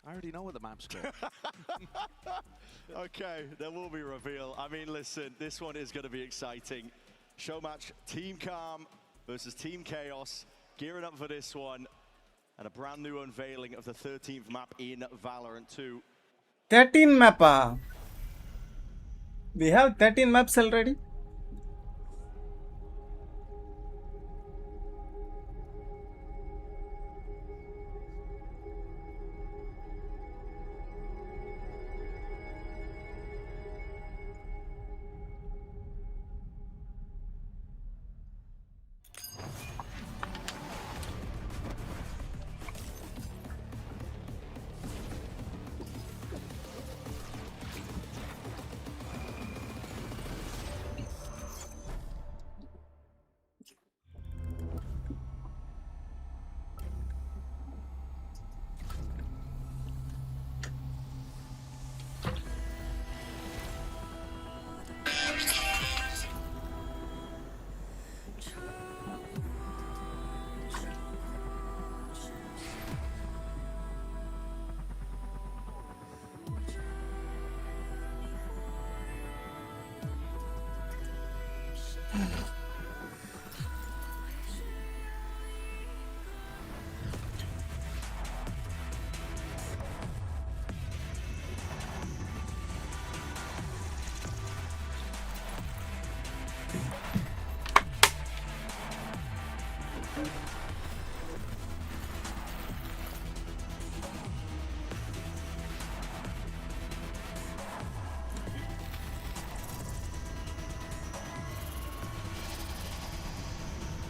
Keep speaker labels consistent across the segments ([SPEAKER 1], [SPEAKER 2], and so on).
[SPEAKER 1] I already know what the map's called.
[SPEAKER 2] Okay, there will be reveal. I mean, listen, this one is going to be exciting. Show match, Team Calm versus Team Chaos. Gearing up for this one. And a brand new unveiling of the 13th map in Valorant 2.
[SPEAKER 3] 13 map. We have 13 maps already.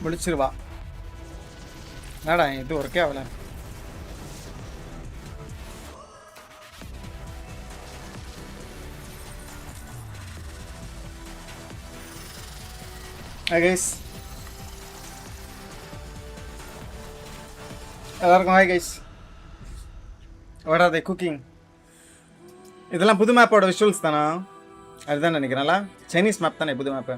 [SPEAKER 3] முடிச்சிருவா என்னடா இது ஒர்க்கே ஆகல guys எல்லாருக்கும் hi guys what are they cooking இதெல்லாம் புது மேப்போட visuals தானா அதுதான் நினைக்கிறேன்ல Chinese map தானே புது மேப்பு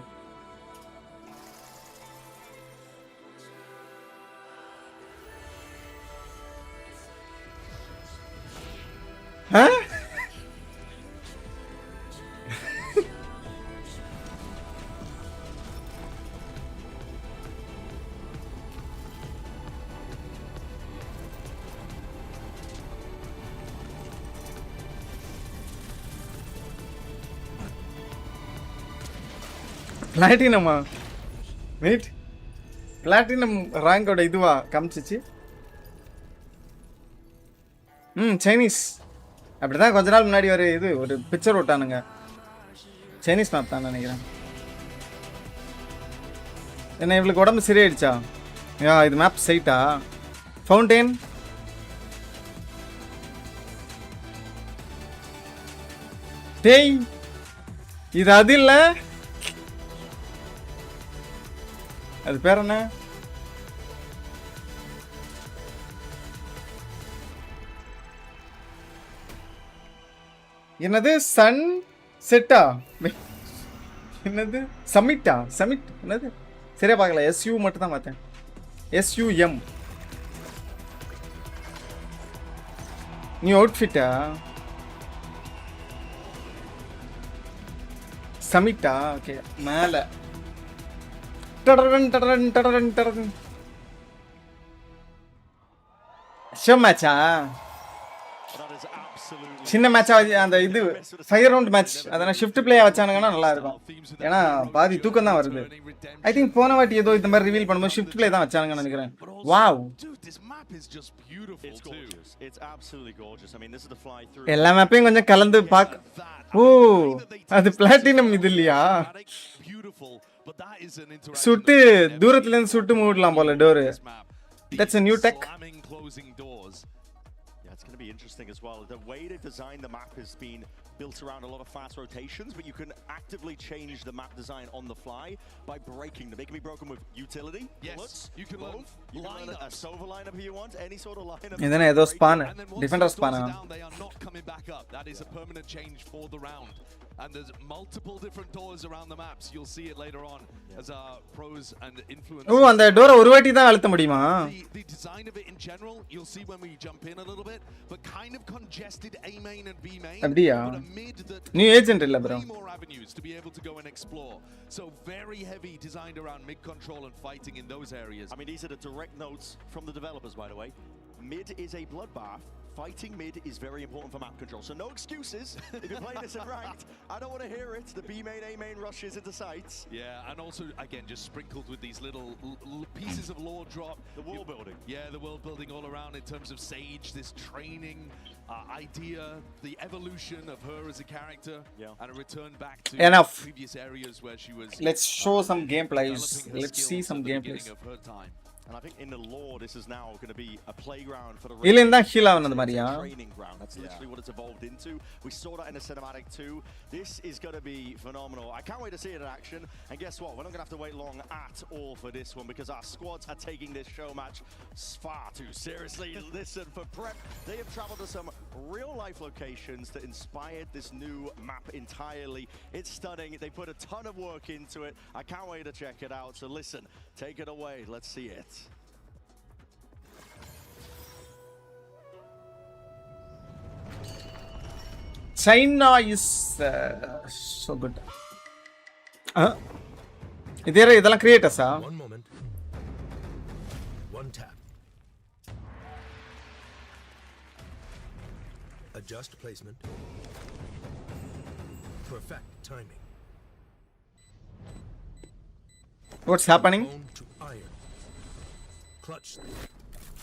[SPEAKER 3] பிளாட்டினமா வெயிட் பிளாட்டினம் ரேங்கோட இதுவா காமிச்சிச்சு சைனீஸ் அப்படிதான் கொஞ்ச நாள் முன்னாடி ஒரு பிக்சர் விட்டானுங்க சைனீஸ் மேப் தான் நினைக்கிறேன் என்ன இவளுக்கு உடம்பு சரியாயிடுச்சா இது மேப் சைட்டா ஃபவுண்டெயின் டேய் இது அது இல்லை அது பேர் என்ன என்னது சன் செட்டா என்னது சமிட்டா சமிட் என்னது சரியா பார்க்கல எஸ்யூ மட்டும் தான் பார்த்தேன் எஸ்யூஎம் நீ அவுட்ஃபிட்டா சமிட்டா ஓகே மேலே மேட்சா சின்ன மேட்சா அந்த இது 5 ரவுண்ட் மேட்ச் அதனால் ஷிஃப்ட் பிளேயா வச்சானுங்கன்னா நல்லா இருக்கும் ஏன்னா பாதி தூக்கம் தான் வருது ஐ திங்க் போன வாட்டி ஏதோ இந்த மாதிரி ரிவீல் பண்ணும்போது ஷிஃப்ட் பிளே தான் வச்சானுங்கன்னு நினைக்கிறேன் வாவ் எல்லா மேப்பையும் கொஞ்சம் கலந்து ஓ அது பிளாட்டினம் இது இல்லையா சுட்டு தூரத்துல இருந்து சுட்டு மூடலாம் போல door that's a new tech
[SPEAKER 2] Yeah, it's going to be interesting as well. The way they designed the map has been built around a lot of fast rotations, but you can actively change the map design on the fly by breaking them. They can be broken with utility.
[SPEAKER 1] Yes, you can learn
[SPEAKER 2] a Sova lineup if you want, any sort of lineup.
[SPEAKER 3] And then those spawn, defender spawn.
[SPEAKER 1] They are not coming back up. That is a permanent change for the round. and there's multiple different doors around the maps. You'll see it later on as our pros and influencers.
[SPEAKER 3] ஓ அந்த டோரை ஒரு வாட்டி தான் அழுத்த முடியுமா?
[SPEAKER 1] The design of it in general, you'll see when we jump in a little bit, but kind of congested A main and B main.
[SPEAKER 3] அப்படியா?
[SPEAKER 1] But a mid that
[SPEAKER 3] new agent இல்ல bro.
[SPEAKER 1] more avenues to be able to go and explore. So very heavy designed around mid control and fighting in those areas.
[SPEAKER 2] I mean, these are the direct notes from the developers, by the way. Mid is a bloodbath. Fighting mid is very important for map control. So no excuses. If you're playing this in ranked, I don't want to hear it. The B main, A main rushes into sites.
[SPEAKER 1] Yeah, and also, again, just sprinkled with these little pieces of lore drop.
[SPEAKER 2] The world building.
[SPEAKER 1] Yeah, the world building all around in terms of Sage, this training idea, the evolution of her as a character, and a return back to previous areas where she was.
[SPEAKER 3] Let's show some gameplays. Let's see some gameplays.
[SPEAKER 1] Of her time.
[SPEAKER 2] And I think in the lore, this is now going to be a playground for the
[SPEAKER 3] training
[SPEAKER 2] ground. That's literally what it's evolved into. We saw that in the cinematic too. This is going to be phenomenal. I can't wait to see it in action. And guess what? We're not going to have to wait long at all for this one because our squads are taking this show match far too seriously. Listen, for Prep, they have traveled to some real-life locations that inspired this new map entirely. It's stunning. They put a ton of work into it. I can't wait to check it out. So listen, take it away. Let's see it.
[SPEAKER 3] China is so good. இதெல்லாம் கிரியேட்டர்ஸா?
[SPEAKER 4] One moment. One tap. Adjust placement. Perfect timing.
[SPEAKER 3] What's happening?
[SPEAKER 4] Bone to iron. Clutch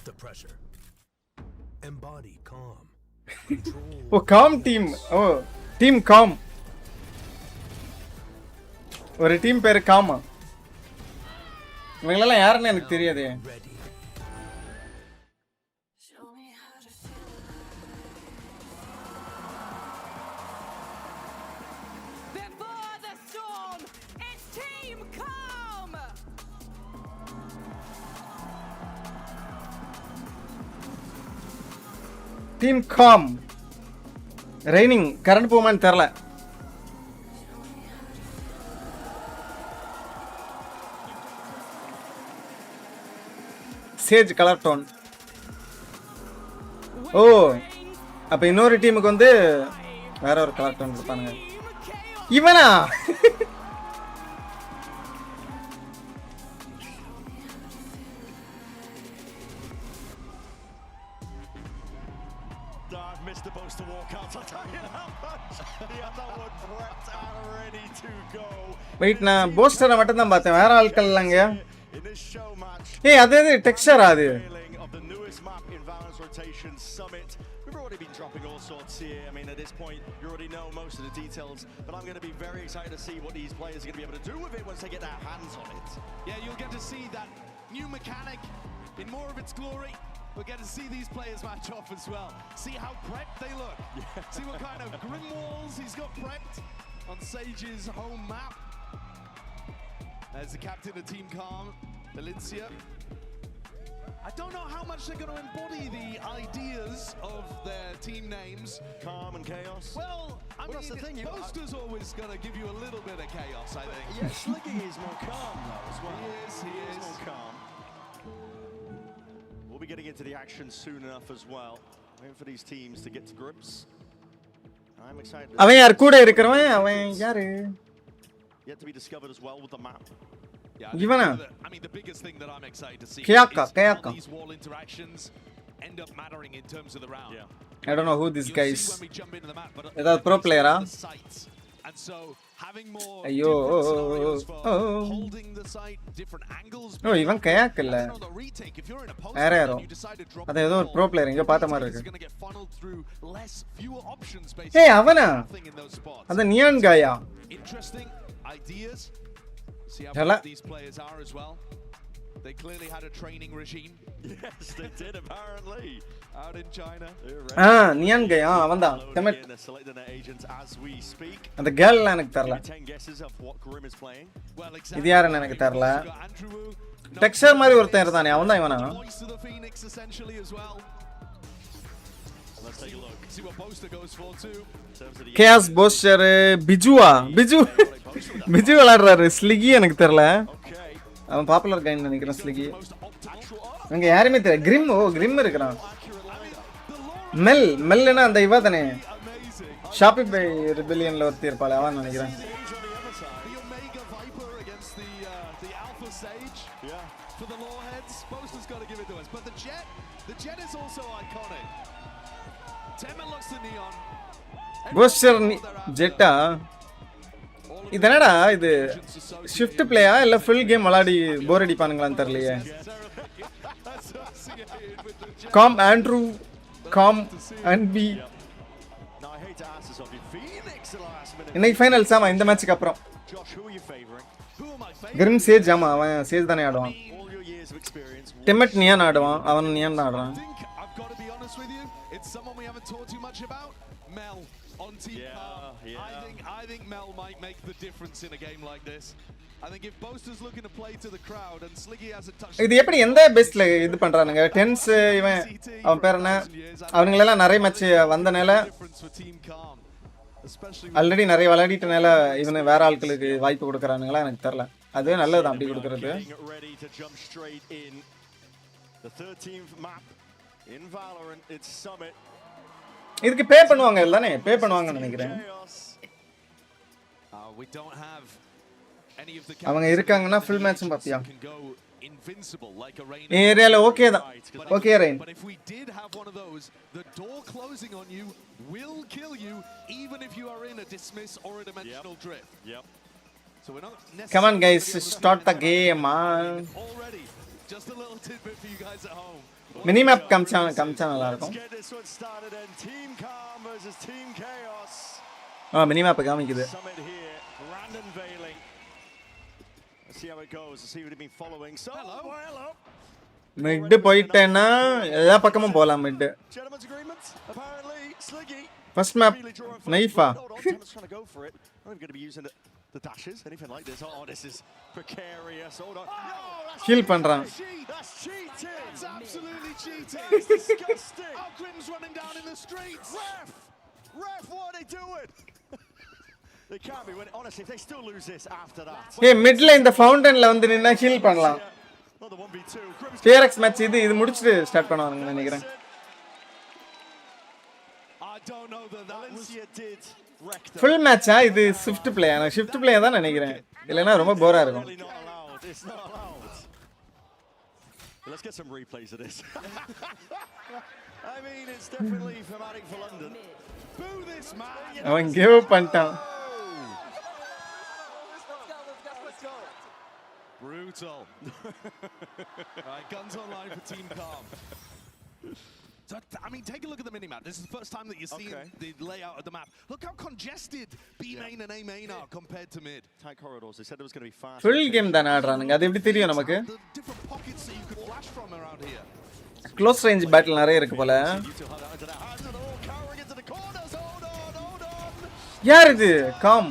[SPEAKER 4] the pressure. Embody calm. Control.
[SPEAKER 3] Oh, calm team. Oh, team calm. ஒரு team பேரு gamma. இவங்களெல்லாம் யாருன்னு எனக்கு தெரியாதே.
[SPEAKER 4] Ready.
[SPEAKER 5] Before the storm, it's Team Calm.
[SPEAKER 3] Team calm. Raining. Current போமான்னு தெரியல. Sage colour tone. ஓ அப்ப இன்னொரு டீமுக்கு வந்து வேற ஒரு கலர் டோன் கொடுப்பானுங்க. இவனா?
[SPEAKER 2] Missed the post to walk out. I'll tell you how much. He had that one prepped and ready to go.
[SPEAKER 3] Wait நான் போஸ்டரை மட்டும் தான் பார்த்தேன். வேற ஆட்கள் இல்லங்க.
[SPEAKER 2] In this show match.
[SPEAKER 3] ஏய் அது டெக்ஸ்சர் அது.
[SPEAKER 2] Of the newest map in Valorant Rotation Summit. We've already been dropping all sorts here. I mean, at this point, you already know most of the details. But I'm going to be very excited to see what these players are going to be able to do with it once they get their hands on it.
[SPEAKER 1] Yeah, you'll get to see that new mechanic in more of its glory. We'll get to see these players match off as well. See how prepped they look. Yeah. See what kind of grim walls he's got prepped on Sage's home map. There's the captain of Team Calm, Valencia. I don't know how much they're going to embody the ideas of their team names.
[SPEAKER 2] Calm and chaos.
[SPEAKER 1] Well, I mean,
[SPEAKER 2] that's the thing.
[SPEAKER 1] Poster's always going to give you a little bit of chaos, I think.
[SPEAKER 2] Yeah, Sliggy is more calm though as well.
[SPEAKER 1] He is.
[SPEAKER 2] More calm. We'll be getting into the action soon enough as well. Waiting for these teams to get to grips. I'm excited.
[SPEAKER 3] அவன் யார் கூட இருக்கறவன்? அவன் யாரு?
[SPEAKER 2] Yet to be discovered as well with the map.
[SPEAKER 1] Yeah,
[SPEAKER 3] Ivana.
[SPEAKER 1] I mean, the biggest thing that I'm excited to see
[SPEAKER 3] Kayaka.
[SPEAKER 1] is how these wall interactions end up mattering in terms of the round.
[SPEAKER 3] Yeah. I don't know who this guy is.
[SPEAKER 1] When we jump into the map, but
[SPEAKER 3] Is that pro player?
[SPEAKER 1] And so having more
[SPEAKER 3] Ayyo.
[SPEAKER 1] scenarios for holding the site, different angles.
[SPEAKER 3] Oh, even kayak இல்ல.
[SPEAKER 1] If you're in a post
[SPEAKER 3] யாரோ.
[SPEAKER 1] you decide to drop.
[SPEAKER 3] அது ஏதோ ஒரு pro player இங்க பார்த்த மாதிரி
[SPEAKER 1] It's
[SPEAKER 3] இருக்கு.
[SPEAKER 1] going to get funneled through fewer options basically.
[SPEAKER 3] Hey, அவனா?
[SPEAKER 1] In those spots.
[SPEAKER 3] அந்த நியான் காயா.
[SPEAKER 1] Interesting ideas. See how
[SPEAKER 3] Hello.
[SPEAKER 1] these players are as well. They clearly had a training regime.
[SPEAKER 2] Yes, they did apparently.
[SPEAKER 1] Out in China.
[SPEAKER 3] Neon காயா அவன்தான். டெமெட்.
[SPEAKER 2] Selecting their agents as we speak.
[SPEAKER 3] அந்த girl எனக்கு தெரியல.
[SPEAKER 2] 10 guesses of what Grim is playing.
[SPEAKER 1] Well, exactly.
[SPEAKER 3] இது யாருன்னு எனக்கு தெரியல. Texture மாதிரி ஒருத்தன் இருந்தானே அவன்தான் இவனா?
[SPEAKER 1] Voice of the Phoenix essentially as well.
[SPEAKER 2] Let's take a look.
[SPEAKER 1] See what Boaster goes for too.
[SPEAKER 3] கேஸ் போஸ்டர் பிஜுவா பிஜு பிஜு விளையாடுறாரு ஸ்லிகி எனக்கு தெரியல
[SPEAKER 2] Okay.
[SPEAKER 3] அவன் பாப்புலர் கைன்னு நினைக்கிறேன் ஸ்லிகி
[SPEAKER 2] Most actual.
[SPEAKER 3] அங்க யாருமே தெரியல கிரிம் ஓ கிரிம் இருக்கிறான் மெல்னா அந்த இவ தானே ஷாப்பி பை ரிபெலியன்ல ஒருத்தி இருப்பாள் அவன் நினைக்கிறேன்
[SPEAKER 1] The Omega Viper against the Alpha Sage.
[SPEAKER 2] Yeah.
[SPEAKER 1] For the Lawheads, Boaster's got to give it to us. But the Jet is also iconic. Temen looks to Neon.
[SPEAKER 3] Poster ஜெட்டா இது என்னடா இது shift பிளேயா இல்ல ஃபுல் கேம் விளையாடி போர் அடிப்பானுங்களான்னு தெரியலையே காம் ஆண்ட்ரூ காம் and B
[SPEAKER 2] Now I hate to ask this of you. Phoenix at the last minute.
[SPEAKER 3] இன்னைக்கு ஃபைனல்ஸ் ஆமா இந்த மேட்ச்க்கு அப்புறம்
[SPEAKER 2] Josh, who are you favoring?
[SPEAKER 1] Who am I favoring?
[SPEAKER 3] Grim Sage ஆமா அவன் சேஜ் தானே ஆடுவான்
[SPEAKER 2] All your years of experience.
[SPEAKER 3] டெமெட் Neon ஆடுவான் அவன் நியான் தான் ஆடுறான்
[SPEAKER 1] I think I've got to be honest with you. It's someone we haven't talked too much about. Mel on Team Calm. I think Mel might make the difference in a game like this. I think if Boaster's looking to play to the crowd and Sliggy has a touch.
[SPEAKER 3] இது எப்படி எந்த பெஸ்ட்ல இது பண்றானுங்க tense இவன் அவன் பேர் என்ன அவங்களெல்லாம் நிறைய மேட்ச் வந்தனால
[SPEAKER 1] Difference for Team Calm, especially
[SPEAKER 3] already நிறைய விளையாடிட்டனால இவனு வேற ஆட்களுக்கு வாய்ப்பு கொடுக்குறானுங்களா எனக்கு தெரியல அதுவே நல்லதுதான் அப்படி கொடுக்கறது
[SPEAKER 2] Getting ready to jump straight in. The 13th map in Valorant. It's Summit.
[SPEAKER 3] இதுக்கு பே பண்ணுவாங்க இல்லதானே பே பண்ணுவாங்கன்னு நினைக்கிறேன்
[SPEAKER 2] Chaos.
[SPEAKER 1] we don't have any of the
[SPEAKER 3] அவங்க இருக்காங்கன்னா ஃபுல் மேட்சும் பாத்தியா
[SPEAKER 1] can go invincible like a rain.
[SPEAKER 3] ஏரியால ஓகே தான் okay rain
[SPEAKER 1] But if we did have one of those, the door closing on you will kill you, even if you are in a dismiss or a dimensional drift.
[SPEAKER 2] Yep.
[SPEAKER 1] So we're not necessarily.
[SPEAKER 3] Come on guys start the game man
[SPEAKER 1] Already, just a little tidbit for you guys at home.
[SPEAKER 3] Mini map காமிச்சா நல்லா இருக்கும்
[SPEAKER 2] Let's get this one started and Team Calm versus Team Chaos.
[SPEAKER 3] Mini map காமிக்குது
[SPEAKER 2] Summit here, grand unveiling. Let's see how it goes. Let's see what you've been following. So, hello.
[SPEAKER 3] Mid போயிட்டேன்னா எல்லா பக்கமும் போலாம் mid
[SPEAKER 2] Gentlemen's agreement. Apparently, Sliggy.
[SPEAKER 3] First map நைஃபா
[SPEAKER 2] Hold on, Temen's trying to go for it. I'm not going to be using the dashes, anything like this. Oh, this is precarious. Hold on. No, that's
[SPEAKER 3] heal பண்றான்
[SPEAKER 2] That's cheating.
[SPEAKER 1] It's absolutely cheating.
[SPEAKER 2] That's disgusting.
[SPEAKER 1] Our Grim's running down in the streets.
[SPEAKER 2] Ref, what are they doing? They can't be winning. Honestly, if they still lose this after that.
[SPEAKER 3] ஏய் மிட்ல இந்த ஃபவுண்டன்ல வந்து நின்னா heel பண்ணலாம்
[SPEAKER 2] Not the 1v2. Grim's
[SPEAKER 3] PRX match இது முடிச்சிட்டு start பண்ணுவாங்க நினைக்கிறேன்
[SPEAKER 1] I don't know that was.
[SPEAKER 2] Valencia did wreck them.
[SPEAKER 3] Full மேட்சா இது ஷிஃப்ட் பிளே நான் ஷிஃப்ட் பிளே தான் நினைக்கிறேன் இல்லனா ரொம்ப போரா இருக்கும்
[SPEAKER 2] Really not allowed. It's not allowed. Let's get some replays of this. I mean, it's definitely thematic for London.
[SPEAKER 1] Boo this man.
[SPEAKER 3] அவன் give பண்ணிட்டான்
[SPEAKER 1] Brutal. Right, guns online for Team Calm. So, I mean, take a look at the minimap. This is the first time that you're seeing the layout of the map. Look how congested B main and A main are compared to mid.
[SPEAKER 2] Tight corridors. They said there was going to be fast.
[SPEAKER 3] Full game தான் ஆடுறானுங்க அது எப்படி தெரியும் நமக்கு
[SPEAKER 1] The different pockets that you could flash from around here.
[SPEAKER 3] Close range battle நிறைய இருக்கு போல
[SPEAKER 2] You two had into the hands and all cowering into the corners. Hold on.
[SPEAKER 3] யார் இது calm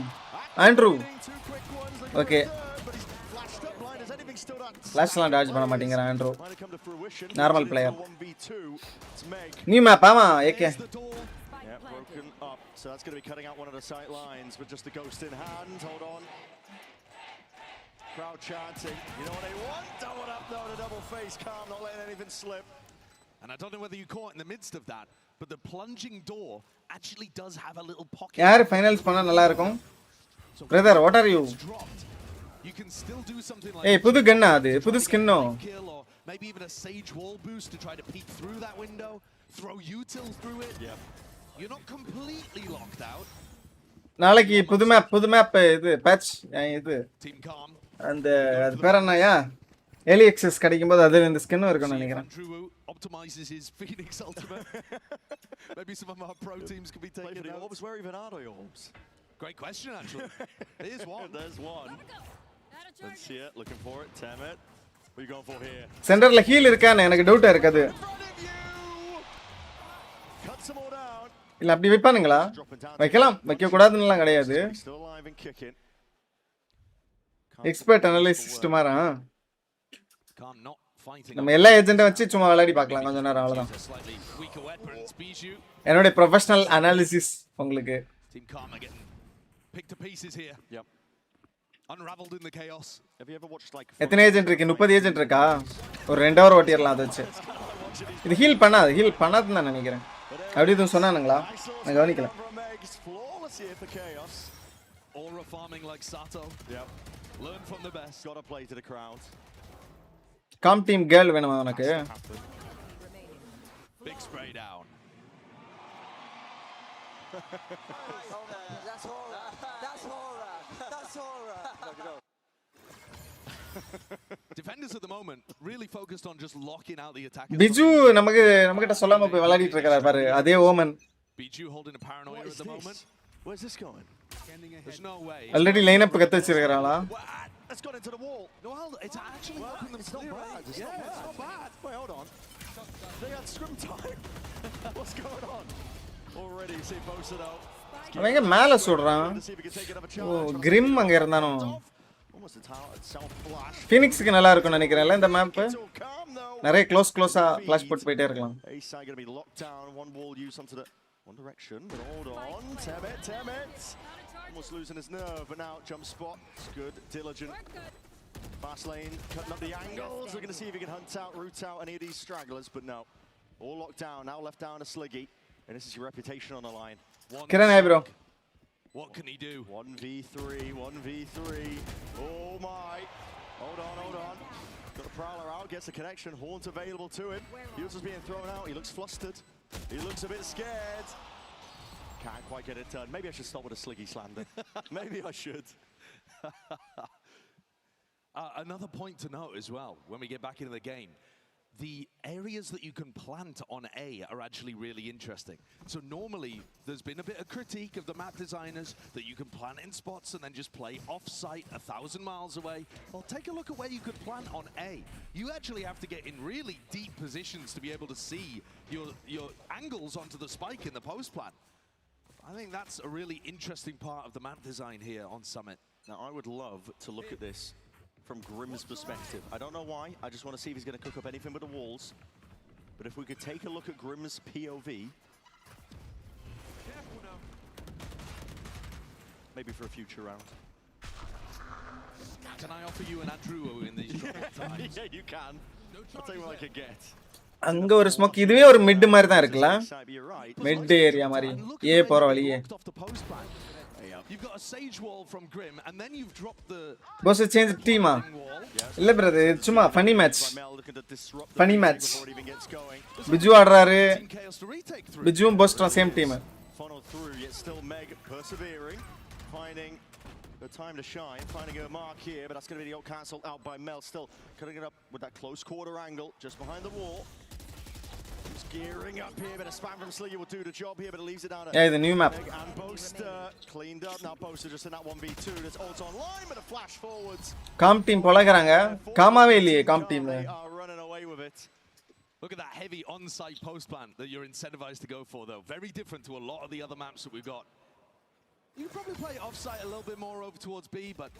[SPEAKER 3] Andrew
[SPEAKER 2] Two quick ones.
[SPEAKER 3] Okay
[SPEAKER 2] But he's flashed up blind. Has anything stood on?
[SPEAKER 3] ஃபிளாஷ்லாம் dodge பண்ண மாட்டேங்கிறான் Andrew
[SPEAKER 2] Might have come to fruition.
[SPEAKER 3] Normal player.
[SPEAKER 2] 1v2. It's Meg.
[SPEAKER 3] New map ஆமா AK
[SPEAKER 1] There's the door.
[SPEAKER 2] Yeah, broken up. So that's going to be cutting out one of the sight lines with just the ghost in hand. Hold on. Crowd chanting. You know what they want? Double up though, the double face. Calm, not letting anything slip.
[SPEAKER 1] And I don't know whether you caught in the midst of that, but the plunging door actually does have a little pocket.
[SPEAKER 3] யார் finals பண்ணா நல்லா இருக்கும் brother what are you
[SPEAKER 1] It's dropped. You can still do something like
[SPEAKER 3] ஏய் புது கன்னா அது புது ஸ்கின்னோ
[SPEAKER 1] kill or maybe even a sage wall boost to try to peek through that window, throw util through it.
[SPEAKER 2] Yep.
[SPEAKER 1] You're not completely locked out.
[SPEAKER 3] நாளைக்கு புது map இது batch இது
[SPEAKER 1] Team Calm.
[SPEAKER 3] அந்த அது பேர் என்னயா எலி எக்ஸஸ் கிடைக்கும்போது அது இந்த ஸ்கின்னும் இருக்கும்னு நினைக்கிறேன்
[SPEAKER 1] Andrew optimizes his Phoenix ultimate. Maybe some of our pro teams could be
[SPEAKER 2] Play
[SPEAKER 1] taking
[SPEAKER 2] for the
[SPEAKER 1] notes.
[SPEAKER 2] orbs. Where even are the orbs?
[SPEAKER 1] Great question, actually. Here's one.
[SPEAKER 2] There's one. Let's see it. Looking for it. Temet. What are you going for here?
[SPEAKER 3] சென்டர்ல heel இருக்கான்னு எனக்கு டவுட்டா இருக்குது
[SPEAKER 2] In front of you! Cuts them all down.
[SPEAKER 3] இல்ல அப்படி வைப்பானுங்களா வைக்கலாம் வைக்க கூடாதுன்னுலாம் கிடையாது
[SPEAKER 2] Still alive and kicking.
[SPEAKER 3] Expert analysis டுமாரா
[SPEAKER 1] Calm not fighting.
[SPEAKER 3] நம்ம எல்லா ஏஜென்ட்டை வச்சு சும்மா விளையாடி பார்க்கலாம் கொஞ்ச நேரம் அவ்வளவுதான்.
[SPEAKER 1] A slightly weaker weapon. It's Bijou.
[SPEAKER 3] என்னோட ப்ரொஃபஷனல் அனாலிசிஸ் உங்களுக்கு.
[SPEAKER 1] Team Karma getting picked to pieces here.
[SPEAKER 2] Yep.
[SPEAKER 1] Unraveled in the chaos.
[SPEAKER 2] Have you ever watched like
[SPEAKER 3] எத்தனை ஏஜென்ட் இருக்கு? 30 ஏஜென்ட் இருக்கா? ஒரு 2 ஹவர் ஓட்டிரலாம் அதை வச்சு. இது ஹீல் பண்ணாதுன்னு நான் நினைக்கிறேன். அப்படி எதுவும் சொன்னானுங்களா? நான் கவனிக்கல.
[SPEAKER 2] flawless here for Chaos.
[SPEAKER 1] Aura farming like Sato.
[SPEAKER 2] Yep.
[SPEAKER 1] Learn from the best.
[SPEAKER 2] Got to play to the crowd.
[SPEAKER 3] Com team girl வேணுமா உனக்கு?
[SPEAKER 1] Big spray down.
[SPEAKER 6] That's horror. That's horror. That's horror.
[SPEAKER 1] Defenders at the moment really focused on just locking out the attackers.
[SPEAKER 3] Biju நம்மகிட்ட சொல்லாம போய் விளையாடிட்டு இருக்காரு பாரு. அதே Oman.
[SPEAKER 1] Bijou holding a paranoia at the moment.
[SPEAKER 2] Where's this going?
[SPEAKER 1] There's no way.
[SPEAKER 3] Already line up கத்து வச்சிருக்காங்களா?
[SPEAKER 2] That's got into the wall.
[SPEAKER 1] No, it's actually helping them
[SPEAKER 2] It's not
[SPEAKER 1] clear
[SPEAKER 2] bad.
[SPEAKER 1] it.
[SPEAKER 2] It's
[SPEAKER 1] Yeah,
[SPEAKER 2] not bad.
[SPEAKER 1] it's not bad.
[SPEAKER 2] Wait, hold on. They had scrim time. What's going on? Already see posted out.
[SPEAKER 3] அவன் எங்க மேல சுடுறான்?
[SPEAKER 2] To see if we can take another
[SPEAKER 3] O
[SPEAKER 2] charge.
[SPEAKER 3] கிரிம் அங்க இருந்தானோ?
[SPEAKER 2] Almost a self flash.
[SPEAKER 3] ஃபீனிக்ஸ்க்கு நல்லா இருக்கும்னு நினைக்கிறேன்ல இந்த map.
[SPEAKER 2] It's all calm though.
[SPEAKER 3] நிறைய க்ளோஸா flash போட்டு போயிட்டே இருக்கலாம்.
[SPEAKER 2] Ace side going to be locked down. One wall used onto the one direction. But hold on. Temet. Almost losing his nerve. But now jump spot. It's good. Diligent. Fast lane. Cutting up the angles. We're going to see if he can hunt out, root out any of these stragglers. But no. All locked down. Now left down to Sliggy. And this is your reputation on the line.
[SPEAKER 3] Kiran hi bro.
[SPEAKER 1] What can he do?
[SPEAKER 2] 1v3. Oh my. Hold on. Got the Prowler out, gets the connection. Haunt available to him. User's being thrown out. He looks flustered. He looks a bit scared. Can't quite get it done. Maybe I should stop with a Sliggy slander. Maybe I should.
[SPEAKER 1] Another point to note as well, when we get back into the game, the areas that you can plant on A are actually really interesting. So normally, there's been a bit of critique of the map designers that you can plant in spots and then just play off-site 1,000 miles away. Well, take a look at where you could plant on A. You actually have to get in really deep positions to be able to see your angles onto the spike in the post plant. I think that's a really interesting part of the map design here on Summit.
[SPEAKER 2] Now, I would love to look at this from Grim's perspective. I don't know why. I just want to see if he's going to cook up anything but the walls. But if we could take a look at Grim's POV. Maybe for a future round.
[SPEAKER 1] Can I offer you an Andrew in these troubled times?
[SPEAKER 2] Yeah, you can. I'll take what I can get.
[SPEAKER 3] அங்க ஒரு smoke இதுவே ஒரு mid மாதிரி தான் இருக்குல்ல? Mid area மாதிரி. ஏ போற வழியே.
[SPEAKER 1] You've got a sage wall from Grim and then you've dropped the
[SPEAKER 3] boss change team ah இல்ல brother சும்மா funny match பிஜு ஆடுறாரு பிஜுவும் boss same team
[SPEAKER 2] funnel through yet still Meg persevering finding the time to shine finding her mark here but that's going to be the cancelled out by Mel still cutting it up with that close quarter angle just behind the wall. He's gearing up here, but a spam from Sliggy will do the job here, but it leaves it down to
[SPEAKER 3] yeah, the new map.
[SPEAKER 2] And Boaster cleaned up. Now Boaster just in that 1v2. There's ult online, but a flash forwards.
[SPEAKER 3] Calm team பழகுறாங்க. காமாவே இல்லையே calm team.
[SPEAKER 2] They are running away with it.
[SPEAKER 1] Look at that heavy on-site post plant that you're incentivized to go for, though. Very different to a lot of the other maps that we've got. You can probably play off-site a little bit more over towards B, but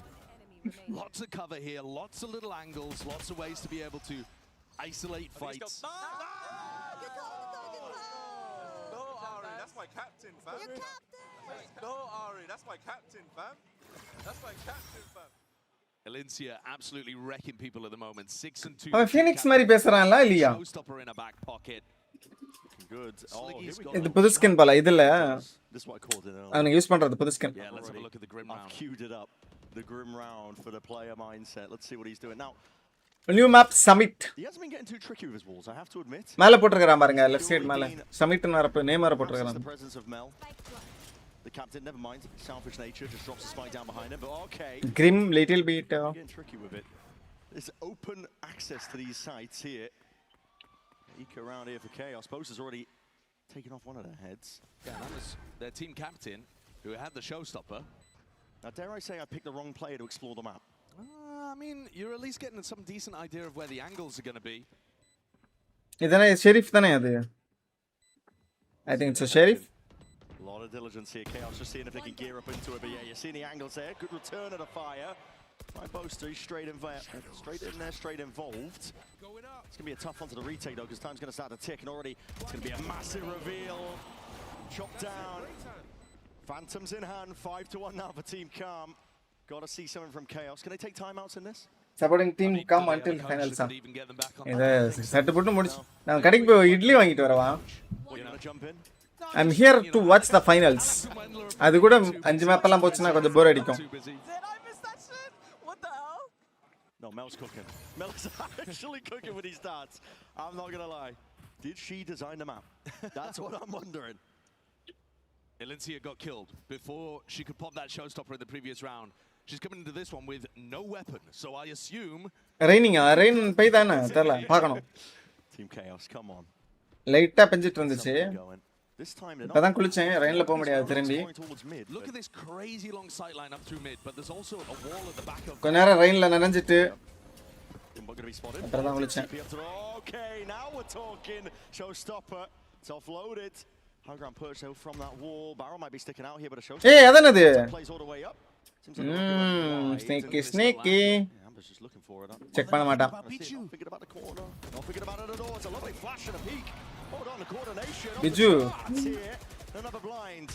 [SPEAKER 1] lots of cover here, lots of little angles, lots of ways to be able to isolate fights.
[SPEAKER 7] That's my captain, fam. Your captain. No, Ari, that's my captain, fam. That's my captain, fam.
[SPEAKER 1] Elincia absolutely wrecking people at the moment. 6 and 2.
[SPEAKER 3] அவன் Phoenix மாதிரி பேசுறான்ல இல்லையா?
[SPEAKER 1] Showstopper in a back pocket.
[SPEAKER 2] Good. Oh, here we go.
[SPEAKER 3] இது புது skin போல இதுல.
[SPEAKER 2] This is what I called it.
[SPEAKER 3] அவன் use பண்றது புது skin.
[SPEAKER 1] Yeah, let's have a look at the Grim round.
[SPEAKER 2] I've queued it up. The Grim round for the player mindset. Let's see what he's doing now.
[SPEAKER 3] New map Summit.
[SPEAKER 2] He hasn't been getting too tricky with his walls, I have to admit.
[SPEAKER 3] மேல போட்டுக்கறான் பாருங்க left side மேல. Summit னு வரப்ப name வர போட்டுக்கறான்.
[SPEAKER 2] The presence of Mel. The captain, never mind, selfish nature, just drops the spike down behind him, but okay.
[SPEAKER 3] Grim little bit.
[SPEAKER 2] Getting tricky with it. There's open access to these sites here. Eke around here for Chaos. Boast has already taken off one of their heads.
[SPEAKER 1] Yeah, that was their team captain who had the showstopper.
[SPEAKER 2] Now, dare I say I picked the wrong player to explore the map?
[SPEAKER 1] I mean, you're at least getting some decent idea of where the angles are going to be.
[SPEAKER 3] இதனா Sharif தானே அது? I think it's a sheriff.
[SPEAKER 2] A lot of diligence here. Chaos just seeing if they can gear up into it, but yeah, you're seeing the angles there. Good return of the fire. By Boaster, he's straight in there, straight involved. It's going to be a tough one to the retake, though, because time's going to start to tick, and already it's going to be a massive reveal. Chopped down. Phantoms in hand, 5-1 now for Team Calm. Got to see something from Chaos. Can they take timeouts in this?
[SPEAKER 3] Supporting Team Calm until finals. இது சட்டு போட்டு முடிச்சு நான் கடைக்கு போய் இட்லி வாங்கிட்டு வரவா. I'm here to watch the finals. அது கூட 5 மேப் எல்லாம் போச்சுனா கொஞ்சம் போர் அடிக்கும்.
[SPEAKER 6] Did I miss that shit? What the hell?
[SPEAKER 2] No, Mel's cooking. Mel's actually cooking when he starts. I'm not going to lie. Did she design the map? That's what I'm wondering.
[SPEAKER 1] Valencia got killed before she could pop that showstopper in the previous round. She's coming into this one with no weapon, so I assume...
[SPEAKER 3] rain பெய்தானே தெரியல பார்க்கணும்.
[SPEAKER 2] Team Chaos, come on.
[SPEAKER 3] லைட்டா பெஞ்சிட்டு இருந்துச்சு. இப்பதான் குளிச்சேன், ரெயின்ல போக முடியாது திரும்பி.
[SPEAKER 1] Look at this crazy long sight line up through mid, but there's also a wall at the back of...
[SPEAKER 3] கொஞ்ச நேரம் ரெயின்ல நனைஞ்சிட்டு அப்புறம் தான் குளிச்சேன்.
[SPEAKER 2] Okay, now we're talking. Showstopper, it's offloaded. High ground perch though from that wall. Barrel might be sticking out here, but a showstopper.
[SPEAKER 3] Hey, adanadu.
[SPEAKER 2] Plays all the way up.
[SPEAKER 3] Sneaky.
[SPEAKER 2] Amber's just looking for it.
[SPEAKER 3] Check பண்ண மாட்டான்.
[SPEAKER 2] Not thinking about the corner. Not thinking about it at all. It's a lovely flash and a peek. Hold on, the coordination.
[SPEAKER 3] Biju.
[SPEAKER 2] Another blind.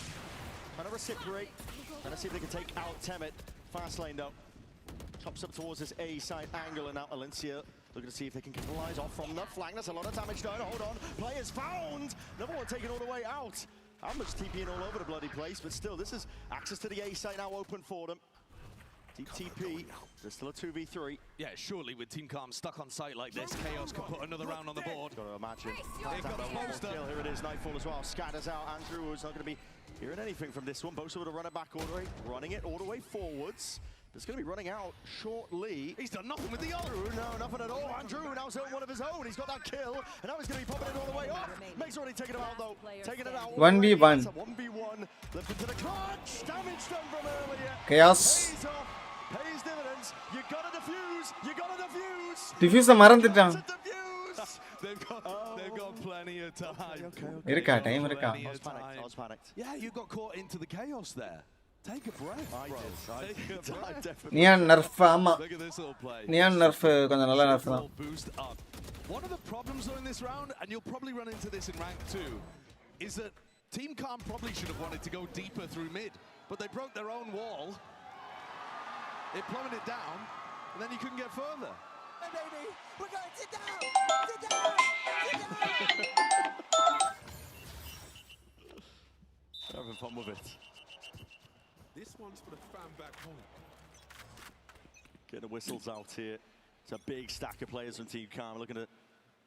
[SPEAKER 2] Another reciprocate. And let's see if they can take out Temet. Fast lane though. Chops up towards this A side angle, and now Valencia looking to see if they can capitalize off from the flank. That's a lot of damage done. Hold on. Players found. Another one taken all the way out. Amber's TPing all over the bloody place, but still, this is access to the A site now open for them. Deep TP. There's still a 2v3.
[SPEAKER 1] Yeah, surely with Team Calm stuck on site like this, Chaos can put another round on the board.
[SPEAKER 2] Got to imagine.
[SPEAKER 1] They've got a monster.
[SPEAKER 2] Here it is. Nightfall as well. Scatters out. Andrew is not going to be hearing anything from this one. Bosa would have run it back all the way, running it all the way forwards. It's going to be running out shortly.
[SPEAKER 1] He's done nothing with the other.
[SPEAKER 2] No, nothing at all. Andrew now's on one of his own. He's got that kill, and now he's going to be popping it all the way off. Make's already taken him out though. Taking it out.
[SPEAKER 3] 1v1.
[SPEAKER 2] 1v1. Left into the clutch. Damage done from earlier.
[SPEAKER 3] Chaos.
[SPEAKER 2] Pays dividends. You got to defuse. You got to defuse.
[SPEAKER 3] Diffuse மறந்துட்டான்.
[SPEAKER 1] They've got plenty of time.
[SPEAKER 3] இருக்கா time இருக்கா?
[SPEAKER 2] I was panicked.
[SPEAKER 1] Yeah, you got caught into the chaos there. Take a breath, bro.
[SPEAKER 2] I definitely.
[SPEAKER 3] Neon nerf ஆமா.
[SPEAKER 1] Look at this little play.
[SPEAKER 3] Neon nerf கொஞ்சம் நல்ல நர்ஃப் தான்.
[SPEAKER 1] Boost up. One of the problems though in this round, and you'll probably run into this in rank 2, is that Team Calm probably should have wanted to go deeper through mid, but they broke their own wall. It plummeted down, and then you couldn't get further.
[SPEAKER 6] Hey, baby, we're going to sit down. Sit down. Sit down.
[SPEAKER 2] Having fun with it.
[SPEAKER 4] This one's for the fan back home.
[SPEAKER 2] Getting the whistles out here. It's a big stack of players from Team Calm looking to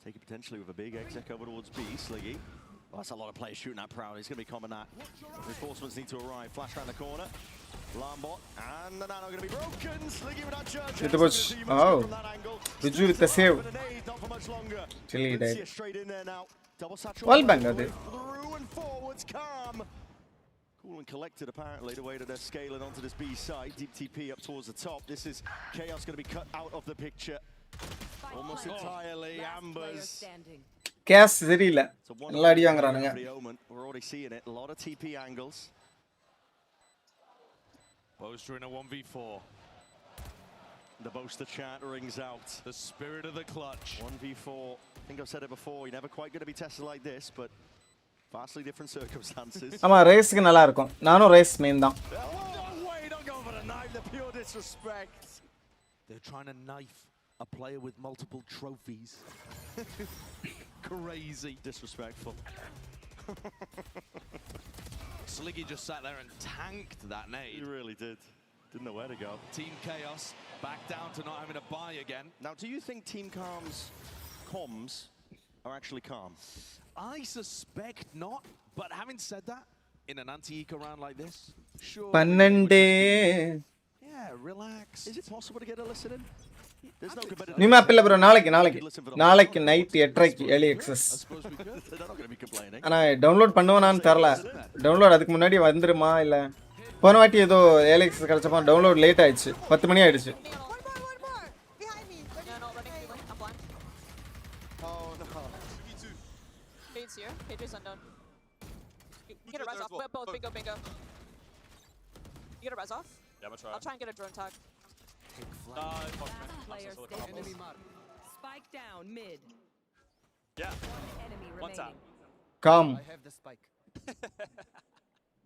[SPEAKER 2] take it potentially with a big exec over towards B. Sliggy. Well, that's a lot of players shooting that proud. He's going to be coming that. Reinforcements need to arrive. Flash around the corner. Lambot and the nano going to be broken. Sliggy with that charge.
[SPEAKER 3] It was Biju with the save.
[SPEAKER 2] Not for much longer.
[SPEAKER 3] Chilly died.
[SPEAKER 2] Straight in there now. Double satchel.
[SPEAKER 3] Wall bang adu.
[SPEAKER 2] Through and forwards. Calm. Cool and collected apparently the way that they're scaling onto this B side. Deep TP up towards the top. This is Chaos going to be cut out of the picture. Almost entirely. Ambers.
[SPEAKER 3] கேஸ் சரியில்லை. நல்லா அடி வாங்குறானுங்க.
[SPEAKER 2] We're already seeing it. A lot of TP angles.
[SPEAKER 1] Boaster in a 1v4.
[SPEAKER 2] The Boaster chant rings out.
[SPEAKER 1] The spirit of the clutch.
[SPEAKER 2] 1v4. I think I've said it before. You're never quite going to be tested like this, but vastly different circumstances.
[SPEAKER 3] ஆமா ரேஸ்க்கு நல்லா இருக்கும். நானும் race main தான்.
[SPEAKER 2] No way, don't go for the knife. The pure disrespect.
[SPEAKER 1] They're trying to knife a player with multiple trophies. Crazy.
[SPEAKER 2] Disrespectful.
[SPEAKER 1] Sliggy just sat there and tanked that nade.
[SPEAKER 2] He really did. Didn't know where to go.
[SPEAKER 1] Team Chaos back down to not having a buy again.
[SPEAKER 2] Now, do you think Team Calm's comms are actually calm?
[SPEAKER 1] I suspect not, but having said that, in an anti-eco round like this, sure.
[SPEAKER 3] பன்னெண்டே.
[SPEAKER 1] Yeah, relax.
[SPEAKER 2] Is it possible to get a listen in? There's no competitive.
[SPEAKER 3] நீ map இல்ல bro நாளைக்கு night 8:30க்கு early access.
[SPEAKER 2] They're not going to be complaining.
[SPEAKER 3] ஆனா download பண்ணுவேனான்னு தெரியல. Download அதுக்கு முன்னாடி வந்துருமா இல்ல போன வாட்டி ஏதோ early access கிடைச்சப்ப டவுன்லோட் லேட் ஆயிடுச்சு. 10 மணி ஆயிடுச்சு.
[SPEAKER 6] One more. Behind me. No, running through. I'm blind.
[SPEAKER 7] Oh no.
[SPEAKER 6] Fade's here. Patriot's undone. You get a res off. Both. Bingo. You get a res off?
[SPEAKER 7] Yeah, I'm gonna try.
[SPEAKER 6] I'll try and get a drone tag.
[SPEAKER 5] Player standing. Spike down mid.
[SPEAKER 7] Yeah.
[SPEAKER 5] Enemy
[SPEAKER 7] One tap.
[SPEAKER 5] remaining.
[SPEAKER 3] Come.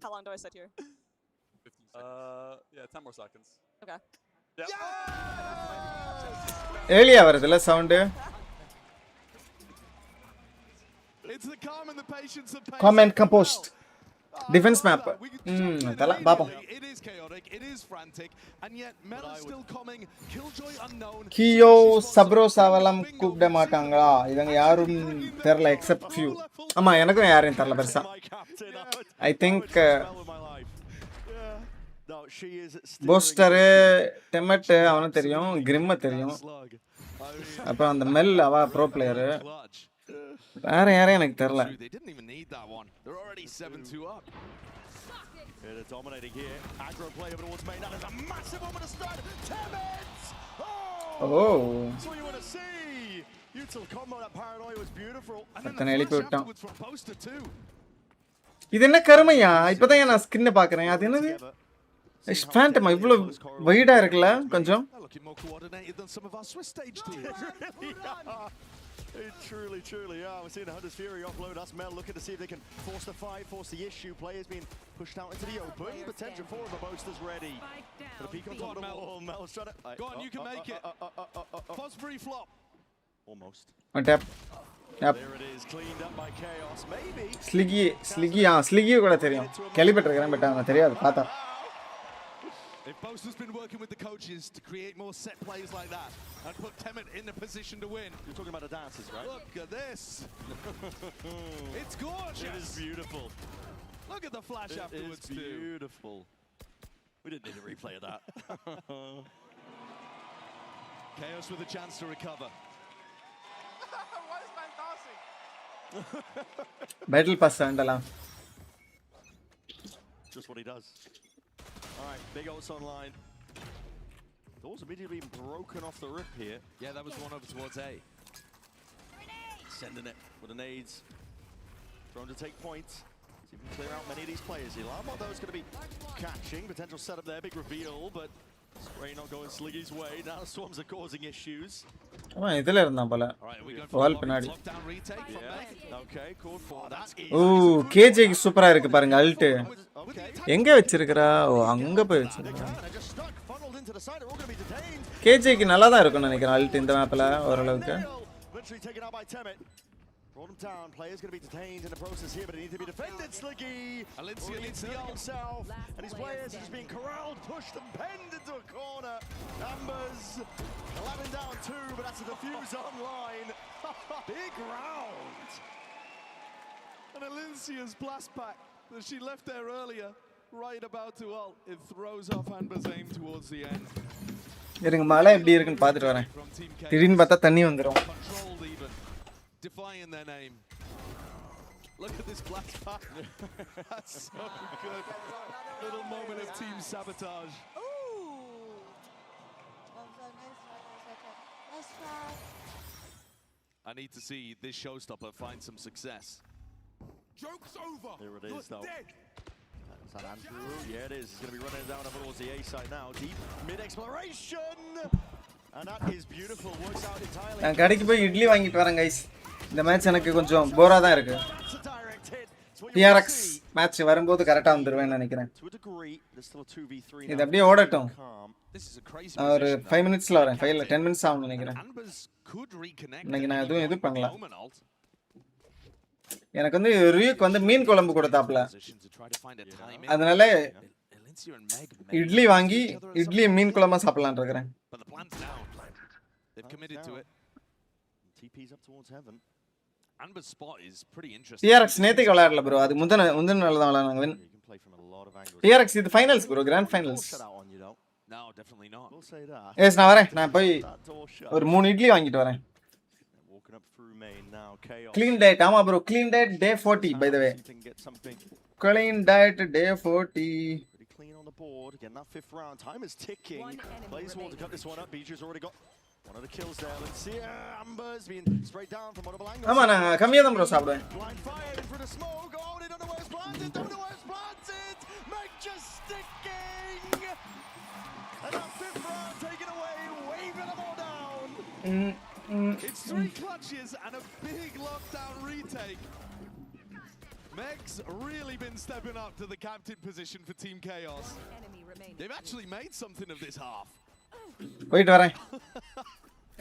[SPEAKER 8] How long do I sit here?
[SPEAKER 7] 15 seconds. Yeah, 10 more seconds.
[SPEAKER 8] Okay.
[SPEAKER 7] Yeah.
[SPEAKER 3] ஏர்லியா வருதுல sound.
[SPEAKER 1] It's the calm and the patience of pace.
[SPEAKER 3] Calm and composed. Defense map. தல பாப்போம்.
[SPEAKER 1] It is chaotic, it is frantic, and yet Mel is still coming. Killjoy unknown.
[SPEAKER 3] கியோ சப்ரோ சவலம் கூப்பிட மாட்டாங்களா? இவங்க யாரும் தெரியல except few. ஆமா எனக்கும் யாரையும் தெரியல பெருசா. I think போஸ்டர் டெமட் அவனும் தெரியும், கிரிம்ம தெரியும். அப்புறம் அந்த மெல் அவ ப்ரோ பிளேயர். வேற யாரையும் எனக்கு தெரியல.
[SPEAKER 1] They didn't even need that one. They're already 7-2 up.
[SPEAKER 2] They're dominating here. Aggro play over towards main. That is a massive moment to start. 10 minutes!
[SPEAKER 3] Oh.
[SPEAKER 2] That's what you want to see. Util combo, that paranoia was beautiful.
[SPEAKER 3] அத்தனை எழுப்பி விட்டான்.
[SPEAKER 1] Afterwards from poster too.
[SPEAKER 3] இது என்ன கருமையா? இப்பதான் நான் ஸ்கின்னை பாக்குறேன். அது என்னது? ஃபேண்டம் இவ்ளோ வைடா இருக்குல கொஞ்சம்.
[SPEAKER 1] They're looking more coordinated than some of our Swiss stage teams.
[SPEAKER 2] They truly are. We're seeing the Hunter's Fury offload. That's Mel looking to see if they can force the fight, force the issue. Players being pushed out into the open. Potential for the boasters ready. The peak on top of the wall. Mel's trying to...
[SPEAKER 1] Go on, you can make it. Fosbury flop.
[SPEAKER 2] Almost.
[SPEAKER 3] On tap. Yep.
[SPEAKER 2] There it is, cleaned up by Chaos. Maybe.
[SPEAKER 3] ஸ்லிகி கூட தெரியும். கேள்விப்பட்டிருக்கேன் but அவன் தெரியாது பார்த்தா.
[SPEAKER 1] If Boaster's been working with the coaches to create more set plays like that and put Temet in a position to win.
[SPEAKER 2] You're talking about the dances, right?
[SPEAKER 1] Look at this. It's gorgeous.
[SPEAKER 2] It is beautiful.
[SPEAKER 1] Look at the flash afterwards
[SPEAKER 2] too. Beautiful. We didn't need a replay of that.
[SPEAKER 1] Chaos with a chance to recover.
[SPEAKER 7] Why is man dancing?
[SPEAKER 3] Battle pass ஆண்டலாம்.
[SPEAKER 2] Just what he does. All right, big ults online. Doors immediately being broken off the rip here.
[SPEAKER 1] Yeah, that was one over towards A.
[SPEAKER 2] Sending it with the nades. Thrown to take points. See if we can clear out many of these players here. Lamar, though, is going to be catching. Potential setup there, big reveal, but Spray not going Sliggy's way. Now the Swarms are causing issues.
[SPEAKER 3] அவன் இதுல இருந்தான் போல. வால் பின்னாடி.
[SPEAKER 2] Okay, called for. That's
[SPEAKER 3] ஓ கேஜேக்கு சூப்பரா இருக்கு பாருங்க Alt. எங்க வச்சிருக்கறா? ஓ அங்க போய் வச்சிருக்கா. கேஜேக்கு நல்லா தான் இருக்கும்னு நினைக்கிறேன் அல்ட் இந்த மேப்ல ஓரளவுக்கு.
[SPEAKER 2] Brought him down. Players going to be detained in the process here, but they need to be defended. Sliggy Alicia himself, and his players are just being corralled, pushed and penned into a corner. Ambers 11 down 2, but that's a defuse online. Big round.
[SPEAKER 1] And Alicia's blast pack that she left there earlier, right about to ult, it throws off Amber's aim towards the end.
[SPEAKER 3] இருங்க மழை எப்படி இருக்குன்னு பார்த்துட்டு வரேன். திடீர்னு பார்த்தா தண்ணி வந்துரும்.
[SPEAKER 1] Defying their name. Look at this blast pack. That's so good. Little moment of team sabotage.
[SPEAKER 6] Ooh. Nice try.
[SPEAKER 1] I need to see this showstopper find some success.
[SPEAKER 4] Joke's over.
[SPEAKER 2] There it is, though.
[SPEAKER 4] Dead.
[SPEAKER 2] Is that Andrew? Yeah, it is. He's going to be running down over towards the A side now. Deep mid-exploration. And that is beautiful. Works out entirely.
[SPEAKER 3] நான் கடைக்கு போய் இட்லி வாங்கிட்டு வரேன் guys. இந்த match எனக்கு கொஞ்சம் போரா தான் இருக்கு. PRX மேட்ச் வரும்போது கரெக்ட்டா வந்துருவேன்னு நினைக்கிறேன். இது அப்படியே ஓடட்டும். ஒரு 5 மினிட்ஸ்ல வரேன். 10 மினிட்ஸ் ஆகும் நினைக்கிறேன். இன்னைக்கு நான் எதுவும் பண்ணல. எனக்கு வந்து ரியூக்கு வந்து மீன் குழம்பு கொடுத்தாப்ல. அதனால இட்லி வாங்கி இட்லி மீன் குழம்பா சாப்பிடலாம்னு இருக்கேன்.
[SPEAKER 1] They've committed to it.
[SPEAKER 2] TP's up towards heaven.
[SPEAKER 1] Amber's spot is pretty interesting.
[SPEAKER 3] PRX நேத்துக்கு விளையாடல bro. அது முந்தின நாள் தான் விளையாடுனாங்க. win. PRX இது finals bro, grand finals.
[SPEAKER 1] No, definitely not.
[SPEAKER 2] We'll say that.
[SPEAKER 3] Yes நான் வரேன். நான் போய் ஒரு 3 இட்லி வாங்கிட்டு வரேன்.
[SPEAKER 2] Walking up through main now. Chaos.
[SPEAKER 3] Clean diet. ஆமா bro, clean diet day 40 by the way. Clean diet day 40.
[SPEAKER 2] Pretty clean on the board. Again, that 5th round. Time is ticking. Players want to cut this one up. BJ's already got one of the kills there. Let's see. Amber's being sprayed down from multiple angles.
[SPEAKER 3] ஆமா நான் கம்மியா தான் bro சாப்பிடுவேன்.
[SPEAKER 2] Blind fire in for the smoke. Oh, they don't know where it's planted. Don't know where it's planted. Majestic king. And that 5th round taken away
[SPEAKER 1] It's 3 clutches and a big lockdown retake. Meg's really been stepping up to the captain position for Team Chaos.
[SPEAKER 5] Enemy remaining.
[SPEAKER 1] They've actually made something of this half.
[SPEAKER 3] போயிட்டு வரேன்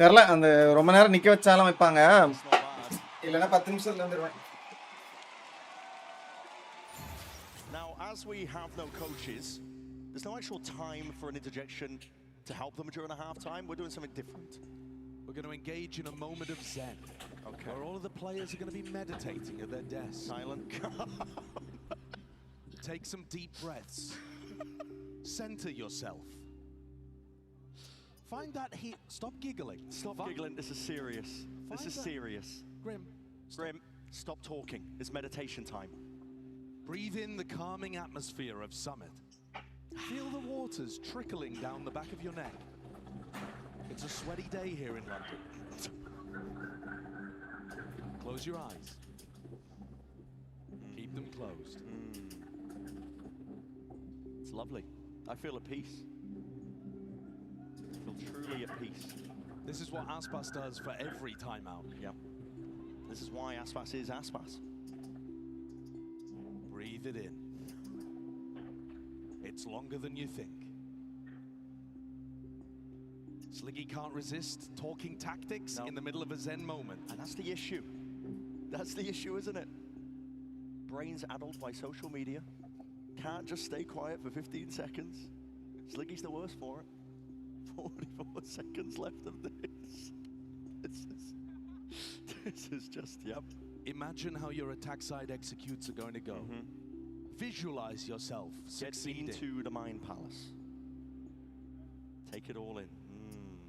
[SPEAKER 3] தெரியல அந்த ரொம்ப நேரம் நிக்க வச்சாலும் வைப்பாங்க
[SPEAKER 2] It's not bad.
[SPEAKER 3] இல்லனா 10 நிமிஷத்துல வந்துருவேன்
[SPEAKER 2] Now, as we have no coaches, there's no actual time for an interjection to help them during a half-time. We're doing something different.
[SPEAKER 1] We're going to engage in a moment of zen.
[SPEAKER 2] Okay.
[SPEAKER 1] Where all of the players are going to be meditating at their desks.
[SPEAKER 2] Silent.
[SPEAKER 1] Take some deep breaths. Center yourself. Find that heat. Stop giggling.
[SPEAKER 2] Stop giggling. This is serious. This is serious.
[SPEAKER 1] Grim.
[SPEAKER 2] Grim, stop talking. It's meditation time.
[SPEAKER 1] Breathe in the calming atmosphere of Summit. Feel the waters trickling down the back of your neck. It's a sweaty day here in London. Close your eyes. Keep them closed.
[SPEAKER 2] It's lovely. I feel at peace. I feel truly at peace.
[SPEAKER 1] This is what Aspas does for every timeout.
[SPEAKER 2] Yep. This is why Aspas is Aspas.
[SPEAKER 1] Breathe it in. It's longer than you think. Sliggy can't resist talking tactics in the middle of a zen moment.
[SPEAKER 2] And that's the issue. That's the issue, isn't it? Brains addled by social media. Can't just stay quiet for 15 seconds. Sliggy's the worst for it. 44 seconds left of this. This is just, yep.
[SPEAKER 1] Imagine how your attack side executes are going to go. Visualize yourself succeeding.
[SPEAKER 2] Get into the Mind Palace. Take it all in.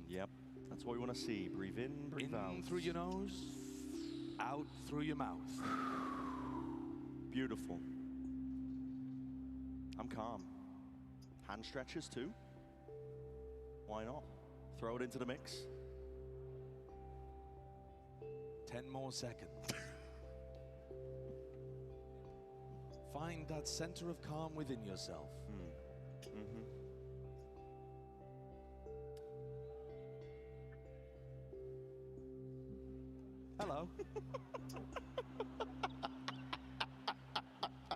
[SPEAKER 2] Yep. That's what we want to see. Breathe in, breathe out.
[SPEAKER 1] In through your nose, out through your mouth.
[SPEAKER 2] Beautiful. I'm calm. Hand stretches too. Why not? Throw it into the mix.
[SPEAKER 1] 10 more seconds. Find that center of calm within yourself. Hello.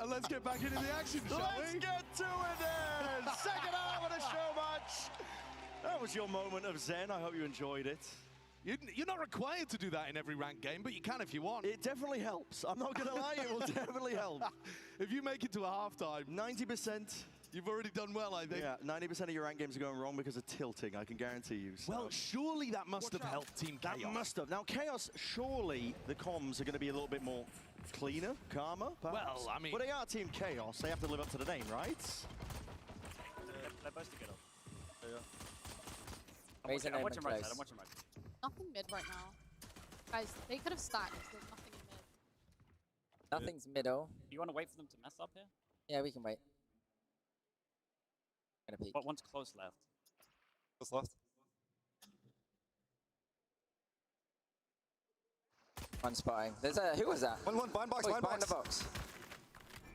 [SPEAKER 1] And let's get back into the action, shall
[SPEAKER 2] Let's
[SPEAKER 1] we?
[SPEAKER 2] get to it then! Second half of the show match. That was your moment of zen. I hope you enjoyed it.
[SPEAKER 1] You're not required to do that in every ranked game, but you can if you want.
[SPEAKER 2] It definitely helps. I'm not going to lie, it will definitely help.
[SPEAKER 1] If you make it to a halftime,
[SPEAKER 2] 90%.
[SPEAKER 1] you've already done well, I think.
[SPEAKER 2] Yeah, 90% of your ranked games are going wrong because of tilting, I can guarantee you. So.
[SPEAKER 1] Well, surely that must have helped Team Chaos.
[SPEAKER 2] That must have. Now, Chaos, surely the comms are going to be a little bit more cleaner, calmer, perhaps?
[SPEAKER 1] Well, I mean...
[SPEAKER 2] But they are Team Chaos. They have to live up to the name, right?
[SPEAKER 8] They're both together.
[SPEAKER 9] Raise
[SPEAKER 8] I'm watching right side. I'm watching right side.
[SPEAKER 10] Nothing mid right now. Guys, they could have stacked. There's nothing in mid.
[SPEAKER 9] Nothing's middle.
[SPEAKER 8] You want to wait for them to mess up here?
[SPEAKER 9] Yeah, we can wait. Gonna peek.
[SPEAKER 8] But one's close left.
[SPEAKER 7] What's left?
[SPEAKER 9] One spotting. There's a. Who was that?
[SPEAKER 7] One, behind box,
[SPEAKER 9] Oh,
[SPEAKER 7] behind
[SPEAKER 9] behind the
[SPEAKER 7] box.
[SPEAKER 9] box.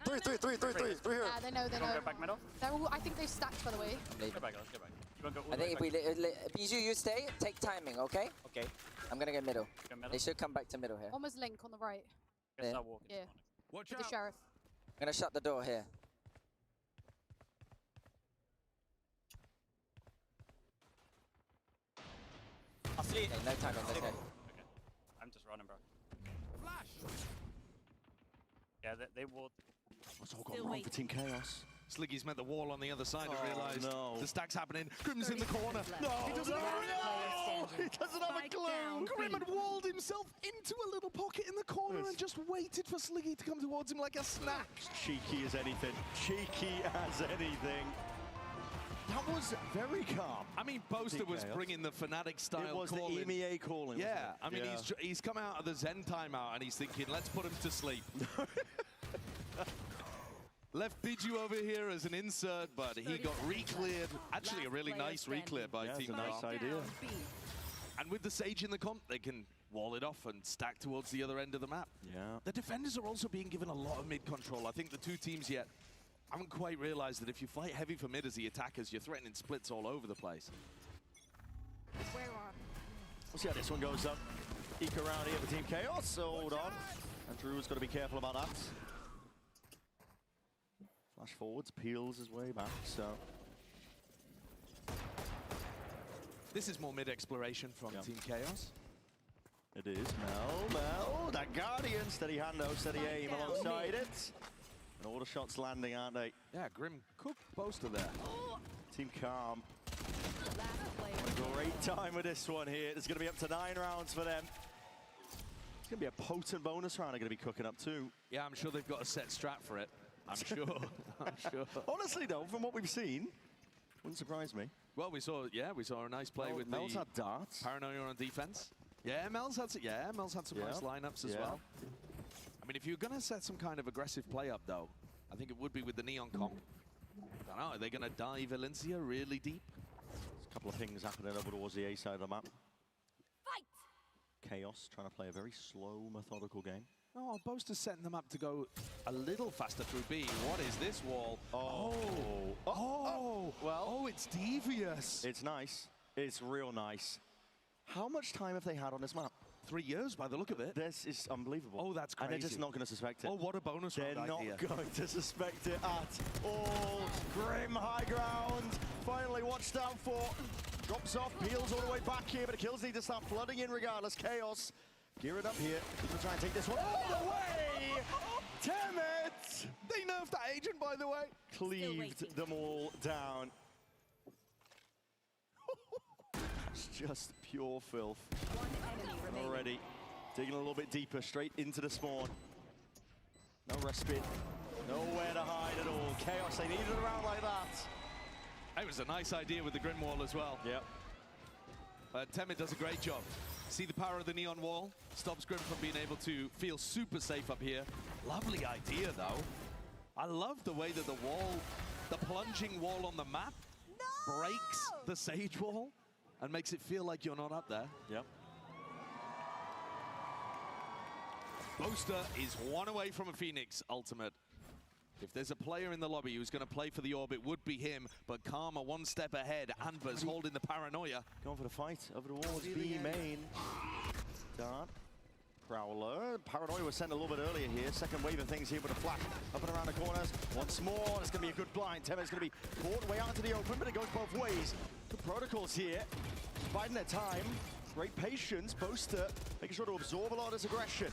[SPEAKER 7] Three here.
[SPEAKER 10] Yeah, they know, they
[SPEAKER 8] You want to
[SPEAKER 10] know.
[SPEAKER 8] go back middle?
[SPEAKER 10] They're all, I think they stacked, by the way.
[SPEAKER 9] I'm leaving.
[SPEAKER 8] Go back, let's go back. You want to go all
[SPEAKER 9] I
[SPEAKER 8] the
[SPEAKER 9] think
[SPEAKER 8] way
[SPEAKER 9] if we.
[SPEAKER 8] back?
[SPEAKER 9] Bijou, you stay. Take timing, okay?
[SPEAKER 8] Okay.
[SPEAKER 9] I'm gonna go middle.
[SPEAKER 8] Go middle.
[SPEAKER 9] They should come back to middle here.
[SPEAKER 10] One was Link on the right
[SPEAKER 8] Guess
[SPEAKER 9] Yeah.
[SPEAKER 8] I'll walk into
[SPEAKER 10] Yeah.
[SPEAKER 8] one.
[SPEAKER 1] Watch
[SPEAKER 10] with the sheriff.
[SPEAKER 9] I'm gonna shut the door here.
[SPEAKER 8] I'll see it.
[SPEAKER 9] Okay, no timing. Okay.
[SPEAKER 8] Okay. I'm just running, bro. Yeah, they will.
[SPEAKER 2] What's all gone wrong for Team Chaos?
[SPEAKER 1] Sliggy's met the wall on the other side and
[SPEAKER 2] Oh,
[SPEAKER 1] realised
[SPEAKER 2] no.
[SPEAKER 1] the stack's happening. Grim's in the corner.
[SPEAKER 2] No,
[SPEAKER 1] He doesn't have a
[SPEAKER 2] He doesn't have a
[SPEAKER 5] Spike
[SPEAKER 2] clue.
[SPEAKER 5] down.
[SPEAKER 1] Grim had walled himself into a little pocket in the corner and just waited for Sliggy to come towards him like a snack.
[SPEAKER 2] Cheeky as anything. Cheeky as anything. That was very calm.
[SPEAKER 1] I mean, Boaster was
[SPEAKER 2] Chaos.
[SPEAKER 1] bringing the Fnatic style
[SPEAKER 2] It was
[SPEAKER 1] call
[SPEAKER 2] the
[SPEAKER 1] in.
[SPEAKER 2] EMEA calling.
[SPEAKER 1] Yeah, I mean,
[SPEAKER 2] Yeah.
[SPEAKER 1] he's come out of the Zen timeout and he's thinking, let's put him to sleep. Left Biju over here as an insert, but he got re-cleared. Actually, a really nice re-clear by
[SPEAKER 2] Yeah, it's
[SPEAKER 1] Team
[SPEAKER 2] a nice
[SPEAKER 1] Chaos.
[SPEAKER 2] idea.
[SPEAKER 1] And with the Sage in the comp, they can wall it off and stack towards the other end of the map.
[SPEAKER 2] Yeah.
[SPEAKER 1] The defenders are also being given a lot of mid control. I think the two teams yet haven't quite realized that if you fight heavy for mid as the attackers, you're threatening splits all over the place.
[SPEAKER 10] Where are
[SPEAKER 2] We'll see how this one goes up. Eke around here for Team Chaos. Hold on. And Drew's got to be careful about that. Flash forwards, peels his way back, so...
[SPEAKER 1] This is more mid-exploration from Team Chaos.
[SPEAKER 2] It is. Mel, that Guardian. Steady hando, steady aim alongside it. And all the shots landing, aren't they?
[SPEAKER 1] Yeah, Grim cooked Boaster there.
[SPEAKER 2] Team Calm.
[SPEAKER 5] Last player.
[SPEAKER 2] A great time with this one here. It's going to be up to 9 rounds for them. It's going to be a potent bonus round they're going to be cooking up too.
[SPEAKER 1] Yeah, I'm sure they've got a set strat for it. I'm sure. I'm sure.
[SPEAKER 2] Honestly, though, from what we've seen, wouldn't surprise me.
[SPEAKER 1] Well, we saw a nice play with
[SPEAKER 2] Mel's
[SPEAKER 1] the
[SPEAKER 2] had darts.
[SPEAKER 1] Paranoia on defense. Yeah, Mel's had some nice lineups as well. I mean, if you're going to set some kind of aggressive play up, though, I think it would be with the Neon comp. I don't know, are they going to dive Valencia really deep?
[SPEAKER 2] There's a couple of things happening over towards the A side of the map.
[SPEAKER 5] Fight!
[SPEAKER 2] Chaos trying to play a very slow, methodical game.
[SPEAKER 1] Oh, Boaster's setting them up to go a little faster through B. What is this wall?
[SPEAKER 2] Well,
[SPEAKER 1] it's devious.
[SPEAKER 2] it's nice. It's real nice. How much time have they had on this map?
[SPEAKER 1] 3 years by the look of it.
[SPEAKER 2] This is unbelievable.
[SPEAKER 1] Oh, that's
[SPEAKER 2] And
[SPEAKER 1] crazy.
[SPEAKER 2] they're just not going to suspect it.
[SPEAKER 1] Oh, what a bonus
[SPEAKER 2] They're
[SPEAKER 1] round
[SPEAKER 2] not
[SPEAKER 1] idea.
[SPEAKER 2] going to suspect it at all. Grim high ground. Finally watched out for. Drops off, peels all the way back here, but the kills need to start flooding in regardless. Chaos gearing up here. People try and take this one all the way. Damn it!
[SPEAKER 1] They nerfed that agent, by the way.
[SPEAKER 2] Cleaved them all down. It's just pure filth.
[SPEAKER 5] One enemy remaining.
[SPEAKER 2] Already digging a little bit deeper, straight into the spawn. No respite, nowhere to hide at all. Chaos, they needed it around like that.
[SPEAKER 1] It was a nice idea with the Grim Wall as well.
[SPEAKER 2] Yep.
[SPEAKER 1] Temid does a great job. See the power of the Neon Wall? Stops Grim from being able to feel super safe up here. Lovely idea, though. I love the way that the wall, the plunging wall on the map, breaks the Sage Wall and makes it feel like you're not up there.
[SPEAKER 2] Yep.
[SPEAKER 1] Boaster is one away from a Phoenix ultimate. If there's a player in the lobby who's going to play for the orb, it would be him. But Karma one step ahead. Anva's holding the Paranoia.
[SPEAKER 2] Going for the fight over towards B main. Dart. Prowler. Paranoia was sent a little bit earlier here. Second wave of things here with a flash up and around the corners. Once more, it's going to be a good blind. Temid's going to be brought way out into the open, but it goes both ways. Good protocols here. Biding their time. Great patience. Boaster making sure to absorb a lot of this aggression.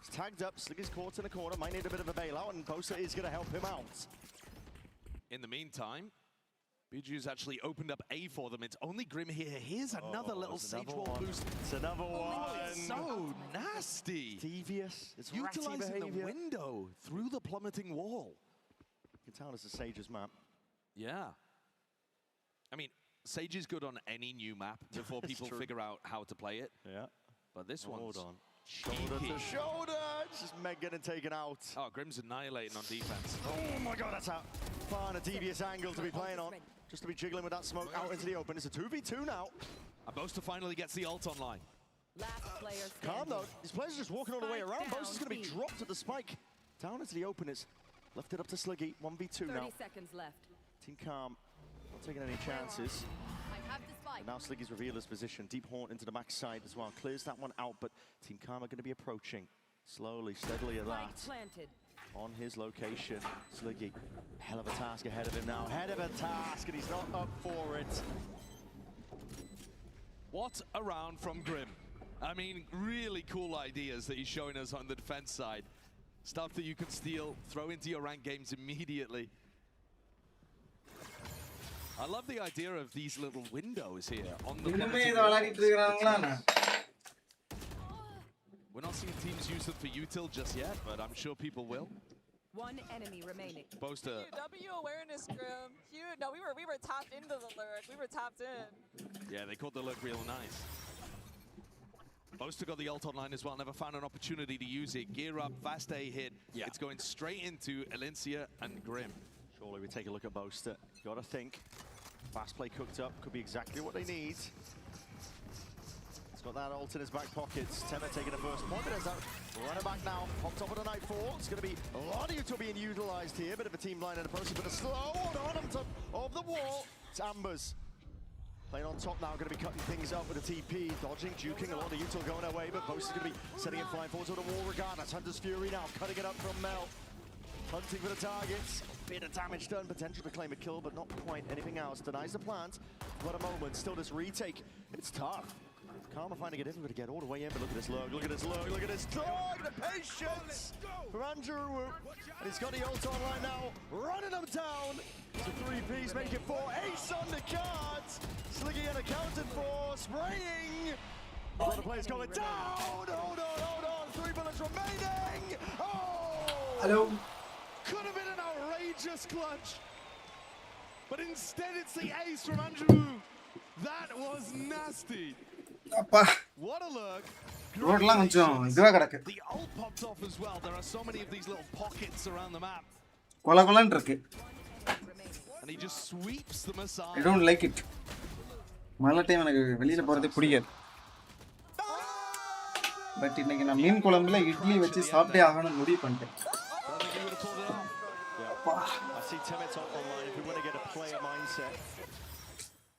[SPEAKER 2] He's tagged up. Sliggy's caught in the corner. Might need a bit of a bailout, and Boaster is going to help him out.
[SPEAKER 1] In the meantime, Biju's actually opened up A for them. It's only Grim here. Here's another little Sage Wall boost.
[SPEAKER 2] It's another one.
[SPEAKER 1] It's so nasty.
[SPEAKER 2] Devious. It's ratty
[SPEAKER 1] Utilizing the
[SPEAKER 2] behavior.
[SPEAKER 1] window through the plummeting wall.
[SPEAKER 2] You can tell it's a Sage's map.
[SPEAKER 1] Yeah. I mean, Sage is good on any new map before people
[SPEAKER 2] true.
[SPEAKER 1] figure out how to play it.
[SPEAKER 2] Yeah.
[SPEAKER 1] But this one's
[SPEAKER 2] Hold on. Shoulder
[SPEAKER 1] cheeky.
[SPEAKER 2] to shoulder. It's just Meg getting taken out.
[SPEAKER 1] Oh, Grim's annihilating on defense.
[SPEAKER 2] Oh my god, that's a far and a devious angle to be playing on. Just to be jiggling with that smoke out into the open. It's a 2v2 now.
[SPEAKER 1] And Boaster finally gets the ult online.
[SPEAKER 5] Last player
[SPEAKER 2] Calm
[SPEAKER 5] standing.
[SPEAKER 2] though. These players are just walking all the way
[SPEAKER 5] Spike
[SPEAKER 2] around.
[SPEAKER 5] down,
[SPEAKER 2] Boaster's going to be
[SPEAKER 5] B.
[SPEAKER 2] dropped at the spike. Down into the open. It's left it up to Sliggy. 1v2
[SPEAKER 5] 30
[SPEAKER 2] now.
[SPEAKER 5] seconds left.
[SPEAKER 2] Team Calm not taking any chances.
[SPEAKER 10] I have the spike.
[SPEAKER 2] And now Sliggy's revealed his position. Deep Haunt into the back side as well. Clears that one out, but Team Calm are going to be approaching slowly, steadily at
[SPEAKER 5] Spike
[SPEAKER 2] that.
[SPEAKER 5] planted.
[SPEAKER 2] On his location. Sliggy, hell of a task ahead of him now. Head of a task, and he's not up for it.
[SPEAKER 1] What a round from Grim. I mean, really cool ideas that he's showing us on the defense side. Stuff that you can steal, throw into your ranked games immediately. I love the idea of these little windows here on the
[SPEAKER 3] இன்னுமே
[SPEAKER 1] plummeting
[SPEAKER 3] இதை
[SPEAKER 1] walls.
[SPEAKER 3] விளையாடிட்டு இருக்கிறாங்களாண்ணா
[SPEAKER 1] We're not seeing teams use them for util just yet, but I'm sure people will.
[SPEAKER 5] One enemy remaining.
[SPEAKER 1] Boaster.
[SPEAKER 11] W awareness, Grim. Huge. No, we were tapped into the lurk. We were tapped in.
[SPEAKER 1] Yeah, they caught the look real nice. Boaster got the ult online as well, never found an opportunity to use it. Gear up, fast A hit.
[SPEAKER 2] Yeah.
[SPEAKER 1] It's going straight into Alencia and Grim.
[SPEAKER 2] Surely we take a look at Boaster. Gotta think. Fast play cooked up, could be exactly what they need. He's got that ult in his back pockets. Temid taking the first point, but there's that running back now. On top of the Nightfall. It's going to be a lot of util being utilized here. Bit of a team line in the process, but a slow one on top of the wall. It's Ambers. Playing on top now, going to be cutting things up with the TP, dodging, juking, a lot of util going away, but Boast is going to be setting it flying forward to the wall regardless. Hunter's Fury now, cutting it up from Mel. Hunting for the targets, bit of damage done, potential to claim a kill, but not quite anything else. Denies the plant, what a moment, still this retake, it's tough. Karma finding it difficult to get all the way in, but look at this lurk, look at this lurk, look at this dog, the patience from Andrew. And he's got the ult online now, running them down. It's a 3-piece, make it 4, ace on the cards. Sliggy unaccounted for, spraying. All the players going down, hold on, 3 bullets remaining. Oh!
[SPEAKER 3] Hello.
[SPEAKER 1] Could have been an outrageous clutch. But instead it's the ace from Andrew. That was nasty.
[SPEAKER 3] அப்பா
[SPEAKER 1] What a look.
[SPEAKER 3] ரோட்லாம் கொஞ்சம் இதுவா கிடக்கு.
[SPEAKER 1] The ult popped off as well. There are so many of these little pockets around the map.
[SPEAKER 3] கொலகொலன்னு இருக்கு.
[SPEAKER 1] And he just sweeps the missile.
[SPEAKER 3] I don't like it. மழை time எனக்கு வெளியில போறதே பிடிக்காது. But இன்னைக்கு நான் மீன் குழம்புல இட்லி வச்சு சாப்பிட்டே ஆகணும்னு முடிவு பண்ணிட்டேன்.
[SPEAKER 2] I see Timot's online. If we want to get a player mindset,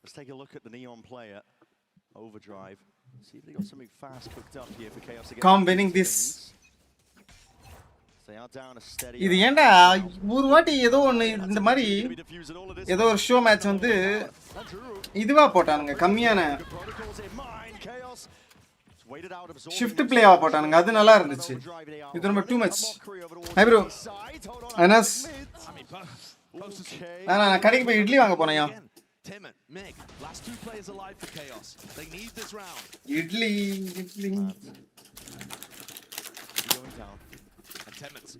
[SPEAKER 2] let's take a look at the Neon player. Overdrive. See if they got something fast cooked up here for Chaos to get.
[SPEAKER 3] Calm winning this.
[SPEAKER 2] They are down a steady.
[SPEAKER 3] இது ஏன்டா ஒரு வாட்டி ஏதோ ஒன்னு இந்த மாதிரி ஏதோ ஒரு ஷோ மேட்ச் வந்து இதுவா போட்டானுங்க கம்மியான ஷிஃப்ட் பிளேவா போட்டானுங்க அது நல்லா இருந்துச்சு இது ரொம்ப too much hi bro Anas நான் கடைக்கு போய் இட்லி வாங்க போனேயா
[SPEAKER 1] Timon, Meg, last 2 players alive for Chaos. They need this round.
[SPEAKER 3] Idli.
[SPEAKER 2] Going down.
[SPEAKER 1] And Timon's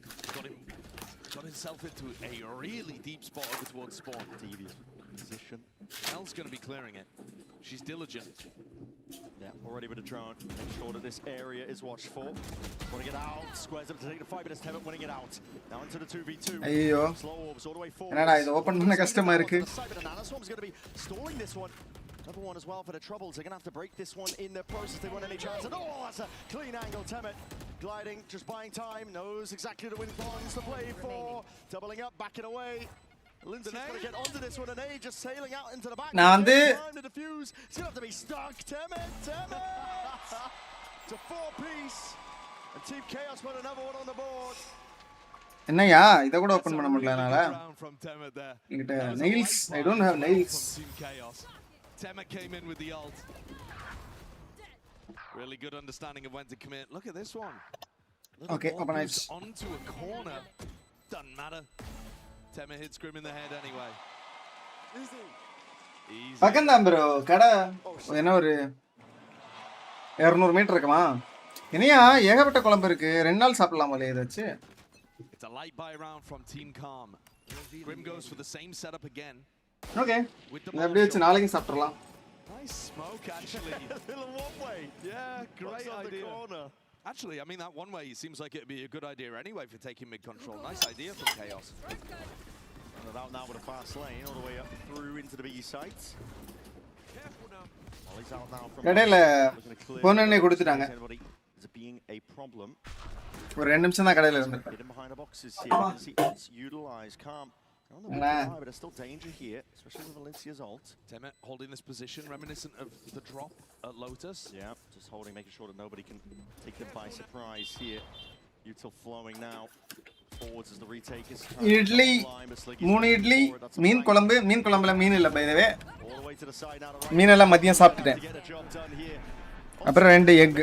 [SPEAKER 1] got himself into a really deep spot over towards spawn.
[SPEAKER 2] Devious position.
[SPEAKER 1] Mel's going to be clearing it. She's diligent.
[SPEAKER 2] Yeah, already with a drone. Make sure that this area is watched for. Want to get out. Squares up to take the fight, but it's Timon winning it out. Now into the 2v2.
[SPEAKER 3] ஐயோ
[SPEAKER 2] Slow orbs all the way forward.
[SPEAKER 3] என்னடா இது open பண்ண கஷ்டமா இருக்கு.
[SPEAKER 2] Nanaswarm's going to be stalling this one. Another one as well for the troubles. They're going to have to break this one in the process. They want any chance. And oh, that's a clean angle. Timon gliding, just buying time. Knows exactly the win bonds to play for. Doubling up, backing away. Lindsay's going to get onto this one, and A just sailing out into the back.
[SPEAKER 3] நான் வந்து
[SPEAKER 2] Trying to defuse. It's going to have to be stuck. Timon! It's a 4-piece. And Team Chaos put another one on the board.
[SPEAKER 3] என்னையா இத கூட open பண்ண முடியல என்னால என்கிட்ட nails I don't have nails.
[SPEAKER 1] Tema came in with the ult. Really good understanding of when to commit. Look at this one.
[SPEAKER 3] Okay, open eyes.
[SPEAKER 1] Onto a corner. Doesn't matter. Tema hit Scrim in the head anyway. Easy.
[SPEAKER 3] பக்கம்தான் bro கடை என்ன ஒரு 200 metre இருக்குமா இனியா ஏகப்பட்ட குழம்பு இருக்கு 2 நாள் சாப்பிடலாம் போல இத வச்சு
[SPEAKER 1] It's a light buy round from Team Calm. Grim goes for the same setup again.
[SPEAKER 3] Okay. இத அப்படியே வச்சு நாளைக்கு சாப்பிடலாம்.
[SPEAKER 1] Nice smoke actually.
[SPEAKER 2] Little one way.
[SPEAKER 1] Yeah, great idea. Actually, I mean that one way seems like it'd be a good idea anyway for taking mid control. Nice idea from Chaos.
[SPEAKER 2] And out now with a fast lane all the way up through into the B sites. He's out now from
[SPEAKER 3] கடையில போனனே கொடுத்துட்டாங்க.
[SPEAKER 2] Is being a problem.
[SPEAKER 3] ஒரு 2 நிமிஷம் தான் கடையில இருந்திருப்பேன்.
[SPEAKER 2] Hidden behind the boxes here. You can see it's utilized. Calm. On the way, but there's still danger here, especially with Valencia's ult.
[SPEAKER 1] Tema holding this position, reminiscent of the drop at Lotus.
[SPEAKER 2] Yeah, just holding, making sure that nobody can take them by surprise here. Util flowing now. Forwards as the retake is.
[SPEAKER 3] Idli 3 idli மீன் குழம்புல மீன் இல்ல by the வே மீன் எல்லாம் மதியம் சாப்பிட்டேன் அப்புறம் 2 egg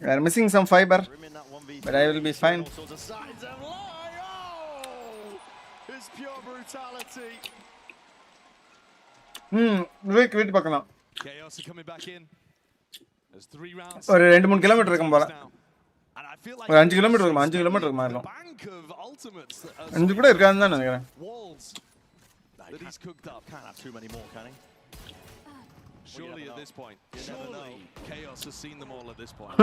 [SPEAKER 3] We are missing some fiber, but I will be fine. Wait பார்க்கலாம்.
[SPEAKER 1] Chaos are coming back in. There's 3 rounds.
[SPEAKER 3] ஒரு 2-3 kilometre இருக்கும் போல. ஒரு 5 கிலோமீட்டர் இருக்குமா 5 கிலோமீட்டர் இருக்குமா இருக்கும். 5 கூட இருக்காதுன்னு தான் நினைக்கிறேன்.
[SPEAKER 1] That he's cooked up.
[SPEAKER 2] Can't have too many more, can he?
[SPEAKER 1] Surely at this point. Surely Chaos has seen them all at this point.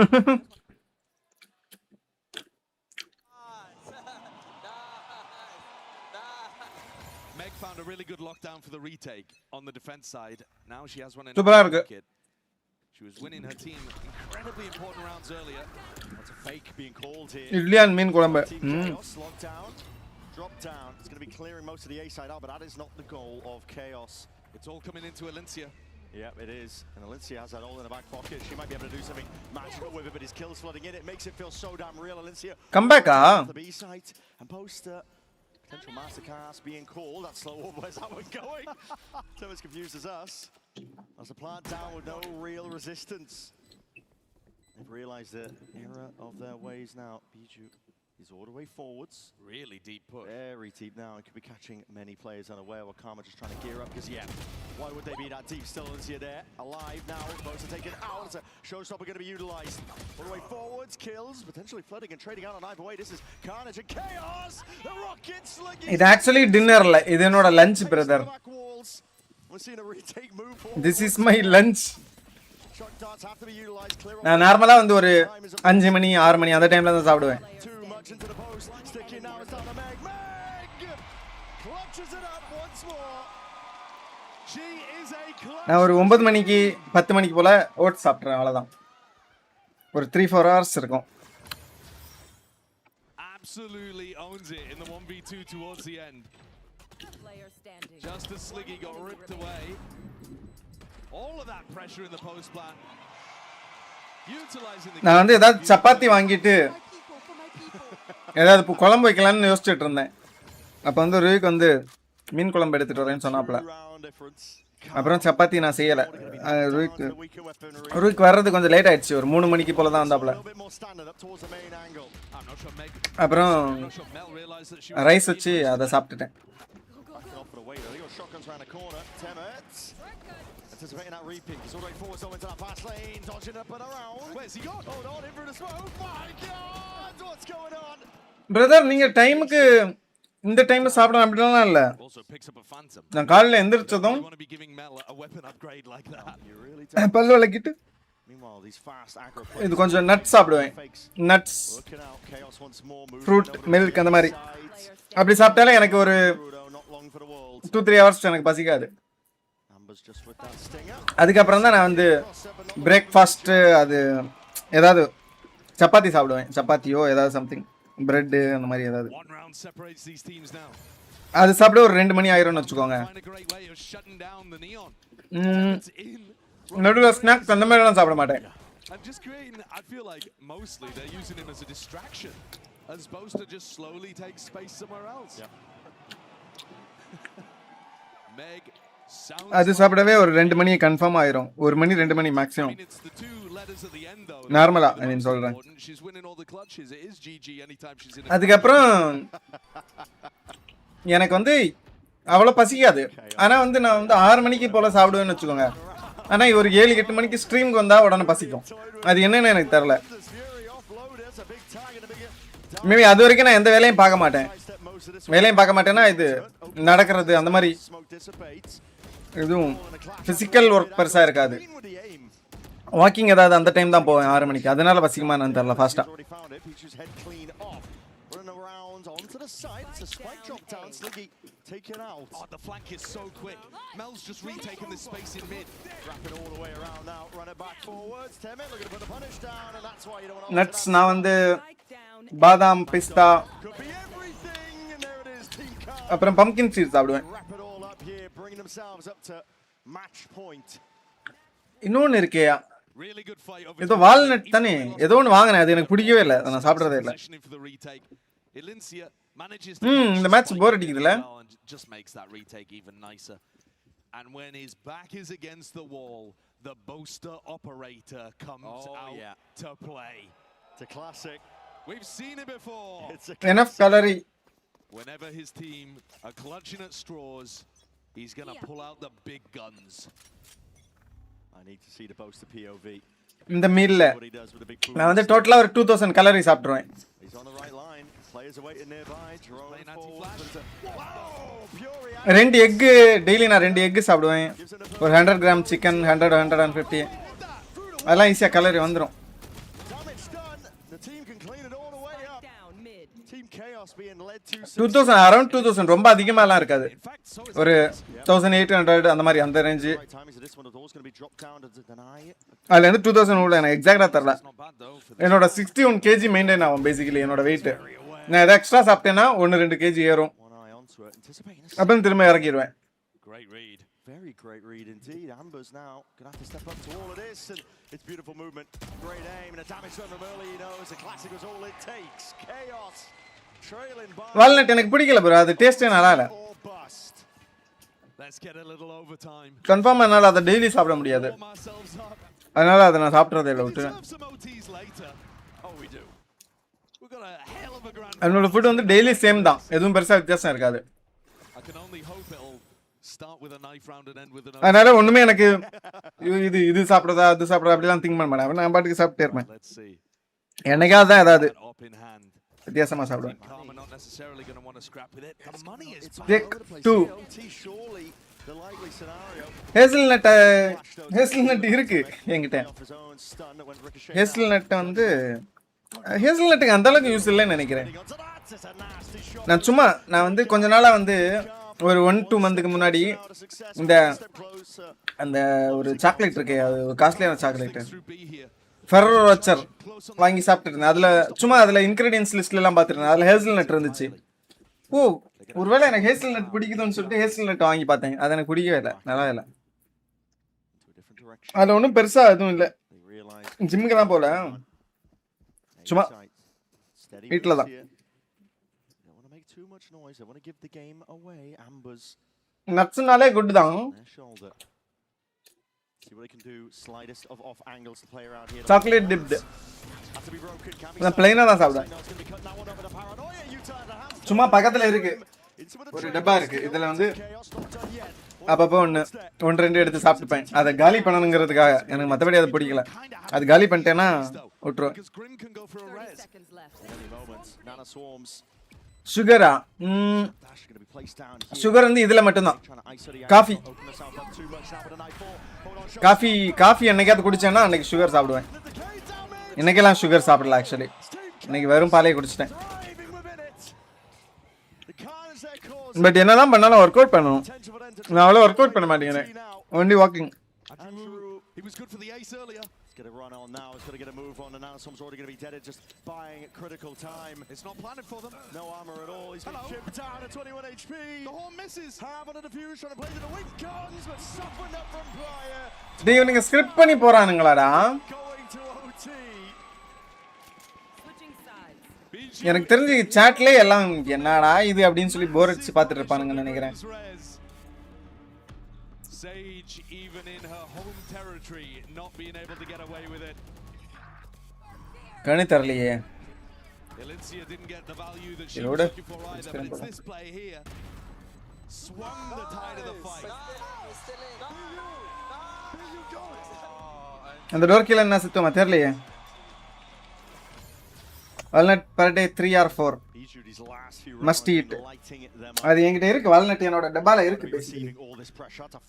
[SPEAKER 1] Meg found a really good lockdown for the retake on the defense side. Now she has one in
[SPEAKER 3] Super
[SPEAKER 1] kid. She was winning her team incredibly important rounds earlier.
[SPEAKER 2] That's a fake being called here.
[SPEAKER 3] Idli and மீன் குழம்பு.
[SPEAKER 2] drop down. It's going to be clearing most of the A side out, but that is not the goal of Chaos.
[SPEAKER 1] It's all coming into Alincia.
[SPEAKER 2] Yeah, it is. And Alincia has that all in the back pocket. She might be able to do something magical with it, but his kills flooding in. It makes it feel so damn real. Alincia.
[SPEAKER 3] Come back,
[SPEAKER 2] The B site and poster. Potential masterclass being called. That slow up. Where's that one going? So as confused as us. As a plant down with no real resistance. They've realized the error of their ways now. Biju is all the way forwards.
[SPEAKER 1] Really deep push.
[SPEAKER 2] Very deep now. It could be catching many players unaware. While Karma just trying to gear up because, yeah, why would they be that deep? Still Alicia there. Alive now. Both are taken out. It's a showstopper going to be utilized. All the way forwards. Kills. Potentially flooding and trading out on either way. This is Carnage and Chaos. The Rocket Sluggy.
[SPEAKER 3] It actually dinner. This is not a lunch, brother.
[SPEAKER 2] We're seeing a retake move.
[SPEAKER 3] This is my lunch. நான் நார்மலா வந்து ஒரு 5 மணி 6 மணி அந்த டைம்ல தான் சாப்பிடுவேன். நான் ஒரு 9 மணிக்கு 10 மணிக்கு போல ஓட்ஸ் சாப்பிட்றேன், அவ்வளவுதான். ஒரு 3-4 hours இருக்கும்.
[SPEAKER 1] Absolutely owns it in the 1v2 towards the end. Just as Sliggy got ripped away. All of that pressure in the post plan. Utilizing the. நான் வந்து ஏதாவது சப்பாத்தி வாங்கிட்டு
[SPEAKER 3] ஏதாவது குழம்பு வைக்கலாம்னு யோசிச்சுட்டு இருந்தேன். அப்ப வந்து ருவிக்கு வந்து மீன் குழம்பு எடுத்துட்டு வரேன்னு சொன்னாப்ல. அப்புறம் சப்பாத்தி நான் செய்யல. ருவிக்கு வர்றது கொஞ்சம் லேட் ஆயிடுச்சு. ஒரு 3 மணிக்கு போல தான் வந்தாப்ல. அப்புறம் ரைஸ் வச்சு அதை சாப்பிட்டுட்டேன்.
[SPEAKER 2] Anticipating that repeat. He's all the way forward, so into that pass lane, dodging up and around. Where's he gone? Hold on, in for the smoke. My God, what's going on?
[SPEAKER 3] Brother, நீங்க டைமுக்கு இந்த டைம்ல சாப்பிடலாம் அப்படிலாம் இல்ல. நான் காலையில எந்திரிச்சதும் பல்லு விளக்கிட்டு இது கொஞ்சம் நட்ஸ் சாப்பிடுவேன். நட்ஸ், ஃப்ரூட், மில்க் அந்த மாதிரி. அப்படி சாப்பிட்டாலே எனக்கு ஒரு 2-3 hours எனக்கு பசிக்காது. அதுக்கப்புறம் தான் நான் வந்து பிரேக்ஃபாஸ்ட் அது ஏதாவது சப்பாத்தி சாப்பிடுவேன். சப்பாத்தியோ ஏதாவது சம்திங், பிரெட் அந்த மாதிரி ஏதாவது. அது சாப்பிட ஒரு 2 மணி ஆயிரும்னு வச்சுக்கோங்க. நடுவில் ஸ்நாக்ஸ் அந்த மாதிரிலாம் சாப்பிட மாட்டேன். அது சாப்பிடவே ஒரு 2 மணி கன்ஃபார்ம் ஆயிரும். 1 மணி 2 மணி மேக்ஸிமம் நார்மலா ஐ மீன் சொல்றேன். அதுக்கப்புறம் எனக்கு வந்து அவ்வளோ பசிக்காது. ஆனா வந்து நான் வந்து 6 மணிக்கு போல சாப்பிடுவேன்னு வச்சுக்கோங்க. ஆனா ஒரு 7-8 மணிக்கு ஸ்ட்ரீமுக்கு வந்தா உடனே பசிக்கும். அது என்னன்னு எனக்கு தெரியல. மேபி அது வரைக்கும் நான் எந்த வேலையும் பார்க்க மாட்டேன். வேலையும் பார்க்க மாட்டேன்னா இது நடக்கிறது அந்த மாதிரி எதுவும் பிசிக்கல் ஒர்க் பெருசா இருக்காது. வாக்கிங் ஏதாவது அந்த டைம் தான் போவேன் 6 மணிக்கு. அதனால பசிக்குமா என்னன்னு தெரியல. ஃபாஸ்டா
[SPEAKER 2] onto the side. It's a spike drop down. Sliggy taken out.
[SPEAKER 1] Oh, the flank is so quick. Mel's just retaking this space in mid.
[SPEAKER 2] Wrapping all the way around now. Run it back forwards. Temet looking to put the punish down, and that's why you don't want to.
[SPEAKER 3] Nuts now வந்து பாதாம், பிஸ்தா, அப்புறம் pumpkin seeds சாப்பிடுவேன். இன்னொன்னு இருக்கே, ஏதோ walnut தானே ஏதோ ஒன்று வாங்கினேன். அது எனக்கு பிடிக்கவே இல்லை. நான் சாப்பிட்றதே இல்லை. இந்த மேட்ச் போர் அடிக்குதுல.
[SPEAKER 1] And when his back is against the wall, the boaster operator comes out to play.
[SPEAKER 2] It's a classic.
[SPEAKER 1] We've seen it before.
[SPEAKER 3] Enough calorie.
[SPEAKER 1] Whenever his team are clutching at straws, he's going to pull out the big guns.
[SPEAKER 2] I need to see the boaster POV.
[SPEAKER 3] இந்த மீல்ல நான் வந்து டோட்டலா ஒரு 2000 calorie சாப்பிடுவேன்.
[SPEAKER 2] He's on the right line. Players are waiting nearby. Drone forward.
[SPEAKER 3] ரெண்டு egg daily நான் 2 egg சாப்பிடுவேன். ஒரு 100 கிராம் சிக்கன் 150 அதெல்லாம் ஈஸியா கலோரி வந்துரும்.
[SPEAKER 2] Team Chaos being led to
[SPEAKER 3] 2000 around 2000 ரொம்ப அதிகமாலாம் இருக்காது. ஒரு 1800 அந்த மாதிரி அந்த ரேஞ்ச். அதுல இருந்து 2000 உள்ள எனக்கு எக்ஸாக்ட்டா தெரியல. என்னோட 61 kg மெயின்டைன் ஆகும் பேசிக்கலி என்னோட வெயிட். நான் எதை எக்ஸ்ட்ரா சாப்பிட்டேன்னா 1-2 kg ஏறும். அப்புறம் திரும்ப இறக்கிடுவேன்.
[SPEAKER 2] Great read. Very great read indeed. Amber's now going to have to step up to all of this, and it's beautiful movement. Great aim, and a damage done from early, you know, as a classic was all it takes. Chaos trailing by.
[SPEAKER 3] Walnut எனக்கு பிடிக்கல bro. அது டேஸ்டே நல்லா இல்ல.
[SPEAKER 1] Let's get a little overtime.
[SPEAKER 3] கன்ஃபார்மா என்னால அதை daily சாப்பிட முடியாது. அதனால அதை நான் சாப்பிட்றதே இல்லை, விட்டுறேன். என்னோட ஃபுட் வந்து டெய்லி சேம் தான், எதுவும் பெருசா வித்தியாசம் இருக்காது. அதனால ஒண்ணுமே எனக்கு இது சாப்பிட்றதா அது சாப்பிட்றதா அப்படிலாம் திங்க் பண்ண மாட்டேன். நான் பாட்டுக்கு சாப்பிட்டே இருப்பேன். என்னைக்காவது தான் ஏதாவது வித்தியாசமா சாப்பிடுவேன். ஹேசல்நட் இருக்கு என்கிட்ட. ஹேசல்நட் வந்து ஹேசல்நட்டுக்கு அந்த அளவுக்கு யூஸ் இல்லைன்னு நினைக்கிறேன். நான் வந்து கொஞ்ச நாளா வந்து ஒரு 1-2 மந்த்துக்கு முன்னாடி இந்த அந்த ஒரு சாக்லேட் இருக்கு, அது ஒரு காஸ்ட்லியான சாக்லேட் ஃபெரோ ரோச்சர் வாங்கி சாப்பிட்டு இருந்தேன். அதில் இன்கிரீடியன்ஸ் லிஸ்ட்ல எல்லாம் பார்த்துருந்தேன். அதில் ஹேசல்நட் இருந்துச்சு. ஓ, ஒருவேளை எனக்கு ஹேசல்நட் பிடிக்குதுன்னு சொல்லிட்டு ஹேசல்நட் வாங்கி பார்த்தேன். அது எனக்கு பிடிக்கவே இல்லை, நல்லா இல்லை. அதில் ஒன்றும் பெருசா எதுவும் இல்லை. ஜிம்முக்கு தான் போல, சும்மா வீட்டில் தான். நட்ஸ்னாலே குட் தான். சாக்லேட் டிப்டு நான் பிளைனா தான் சாப்பிடுவேன். சும்மா பக்கத்துல இருக்கு ஒரு டப்பா இருக்கு, இதுல வந்து அப்பப்போ 1-2 எடுத்து சாப்பிட்டுப்பேன். அதை காலி பண்ணணுங்கிறதுக்காக. எனக்கு மற்றபடி அதை பிடிக்கல. அது காலி பண்ணிட்டேன்னா விட்டுருவேன். சுகரா? சுகர் வந்து இதுல மட்டும்தான். காஃபி என்னைக்காவது குடிச்சேன்னா அன்னைக்கு சுகர் சாப்பிடுவேன். இன்னைக்கெல்லாம் சுகர் சாப்பிடல. ஆக்சுவலி இன்னைக்கு வெறும் பாலையை குடிச்சிட்டேன். பட் என்னதான் பண்ணாலும் ஒர்க் அவுட் பண்ணணும். நான் அவ்வளோ ஒர்க் அவுட் பண்ண மாட்டேங்கிறேன், only walking. Get a run on now. It's got to get a move on, and now someone's already going to be dead. Just buying critical time.
[SPEAKER 1] It's not planted for them.
[SPEAKER 2] No armor at all. He's been chipped down at 21 HP.
[SPEAKER 1] The horn misses.
[SPEAKER 2] Have on a defuse, trying to play to the weak guns, but softened up from Briar.
[SPEAKER 3] டேய், இவனுங்க script பண்ணி போறானுங்களாடா.
[SPEAKER 2] Going to OT.
[SPEAKER 3] எனக்கு தெரிஞ்சு சாட்லயே எல்லாம் என்னடா இது அப்படின்னு சொல்லி போர் அடிச்சு பார்த்துட்டு இருப்பானுங்கன்னு நினைக்கிறேன்.
[SPEAKER 1] Sage, even in her home territory, not being able to get away with it.
[SPEAKER 3] Kani தரலையே.
[SPEAKER 1] Elincia didn't get the value that she was looking for either, but it's this play here. Swung the tide of the fight.
[SPEAKER 3] அந்த door கீழ என்ன சுத்தமா தெரியலையே. Walnut per day 3 or 4 must eat. அது என்கிட்ட இருக்கு, walnut என்னோட டப்பால இருக்கு பேசிக்கலி.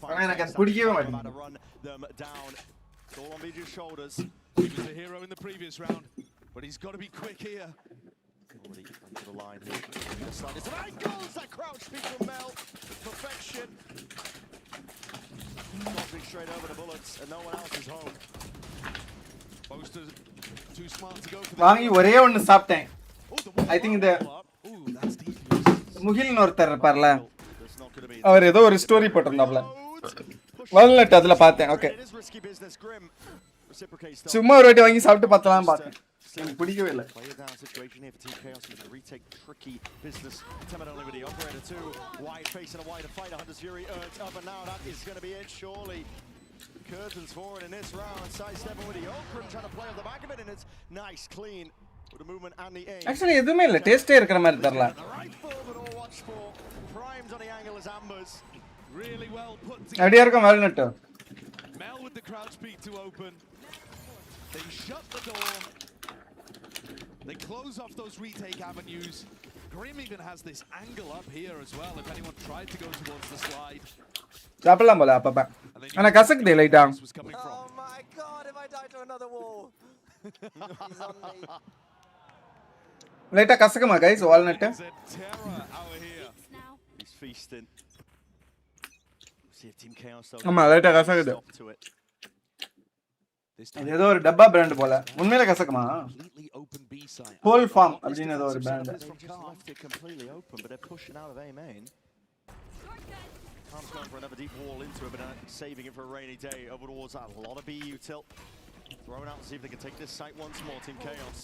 [SPEAKER 3] ஆனா எனக்கு அது பிடிக்கவே மாட்டேங்குது.
[SPEAKER 1] He was the hero in the previous round, but he's got to be quick here.
[SPEAKER 2] Already onto the line here. The slide is angles that crouch speed from Mel. Perfection. Dodging straight over the bullets, and no one else is home.
[SPEAKER 1] Boaster too smart to go for the
[SPEAKER 3] வாங்கி ஒரே ஒன்னு சாப்பிட்டேன். I think இந்த முகில்னு ஒருத்தர் இருப்பார்ல, அவர் ஏதோ ஒரு story போட்டிருந்தாப்ல, walnut அதுல பார்த்தேன். ஓகே, சும்மா ஒரு வாட்டி வாங்கி சாப்பிட்டு பார்த்தலாம் பார்த்தேன், எனக்கு பிடிக்கவே இல்லை.
[SPEAKER 2] Curtains forward in this round, sidestepping with the Okram, trying to play off the back of it, and it's nice, clean with the movement and the aim.
[SPEAKER 3] Actually, எதுவுமே இல்ல, டேஸ்டே இருக்கிற மாதிரி தெரியல.
[SPEAKER 2] Primed on the angle as Ambers.
[SPEAKER 1] Really well put together.
[SPEAKER 3] Idea இருக்கும் walnut.
[SPEAKER 1] Mel with the crouch peak to open. They shut the door. They close off those retake avenues. Grim even has this angle up here as well if anyone tried to go towards the slide.
[SPEAKER 3] சாப்பிடலாம் போல அப்பப்ப. ஆனா கசக்குதே லைட்டா.
[SPEAKER 6] Oh my god, if I die to another wall. He's on me.
[SPEAKER 3] லைட்டா கசக்குமா guys walnut?
[SPEAKER 2] He's feasting. See if Team Chaos
[SPEAKER 3] ஆமா லைட்டா கசக்குது. இது ஏதோ ஒரு டப்பா பிராண்ட் போல உண்மையில கசக்குமா
[SPEAKER 1] Completely open B side.
[SPEAKER 3] Whole form அப்படின்னு ஏதோ ஒரு brand
[SPEAKER 2] They've just left it completely open, but they're pushing out of A main. Calm's going for another deep wall into it, but saving it for a rainy day over towards that. A lot of BU tilt. Throwing out to see if they can take this site once more. Team Chaos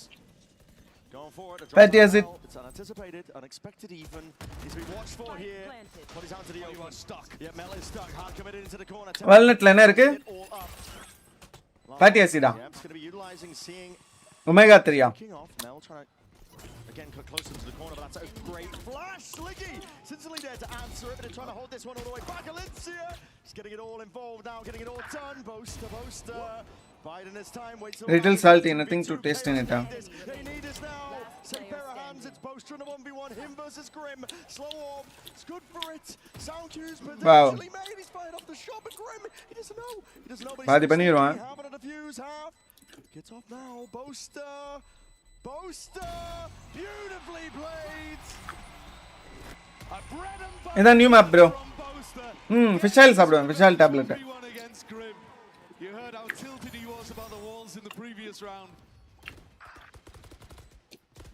[SPEAKER 2] going for it.
[SPEAKER 3] Patty has it.
[SPEAKER 2] It's unanticipated, unexpected even. Needs to be watched for here. But he's out to the open.
[SPEAKER 1] Stuck.
[SPEAKER 2] Yeah, Mel is stuck. Hard committed into the corner.
[SPEAKER 3] வால்நட்ல என்ன இருக்கு
[SPEAKER 2] All up.
[SPEAKER 3] பாட்டி ஆசிடா
[SPEAKER 2] Yeah, it's going to be utilizing, seeing
[SPEAKER 3] omega 3
[SPEAKER 2] kicking off. Mel trying to again cut closer to the corner, but that's a great flash. Sliggy instantly there to answer it, but they're trying to hold this one all the way back. Alicia is getting it all involved now, getting it all done. Boaster. Biden this time waits.
[SPEAKER 3] Little salty, nothing to taste in it.
[SPEAKER 2] They need us now. Safe pair of hands. It's Boaster in a 1v1. Him versus Grim. Slow off. It's good for it. Sound cues potentially made. He's fired off the shot, but Grim, he doesn't know. He doesn't know. But
[SPEAKER 3] பாதி பண்ணிடுவான்
[SPEAKER 2] having a defuse half. Gets off now. Boaster, beautifully played. A bread and butter
[SPEAKER 3] இதான் new map bro
[SPEAKER 2] from Boaster.
[SPEAKER 3] Fish oil சாப்பிடுவேன் fish oil tablet
[SPEAKER 1] 3-1 against Grim. You heard how tilted he was about the walls in the previous round.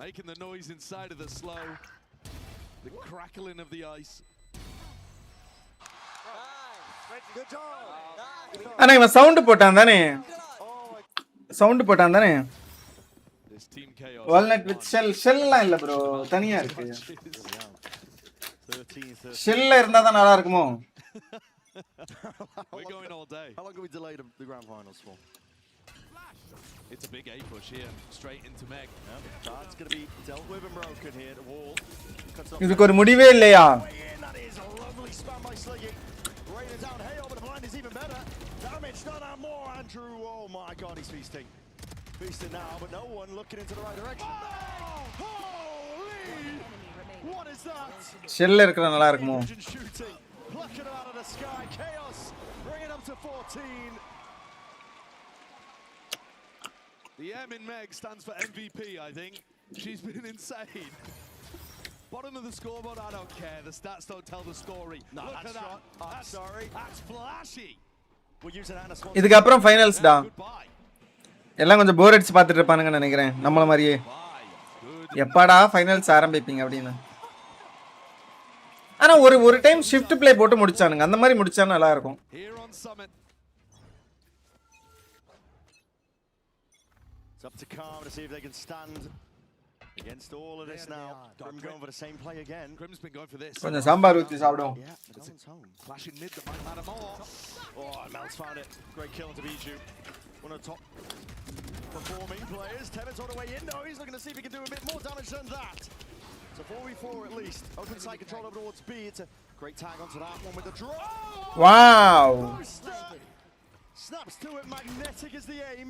[SPEAKER 1] Making the noise inside of the slow. The crackling of the ice.
[SPEAKER 7] Good job.
[SPEAKER 3] ஆனா இவன் sound போட்டான் தானே sound போட்டான் தானே
[SPEAKER 1] This team chaos.
[SPEAKER 3] Walnut with ஷெல்லாம் இல்ல bro தனியா இருக்கு
[SPEAKER 2] 13.
[SPEAKER 3] ஷெல்ல இருந்தா தான் நல்லா இருக்குமோ
[SPEAKER 1] We're going all day.
[SPEAKER 2] How long have we delayed the grand finals for?
[SPEAKER 1] It's a big A push here, straight into Meg.
[SPEAKER 2] That's going to be dealt with and broken here. The wall cuts off.
[SPEAKER 3] இதுக்கு ஒரு முடிவே இல்லையா
[SPEAKER 2] That is a lovely spam by Sliggy. Raining down Hale, but the blind is even better. Damage done and more. Andrew, oh my God, he's feasting. Feasting now, but no one looking into the right direction. Holy! What is that?
[SPEAKER 3] ஷெல்ல இருக்கிற நல்லா இருக்குமோ
[SPEAKER 2] Pigeon shooting, plucking it out of the sky. Chaos, bringing up to 14.
[SPEAKER 1] The M in Meg stands for MVP, I think. She's been insane. Bottom of the scoreboard, I don't care. The stats don't tell the story.
[SPEAKER 2] No,
[SPEAKER 1] Look
[SPEAKER 2] that's
[SPEAKER 1] at that.
[SPEAKER 2] I'm sorry.
[SPEAKER 1] That's flashy.
[SPEAKER 2] We're using that as a
[SPEAKER 3] இதுக்கு அப்புறம் finals டா
[SPEAKER 1] Goodbye.
[SPEAKER 3] எல்லாம் கொஞ்சம் போர் அடிச்சு பார்த்துட்டு இருப்பானுங்கன்னு நினைக்கிறேன் நம்மள மாதிரியே
[SPEAKER 1] Bye. Good.
[SPEAKER 3] எப்படா ஃபைனல்ஸ் ஆரம்பிப்பீங்க அப்படின்னு ஆனா ஒரு டைம் ஷிஃப்ட் ப்ளே போட்டு முடிச்சானுங்க அந்த மாதிரி முடிச்சா நல்லா இருக்கும்
[SPEAKER 1] Here on Summit.
[SPEAKER 2] It's up to Calm to see if they can stand against all of this now. Grim going for the same play again.
[SPEAKER 1] Grim's been going for this.
[SPEAKER 3] கொஞ்சம் சாம்பார் ஊத்தி சாப்பிடுவோம்
[SPEAKER 2] Yeah, but it's home.
[SPEAKER 1] Flashing mid that might matter more.
[SPEAKER 2] Oh, Mel's found it. Great kill to Bijou. One of the top performing players. Tevin's on the way in though. He's looking to see if he can do a bit more damage than that. It's a 4v4 at least. Open side control over towards B. It's a great tag onto that one with the draw.
[SPEAKER 3] Wow
[SPEAKER 2] Snaps to it. Magnetic is the aim.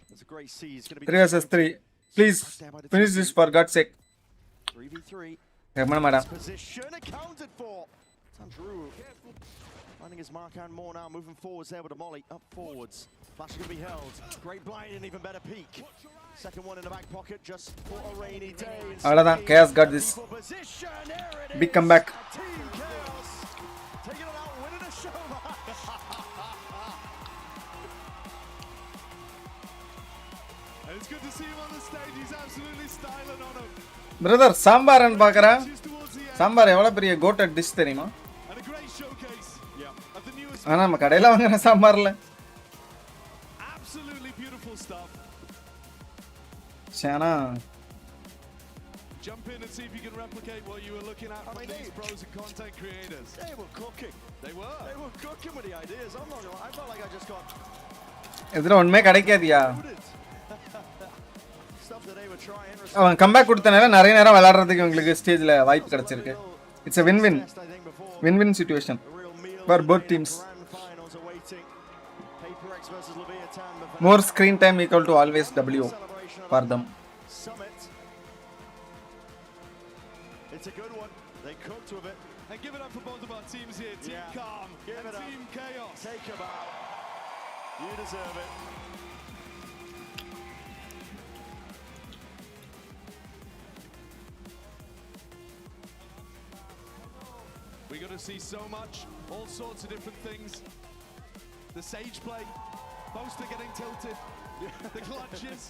[SPEAKER 2] That's a great C. It's going to be
[SPEAKER 3] 3 vs 3 please finish this for god's sake
[SPEAKER 2] 3v3.
[SPEAKER 3] கம்மன madam
[SPEAKER 2] Position accounted for. Andrew finding his mark and more now. Moving forwards there with a molly. Up forwards. Flash can be held. Great blind and even better peek. Second one in the back pocket just for a rainy day.
[SPEAKER 3] அவ்வளவுதான் chaos got this
[SPEAKER 2] Position. There it
[SPEAKER 3] big
[SPEAKER 2] is.
[SPEAKER 3] comeback
[SPEAKER 2] Team Chaos taking it out, winning a show.
[SPEAKER 1] And it's good to see him on the stage. He's absolutely styling on him.
[SPEAKER 3] Brother சாம்பார்னு பார்க்கறேன் சாம்பார் எவ்வளவு பெரிய coated dish தெரியுமா
[SPEAKER 1] And a great showcase of the newest.
[SPEAKER 3] ஆனா நம்ம கடையில வாங்குற சாம்பார்ல
[SPEAKER 1] Absolutely beautiful stuff.
[SPEAKER 3] Sena
[SPEAKER 1] Jump in and see if you can replicate what you were looking at from these pros and content creators.
[SPEAKER 2] They were cooking.
[SPEAKER 1] They were.
[SPEAKER 2] They were cooking with the ideas. I'm not gonna lie. I felt like I just got
[SPEAKER 3] இதுல ஒண்ணுமே கிடைக்காதியா
[SPEAKER 2] booted. Stuff that they were trying.
[SPEAKER 3] அவன் comeback கொடுத்தனால நிறைய நேரம் விளையாடுறதுக்கு உங்களுக்கு ஸ்டேஜ்ல வாய்ப்பு கிடைச்சிருக்கு it's a win-win win-win situation for both teams
[SPEAKER 2] Finals awaiting. PRX versus Leviathan.
[SPEAKER 3] more screen time equal to always W for them
[SPEAKER 2] Summit. It's a good one. They cooked with it.
[SPEAKER 1] And give it up for both of our teams here. Team
[SPEAKER 2] Yeah.
[SPEAKER 1] Calm
[SPEAKER 2] Give
[SPEAKER 1] and
[SPEAKER 2] it up.
[SPEAKER 1] Team Chaos.
[SPEAKER 2] Take a bow. You deserve it.
[SPEAKER 1] We're going to see so much, all sorts of different things. The Sage play, Boaster getting tilted. The clutches.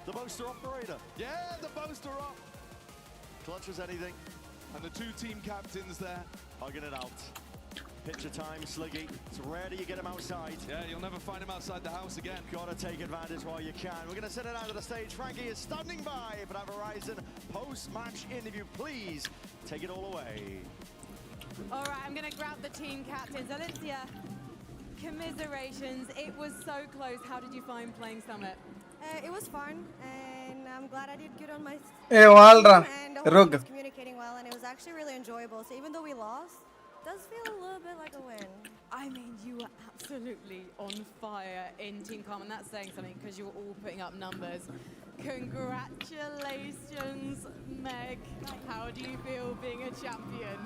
[SPEAKER 2] The Boaster operator.
[SPEAKER 1] Yeah, the Boaster up.
[SPEAKER 2] Clutches anything.
[SPEAKER 1] And the two team captains there.
[SPEAKER 2] Hugging it out. Picture time, Sliggy. It's rare that you get him outside.
[SPEAKER 1] Yeah, you'll never find him outside the house again.
[SPEAKER 2] Gotta take advantage while you can. We're gonna send it out to the stage. Frankie is standing by for that Verizon post-match interview. Please take it all away.
[SPEAKER 11] All right, I'm going to grab the team captains. Alicia, commiserations. It was so close. How did you find playing Summit?
[SPEAKER 6] It was fun, and I'm glad I did good on my
[SPEAKER 3] Hey, Waldra.
[SPEAKER 6] team, and the whole
[SPEAKER 3] Rogue.
[SPEAKER 6] team was communicating well, and it was actually really enjoyable. So even though we lost, it does feel a little bit like a win.
[SPEAKER 11] I mean, you were absolutely on fire in Team Calm, and that's saying something because you were all putting up numbers. Congratulations, Meg. How do you feel being a champion?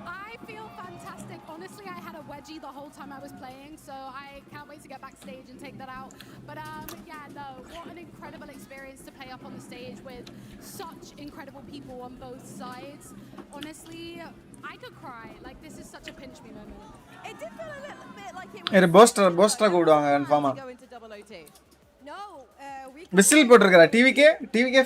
[SPEAKER 10] I feel fantastic. Honestly, I had a wedgie the whole time I was playing, so I can't wait to get backstage and take that out. But yeah, no, what an incredible experience to play up on the stage with such incredible people on both sides. Honestly, I could cry. Like, this is such a pinch me moment.
[SPEAKER 11] It did feel a little bit like it
[SPEAKER 3] Hey,
[SPEAKER 11] was...
[SPEAKER 3] Boaster கூடுவாங்க கன்ஃபார்மா.
[SPEAKER 11] Go into double OT.
[SPEAKER 6] No, we.
[SPEAKER 3] Whistle போட்டுருக்கா TVK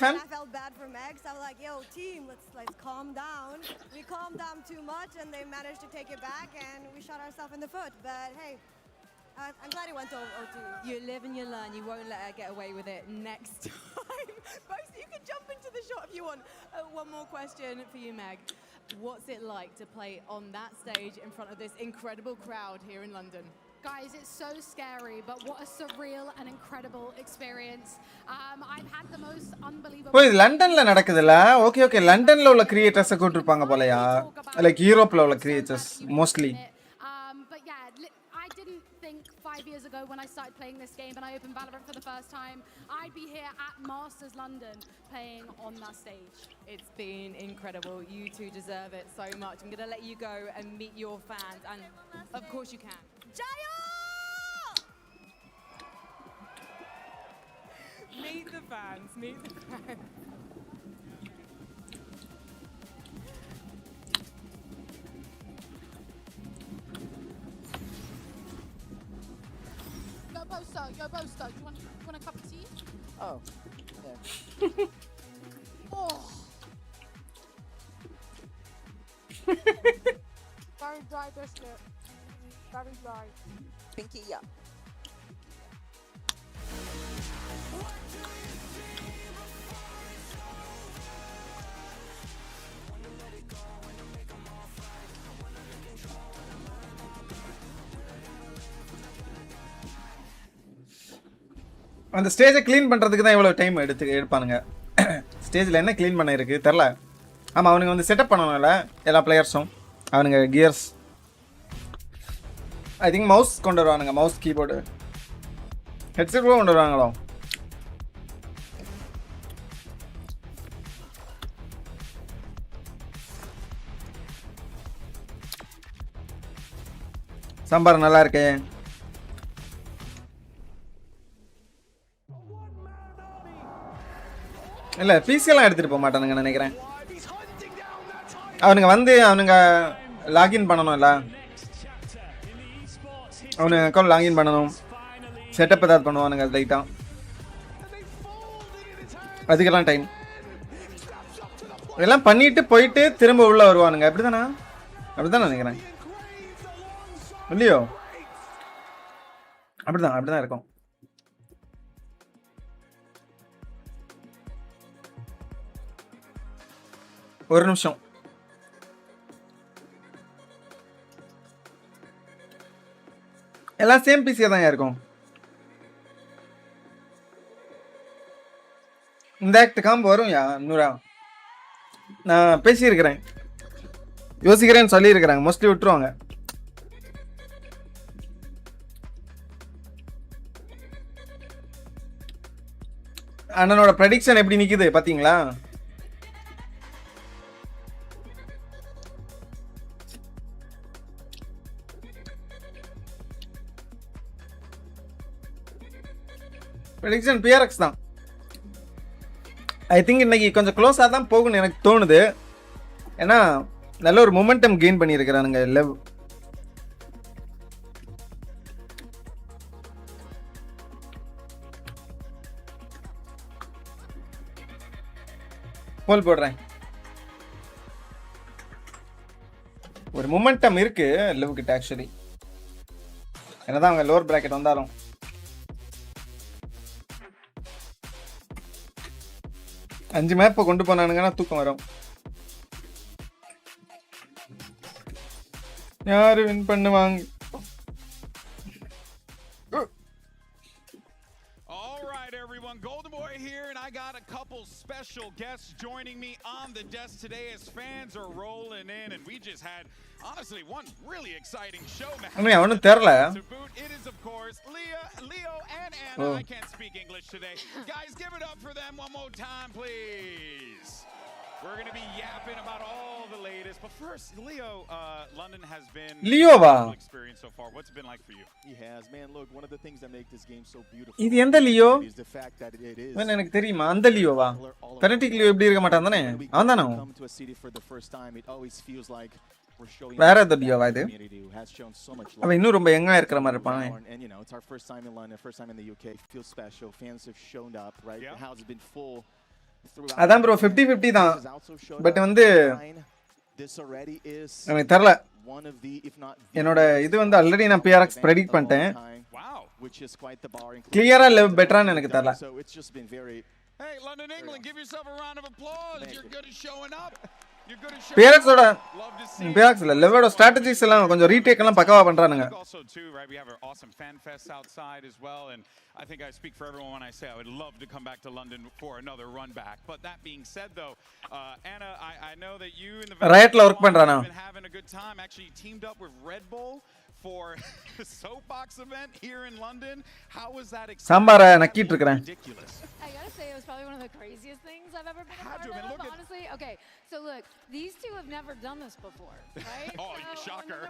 [SPEAKER 3] fan.
[SPEAKER 6] I felt bad for Meg, so I was like, "Yo, team, let's calm down." We calmed down too much, and they managed to take it back, and we shot ourselves in the foot. But hey, I'm glad it went to OT.
[SPEAKER 11] You live and you learn. You won't let her get away with it next time. Both, you can jump into the shot if you want. One more question for you, Meg. What's it like to play on that stage in front of this incredible crowd here in London?
[SPEAKER 10] Guys, it's so scary, but what a surreal and incredible experience. I've had the most unbelievable...
[SPEAKER 3] ஓ இது லண்டன்ல நடக்குதுல்ல. Okay லண்டன்ல உள்ள creators கூட்டிருப்பாங்க போலயா. Like யூரோப்ல உள்ள creators mostly.
[SPEAKER 10] But yeah, I didn't think 5 years ago when I started playing this game and I opened Valorant for the first time, I'd be here at Masters London playing on that stage.
[SPEAKER 11] It's been incredible. You two deserve it so much. I'm going to let you go and meet your fans, and of course you can.
[SPEAKER 6] Jayo!
[SPEAKER 11] Meet the fans. Meet the fans.
[SPEAKER 10] Yo, Boaster, do you want a cup of tea?
[SPEAKER 9] Oh, yeah.
[SPEAKER 10] Oh. Very dry biscuit. Very dry.
[SPEAKER 9] Pinky, yeah.
[SPEAKER 3] அந்த ஸ்டேஜை clean பண்ணுறதுக்கு தான் இவ்வளோ time எடுப்பானுங்க. ஸ்டேஜில் என்ன clean பண்ண இருக்குது தெரில. ஆமாம், அவனுங்க வந்து செட்டப் பண்ணணும்ல எல்லா பிளேயர்ஸும். அவனுங்க கியர்ஸ் ஐ திங்க் மவுஸ் கொண்டு வருவானுங்க. மவுஸ் கீபோர்டு ஹெட்செட் கூட கொண்டு வருவாங்களோ. சாம்பார் நல்லா இருக்கே. இல்லை பிசியெல்லாம் எடுத்துகிட்டு போக மாட்டானுங்க நினைக்கிறேன். அவனுங்க லாகின் பண்ணணும்ல. அவனுங்க அக்கௌண்ட் லாகின் பண்ணணும். செட்டப் ஏதாவது பண்ணுவானுங்க லைட்டாக. அதுக்கெல்லாம் டைம் எல்லாம் பண்ணிட்டு போயிட்டு திரும்ப உள்ளே வருவானுங்க. அப்படிதானா? அப்படிதான் நினைக்கிறேன். இல்லையோ? அப்படிதான் இருக்கும். ஒரு நிமிஷம். எல்லாம் சேம் பிசியாக தான் இருக்கும். இந்த ஆக்ட் காம்பு வரும் யா நூறா. நான் பேசியிருக்கிறேன், யோசிக்கிறேன்னு சொல்லியிருக்கிறாங்க. மோஸ்ட்லி விட்டுருவாங்க. அண்ணனோட ப்ரெடிக்ஷன் எப்படி நிற்குது பார்த்தீங்களா? ப்ரெடிக்ஷன் PRX தான். ஐ திங்க் இன்னைக்கு கொஞ்சம் க்ளோஸாக தான் போகும்னு எனக்கு தோணுது. ஏன்னா நல்ல ஒரு மொமெண்டம் கெயின் பண்ணியிருக்கிறானுங்க. லெவ் போல் போடுறேன். ஒரு மொமெண்டம் இருக்கு லவ் கிட்ட ஆக்சுவலி. என்னதான் அவங்க லோவர் பிராக்கெட் வந்தாலும். அஞ்சு மேப்பை கொண்டு போனானுங்கன்னா தூக்கம் வரும். யாரு வின் பண்ணுவாங்க?
[SPEAKER 1] Golden Boy here, and I got a couple special guests joining me on the desk today as fans are rolling in, and we just had, honestly, one really exciting show.
[SPEAKER 3] அவனும் தெரியல.
[SPEAKER 1] It is, of course, Leo and Anna. I can't speak English today. Guys, give it up for them one more time, please. We're going to be yapping about all the latest. But first, Leo, London has been an experience so far. What's it been like for you?
[SPEAKER 12] He has. Man, look, one of the things that make this game so beautiful
[SPEAKER 3] இது எந்த Leo?
[SPEAKER 12] is the fact that it is.
[SPEAKER 3] எனக்கு தெரியுமா அந்த லியோவா? Fanatic Leo எப்படி இருக்க மாட்டான் தானே? அவன் தானே?
[SPEAKER 12] Come to a city for the first time, it always feels like we're showing
[SPEAKER 3] வேற ஏதோ லியோவா இது? அவன் இன்னும் ரொம்ப யங்கா இருக்கிற மாதிரி இருப்பான்.
[SPEAKER 12] And you know, it's our first time in London, first time in the UK. It feels special. Fans have shown up, right? The house has been full.
[SPEAKER 3] அதான் ப்ரோ 50-50 தான். பட் வந்து எனக்கு தெரியல. என்னோட இது வந்து ஆல்ரெடி நான் PRX predict பண்ணிட்டேன். கிளியரா லெவ் பெட்டரான்னு எனக்கு தெரியல.
[SPEAKER 1] Hey, London, England, give yourself a round of applause. You're good at showing up.
[SPEAKER 3] PRX ஓட PRX இல்ல லெவோட ஸ்ட்ராட்டஜிஸ் எல்லாம் கொஞ்சம் ரீடேக் எல்லாம் பக்காவா பண்றானுங்க.
[SPEAKER 1] Also too, right? We have an awesome fan fest outside as well, and I think I speak for everyone when I say I would love to come back to London for another run back. But that being said, though, Anna, I know that you and the
[SPEAKER 3] Riotல work பண்றானா?
[SPEAKER 1] Been having a good time. Actually, teamed up with Red Bull for the soapbox event here in London. How was that experience?
[SPEAKER 3] சாம்பார நக்கிட்டு இருக்கேன்.
[SPEAKER 10] I gotta say, it was probably one of the craziest things I've ever been a part of, honestly. Okay, so look, these two have never done this before, right?
[SPEAKER 1] Oh, shocker.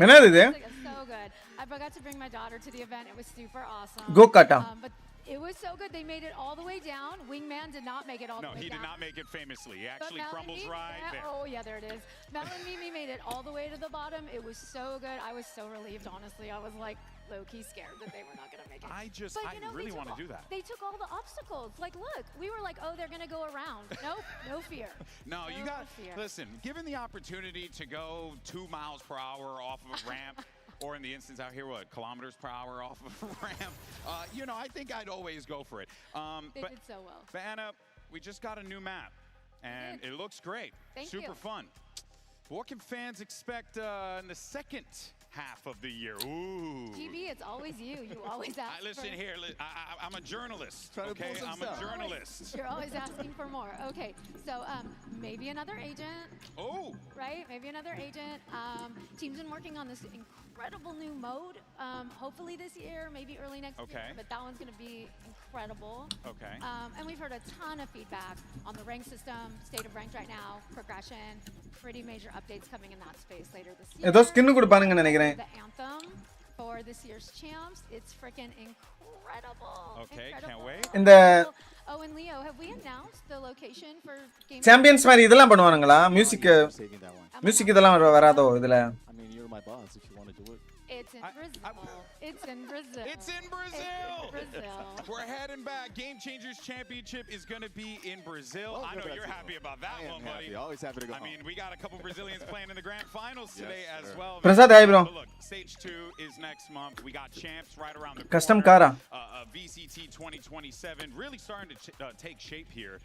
[SPEAKER 3] என்னது இது?
[SPEAKER 10] So good. I forgot to bring my daughter to the event. It was super awesome.
[SPEAKER 3] Go-karta.
[SPEAKER 10] But it was so good. They made it all the way down. Wingman did not make it all the way down.
[SPEAKER 1] No, he did not make it famously. He actually crumbles right there.
[SPEAKER 10] Oh, yeah, there it is. Mel and Mimi made it all the way to the bottom. It was so good. I was so relieved, honestly. I was like low-key scared that they were not going to make it.
[SPEAKER 1] I really want to do that.
[SPEAKER 10] They took all the obstacles. Like, look, we were like, oh, they're going to go around. Nope, no fear.
[SPEAKER 1] No, you got, listen, given the opportunity to go 2 miles per hour off of a ramp, or in the instance out here, what, kilometers per hour off of a ramp, you know, I think I'd always go for it.
[SPEAKER 10] They did so well.
[SPEAKER 1] But Anna, we just got a new map, and it looks great. Super fun. What can fans expect in the second half of the year? Ooh.
[SPEAKER 10] GB, it's always you. You always ask
[SPEAKER 1] listen
[SPEAKER 10] for...
[SPEAKER 1] here, I'm a journalist, okay? I'm a journalist.
[SPEAKER 10] You're always asking for more. Okay, so maybe another agent.
[SPEAKER 1] Oh.
[SPEAKER 10] Right? Maybe another agent. Team's been working on this incredible new mode. Hopefully this year, maybe early next year. But that one's going to be incredible.
[SPEAKER 1] Okay.
[SPEAKER 10] And we've heard a ton of feedback on the rank system, state of ranked right now, progression, pretty major updates coming in that space later this year.
[SPEAKER 3] ஏதோ skin கொடுப்பானுங்க நினைக்கிறேன்.
[SPEAKER 10] The anthem for this year's champs, it's freaking incredible.
[SPEAKER 1] Okay, can't wait.
[SPEAKER 3] இந்த
[SPEAKER 10] Oh, and Leo, have we announced the location for game
[SPEAKER 3] champions மாதிரி இதெல்லாம் பண்ணுவானுங்களா? Music இதெல்லாம் வராதோ இதுல?
[SPEAKER 12] I mean, you're my boss if you want to do it.
[SPEAKER 10] It's in Brazil. It's in Brazil.
[SPEAKER 1] It's in Brazil. We're heading back. Game Changers Championship is going to be in Brazil. I know you're happy about that one, buddy.
[SPEAKER 12] Always happy to go.
[SPEAKER 1] I mean, we got a couple Brazilians playing in the grand finals today as well.
[SPEAKER 3] Prasad, hi bro.
[SPEAKER 1] Look, stage 2 is next month. We got champs right around the
[SPEAKER 3] custom
[SPEAKER 1] corner.
[SPEAKER 3] car.
[SPEAKER 1] VCT 2027 really starting to take shape here.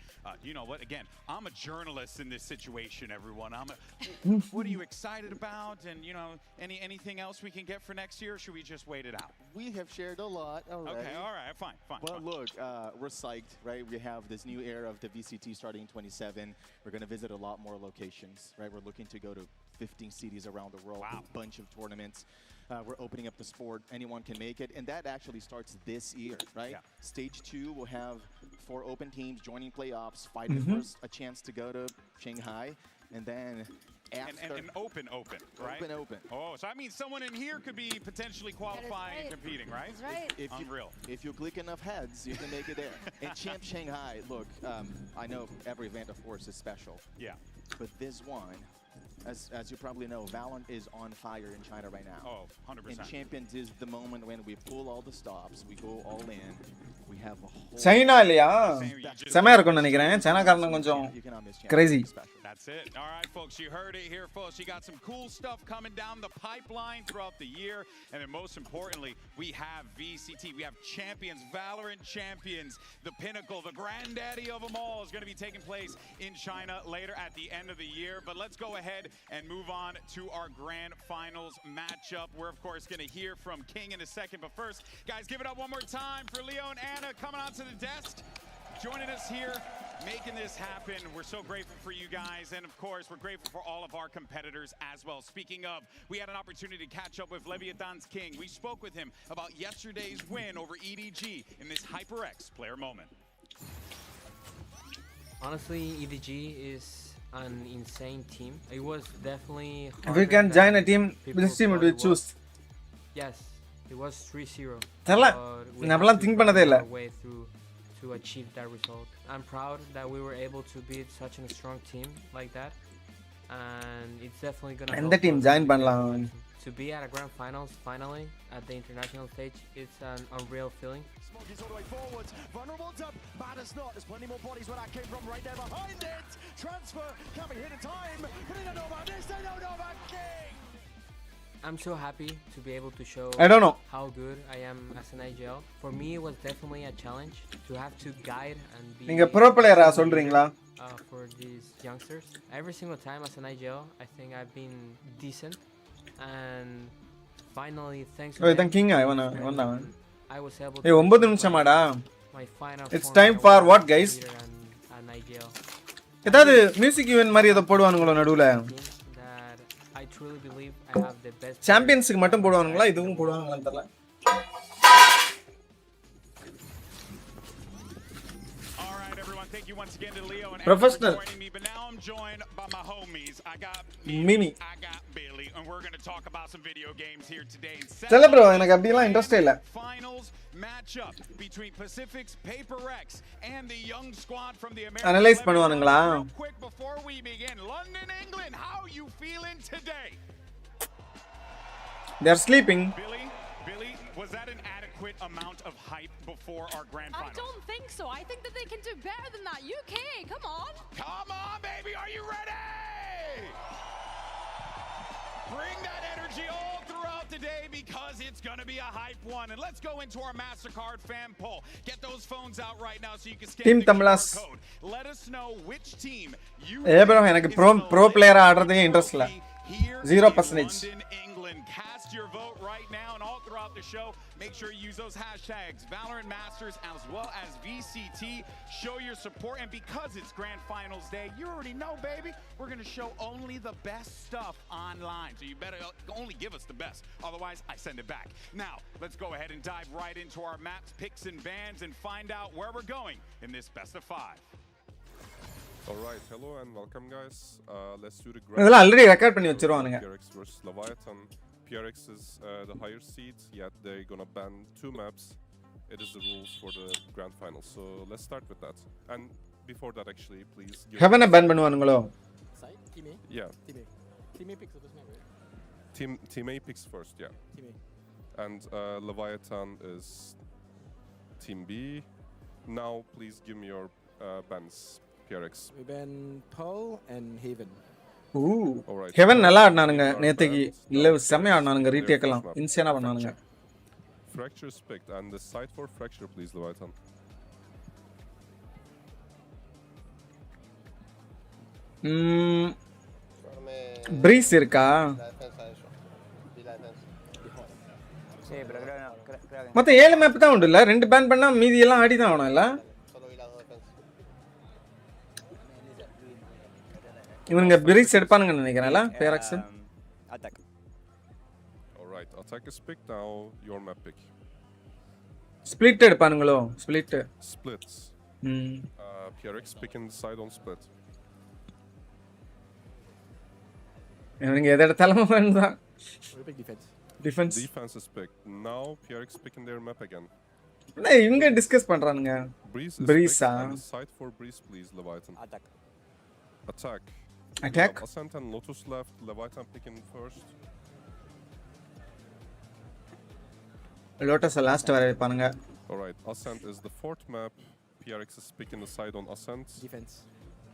[SPEAKER 1] You know what? Again, I'm a journalist in this situation, everyone. What are you excited about? And you know, anything else we can get for next year, or should we just wait it out?
[SPEAKER 12] We have shared a lot already.
[SPEAKER 1] Okay, all right, fine.
[SPEAKER 12] But look, we're psyched, right? We have this new era of the VCT starting in 27. We're going to visit a lot more locations, right? We're looking to go to 15 cities around the world, a bunch of tournaments. We're opening up the sport. Anyone can make it. And that actually starts this year, right? Yeah. Stage 2 will have 4 open teams joining playoffs, fighting for a chance to go to Shanghai. And then after...
[SPEAKER 1] And open, right?
[SPEAKER 12] Open.
[SPEAKER 1] Oh, so that means someone in here could be potentially qualifying and competing, right?
[SPEAKER 10] That's right.
[SPEAKER 1] Unreal.
[SPEAKER 12] If you click enough heads, you can make it there. And Champ Shanghai, look, I know every event, of course, is special.
[SPEAKER 1] Yeah.
[SPEAKER 12] But this one, as you probably know, Valorant is on fire in China right now.
[SPEAKER 1] Oh, 100%.
[SPEAKER 12] And Champions is the moment when we pull all the stops, we go all in, we have a whole
[SPEAKER 3] China இல்லையா செமையா இருக்கும்னு நினைக்கிறேன் China காரணம் கொஞ்சம் crazy.
[SPEAKER 13] That's it. All right, folks, you heard it here, folks. You got some cool stuff coming down the pipeline throughout the year. And then most importantly, we have VCT. We have champions, Valorant champions, the pinnacle, the granddaddy of them all is going to be taking place in China later at the end of the year. But let's go ahead and move on to our grand finals matchup. We're, of course, going to hear from King in a second. But first, guys, give it up one more time for Leo and Anna coming onto the desk. Joining us here, making this happen. We're so grateful for you guys. And of course, we're grateful for all of our competitors as well. Speaking of, we had an opportunity to catch up with Leviathan's King. We spoke with him about yesterday's win over EDG in this HyperX player moment.
[SPEAKER 14] Honestly, EDG is an insane team. It was definitely
[SPEAKER 3] If we can join a team, which team would we choose?
[SPEAKER 14] Yes, it was 3-0.
[SPEAKER 3] தெரியல நான் அப்பலாம் think பண்ணதே இல்ல.
[SPEAKER 14] Way through to achieve that result. I'm proud that we were able to beat such a strong team like that, and it's definitely gonna.
[SPEAKER 3] எந்த team join பண்ணலாம்?
[SPEAKER 14] To be at a grand finals finally at the international stage, it's an unreal feeling.
[SPEAKER 2] Smokey's all the way forwards, vulnerable up, bad as not. There's plenty more bodies where that came from right there behind it. Transfer, can't be hit in time. Put in a Nova, this they don't know about King.
[SPEAKER 14] I'm so happy to be able to show
[SPEAKER 3] I don't know
[SPEAKER 14] how good I am as an IGL. For me, it was definitely a challenge to have to guide and be
[SPEAKER 3] நீங்க pro player ஆ சொல்றீங்களா?
[SPEAKER 14] For these youngsters. Every single time as an IGL, I think I've been decent, and finally thanks to
[SPEAKER 3] them, king I was able
[SPEAKER 14] to
[SPEAKER 3] 9 நிமிஷமாடா.
[SPEAKER 14] My final
[SPEAKER 3] It's time for what guys?
[SPEAKER 14] An IGL.
[SPEAKER 3] ஏதாவது music event மாதிரி ஏதோ போடுவானுங்களோ நடுவுல?
[SPEAKER 14] I truly believe I have the best.
[SPEAKER 3] சாம்பியன்ஸ்க்கு மட்டும் போடுவானுங்களா இதுவும் போடுவாங்களான்னு தெரியல.
[SPEAKER 13] All right, everyone. Thank you once again to Leo and
[SPEAKER 3] Professional.
[SPEAKER 13] Anna for joining me. But now I'm joined by my homies. I got
[SPEAKER 3] Mimi.
[SPEAKER 13] I got Billy, and we're going to talk about some video games here today.
[SPEAKER 3] தெரியல bro எனக்கு அப்படிலாம் interest இல்ல.
[SPEAKER 13] Finals matchup between Pacific's PRX and the young squad from the American.
[SPEAKER 3] Analyze பண்ணுவானுங்களா?
[SPEAKER 13] Quick before we begin, London, England, how you feeling today?
[SPEAKER 3] They're sleeping.
[SPEAKER 13] Billy, was that an adequate amount of hype before our grand final?
[SPEAKER 10] I don't think so. I think that they can do better than that. UK, come on.
[SPEAKER 13] Come on, baby, are you ready? Bring that energy all throughout the day because it's going to be a hype one. And let's go into our MasterCard fan poll. Get those phones out right now so you can scan
[SPEAKER 3] Team
[SPEAKER 13] the
[SPEAKER 3] Tamilan.
[SPEAKER 13] QR code. Let us know which team you
[SPEAKER 3] bro எனக்கு pro player ஆடுறதே interest இல்ல. 0%.
[SPEAKER 13] London, England. Cast your vote right now, and all throughout the show, make sure you use those hashtags Valorant Masters as well as VCT. Show your support, and because it's Grand Finals Day, you already know, baby, we're going to show only the best stuff online. So you better only give us the best. Otherwise, I send it back. Now, let's go ahead and dive right into our maps, picks, and bans and find out where we're going in this best of 5.
[SPEAKER 4] Alright, hello and welcome guys. Let's do the
[SPEAKER 3] இதெல்லாம் already record பண்ணி வச்சிருவானுங்க.
[SPEAKER 4] PRX versus Leviathan. PRX is the higher seed, yet they're gonna ban 2 maps. It is the rules for the grand final. So let's start with that. And before that actually, please give
[SPEAKER 3] Heaven ban பண்ணுவானுங்களோ?
[SPEAKER 12] Team A?
[SPEAKER 4] Yeah.
[SPEAKER 12] Team A picks the first map, right?
[SPEAKER 4] Team A picks first, yeah.
[SPEAKER 12] Team A.
[SPEAKER 4] And Leviathan is Team B. Now please give me your bans. PRX.
[SPEAKER 12] We ban Pearl and Haven.
[SPEAKER 3] Heaven நல்லா ஆடினானுங்க நேத்துக்கு இல்ல செமையா ஆடினானுங்க ரீடேக்கலாம் இன்சேனா பண்ணானுங்க.
[SPEAKER 4] Fracture picked and the site for Fracture please Leviathan.
[SPEAKER 3] Breeze இருக்கா? மொத்தம் 7 map தான் உண்டு இல்ல? 2 pan பண்ணா மீதி எல்லாம் ஆடி தான் ஆகணும் இல்ல? இவனுங்க breeze எடுப்பானுங்கன்னு நினைக்கிறேன்ல PRX.
[SPEAKER 8] Attack.
[SPEAKER 4] Alright, attack is picked now. Your map pick.
[SPEAKER 3] Split எடுப்பானுங்களோ? Split.
[SPEAKER 4] Splits. PRX picking the side on split.
[SPEAKER 3] இவனுங்க எதை எடுத்தாலும் வேணுதான்.
[SPEAKER 12] We pick defense.
[SPEAKER 4] Defense is picked. Now PRX picking their map again.
[SPEAKER 3] இவங்க discuss பண்றானுங்க. Breeze
[SPEAKER 4] and the side for Breeze please Leviathan. Attack. Ascent and Lotus left. Leviathan picking first.
[SPEAKER 3] Lotus last வர வைப்பானுங்க.
[SPEAKER 4] Alright, Ascent is the 4th map. PRX is picking the side on Ascent.
[SPEAKER 9] Defense.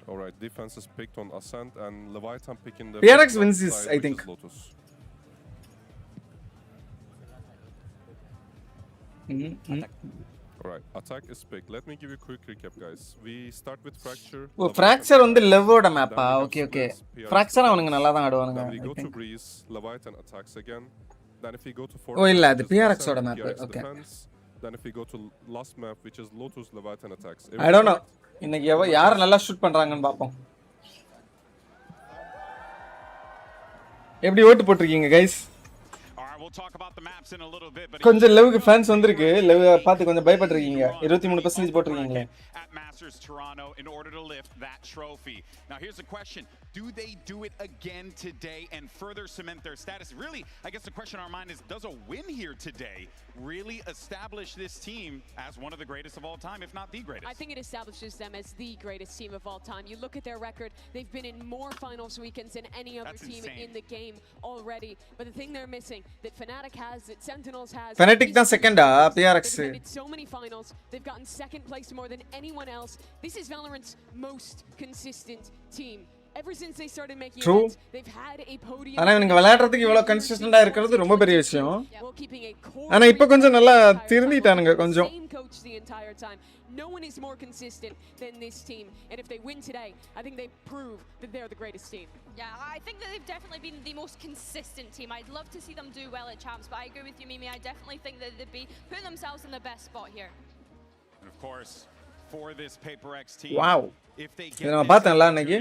[SPEAKER 4] Alright, defense is picked on Ascent and Leviathan picking the
[SPEAKER 3] PRX
[SPEAKER 4] 5th
[SPEAKER 3] wins
[SPEAKER 4] map
[SPEAKER 3] this,
[SPEAKER 4] side,
[SPEAKER 3] I
[SPEAKER 4] which
[SPEAKER 3] think.
[SPEAKER 4] is Lotus. Alright, attack is picked. Let me give you a quick recap, guys. We start with Fracture.
[SPEAKER 3] Oh fracture வந்து லெவோட மேப்பா okay okay fracture அவனுங்க நல்லா தான் ஆடுவானுங்க
[SPEAKER 4] Then we
[SPEAKER 3] I
[SPEAKER 4] go to
[SPEAKER 3] think.
[SPEAKER 4] Breeze, Leviathan attacks again. Then if we go to
[SPEAKER 3] ஓ இல்ல அது
[SPEAKER 4] which is
[SPEAKER 3] PRX ஓட
[SPEAKER 4] Ascent,
[SPEAKER 3] map
[SPEAKER 4] PRX
[SPEAKER 3] okay
[SPEAKER 4] defense. Then if we go to last map, which is Lotus, Leviathan attacks.
[SPEAKER 3] I don't know இன்னைக்கு யார் நல்லா shoot பண்றாங்கன்னு பாப்போம் எப்படி ஓட்டு போட்டுருக்கீங்க கைஸ் கொஞ்சம் லெவுக்கு ஃபேன்ஸ் வந்திருக்கு லெவ் பார்த்து கொஞ்சம் பயப்பட்டுருக்கீங்க 23% போட்டுருக்கீங்களே
[SPEAKER 13] Masters Toronto in order to lift that trophy. Now here's the question, do they do it again today and further cement their status? Really, I guess the question on our mind is, does a win here today really establish this team as one of the greatest of all time, if not the greatest?
[SPEAKER 15] I think it establishes them as the greatest team of all time. You look at their record, they've been in more finals weekends than any other team in the game already. But the thing they're missing, that Fnatic has, that Sentinels has,
[SPEAKER 3] Fnatic தான் செகண்டா PRX
[SPEAKER 15] they've been so many finals, they've gotten second place more than anyone else. This is Valorant's most consistent team. Ever since they started making events, they've had a podium.
[SPEAKER 3] ஆனா இவங்க விளையாடுறதுக்கு இவ்வளவு கன்சிஸ்டன்ட்டா இருக்கிறது ரொம்ப பெரிய விஷயம் ஆனா இப்போ கொஞ்சம் நல்லா திருந்திட்டானுங்க கொஞ்சம்
[SPEAKER 15] the entire time. No one is more consistent than this team, and if they win today, I think they prove that they're the greatest team.
[SPEAKER 16] Yeah, I think that they've definitely been the most consistent team. I'd love to see them do well at champs, but I agree with you, Mimi. I definitely think that they'd be putting themselves in the best spot here.
[SPEAKER 13] And of course, for this PRX team,
[SPEAKER 3] wow
[SPEAKER 13] if they
[SPEAKER 3] get நம்ம பார்த்தோம்ல அன்னைக்கு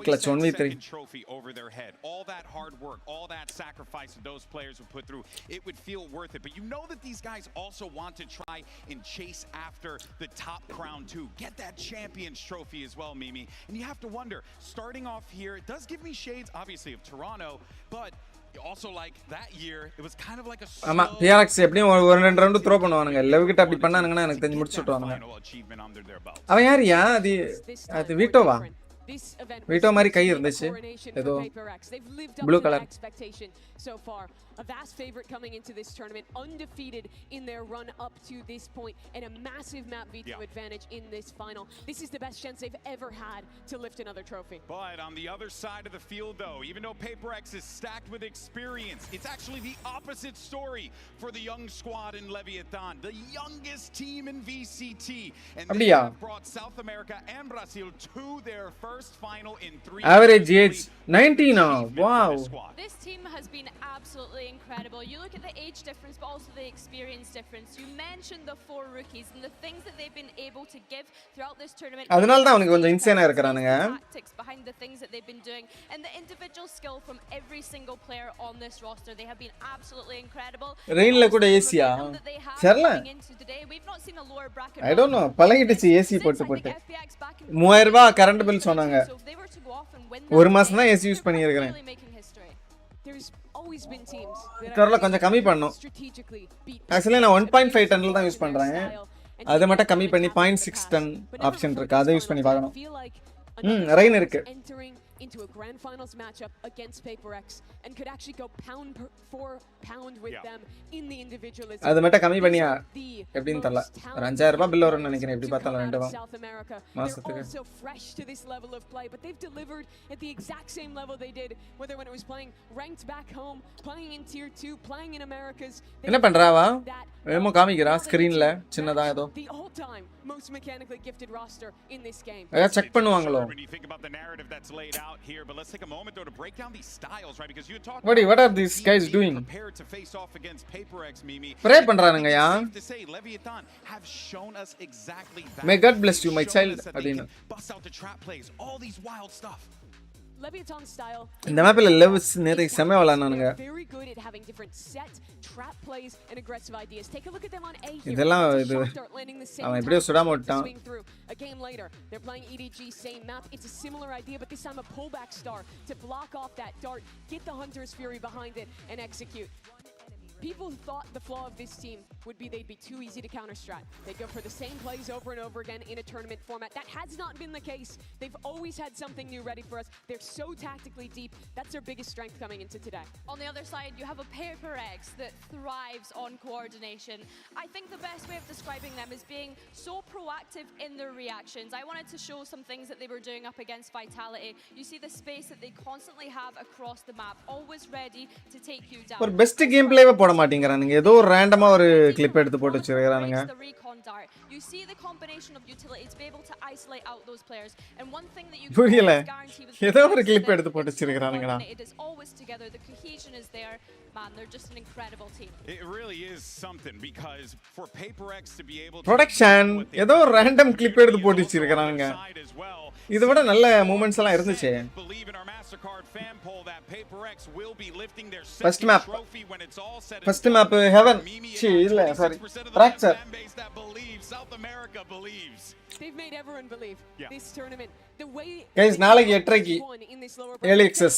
[SPEAKER 13] Clutch 1v3 trophy over their head, all that hard work, all that sacrifice that those players would put through, it would feel worth it. But you know that these guys also want to try and chase after the top crown too, get that champions trophy as well, Mimi. And you have to wonder, starting off here, it does give me shades obviously of Toronto, but also like that year it was kind of like a
[SPEAKER 3] ஆமா PRX எப்படியும் ஒரு ரெண்டு round throw பண்ணுவானுங்க லெவ் கிட்ட அப்படி பண்ணானுங்கன்னா எனக்கு தெரிஞ்சு முடிச்சு விட்டுவானுங்க அவன் யாரியா அது வீட்டோவா வீட்டோ மாதிரி கை இருந்துச்சு ஏதோ blue colour
[SPEAKER 15] so far. A vast favorite coming into this tournament, undefeated in their run up to this point, and a massive map veto advantage in this final. This is the best chance they've ever had to lift another trophy.
[SPEAKER 13] But on the other side of the field though, even though PRX is stacked with experience, it's actually the opposite story for the young squad in Leviathan, the youngest team in VCT, and they have brought South America and Brazil to their first final in 3
[SPEAKER 3] average age 19. Wow,
[SPEAKER 16] this team has been absolutely incredible. You look at the age difference, but also the experience difference. You mentioned the 4 rookies and the things that they've been able to give throughout this tournament.
[SPEAKER 3] அதனால தான் அவனுக்கு கொஞ்சம் இன்சேனா இருக்கறானுங்க.
[SPEAKER 16] Tactics behind the things that they've been doing and the individual skill from every single player on this roster. They have been absolutely incredible.
[SPEAKER 3] ரெயின்ல கூட Asia தெரியல.
[SPEAKER 16] We've not seen a lower bracket.
[SPEAKER 3] I don't know. பழகிடுச்சு AC போட்டு 3000 ரூபாய் current bill சொன்னாங்க. ஒரு மாசம் தான் AC use பண்ணி இருக்கேன்.
[SPEAKER 15] There's always been teams
[SPEAKER 3] that கொஞ்சம் கம்மி பண்ணனும். Actually நான் 1.5 டன்ல தான் யூஸ் பண்றேன். அது மட்டும் கம்மி பண்ணி 0.6 டன் ஆப்ஷன் இருக்கு. அதை யூஸ் பண்ணி பார்க்கணும். ரெயின் இருக்கு.
[SPEAKER 15] Into a grand finals matchup against PRX and could actually go pound for pound with them in the individualism.
[SPEAKER 3] அது மட்டும் கம்மி பண்ணியா எப்படின்னு தெரியல. ஒரு 5000 ரூபாய் பில் வரும்னு நினைக்கிறேன் எப்படி பார்த்தாலும் ரெண்டு மாசத்துக்கு.
[SPEAKER 15] So fresh to this level of play, but they've delivered at the exact same level they did whether when it was playing ranked back home, playing in tier 2, playing in Americas.
[SPEAKER 3] என்ன பண்றாவா? ஏமோ காமிக்கிறா ஸ்கிரீன்ல சின்னதா ஏதோ.
[SPEAKER 15] The all time most mechanically gifted roster in this game.
[SPEAKER 3] அத check பண்ணுவாங்களோ.
[SPEAKER 13] When you think about the narrative that's laid out here, but let's take a moment though to break down these styles, right? Because you talk
[SPEAKER 3] what are these guys doing?
[SPEAKER 13] Prepared to face off against PRX, Mimi.
[SPEAKER 3] Pray பண்றானுங்க யா.
[SPEAKER 13] To say Leviathan have shown us exactly that.
[SPEAKER 3] May God bless you my child adina.
[SPEAKER 13] Bust out the trap plays, all these wild stuff.
[SPEAKER 15] Leviathan style.
[SPEAKER 3] இந்த மேப்ல levels நேரே செம விளையாடுனானுங்க.
[SPEAKER 15] Very good at having different set trap plays and aggressive ideas. Take a look at them on A here.
[SPEAKER 3] இதெல்லாம் இது அவன் எப்படியோ சுடாம விட்டான்.
[SPEAKER 15] A game later, they're playing EDG same map. It's a similar idea, but this time a pullback star to block off that dart, get the Hunter's Fury behind it and execute. People thought the flaw of this team would be they'd be too easy to counter-strat. They'd go for the same plays over and over again in a tournament format. That has not been the case. They've always had something new ready for us. They're so tactically deep. That's their biggest strength coming into today.
[SPEAKER 16] On the other side, you have a PRX that thrives on coordination. I think the best way of describing them is being so proactive in their reactions. I wanted to show some things that they were doing up against Vitality. You see the space that they constantly have across the map, always ready to take you down.
[SPEAKER 3] ஒரு best game பிளேவே போட மாட்டேங்கறானுங்க. ஏதோ ரேண்டமா ஒரு clip எடுத்து போட்டு வச்சிருக்கானுங்க.
[SPEAKER 16] You see the combination of utility to be able to isolate out those players. And one thing that you
[SPEAKER 3] புரியல.
[SPEAKER 16] guarantee with
[SPEAKER 3] ஏதோ ஒரு கிளிப் எடுத்து போட்டு வச்சிருக்கானுங்கடா.
[SPEAKER 16] it is always together. The cohesion is there. Man, they're just an incredible team.
[SPEAKER 13] It really is something because for PRX to be able to
[SPEAKER 3] production ஏதோ random clip எடுத்து போட்டு வச்சிருக்கானுங்க. இத விட நல்ல மூமெண்ட்ஸ் எல்லாம் இருந்துச்சு. First map. First map heaven. C இல்ல sorry. Fracture.
[SPEAKER 13] South America believes.
[SPEAKER 15] They've made everyone believe this tournament. The way
[SPEAKER 3] guys நாளைக்கு 8:30க்கு early access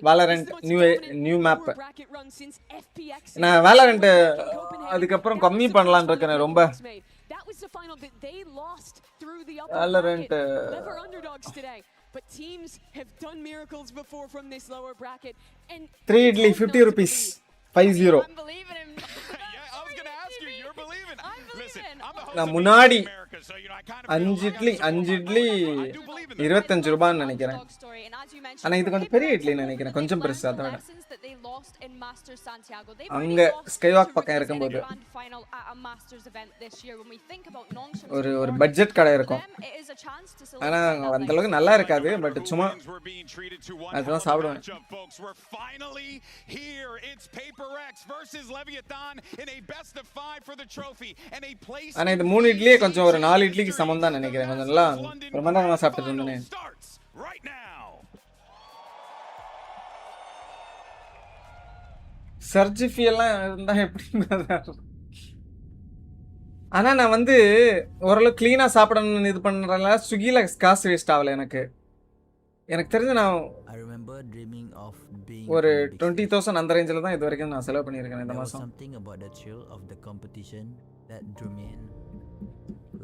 [SPEAKER 3] valorant new map. நான் valorant அதுக்கு அப்புறம் கம்மி பண்ணலாம்னு இருக்கேன் ரொம்ப.
[SPEAKER 15] That was the final that they lost through the
[SPEAKER 3] valorant
[SPEAKER 15] never underdogs today. But teams have done miracles before from this lower bracket and
[SPEAKER 3] 3 idli 50 rupees 50.
[SPEAKER 16] I'm believing him.
[SPEAKER 13] I was going to ask you, you're believing. Listen, I'm the host
[SPEAKER 3] நான்
[SPEAKER 13] of
[SPEAKER 3] முன்னாடி
[SPEAKER 13] America, so you know I kind of
[SPEAKER 3] 5 idli 25 ரூபாய்னு நினைக்கிறேன். ஆனா இது கொஞ்சம் பெரிய இட்லி நினைக்கிறேன். கொஞ்சம் பெருசு அத விட. அங்க ஸ்கைவாக் பக்கம் இருக்கும்போது ஒரு பட்ஜெட் கடை இருக்கும். ஆனா அந்த அளவுக்கு நல்லா இருக்காது. பட் சும்மா அதெல்லாம் சாப்பிடுவேன். ஆனா இந்த 3 இட்லியே கொஞ்சம் ஒரு 4 இட்லிக்கு சமம் தான் நினைக்கிறேன். கொஞ்சம் நல்லா ரொம்ப நேரமா சாப்பிட்டுட்டு இருந்தேன். சர்ஜிஃபி எல்லாம் இருந்தா எப்படி? ஆனா நான் வந்து ஓரளவு கிளீனா சாப்பிடணும்னு இது பண்றதுனால ஸ்விக்கில காசு வேஸ்ட் ஆகல எனக்கு. எனக்கு தெரிஞ்சு நான் ஒரு 20,000 அந்த ரேஞ்சில தான் இது வரைக்கும் நான் செலவு பண்ணியிருக்கேன் இந்த மாசம்.
[SPEAKER 17] Something about the chill of the competition that drew me in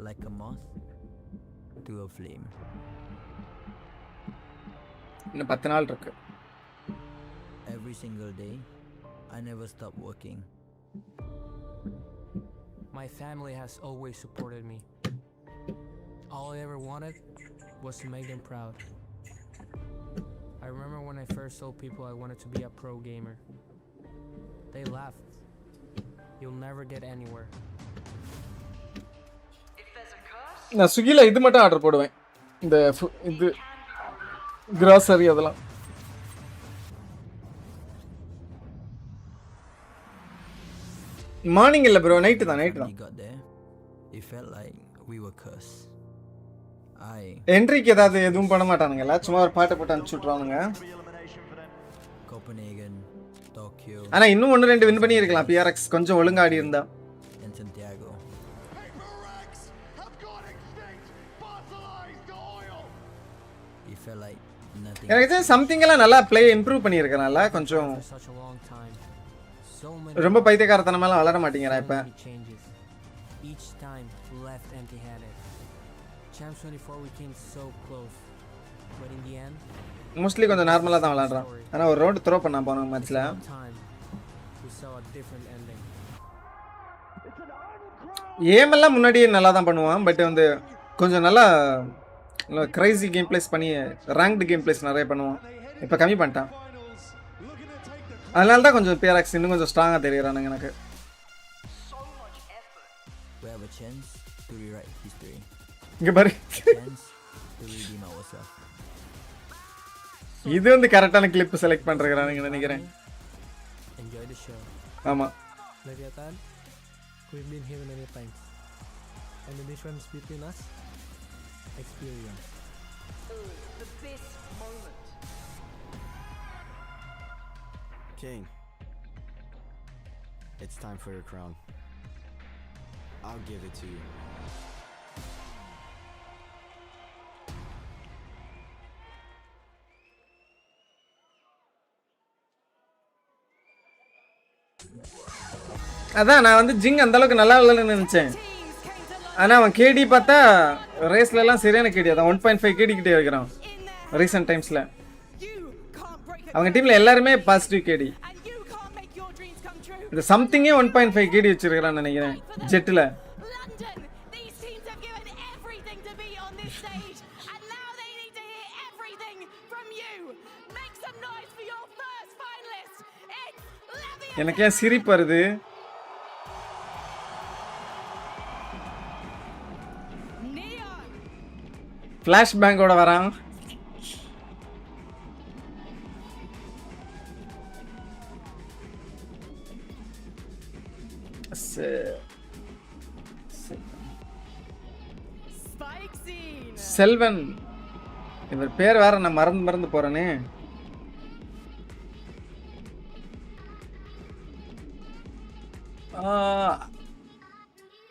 [SPEAKER 17] like a moth to a flame.
[SPEAKER 3] இன்னும் 10 நாள் இருக்கு.
[SPEAKER 17] Every single day I never stop working.
[SPEAKER 14] My family has always supported me. All I ever wanted was to make them proud. I remember when I first told people I wanted to be a pro gamer. They laughed. You'll never get anywhere.
[SPEAKER 3] நான் ஸ்விக்கில இது மட்டும் order போடுவேன். இந்த இது grocery அதெல்லாம். Morning இல்ல bro, night தான்.
[SPEAKER 17] It felt like we were cursed.
[SPEAKER 3] என்ட்ரிக்கு ஏதாவது எதுவும் பண்ண மாட்டானுங்கல்ல, சும்மா ஒரு பாட்டை போட்டு அனுப்பிச்சு விட்றானுங்க.
[SPEAKER 17] Copenhagen, Tokyo.
[SPEAKER 3] ஆனா இன்னும் 1-2 வின் பண்ணி இருக்கலாம் PRX கொஞ்சம் ஒழுங்கா ஆடி இருந்தா.
[SPEAKER 17] And Santiago. It felt like nothing.
[SPEAKER 3] எனக்கு சம்திங் எல்லாம் நல்லா ப்ளே இம்ப்ரூவ் பண்ணி இருக்கறனால கொஞ்சம் ரொம்ப பைத்தியக்காரத்தனமா வளர மாட்டேங்கறா இப்ப.
[SPEAKER 14] Each time left empty-handed. Champs 24 we came so close. But in the end
[SPEAKER 3] mostly கொஞ்சம் நார்மலா தான் விளையாடுறான். ஆனா ஒரு ரவுண்ட் த்ரோ பண்ணா போன மேட்ச்ல.
[SPEAKER 14] We saw a different ending.
[SPEAKER 3] ஏம் எல்லாம் முன்னாடியே நல்லா தான் பண்ணுவான். பட் வந்து கொஞ்சம் நல்லா கிரேசி கேம் பிளேஸ் பண்ணி ரேங்க்டு கேம் பிளேஸ் நிறைய பண்ணுவான். இப்ப கம்மி பண்ணிட்டான். அதனால தான் கொஞ்சம் PRX இன்னும் கொஞ்சம் ஸ்ட்ராங்கா தெரியறானுங்க எனக்கு.
[SPEAKER 17] We have a chance to rewrite history.
[SPEAKER 3] இங்க பாரு. இது வந்து கரெக்டான கிளிப் செலக்ட் பண்றறானுங்க நினைக்கிறேன்.
[SPEAKER 14] Enjoy the show.
[SPEAKER 3] ஆமா.
[SPEAKER 18] Leviathan, we've been here many times. And the difference between us, experience.
[SPEAKER 5] The best moment.
[SPEAKER 19] King, it's time for your crown. I'll give it to you.
[SPEAKER 3] அதான் நான் வந்து ஜிங் அந்த அளவுக்கு நல்லா இல்லைன்னு நினச்சேன். ஆனால் அவன் கேடி பார்த்தா ரேஸ்லலாம் சரியான கேடி. அதான் 1.5 கேடி கிட்டே இருக்கிறான் ரீசெண்ட் டைம்ஸில். அவங்க டீமில் எல்லாருமே பாசிட்டிவ் கேடி. இந்த சம்திங்கே 1.5 கேடி வச்சிருக்கிறான்னு நினைக்கிறேன் ஜெட்டில். எனக்கு ஏன் சிரிப்பு வருது? ஃப்ளாஷ் பேங்கோட வரான். செல்வன் இவர் பேர் வேற நான் மறந்து போறேனே.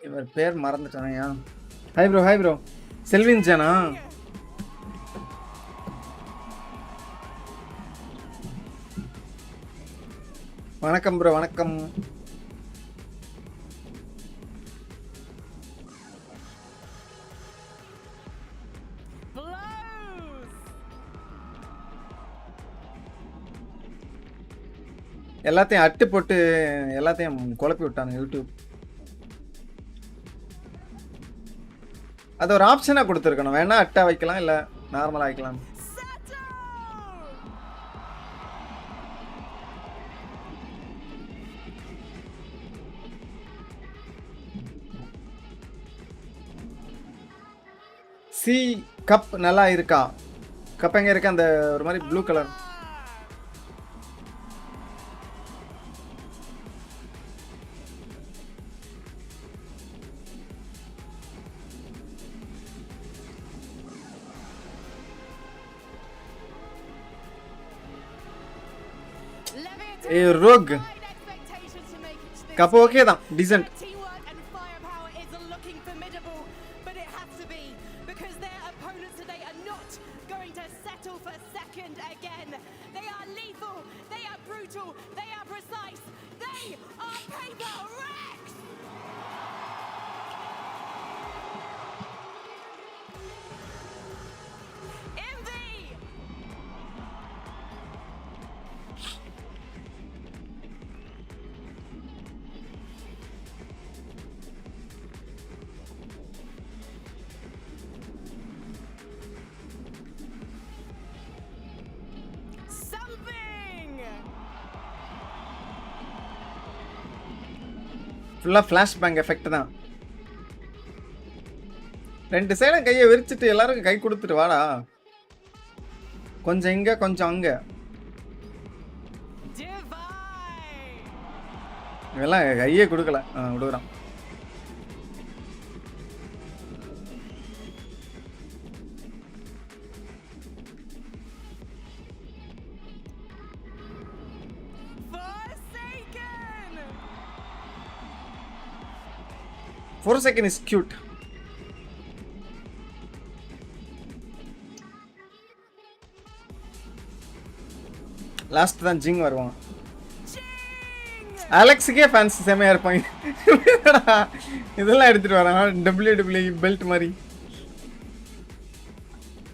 [SPEAKER 3] இவர் பேர் மறந்துட்டானையா? ஹாய் ப்ரோ செல்வின் ஜானா? வணக்கம் ப்ரோ, வணக்கம். எல்லாத்தையும் அட்டு போட்டு எல்லாத்தையும் குழப்பி விட்டாங்க யூடியூப். அது ஒரு ஆப்ஷனாக கொடுத்துருக்கணும். வேணா அட்டா வைக்கலாம், இல்லை நார்மலாக வைக்கலாம். சி கப் நல்லா இருக்கா? கப் எங்கே இருக்கா? அந்த ஒரு மாதிரி ப்ளூ கலர். रोग कप ओके था डिसेंट ஃபுல்லா ஃபிளாஷ் பேங்க் எஃபெக்ட் தான். ரெண்டு சைடும் கையை விரிச்சிட்டு எல்லாருக்கும் கை கொடுத்துட்டு வாடா. கொஞ்சம் இங்க கொஞ்சம் அங்க. இதெல்லாம் கையே கொடுக்கல. விடுறான். For a second is cute. Last தான் ஜிங் வருவான். அலெக்ஸுக்கே ஃபேன்ஸ் செமையா இருப்பாங்க. இதெல்லாம் எடுத்துட்டு வரான் WWE பெல்ட் மாதிரி.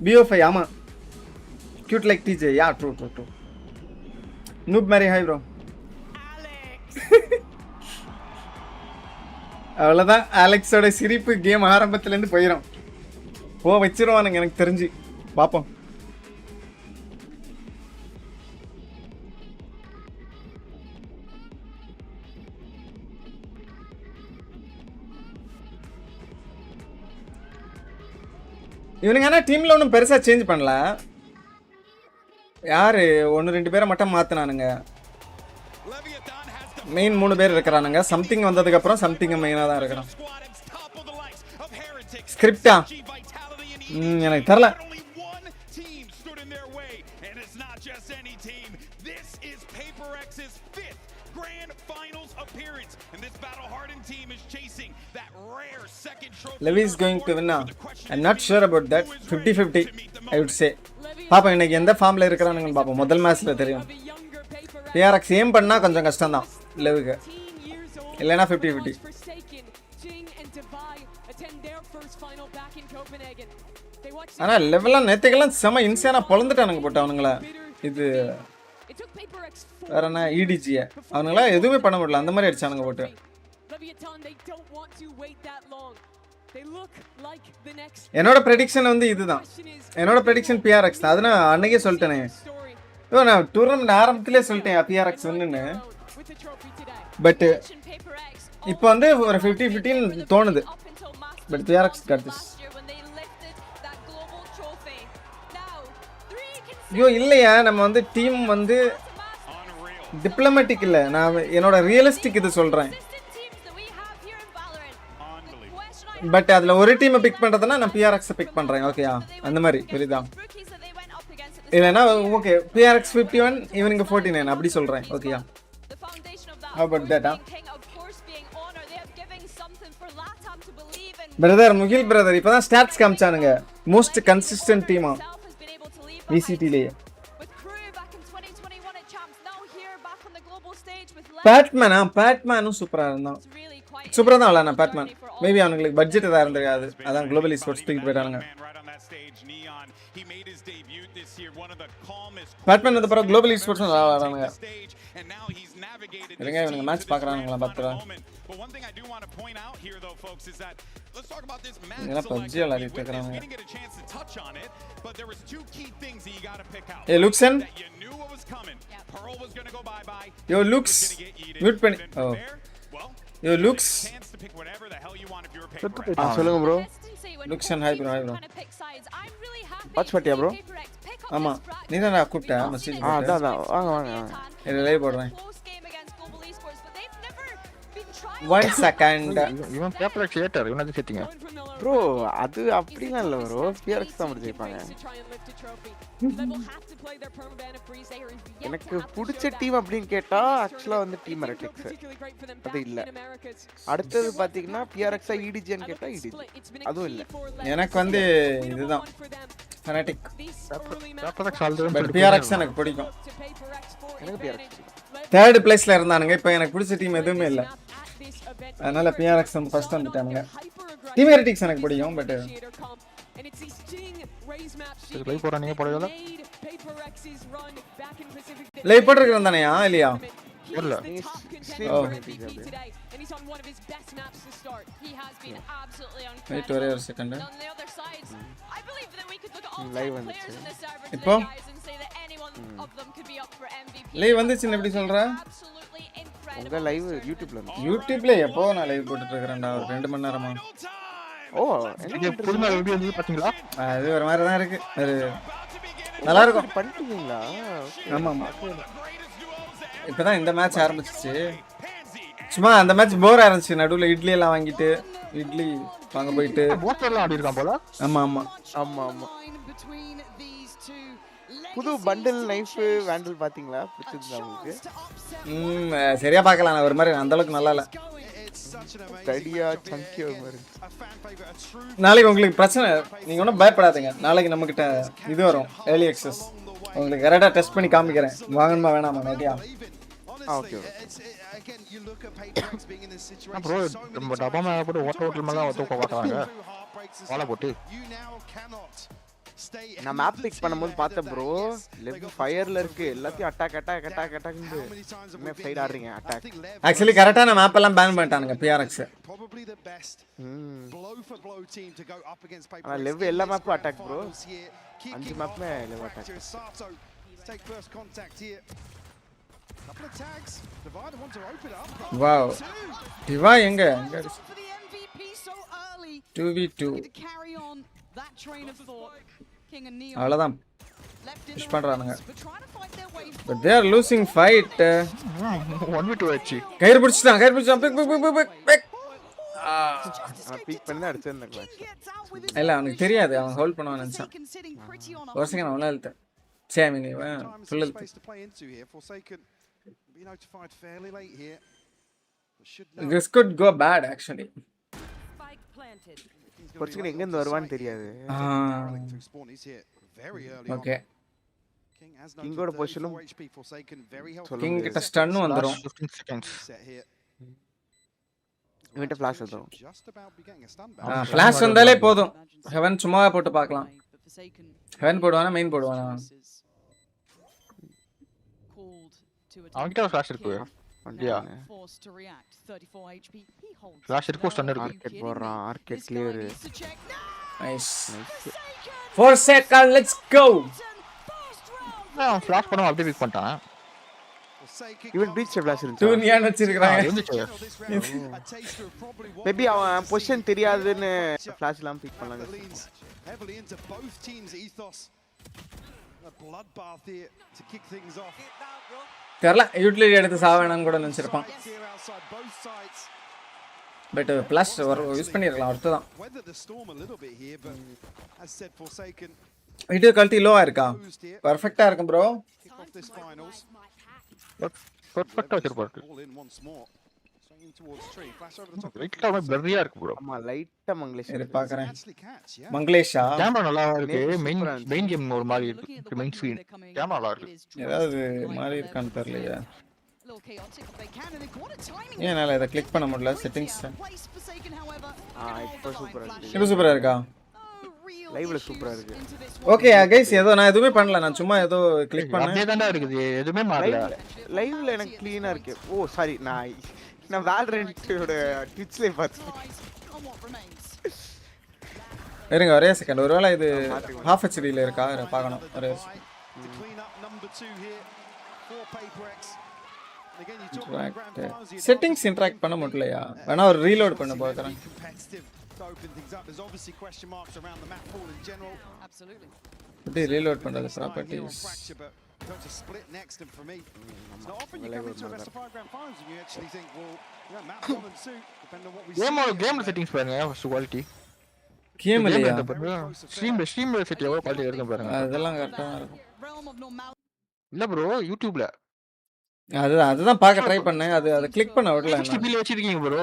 [SPEAKER 3] BO5 ஆமா. Cute like TJ. Yeah, true. Noob Mary, hi bro. அவ்வளோதான். அலெக்ஸோட சிரிப்பு கேம் ஆரம்பத்துலேருந்து போயிடும். வச்சிருவானுங்க எனக்கு தெரிஞ்சு. பார்ப்போம். இவனுங்க ஆனால் டீமில் ஒன்றும் பெருசாக சேஞ்ச் பண்ணல. யார் 1-2 பேரை மட்டும் மாற்றினானுங்க. மெயின் 3 பேர் இருக்கிறானுங்க. சம்திங் வந்ததுக்கப்புறம் சம்திங் மெயினாக தான் இருக்கிறான். ஸ்கிரிப்டா எனக்கு தெரில. Levi is going to win. I'm not sure about that. 50-50 I would say. பாப்போம் இன்னைக்கு எந்த ஃபார்மில் இருக்கிறானுங்கன்னு பார்ப்போம். முதல் மேட்ச்சில் தெரியும். PRX ஏம் பண்ணால் கொஞ்சம் கஷ்டம் தான் லெவுக்கு. இல்லனா 50-50. ஆனா லெவல்லாம் நேத்துக்கெல்லாம் செம இன்சியானா பொளந்துட்டானுங்க போட்டு அவனுங்கள. இது வேற என்ன EDG அவனுங்கள எதுவுமே பண்ண முடியல அந்த மாதிரி அடிச்சானுங்க போட்டு. என்னோட ப்ரெடிக்ஷன் வந்து இதுதான். என்னோட ப்ரெடிக்ஷன் PRX தான். அது நான் அன்னைக்கே சொல்லிட்டேனே. நான் டூர்னமெண்ட் ஆரம்பத்திலே சொல்லிட்டேன் PRX ஒன்னுன்னு. பட் இப்போ வந்து ஒரு 50-50 தோணுது. But PRX got this. ஐயோ இல்லையா நம்ம வந்து டீம் வந்து டிப்ளமேட்டிக் இல்லை, நான் என்னோட ரியலிஸ்டிக் இது சொல்கிறேன். பட் அதில் ஒரு டீமை பிக் பண்ணுறதுனா நான் PRXை பிக் பண்ணுறேன். ஓகேயா அந்த மாதிரி புரியுதா? இல்லைன்னா ஓகே PRX 51 இவனுங்க 49 அப்படி சொல்கிறேன். ஓகேயா how about that? Brother Mugil brother இப்போ தான் ஸ்டாட்ஸ் காமிச்சானுங்க மோஸ்ட் கன்சிஸ்டன்ட் டீமா VCTலயே. பேட்மேனும் சூப்பராக இருந்தான். சூப்பராக தான் விளாட்னா பேட்மேன். மேபி அவனுங்களுக்கு பட்ஜெட் எதாவது இருந்திருக்காது, அதான் குளோபல் ஸ்போர்ட்ஸ் தூக்கிட்டு போயிட்டானுங்க. பேட்மேன் வந்த பிறகு குளோபல் ஸ்போர்ட்ஸ் நல்லா விளாட்றானுங்க. இருங்க இவனுங்க மேட்ச் பார்க்குறானுங்களா பார்த்துடா. இதெல்லாம் பப்ஜி விளாடிட்டு இருக்கிறானுங்க. ஏ லுக்சன் யோ லுக்ஸ் மியூட் பண்ணி. ஓ யோ லுக்ஸ்
[SPEAKER 20] சொல்லுங்க ப்ரோ.
[SPEAKER 3] லுக்சன் ஹாய் ப்ரோ.
[SPEAKER 20] வாட்ச் பண்ணியா ப்ரோ?
[SPEAKER 3] ஆமா நீ தான் கூப்பிட்ட மெசேஜ்.
[SPEAKER 20] அதான் வாங்க வாங்க
[SPEAKER 3] இது லைவ் போடுறேன். 1 செகண்ட்.
[SPEAKER 20] இவன் PRX ஏட்டர் இவனது செட்டிங்க ப்ரோ. அது அப்படிலாம் இல்லை ப்ரோ, PRX தான் முடிச்சிருப்பாங்க. எனக்கு பிடிச்ச டீம் அப்படின்னு கேட்டா ஆக்சுவலாக வந்து டீம் RX அது இல்லை. அடுத்தது பார்த்தீங்கன்னா PRX EDGன்னு கேட்டால் EDG அதுவும் இல்லை.
[SPEAKER 3] எனக்கு வந்து இதுதான் ஃபனாட்டிக்.
[SPEAKER 20] பட்
[SPEAKER 3] PRX எனக்கு பிடிக்கும்.
[SPEAKER 20] எனக்கு PRX
[SPEAKER 3] தேர்ட் பிளேஸ்ல இருந்தானுங்க. இப்போ எனக்கு பிடிச்ச டீம் எதுவுமே இல்லை, அதனால PRX வந்து ஃபர்ஸ்ட் வந்துட்டானுங்க. டீம் ஹெரிட்டிக்ஸ் எனக்கு பிடிக்கும். பட்
[SPEAKER 20] லைவ் போறா நீங்க போறீங்களா?
[SPEAKER 3] லைவ் போட்டுருக்கேன் தானேயா இல்லையா?
[SPEAKER 20] இல்ல
[SPEAKER 3] வெயிட் ஒரே ஒரு செகண்ட்.
[SPEAKER 20] லைவ் வந்துச்சு
[SPEAKER 3] இப்போ லைவ் வந்துச்சுன்னு எப்படி சொல்ற?
[SPEAKER 20] உங்க லைவ்
[SPEAKER 3] யூடியூப்ல எப்போ நான் லைவ் போட்டுட்டு இருக்கேன்டா ஒரு 2 மணி நேரமா.
[SPEAKER 20] ஓ என்ன புதுமா வீடியோ வந்து பாத்தீங்களா?
[SPEAKER 3] அது ஒரு மாதிரி தான் இருக்கு, அது நல்லா இருக்கும்.
[SPEAKER 20] பண்ணிட்டீங்களா?
[SPEAKER 3] ஆமா ஆமா இப்பதான் இந்த மேட்ச் ஆரம்பிச்சிச்சு. சும்மா அந்த மேட்ச் போரா இருந்துச்சு. நடுவில் இட்லி எல்லாம் வாங்கிட்டு இட்லி வாங்க போயிட்டு
[SPEAKER 20] போஸ்டர்லாம் ஆடி இருக்கான் போல.
[SPEAKER 3] ஆமா ஆமா
[SPEAKER 20] ஆமா ஆமா புது பண்டில் நைஃப் வேண்டல் பாத்தீங்களா? பிடிச்சிருந்தா உங்களுக்கு?
[SPEAKER 3] சரியா பார்க்கலாம். நான் ஒரு மாதிரி அந்த அளவுக்கு நல்லா இல்லை.
[SPEAKER 20] தடியா சங்கியா மாதிரி.
[SPEAKER 3] நாளைக்கு உங்களுக்கு பிரச்சனை, நீங்க ஒன்றும் பயப்படாதீங்க. நாளைக்கு நம்ம கிட்ட இது வரும் ஏர்லி அக்சஸ். உங்களுக்கு கரெக்டாக டெஸ்ட் பண்ணி காமிக்கிறேன், வாங்கணுமா வேணாமா. ஓகேயா?
[SPEAKER 20] Okay bro. நம்ம டப்பா மேலே போட்டு ஓட்டல் மேலே தூக்க மாட்டாங்க வாழை போட்டு. நான் மேப் பிக் பண்ணும்போது பார்த்தேன் ப்ரோ, லெஃப்ட் ஃபயர்ல இருக்கு எல்லாத்தையும் அட்டாக்னு என்ன ஃபைட் ஆடுறீங்க அட்டாக்.
[SPEAKER 3] ஆக்சுவலி கரெக்டான மேப் எல்லாம் பேன் பண்ணிட்டானுங்க PRX.
[SPEAKER 20] ஆனா லெவ் எல்லா மேப்பும் அட்டாக் ப்ரோ. 5 மேப்மே லெவ் அட்டாக்.
[SPEAKER 3] வாவ் டிவா எங்க 2v2 அவ்வளோதான் புஷ் பண்றானுங்க. But they are losing fight.
[SPEAKER 20] 1v2 ஆச்சு.
[SPEAKER 3] கயிறு பிடிச்சிட்டான் பிக்
[SPEAKER 20] பீக் பண்ணி அடிச்சிருந்தேன்.
[SPEAKER 3] இல்ல அவனுக்கு தெரியாது, அவன் ஹோல்ட் பண்ணுவான்னு நினைச்சான். ஒரு செகண்ட் அவனால இழுத்தேன். சரி நீ ஃபுல் இழுத்து. This could go bad actually.
[SPEAKER 20] பொறுத்துக்கு எங்க இருந்து வருவான்னு தெரியாது.
[SPEAKER 3] ஓகே
[SPEAKER 20] கிங்கோட பொசிஷனும்
[SPEAKER 3] கிங் கிட்ட ஸ்டன் வந்துரும்.
[SPEAKER 20] 15 செகண்ட்ஸ் இவன்ட்ட ஃபிளாஷ் வரும்.
[SPEAKER 3] ஃபிளாஷ் வந்தாலே போதும். ஹெவன் சும்மாவே போட்டு பார்க்கலாம். ஹெவன் போடுவானா மெயின் போடுவானா?
[SPEAKER 21] அவன்கிட்ட ஒரு ஃபிளாஷ் இருக்கு. வண்டியா ஃபிளாஷ் இருக்கு, ஸ்டன் இருக்கு.
[SPEAKER 20] ஆர்கேட் போடுறான். Arcade clear.
[SPEAKER 3] Nice. 4 second let's go.
[SPEAKER 21] அவன் ஃபிளாஷ் பண்ண அப்படியே பிக் பண்ணிட்டான்.
[SPEAKER 20] இவன் பீச் ஃபிளாஷ் இருந்துச்சு.
[SPEAKER 3] டூனியான் வச்சிருக்காங்க.
[SPEAKER 20] மேபி அவன் பொசிஷன் தெரியாதுன்னு ஃபிளாஷ் எல்லாம் பிக் பண்ணாங்க.
[SPEAKER 1] Heavily into both teams' ethos. A bloodbath here to kick things off.
[SPEAKER 3] தெரியல யூட்டிலிட்டி எடுத்து சாவேனான்னு கூட நினைச்சிருப்பான். பட் ப்ளஸ் யூஸ் பண்ணிருக்கலாம் அடுத்து தான். வீடியோ குவாலிட்டி லோவா இருக்கா? பெர்ஃபெக்ட்டா இருக்கு ப்ரோ.
[SPEAKER 21] பெர்ஃபெக்ட்டா வச்சிருப்பாரு. லைட்டா பிளரியா இருக்கு ப்ரோ.
[SPEAKER 20] ஆமா லைட்டா மங்களேஷ்
[SPEAKER 3] இரு பார்க்கறேன். மங்களேஷா
[SPEAKER 21] கேமரா நல்லா இருக்கு. மெயின் கேம் ஒரு மாதிரி இருக்கு. மெயின் ஸ்கிரீன் கேமரா நல்லா இருக்கு.
[SPEAKER 3] ஏதாவது மாதிரி இருக்கான்னு தெரியலையா? ஏனால இத கிளிக் பண்ண முடியல செட்டிங்ஸ்.
[SPEAKER 20] இப்போ சூப்பரா இருக்கு.
[SPEAKER 3] இது சூப்பரா இருக்கா?
[SPEAKER 20] லைவ்ல சூப்பரா இருக்கு.
[SPEAKER 3] ஓகே गाइस ஏதோ நான் எதுவுமே பண்ணல. நான் சும்மா ஏதோ கிளிக் பண்ணேன்.
[SPEAKER 21] அப்படியே தான்டா இருக்குது. எதுவுமே மாறல.
[SPEAKER 20] லைவ்ல எனக்கு க்ளீனா இருக்கு. ஓ சாரி நான் வாலரன்ட்டோட ட்விட்ச்ல பார்த்தேன்.
[SPEAKER 3] இருங்க ஒரே செகண்ட். ஒருவேளை இது half HD ல இருக்கா? பார்க்கணும். ஒரே செட்டிங்ஸ் இன்டராக்ட் பண்ண முடியலையா? வேணா ஒரு ரீலோட் பண்ண பார்க்கறேன். இது ரீலோட் பண்றது ப்ராப்பர்ட்டிஸ்.
[SPEAKER 21] கேம் செட்டிங்ஸ் பாருங்க. ஃபர்ஸ்ட் குவாலிட்டி
[SPEAKER 3] கேம் இல்லையா?
[SPEAKER 21] ஸ்ட்ரீம் செட் எவ்வளவு குவாலிட்டி இருக்கு பாருங்க.
[SPEAKER 3] அதெல்லாம் கரெக்ட்டா இருக்கும்.
[SPEAKER 21] இல்ல ப்ரோ யூடியூப்ல
[SPEAKER 3] அதுதான் பார்க்க ட்ரை பண்ணேன். அது கிளிக் பண்ண விடல.
[SPEAKER 21] 60p ல வச்சிருக்கீங்க ப்ரோ.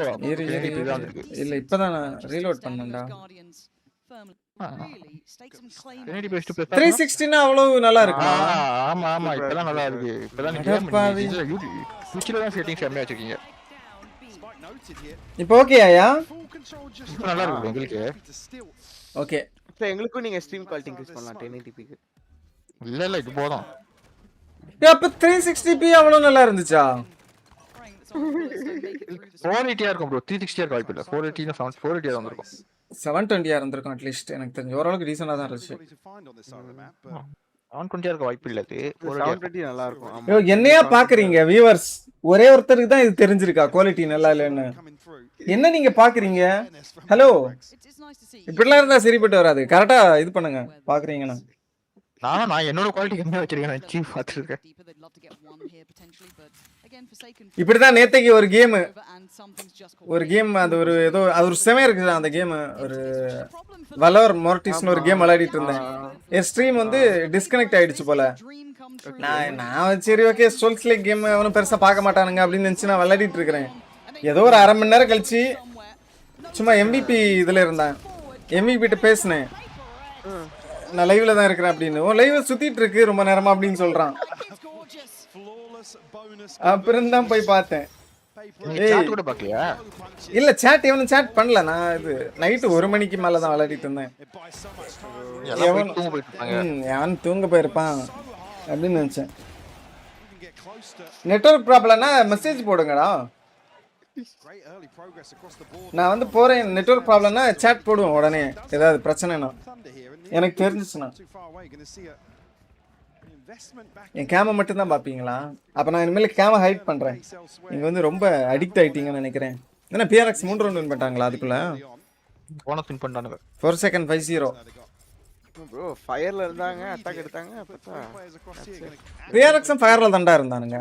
[SPEAKER 3] இல்ல இப்பதான் நான் ரீலோட் பண்ணேன்டா. 360 னா அவ்வளவு நல்லா இருக்குமா?
[SPEAKER 21] ஆமா ஆமா இப்பலாம் நல்லா இருக்கு. இப்பலாம் நீங்க யூடியூப்ல தான் செட்டிங்ஸ் கம்மியா வச்சிருக்கீங்க.
[SPEAKER 3] இப்போ ஓகேயா?
[SPEAKER 21] இப்போ நல்லா இருக்கு உங்களுக்கு.
[SPEAKER 3] ஓகே.
[SPEAKER 20] இப்போ எங்களுக்கும் நீங்க ஸ்ட்ரீம் குவாலிட்டி இன்க்ரீஸ் பண்ணலாம் 1080p க்கு.
[SPEAKER 21] இல்ல இது போதும்.
[SPEAKER 3] அப்ப 360p அவ்வளவு நல்லா இருந்துச்சா?
[SPEAKER 21] 480 இருக்கும் ப்ரோ. 360 இருக்க வாய்ப்பு இல்ல. 480 னா 480 தான் வந்திருக்கும்.
[SPEAKER 3] 720 இருந்திருக்கும் அட்லீஸ்ட். எனக்கு தெரிஞ்ச ஓரளவுக்கு டீசன்ட்டா தான் இருந்துச்சு.
[SPEAKER 21] 720 இருக்க வாய்ப்பு இல்ல. இது
[SPEAKER 20] 720 நல்லா இருக்கும்.
[SPEAKER 3] ஐயோ என்னையா பாக்குறீங்க வியூவர்ஸ்? ஒரே ஒருத்தருக்கு தான் இது தெரிஞ்சிருக்கா குவாலிட்டி நல்லா இல்லன்னு? என்ன நீங்க பாக்குறீங்க? ஹலோ இப்படிலாம் இருந்தா சரிப்பட்டு வராது. கரெக்டா இது பண்ணுங்க பாக்குறீங்கன்னா.
[SPEAKER 21] நான் என்னோட குவாலிட்டி கம்மியா வச்சிருக்கேன். நான் சீப் பாத்துர்க்கேன்.
[SPEAKER 3] இப்படிதான் நேத்தைக்கு ஒரு கேம் அது ஒரு ஏதோ அது ஒரு செமையா இருக்குது அந்த கேம். ஒரு வலோர் மோர்டிஸ்னு ஒரு கேம் விளையாடிட்டு இருந்தேன். என் ஸ்ட்ரீம் வந்து டிஸ்கனெக்ட் ஆயிடுச்சு போல. நான் சரி ஓகே சோல்ஸ் லைக் கேம் அவனும் பெருசா பார்க்க மாட்டானுங்க அப்படின்னு நினைச்சு நான் விளையாடிட்டு இருக்கிறேன். ஏதோ ஒரு அரை மணி நேரம் கழிச்சு சும்மா MVP இதுல இருந்தேன். MVP கிட்ட பேசினேன். நான் லைவ்ல தான் இருக்கிறேன் அப்படின்னு. ஓ லைவ்ல சுத்திட்டு இருக்கு ரொம்ப நேரமா அப்படின்னு சொல்றான். அப்புறம் தான் போய் பார்த்தேன். இல்ல சாட் எவனும் சாட் பண்ணல. நான் இது நைட்டு 1 மணிக்கு மேல தான் விளையாடிட்டு இருந்தேன். எவன் தூங்க போயிருப்பான் அப்படின்னு நினைச்சேன். நெட்வொர்க் ப்ராப்ளம்னா மெசேஜ் போடுங்கடா. நான் வந்து போறேன். நெட்வொர்க் ப்ராப்ளம்னா சாட் போடுவோம் உடனே. ஏதாவது பிரச்சனைனா எனக்கு தெரிஞ்சிச்சுன்னா. என் கேம மட்டும் தான் பாப்பீங்களா? அப்ப நான் இனிமேல் கேம ஹைட் பண்றேன். நீங்க வந்து ரொம்ப அடிக்ட் ஆயிட்டீங்கன்னு நினைக்கிறேன். என்ன PRX 3 ரவுண்ட் வின் பண்ணிட்டாங்களா? அதுக்குள்ள
[SPEAKER 21] போனஸ் வின் பண்ணானுங்க.
[SPEAKER 3] 4 செகண்ட் 5-0
[SPEAKER 20] ப்ரோ. ஃபயர்ல இருந்தாங்க, அட்டாக் எடுத்தாங்க. அப்பதான்
[SPEAKER 3] PRX ஃபயர்ல தான்டா இருந்தானுங்க.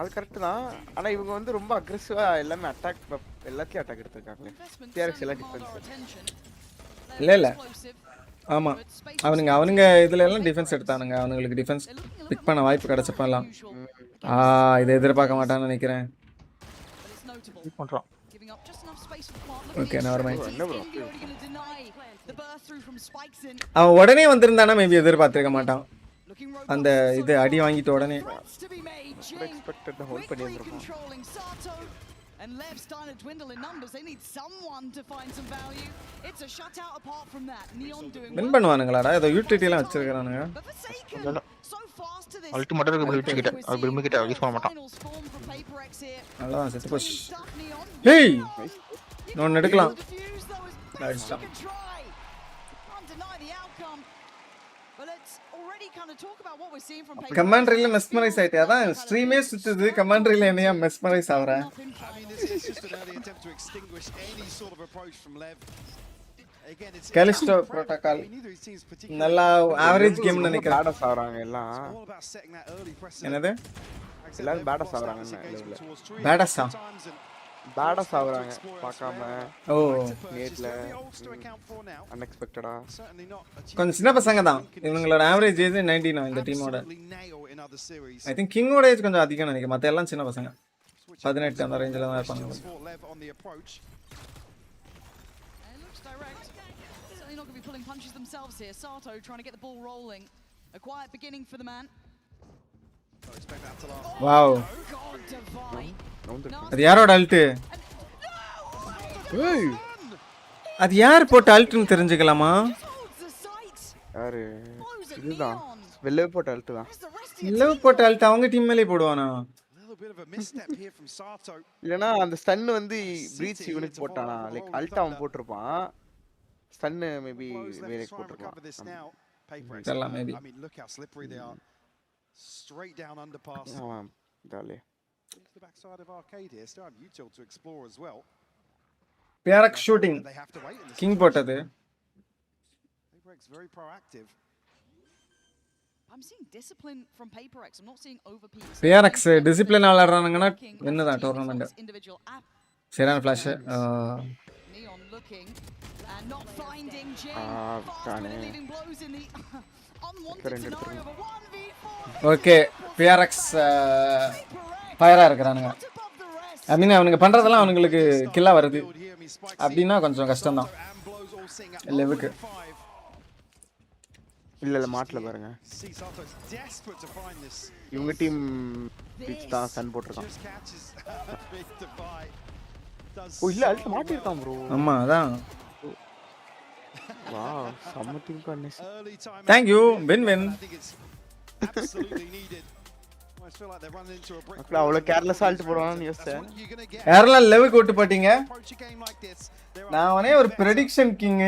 [SPEAKER 20] அது கரெக்ட் தான். ஆனா இவங்க வந்து ரொம்ப அக்ரெசிவா எல்லாமே அட்டாக் எல்லாத்தையும் அட்டாக் எடுத்துருக்காங்க. PRX எல்லாம் டிஃபென்ஸ்
[SPEAKER 3] இல்ல ஆமா அவனுங்க இதுல எல்லாம் டிஃபென்ஸ் எடுத்தானுங்க. அவங்களுக்கு டிஃபென்ஸ் பிக் பண்ண வாய்ப்பு கிடைச்சப்பலாம் இதை எதிர்பார்க்க மாட்டான்னு நினைக்கிறேன். Okay never mind. அவன் உடனே வந்திருந்தானா மேபி எதிர்பார்த்திருக்க மாட்டான். அந்த இது அடி வாங்கிட்டு உடனே
[SPEAKER 7] And Lev's starting to dwindle in numbers. They need someone to find some value. It's a shutout apart from that. Neon doing
[SPEAKER 3] win பண்ணுவானுங்களாடா ஏதோ யூட்டிலிட்டி எல்லாம் வச்சிருக்கானுங்க
[SPEAKER 21] அல்டிமேட்டா விட்டுக்கிட்ட அவர் பிரமிக்கிட்ட யூஸ் பண்ண மாட்டான்
[SPEAKER 3] அதான் செத்து போச்சு ஹேய் நான் எடுக்கலாம் அடிச்சான் கமாண்டரியில மெஸ்மரைஸ் ஆயிட்டே அதான் ஸ்ட்ரீமே சுத்துது கமாண்டரியில என்னையா மெஸ்மரைஸ் ஆவறேன் கலிஸ்டோ புரோட்டோகால் நல்லா ஆவரேஜ் கேம் நினைக்கிறேன்
[SPEAKER 20] பேடஸ் ஆவறாங்க எல்லாம்
[SPEAKER 3] என்னது
[SPEAKER 20] எல்லாரும் பேடஸ் ஆவறாங்க
[SPEAKER 3] பேடஸா
[SPEAKER 20] பேடஸ் ஆவறாங்க பார்க்காம
[SPEAKER 3] ஓ
[SPEAKER 20] நேட்ல அன்எக்ஸ்பெக்டடா
[SPEAKER 3] கொஞ்சம் சின்ன பசங்க தான் இவங்களோட ஆவரேஜ் ஏஜ் 19 இந்த டீமோட ஐ திங்க் கிங்கோட ஏஜ் கொஞ்சம் அதிகம் நினைக்கிறேன் மத்த எல்லாம் சின்ன பசங்க 18 அந்த ரேஞ்சில தான் இருப்பாங்க
[SPEAKER 7] not going to be pulling punches themselves here. Sato trying to get the ball rolling. A quiet beginning for the man.
[SPEAKER 3] Wow. அது யாரோட அல்ட் அது யார் போட்ட அல்ட்னு தெரிஞ்சுக்கலாமா
[SPEAKER 20] யாரு இதுதான் வெள்ளை போட்ட அல்ட் தான்
[SPEAKER 3] வெள்ளை போட்ட அல்ட் அவங்க டீம் மேலே போடுவானா
[SPEAKER 20] இல்லனா அந்த ஸ்டன் வந்து பிரீச் யூனிட் போட்டானா லைக் அல்ட் அவன் போட்டுருப்பான் ஸ்டன் மேபி வேற போட்டுருப்பான்
[SPEAKER 3] தெரியல maybe
[SPEAKER 1] I mean look how slippery they are straight down underpass
[SPEAKER 20] dale
[SPEAKER 1] the backside of arcade here still have util to explore as well
[SPEAKER 3] PRX shooting king போட்டது
[SPEAKER 1] PRX very proactive
[SPEAKER 7] I'm seeing discipline from PRX I'm not seeing overpeaks
[SPEAKER 3] PRX discipline விளையாடுறாங்கன்னா வின்னுதான் tournament சரியான flash
[SPEAKER 7] Neon looking and not finding Jane leaving blows in the unwanted scenario of a 1v4
[SPEAKER 3] okay PRX ஃபயரா இருக்கறானுங்க ஐ மீன் அவனுங்க பண்றதெல்லாம் அவங்களுக்கு கில்லா வருது அப்படினா கொஞ்சம் கஷ்டம் தான் லெவலுக்கு
[SPEAKER 20] இல்ல மாட்ல பாருங்க இவங்க டீம் பிச் தான் சன் போட்டுருக்கான் ஓ இல்ல அல்ட் மாட்டி இருக்கான் ப்ரோ
[SPEAKER 3] ஆமா அதான்
[SPEAKER 20] வாவ் சம்ம team gunners
[SPEAKER 3] thank you win win
[SPEAKER 20] அவ்வளவு கேர்லெஸ் ஆல்ட் போடுவான்னு யோசிச்சேன்
[SPEAKER 3] யாரெல்லாம் லெவலுக்கு விட்டு போட்டீங்க நான் ஒரே ஒரு ப்ரெடிக்ஷன் கிங்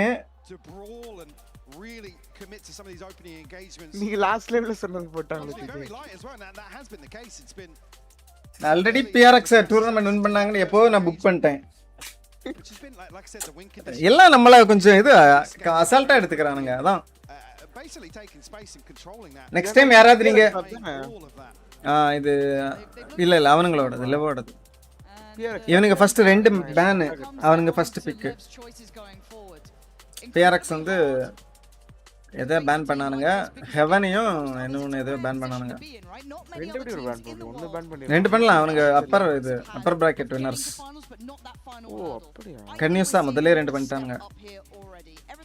[SPEAKER 20] நீங்க லாஸ்ட் லெவல்ல சொன்னது போட்டாங்க
[SPEAKER 3] ஆல்ரெடி PRX டூர்னமென்ட் வின் பண்ணாங்கன்னு எப்போ நான் புக் பண்ணிட்டேன் எல்லாம் நம்மள கொஞ்சம் இது அசால்ட்டா எடுத்துக்கறானுங்க அதான் நெக்ஸ்ட் டைம் யாராவது நீங்க இது இல்ல இல்ல அவங்களோடது லெவோடது இவனுங்க ஃபர்ஸ்ட் ரெண்டு பேன் அவனுங்க ஃபர்ஸ்ட் பிக் PRX வந்து எதை பேன் பண்ணானுங்க ஹெவனையும் இன்னொன்னு எதோ பேன் பண்ணானுங்க ரெண்டு பண்ணலாம் அவனுங்க அப்பர் பிராக்கெட் வின்னர்ஸ்
[SPEAKER 20] ஓ அப்படியே
[SPEAKER 3] கன்யூஸா முதல்ல ரெண்டு பண்ணிட்டானுங்க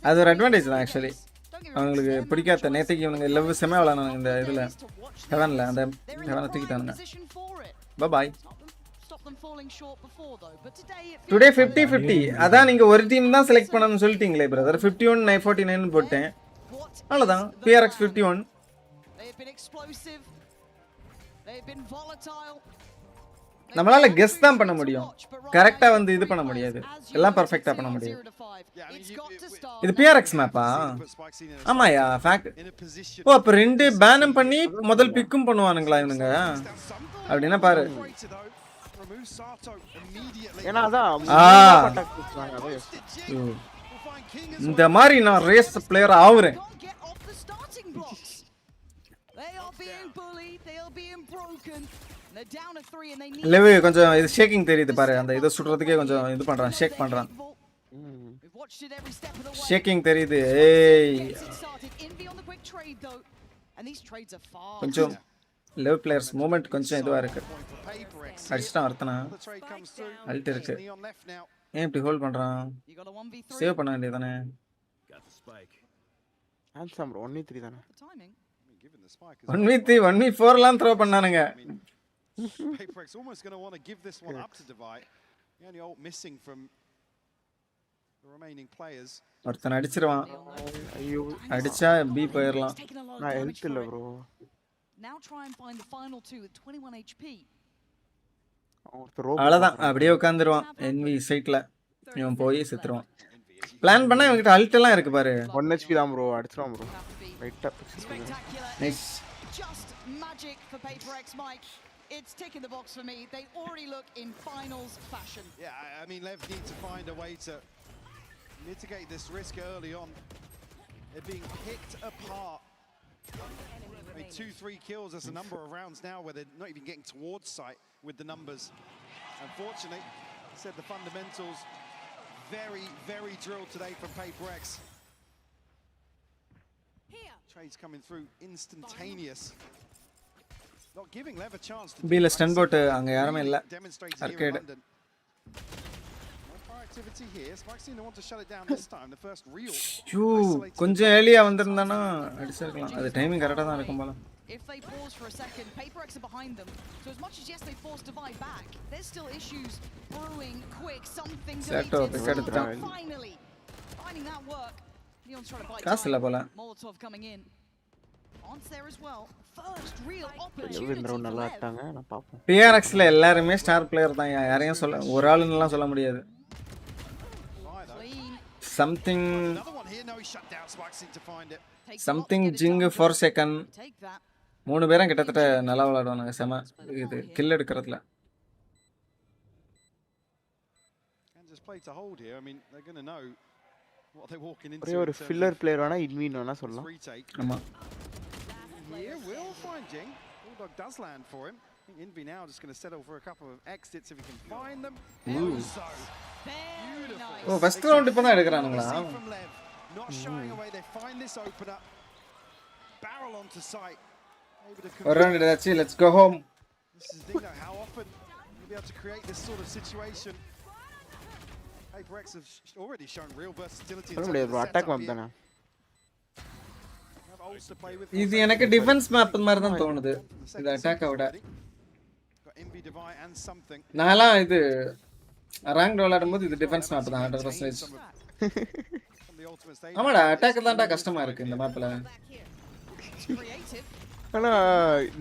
[SPEAKER 3] அது ஒரு அட்வான்டேஜ் தான் ஆக்சுவலி அவங்களுக்கு பிடிக்காத நேத்தைக்கு இவனுங்க லவ் செம விளாடுனாங்க இந்த இதுல ஹெவன்ல அந்த ஹெவனை தூக்கிட்டானுங்க பாய் டுடே 50-50 அதான் நீங்க ஒரு டீம் தான் செலக்ட் பண்ணணும்னு சொல்லிட்டீங்களே பிரதர் 51-49 போட்டேன் அவ்வளவுதான் PRX 51 நம்மளால கெஸ் தான் பண்ண முடியும் கரெக்ட்டா வந்து இது பண்ண முடியாது எல்லாம் பெர்ஃபெக்ட்டா பண்ண முடியாது இது PRX மேப்பா ஆமாயா ஃபேக்ட் ஓ அப்ப ரெண்டு பேனும் பண்ணி முதல் பிக்கும் பண்ணுவானுங்களா இவனுங்க அப்படினா பாரு
[SPEAKER 20] ஏனா அதான்
[SPEAKER 3] இந்த மாதிரி நான் ரேஸ் பிளேயர் ஆவுறேன் லெவ் கொஞ்சம் இது ஷேக்கிங் தெரியுது பாரு அந்த இத சுடுறதுக்கே கொஞ்சம் இது பண்றான் ஷேக் பண்றான் ஷேக்கிங் தெரியுது ஏய் கொஞ்சம் லெவ் பிளேயர்ஸ் மூவ்மெண்ட் கொஞ்சம் இதுவா இருக்கு அடிச்சிட்டான் அர்த்தனா அல்ட் இருக்கு ஏன் இப்படி ஹோல்ட் பண்றான் சேவ் பண்ண வேண்டியதானே
[SPEAKER 20] ஆன்சம் ப்ரோ 1v3 தானே
[SPEAKER 3] 1v3 1v4 லாம் throw பண்ணானுங்க
[SPEAKER 1] PRX almost going to want to give this one up to Divide. The only ult missing from the remaining players.
[SPEAKER 3] ஒருத்தன் அடிச்சிருவான்.
[SPEAKER 20] ஐயோ
[SPEAKER 3] அடிச்சா பி போயிரலாம்.
[SPEAKER 20] நான் ஹெல்த் இல்ல bro.
[SPEAKER 7] Now try and find the final two with 21 HP.
[SPEAKER 3] அவ்வளவுதான் அப்படியே உட்கார்ந்துருவான் envy சைட்ல. இவன் போய் செத்துருவான். பிளான் பண்ணா இவங்கிட்ட அல்ட் எல்லாம் இருக்கு பாரு.
[SPEAKER 20] 1 HP தான் bro அடிச்சிரான் bro. ரைட்டா
[SPEAKER 3] nice.
[SPEAKER 7] Just magic for PRX, Mike. It's ticking the box for me. They already look in finals fashion.
[SPEAKER 1] Yeah, I mean, Lev need to find a way to mitigate this risk early on. They're being picked apart. I mean, 2-3 kills. That's a number of rounds now where they're not even getting towards sight with the numbers. Unfortunately, I said the fundamentals very, very drilled today from PRX. Trades coming through instantaneous. Not giving Lev a chance to
[SPEAKER 3] B ல stun boat அங்க யாருமே இல்ல. Arcade.
[SPEAKER 1] Activity here. Spike's going to want to shut it down this time. The first real.
[SPEAKER 3] கொஞ்சம் ஏர்லியா வந்திருந்தானா அடிச்சிரலாம். அது timing கரெக்ட்டா தான் இருக்கும் போல.
[SPEAKER 7] If they pause for a second, PRX are behind them. So as much as yes, they forced Divide back, there's still issues brewing quick. Something deleted. Finally, finding that work. Neon's trying to bite.
[SPEAKER 3] காசுல போல.
[SPEAKER 7] Molotov coming in. On's there as well. First real opportunity.
[SPEAKER 20] நல்லா ஆட்டாங்க நான் பாப்போம்.
[SPEAKER 3] PRX ல எல்லாரும் star player தான். யாரையும் சொல்ல ஒரு ஆளுன்னு எல்லாம் சொல்ல முடியாது. Something jing for second. 3 பேரும் கிட்டத்தட்ட நல்லா விளையாடுவாங்க செம இது கில் எடுக்கிறதுல.
[SPEAKER 20] ஒரு ஃபில்லர் பிளேயர் வேணா இன்வின் வேணா சொல்லலாம்.
[SPEAKER 3] ஆமா.
[SPEAKER 1] Here we'll find Jing. Bulldog does land for him. Envy now just going to settle for a couple of exits if he can find them.
[SPEAKER 3] Oh, first round இப்ப தான் எடுக்கறானுங்களா?
[SPEAKER 1] Not shying away. They find this opener. Barrel onto sight.
[SPEAKER 3] One round that's it. Let's go home.
[SPEAKER 1] This is the thing though, how often you'll be able to create this sort of situation. PRX have already shown real versatility.
[SPEAKER 20] attack map தான.
[SPEAKER 3] இது எனக்கு defence map மாதிரி தான் தோணுது. இது attack விட. நான்லாம் இது ரேங்க் விளையாடும்போது இது டிஃபென்ஸ் மேப் தான் 100%. ஆமாடா அட்டாக் தான்டா கஷ்டமா இருக்கு இந்த மேப்ல.
[SPEAKER 20] ஆனா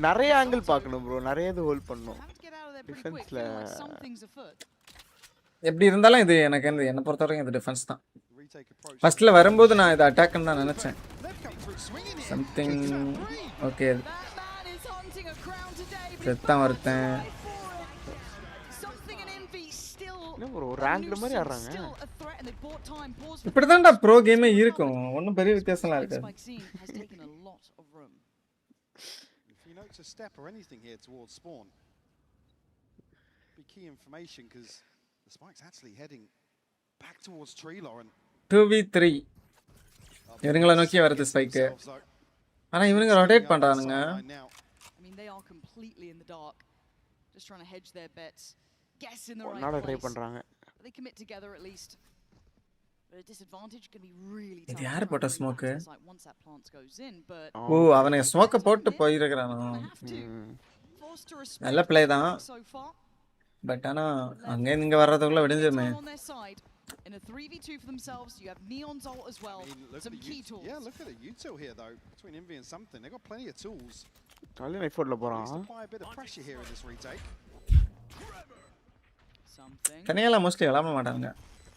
[SPEAKER 20] நிறைய ஆங்கிள் பார்க்கணும் bro. நிறைய இது ஹோல்ட் பண்ணனும். டிஃபென்ஸ்ல
[SPEAKER 3] எப்படி இருந்தாலும் இது எனக்கு என்ன பொறுத்தவரைக்கும் இது டிஃபென்ஸ் தான். ஃபர்ஸ்ட்ல வரும்போது நான் இது அட்டாக்னு தான் நினைச்சேன். Something okay. செத்தான் வரேன்.
[SPEAKER 20] என்ன bro ரேங்க்ல மாதிரி ஆடுறாங்க.
[SPEAKER 3] இப்படி தான்டா ப்ரோ கேமே இருக்கும். ஒண்ணும் பெரிய வித்தியாசம்லாம் இருக்காது.
[SPEAKER 1] If you notice a step or anything here towards spawn, be key information because the spike's actually heading back towards tree Lauren.
[SPEAKER 3] 2v3 இவங்கள நோக்கி வருது ஸ்பைக். ஆனா இவங்க ரொட்டேட் பண்றானுங்க.
[SPEAKER 7] I mean they are completely in the dark. Just trying to hedge their bets. Guess in the right
[SPEAKER 20] நாள try
[SPEAKER 7] place.
[SPEAKER 20] பண்றாங்க.
[SPEAKER 7] They commit together at least. But a disadvantage can be really tough.
[SPEAKER 3] இது யார் போட்ட smoke?
[SPEAKER 7] Once that plant goes in, but
[SPEAKER 3] ஓ அவனே ஸ்மோக்க போட்டு போய் இருக்கறானோ. நல்ல play தான். பட் ஆனா அங்க இங்க வர்றதுக்குள்ள விடிஞ்சமே.
[SPEAKER 7] In a 3v2 for themselves, you have Neon's ult as well. Some key tools.
[SPEAKER 1] Yeah, look at the util here though. Between Envy and something, they got plenty of tools.
[SPEAKER 20] All in effort la poran.
[SPEAKER 1] Apply a bit of pressure here in this retake.
[SPEAKER 7] Something.
[SPEAKER 3] தனியால mostly விளையாட மாட்டாங்க.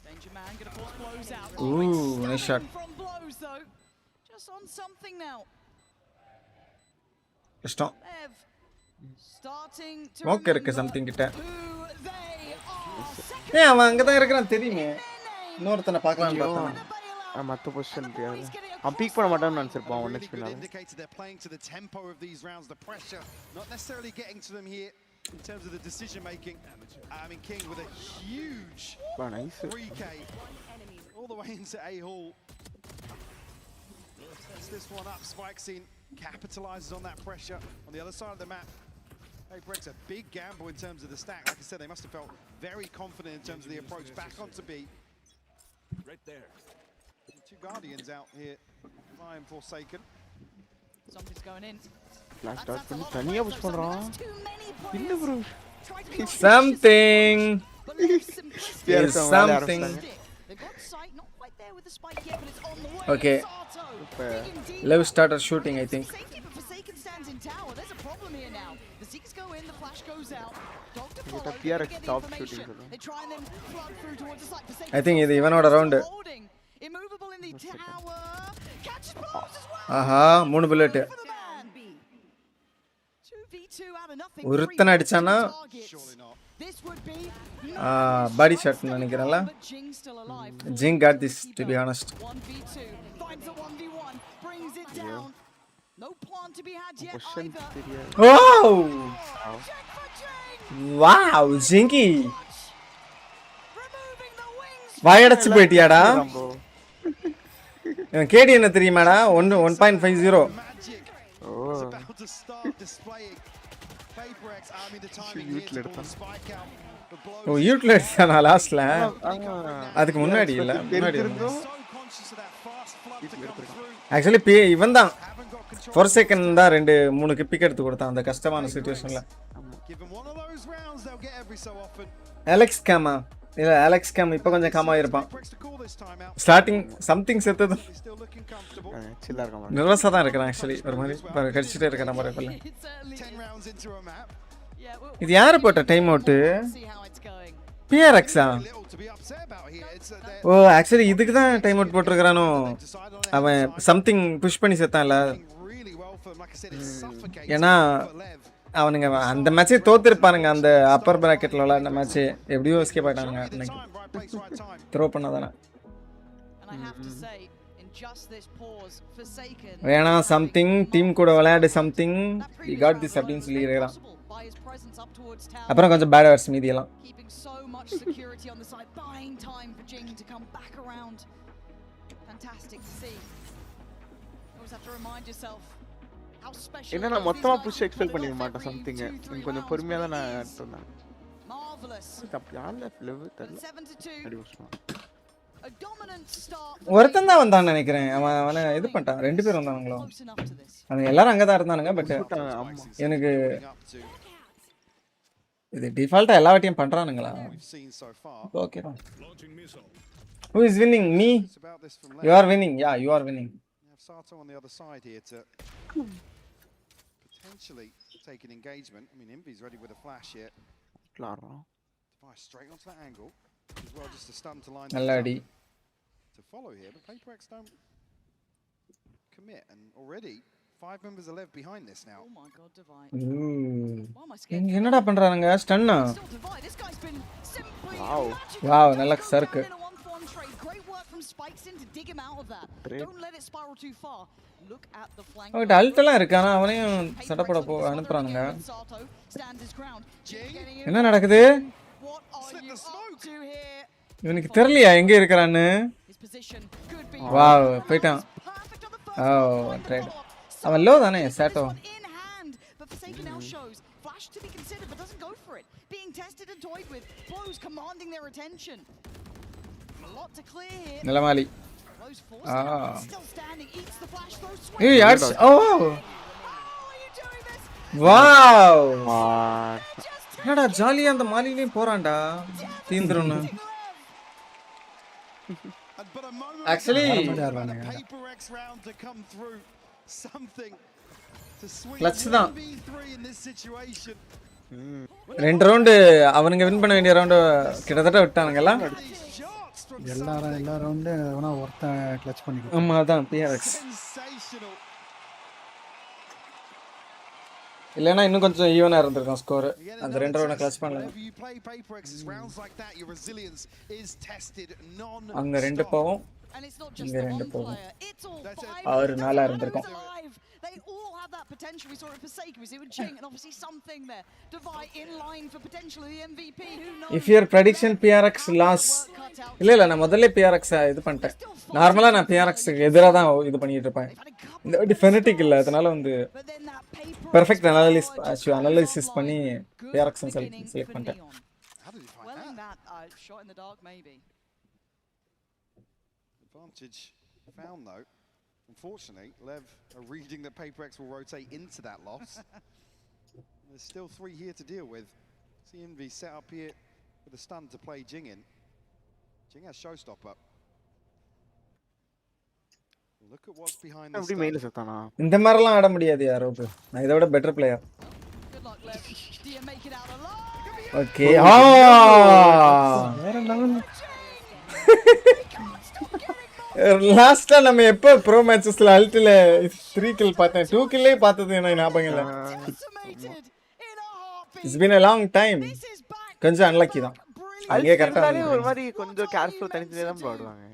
[SPEAKER 7] Danger man gonna force blows out.
[SPEAKER 3] Ooh, nice shot.
[SPEAKER 7] From blows though. Just on something now.
[SPEAKER 3] Stop.
[SPEAKER 7] Starting to
[SPEAKER 3] smoke இருக்கு something கிட்ட. ஏய் அவன் அங்க தான் இருக்கறான் தெரியுமே. இன்னொருத்தனை பார்க்கலாம்னு பார்த்தேன்.
[SPEAKER 20] மத்த பொசிஷன் தெரியாது. அவன் பீக் பண்ண மாட்டான்னு நினைச்சிருப்பான் 1 HP னால.
[SPEAKER 1] They're playing to the tempo of these rounds, the pressure not necessarily getting to them here in terms of the decision making. I mean King with a huge 3k all the way into A hall. Sets this one up. Spike scene capitalizes on that pressure on the other side of the map. PRX a big gamble in terms of the stack. Like I said, they must have felt very confident in terms of the approach back onto B. Right there. Two Guardians out here. Lion Forsaken.
[SPEAKER 7] Something's going in.
[SPEAKER 20] Flash start பண்ணி தனியா push பண்றான். இல்ல bro.
[SPEAKER 3] Something. is something. Okay. Lev started shooting, I think.
[SPEAKER 20] PRX top shooting.
[SPEAKER 3] I think இது இவனோட round. ஆஹா 3 bullet. ஒருத்தன் அடிச்சானா body shot நினைக்கிறேன்ல. Jing got this, to be honest. Wow! Wow, Jingy! வாயடைச்சு போயிட்டியாடா? கேடி என்ன தெரியுமாடா? 1.50. ஓ யூட்ல எடுத்தானா லாஸ்ட்ல? அதுக்கு முன்னாடி இல்ல, முன்னாடி. ஆக்சுவலி இவன் தான் ஃபோர் செகண்ட் தான் 2-3 கிப்பிக் எடுத்து கொடுத்தான் அந்த கஷ்டமான சிச்சுவேஷன்ல. அலெக்ஸ் கேமா இல்ல, அலெக்ஸ் கேம் இப்போ கொஞ்சம் காமா இருப்பான். ஸ்டார்டிங் சம்திங் செத்தது நர்வஸா தான் இருக்கிறான் ஆக்சுவலி. ஒரு மாதிரி கடிச்சிட்டே இருக்கிற மாதிரி இருக்குல்ல. இது யாரு போட்ட டைம் அவுட்? PRX-ஆ? ஓ ஆக்சுவலி இதுக்கு தான் டைம் அவுட் போட்டிருக்கிறானோ. அவன் சம்திங் புஷ் பண்ணி செத்தான்ல. ஏன்னா அவனுங்க அந்த மேட்சே தோத்துருப்பானுங்க. அந்த அப்பர் பிராக்கெட்ல விளையாடின மேட்ச் எப்படியோ எஸ்கேப் ஆயிட்டானுங்க. த்ரோ பண்ணதானே வேணா சம்திங் டீம் கூட விளையாடு சம்திங் வி காட் திஸ் அப்படின்னு சொல்லிடுறான். அப்புறம் கொஞ்சம் பேட் வேர்ட்ஸ் மீதி எல்லாம்.
[SPEAKER 20] என்ன நான் மொத்தமா புஷ் எக்ஸ்பெக்ட் பண்ணிக்க மாட்டேன் சம்திங். கொஞ்சம் பொறுமையா தான் நான் சொன்னேன்.
[SPEAKER 3] ஒருத்தன் தான் வந்தான்னு நினைக்கிறேன். அவனை இது பண்ணிட்டான். 2 பேர் வந்தானுங்களோ. அவங்க எல்லாரும் அங்கதான் இருந்தானுங்க. பட் எனக்கு இது டிஃபால்ட்டா எல்லா வாட்டியும் பண்றானுங்களா? Okay. Who is winning? Me? You are winning. Yeah, you are winning.
[SPEAKER 1] Sato on the other side here to potentially take an engagement. I mean, Envy's ready with a flash here.
[SPEAKER 20] Claro.
[SPEAKER 1] Fire straight onto that angle as well, just a stun to line to follow here. But PRX don't commit, and already 5 members are left behind this now.
[SPEAKER 7] Oh my god, Divide.
[SPEAKER 3] என்னடா பண்றானுங்க? ஸ்டன்னா? Wow நல்ல சர்க்கு. அவன்கிட்ட அல்ட்டெல்லாம் இருக்கு. ஆனால் அவனையும் சட்டப்பட அனுப்புறானுங்க. என்ன நடக்குது? இவனுக்கு தெரியலையா எங்க இருக்கிறான்னு? வாவ் போயிட்டான். ஓ ட்ரைட். அவன் லோ தானே சாட்டோ. நிலமாலி. ஏய் யார்? ஓ வாவ். என்னடா ஜாலியா அந்த மாலிலையும் போறான்டா. தீந்துறோன்னு. ஆக்சுவலி கிளட்ச் தான். 2 ரவுண்டு அவனுங்க வின் பண்ண வேண்டிய ரவுண்டு கிட்டத்தட்ட விட்டானுங்களா?
[SPEAKER 6] எல்லா ரவுண்டு வேணா ஒருத்தன் கிளட்ச் பண்ணிக்கலாம்.
[SPEAKER 3] ஆமா அதான் PRX. இல்லைன்னா இன்னும் கொஞ்சம் ஈவனா இருந்திருக்கும் ஸ்கோர். அந்த 2 ரவுண்ட் கிளட்ச் பண்ணல. அங்க 2 போவோம், இங்க 2 போவோம். 6-4 இருந்திருக்கும்.
[SPEAKER 7] They all have that potential. We saw it for Sake, we see it with Jing, and obviously something there. Divide in line for potentially the MVP. Who knows?
[SPEAKER 3] If your prediction PRX loss. இல்ல நான் முதல்ல PRX இது பண்ணிட்டேன். நார்மலா நான் PRX எதிரா தான் இது பண்ணிட்டு இருப்பேன். இந்த வாட்டி ஃபெனடிக் இல்ல, அதனால வந்து பெர்ஃபெக்ட் அனலைசிஸ் பண்ணி PRX செலக்ட் பண்ணிட்டேன்.
[SPEAKER 7] Well in that shot in the dark maybe.
[SPEAKER 1] Advantage found though. Unfortunately, Lev are reading that PRX will rotate into that loss. There's still 3 here to deal with. CMV set up here
[SPEAKER 11] with a stun to play Jing in. Jing has showstopper. Look at what's behind the
[SPEAKER 20] அப்படி
[SPEAKER 11] stun.
[SPEAKER 20] மெயில செத்தானா
[SPEAKER 3] இந்த மாதிரிலாம் ஆட முடியாது யாரோப்பு. நான் இதோட better player. Okay.
[SPEAKER 6] வேற level.
[SPEAKER 3] லாஸ்டா நம்ம எப்போ ப்ரோ மேட்சஸ்ல அல்ட்ல 3 கில் பார்த்தேன். 2 கில்லே பார்த்தது எனக்கு ஞாபகம் இல்ல. It's been a long time. கொஞ்சம் அன்லக்கி தான். அங்கே கரெக்ட்டா
[SPEAKER 20] ஒரு மாதிரி கொஞ்சம் கேர்ஃபுல் தனித்தனியா தான் ஆடுவாங்க.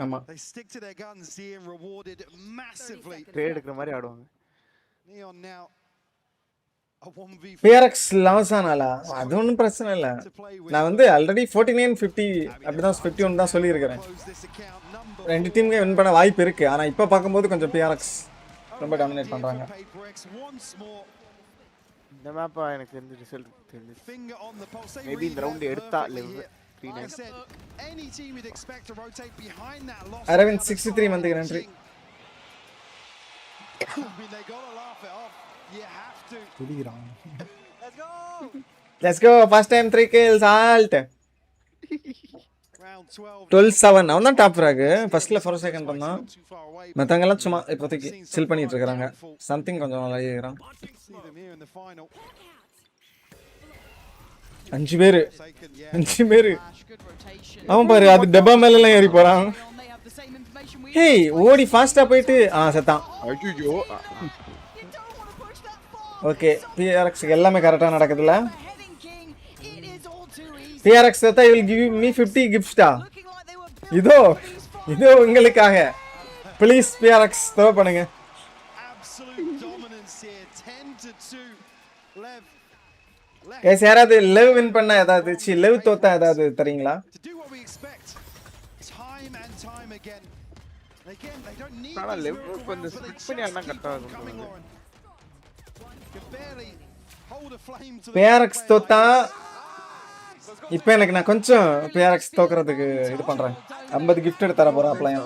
[SPEAKER 3] ஆமா.
[SPEAKER 11] They stick to their guns here and rewarded massively.
[SPEAKER 20] Trade எடுக்கிற மாதிரி ஆடுவாங்க.
[SPEAKER 11] Neon now a 1v4.
[SPEAKER 3] PRX loss ஆனால அது ஒன்றும் பிரச்சனை இல்ல. நான் வந்து ஆல்ரெடி 49-50 அப்படிதான் 51 தான் சொல்லியிருக்கிறேன். ரெண்டு டீமுக்கு வின் பண்ண வாய்ப்பு இருக்கு. ஆனா இப்போ பார்க்கும்போது கொஞ்சம் PRX ரொம்ப டாமினேட் பண்றாங்க.
[SPEAKER 20] இந்த மேப்பா எனக்கு தெரிஞ்ச ரிசல்ட் தெரிஞ்சு மேபி இந்த ரவுண்ட் எடுத்தா level 39
[SPEAKER 11] any team you'd expect to rotate behind that loss.
[SPEAKER 3] Aravind 63 மந்த்க்கு நன்றி.
[SPEAKER 11] They got to laugh it off. You have to.
[SPEAKER 6] குடிக்குறான்.
[SPEAKER 3] Let's go. First time 3 kills alt. 12-7 அவன் தான் டாப் ஃபிராக். ஃபர்ஸ்ட்ல 4 செகண்ட் பண்ணான். மத்தவங்க எல்லாம் சும்மா இப்போதைக்கு சில் பண்ணிட்டு இருக்காங்க. சம்திங் கொஞ்சம் நல்லா ஏறான். 5 பேரு அவன் பாரு அது டப்பா மேல எல்லாம் ஏறி போறான். ஹேய் ஓடி ஃபாஸ்டா போயிட்டு செத்தான்.
[SPEAKER 20] ஐயோ
[SPEAKER 3] ஓகே PRX எல்லாமே கரெக்ட்டா நடக்குதுல. PRX செத்தா you will give me 50 gifts. இதோ உங்களுக்காக. ப்ளீஸ் PRX த்ரோ பண்ணுங்க. கைஸ் யாராவது லெவ் வின் பண்ண ஏதாவது லெவ் தோத்தா ஏதாவது தரீங்களா?
[SPEAKER 20] ஆனா லெவ் கொஞ்சம் ஸ்பிட் பண்ணி ஆனா கரெக்ட்டா இருக்கும்.
[SPEAKER 3] PRX தோத்தா இப்போ எனக்கு நான் கொஞ்சம் PRX தோக்குறதுக்கு இது பண்றேன். 50 gift எடுத்து தர போறேன் அப்ளையா.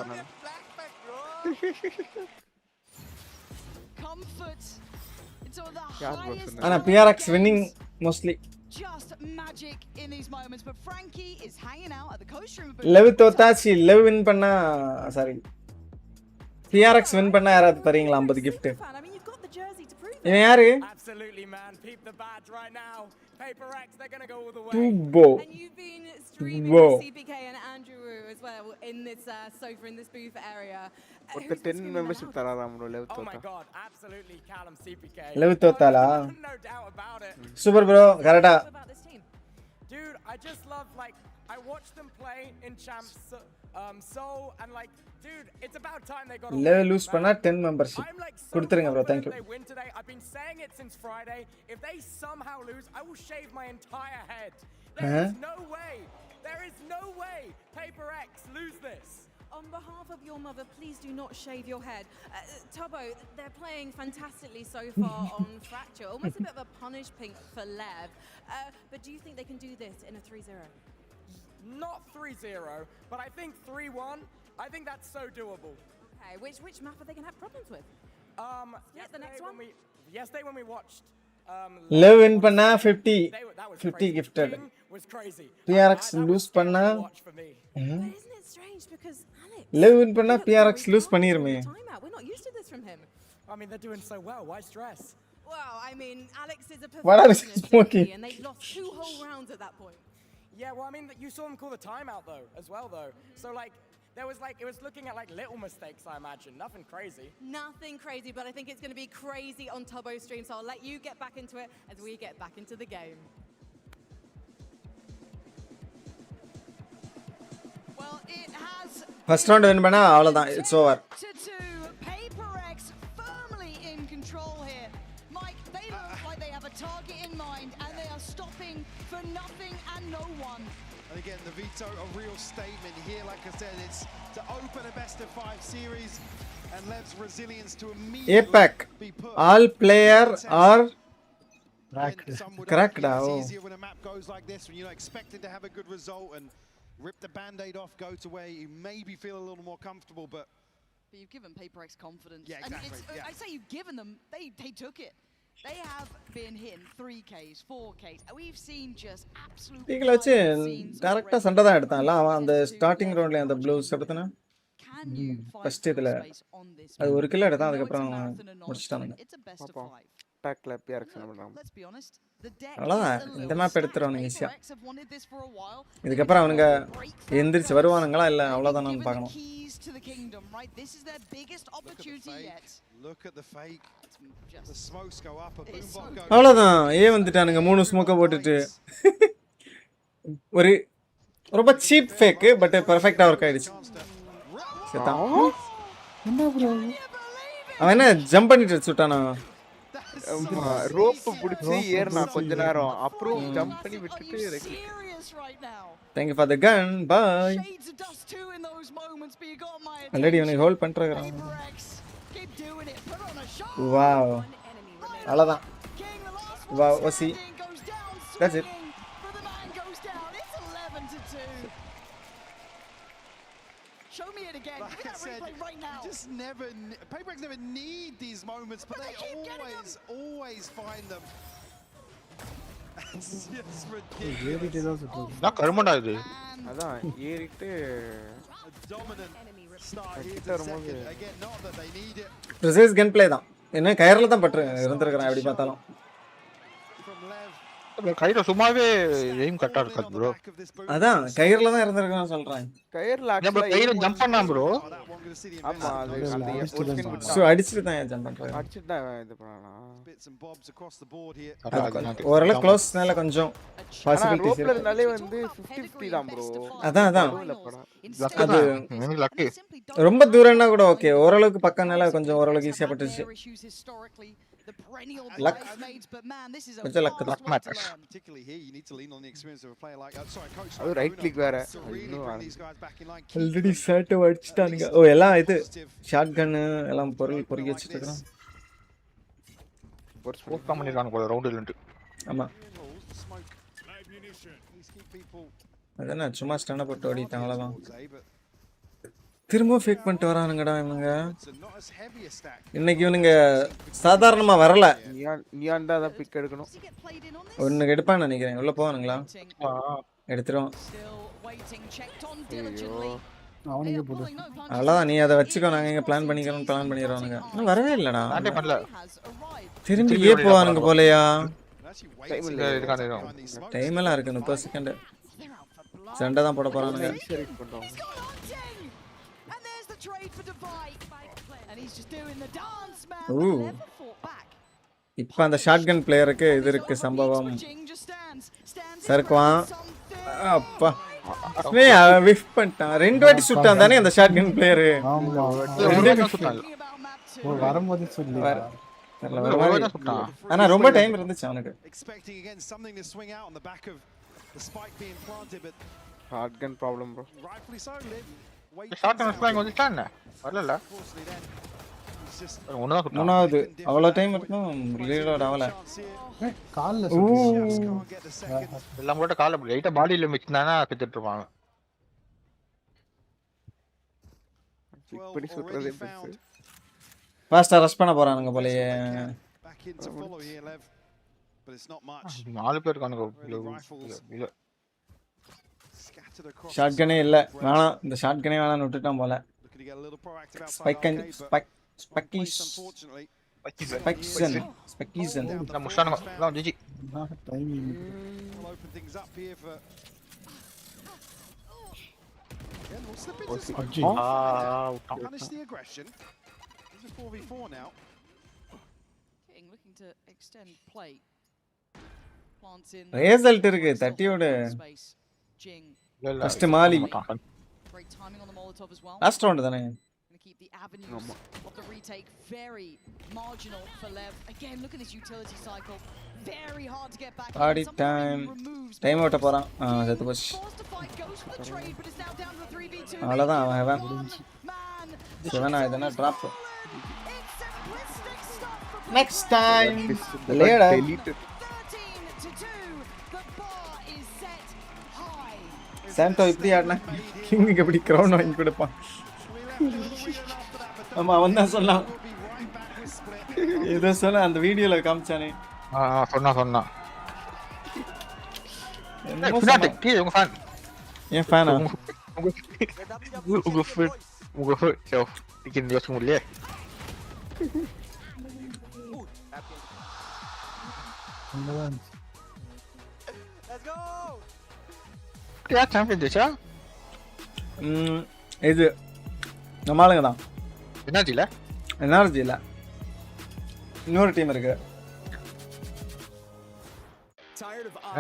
[SPEAKER 3] ஆனா PRX winning mostly.
[SPEAKER 7] Just magic in these moments, but Frankie is hanging out at the coast room.
[SPEAKER 3] Lev தோத்தா லெவ் வின் பண்ணா சாரி PRX வின் பண்ணா யாராவது தரீங்களா 50 gift? இவன் யாரு?
[SPEAKER 14] Absolutely man, peep the badge right now. PRX they're going to go all the way.
[SPEAKER 3] Tubo.
[SPEAKER 22] And you've been streaming with CPK and Andrew as well in this sofa in this booth area.
[SPEAKER 20] What the 10 membership tararam bro lev tota.
[SPEAKER 14] Oh my god, absolutely Callum CPK.
[SPEAKER 3] Lev totala.
[SPEAKER 14] No doubt about it.
[SPEAKER 3] Super bro, karata.
[SPEAKER 14] Dude, I just love like I watched them play in Champs Soul and like dude, it's about time they got
[SPEAKER 3] level lose பண்ணா 10 membership கொடுத்துருங்க bro. Thank you.
[SPEAKER 14] They win today. I've been saying it since Friday. If they somehow lose, I will shave my entire head. There is no way. There is no way PRX lose this.
[SPEAKER 22] On behalf of your mother, please do not shave your head. Tubbo, they're playing fantastically so far on Fracture. Almost a bit of a punish pink for Lev. But do you think they can do this in a 3-0?
[SPEAKER 14] Not 3-0, but I think 3-1. I think that's so doable.
[SPEAKER 22] Okay, which map are they going to have problems with? The next one?
[SPEAKER 14] Yesterday when we watched
[SPEAKER 3] Lev win பண்ணா 50 gifted. PRX lose பண்ணா
[SPEAKER 22] Isn't it strange because Alex
[SPEAKER 3] Lev win பண்ணா PRX lose பண்ணிருமே.
[SPEAKER 22] We're not used to this from him.
[SPEAKER 14] I mean they're doing so well. Why stress?
[SPEAKER 22] Well, I mean Alex is a
[SPEAKER 3] What are you smoking?
[SPEAKER 22] and they've lost 2 whole rounds at that point.
[SPEAKER 14] Yeah, well I mean you saw them call the timeout though as well though. So like there was like it was looking at like little mistakes I imagine. Nothing crazy.
[SPEAKER 22] Nothing crazy, but I think it's going to be crazy on Tubbo's stream, so I'll let you get back into it as we get back into the game.
[SPEAKER 7] Well, it has
[SPEAKER 3] First round win பண்ணா அவ்வளவுதான். It's over.
[SPEAKER 7] PRX firmly in control here. Mike, they look like they have a target in mind and they are stopping for nothing and no one.
[SPEAKER 11] And again, the veto, a real statement here. Like I said, it's to open a best-of-5 series and Lev's resilience to immediately
[SPEAKER 3] APAC. All player are cracked.
[SPEAKER 11] It's easier when a map goes like this, when you're not expecting to have a good result and rip the band-aid off, go to where you maybe feel a little more comfortable, but
[SPEAKER 7] you've given PRX confidence.
[SPEAKER 11] Yeah, exactly.
[SPEAKER 7] I say you've given them, they took it. They have been hitting 3Ks, 4Ks. We've seen just absolute
[SPEAKER 3] பீக்ல வச்சு கரெக்டா சண்டை தான் எடுத்தான்ல அவன் அந்த starting ரவுண்ட்ல அந்த blues எடுத்தனா first இதுல அது ஒரு கில் எடுத்தான் அதுக்கப்புறம் முடிச்சிட்டானுங்க
[SPEAKER 20] அட்டாக்ல PRX என்ன பண்றாங்க
[SPEAKER 3] அவ்வளவுதான் இந்த மேப் எடுத்துறவனுங்க ஈஸியா இதுக்கப்புறம் அவனுங்க எந்திரிச்சு வருவானுங்களா இல்ல அவ்வளவுதான் நான் பார்க்கணும் அவ்வளவுதான் வந்துட்டானுங்க 3 ஸ்மோக்க போட்டுட்டு ஒரு ரொம்ப சீப் ஃபேக் பட் பெர்ஃபெக்ட்டா வர்க் ஆயிடுச்சு செத்தான்
[SPEAKER 6] என்ன ப்ரோ
[SPEAKER 3] அவன் என்ன ஜம்ப் பண்ணிட்டு சுட்டானா
[SPEAKER 20] ரோப் புடிச்சு ஏறனா கொஞ்ச நேரம் அப்புறம் ஜம்ப் பண்ணி விட்டுட்டு
[SPEAKER 3] Thank you for the gun. Bye. Already you hold பண்றறாங்க. Wow. அவ்வளவுதான். Wow, OC. That's it.
[SPEAKER 11] Show me it again. Like I said, right now. Just never. PRX never need these moments, but they always find them. It's just ridiculous.
[SPEAKER 21] நான் கர்மடா இது.
[SPEAKER 20] அதான் ஏறிட்டு
[SPEAKER 11] dominant start here to second. Again, not that they need it.
[SPEAKER 3] Precise gunplay தான். என்ன கயர்ல தான் பட்டு இருந்திருக்கான் எப்படி பார்த்தாலும்.
[SPEAKER 21] கையில சும்மாவே எய்ம் கரெக்ட்டா இருக்காது ப்ரோ.
[SPEAKER 3] அதான் கயர்ல தான் இருந்திருக்கான்னு சொல்றேன்.
[SPEAKER 20] கயர்ல
[SPEAKER 21] ஆக்சுவலா கையில ஜம்ப் பண்ணா ப்ரோ.
[SPEAKER 20] ஆமா அது அந்த
[SPEAKER 3] சோ அடிச்சிட்டு தான் ஜம்ப் பண்றான்.
[SPEAKER 20] அடிச்சிட்டு தான் இது பண்ணானா.
[SPEAKER 11] Bits and bobs across the board here.
[SPEAKER 3] ஓரளவு க்ளோஸ்னால கொஞ்சம் பாசிபிலிட்டிஸ்
[SPEAKER 20] இருக்கு. ரோப்லனாலே வந்து 50-50 தான் ப்ரோ.
[SPEAKER 3] அதான்
[SPEAKER 21] அது எனக்கு லக்கி.
[SPEAKER 3] ரொம்ப தூரம்னா கூட ஓகே ஓரளவுக்கு பக்கனால கொஞ்சம் ஓரளவுக்கு ஈஸியா பட்டுச்சு. Luck. It's a luck matters.
[SPEAKER 11] Particularly here, you need to lean on the experience of a player like. Sorry, coach.
[SPEAKER 20] Oh, right click வேற.
[SPEAKER 3] Already set அடிச்சிட்டானுங்க. ஓ எல்லாம் இது ஷாட்கன் எல்லாம் பொறுக்கி வச்சிருக்கான்.
[SPEAKER 21] ஒரு ஸ்மோக் கம் பண்ணிருக்காங்க போல ரவுண்ட்ல இருந்து.
[SPEAKER 3] ஆமா. அதனா சும்மா ஸ்டன்ன போட்டு ஓடிட்டாங்களா தான். திரும்ப ஃபேக் பண்ணிட்டு வரானுங்கடா இவனுங்க. இன்னைக்கு இவனுங்க சாதாரணமா வரல.
[SPEAKER 20] நியாண்டா தான் பிக் எடுக்கணும்.
[SPEAKER 3] ஒன்னு எடுப்பான்னு நினைக்கிறேன். உள்ள போவானுங்களா? எடுத்துறோம்.
[SPEAKER 6] அவனுங்க போடு.
[SPEAKER 3] அவ்வளவுதான் நீ அதை வச்சுக்கோ நாங்க இங்க பிளான் பண்ணிடுறானுங்க. இன்னும் வரவே இல்லடா.
[SPEAKER 21] நானே பண்ணல.
[SPEAKER 3] திரும்பி ஏ போவானுங்க போலையா?
[SPEAKER 20] டைம் இல்ல
[SPEAKER 21] இருக்கானே.
[SPEAKER 3] டைம் எல்லாம் இருக்கு 30 செகண்ட். சண்டை தான் போட போறானுங்க. இப்ப அந்த ஷாட்கன் பிளேயருக்கு இது இருக்கு சம்பவம். சர்க்குவான் அப்பா விஃப் பண்ணிட்டான். 2 வாட்டி சுட்டான் தானே அந்த ஷாட்கன் பிளேயர்.
[SPEAKER 6] ஆமா வரும்போது சொல்லி
[SPEAKER 3] ஆனா ரொம்ப டைம் இருந்துச்சு அவனுக்கு.
[SPEAKER 11] Expecting again something to swing out on the back of the spike being planted, but
[SPEAKER 20] shotgun problem bro.
[SPEAKER 11] Rightfully so.
[SPEAKER 21] shotgun flying வந்துட்டானே வரல.
[SPEAKER 3] மூணாவது அவ்வளவு டைம் இருக்கும் ரீலோட் ஆவல.
[SPEAKER 6] கால்ல
[SPEAKER 21] எல்லாம் போட்டு கால்ல லைட்டா பாடியில மிக்ஸ்னானா செத்துட்டு இருப்பாங்க.
[SPEAKER 20] இப்படி சுட்றதே பெருசு.
[SPEAKER 3] ஃபாஸ்டா ரஷ் பண்ண போறானுங்க போலயே.
[SPEAKER 21] நாலு பேர் இருக்கானுங்க. இல்ல
[SPEAKER 3] ஷாட்கனே இல்ல வேணாம் இந்த ஷாட்கனே வேணாம்னு விட்டுட்டான் போல. ஸ்பெக்கிசன்
[SPEAKER 21] நான் முஷானங்க நான் GG
[SPEAKER 6] timing
[SPEAKER 11] open things up here for punish the aggression. This is 4v4 now.
[SPEAKER 7] Looking to extend play. Plants in.
[SPEAKER 3] Result இருக்கு 30 ஓட. ஃபர்ஸ்ட் மாலி.
[SPEAKER 7] Great timing on the Molotov as well.
[SPEAKER 3] Last round தானே.
[SPEAKER 7] Keep the avenues of the retake very marginal for Lev. Again, look at this utility cycle. Very hard to get back.
[SPEAKER 3] Party time. Time out போறான். செத்து போச்சு. அவ்வளவுதான் அவன். செவனா இதனா drop. Next time. Later. சாண்டோ இப்படி ஆடுனா கிங்குக்கு எப்படி கிரவுண்ட் வாங்கி கொடுப்பான். ஆமா அவன் தான் சொன்னான். இத சொன்ன அந்த வீடியோல காமிச்சானே.
[SPEAKER 21] சொன்னா
[SPEAKER 3] என்னமோ
[SPEAKER 21] Fnatic, கீழ உங்க ஃபேன்.
[SPEAKER 3] ஏன் ஃபேனா?
[SPEAKER 21] உங்க self bikin dia semua lihat. Dia champion dia.
[SPEAKER 3] இது நம்மளுங்க தான். எனர்ஜி இல்ல. இன்னொரு டீம் இருக்கு.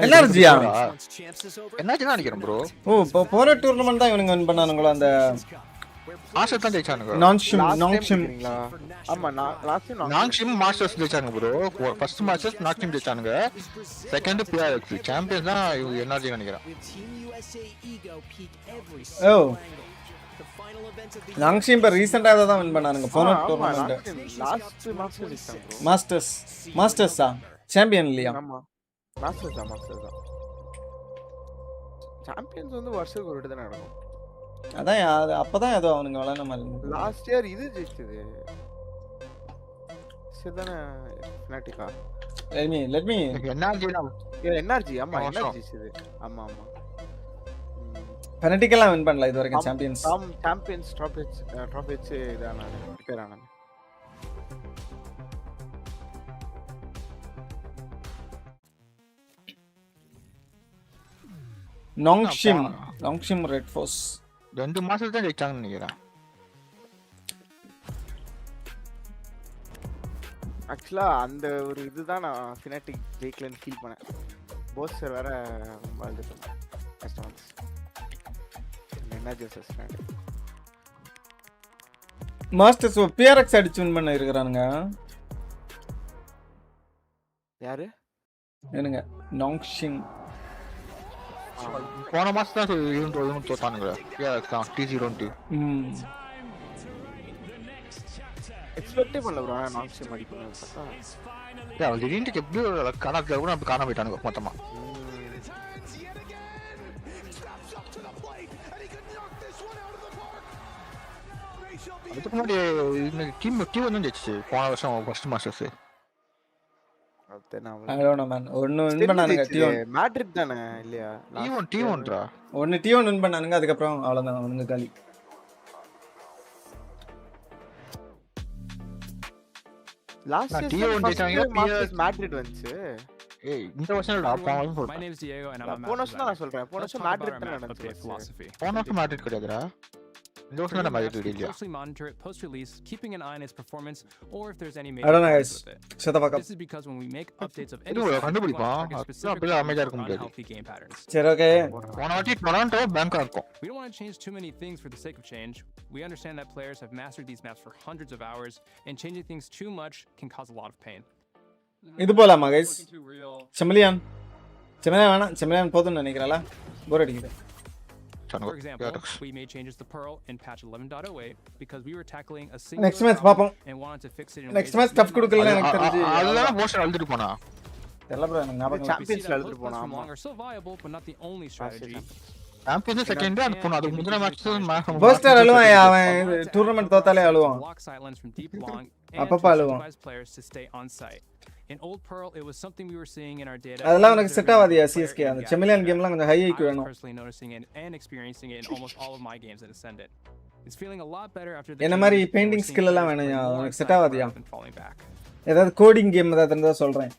[SPEAKER 3] எனர்ஜியா?
[SPEAKER 21] எனர்ஜி தான் நினைக்கிறேன் ப்ரோ.
[SPEAKER 3] ஓ போற டூர்னமென்ட் தான் இவனுங்க வின் பண்ணானுங்களா அந்த
[SPEAKER 21] மாஸ்டர்ஸ் தான் ஜெயிச்சானுங்க.
[SPEAKER 3] நாங்ஷிம்.
[SPEAKER 20] ஆமா லாஸ்ட் டைம்
[SPEAKER 21] நாங்ஷிம் மாஸ்டர்ஸ் ஜெயிச்சானுங்க ப்ரோ. ஃபர்ஸ்ட் மாஸ்டர்ஸ் நாங்ஷிம் ஜெயிச்சானுங்க. செகண்ட் PRX சாம்பியன்ஸ் தான் எனர்ஜி நினைக்கிறேன்.
[SPEAKER 3] ஓ நாங்ஷிம் இப்ப ரீசன்ட்டா தான் வின் பண்ணானுங்க போன டூர்னமென்ட்.
[SPEAKER 20] லாஸ்ட் மாஸ்டர்ஸ்
[SPEAKER 3] மாஸ்டர்ஸா சாம்பியன் இல்லையா?
[SPEAKER 20] ஆமா மாஸ்டர்ஸ் தான் சாம்பியன்ஸ் வந்து வருஷத்துக்கு ஒரு தடவை நடக்கும்.
[SPEAKER 3] அதான் அப்பதான் ஏதோ அவனுங்க விளையாட மாதிரி.
[SPEAKER 20] லாஸ்ட் இயர் இது ஜெயிச்சது சரிதானே Fnatic-ஆ?
[SPEAKER 3] let me
[SPEAKER 20] எனர்ஜி ஆமா எனர்ஜி ஜெயிச்சது. ஆமா
[SPEAKER 3] Fnatic எல்லாம் வின் பண்ணல இது வரைக்கும் சாம்பியன்ஸ்.
[SPEAKER 20] சாம்பியன்ஸ் ட்ராஃபிஸ் இதான ரிப்பேர் ஆனாங்க.
[SPEAKER 3] நாங்ஷிம் ரெட் ஃபோர்ஸ்
[SPEAKER 21] 2 மாசத்துல தான் ஜெயிச்சாங்கன்னு நினைக்கிறேன்.
[SPEAKER 20] ஆக்சுவலா அந்த ஒரு இதுதான் நான் Fnatic ஜெயிக்கலன்னு ஃபீல் பண்ணேன். போஸ்டர் வேற வாழ்ந்துட்டோம் customers. Energy Fnatic
[SPEAKER 3] Masters PRX அடிச்சு வின் பண்ண இருக்கானுங்க.
[SPEAKER 20] யாரு?
[SPEAKER 3] என்னங்க நாங்ஷிம்
[SPEAKER 21] போன மாசம் தான் இவன் தோத்தானுங்க. PRX தான் T02.
[SPEAKER 20] எக்ஸ்பெக்ட் பண்ணல ப்ரோ நாங்ஷிம் அடிக்கணும் பார்த்தா.
[SPEAKER 21] அவங்க திடீர்னு எப்படி கணக்குல கூட அப்படி காண போயிட்டானுங்க மொத்தமா. அதுக்கு முன்னாடி டீம் வந்து ஜெயிச்சு போன வருஷம் ஃபர்ஸ்ட் மாஸ்டர்ஸ்.
[SPEAKER 3] ஒன்னு வின் பண்ணானுங்க T1
[SPEAKER 20] மேட்ரிட் தானே இல்லையா?
[SPEAKER 21] T1
[SPEAKER 3] ஒன்னு T1 வின் பண்ணானுங்க. அதுக்கு அப்புறம் அவ்வளவுதான் அவனுங்க காலி.
[SPEAKER 20] லாஸ்ட் T1 ஜெயிச்சாங்க மாஸ்டர்ஸ் மேட்ரிட் வந்துச்சு.
[SPEAKER 21] ஏய் இந்த வருஷம் இல்லடா போன வருஷம்.
[SPEAKER 2] My name is Diego and I'm a
[SPEAKER 20] போன வருஷம் நான் சொல்றேன். போன வருஷம் மேட்ரிட் தான் நடந்துச்சு.
[SPEAKER 21] போன வருஷம் மேட்ரிட் கிடையாதுடா. இந்த வருஷம் தான் மேட்ரிட் இல்லையா?
[SPEAKER 2] Closely monitor it post release, keeping an eye on its performance or if there's any
[SPEAKER 3] I don't know guys. Shut the fuck up.
[SPEAKER 2] This is because when we make updates of
[SPEAKER 21] any
[SPEAKER 2] specific unhealthy game patterns.
[SPEAKER 3] சரி okay.
[SPEAKER 21] போன வாட்டி Toronto பேங்கா இருக்கும்.
[SPEAKER 2] We don't want to change too many things for the sake of change. We understand that players have mastered these maps for hundreds of hours and changing things too much can cause a lot of pain.
[SPEAKER 3] இது போலாமா guys? செமலியான் வேணாம். செமலியான் போதும்னு நினைக்கிறேன்ல. போர் அடிக்குது.
[SPEAKER 2] For example, we made changes to Pearl in patch 11.08 because we were tackling a single
[SPEAKER 3] next match பாப்போம்.
[SPEAKER 2] and wanted to fix it in
[SPEAKER 3] next match tough கொடுக்கல எனக்கு தெரிஞ்சு.
[SPEAKER 21] அதெல்லாம் போஸ்டர் அழுதுட்டு போனா.
[SPEAKER 3] தெரியல bro எனக்கு ஞாபகம்
[SPEAKER 20] சாம்பியன்ஸ்ல அழுதுட்டு போனா.
[SPEAKER 2] Are still viable but not the only strategy.
[SPEAKER 21] Champions second அது போனா. அது முந்தின மேட்ச்
[SPEAKER 3] போஸ்டர் அழுவான் அவன் டூர்னமென்ட் தோத்தாலே அழுவான். அப்பப்ப அழுவான்.
[SPEAKER 2] players to stay on site. In old Pearl, it was something we were seeing in our data.
[SPEAKER 3] அதெல்லாம் எனக்கு செட் ஆகாதியா CSK அந்த செமிலியன் கேம்லாம் கொஞ்சம் ஹை ஐக்யூ வேணும்.
[SPEAKER 2] Personally noticing and experiencing it in almost all of my games that Ascendant. It's feeling a lot better after the
[SPEAKER 3] என்ன மாதிரி painting skill எல்லாம் வேணும் எனக்கு செட் ஆகாதியா. ஏதாவது கோடிங் கேம் ஏதாவது இருந்தா சொல்றேன்.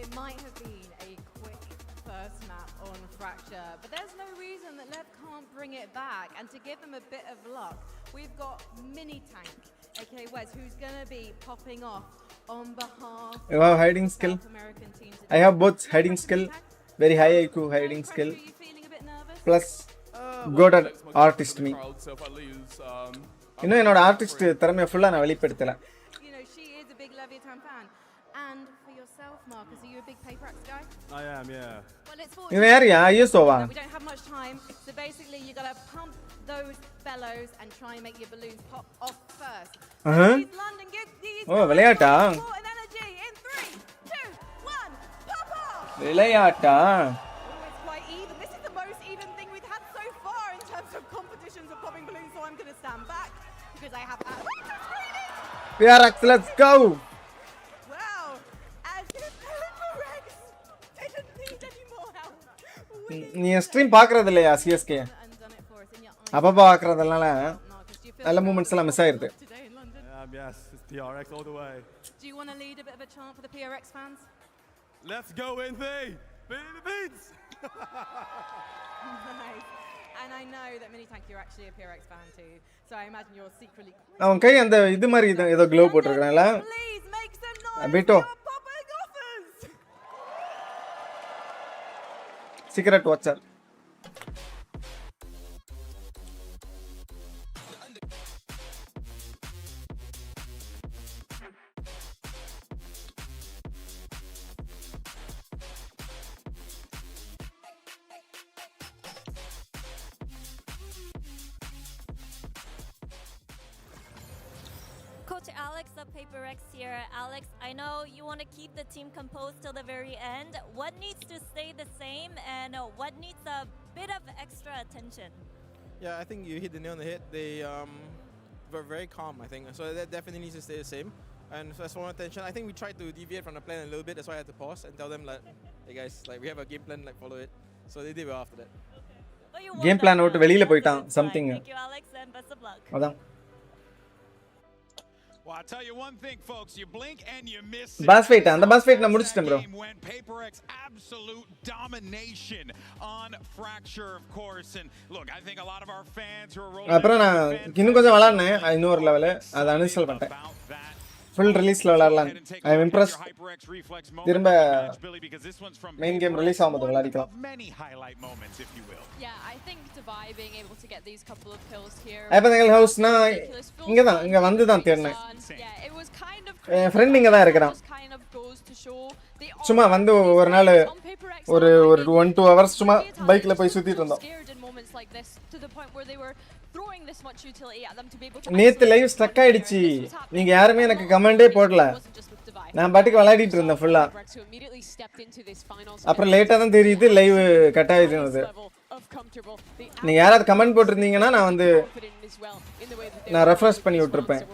[SPEAKER 22] It might have been a quick first map on Fracture, but there's no reason that Lev can't bring it back. And to give them a bit of luck, we've got Mini Tank, aka Wes, who's going to be popping off on behalf
[SPEAKER 3] you have hiding skill. I have both hiding skill, very high IQ hiding skill, plus good at artist me. இன்னும் என்னோட artist திறமையை ஃபுல்லா நான் வெளிப்படுத்தல.
[SPEAKER 22] You know, she is a big Leviathan fan. And for yourself, Marcus, are you a big PRX guy?
[SPEAKER 11] I am, yeah.
[SPEAKER 22] Well, it's for
[SPEAKER 3] இவன் யாரியா? Iowa?
[SPEAKER 22] We don't have much time, so basically you got to pump those bellows and try and make your balloons pop off first. London, give these
[SPEAKER 3] விளையாட்டா?
[SPEAKER 22] energy in 3, 2, 1, pop off!
[SPEAKER 3] விளையாட்டா?
[SPEAKER 22] It's quite even. This is the most even thing we've had so far in terms of competitions of popping balloons, so I'm going to stand back.
[SPEAKER 3] PRX, let's go.
[SPEAKER 22] Wow, as if PRX didn't need any more help.
[SPEAKER 3] நீ stream பார்க்கறது இல்லையா CSK? அப்பப்போ பார்க்கறதுனால நல்ல moments எல்லாம் miss ஆயிருது.
[SPEAKER 8] Yes, it's PRX all the way.
[SPEAKER 22] Do you want to lead a bit of a chant for the PRX fans?
[SPEAKER 8] Let's go in Philippines!
[SPEAKER 22] Nice. And I know that Mini Tank, you're actually a PRX fan too, so I imagine you're secretly.
[SPEAKER 3] அவன் கை அந்த இது மாதிரி ஏதோ glow போட்டுருக்கானல.
[SPEAKER 22] Please make some noise.
[SPEAKER 3] Bito.
[SPEAKER 22] Popping offers.
[SPEAKER 3] Secret watcher.
[SPEAKER 10] Coach Alex of PRX here. Alex, I know you want to keep the team composed till the very end. What needs to stay the same and what needs a bit of extra attention?
[SPEAKER 23] Yeah, I think you hit the nail on the head. They were very calm, I think. So that definitely needs to stay the same. And so that's one attention. I think we tried to deviate from the plan a little bit. That's why I had to pause and tell them like, hey guys, like we have a game plan, like follow it. So they did well after that.
[SPEAKER 3] Game plan விட்டு வெளியில போய்ட்டான் something.
[SPEAKER 10] Thank you Alex and best of luck.
[SPEAKER 3] அதான்.
[SPEAKER 13] Well, I'll tell you one thing, folks. You blink and you miss it.
[SPEAKER 3] Boss fight, and the boss fight na mudichitem bro.
[SPEAKER 13] When PRX absolute domination on Fracture, of course. And look, I think a lot of our fans who are rolling.
[SPEAKER 3] அப்புறம் நான் இன்னும் கொஞ்சம் விளையாடுனேன் இன்னொரு level அதை uninstall பண்ணிட்டேன். Full ரிலீஸ்ல விளையாடலாம். ஐ அம் impressed. திரும்ப main game release ஆகும்போது விளையாடிக்கலாம்.
[SPEAKER 16] Yeah, I think Dubai being able to get these couple of kills here.
[SPEAKER 3] ஐபதங்கல் ஹவுஸ்னா இங்க வந்து தான் தேடினேன். என் ஃப்ரெண்ட் இங்க தான் இருக்கிறான். சும்மா வந்து ஒரு நாள் ஒரு 1-2 hours சும்மா பைக்ல போய் சுத்திட்டு இருந்தோம். நேத்து லைவ் ஸ்ட்ரக் ஆயிடுச்சு. நீங்க யாருமே எனக்கு கமெண்டே போடல. நான் பாட்டுக்கு விளையாடிட்டு இருந்தேன் ஃபுல்லா. அப்புறம் லேட்டா தான் தெரியுது லைவ் கட் ஆயிடுச்சு. நீங்க யாராவது கமெண்ட் போட்டிருந்தீங்கன்னா நான் வந்து நான் ரெஃப்ரெஷ் பண்ணி விட்டுருப்பேன்.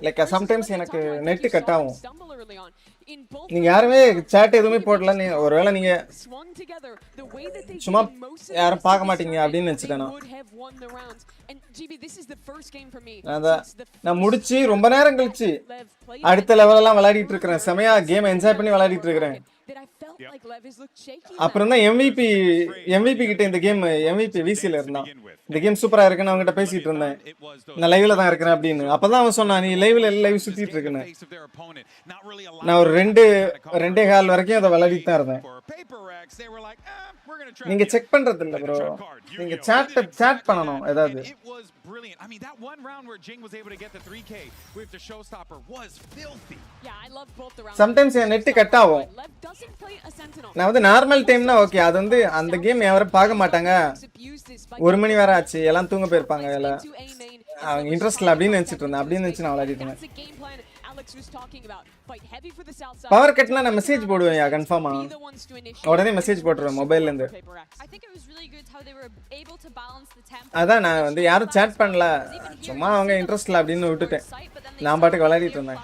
[SPEAKER 3] லைக் சம்டைம்ஸ் எனக்கு நெட் கட் ஆகும். நீங்க யாருமே சாட் எதுவுமே போடல. ஒருவேளை நீங்க சும்மா யாரும் பார்க்க மாட்டீங்க அப்படின்னு நினைச்சிட்டேன். நான் முடிச்சு ரொம்ப நேரம் கழிச்சு அடுத்த லெவல் எல்லாம் விளையாடிட்டு இருக்கிறேன். செமையா கேம் என்ஜாய் பண்ணி விளையாடிட்டு இருக்கிறேன். அப்புறம் தான் MVP கிட்ட இந்த கேம் MVP VCல இருந்தான். இந்த கேம் சூப்பரா இருக்குன்னு அவங்ககிட்ட பேசிட்டு இருந்தேன். நான் லைவ்ல தான் இருக்கிறேன் அப்படின்னு. அப்பதான் அவன் சொன்னான் நீ லைவ் சுத்திட்டு இருக்குன்னு. நான் ஒரு 2.5 வரைக்கும் அதை விளையாடிட்டு தான் இருந்தேன். நீங்க செக் பண்றது இல்ல ப்ரோ. நீங்க சாட் பண்ணணும் ஏதாவது.
[SPEAKER 13] Brilliant. I mean, that one round where Jing was able to get the 3K with the showstopper was filthy.
[SPEAKER 15] Yeah, I love both the rounds.
[SPEAKER 3] Sometimes N net cut ஆகும். நான் வந்து normal டைம்னா okay. அது வந்து அந்த game யாரும் பார்க்க மாட்டாங்க. 1 மணி வரை ஆச்சு. எல்லாம் தூங்க போயிருப்பாங்க. எல்லாம் அவங்க இன்ட்ரெஸ்ட்ல அப்படின்னு நினைச்சிட்டு இருந்தேன். அப்படின்னு நினைச்சு நான் விளையாடிட்டு இருந்தேன். பவர் கட்னா நான் மெசேஜ் போடுவேன் கன்ஃபார்மா. உடனே மெசேஜ் போட்டுருவேன் மொபைல்ல இருந்து. அதான் நான் வந்து யாரும் சாட் பண்ணல. சும்மா அவங்க இன்ட்ரெஸ்ட்ல அப்படின்னு விட்டுட்டேன். நான் பாட்டுக்கு விளையாடிட்டு இருந்தேன்.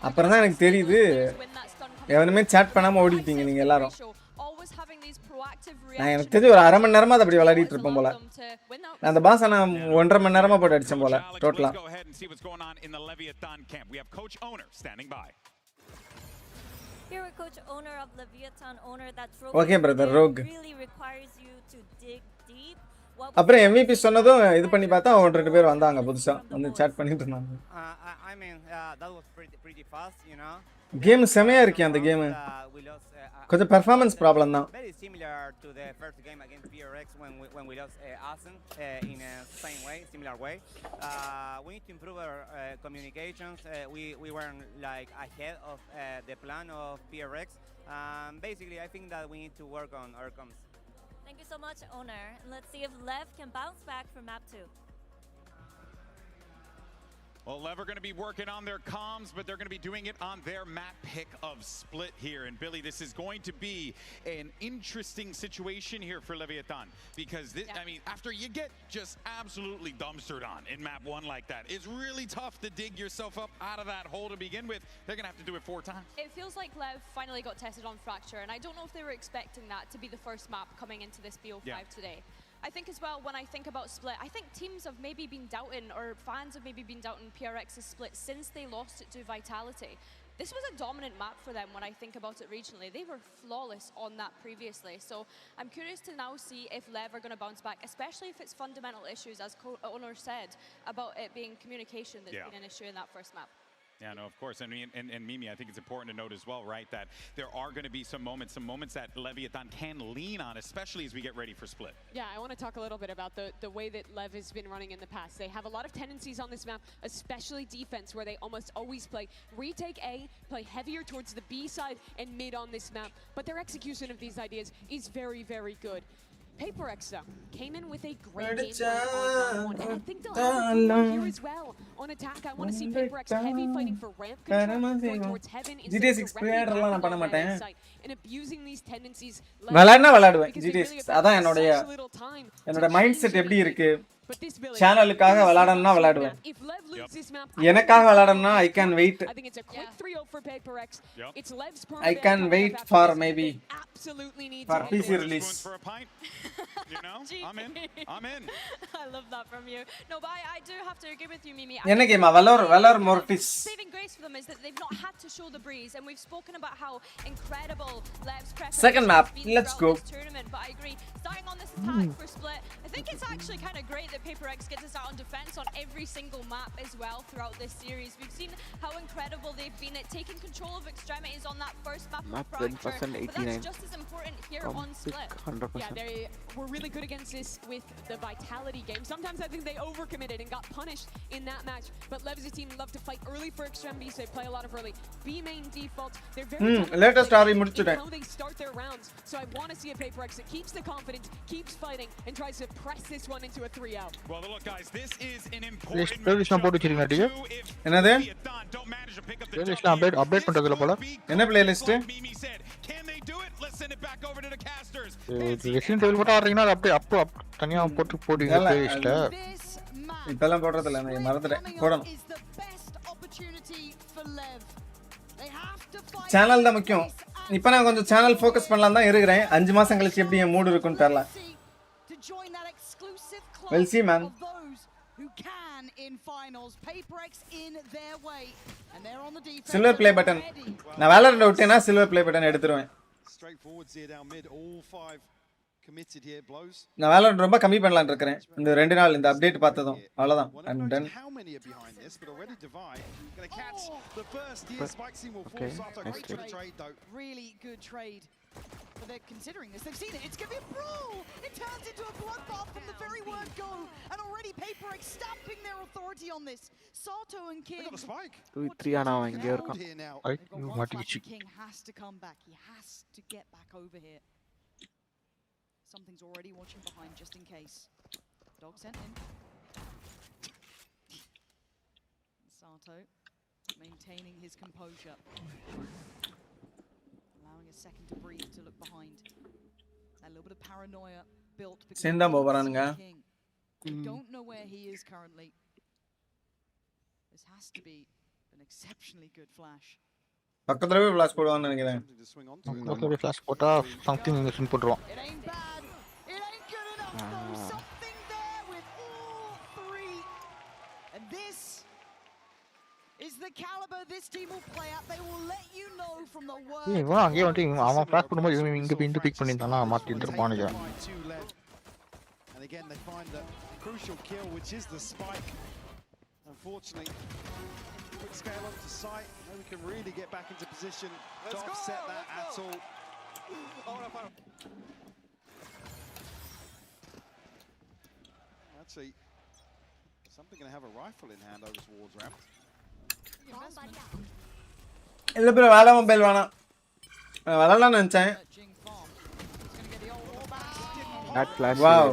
[SPEAKER 3] அப்புறம் தான் எனக்கு தெரியுது எவனுமே சாட் பண்ணாம ஓடிட்டீங்க நீங்க எல்லாரும். நான் எனக்கு தெரிஞ்சு ஒரு 1/2 மணி நேரமா அதை அப்படி விளையாடிட்டு இருப்பேன் போல. அந்த பாஸ் நான் 1.5 மணி நேரமா போட்டு அடிச்சேன் போல டோட்டலா.
[SPEAKER 10] Here with coach owner of Leviathan owner that's
[SPEAKER 3] okay brother Rogue
[SPEAKER 10] really requires you to dig deep.
[SPEAKER 3] அப்புறம் MVP சொன்னதும் இது பண்ணி பார்த்தா 1-2 பேர் வந்தாங்க புதுசா வந்து சாட் பண்ணிட்டு இருந்தாங்க.
[SPEAKER 24] I mean that was pretty fast, you know.
[SPEAKER 3] Game செமையா இருக்கு அந்த கேம். கொஞ்சம் பெர்ஃபார்மன்ஸ் ப்ராப்ளம் தான்.
[SPEAKER 24] Very similar to the first game against PRX when we lost Asen in a similar way. We need to improve our communications. We weren't like ahead of the plan of PRX. Basically, I think that we need to work on our comms.
[SPEAKER 10] Thank you so much, owner. And let's see if Lev can bounce back from map 2.
[SPEAKER 13] Well, Lev are going to be working on their comms, but they're going to be doing it on their map pick of Split here. And Billy, this is going to be an interesting situation here for Leviathan because, this, I mean, after you get just absolutely dumpstered on in map 1 like that, it's really tough to dig yourself up out of that hole to begin with. They're going to have to do it 4 times.
[SPEAKER 16] It feels like Lev finally got tested on Fracture, and I don't know if they were expecting that to be the first map coming into this BO5 today. I think as well, when I think about Split, I think teams have maybe been doubting, or fans have maybe been doubting PRX's Split since they lost it to Vitality. This was a dominant map for them when I think about it regionally. They were flawless on that previously. So I'm curious to now see if Lev are going to bounce back, especially if it's fundamental issues, as Honor said, about it being communication that's been an issue in that first map.
[SPEAKER 13] Yeah, no, of course. And Mimi, I think it's important to note as well, right, that there are going to be some moments that Leviathan can lean on, especially as we get ready for Split.
[SPEAKER 15] Yeah, I want to talk a little bit about the way that Lev has been running in the past. They have a lot of tendencies on this map, especially defense, where they almost always play retake A, play heavier towards the B side and mid on this map. But their execution of these ideas is very, very good. PRX came in with a great game on one, and I think they'll have a here as well on attack. I want to see PRX heavy fighting for ramp control, going towards heaven instead of directly site, and abusing these tendencies.
[SPEAKER 3] விளையாடுவேன் GTS அதான் என்னோட mind set எப்படி இருக்கு சேனலுக்காக விளையாடணும்னா விளையாடுவேன் எனக்காக விளையாடணும்னா I can wait I can wait for maybe for PC release.
[SPEAKER 13] You know, I'm in.
[SPEAKER 16] I love that from you. No, but I do have to agree with you, Mimi.
[SPEAKER 3] என்ன கேமா Valor Mortis.
[SPEAKER 16] Saving grace for them is that they've not had to show the breeze, and we've spoken about how incredible Lev's preference
[SPEAKER 3] Second map, let's go.
[SPEAKER 16] Tournament, but I agree. Starting on this attack for Split, I think it's actually kind of great that PRX get to start on defense on every single map as well throughout this series. We've seen how incredible they've been at taking control of extremities on that first map of Fracture, but that's just as important here on Split.
[SPEAKER 20] 100%.
[SPEAKER 15] Yeah, they were really good against this with the Vitality game. Sometimes I think they overcommitted and got punished in that match, but Lev's team love to fight early for extremities. They play a lot of early B main default. They're very
[SPEAKER 3] latest story முடிச்சிட்டேன்.
[SPEAKER 15] How they start their rounds. So I want to see a PRX that keeps the confidence, keeps fighting, and tries to press this one into a 3-out.
[SPEAKER 13] Well, look, guys, this is an important
[SPEAKER 3] என்னது
[SPEAKER 21] update பண்றதுல போல
[SPEAKER 3] என்ன playlist
[SPEAKER 21] resident எவில் மட்டும் ஆடுறீங்கன்னா அது அப்படியே அப்போ தனியா போடுவீங்க பிளேலிஸ்ட்ல
[SPEAKER 3] இப்பெல்லாம் போடுறது இல்ல நான் மறந்துட்டேன் போடணும் சேனல் தான் முக்கியம் இப்போ நான் கொஞ்சம் சேனல் ஃபோக்கஸ் பண்ணலாம் தான் இருக்கிறேன் 5 மாசம் கழிச்சு எப்படி என் மூட் இருக்குன்னு தெரியல we'll see man silver play button நான் valorant விட்டேனா silver play button எடுத்துருவேன் நான் valorant ரொம்ப கம்மி பண்ணலாம்னு இருக்கேன் இந்த 2 நாள் இந்த அப்டேட் பார்த்ததும் அவ்வளவுதான் I'm done
[SPEAKER 7] really good trade. But they're considering this. They've seen it. It's going to be a brawl. It turns into a bloodbath from the very word go. And already PRX stamping their authority on this. Sato and King.
[SPEAKER 11] They got the spike.
[SPEAKER 20] 3 ஆனா இங்க இருக்கான்.
[SPEAKER 7] King has to come back. He has to get back over here. Something's already watching behind just in case. Dog sent in. Sato maintaining his composure. Allowing a second to breathe, to look behind. A little bit of paranoia built because King. We don't know where he is currently. This has to be an exceptionally good flash.
[SPEAKER 3] பக்கத்துலவே flash போடுவான்னு நினைக்கிறேன்
[SPEAKER 21] பக்கத்துலவே flash போட்டா something இங்க சின் போடுறோம்
[SPEAKER 7] It ain't bad. It ain't good enough though. Something there with all 3. And this is the caliber this team will play at. They will let you know from the word.
[SPEAKER 21] இவன் அங்கே வந்து அவன் flash பண்ணும்போது இங்க பிந்து big பண்ணிட்டானா மாத்தி இருப்பானே.
[SPEAKER 11] And again they find the crucial kill which is the spike. Unfortunately, quick scale onto sight. Now we can really get back into position to offset that at all. Actually, something going to have a rifle in hand over towards ramp.
[SPEAKER 3] இல்ல bro வால mobile வேணாம் வரலாம் நினைச்சேன்
[SPEAKER 20] that flash
[SPEAKER 3] wow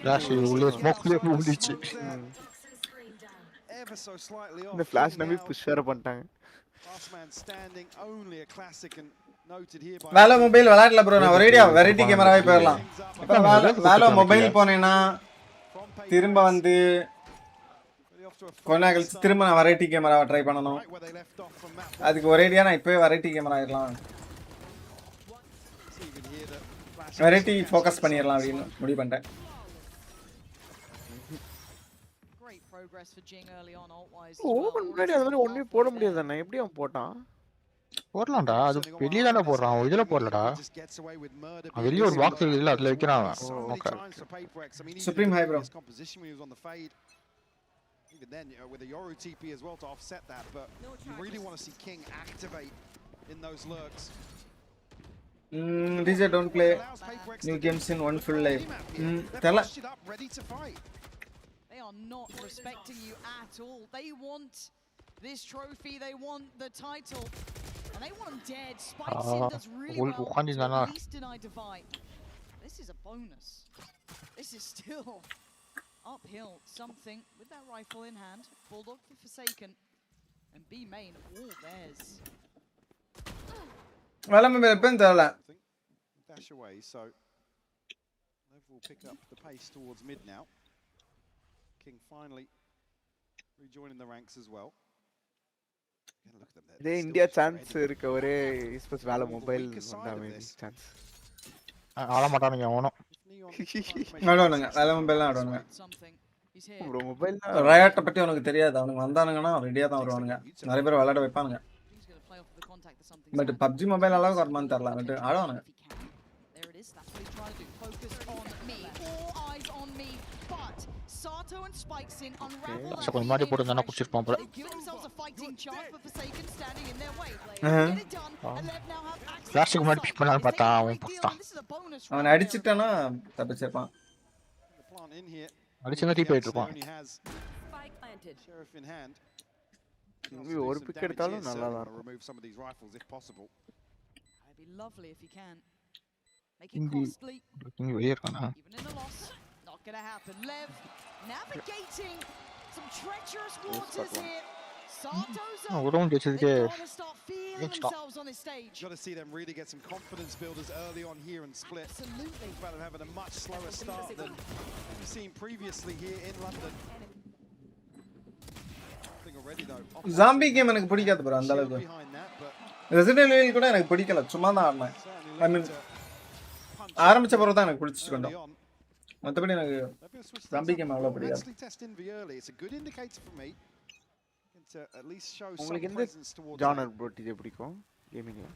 [SPEAKER 21] flash உள்ள ஸ்மோக்ல ஊதிச்சு
[SPEAKER 11] ever so slightly off.
[SPEAKER 20] இந்த flash
[SPEAKER 11] King
[SPEAKER 20] நம்பி
[SPEAKER 11] now.
[SPEAKER 20] Push வேற பண்ணிட்டாங்க.
[SPEAKER 11] Last man standing, only a classic and noted here by.
[SPEAKER 3] வேலோ மொபைல் விளையாடல ப்ரோ. நான் ஒரேடியா வெரைட்டி கேமராவே போயிடலாம். இப்போ வேலோ மொபைல் போனேன்னா திரும்ப வந்து கொஞ்ச கழிச்சு திரும்ப நான் வெரைட்டி கேமராவை ட்ரை பண்ணணும். அதுக்கு ஒரேடியா நான் இப்போவே வெரைட்டி கேமரா ஆயிடலாம். வெரைட்டி ஃபோக்கஸ் பண்ணிடலாம் அப்படின்னு முடிவு பண்ணிட்டேன்.
[SPEAKER 20] ஓபன் முன்னாடி அது மாதிரி ஒண்ணுமே போட முடியாது அண்ணா. எப்படி அவன் போட்டான்?
[SPEAKER 21] போடலாம்டா. அது வெளியே தானே போடுறான். இதுல போடலடா. வெளியே ஒரு பாக்ஸ் இருக்குல்ல அதுல வைக்கிறான். Okay.
[SPEAKER 3] Supreme hi bro.
[SPEAKER 11] Even then, with a Yoru TP as well to offset that, but you really want to see King activate in those lurks.
[SPEAKER 3] DJ don't play new games in one full life. Tell
[SPEAKER 11] ready to fight.
[SPEAKER 7] They are not respecting you at all. They want this trophy, they want the title, and they want him dead. Spikes in does really well to at least deny Divide. This is a bonus. This is still uphill. Something with that rifle in hand. Bulldog for Forsaken, and B main all theirs.
[SPEAKER 3] Well, I'm a bit
[SPEAKER 11] dash away, so Lev will pick up the pace towards mid now. King finally rejoining the ranks as well.
[SPEAKER 20] இதே India chance இருக்க ஒரே sports வேலை mobile வந்தாமே chance
[SPEAKER 21] ஆட மாட்டானுங்க அவனும்
[SPEAKER 3] ஆடுவானுங்க வேலை மொபைல்லாம் ஆடுவானுங்க
[SPEAKER 20] bro mobile
[SPEAKER 3] ரயாட்டை பற்றி உனக்கு தெரியாது. அவனுக்கு வந்தானுங்கன்னா ரெடியாக தான் வருவானுங்க. நிறைய பேர் விளையாட வைப்பானுங்க. பட் பப்ஜி மொபைல் அளவுக்கு வருமானு தெரியல. பட் ஆடுவானுங்க.
[SPEAKER 21] கொஞ்சம் மாதிரி போட்டு தானே குடிச்சிருப்பான் போல. பிளாஸ்டிக் மாதிரி பிக் பண்ணலான்னு பார்த்தா அவன் போட்டான்.
[SPEAKER 3] அவனை அடிச்சிட்டானா தப்பிச்சிருப்பான்.
[SPEAKER 21] அடிச்சுதான் டீப் ஆயிட்டு இருப்பான்.
[SPEAKER 20] ஒரு பிக் எடுத்தாலும் நல்லா தான் இருக்கும்.
[SPEAKER 21] இங்க வெளியே இருக்கானா?
[SPEAKER 7] Not gonna happen. Lev navigating some treacherous waters here. Sato's up. Gonna start feeling themselves on this stage.
[SPEAKER 11] Got to see them really get some confidence builders early on here and split.
[SPEAKER 7] Absolutely.
[SPEAKER 11] About them having a much slower start than we've seen previously here in London.
[SPEAKER 3] Zombie game எனக்கு பிடிக்காது bro அந்த அளவுக்கு. Resident Evil கூட எனக்கு பிடிக்கல. சும்மா தான் ஆடுனேன். I mean ஆரம்பிச்ச பிறகு தான் எனக்கு பிடிச்சிட்டு கொண்டோம். மத்தபடி எனக்கு zombie game அவ்வளவு பிடிக்காது.
[SPEAKER 20] உங்களுக்கு எந்த ஜானர் ப்ரோ டிஜே பிடிக்கும் கேமிங்ல?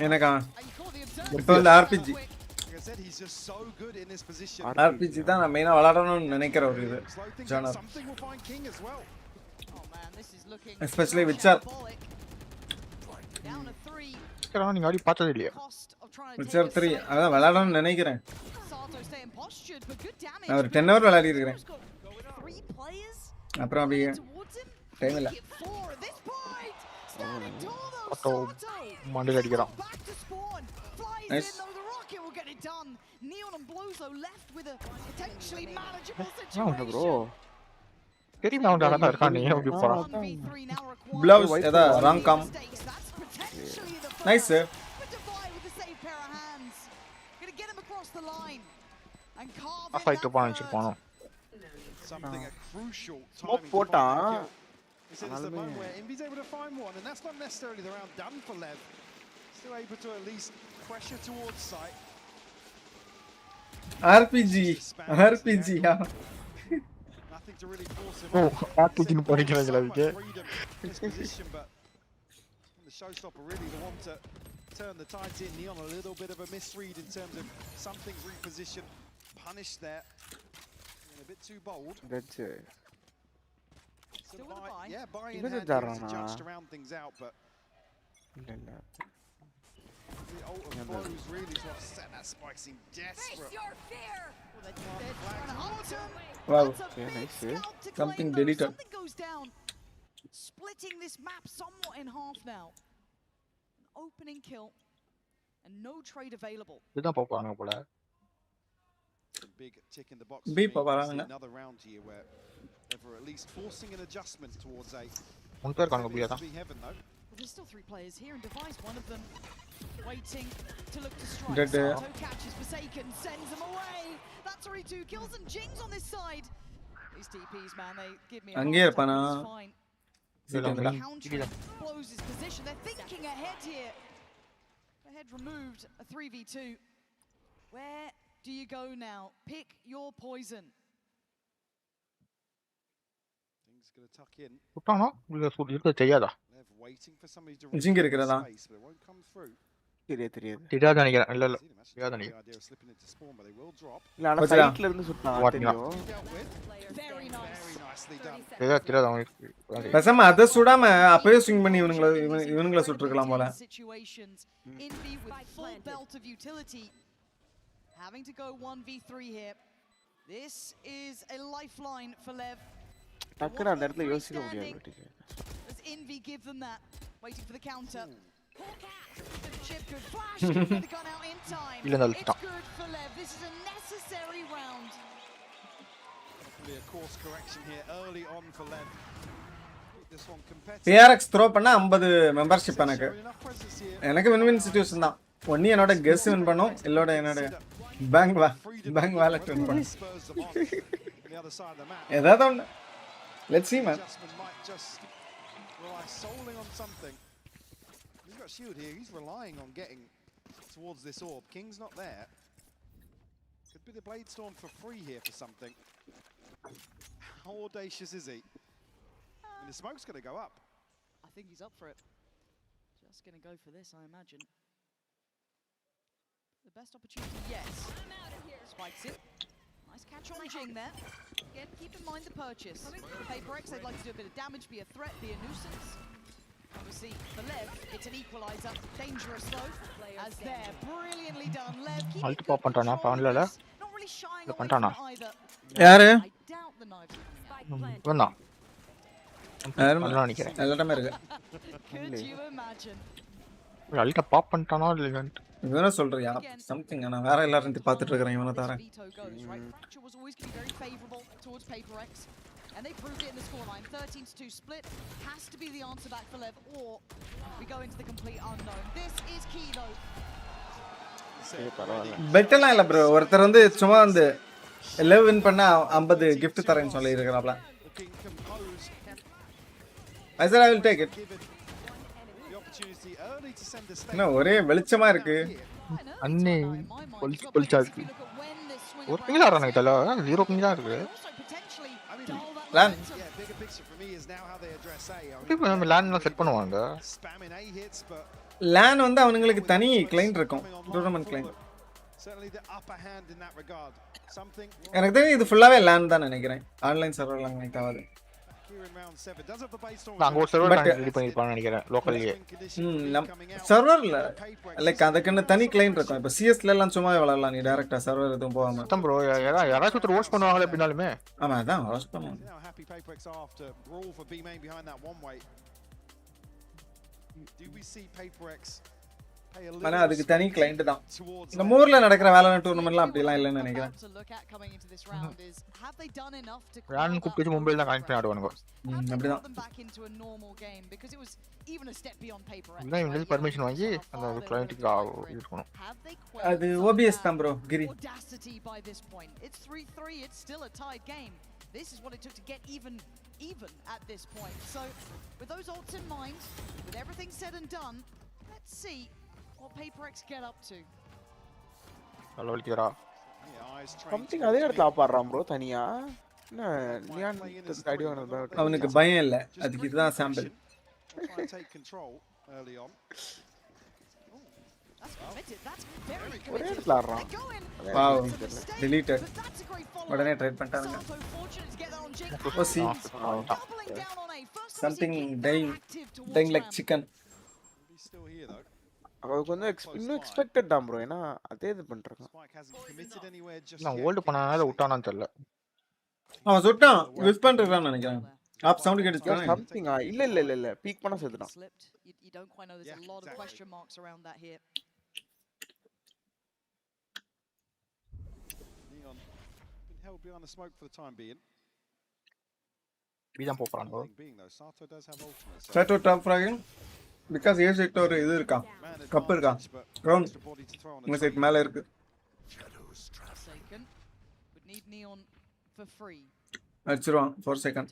[SPEAKER 3] எனக்கா இப்போ வந்து RPG. RPG தான் நான் மெயினா விளையாடணும்னு நினைக்கிற ஒரு இது ஜானர். Especially Witcher.
[SPEAKER 21] நீங்க ஆடி பார்த்தது இல்லையா?
[SPEAKER 3] Witcher 3 அதான் விளையாடணும்னு நினைக்கிறேன். நான் ஒரு 10 hour விளையாடி இருக்கிறேன். அப்புறம் அப்படியே டைம் இல்ல.
[SPEAKER 21] ஆட்டோ மண்டல அடிக்கிறான்.
[SPEAKER 3] நைஸ்.
[SPEAKER 20] ப்ரோ
[SPEAKER 21] தெரியுமா அவன் அழகா இருக்கான். நீ எப்படி போறான்?
[SPEAKER 3] ப்ளவுஸ் ஏதா wrong come. Nice.
[SPEAKER 21] Fight point போனோ.
[SPEAKER 20] ஸ்மோக் போட்டான்.
[SPEAKER 11] This is the moment where Envy's able to find one, and that's not necessarily the round done for Lev. Still able to at least pressure towards sight.
[SPEAKER 3] RPG. Yeah.
[SPEAKER 11] Nothing to really force him.
[SPEAKER 21] RPG னு படிக்கறாங்களா இதுக்கு?
[SPEAKER 11] But the showstopper really the one to turn the tides in. Neon a little bit of a misread in terms of something repositioned, punished there. A bit too bold.
[SPEAKER 20] That's it.
[SPEAKER 11] Still with a buy. Yeah, buy in hand to judge to round things out, but the ult of blows really to offset that spike seemed desperate.
[SPEAKER 3] Wow.
[SPEAKER 20] Yeah, nice.
[SPEAKER 3] Something deleted.
[SPEAKER 7] Something goes down. Splitting this map somewhat in half now. An opening kill and no trade available.
[SPEAKER 21] இதான் பாப்பாங்க போல.
[SPEAKER 11] Big tick in the box.
[SPEAKER 3] Be பாப்பாங்க.
[SPEAKER 11] Another round here where over, at least forcing an adjustment towards A.
[SPEAKER 21] மூணு பேர் இருக்காங்க பியா தான்.
[SPEAKER 11] Be heaven though.
[SPEAKER 7] Well, there's still 3 players here, and Device, one of them, waiting to look to strike.
[SPEAKER 3] Dead.
[SPEAKER 7] Sato catches Forsaken, sends him away. That's already 2 kills, and Jing's on this side. These DPs, man, they give me a
[SPEAKER 3] Angge
[SPEAKER 7] hard
[SPEAKER 3] irpana.
[SPEAKER 7] time, it's fine. Countering blows his position. They're thinking ahead here. Ahead removed, a 3v2. Where do you go now? Pick your poison.
[SPEAKER 11] Things gonna tuck in.
[SPEAKER 21] சுட்டானா இல்ல இருக்க தெரியாதா?
[SPEAKER 11] Lev waiting for somebody to
[SPEAKER 3] Jing இருக்கிறதா?
[SPEAKER 11] space, but it won't come through.
[SPEAKER 21] தெரியாது நினைக்கிறேன். இல்ல தெரியாது நினைக்கிறேன்.
[SPEAKER 11] Idea of slipping into spawn, but they will drop.
[SPEAKER 20] இல்ல ஆனா சைடுல இருந்து சுட்டான் தெரியும்.
[SPEAKER 11] Very nicely done.
[SPEAKER 21] தெரியாது அவனுக்கு.
[SPEAKER 3] பேசாம அத சுடாம அப்பவே ஸ்விங் பண்ணி இவனுங்கள சுட்டுறலாம் போல.
[SPEAKER 7] Situations. Envy with full belt of utility. Having to go 1v3 here. This is a lifeline for Lev.
[SPEAKER 20] டக்குனு அந்த இடத்துல யோசிக்க முடியாது.
[SPEAKER 7] Does Envy give them that? Waiting for the counter. Chip good flash. Get the gun out in time. It's good for Lev. This is a necessary round.
[SPEAKER 11] Hopefully a course correction here early on for Lev. This one competitive.
[SPEAKER 3] PRX throw பண்ணா 50 membership எனக்கு win situation தான். ஒண்ணி என்னோட guess win பண்ணோம், இல்லோட என்னோட bank wallet win பண்ணோம். ஏதாவது ஒண்ணு. Let's see, man.
[SPEAKER 11] Might just rely solely on something. He's got shield here. He's relying on getting towards this orb. King's not there. Could be the Blade Storm for free here for something. How audacious is he? And the smoke's going to go up.
[SPEAKER 7] I think he's up for it. Just going to go for this, I imagine. The best opportunity, yes. Spikes it. Nice catch on Jing there. Again, keep in mind the purchase. For PRX, they'd like to do a bit of damage, be a threat, be a nuisance. Obviously, for Lev, it's an equalizer. Dangerous though, as they're brilliantly done. Lev, keep it
[SPEAKER 21] pop பண்றானா பாவம்ல.
[SPEAKER 7] not really shying away
[SPEAKER 21] பண்றானா?
[SPEAKER 7] from either.
[SPEAKER 3] யாரு?
[SPEAKER 7] I doubt the knife.
[SPEAKER 21] வந்தா.
[SPEAKER 3] நல்லா நிக்கிறேன். எல்லாமே இருக்கு.
[SPEAKER 7] Could you imagine?
[SPEAKER 21] அல்டா pop பண்ணிட்டானா இல்ல
[SPEAKER 3] இவன சொல்றியா something நான் வேற எல்லாரும் பார்த்துட்டு இருக்கேன் இவன தரேன்.
[SPEAKER 7] Fracture was always going to be very favorable towards PRX, and they proved it in the scoreline. 13-2 split has to be the answer back for Lev, or we go into the complete unknown. This is key though.
[SPEAKER 3] பெட்டலாம் இல்ல bro, ஒருத்தர் வந்து சும்மா வந்து 11 win பண்ணா 50 gift தரேன்னு சொல்லி இருக்காப்ல. I said I will take it. என்ன ஒரே வெளிச்சமா இருக்கு.
[SPEAKER 21] அண்ணே பொலிச்சா இருக்கு. ஒரு பிங்கா ஆறானே தல 0 பிங்கா இருக்கு.
[SPEAKER 3] லான்
[SPEAKER 21] இப்போ நம்ம லான்ல செட் பண்ணுவாங்க.
[SPEAKER 3] லான் வந்து அவங்களுக்கு தனி கிளையன்ட் இருக்கும். டூர்னமென்ட் கிளையன்ட். எனக்கு தெரியும் இது ஃபுல்லாவே லான் தான் நினைக்கிறேன். ஆன்லைன் சர்வர்ல கனெக்ட் ஆகாது.
[SPEAKER 21] நாங்க ஒரு சர்வர் ரெடி பண்ணிருப்பாங்க நினைக்கிறேன் லோக்கல்லே.
[SPEAKER 3] சர்வர்ல லைக் அதுக்குன்னு தனி கிளையன்ட் இருக்கும். இப்ப சிஎஸ்ல எல்லாம் சும்மா விளையாடலாம், நீ டைரக்டா சர்வர் எதுவும் போகாம.
[SPEAKER 21] அதான் ப்ரோ யாராச்சும் ஒருத்தர் ஹோஸ்ட் பண்ணுவாங்களே பின்னாலுமே.
[SPEAKER 3] ஆமா அதான் ஹோஸ்ட் பண்ணுவாங்க. ஆனா அதுக்கு தனி கிளையன்ட் தான். இந்த மூர்ல நடக்கிற வேலரண்ட் டூர்னமென்ட்லாம் அப்படி எல்லாம் இல்லன்னு நினைக்கிறேன்.
[SPEAKER 21] ரான் கூப்பிட்டு மும்பைல தான் கனெக்ட் பண்ணி ஆடுவானுங்க.
[SPEAKER 3] அப்படிதான்.
[SPEAKER 21] இல்ல இவங்க பர்மிஷன் வாங்கி அந்த கிளையன்ட்க்கு இருக்கணும்.
[SPEAKER 3] அது OBS தான் bro Giri.
[SPEAKER 7] This is what it took to get even at this point. So with those ults in mind, with everything said and done, let's see what PRX get up to.
[SPEAKER 21] Hello Kira.
[SPEAKER 20] Something அதே இடத்துல ஆடுறான் bro தனியா. என்ன Leon idea வந்தா
[SPEAKER 3] அவனுக்கு பயம் இல்ல. அதுக்கு இதுதான் sample.
[SPEAKER 11] Take control early on.
[SPEAKER 7] That's committed. That's very
[SPEAKER 20] ஒரே
[SPEAKER 7] committed.
[SPEAKER 20] இடத்துல ஆடுறான்.
[SPEAKER 3] Wow. Deleted. உடனே ட்ரைட் பண்ணிட்டாங்க. Oh see. Something dying like chicken.
[SPEAKER 20] அவ கொஞ்சம் இன்னும் எக்ஸ்பெக்டட் தான் ப்ரோ. ஏனா அதே இது பண்றாங்க.
[SPEAKER 21] நான் ஹோல்ட் பண்ணானே விட்டானான்னு தெரியல.
[SPEAKER 3] அவன் சுட்டான். விஸ்பர் இருக்கான்னு நினைக்கிறேன். ஆப் சவுண்ட் கேட்டுச்சு.
[SPEAKER 20] சம்திங் இல்ல பீக் பண்ண செத்துட்டான்.
[SPEAKER 7] You don't quite know, there's a lot of question marks around that here.
[SPEAKER 11] Neon been held behind the smoke for the time being.
[SPEAKER 21] B தான் போறாங்க
[SPEAKER 3] Sato top fragging because A side ஒரு இது இருக்கா cup இருக்கா ground இந்த side மேல இருக்கு அடிச்சிருவான் 4 second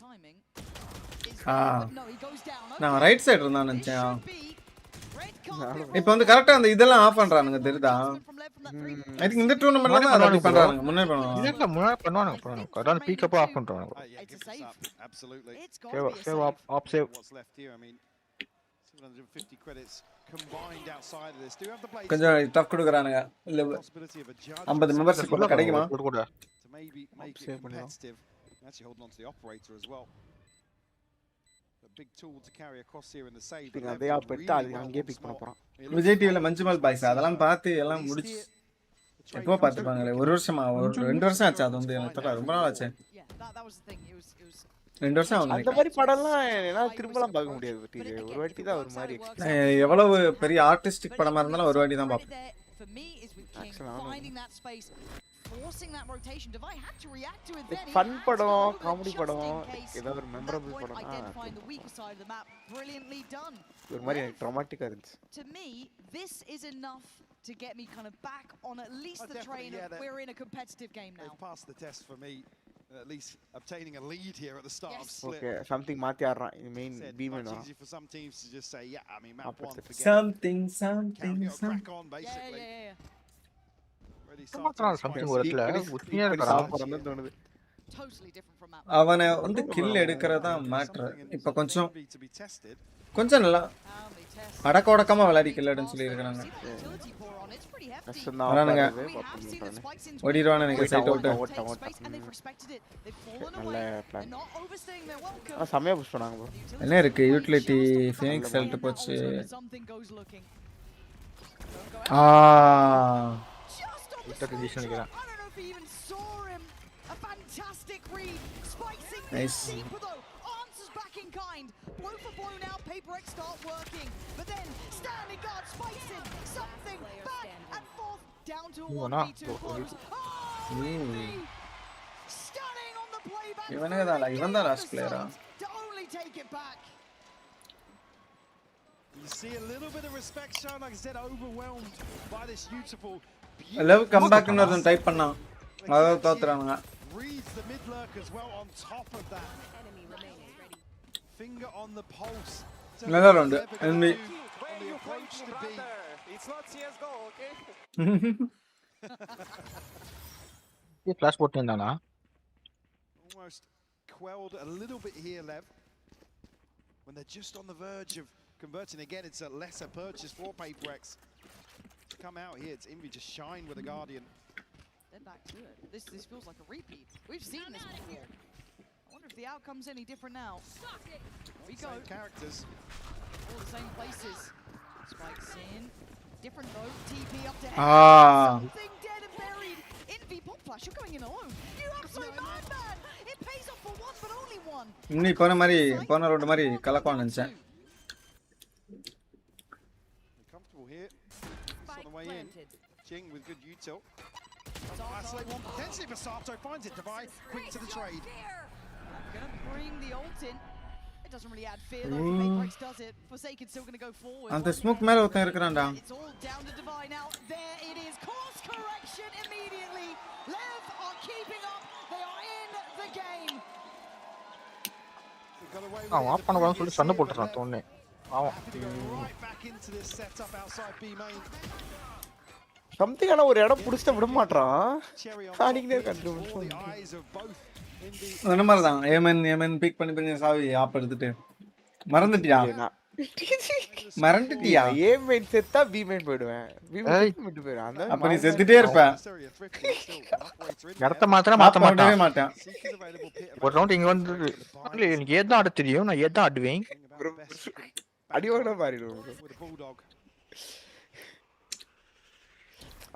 [SPEAKER 3] நான் ரைட் சைடு இருந்தா நினைச்சேன் இப்போ வந்து கரெக்டா அந்த இதெல்லாம் ஆஃப் பண்றானுங்க தெரியுதா ஐ திங்க் இந்த டூர்னமெண்ட்ல தான் அதை பண்றாங்க முன்னாடி பண்ணுவாங்க
[SPEAKER 21] இல்ல முன்னாடி பண்ணுவாங்க கரெக்டா பீக் அப் ஆஃப் பண்றாங்க save op save
[SPEAKER 11] 750 credits combined outside of this. Do you have the place?
[SPEAKER 3] கொஞ்சம் டஃப் கொடுக்கறானுங்க இல்ல 50 மெம்பர்ஷிப் கிடைக்குமா
[SPEAKER 11] to maybe make it competitive. Actually holding on to the operator as well. A big tool to carry across here in the save.
[SPEAKER 20] அதே ஆப்பெட்டா அது அங்கேயே big பண்ண போறான்
[SPEAKER 3] விஜய் டிவில Manjummel boys அதெல்லாம் பார்த்து எல்லாம் முடிச்சு எப்போ பார்த்துப்பாங்களே ஒரு வருஷமா ஒரு 2 வருஷம் ஆச்சு அது வந்து எனக்கு தெரியல ரொம்ப நாள் ஆச்சு 2 வருஷம் ஆகுது
[SPEAKER 20] அந்த மாதிரி படம்லாம் என்னால திரும்பலாம் பார்க்க முடியாது ஒரு வாட்டி தான் ஒரு மாதிரி
[SPEAKER 3] எவ்வளவு பெரிய ஆர்டிஸ்டிக் படமா இருந்தாலும் ஒரு வாட்டி தான் பார்ப்பேன்
[SPEAKER 20] ஃபன் படம் காமெடி படம் ஏதோ ஒரு மெமரபிள் படம் ஒரு மாதிரி ட்ராமாட்டிக்கா இருந்துச்சு
[SPEAKER 7] To me this is enough to get me kind of back on at least the train of we're in a competitive game now.
[SPEAKER 11] They've passed the test for me. At least obtaining a lead here at the start of split.
[SPEAKER 20] Okay, something மாத்தி ஆடுறான் main beam
[SPEAKER 11] It's easy for some teams to just say, yeah, I mean, map one, forget
[SPEAKER 3] something
[SPEAKER 11] crack on, basically. Ready,
[SPEAKER 21] something வரல உத்தியா இருக்கறான்
[SPEAKER 7] Totally different from map.
[SPEAKER 3] அவனை வந்து kill எடுக்கறதா matter இப்போ கொஞ்சம் நல்லா அடக்கொடக்கமா விளையாடி kill எடுன்னு சொல்லி இருக்காங்க வரானுங்க ஓடிடுவானு எனக்கு சைட் அவுட்
[SPEAKER 20] நல்ல பிளான் சமயா புஷ் பண்ணாங்க bro
[SPEAKER 3] என்ன இருக்கு யூட்டிலிட்டி ஃபீனிக்ஸ் செல்ட் போச்சு
[SPEAKER 21] விட்ட கண்டிஷன் நிக்கிறேன்
[SPEAKER 3] nice
[SPEAKER 7] Blow for blow now, PRX start working, but then standing guard spicing something back and forth down to a 1v2 close. Stunning on the playback.
[SPEAKER 3] Even the last player.
[SPEAKER 7] To only take it back.
[SPEAKER 11] You see a little bit of respect shown, like I said, overwhelmed by this beautiful.
[SPEAKER 3] I love come back and order type panna. Adha thothraanga.
[SPEAKER 11] Reads the mid lurk as well on top of that. Finger on the pulse.
[SPEAKER 3] Another round. Enemy.
[SPEAKER 11] On the approach to B. It's not CS:GO, okay?
[SPEAKER 21] ये flash boat नहीं डाला
[SPEAKER 11] Almost quelled a little bit here, Lev. When they're just on the verge of converting again, it's a lesser purchase for PRX. Come out here, it's Envy just shine with a Guardian.
[SPEAKER 7] Then back to it. This feels like a repeat. We've seen this before. I wonder if the outcome's any different now. Here we go.
[SPEAKER 11] Same characters.
[SPEAKER 7] All the same places. Spikes in. Different though. TP up to something dead and buried. Envy pop flash. You're going in alone. You absolute madman. It pays off for one, but only one.
[SPEAKER 3] இன்னி போன round மாதிரி கலக்கம் நினைச்சேன்.
[SPEAKER 11] Comfortable here. It's on the way in. Jing with good util. Isolate one potentially, but Sato finds it. Divide quick to the trade.
[SPEAKER 7] Gonna bring the ult in. It doesn't really add fear though. PRX does it. Forsaken still gonna go forward.
[SPEAKER 3] And the smoke மேல ஒருத்தன் இருக்கறான்டா.
[SPEAKER 7] It's all down to Divide now. There it is. Course correction immediately. Lev are keeping up. They are in the game.
[SPEAKER 21] Off பண்ண வரணும் சொல்லி சண்டை போட்டுறான் தோனே ஆமா
[SPEAKER 11] Right back into this setup outside B main.
[SPEAKER 20] something ana ஒரு இடம் புடிச்சிட்ட விட மாட்டறான் சாடிக்கிட்டே கண்டுபிடிச்சு
[SPEAKER 3] அந்த மாதிரி தான் ஏமன் பிக் பண்ணி சாவி ஆப் எடுத்துட்டு மறந்துட்டியா
[SPEAKER 20] ஏமன் செத்தா பி மெயின் போய்டுவேன் பி மெயின் விட்டு போறேன் அந்த
[SPEAKER 3] அப்ப நீ செத்துட்டே இருப்ப
[SPEAKER 21] இடத்த மாத்த மாட்டேன் ஒரு ரவுண்ட் இங்க வந்து எனக்கு ஏதா ஆட தெரியும் நான் ஏதா ஆடுவேன்
[SPEAKER 20] அடியோட மாறிடுவேன்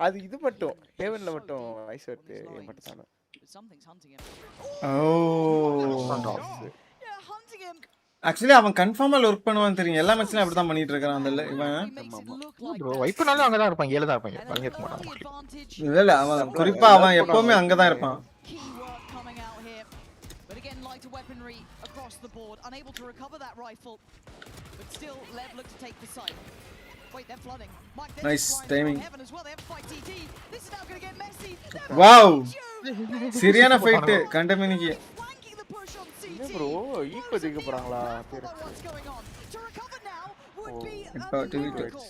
[SPEAKER 20] அது இது மட்டும் ஹேவன்ல மட்டும் வாய்ஸ் வருது மட்டும் தான
[SPEAKER 3] ஆக்சுவலி அவன் கன்ஃபார்மா வர்க் பண்ணுவான்னு தெரியும் எல்லா மேட்ச்லயும் அப்படி தான் பண்ணிட்டு இருக்கான் அந்த இவன்
[SPEAKER 21] ப்ரோ வைப்னால அங்க தான் இருப்பான் ஏல தான் இருப்பான் அங்க இருக்க மாட்டான்
[SPEAKER 3] இல்ல அவன் குறிப்பா அவன் எப்பவுமே அங்க தான் இருப்பான்
[SPEAKER 7] across the board, unable to recover that rifle. But still, Lev look to take the site. Wait, they're flooding. Mike,
[SPEAKER 3] Nice timing.
[SPEAKER 7] Heaven as well. They have to fight TT. This is now going to get messy.
[SPEAKER 3] Wow. சரியான fight கண்டமினிக்கு.
[SPEAKER 20] bro Eeco திங்க போறாங்களா
[SPEAKER 7] What's going on? To recover now would be
[SPEAKER 3] difficult.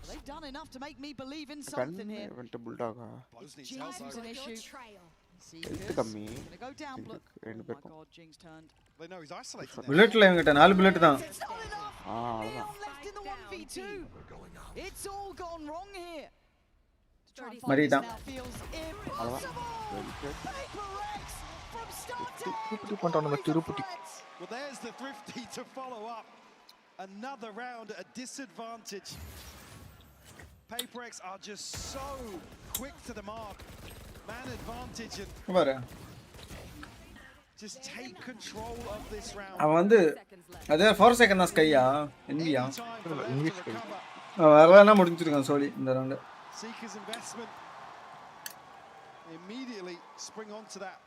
[SPEAKER 7] They've done enough to make me believe in something here.
[SPEAKER 20] went to bulldog
[SPEAKER 7] Jinx was an issue.
[SPEAKER 20] It's coming.
[SPEAKER 7] Gonna go down. Oh my god, Jinx turned.
[SPEAKER 11] They know he's isolated.
[SPEAKER 3] புல்லட்ல இவங்கிட்ட 4 bullet தான்.
[SPEAKER 7] Left in the 1v2. It's all gone wrong here.
[SPEAKER 3] மரிதா.
[SPEAKER 11] Well, there's the Thrifty to follow up. Another round at a disadvantage. PRX are just so quick to the mark. Man advantage and just take control of this round.
[SPEAKER 3] அவன் வந்து அதே 4 second தான் ஸ்கையா என்வியா வரலனா முடிஞ்சிருக்கான் சோலி இந்த round.
[SPEAKER 11] Seeker's investment immediately spring onto that.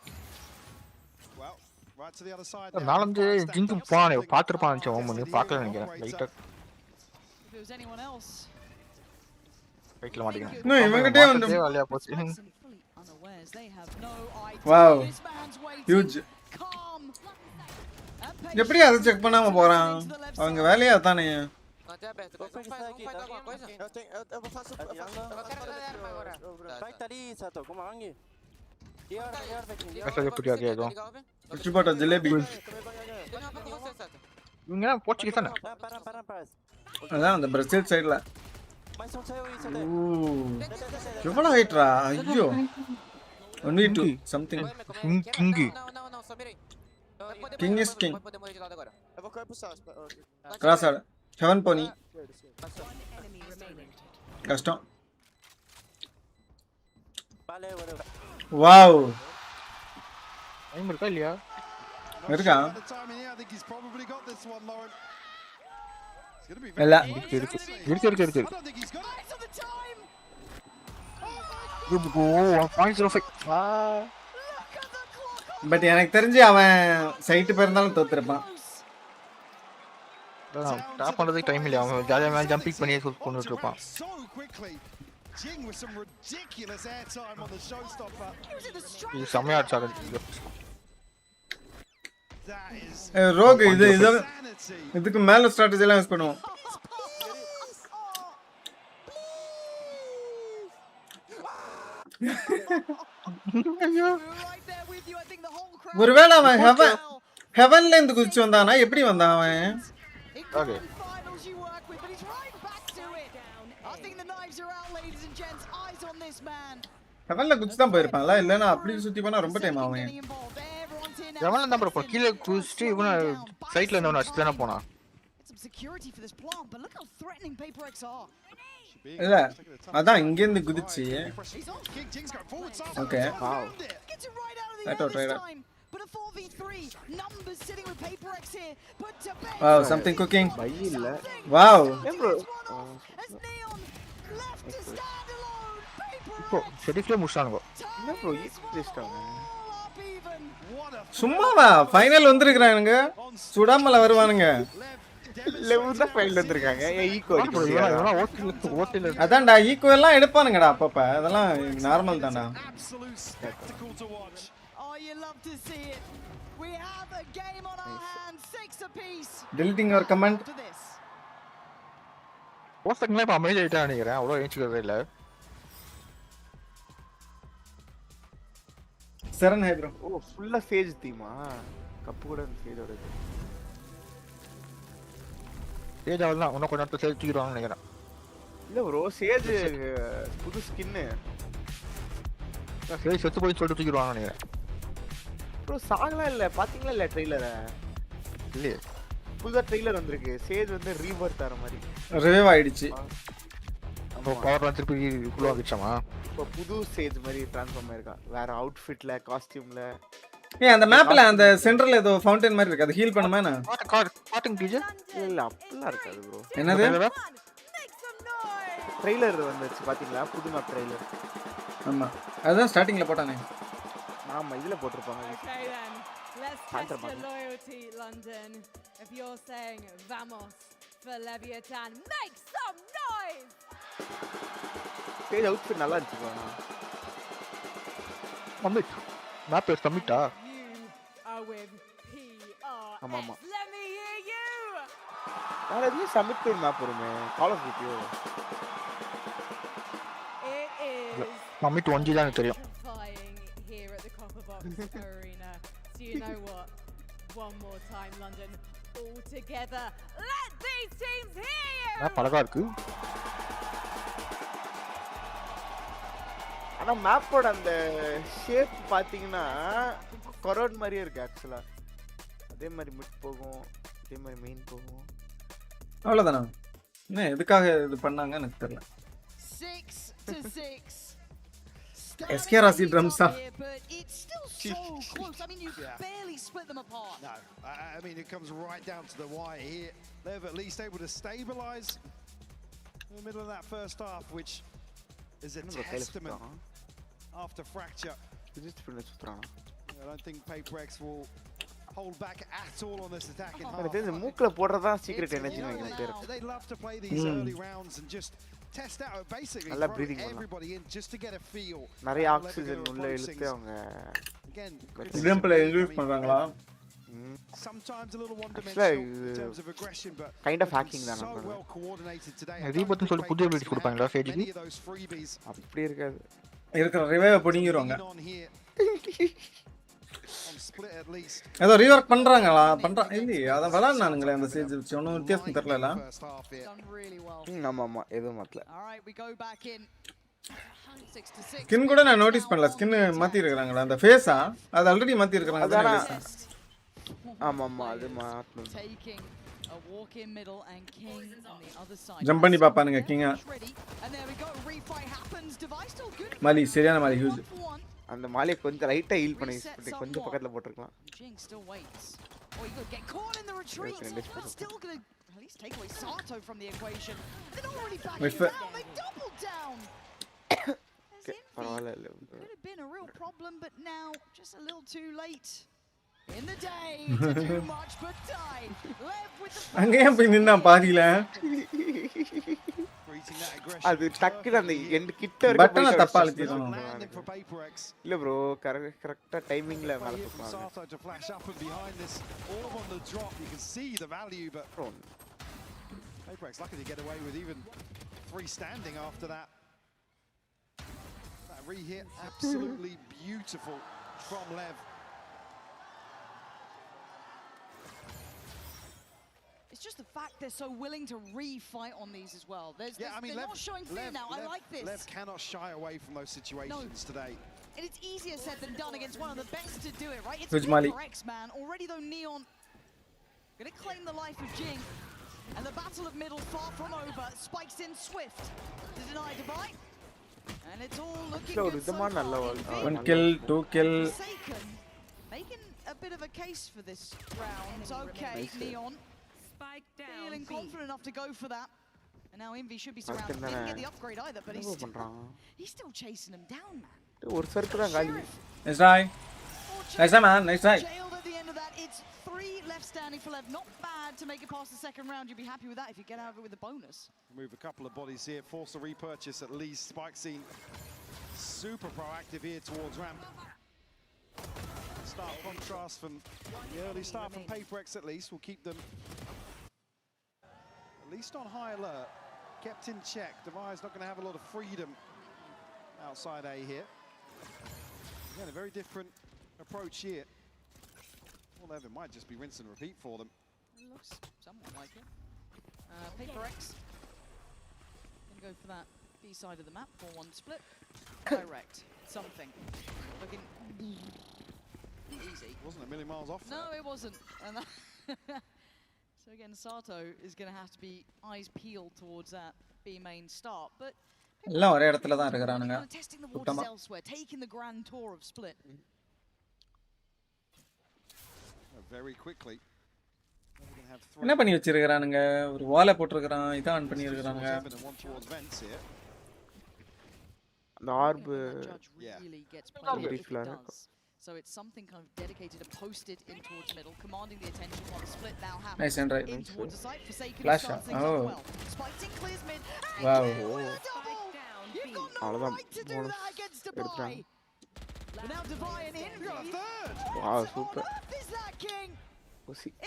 [SPEAKER 11] Well, right to the other side.
[SPEAKER 21] நாலஞ்சு ஜிங்கு போறானே பாத்துறப்பான் அவன் பார்க்கல நினைக்கிறேன் லைட்டா.
[SPEAKER 7] If it was anyone else.
[SPEAKER 21] ரைட்ல மாட்டீங்க.
[SPEAKER 3] நான் இவங்கிட்டே வந்து
[SPEAKER 21] வாலியா போச்சு.
[SPEAKER 3] Wow. Huge. எப்படி அதை செக் பண்ணாம போறான்? அவங்க வேலையா தானே.
[SPEAKER 21] Essa é por aqui agora.
[SPEAKER 3] Chupata jalebi.
[SPEAKER 21] இவங்க போர்ச்சுகீஸ் தானே.
[SPEAKER 3] அதான் அந்த பிரேசில் சைடுல. எவ்வளவு ஹைட்ரா? ஐயோ. Only 2 something.
[SPEAKER 21] King.
[SPEAKER 3] King is king. Cross out. 7 pony. கஷ்டம். Wow.
[SPEAKER 21] டைம் இருக்கா இல்லையா?
[SPEAKER 3] இருக்கா? இல்ல.
[SPEAKER 21] இருக்கு.
[SPEAKER 3] பட் எனக்கு தெரிஞ்சு அவன் சைட்டு போயிருந்தாலும் தோத்துருப்பான்.
[SPEAKER 21] டாப் பண்றதுக்கு டைம் இல்ல. அவன் ஜாலியா ஜம்பிங் பண்ணி கொண்டுட்டு இருப்பான்.
[SPEAKER 11] Jing with some ridiculous airtime on the showstopper.
[SPEAKER 21] இது செமையா அடிச்சாரு.
[SPEAKER 3] ரோக் இதுக்கு மேல ஸ்ட்ராட்டஜி எல்லாம் யூஸ் பண்ணுவோம். ஒருவேளை அவன் ஹெவன்ல இருந்து குதிச்சு வந்தானா எப்படி வந்தான் அவன்?
[SPEAKER 21] ஓகே
[SPEAKER 3] ஹெவன்ல குதிச்சு தான் போயிருப்பான்ல. இல்லனா அப்படி சுத்தி போனா ரொம்ப டைம் ஆகும்.
[SPEAKER 21] ஹெவன்ல தான் ப்ரோ கீழ குதிச்சிட்டு இவன சைடுல இருந்தவன அடிச்சு தான போனா.
[SPEAKER 3] இல்ல அதான் இங்க இருந்து குதிச்சு. Okay that try that. Wow, something cooking. Wow.
[SPEAKER 21] ஷெரிஃப்ல முடிச்சானுங்க.
[SPEAKER 20] என்ன ப்ரோ ஈஸ்டாங்க?
[SPEAKER 3] சும்மாவா ஃபைனல் வந்திருக்கானுங்க. சுடாமல வருவானுங்க.
[SPEAKER 20] லெவல் தான் ஃபைனல் வந்திருக்காங்க. ஈகோ
[SPEAKER 21] ஓட்டில
[SPEAKER 3] அதான்டா ஈகோ எல்லாம் எடுப்பானுங்கடா அப்பப்ப. அதெல்லாம் நார்மல் தான்டா. Deleting your comment.
[SPEAKER 21] போஸ்ட்ல இப்ப அமைதி ஆயிட்டா நினைக்கிறேன். அவ்வளவு ஏஞ்சிக்கவே இல்ல.
[SPEAKER 3] சரண் ஹை ப்ரோ.
[SPEAKER 20] ஓ ஃபுல்லா சேஜ் தீமா. கப்பு கூட சேஜோட.
[SPEAKER 21] சேஜ் அவளதான் இன்னும் கொஞ்சம் நேரத்துல சேஜ் தூக்கிடுவாங்கன்னு நினைக்கிறேன்.
[SPEAKER 20] இல்ல ப்ரோ சேஜ் புது ஸ்கின்.
[SPEAKER 21] சேஜ் செத்து போய் சொல்லிட்டு தூக்கிடுவாங்கன்னு நினைக்கிறேன்.
[SPEAKER 20] ப்ரோ சாங்கலாம் இல்ல பாத்தீங்களா இல்ல ட்ரெய்லரை?
[SPEAKER 21] இல்லையே.
[SPEAKER 20] புதுசா ட்ரெய்லர் வந்திருக்கு. சேஜ் வந்து ரீபர்த் ஆற மாதிரி.
[SPEAKER 3] ரிவைவ் ஆயிடுச்சு.
[SPEAKER 21] அப்போ பவர்லாம் திருப்பி ஃபுல்லா ஆகிடுச்சாமா?
[SPEAKER 20] இப்போ புது சேஜ் மாதிரி ட்ரான்ஸ்ஃபார்ம் ஆயிருக்கா. வேற அவுட்ஃபிட்ல காஸ்டியூம்ல.
[SPEAKER 3] அந்த மேப்ல அந்த சென்டர்ல ஏதோ ஃபவுண்டன் மாதிரி இருக்கு. அது ஹீல் பண்ணுமா என்ன?
[SPEAKER 21] காட்டிங் டீஜர்
[SPEAKER 20] இல்ல அப்பலாம் இருக்காது ப்ரோ.
[SPEAKER 3] என்னது?
[SPEAKER 20] ட்ரெய்லர் வந்துச்சு பாத்தீங்களா? புது மேப் ட்ரெய்லர்.
[SPEAKER 3] ஆமா. அதான் ஸ்டார்டிங்ல போட்டானே.
[SPEAKER 20] ஆமா இதுல போட்டுருப்பாங்க.
[SPEAKER 22] Let's test your loyalty, London. If you're saying vamos for Leviathan, make some noise!
[SPEAKER 20] Stage outfit நல்லா இருந்துச்சு.
[SPEAKER 21] Summit. Map is Summit.
[SPEAKER 22] You are with PRX.
[SPEAKER 20] ஆமா.
[SPEAKER 22] Let me hear you!
[SPEAKER 20] வேற எதுவும் சப்மிட் பேர் மேப் வருமே call of duty.
[SPEAKER 22] It is
[SPEAKER 21] Summit 1G தான் எனக்கு தெரியும்.
[SPEAKER 22] flying here at the Copper Box Arena. So you know what? One more time, London, all together. Let these teams hear you!
[SPEAKER 21] அழகா இருக்கு.
[SPEAKER 20] ஆனா மேப்போட அந்த shape பாத்தீங்கன்னா corrode மாதிரியே இருக்கு ஆக்சுவலா. அதே மாதிரி மிட் போகும், அதே மாதிரி மெயின் போகும்.
[SPEAKER 3] அவ்வளவுதானா? என்ன எதுக்காக இது பண்ணாங்க எனக்கு தெரியல.
[SPEAKER 7] 6-6.
[SPEAKER 3] SKRC drums are.
[SPEAKER 7] But it's still so close. I mean, you barely split them apart.
[SPEAKER 11] No, I mean, it comes right down to the wire here. They're at least able to stabilize in the middle of that first half, which is a testament after fracture. I don't think PRX will hold back at all on this attack in half.
[SPEAKER 20] மூக்குல போடுறதா secret energy
[SPEAKER 11] They love to play these early rounds and just test out basically everybody in just to get a feel.
[SPEAKER 20] நிறைய oxygen உள்ள இழுத்து அவங்க
[SPEAKER 3] example use பண்றாங்களா?
[SPEAKER 11] Sometimes a little one-dimensional in terms of aggression, but
[SPEAKER 20] kind of hacking தான்
[SPEAKER 11] so well coordinated today.
[SPEAKER 21] ரீபத்னு சொல்லி புதிய ability கொடுப்பாங்களா சேஜிக்கு?
[SPEAKER 20] அப்படி இருக்காது.
[SPEAKER 3] இருக்கிற ரிவைவ் பிடிங்கிடுவாங்க. ஏதோ ரீவர்க் பண்றாங்களா? இல்லையே அத விளையாடுனானுங்களே அந்த ஸ்டேஜ் வச்சு ஒன்றும் வித்தியாசம் தெரியல.
[SPEAKER 20] ஆமா எதுவும் மாத்தல.
[SPEAKER 3] ஸ்கின் கூட நான் நோட்டீஸ் பண்ணல. ஸ்கின் மாத்தி இருக்காங்களா? அந்த ஃபேஸா அது ஆல்ரெடி மாத்தி இருக்காங்க.
[SPEAKER 20] ஆமா அது மாத்தணும்.
[SPEAKER 3] ஜம்ப் பண்ணி பாப்பானுங்க கிங்க. மாலி சரியான மாலி ஹியூஜ்.
[SPEAKER 20] அந்த மாலியை கொஞ்சம் லைட்டா ஹீல் பண்ணி கொஞ்சம் பக்கத்துல போட்டுருக்கலாம். பரவாயில்ல.
[SPEAKER 3] அங்கேயே போய் நின்னா பாதியில.
[SPEAKER 20] அது டக்குன்னு அந்த எண்ட் கிட்ட இருக்க
[SPEAKER 3] பட்டனை தப்பா அழுத்திட்டாங்க.
[SPEAKER 20] இல்ல bro கரெக்ட்டா டைமிங்ல மேல போறாங்க.
[SPEAKER 11] PRX lucky to get away with even 3 standing after that. That re-hit absolutely beautiful from Lev.
[SPEAKER 7] It's just the fact they're so willing to re-fight on these as well. They're not showing fear now. I like this.
[SPEAKER 11] Lev cannot shy away from those situations today.
[SPEAKER 7] And it's easier said than done against one of the best to do it, right? It's PRX, man. Already though, Neon gonna claim the life of Jing. And the battle of middle far from over. Spikes in swift to deny Dubai. And it's all looking good so far.
[SPEAKER 3] 1 kill, 2 kill.
[SPEAKER 7] Making a bit of a case for this round. Okay, Neon. Feeling confident enough to go for that. And now Envy should be surrounded. Didn't get the upgrade either, but he's still chasing him down, man.
[SPEAKER 20] ஒரு circle தான் காலி.
[SPEAKER 3] Nice try. Nice try, man. Nice try.
[SPEAKER 7] Jailed at the end of that. It's 3 left standing for Lev. Not bad to make it past the second round. You'd be happy with that if you get out of it with a bonus.
[SPEAKER 11] Move a couple of bodies here. Force a repurchase at least. Spike scene super proactive here towards ramp. Start contrast from the early start from PRX at least. Will keep them at least on high alert. Kept in check. Devi's not going to have a lot of freedom outside A here. Again, a very different approach here. Well, it might just be rinse and repeat for them.
[SPEAKER 7] It looks somewhat like it. PRX gonna go for that B side of the map. 4-1 split. Direct. Something. Looking easy.
[SPEAKER 11] Wasn't a million miles off.
[SPEAKER 7] No, it wasn't. And so again, Sato is going to have to be eyes peeled towards that B main start. But
[SPEAKER 3] எல்லாம் ஒரே இடத்துல தான் இருக்கறானுங்க.
[SPEAKER 7] testing the waters elsewhere, taking the grand tour of split.
[SPEAKER 11] Very quickly.
[SPEAKER 3] என்ன பண்ணி வச்சிருக்கானுங்க? ஒரு வாலை போட்டுருக்கான். இதான் on பண்ணி இருக்கானுங்க.
[SPEAKER 20] அந்த ஆர்ப்
[SPEAKER 7] So it's something kind of dedicated and posted in towards middle, commanding the attention while the split now happens.
[SPEAKER 3] Nice and right.
[SPEAKER 7] In towards the site, Forsaken
[SPEAKER 3] Flash
[SPEAKER 7] starts
[SPEAKER 3] shot.
[SPEAKER 7] things up
[SPEAKER 3] Oh.
[SPEAKER 7] well. Spikes in, clears mid.
[SPEAKER 3] Wow.
[SPEAKER 7] You've got no right to do that against Dubai. But now Dubai and Envy.
[SPEAKER 20] Wow, super.
[SPEAKER 7] Is that King?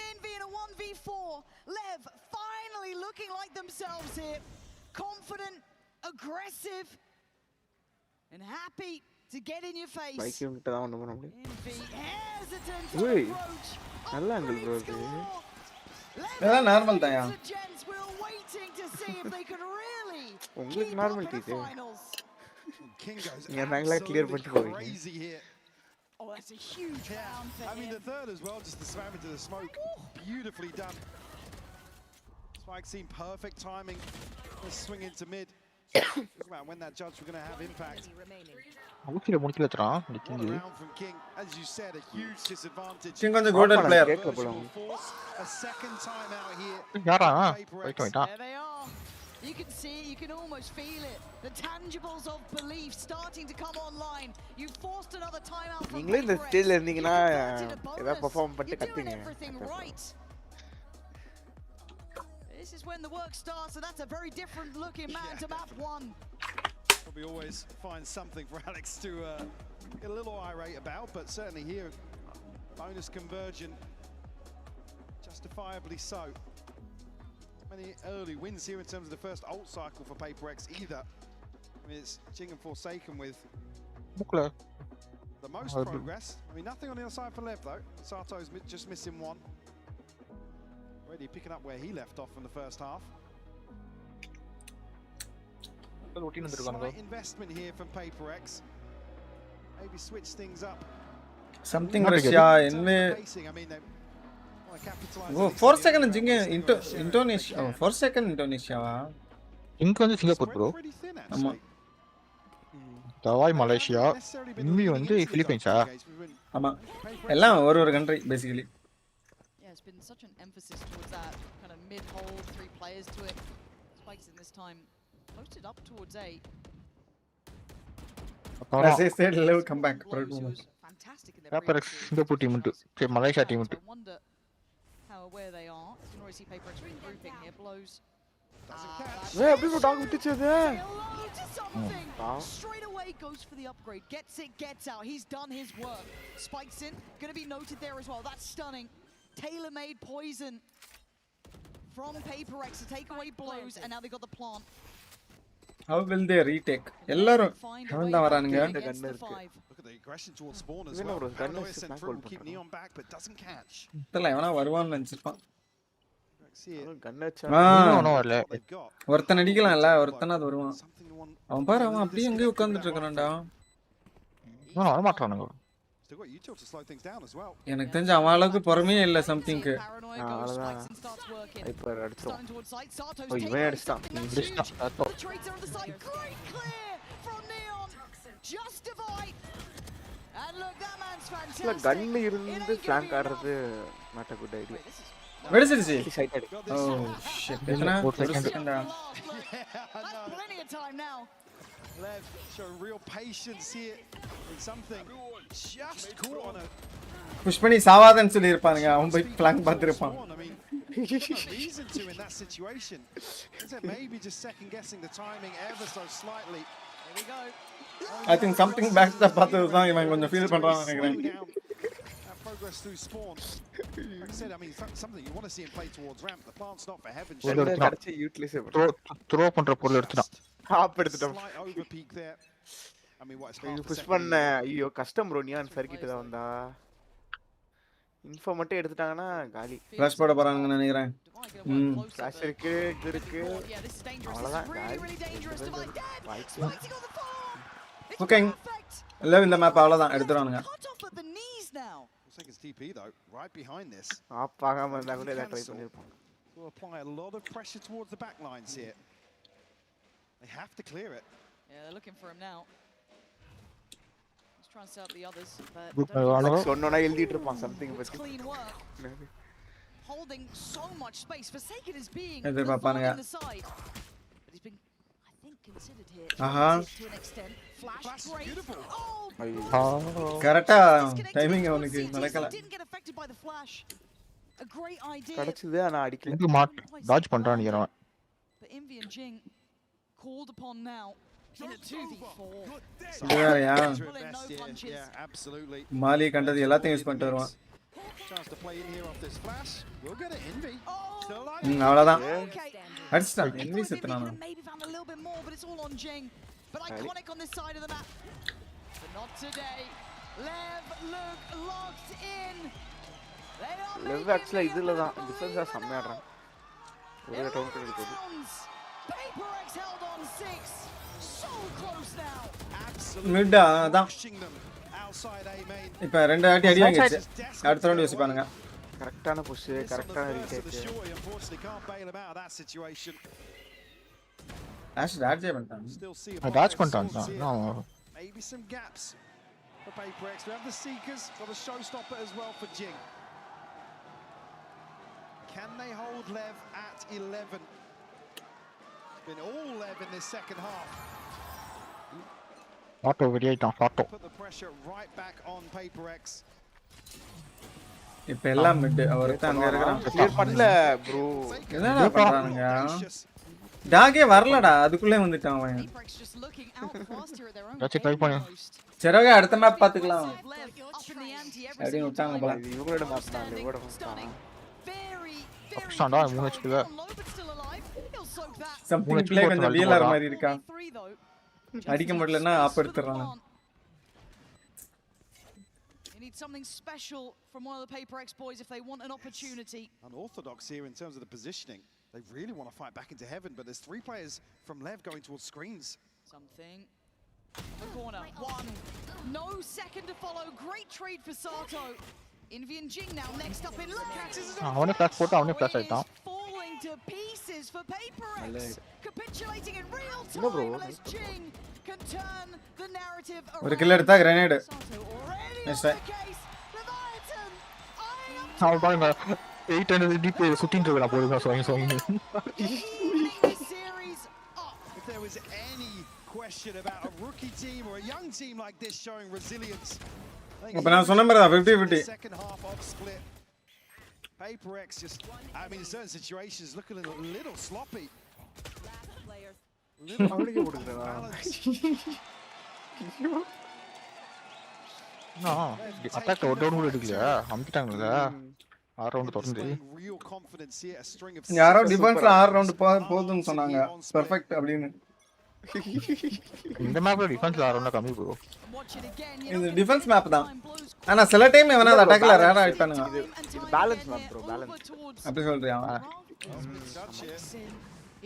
[SPEAKER 7] Envy in a 1v4. Lev finally looking like themselves here. Confident, aggressive, and happy to get in your face.
[SPEAKER 20] Bike கிட்ட தான் ஒண்ணு பண்ண முடியும்.
[SPEAKER 7] Envy hesitant to
[SPEAKER 20] ஓய்
[SPEAKER 7] approach.
[SPEAKER 20] நல்ல angle bro இது.
[SPEAKER 3] இதெல்லாம் normal தான்யா.
[SPEAKER 20] உங்களுக்கு நார்மல் இது. நீங்க நாங்களா கிளியர் பண்ணிட்டு போவீங்க.
[SPEAKER 7] Oh, that's a huge round for him.
[SPEAKER 11] I mean, the third as well, just to slam into the smoke. Beautifully done. Spike seen perfect timing. Let's swing into mid. Think about when that judge were going to have impact.
[SPEAKER 21] ஊச்சில முடிக்கல தரான் நிக்கிங்க.
[SPEAKER 11] Round from King, as you said, a huge disadvantage.
[SPEAKER 3] King on the golden player.
[SPEAKER 11] A second time out here.
[SPEAKER 21] யாரா? போய்ட்டு
[SPEAKER 7] There they are. You can see it, you can almost feel it. The tangibles of belief starting to come online. You forced another timeout from
[SPEAKER 20] நீங்களே இந்த ஸ்டேஜ்ல இருந்தீங்கன்னா ஏதா perform பண்ணிட்டு கத்துங்க.
[SPEAKER 7] Everything right. This is when the work starts, and that's a very different looking man to map one.
[SPEAKER 11] We always find something for Alex to get a little irate about, but certainly here, bonus conversion, justifiably so. Many early wins here in terms of the first ult cycle for PRX either. I mean, it's Ching and Forsaken with the most progress. I mean, nothing on the other side for Lev though. Sato's just missing one. Already picking up where he left off from the first half. Slight investment here from PRX. Maybe switch things up.
[SPEAKER 3] Something Russia in me. Oh, 4 second jinga Indonesia. Oh, 4 second Indonesia.
[SPEAKER 21] இங்க வந்து Singapore bro.
[SPEAKER 3] ஆமா.
[SPEAKER 21] தவாய் Malaysia. இம்மி வந்து பிலிப்பைன்ஸா?
[SPEAKER 3] ஆமா. எல்லாம் ஒரு country basically.
[SPEAKER 7] Yeah, it's been such an emphasis towards that kind of mid-hold, 3 players to it. Spikes in this time posted up towards A.
[SPEAKER 3] As I said, Lev come back.
[SPEAKER 7] Fantastic in their
[SPEAKER 21] PRX Singapore team உண்டு. Malaysia team உண்டு.
[SPEAKER 7] How aware they are. You can already see PRX regrouping here. Blows.
[SPEAKER 20] எப்படி talk விட்டுச்சது?
[SPEAKER 7] Straight away goes for the upgrade. Gets it, gets out. He's done his work. Spikes in. Going to be noted there as well. That's stunning. Tailor-made poison from PRX to take away blows, and now they got the plant.
[SPEAKER 3] How will they retake? எல்லாரும் அவன் தான் வரானுங்க.
[SPEAKER 11] Look at the aggression towards spawn as well. Paranoia sent through, keep Neon back, but doesn't catch.
[SPEAKER 3] தெரியல அவனா வருவான்னு நினைச்சிருப்பான். ஒருத்தன் அடிக்கலாம்ல, ஒருத்தனாவது வருவான். அவன் பாரு அவன் அப்படியே எங்கேயே உட்கார்ந்துட்டு இருக்கான்டா.
[SPEAKER 21] வர மாட்டானுங்க.
[SPEAKER 3] எனக்கு தெரிஞ்ச அவன் அளவுக்கு பொறுமையே இல்ல சம்திங்க்கு.
[SPEAKER 20] அவ்வளவுதான். ஹைப்பர் அடிச்சான். ஓ இவன் அடிச்சான். கன் இருந்து ஃபிளாங்க் ஆடுறது not a good idea.
[SPEAKER 3] Where is it?
[SPEAKER 20] Sighted.
[SPEAKER 3] Oh shit. Itna 4 second.
[SPEAKER 7] Plenty of time now.
[SPEAKER 11] Lev showing real patience here in something just caught on a
[SPEAKER 3] push பண்ணி சாவாதன்னு சொல்லி இருப்பானுங்க. அவன் போய் flank பார்த்திருப்பான்.
[SPEAKER 11] I mean, reason to in that situation. Is it maybe just second guessing the timing ever so slightly? Here we go.
[SPEAKER 3] I think something back up பார்த்ததுதான் இவன் கொஞ்சம் feel பண்றான்னு நினைக்கிறேன்.
[SPEAKER 11] Progress through spawn. Like I said, I mean, something you want to see him play towards ramp. The plant's not for heaven.
[SPEAKER 21] Throw பண்ற பொருள் எடுத்துட்டான்.
[SPEAKER 20] Hop எடுத்துட்டான்.
[SPEAKER 11] Slight overpeak there. I mean, what is half
[SPEAKER 20] push பண்ண ஐயோ கஷ்டம் bro neon circuit தான் வந்தா. Info மட்டும் எடுத்துட்டாங்கன்னா காலி.
[SPEAKER 3] ஃபிளாஷ் போட போறாங்கன்னு நினைக்கிறேன்.
[SPEAKER 20] ஃபிளாஷ் இருக்கு, இது இருக்கு. அவ்வளவுதான்
[SPEAKER 3] ஓகே. Lev இந்த மேப் அவ்வளவுதான் எடுத்துறானுங்க.
[SPEAKER 11] Seconds TP though, right behind this.
[SPEAKER 20] ஆப்பாகாம இருந்தா கூட இத ட்ரை பண்ணிருப்பாங்க.
[SPEAKER 11] Will apply a lot of pressure towards the back lines here. They have to clear it.
[SPEAKER 7] Yeah, they're looking for him now. He's trying to set up the others, but
[SPEAKER 20] சொன்னோனா எழுதிட்டு இருப்பான் something பத்தி.
[SPEAKER 7] Clean work. Holding so much space. Forsaken is being
[SPEAKER 3] எதிர்பார்ப்பானுங்க.
[SPEAKER 7] on the side. But he's been, I think, considered here
[SPEAKER 3] Aha.
[SPEAKER 7] to an extent.
[SPEAKER 11] Flash, beautiful.
[SPEAKER 3] கரெக்டா timing அவனுக்கு நடக்கல.
[SPEAKER 7] Didn't get affected by the flash. A great idea.
[SPEAKER 20] கடச்சது ஆனா அடிக்கல.
[SPEAKER 21] இது மாட் dodge பண்றான் நினைக்கிறேன்.
[SPEAKER 7] But Envy and Jing called upon now in a 2v4.
[SPEAKER 11] Yeah, absolutely.
[SPEAKER 3] மாலி கண்டது எல்லாத்தையும் யூஸ் பண்ணிட்டு வருவான்.
[SPEAKER 11] Chance to play in here off this flash. We'll get it Envy. Still alive.
[SPEAKER 3] அவ்வளவுதான். அடிச்சான். Envy செத்துறான்.
[SPEAKER 7] Maybe found a little bit more, but it's all on Jing. But iconic on this side of the map. But not today. Lev look locked in.
[SPEAKER 20] Lev actually இதுல தான் டிஃபென்ஸா சம்மையாடுறான். ஒரே down எடுக்குது.
[SPEAKER 7] PRX held on 6. So close now.
[SPEAKER 3] Mid அதான். இப்ப ரெண்டு வாட்டி அடி வாங்கிச்சு. அடுத்த ரவுண்ட் யோசிப்பானுங்க.
[SPEAKER 20] கரெக்ட்டான புஷ், கரெக்ட்டான ரீடேக்.
[SPEAKER 3] ஆஷ் டாட்ஜ் பண்ணிட்டான்.
[SPEAKER 21] டாட்ஜ் பண்ணிட்டான்.
[SPEAKER 11] Maybe some gaps for PRX. We have the Seekers, got a showstopper as well for Jing. Can they hold Lev at 11? It's been all Lev in this second half.
[SPEAKER 21] Auto வெடியாயிட்டான் auto.
[SPEAKER 11] Put the pressure right back on PRX.
[SPEAKER 3] இப்ப எல்லாம் mid அவர்தான் அங்க இருக்கான்.
[SPEAKER 20] Clear பண்ணல bro.
[SPEAKER 3] என்னடா பண்றானுங்க? டாகே வரலடா அதுக்குள்ளே வந்துட்டான் அவன்.
[SPEAKER 21] டாட்ஜ் ட்ரை பண்ணு.
[SPEAKER 3] சரோக அடுத்த மேப் பாத்துக்கலாம். அப்படியே விட்டாங்க போல.
[SPEAKER 20] இவங்களோட மேப் தான் இவரோட மேப்.
[SPEAKER 21] அப்ஸ்டாண்டா 3 HP ல.
[SPEAKER 3] சம்திங் ப்ளே கொஞ்சம் வீலர் மாதிரி இருக்கான். அடிக்க முடியலன்னா app எடுத்துறான்.
[SPEAKER 7] You need something special from one of the PRX boys if they want an opportunity.
[SPEAKER 11] Unorthodox here in terms of the positioning. They really want to fight back into heaven, but there's 3 players from Lev going towards screens.
[SPEAKER 7] Something. The corner. 1. No second to follow. Great trade for Sato. Envy and Jing now next up in look.
[SPEAKER 21] அவனே flash போட்டு அவனே flash ஆயிட்டான்.
[SPEAKER 7] Falling to pieces for PRX. Capitulating in real time as Jing can turn the narrative around.
[SPEAKER 3] ஒரு kill எடுத்தா grenade. Next
[SPEAKER 21] அவன் பாருங்க 800 DP சுத்திட்டு இருக்கா போடுங்க sowing.
[SPEAKER 11] If there was any question about a rookie team or a young team like this showing resilience.
[SPEAKER 3] அப்ப நான் சொன்ன மாதிரி 50-50.
[SPEAKER 11] Second half of split. PRX just, I mean, in certain situations looking a little sloppy.
[SPEAKER 20] அவனுக்கு போடுறா.
[SPEAKER 21] Attack ஓடோட எடுக்கல. அம்பிட்டாங்கல. 6 round தொடர்ந்து.
[SPEAKER 3] யாரோ டிஃபென்ஸ்ல 6 round போதும்னு சொன்னாங்க. பெர்ஃபெக்ட் அப்படினு.
[SPEAKER 21] இந்த மேப்ல டிஃபென்ஸ்ல 6 ரவுண்ட் கம்மி ப்ரோ.
[SPEAKER 3] இது டிஃபென்ஸ் மேப் தான். ஆனா சில டைம் எவனா அட்டாக்ல ரேரா அடிப்பானுங்க.
[SPEAKER 20] இது பேலன்ஸ் மேப் ப்ரோ, பேலன்ஸ்.
[SPEAKER 3] அப்படி சொல்றியா?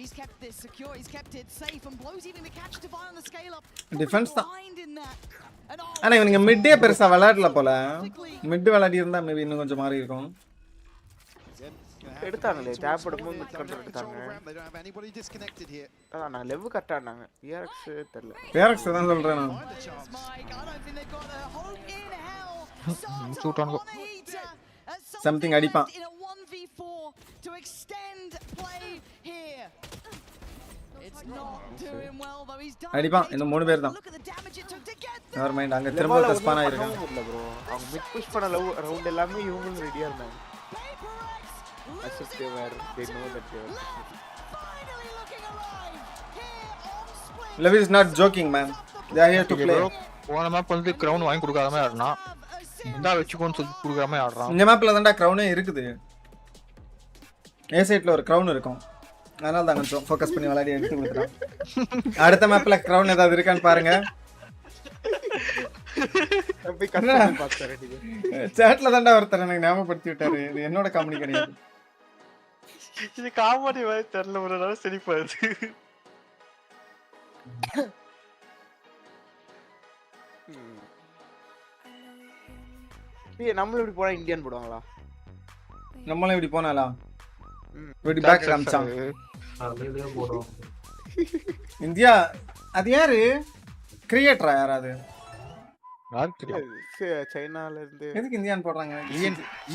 [SPEAKER 7] He's kept this secure, he's kept it safe and blows even the catch to on the scale up.
[SPEAKER 3] Defence தான். ஆனா இவங்க மிட்டே பெருசா விளையாடல போல. மிட் விளையாடி இருந்தா மேபி இன்னும் கொஞ்சம் மாறி இருக்கும்.
[SPEAKER 20] எடுத்தாங்களே தேவைப்படும்போது மிட் கண்ட்ரோல் எடுத்தாங்க. அதான் நான் லெவ் கட்டானாங்க. PRX தெரியல.
[SPEAKER 3] PRX தான் சொல்றேன் நான்.
[SPEAKER 21] Shoot on go.
[SPEAKER 3] சம்திங் அடிப்பான்.
[SPEAKER 7] To extend play here. It's not doing well though. He's done.
[SPEAKER 3] அடிப்பான். இந்த 3 பேர் தான். never mind அங்க திரும்ப ஸ்பான் ஆயிருக்கான்.
[SPEAKER 20] அவங்க மிட் புஷ் பண்ண ரவுண்ட் எல்லாமே இவங்க ரெடியா இருந்தாங்க. As if they know that they were
[SPEAKER 7] finally looking alive here on split.
[SPEAKER 3] Lev is not joking man. They are here to play.
[SPEAKER 21] போன மேப் வந்து கிரவுன் வாங்கி கொடுக்காம ஆடுறான். இந்தா வெச்சுக்கோன்னு சொல்லி கொடுக்காம ஆடுறான்.
[SPEAKER 3] இந்த மேப்ல தான்டா கிரவுனே இருக்குது. ஏ சைடுல ஒரு கிரவுன் இருக்கும். அதனால தான் கொஞ்சம் ஃபோக்கஸ் பண்ணி விளையாடி எடுத்து கொடுக்குறேன். அடுத்த மேப்ல கிரவுன் ஏதாவது இருக்கான்னு பாருங்க.
[SPEAKER 20] போய் கரெக்ட்டா பாத்துறேன் நீங்க.
[SPEAKER 3] சாட்ல தான்டா ஒருத்தர் எனக்கு ஞாபகப்படுத்தி விட்டாரு. இது என்னோட காமெடி கிடையாது.
[SPEAKER 21] இது காமெடி மாதிரி தெரியல ஒரு நாள் சிரிப்பா இருக்கு.
[SPEAKER 20] நம்மள இப்படி போனா இந்தியன் போடுவாங்களா?
[SPEAKER 3] நம்மள இப்படி போனாலா? இப்படி பேக் காமிச்சான்.
[SPEAKER 21] அதுலயே போறோம்.
[SPEAKER 3] இந்தியா அது யாரு? கிரியேட்டரா யாராவது?
[SPEAKER 20] சைனால இருந்து
[SPEAKER 3] எதுக்கு இந்தியான் போடுறாங்க?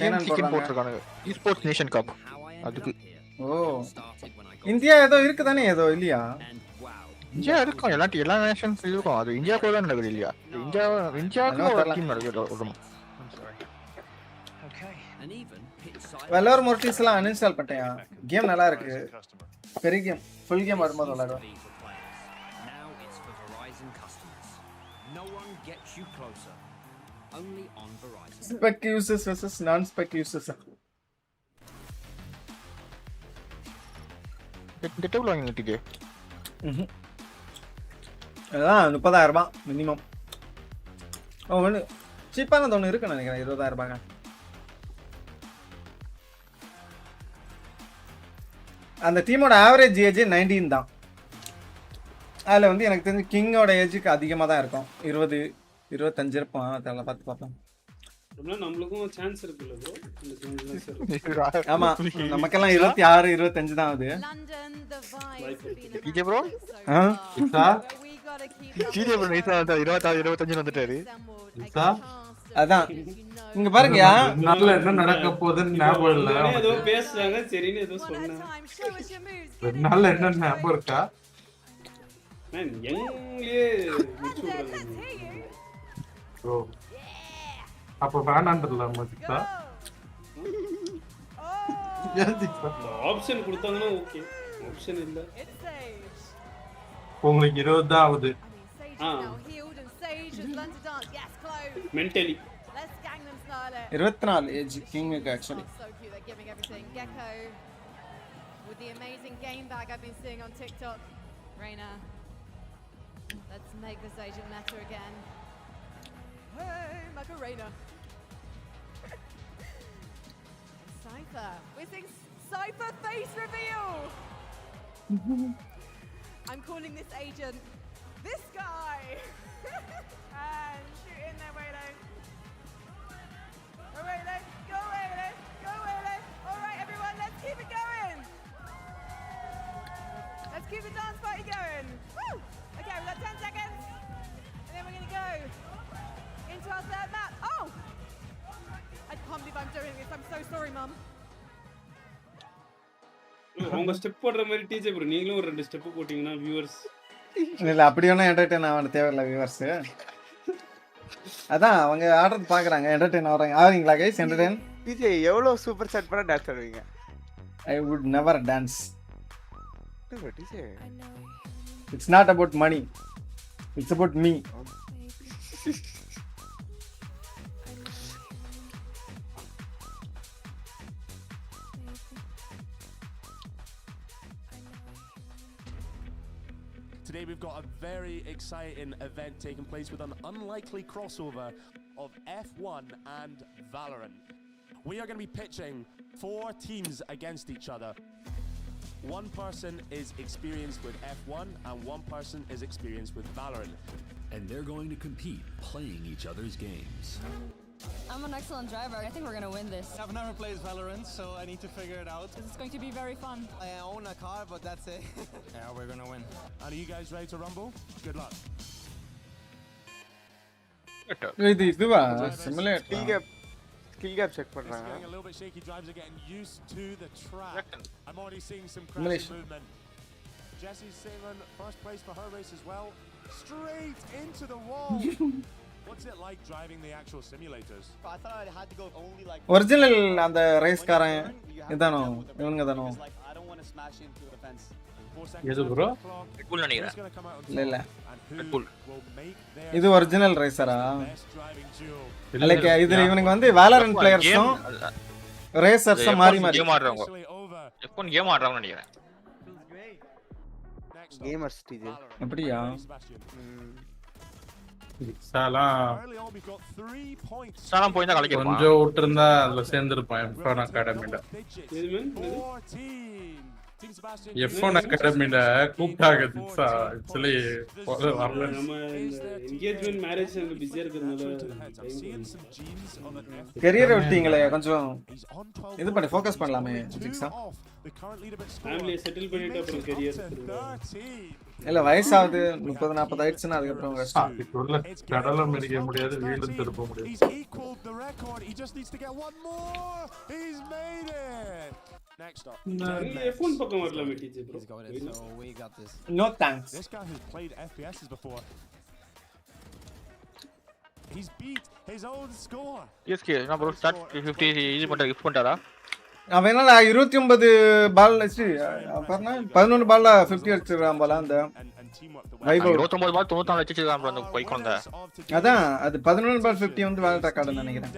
[SPEAKER 21] சைனால போட்டுருக்காங்க. esports nation cup அதுக்கு.
[SPEAKER 3] ஓ இந்தியா ஏதோ இருக்குதானே ஏதோ இல்லையா?
[SPEAKER 21] இந்தியா இருக்கும் எல்லா நேஷன்ஸ் இருக்கும். அது இந்தியா கூட தான் நடக்குது இல்லையா? இந்தியாவுக்கு ஒரு டீம் நடக்குது.
[SPEAKER 3] Valorant Mortis எல்லாம் uninstall பண்ணிட்டேன். கேம் நல்லா இருக்கு. பெரிய கேம், ஃபுல் கேம் வரும்போது விளையாடுவேன்.
[SPEAKER 4] Now it's for Verizon customers. No one gets you closer. Only on Verizon.
[SPEAKER 3] Spec users versus non-spec users.
[SPEAKER 21] எட்டு வாங்கிங்க டிஜே.
[SPEAKER 3] அதான் 30000 ரூபாய் மினிமம். ஒன்று சீப்பானது ஒன்று இருக்குன்னு நினைக்கிறேன் 20000 ரூபாய்ங்க. அந்த டீமோட ஆவரேஜ் ஏஜ் 19 தான். அதில் வந்து எனக்கு தெரிஞ்சு கிங்கோட ஏஜுக்கு அதிகமாக தான் இருக்கும். 20-25 இருப்பான். அதெல்லாம் பார்த்து பார்ப்போம்.
[SPEAKER 9] நம்மளுக்கும் சான்ஸ் இருக்குல்ல ப்ரோ.
[SPEAKER 3] ஆமா நமக்கெல்லாம் 26-25 தான் ஆகுது.
[SPEAKER 21] டிஜே ப்ரோ டிஜே ப்ரோ நைஸா 26-25 வந்துட்டாரு.
[SPEAKER 3] அதான் இங்க பாருங்கயா
[SPEAKER 12] நல்ல என்ன நடக்க போகுதுன்னு ஞாபகம் இல்ல.
[SPEAKER 9] ஏதோ பேசுறாங்க சரின்னு ஏதோ சொன்னாங்க.
[SPEAKER 12] நல்ல என்ன ஞாபகம் இருக்கா?
[SPEAKER 9] நான் எங்களே முடிச்சு விடுறேன்
[SPEAKER 12] ப்ரோ. அப்ப வேணான்றல மதிக்கா.
[SPEAKER 9] ஆப்ஷன் கொடுத்தாங்கன்னா ஓகே. ஆப்ஷன் இல்ல.
[SPEAKER 12] உங்களுக்கு 20 தான் ஆகுது.
[SPEAKER 9] மென்டலி
[SPEAKER 3] 24 ஏஜ் கிங்குக்கு actually.
[SPEAKER 22] With the amazing game bag I've been seeing on TikTok, Reina. Let's make this agent matter again. Hey, Macarena. Cypher. We're seeing Cypher face reveal. I'm calling this agent this guy. And shoot in there, Waylo. Go Waylo, go Waylo, go Waylo. All right, everyone, let's keep it going. Let's keep the dance party going. Woo! Okay, we've got 10 seconds. And then we're going to go into our third map. Oh! I can't believe I'm doing this. I'm so sorry, Mum.
[SPEAKER 9] அவங்க step போடுற மாதிரி DJ bro நீங்களும் ஒரு 2 step போட்டீங்கன்னா viewers
[SPEAKER 3] இல்ல அப்படி ஒன்றும் entertain ஆக தேவையில்ல வியூவர்ஸ். அதான் அவங்க ஆடுறது பார்க்குறாங்க என்டர்டெயின் ஆகிறீங்களா கைஸ்? என்டர்டெயின்
[SPEAKER 20] டிஜே எவ்வளோ சூப்பர் செட் பண்ண டான்ஸ் ஆடுவீங்க?
[SPEAKER 3] I would never dance.
[SPEAKER 20] DJ
[SPEAKER 3] it's not about money, it's about me.
[SPEAKER 17] Today we've got a very exciting event taking place with an unlikely crossover of F1 and Valorant. We are going to be pitching 4 teams against each other. One person is experienced with F1 and one person is experienced with Valorant.
[SPEAKER 4] And they're going to compete playing each other's games.
[SPEAKER 25] I'm an excellent driver. I think we're going to win this.
[SPEAKER 26] I've never played Valorant, so I need to figure it out.
[SPEAKER 25] It's going to be very fun.
[SPEAKER 26] I own a car, but that's it.
[SPEAKER 17] Yeah, we're going to win. Are you guys ready to rumble? Good luck.
[SPEAKER 3] இதுவா simulate
[SPEAKER 20] skill gap check பண்றாங்க.
[SPEAKER 17] Getting a little bit shaky. Drivers are getting used to the track. I'm already seeing some crazy movement. Jesse's Simon, first place for her race as well. Straight into the wall. What's it like driving the actual simulators?
[SPEAKER 26] I thought I had to go only like
[SPEAKER 3] original அந்த race காரன் இதானோ இவங்க தானோ?
[SPEAKER 26] I don't want to smash into the fence.
[SPEAKER 12] எது bro?
[SPEAKER 21] Red Bull நினைக்கிறேன்.
[SPEAKER 3] இல்ல
[SPEAKER 21] Red Bull.
[SPEAKER 3] இது original ரேசரா? Like இதுல இவனுங்க வந்து வேலரன்ட் பிளேயர்ஸும் ரேசர்ஸும் மாறி மாறி
[SPEAKER 21] கேம் ஆடுறாங்க. F1 கேம் ஆடுறாங்கன்னு நினைக்கிறேன்.
[SPEAKER 20] Gamers DJ.
[SPEAKER 3] அப்படியா?
[SPEAKER 21] சாலாம் போய் தான் கலக்கிருப்பான்.
[SPEAKER 12] கொஞ்சம் விட்டுருந்தா அதுல சேர்ந்துருப்பான் F1 அகாடமில. F1 அகாடமில கூப்பிட்டாங்க திக்ஸா. ஆக்சுவலி வரல.
[SPEAKER 9] நம்ம என்கேஜ்மென்ட் மேரேஜ் அங்க பிஸியா இருக்கிறதுனால
[SPEAKER 3] கரியர் விட்டீங்களே கொஞ்சம் இது பண்ணி ஃபோக்கஸ் பண்ணலாமே திக்ஸா.
[SPEAKER 9] ஃபேமிலியை செட்டில் பண்ணிட்டு அப்புறம் கரியர்
[SPEAKER 3] இல்ல வயசாவது 30-40 ஆயிடுச்சுன்னா அதுக்கப்புறம் கஷ்டம்.
[SPEAKER 12] இதுக்குள்ள கடலை மெடிக்க முடியாது, வீடு திருப்ப முடியாது.
[SPEAKER 17] Next up.
[SPEAKER 9] F1 பக்கம் வரலாமே TJ bro.
[SPEAKER 26] So we got this.
[SPEAKER 3] No thanks.
[SPEAKER 17] This guy who's played FPSs before. He's beat his own score.
[SPEAKER 21] PSK என்ன bro start 50 இது பண்ற கிஃப்ட் பண்றாரா?
[SPEAKER 3] அவன் என்னடா 29 பால் அடிச்சு பாருங்க 11 பால்ல 50 அடிச்சிரான் போல அந்த வைபவ்
[SPEAKER 21] 29 பால் 94 அடிச்சிருக்கான் bro அந்த போய் கொண்ட.
[SPEAKER 3] அதான் அது 11 பால் 50 வந்து வேர்ல்ட் ரெக்கார்ட் நினைக்கிறேன்.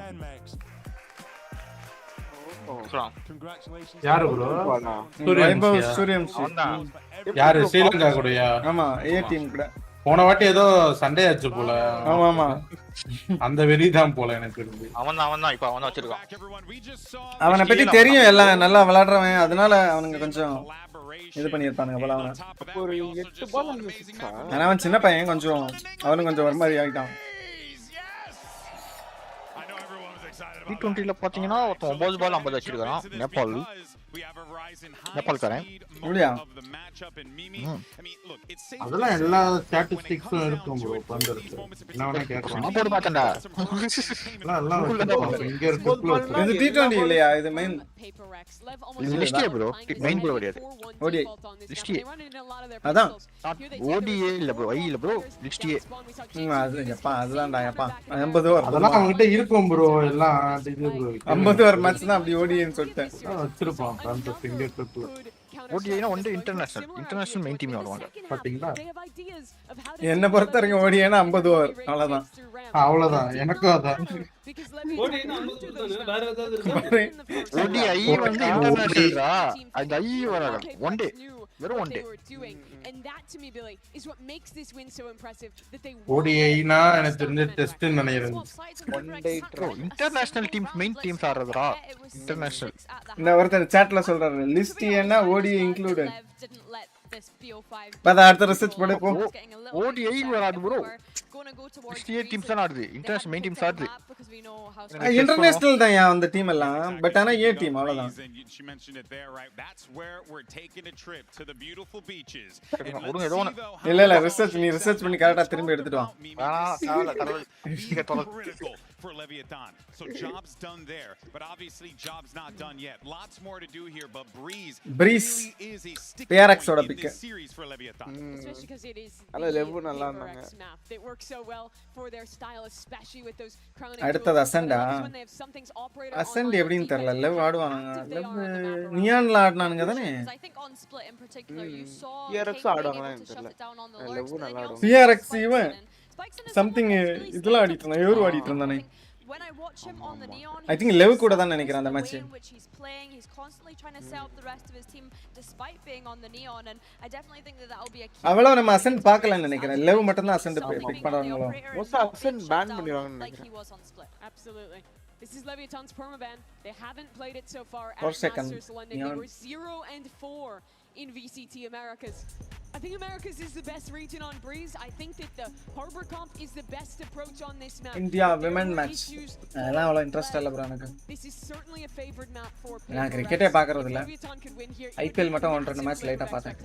[SPEAKER 12] யாரு bro?
[SPEAKER 3] வைபவ் சூரியவம்சி.
[SPEAKER 12] யாரு ஸ்ரீலங்கா கூடயா?
[SPEAKER 3] ஆமா ஏ டீம் கூட.
[SPEAKER 12] போன வாட்டி ஏதோ சண்டே ஆச்சு போல.
[SPEAKER 3] ஆமா ஆமா
[SPEAKER 12] அந்த வெறி தான் போல எனக்கு இருந்து.
[SPEAKER 21] அவன் தான் இப்ப அவன் வச்சிருக்கான்.
[SPEAKER 3] அவனை பத்தி தெரியும் எல்லாம் நல்லா விளையாடுறவன் அதனால அவனுங்க கொஞ்சம் இது பண்ணிருப்பானுங்க போல அவன.
[SPEAKER 20] ஒரு 8 பால் அந்த 6
[SPEAKER 3] ஆனா அவன் சின்ன பையன் கொஞ்சம் அவனும் கொஞ்சம் ஒரு மாதிரி ஆயிட்டான்.
[SPEAKER 21] T20 ல பாத்தீங்கன்னா 9 பால் 50 அடிச்சிருக்கான் நேபாள்காரன்.
[SPEAKER 3] அப்படியா?
[SPEAKER 12] அதெல்லாம் எல்லா ஸ்டாட்டிஸ்டிக்ஸும் இருக்கும் bro பண்றது. என்ன வேணா கேட்கலாம்.
[SPEAKER 21] நான் போடு பார்த்தேன்டா.
[SPEAKER 12] எல்லாம் இங்க இருக்கு.
[SPEAKER 3] இது T20 இல்லையா? இது மெயின்
[SPEAKER 21] இது லிஸ்டியே bro. மெயின் ப்ரோ கிடையாது.
[SPEAKER 3] ODI
[SPEAKER 21] லிஸ்டியே.
[SPEAKER 3] அதான்
[SPEAKER 21] ODI இல்ல bro. இல்ல bro. லிஸ்டியே.
[SPEAKER 3] அது எப்பா அதுதான்டா எப்பா 50 ஓவர்
[SPEAKER 12] அதெல்லாம் அவங்கிட்ட இருக்கும் bro எல்லாம் இது bro.
[SPEAKER 3] 50 ஓவர் மேட்ச் தான் அப்படி ஓடின்னு சொல்லிட்டேன்.
[SPEAKER 12] வச்சிருப்பான் அந்த ஃபிங்கர் ட்ரிப்ல.
[SPEAKER 21] ODIனா ஒன் இன்டர்நேஷனல் மெயின் டீம் வருவாங்க.
[SPEAKER 12] பாத்தீங்களா?
[SPEAKER 3] என்ன பொறுத்த வரைக்கும் ஓடினா 50 ஓவர் அவ்வளவுதான்.
[SPEAKER 12] அவ்வளவுதான் எனக்கும் அதான்.
[SPEAKER 9] ஓடினா 50 தானே வேற ஏதாவது இருக்கா?
[SPEAKER 21] ODI வந்து இன்டர்நேஷனல்ரா. அது ஐ வராது. ஒன் டே வெறும் one day.
[SPEAKER 15] And that to me Billy is what makes this win so impressive that they
[SPEAKER 12] ODIனா எனக்கு தெரிஞ்ச டெஸ்ட் நினைக்கிறேன்.
[SPEAKER 21] One day international teams main teams ஆடுறதுடா. இன்டர்நேஷனல்
[SPEAKER 3] இந்த ஒருத்தர் chatல சொல்றாரு லிஸ்ட் என்ன ODI இன்க்ளூடட். பட் அடுத்த ரிசர்ச் போடு போ.
[SPEAKER 21] ODI வராது bro. ஸ்டேட் டீம்ஸ் தான் ஆடுது. இன்டர்நேஷனல் மெயின் டீம்ஸ் ஆடுது.
[SPEAKER 3] இன்டர்நேஷனல் தான் அந்த டீம் எல்லாம் பட் ஆனா ஏ டீம் அவ்வளவுதான். இல்ல ரிசர்ச் நீ ரிசர்ச் பண்ணி கரெக்ட்டா திரும்பி எடுத்துட்டு வா.
[SPEAKER 13] For Leviathan. So jobs done there, but obviously jobs not done yet. Lots more to do here, but Breeze really is a stick
[SPEAKER 3] PRX oda
[SPEAKER 13] in
[SPEAKER 3] pick
[SPEAKER 13] this series for Leviathan.
[SPEAKER 15] especially because it is
[SPEAKER 20] alla levu nalla irundanga.
[SPEAKER 15] They work so well for their style especially with those crowning.
[SPEAKER 3] அடுத்தது அசண்டா assistant எப்படின்னு தெரியல லெவ் ஆடுவானுங்க லெவ் நியான்ல ஆடுனானுங்க தானே.
[SPEAKER 16] I think on split in particular you saw
[SPEAKER 20] PRX ஆடுவாங்களா எனக்கு தெரியல. லெவ் நல்லா ஆடுவாங்க.
[SPEAKER 3] PRX இவன் something இதெல்லாம் ஆடிட்டு இருந்தான் எவரு ஆடிட்டு இருந்தானே.
[SPEAKER 16] When I watch him on the neon,
[SPEAKER 3] I think லெவ் கூட தான் நினைக்கிறேன் அந்த match.
[SPEAKER 16] He's playing, he's constantly trying to set up the rest of his team despite being on the neon, and I definitely think that will be a key.
[SPEAKER 3] அவ்வளவு நம்ம ascent பார்க்கலன்னு நினைக்கிறேன். லெவ் மட்டும் தான் அசென்ட் பிக் பண்றாங்களோ.
[SPEAKER 20] Most ascent pan பண்ணிடுவாங்கன்னு
[SPEAKER 16] நினைக்கிறேன். He was on split.
[SPEAKER 15] Absolutely. This is Leviathan's permaban. They haven't played it so far
[SPEAKER 3] For
[SPEAKER 15] at
[SPEAKER 3] second.
[SPEAKER 15] Masters London. They were 0-4 in VCT Americas. I think Americas is the best region on Breeze. I think that the Harbor Comp is the best approach on this map.
[SPEAKER 3] India women match. அதெல்லாம் அவ்வளவு interest இல்ல bro எனக்கு.
[SPEAKER 15] This is certainly a favored map for
[SPEAKER 3] நான் கிரிக்கெட்டே பார்க்கறது இல்ல. IPL மட்டும் 1-2 match லைட்டா பார்த்தேன்.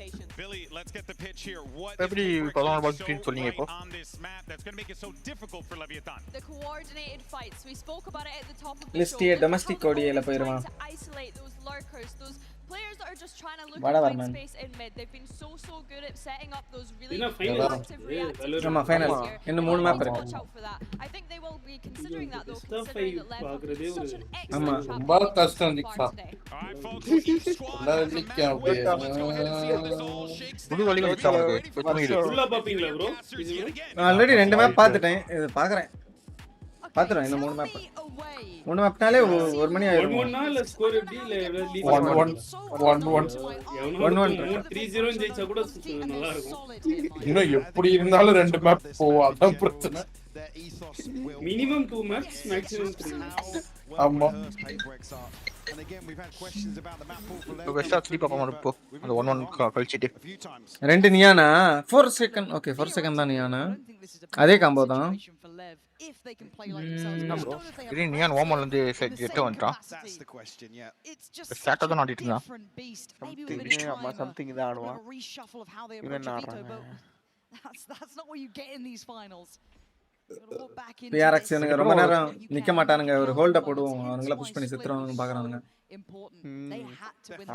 [SPEAKER 13] Billy, let's get the pitch here. What
[SPEAKER 21] எப்படி 11 பால் 15 சொன்னீங்க இப்போ?
[SPEAKER 13] on this map that's going to make it so difficult for Leviathan.
[SPEAKER 16] The coordinated fights. We spoke about it at the top of the
[SPEAKER 3] list
[SPEAKER 16] show.
[SPEAKER 3] A domestic ODIல போயிடுவான்.
[SPEAKER 16] Isolate those lurkers, those players that are just trying to look
[SPEAKER 3] Whatever,
[SPEAKER 16] at
[SPEAKER 3] man.
[SPEAKER 16] space in mid. They've been so good at setting up those really
[SPEAKER 9] final.
[SPEAKER 16] active reactive
[SPEAKER 3] ஆமா final இன்னும் 3 map இருக்கு.
[SPEAKER 16] watch out for that. I think they will be considering that though, considering that Lev is such an
[SPEAKER 3] ஆமா
[SPEAKER 16] excellent
[SPEAKER 12] ரொம்ப கஷ்டம் நிக்ஸா.
[SPEAKER 13] All right, folks, squad.
[SPEAKER 21] புது வழி நிக்ஸா உங்களுக்கு.
[SPEAKER 9] ஃபுல்லா பாப்பீங்களா bro?
[SPEAKER 3] நான் ஆல்ரெடி 2 மேப் பார்த்துட்டேன். இது பார்க்கறேன். பாத்துறேன் இந்த 3 மேப். 3 மேப்னாலே 1 மணி ஆயிடும்.
[SPEAKER 9] 1-1 ல ஸ்கோர் எப்படி இல்ல
[SPEAKER 12] 1-1
[SPEAKER 9] 3-0 ஜெயிச்சா கூட நல்லா இருக்கும்.
[SPEAKER 12] இன்னும் எப்படி இருந்தாலும் 2 மேப் போவா அதான் பிரச்சனை.
[SPEAKER 9] Minimum 2 maps maximum 3 maps.
[SPEAKER 12] ஆமா.
[SPEAKER 11] And again we've had questions about the map pool for
[SPEAKER 21] So best of 3 பாப்போம் இப்போ. அந்த 1-1 கழிச்சிட்டு.
[SPEAKER 3] 2 நியானா 4 செகண்ட். ஓகே 4 செகண்ட் தான் நியானா. அதே காம்போ தான்.
[SPEAKER 7] If they can play like themselves.
[SPEAKER 21] இது நியான் ஓமன்ல இருந்து எட்ட வந்துட்டான்.
[SPEAKER 11] That's the question, yeah.
[SPEAKER 7] It's just
[SPEAKER 21] start தான் ஆடிட்டு இருந்தான்.
[SPEAKER 20] something இத ஆடுவான்.
[SPEAKER 7] Reshuffle of how they approach Vito, but that's not what you get in these finals.
[SPEAKER 3] PRX எனக்கு ரொம்ப நேரம் நிக்க மாட்டானுங்க ஒரு ஹோல்ட போடுவோம் அவங்கள புஷ் பண்ணி செத்துறவங்க பாக்குறானுங்க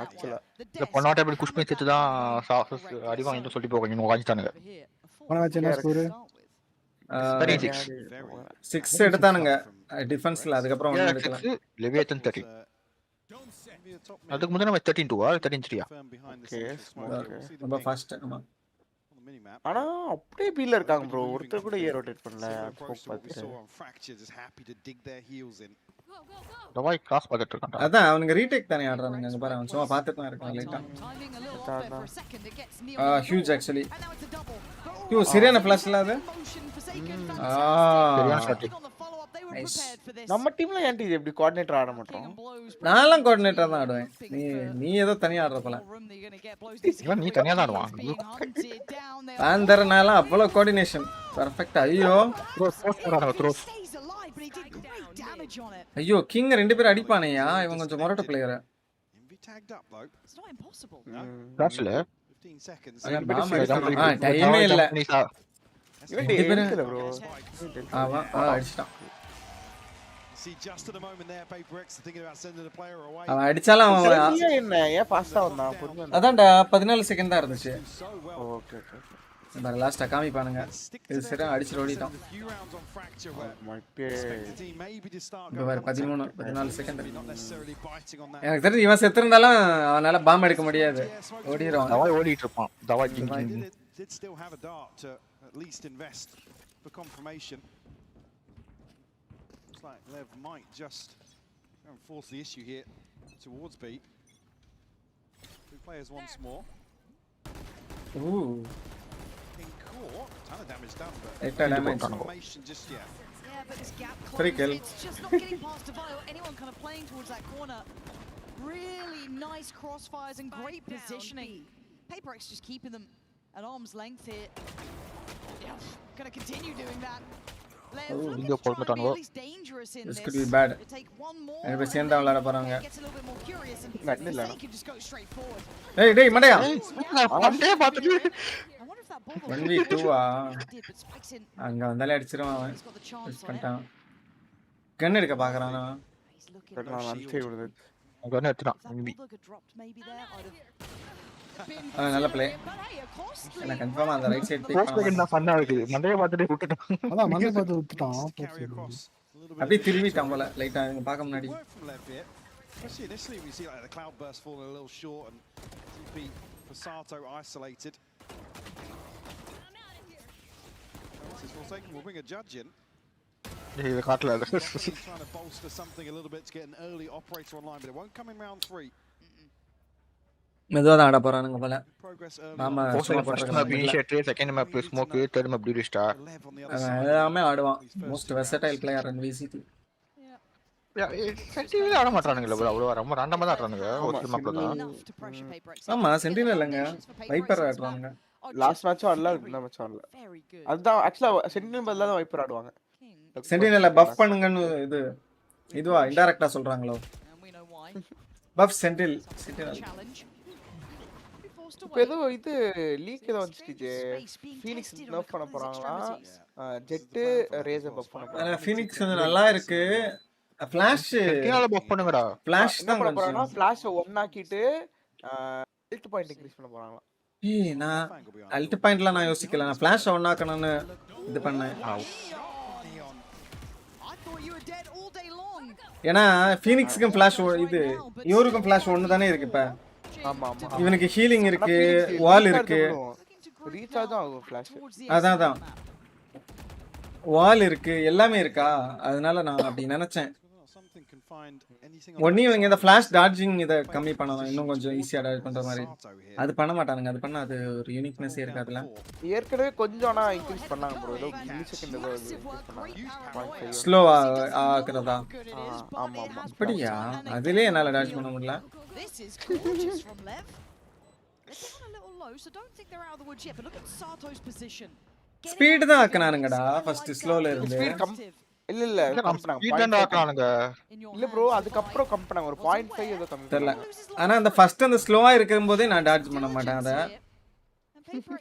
[SPEAKER 20] ஆக்சுவலா
[SPEAKER 21] இந்த பொண்ணாட்ட எப்படி புஷ் பண்ணி செத்து தான் அடி வாங்கிட்டு சொல்லி போக வாங்கிட்டானுங்க
[SPEAKER 1] என்ன ஸ்கோர்
[SPEAKER 3] 6 எடுத்தானுங்க டிஃபென்ஸ்ல அதுக்கு அப்புறம் ஒண்ணும் எடுக்கல
[SPEAKER 21] லெவியத்தன் 30 அதுக்கு முன்னாடி நம்ம 13-2 13-3
[SPEAKER 20] ஓகே
[SPEAKER 3] ரொம்ப ஃபாஸ்ட் ஆமா
[SPEAKER 20] ஆனா அப்படியே பீல இருக்காங்க ப்ரோ ஒருத்தர் கூட ஏ ரொட்டேட் பண்ணல ஸ்மோக் பார்த்துட்டு
[SPEAKER 21] தவாய் கிராஸ் பார்த்துட்டு இருக்காங்க
[SPEAKER 3] அதான் அவனுங்க ரீடேக் தானே ஆடுறானுங்க அங்க பாரு அவன் சும்மா பார்த்துட்டு தான் இருக்கான் லைட்டா ஹியூஜ் ஆக்சுவலி சரியான ஃபிளாஷ்ல அது
[SPEAKER 20] நம்ம டீம்ல ஏன்டி இது எப்படி கோஆர்டினேட்டர் ஆட மாட்டோம்
[SPEAKER 3] நான்லாம் கோஆர்டினேட்டர் தான் ஆடுவேன் நீ ஏதோ தனியா ஆடுற போல
[SPEAKER 21] நீ தனியா தான் ஆடுவான்
[SPEAKER 3] ஆந்தரனால அவ்வளவு கோஆர்டினேஷன் பெர்ஃபெக்ட் ஐயோ ஐயோ கிங் ரெண்டு பேரும் அடிப்பானையா இவன் கொஞ்சம் மொரட்ட பிளேயர் டைமே இல்ல அடிச்சிட்டான் அவன் அடிச்சாலும் அதான்டா 14 செகண்ட் தான் இருந்துச்சு லாஸ்டா காமிப்பானுங்க இது சரியா அடிச்சு ஓடிட்டான் 14 செகண்ட் எனக்கு தெரிஞ்சு இவன் செத்துருந்தாலும் அவனால பாம்பு எடுக்க முடியாது ஓடிடுவான்
[SPEAKER 21] ஓடிட்டு இருப்பான்
[SPEAKER 11] like Lev might just go and force the issue here towards B. 2 players once more.
[SPEAKER 3] Ooh.
[SPEAKER 11] In court, ton of damage done, but
[SPEAKER 3] confirmation
[SPEAKER 11] just yet.
[SPEAKER 7] Yeah, but this gap
[SPEAKER 3] closed.
[SPEAKER 7] It's just not getting past Devile. Anyone kind of playing towards that corner. Really nice crossfires and great positioning. PRX just keeping them at arm's length here. Yeah, gonna continue doing that.
[SPEAKER 3] This could be bad. Anyway, சேர்ந்தா விளையாட போறாங்க. டேய் மண்டையா. 1v2 அங்க வந்தாலே அடிச்சிருவான் அவன். Miss பண்ணிட்டான். கன் எடுக்க பார்க்கறானா?
[SPEAKER 21] கன் எடுத்துறான்.
[SPEAKER 3] நல்ல ப்ளே. நான் கன்ஃபார்மா அந்த ரைட் சைடு டேக்
[SPEAKER 21] பண்ணேன். நான் ஃபன்னா இருக்கு. மண்டைய பார்த்துட்டு விட்டுட்டான்.
[SPEAKER 1] அதான் மண்டைய பார்த்து விட்டுட்டான்.
[SPEAKER 3] அப்படியே திரும்பிட்டான் போல லைட்டா இங்க பார்க்க முன்னாடி.
[SPEAKER 11] Especially initially we see like the cloud burst falling a little short and TP Passato isolated. We'll bring a judge in.
[SPEAKER 21] Yeah, காட்டல.
[SPEAKER 11] Trying to bolster something a little bit to get an early operator online, but it won't come in round 3.
[SPEAKER 3] மெதுவா தான் ஆட போறானுங்க போல. நாம
[SPEAKER 21] first map initiator, second map smoke, third map டியூரி star.
[SPEAKER 3] எல்லாமே ஆடுவான். Most versatile player in VCT.
[SPEAKER 21] Sentinel ஆட மாட்டானுங்க bro. அவ்வளவு ரொம்ப ரேண்டமா தான் ஆடுறானுங்க. ஒரு மேப்ல தான்.
[SPEAKER 3] ஆமா சென்டினல் இல்லங்க. வைப்பர் ஆடுறாங்க.
[SPEAKER 20] லாஸ்ட் மேட்ச் ஆடல, இந்த மேட்ச் ஆடல. அதான் एक्चुअली சென்டினல் பதிலா தான் வைப்பர் ஆடுவாங்க.
[SPEAKER 3] சென்டினல்ல பஃப் பண்ணுங்கன்னு இதுவா இன்டைரக்ட்டா சொல்றாங்களோ? Puff sentinel.
[SPEAKER 20] இப்போ ஏதோ இது லீக் ஏதோ வந்துச்சு. ஃபீனிக்ஸ் நர்ஃப் பண்ண போறாங்களா? ஜெட் ரேசர் பஃப் பண்ண போறாங்க.
[SPEAKER 3] ஃபீனிக்ஸ் வந்து நல்லா இருக்கு. ஃபிளாஷ்
[SPEAKER 21] சென்டினல் பஃப் பண்ணுங்கடா.
[SPEAKER 3] ஃபிளாஷ் தான்
[SPEAKER 20] பண்ண போறாங்க. ஃபிளாஷ் 1 ஆக்கிட்டு அல்ட் பாயிண்ட் இன்கிரீஸ் பண்ண போறாங்களா?
[SPEAKER 3] நான் அல்ட் பாயிண்ட்ல நான் யோசிக்கல. நான் ஃபிளாஷ் 1 ஆக்கணும்னு இது பண்ணேன். ஏனா ஃபீனிக்ஸ்க்கு ஃபிளாஷ் இது இவருக்கும் ஃபிளாஷ் 1 தானே இருக்கு இப்ப.
[SPEAKER 20] ஆமா ஆமா.
[SPEAKER 3] இவனுக்கு ஹீலிங் இருக்கு, வால் இருக்கு.
[SPEAKER 20] ரீசார்ஜ் ஆகும் ஃபிளாஷ்.
[SPEAKER 3] அதான் வால் இருக்கு, எல்லாமே இருக்கா? அதனால நான் அப்படி நினைச்சேன். ஒண்ணே இவங்க இந்த ஃபிளாஷ் டாட்ஜிங் இத கம்மி பண்ணனும், இன்னும் கொஞ்சம் ஈஸியா டாட்ஜ் பண்ற மாதிரி. அது பண்ண மாட்டானுங்க. அது பண்ணா அது ஒரு யூனிக்னஸ் இருக்காதுல.
[SPEAKER 20] ஏற்கனவே கொஞ்சம்னா இன்கிரீஸ் பண்ணாங்க bro. ஏதோ மில்லி செகண்ட் ஏதோ இன்கிரீஸ் பண்ணாங்க.
[SPEAKER 3] ஸ்லோவா ஆக்குறதா?
[SPEAKER 20] ஆமா ஆமா.
[SPEAKER 3] அப்படியே அதிலே என்னால டாட்ஜ் பண்ண முடியல.
[SPEAKER 7] This is gorgeous from Lev. They're a little low, so don't think they're out of the woods yet. But look at Sato's position.
[SPEAKER 3] Speed தான் ஆக்குனானுங்கடா ஃபர்ஸ்ட் ஸ்லோல இருந்து.
[SPEAKER 20] இல்ல
[SPEAKER 21] ஸ்பீட் தான் ஆக்குனானுங்க.
[SPEAKER 20] இல்ல bro, அதுக்கு அப்புறம் கம் பண்ணாங்க. ஒரு 0.5 ஏதோ கம்மி
[SPEAKER 3] தெரியல. ஆனா அந்த ஃபர்ஸ்ட் அந்த ஸ்லோவா இருக்கும்போதே நான் டாட்ஜ் பண்ண மாட்டேன். அத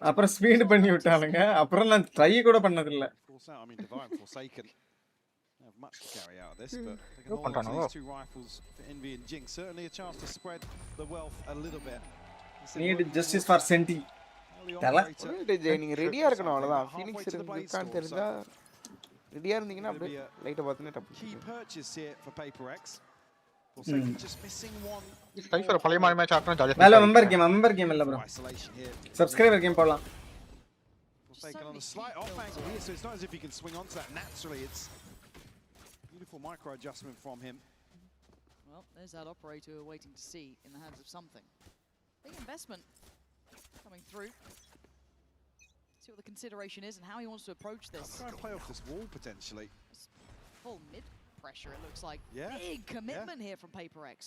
[SPEAKER 3] அப்புறம் ஸ்பீட் பண்ணி விட்டானுங்க. அப்புறம் நான் ட்ரை கூட பண்ணது இல்ல.
[SPEAKER 11] I mean, Divine Forsaken have much to carry out of this, but they can hold on to these two rifles for Envy and Jinx. Certainly a chance to spread the wealth a little bit.
[SPEAKER 3] Need justice for Senti. தல.
[SPEAKER 20] நீங்க ரெடியா இருக்கணும் அவ்வளவுதான். Phoenix இருக்கான்னு தெரிஞ்சா ரெடியா இருந்தீங்கன்னா அப்படியே லைட்ட பார்த்தனே டப்பு.
[SPEAKER 11] Key purchase here for PRX. Forsaken just missing one.
[SPEAKER 21] Cypher பழைய மாதிரி மேட்ச் ஆடுறா ஜாலியா.
[SPEAKER 3] மேல மெம்பர் கேம் இல்ல bro. சப்ஸ்கிரைபர் கேம் போலாம்.
[SPEAKER 11] Forsaken on a slight off angle here, so it's not as if he can swing onto that naturally. It's beautiful micro adjustment from him.
[SPEAKER 7] Well, there's that operator waiting to see in the hands of something. Big investment coming through. See what the consideration is and how he wants to approach this.
[SPEAKER 11] Try and play off this wall potentially.
[SPEAKER 7] Full mid pressure, it looks like.
[SPEAKER 11] Yeah.
[SPEAKER 7] Big commitment here from PRX.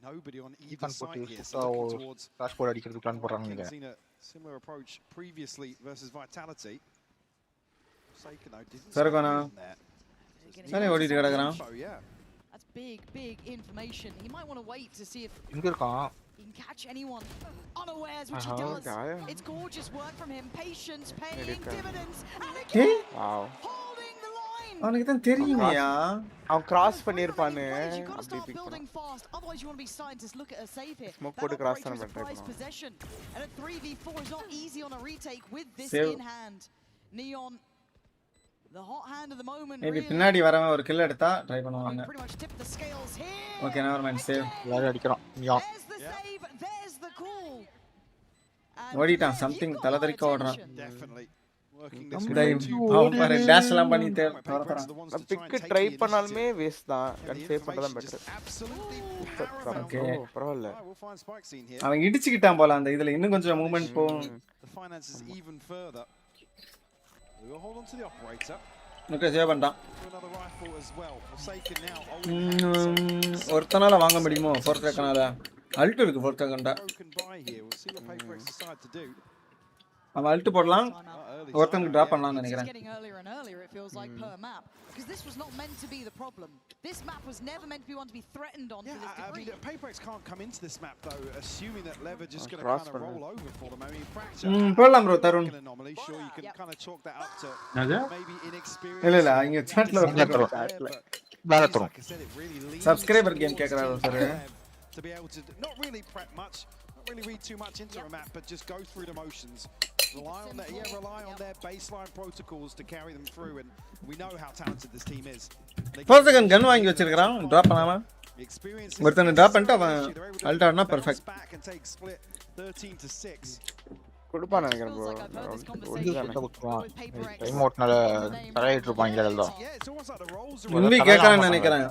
[SPEAKER 11] Nobody on either side here, so looking towards
[SPEAKER 21] dashboard அடிக்கிறதுக்கு plan போறாங்க நீங்க.
[SPEAKER 11] Seen a similar approach previously versus Vitality. Forsaken though didn't.
[SPEAKER 3] சரகனா. சரி ஓடிட்டு கிடக்குறான்.
[SPEAKER 7] That's big information. He might want to wait to see if
[SPEAKER 21] இங்க இருக்கான்.
[SPEAKER 7] he can catch anyone unawares, which he does. It's gorgeous work from him. Patience paying dividends. And again,
[SPEAKER 20] wow.
[SPEAKER 7] holding the line.
[SPEAKER 3] அவனுக்கு தான் தெரியுமையா.
[SPEAKER 20] அவன் cross பண்ணிருப்பானே.
[SPEAKER 7] You got to start building fast. Otherwise you want to be scientists. Look at a save here.
[SPEAKER 20] Smoke போட்டு cross பண்ண
[SPEAKER 7] prized possession. And a 3v4 is not easy on a retake with this in hand. Neon, the hot hand of the moment.
[SPEAKER 3] Maybe பின்னாடி வரவன் ஒரு kill எடுத்தா try பண்ணுவாங்க.
[SPEAKER 7] Pretty much tip the scales here.
[SPEAKER 3] Okay never mind save.
[SPEAKER 21] எல்லாரும் அடிக்கறான். யா.
[SPEAKER 7] There's the call.
[SPEAKER 3] ஓடிட்டான் something தலதறிக்க ஓடுறான்.
[SPEAKER 11] Definitely.
[SPEAKER 3] பாரு dash எல்லாம் பண்ணிட்டே வரறான்.
[SPEAKER 20] பிக் ட்ரை பண்ணாலுமே வேஸ்ட் தான். கன் சேவ் பண்றது தான் பெட்டர்.
[SPEAKER 3] ஓகே
[SPEAKER 20] பரவாயில்ல.
[SPEAKER 3] அவன் இடிச்சிட்டான் போல அந்த இதுல இன்னும் கொஞ்சம் மூவ்மென்ட் போகும்.
[SPEAKER 11] The finances even further. We will hold on to the operator.
[SPEAKER 3] Okay save பண்ணிட்டான்.
[SPEAKER 11] Another rifle as well. Forsaken now.
[SPEAKER 3] ஒருத்தனால வாங்க முடியுமோ ஃபோர்த் ரெக்கனால அல்ட் இருக்கு ஃபோர்த் ரெக்கன்டா.
[SPEAKER 11] We'll see what PRX decide to do.
[SPEAKER 3] அவன் அல்ட் போடலாம். ஒருத்தனுக்கு டிராப் பண்ணலாம்னு நினைக்கிறேன்.
[SPEAKER 7] Getting earlier and earlier it feels like per map because this was not meant to be the problem. This map was never meant to be one to be threatened on to this degree.
[SPEAKER 11] I mean, PRX can't come into this map though assuming that Lever just going to kind of roll over for them. I mean, fracture.
[SPEAKER 3] போடலாம் bro Tarun.
[SPEAKER 11] Sure you can kind of chalk that up to maybe inexperience.
[SPEAKER 3] இல்ல இங்க chatல வேற தரும். Subscriber game கேக்குறாரு sir.
[SPEAKER 11] To be able to not really prep much, not really read too much into a map, but just go through the motions. Rely on their baseline protocols to carry them through, and we know how talented this team is.
[SPEAKER 3] First second gun வாங்கி வச்சிருக்கான் drop பண்ணாம. ஒருத்தன் drop பண்ணிட்டு அவன் Alt ஆடுனா perfect.
[SPEAKER 11] 13 to 6.
[SPEAKER 20] கொடுப்பான் நினைக்கிறேன் bro.
[SPEAKER 21] Time அவுட்னால தரையிட்டு இருப்பாங்க எல்லாம்.
[SPEAKER 3] உண்மை கேட்கறான்னு நினைக்கிறேன்.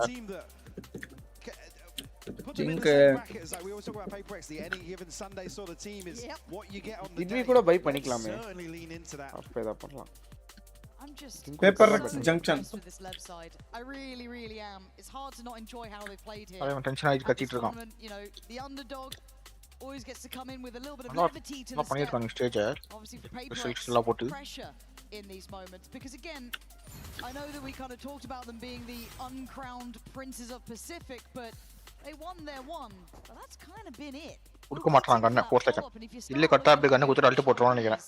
[SPEAKER 20] இதுவே கூட பை பண்ணிக்கலாமே. அப்பேதா பண்ணலாம்.
[SPEAKER 3] PRX junction.
[SPEAKER 7] I really am. It's hard to not enjoy how they played here.
[SPEAKER 21] அவன் டென்ஷன் ஆயிட்டு கத்திட்டு இருக்கான்.
[SPEAKER 7] You know, the underdog always gets to come in with a little bit of levity to the
[SPEAKER 21] நான் பண்ணிருக்கான் stage.
[SPEAKER 7] Obviously PRX
[SPEAKER 21] போட்டு
[SPEAKER 7] pressure in these moments because again I know that we kind of talked about them being the uncrowned princes of Pacific, but they won their one. But that's kind of been it.
[SPEAKER 21] கொடுக்க மாட்டாங்க கண்ண 4 second. இல்ல கட்டா அப்படியே கண்ண குத்துற Alt போட்றோம்னு நினைக்கிறேன்.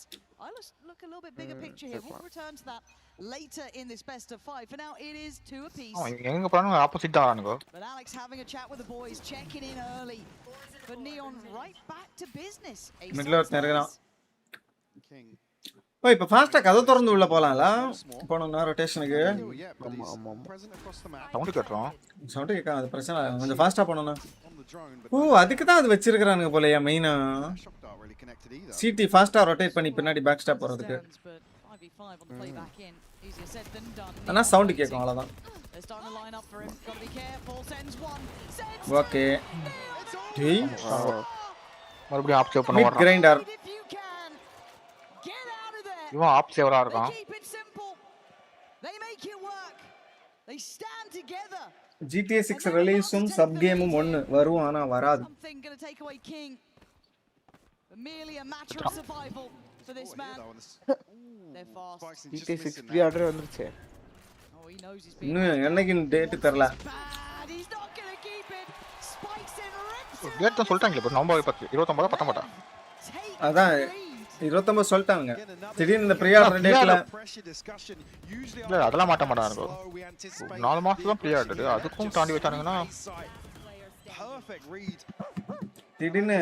[SPEAKER 7] I look a little bit bigger picture here. We'll return to that later in this best of 5. For now it is 2 apiece.
[SPEAKER 21] எங்க போறானோ opposite தான் ஆறானுங்க.
[SPEAKER 7] But Alex having a chat with the boys, checking in early. But Neon right back to business.
[SPEAKER 3] Middle out நெருங்கறான். ஓய் இப்ப ஃபாஸ்டா கதை திறந்து உள்ள போலாம்ல. போறோம்னா ரொட்டேஷனுக்கு.
[SPEAKER 21] சவுண்ட் கேட்றோம்.
[SPEAKER 3] சவுண்ட் கேட்காது அது பிரச்சனை இல்ல. கொஞ்சம் ஃபாஸ்டா போறோம்னா. ஓ அதுக்கு தான் அது வச்சிருக்கானுங்க போலயா மெயினா. சிடி ஃபாஸ்டா ரொட்டேட் பண்ணி பின்னாடி பேக் ஸ்டாப் போறதுக்கு. ஆனா சவுண்ட் கேட்கும் அவ்வளவுதான். ஓகே. டேய்
[SPEAKER 21] மறுபடியும் ஆப் சேவ் பண்ண வரான்.
[SPEAKER 3] கிரைண்டர்.
[SPEAKER 21] இவன் ஆப் சேவரா இருக்கான்.
[SPEAKER 3] GTA 6 ரிலீஸும் சப் கேமும் ஒன்னு வரும் ஆனா வராது.
[SPEAKER 20] GTA 6 ப்ரீ ஆர்டர் வந்துருச்சு.
[SPEAKER 3] இன்னும் என்னைக்கு டேட் தெரியல.
[SPEAKER 21] டேட் தான் சொல்லிட்டாங்களே பட் நவம்பர் 10 29 19.
[SPEAKER 3] அதான் 29 சொல்லிட்டாங்க. திடீர்னு இந்த ப்ரீஆர்டர் டேட்ல
[SPEAKER 21] இல்ல அதெல்லாம் மாட்ட மாட்டாங்க. 4 மாசம் தான் ப்ரீஆர்டர். அதுக்கும் தாண்டி வச்சானுங்கன்னா
[SPEAKER 3] திடீர்னு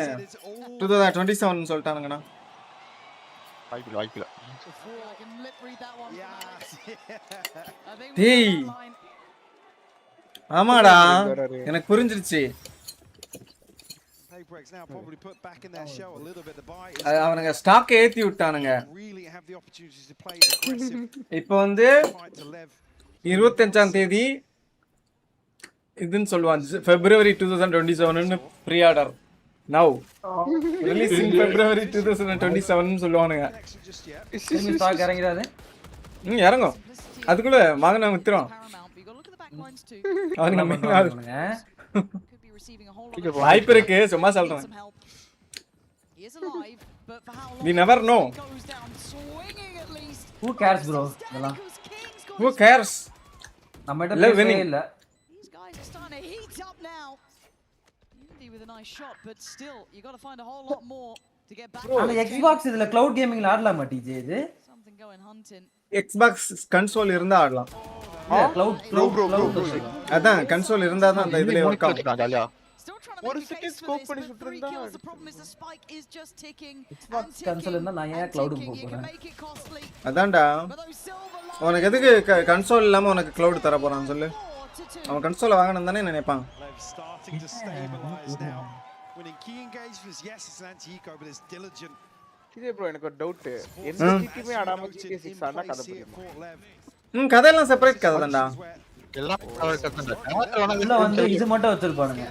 [SPEAKER 3] 2027 சொல்லிட்டானுங்கண்ணா.
[SPEAKER 21] வாய்ப்பில்லை.
[SPEAKER 3] டேய் ஆமாடா எனக்கு புரிஞ்சிருச்சு. அவனுங்க ஸ்டாக் ஏத்தி விட்டானுங்க. இப்போ வந்து 25ஆம் தேதி இதுன்னு சொல்லுவாங்க, February 2027 ப்ரீஆர்டர் நவ் ரிலீசிங் February 2027 சொல்லுவானுங்க.
[SPEAKER 2] ஸ்டாக் இறங்கிடாது.
[SPEAKER 3] இறங்கும். அதுக்குள்ள வாங்கினா வித்துரும். வாய்ப்பு இருக்கு, சும்மா சொல்றேன். We never know.
[SPEAKER 2] Who cares bro? இதெல்லாம்
[SPEAKER 3] Who cares?
[SPEAKER 2] நம்மட்ட பேசவே இல்ல. அந்த Xbox இதுல cloud gamingல ஆடலாமா டிஜே இது?
[SPEAKER 3] Xbox கன்சோல் இருந்தா ஆடலாம்.
[SPEAKER 2] cloud
[SPEAKER 3] அதான் கன்சோல் இருந்தா தான் அந்த இதுல வர்க் ஆகும்.
[SPEAKER 21] ஜாலியா
[SPEAKER 20] ஒரு செகண்ட் ஸ்கோப் பண்ணி சுட்டுறதா.
[SPEAKER 2] Xbox கன்சோல் இருந்தா நான் ஏன் cloud-க்கு போறேன்?
[SPEAKER 3] அதான்டா உனக்கு எதுக்கு கன்சோல் இல்லாம உனக்கு cloud தர போறான் சொல்லு. அவன் கன்சோலை வாங்கணும் தானே நினைப்பான்.
[SPEAKER 20] இதே ப்ரோ எனக்கு ஒரு டவுட். எந்த ஜிடிமே ஆடாம GTA 6 ஆனா கதை புரியுமா?
[SPEAKER 3] கதையெல்லாம் செப்பரேட் கதை தான்டா.
[SPEAKER 21] எல்லாம்
[SPEAKER 2] உள்ள வந்து இது மட்டும் வச்சிருப்பானுங்க.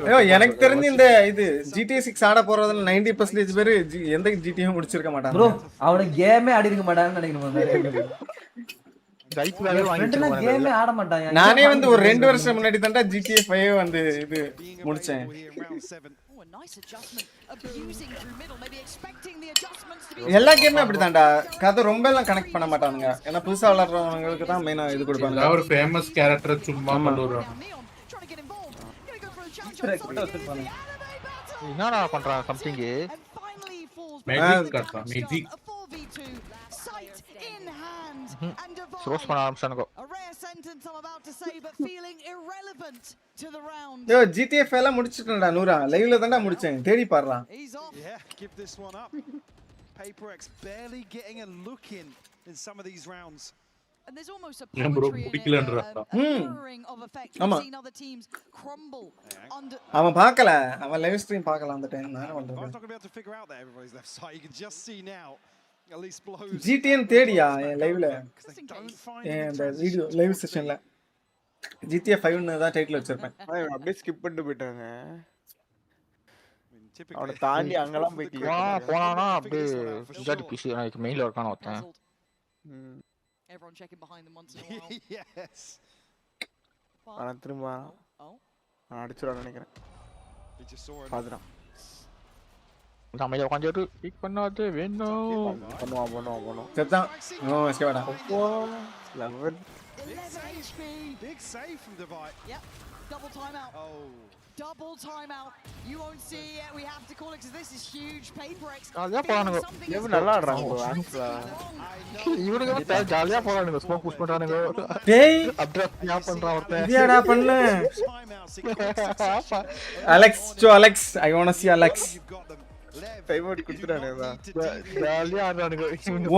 [SPEAKER 3] ஐயோ எனக்கு தெரிஞ்சு இந்த இது GTA 6 ஆட போறதுல 90% பேர் எந்த GTA முடிச்சிருக்க மாட்டாங்க.
[SPEAKER 2] ப்ரோ அவன கேமே ஆடி இருக்க மாட்டாங்கன்னு நினைக்கிறேன். கேமே ஆட மாட்டாங்க.
[SPEAKER 3] நானே வந்து ஒரு 2 வருஷம் முன்னாடி தான்டா GTA 5 வந்து இது முடிச்சேன். எல்லா கேமும் அப்படிதான்டா. கதை ரொம்ப எல்லாம் கனெக்ட் பண்ண மாட்டானுங்க. ஏன்னா புதுசா விளையாடுறவங்களுக்கு தான் மெயினா இது கொடுப்பாங்க.
[SPEAKER 12] ஒரு ஃபேமஸ் கேரக்டர் சும்மா பண்ணுறாங்க.
[SPEAKER 21] என்னடா பண்றாங்க சம்திங்
[SPEAKER 12] மேஜிக் காட்றா மேஜிக்.
[SPEAKER 21] ரோஸ் பண்ண ஆரம்பிச்சானுங்க.
[SPEAKER 3] யோ GTA 5 எல்லாம் முடிச்சிட்டேன்டா நூரா. லைவ்ல தான்டா முடிச்சேன். தேடி பாறலாம்.
[SPEAKER 11] PRX barely getting a look in some of these rounds.
[SPEAKER 7] And there's almost a
[SPEAKER 12] poetry
[SPEAKER 7] of effect. We've seen other teams crumble under.
[SPEAKER 3] அவன் பார்க்கல. அவன் லைவ் ஸ்ட்ரீம் பார்க்கல அந்த டைம். நான் வந்து
[SPEAKER 11] I'm not going to be able to figure out that everybody's left side. You can just see now at least blows.
[SPEAKER 3] GTA தேடியா லைவ்ல. இந்த video live செஷன்ல GTA 5 ன்னு தான் டைட்டில் வச்சிருப்பேன்.
[SPEAKER 20] அப்படியே ஸ்கிப் பண்ணிட்டு போயிட்டாங்க. அவனை தாண்டி அங்கலாம் போயிட்டு
[SPEAKER 21] போனானா அப்படியே ஜாடி பிசி எனக்கு மெயில்ல இருக்கானே ஒருத்தன்.
[SPEAKER 7] Everyone checking behind them once in a while.
[SPEAKER 11] Yes.
[SPEAKER 20] நான் திரும்ப அடிச்சுறான்னு நினைக்கிறேன். பாத்துறான்.
[SPEAKER 21] நம்ம உட்கார்ந்து பிக் பண்ணாதே வேணும்.
[SPEAKER 20] பண்ணுவான்.
[SPEAKER 3] செத்தான். ஓ SCADA.
[SPEAKER 20] 11
[SPEAKER 11] HP. Big save from Divide.
[SPEAKER 7] Yep. Double timeout.
[SPEAKER 11] Oh.
[SPEAKER 7] Double timeout. You won't see it yet. We have to call it because this is huge. PRX.
[SPEAKER 21] ஜாலியா போறானுங்க.
[SPEAKER 20] இவன் நல்லா ஆடுறான் bro. ஆக்சுவலா
[SPEAKER 21] இவனுங்க வந்து ஜாலியா போறானுங்க. ஸ்மோக் புஷ் பண்றானுங்க.
[SPEAKER 3] டேய்
[SPEAKER 21] அட்ரஸ் யா பண்றான் ஒருத்தன்.
[SPEAKER 3] என்னடா பண்ண? Alex, I want to see Alex.
[SPEAKER 20] Time out கொடுத்துறானேடா.
[SPEAKER 21] ஜாலியா ஆடுறானுங்க.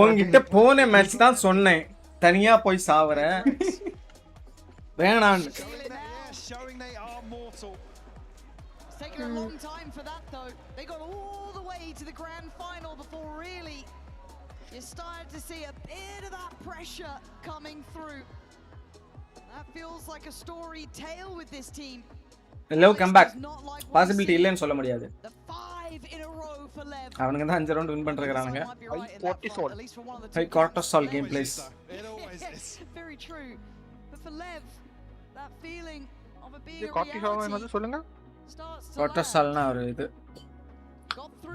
[SPEAKER 3] உன்கிட்ட போன மேட்ச் தான் சொன்னேன். தனியா போய் சாவற. வேணாம்.
[SPEAKER 11] Showing they are mortal.
[SPEAKER 7] It's taken a long time for that though. They got all the way to the grand final before really you started to see a bit of that pressure coming through. That feels like a story tale with this team.
[SPEAKER 3] Lev come back. Possibility இல்லன்னு சொல்ல முடியாது.
[SPEAKER 7] The 5 in a row for Lev.
[SPEAKER 3] அவனுங்க தான் 5 round win பண்ணிருக்கானுங்க. High cortisol game plays.
[SPEAKER 7] Very true. But for Lev, that feeling of a being a
[SPEAKER 21] cortisol என்னது சொல்லுங்க?
[SPEAKER 3] cortisolனா ஒரு இது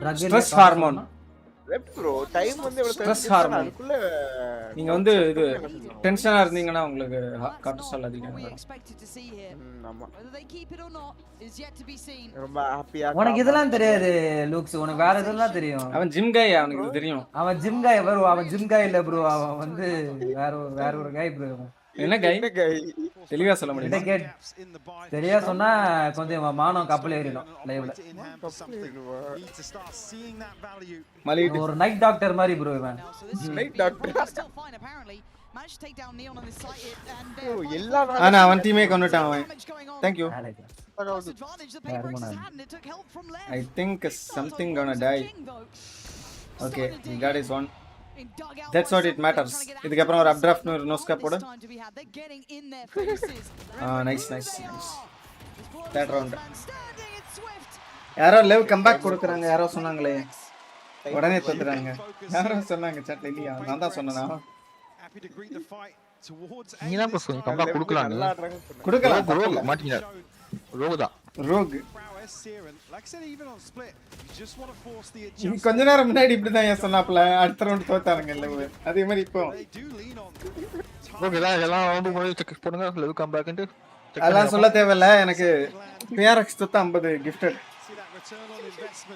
[SPEAKER 2] Drug
[SPEAKER 3] stress hormone.
[SPEAKER 20] Bro time வந்து எவ்வளவு
[SPEAKER 3] ஸ்ட்ரெஸ்
[SPEAKER 20] 30
[SPEAKER 3] ஹார்மோன்.
[SPEAKER 20] அதுக்குள்ள
[SPEAKER 3] நீங்க வந்து இது டென்ஷனா இருந்தீங்கன்னா உங்களுக்கு கார்டிசால் அதிகம் வரும்.
[SPEAKER 20] ஆமா
[SPEAKER 7] Whether they keep it or not is yet to be seen.
[SPEAKER 20] ரொம்ப ஹாப்பியா
[SPEAKER 2] உனக்கு இதெல்லாம் தெரியாது லூக்ஸ், உனக்கு வேற இதெல்லாம் தெரியும்.
[SPEAKER 3] அவன் ஜிம் கை, அவனுக்கு இது தெரியும்.
[SPEAKER 2] அவன் ஜிம் காய் ப்ரோ, அவன் ஜிம் காய் இல்ல ப்ரோ, அவன் வந்து வேற ஒரு காய் ப்ரோ.
[SPEAKER 3] என்ன கை? தெளிவா சொல்ல முடியுமா?
[SPEAKER 2] சரியா சொன்னா கொஞ்சம் மானம் கப்பல் ஏறிடும் லைவ்ல. ஒரு நைட் டாக்டர் மாதிரி ப்ரோ இவன்.
[SPEAKER 20] Night doctor
[SPEAKER 7] Managed to take down Neon on this site and
[SPEAKER 20] எல்லா
[SPEAKER 3] ஆனா அவன் டீமே கொன்னுட்டான் அவன். Thank you. I think something gonna die. Okay, he got his one. That's what it matters. இதுக்கு அப்புறம் ஒரு அப்டிராஃப்ட் நோ ஸ்கேப் போடு. Nice nice nice. Third round. யாரோ லைவ் கம்பேக் கொடுக்குறாங்க, யாரோ சொன்னாங்களே உடனே தோத்துறாங்க. யாரோ சொன்னாங்க சாட்ல, இல்லையா? நான் தான் சொன்னேனா?
[SPEAKER 21] நீங்க தான் ப்ரோ கம்பேக் கொடுக்கலாம்.
[SPEAKER 3] கொடுக்கலாம்
[SPEAKER 21] ப்ரோ மாட்டீங்க. ரோக் தான்.
[SPEAKER 3] ரோக். கொஞ்ச நேரம் முன்னாடி இப்படிதான் ஏன் சொன்னாப்ல, அடுத்த ரவுண்ட் தோத்தானுங்க இல்ல, அதே மாதிரி இப்போ
[SPEAKER 21] ஓகே எல்லாம் ரவுண்ட் போய் செக் பண்ணுங்க. லைவ் கம்பேக்ன்ட்டு
[SPEAKER 3] அதெல்லாம் சொல்ல தேவையில்ல. எனக்கு PRX தொத்த 50 கிஃப்டட்.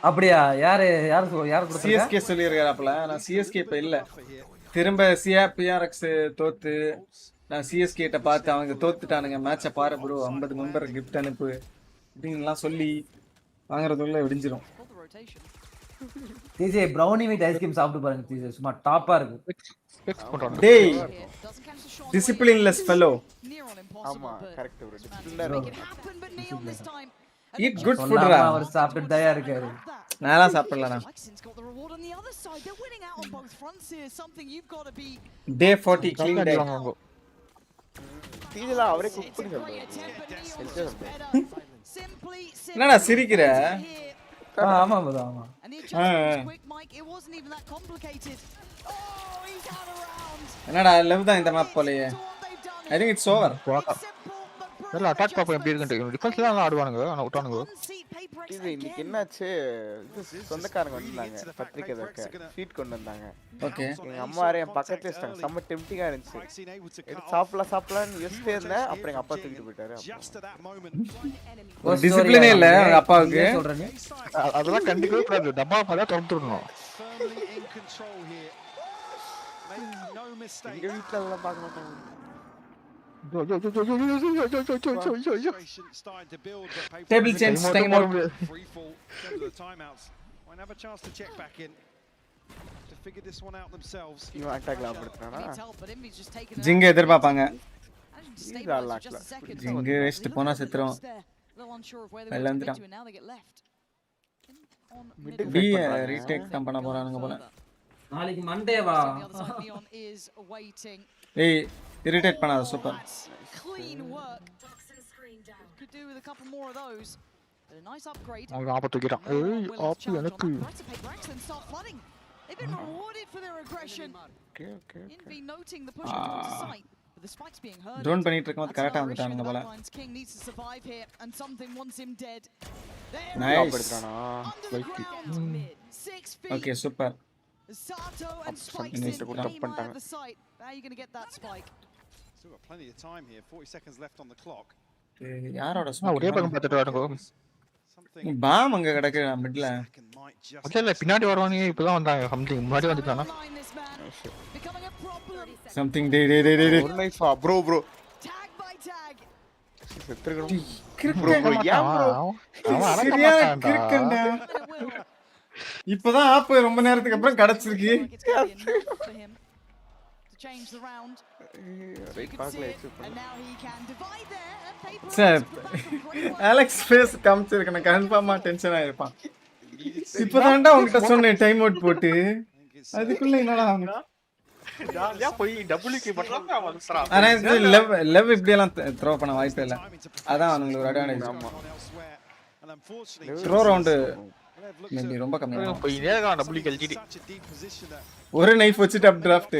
[SPEAKER 2] அப்படியா? யாரு கொடுத்தா?
[SPEAKER 3] CSK சொல்லியிருக்காப்ல. நான் CSK இப்ப இல்ல, திரும்ப PRX தோத்து நான் CSK கிட்ட பார்த்து அவங்க தோத்துட்டானுங்க மேட்சை பாரு ப்ரோ, 50 மெம்பர் கிஃப்ட் அனுப்பு அப்படின்லாம் சொல்லி வாங்குறதுக்குள்ள விடிஞ்சிரும்.
[SPEAKER 2] டிஜே ப்ரௌனி வித் ஐஸ்கிரீம் சாப்பிட்டு பாருங்க டிஜே, சும்மா டாப்பா இருக்கு.
[SPEAKER 3] டேய் டிசிப்ளின்லெஸ் ஃபெலோ.
[SPEAKER 20] ஆமா கரெக்ட் ப்ரோ, டிசிப்ளினா
[SPEAKER 3] ஈட் குட் ஃபுட் ரா.
[SPEAKER 2] அவர் சாப்பிட்டு தயா இருக்காரு.
[SPEAKER 3] நான்லாம் சாப்பிடலண்ணா. டே 40 க்ளீன் டே.
[SPEAKER 20] டீஜல அவரே குக் பண்ணி
[SPEAKER 3] என்னடா சிரிக்கிற?
[SPEAKER 2] ஆமா ப்ரோ ஆமா.
[SPEAKER 3] என்னடா லவ் தான் இந்த மேப் போலயே. I think it's over.
[SPEAKER 21] இல்ல அட்டாக் பாப்போம் எப்படி இருக்குன்னு. டிஃபென்ஸ்ல நல்லா ஆடுவானுங்க, ஆனா விட்டானுங்க.
[SPEAKER 20] இது இன்னைக்கு என்னாச்சு, சொந்தக்காரங்க வந்தாங்க பத்திரிக்கை வைக்க, ஸ்வீட் கொண்டு வந்தாங்க.
[SPEAKER 3] ஓகே,
[SPEAKER 20] எங்க அம்மா வேற என் பக்கத்துல வச்சாங்க. செம்ம டெம்ப்டிங்கா இருந்துச்சு. சாப்பிடலாம்னு யோசிச்சிட்டே இருந்தேன். அப்புறம் எங்க அப்பா தூக்கிட்டு போயிட்டாரு.
[SPEAKER 3] ஒரு டிசிப்ளினே இல்ல அப்பாவுக்கு.
[SPEAKER 21] அதெல்லாம் கண்டிப்பா கூடாது. டப்பா பாலா தொடுத்துறணும்.
[SPEAKER 20] எங்க வீட்ல அதெல்லாம் பார்க்க மாட்டாங்க.
[SPEAKER 3] Table change, time out. ஜிங்க எதிர்பார்ப்பாங்க. ஜிங்க வேஸ்ட் போனா செத்துறோம். வெளில வந்துட்டான். பி ரீடேக் தான் பண்ண போறானுங்க போல.
[SPEAKER 2] நாளைக்கு மண்டே வா.
[SPEAKER 3] ஏய் இரிட்டேட் பண்ணாத, super.
[SPEAKER 7] Clean work. Could do with a couple more of those. A nice upgrade.
[SPEAKER 21] அவங்க ஆபத்து தூக்கிட்டான். ஏய் ஆப்பு எனக்கு.
[SPEAKER 7] They've been rewarded for their aggression. Okay. In be noting the push towards the site, but the spikes being heard.
[SPEAKER 3] Drone பண்ணிட்டு இருக்கும்போது கரெக்ட்டா வந்துட்டானுங்க போல.
[SPEAKER 7] King needs to survive here and something wants him dead.
[SPEAKER 3] Nice. Okay, super.
[SPEAKER 7] Sato and spikes in the site. How are you going to get that spike?
[SPEAKER 11] Still got plenty of time here. 40 seconds left on the clock.
[SPEAKER 3] யாரோட spike?
[SPEAKER 21] ஒரே பக்கம் பார்த்துட்டு வரணும்.
[SPEAKER 3] Bomb அங்க கிடக்கு மிட்ல.
[SPEAKER 21] இல்ல பின்னாடி வருவானே, இப்பதான் வந்தாங்க. சம்திங் முன்னாடி வந்துட்டானா?
[SPEAKER 3] சம்திங் டே
[SPEAKER 20] ஒரு nice bro.
[SPEAKER 7] Tag by tag.
[SPEAKER 20] செத்துறணும்.
[SPEAKER 3] ப்ரோ
[SPEAKER 20] ஏன் ப்ரோ?
[SPEAKER 21] அவன் அடக்க
[SPEAKER 3] கிறுக்கண்டா. இப்பதான் ஆப் ரொம்ப நேரத்துக்கு அப்புறம் கிடைச்சிருக்கு.
[SPEAKER 7] Change the round.
[SPEAKER 3] Sir Alex face காமிச்சிருக்க, நான் கன்ஃபார்மா டென்ஷன் ஆயிருப்பான். இப்பதான்டா உன்கிட்ட சொன்னேன் டைம் அவுட் போட்டு, அதுக்குள்ள என்னடா அவங்க
[SPEAKER 21] ஜாலியா போய் டபுள்யூக்கு பண்றாங்க. அவன்ஸ்ரா
[SPEAKER 3] ஆனா இது லவ் இப்படி எல்லாம் த்ரோ பண்ண வாய்ப்பே இல்ல. அதான் அவங்களுக்கு ஒரு அட்வான்டேஜ். ஆமா த்ரோ ரவுண்ட் மேபி ரொம்ப கம்மியா
[SPEAKER 21] போய் நேரா டபுள்யூ எல்ஜிடி
[SPEAKER 3] ஒரு நைஃப் வச்சிட்டு அப் டிராஃப்ட்.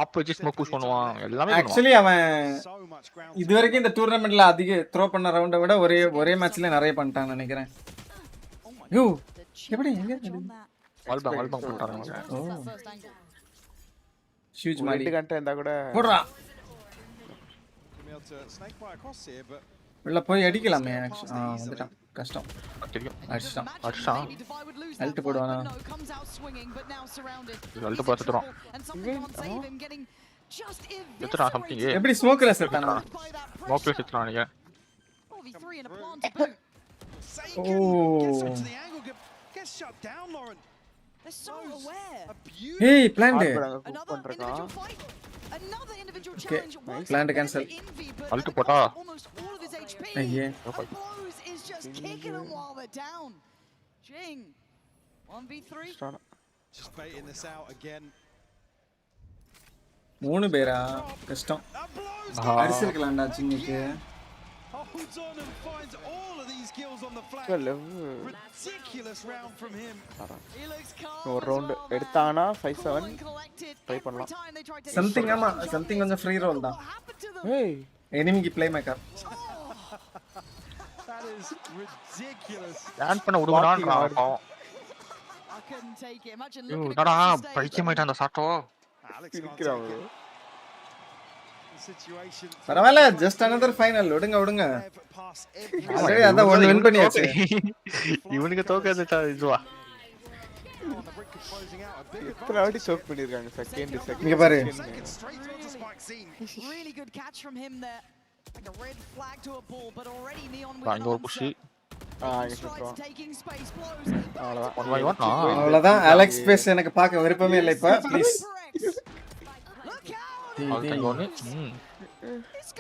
[SPEAKER 21] ஆப்போசிட் ஸ்மோக் புஷ் பண்ணுவான் எல்லாமே.
[SPEAKER 3] ஆக்சுவலி அவன் இதுவரைக்கும் இந்த டூர்னமெண்ட்ல அதிக த்ரோ பண்ண ரவுண்டை விட ஒரே மேட்ச்ல நிறைய பண்ணிட்டான்னு நினைக்கிறேன். யூ எப்படி எங்க
[SPEAKER 21] வால்பாங் போட்டாங்க.
[SPEAKER 3] ஓ ஹியூஜ் மாடி
[SPEAKER 20] ரெண்டு கண்ட இருந்தா கூட
[SPEAKER 3] போடுறா உள்ள போய் அடிக்கலாமே வந்துட்டான் கஷ்டம்
[SPEAKER 21] அடிச்சான்
[SPEAKER 3] அல்ட் போடுவானா
[SPEAKER 21] அல்ட் பார்த்துறோம் எத்தனை சம்திங்
[SPEAKER 3] எப்படி ஸ்மோக்ல செத்தானா
[SPEAKER 21] ஸ்மோக்ல செத்துறானீங்க
[SPEAKER 3] ஓ ஏய் plant okay plant cancel
[SPEAKER 21] Alt போட்டா
[SPEAKER 3] ஐயே மூணு பேரா கஷ்டம் அடிச்சிருக்கலாம்டா சின்னிக்கு
[SPEAKER 20] ஒரு ரவுண்ட் எடுத்தானா 5-7 ட்ரை பண்ணலாம்
[SPEAKER 3] சம்திங் ஆமா சம்திங் கொஞ்சம் ஃப்ரீ ரோல் தான்
[SPEAKER 20] ஏய்
[SPEAKER 3] எனிமிக்கு ப்ளே மேக்கர்
[SPEAKER 21] டான் பண்ண விடுவான்றான் பாவம் என்னடா பைத்தியமாயிட்டான் அந்த சாட்டோ
[SPEAKER 20] இருக்கிறாங்க
[SPEAKER 3] பரவாயில்ல ஜஸ்ட் another ஃபைனல் விடுங்க ஆல்ரெடி அத ஒன்னு வின் பண்ணியாச்சு
[SPEAKER 21] இவனுக்கு தோக்கறதுடா இதுவா
[SPEAKER 20] எத்தனை வாட்டி சோக் பண்ணிருக்காங்க செகண்ட்
[SPEAKER 3] இங்க பாரு
[SPEAKER 7] Really good catch from him there. Like a red flag to a ball, but already Neon
[SPEAKER 21] அங்க ஒரு புஷ்
[SPEAKER 7] taking space blows.
[SPEAKER 3] அவ்வளவுதான் அலெக்ஸ் ஸ்பேஸ் எனக்கு பார்க்க விருப்பமே இல்லை இப்ப ப்ளீஸ்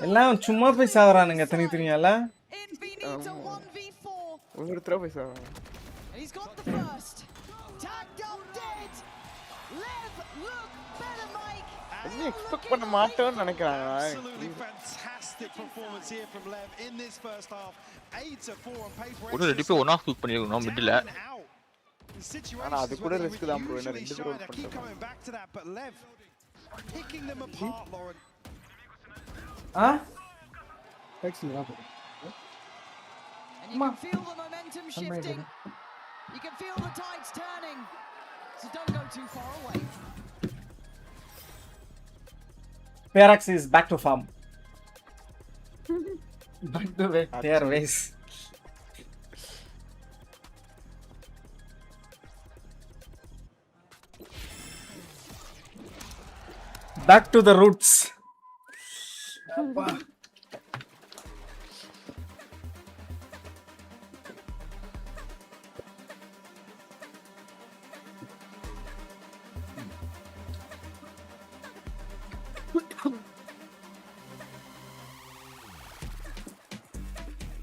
[SPEAKER 3] எல்லாம் சும்மா போய் சாவறானுங்க தனித்தனியால
[SPEAKER 20] ஒருத்தர போய் சாவறாங்க
[SPEAKER 7] He's got the first. Tagged up dead. Lev, look better, Mike.
[SPEAKER 20] என்ன எக்ஸ்பெக்ட் பண்ண மாட்டேன்னு நினைக்கிறாங்க
[SPEAKER 11] Absolutely fantastic performance here from Lev in this first half. 8-4 on paper.
[SPEAKER 21] ஒரு ரெடி போய் ஒன் ஆஃப் ஷூட் பண்ணிருக்கோம் மிடில்
[SPEAKER 20] ஆனா அது கூட ரிஸ்க் தான் ப்ரோ என்ன ரெண்டு த்ரோ
[SPEAKER 11] பண்ணிட்டாங்க picking them apart Lauren
[SPEAKER 1] Excellent.
[SPEAKER 7] And you can feel the momentum shifting. You can feel the tides turning. So don't go too far away.
[SPEAKER 3] PRX is back to farm. Back to their ways. Back to the roots.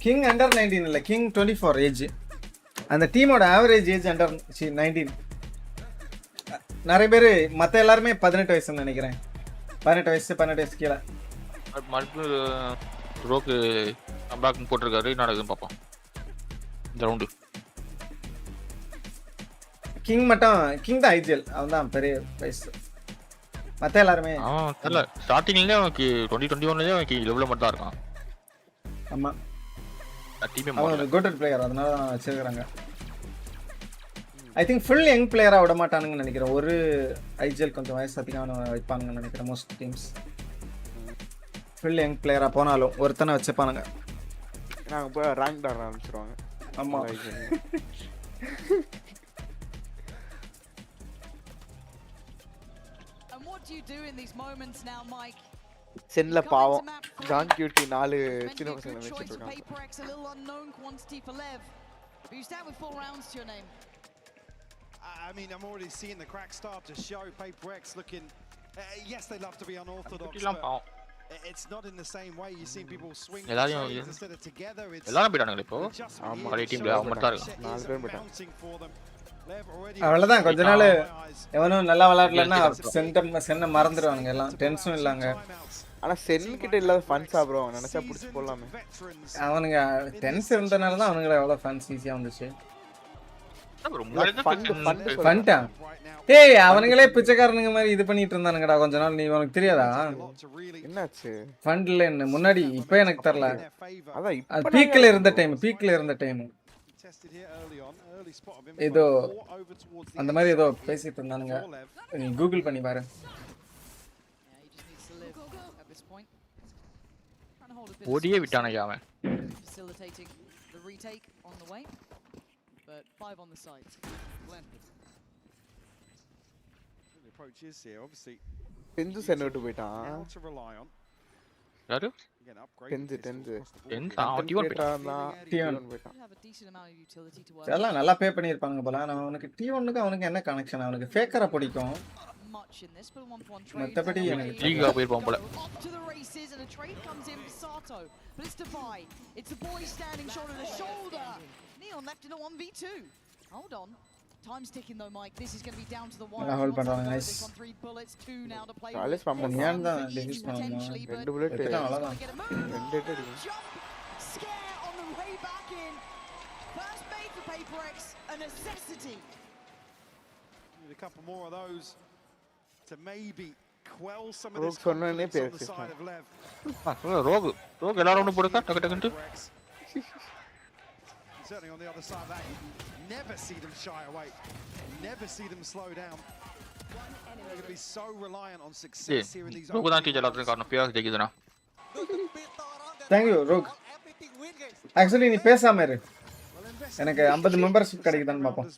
[SPEAKER 3] King under 19 இல்ல King 24 age அந்த டீமோட average age under 19 நிறைய பேர் மற்ற எல்லாருமே 18 வயசுன்னு நினைக்கிறேன் 18 வயசு கீழே
[SPEAKER 21] மறுபடியும் ரோக்கு கம்பேக் போட்டிருக்காரு நடக்குதுன்னு பார்ப்போம் இந்த ரவுண்டு
[SPEAKER 3] கிங் மட்டும் கிங் தான் ஐஜிஎல் அவன் தான் பெரிய வயசு மற்ற எல்லாருமே
[SPEAKER 21] தெரியல ஸ்டார்டிங்லேயே அவனுக்கு 2021 அவனுக்கு லெவலில் மட்டும் தான் இருக்கான்
[SPEAKER 3] ஆமாம்
[SPEAKER 21] டீமே
[SPEAKER 3] அவன் கோட்டட் பிளேயர் அதனால தான் வச்சிருக்கிறாங்க ஐ திங்க் ஃபுல் யங் பிளேயராக விட மாட்டானுங்கன்னு நினைக்கிறேன் ஒரு ஐஜிஎல் கொஞ்சம் வயசு அதிகமாக வைப்பானுங்கன்னு நினைக்கிறேன் மோஸ்ட் டீம்ஸ் ஃபுல் யங் பிளேயராக போனாலும் ஒருத்தனை வச்சுப்பானுங்க
[SPEAKER 20] நாங்கள் போய் ரேங்க் ஆட ஆரம்பிச்சிருவாங்க
[SPEAKER 3] ஆமாம்
[SPEAKER 20] சென்ல பாவம் ஜான் கியூட்டி 4 சின்ன பசங்களை வச்சிட்டு இருக்காங்க
[SPEAKER 11] I mean, I'm already seeing the cracks start to show. PaperX looking, yes, they love to be unorthodox, but it's not in the same way. You're seeing people swing instead of together.
[SPEAKER 21] எல்லாரும் போயிட்டானுங்க இப்போ ஆமா correct டீம்ல அவன் மட்டும் இருக்கான் 4 பேர் போயிட்டாங்க
[SPEAKER 3] அவ்வளவுதான் கொஞ்ச நாள் எவனும் நல்லா விளையாடலன்னா சென்னை மறந்துடுவானுங்க எல்லாம் டென்ஷனும் இல்லாங்க
[SPEAKER 20] ஆனா சென் கிட்ட இல்லாத ஃபன்ஸா ப்ரோ நினைச்சா புடிச்சு போடலாமே
[SPEAKER 3] அவனுங்க டென்ஸ் இருந்தனால தான் அவனுங்க எவ்வளவு ஃபன்ஸ் ஈஸியா வந்துச்சு ஏய் அவனுங்களே பிச்சைக்காரனுங்க மாதிரி இது பண்ணிட்டு இருந்தானுங்கடா கொஞ்ச நாள் நீ உனக்கு தெரியாதா
[SPEAKER 20] என்னாச்சு
[SPEAKER 3] ஃபண்ட்ல என்ன முன்னாடி இப்போ எனக்கு தெரியல அதான் பீக்ல இருந்த டைம் ஏதோ அந்த மாதிரி ஏதோ பேசிட்டு இருந்தானுங்க. நீ கூகுள் பண்ணி பாரு.
[SPEAKER 21] ஓடியே விட்டானே அவன்.
[SPEAKER 7] Facilitating the retake on the way, but 5 on the side. Splendid.
[SPEAKER 11] The approach is here, obviously.
[SPEAKER 20] Tenzu சென்னுட்டு போய்ட்டான்.
[SPEAKER 11] To rely on.
[SPEAKER 21] யாரு?
[SPEAKER 11] Again, upgrade.
[SPEAKER 20] Tenzu.
[SPEAKER 21] T1
[SPEAKER 20] போய்ட்டான்.
[SPEAKER 3] எல்லாம் நல்லா பே பண்ணிருப்பாங்க போல. நான் அவனுக்கு T1க்கு அவனுக்கு என்ன கனெக்ஷன்? அவனுக்கு ஃபேக்கரா பிடிக்கும்.
[SPEAKER 7] Much in this, but 1-1 trade.
[SPEAKER 3] மத்தபடி எனக்கு
[SPEAKER 21] லீகா போயிருப்பான் போல.
[SPEAKER 7] Off to the races, and a trade comes in for Sato. But it's Defy. It's a boy standing shoulder to shoulder. Neon left in a 1v2. Hold on. Time's ticking though, Mike. This is going to be down to the wire.
[SPEAKER 3] hold பண்றாங்க. Nice.
[SPEAKER 7] 3 bullets, 2 now to play.
[SPEAKER 20] College பண்ணி
[SPEAKER 3] ஏன் தான் டிஃபிஸ் பண்ணாங்க?
[SPEAKER 20] 2 bullet. 2 hit அடி.
[SPEAKER 7] Scare on the way back in. First made for PRX, a necessity.
[SPEAKER 11] Need a couple more of those to maybe quell some of this
[SPEAKER 20] சொன்னனே
[SPEAKER 11] confidence on the side of Lev.
[SPEAKER 21] Rogue எல்லாரும் ஒன்னு போடுங்க டக்கு டக்குன்னு.
[SPEAKER 11] Certainly on the other side of that, you never see them shy away. You never see them slow down. They're going to be so reliant on success here in these
[SPEAKER 21] rogue தான் teacher எல்லாத்துக்கும் காரணம். PRX ஜெயிக்குதுனா.
[SPEAKER 3] Thank you rogue. Actually நீ பேசாம இரு. எனக்கு 50 membership கிடைக்குதான்னு பாப்போம்.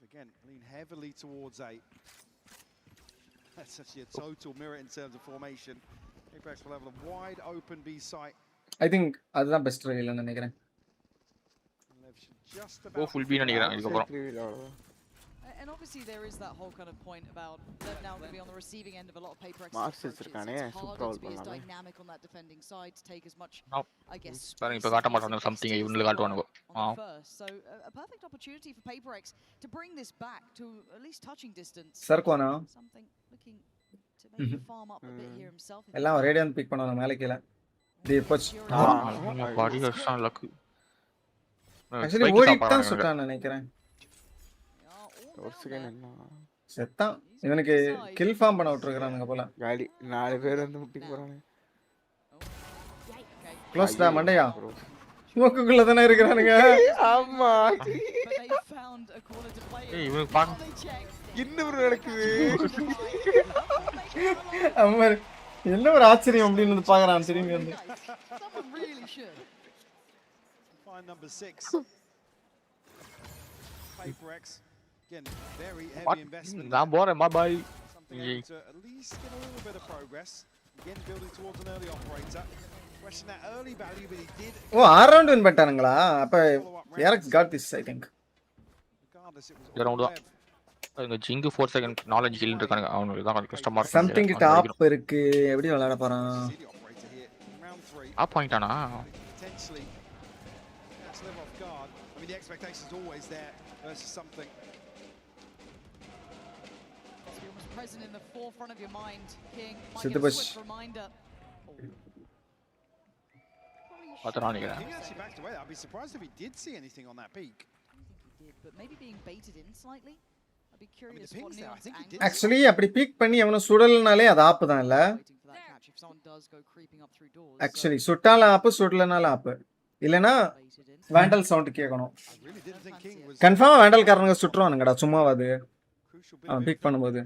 [SPEAKER 11] Again, lean heavily towards A. That's actually a total mirror in terms of formation. PRX will have a wide open B site.
[SPEAKER 3] I think அதுதான் best ரைல்னு நினைக்கிறேன்.
[SPEAKER 21] ஓ full B நினைக்கிறேன் இதுக்கு அப்புறம்.
[SPEAKER 7] And obviously there is that whole kind of point about Lev now going to be on the receiving end of a lot of PRX.
[SPEAKER 20] Mars இருக்கானே சூப்பரா
[SPEAKER 7] to be as
[SPEAKER 20] பண்ணானே.
[SPEAKER 7] dynamic on that defending side to take as much I guess.
[SPEAKER 21] பாருங்க இப்ப காட்ட மாட்டாங்க something இவனுக்கு காட்டுவானுங்க.
[SPEAKER 7] So a perfect opportunity for PRX to bring this back to at least touching distance.
[SPEAKER 3] சர்க்கோனா
[SPEAKER 7] Something looking to maybe farm up a bit here himself.
[SPEAKER 3] எல்லாம் radian big பண்ணனும் மேலே கீழ. தி போச்.
[SPEAKER 21] பாடி Harshan luck.
[SPEAKER 3] Actually ஓடிட்டா சுட்டான்னு நினைக்கிறேன்.
[SPEAKER 20] ஒரு செகண்ட் என்ன
[SPEAKER 3] செத்தான். இவனுக்கு கில் ஃபார்ம் பண்ண விட்டுருக்கானுங்க போல.
[SPEAKER 20] காலி 4 பேர் வந்து முட்டி போறானே.
[SPEAKER 3] க்ளோஸ் டா மண்டையா. ஸ்மோக்குக்குள்ள தான இருக்கானுங்க.
[SPEAKER 20] ஆமா.
[SPEAKER 21] ஏய் இவனுக்கு பாக்க
[SPEAKER 20] இன்னும் நடக்குது.
[SPEAKER 3] அம்மா என்ன ஒரு ஆச்சரியம் அப்படின்னு வந்து பாக்குறான் திரும்பி வந்து.
[SPEAKER 11] Find number 6. PRX. Again, very heavy investment.
[SPEAKER 21] நான் போறேன் bye bye.
[SPEAKER 11] To at least get a little bit of progress. Again, building towards an early operator. Question that early value, but he did.
[SPEAKER 3] ஓ 6 round win பண்ணிட்டானுங்களா? அப்ப PRX got this I think.
[SPEAKER 11] Regardless, it was
[SPEAKER 21] இந்த round தான். அந்த ஜிங்கு 4 second knowledge hill இருக்கானுங்க. அவனுக்கு தான் கொஞ்சம் கஷ்டமா இருக்கு.
[SPEAKER 3] சம்திங் டாப் இருக்கு. எப்படி விளையாட போறான்?
[SPEAKER 21] App பாயிண்டானா?
[SPEAKER 11] Potentially. That's live off guard. I mean, the expectation is always there versus something.
[SPEAKER 7] Present in the forefront of your mind, King.
[SPEAKER 3] Might get a
[SPEAKER 7] swift reminder.
[SPEAKER 11] He actually backed away. I'd be surprised if he did see anything on that peak.
[SPEAKER 7] I think he did, but maybe being baited in slightly. I'd be curious what Neon's angle.
[SPEAKER 3] Actually அப்படி peak பண்ணி அவன சுடலனாலே அது app தான் இல்ல.
[SPEAKER 7] If someone does go creeping up through doors.
[SPEAKER 3] Actually சுட்டால ஆப் சுடலனால ஆப். இல்லனா வேண்டல் சவுண்ட் கேட்கணும். கன்ஃபார்ம் வேண்டல் காரங்க சுட்றானுங்கடா சும்மாவாது. அவன் பீக் பண்ணும்போது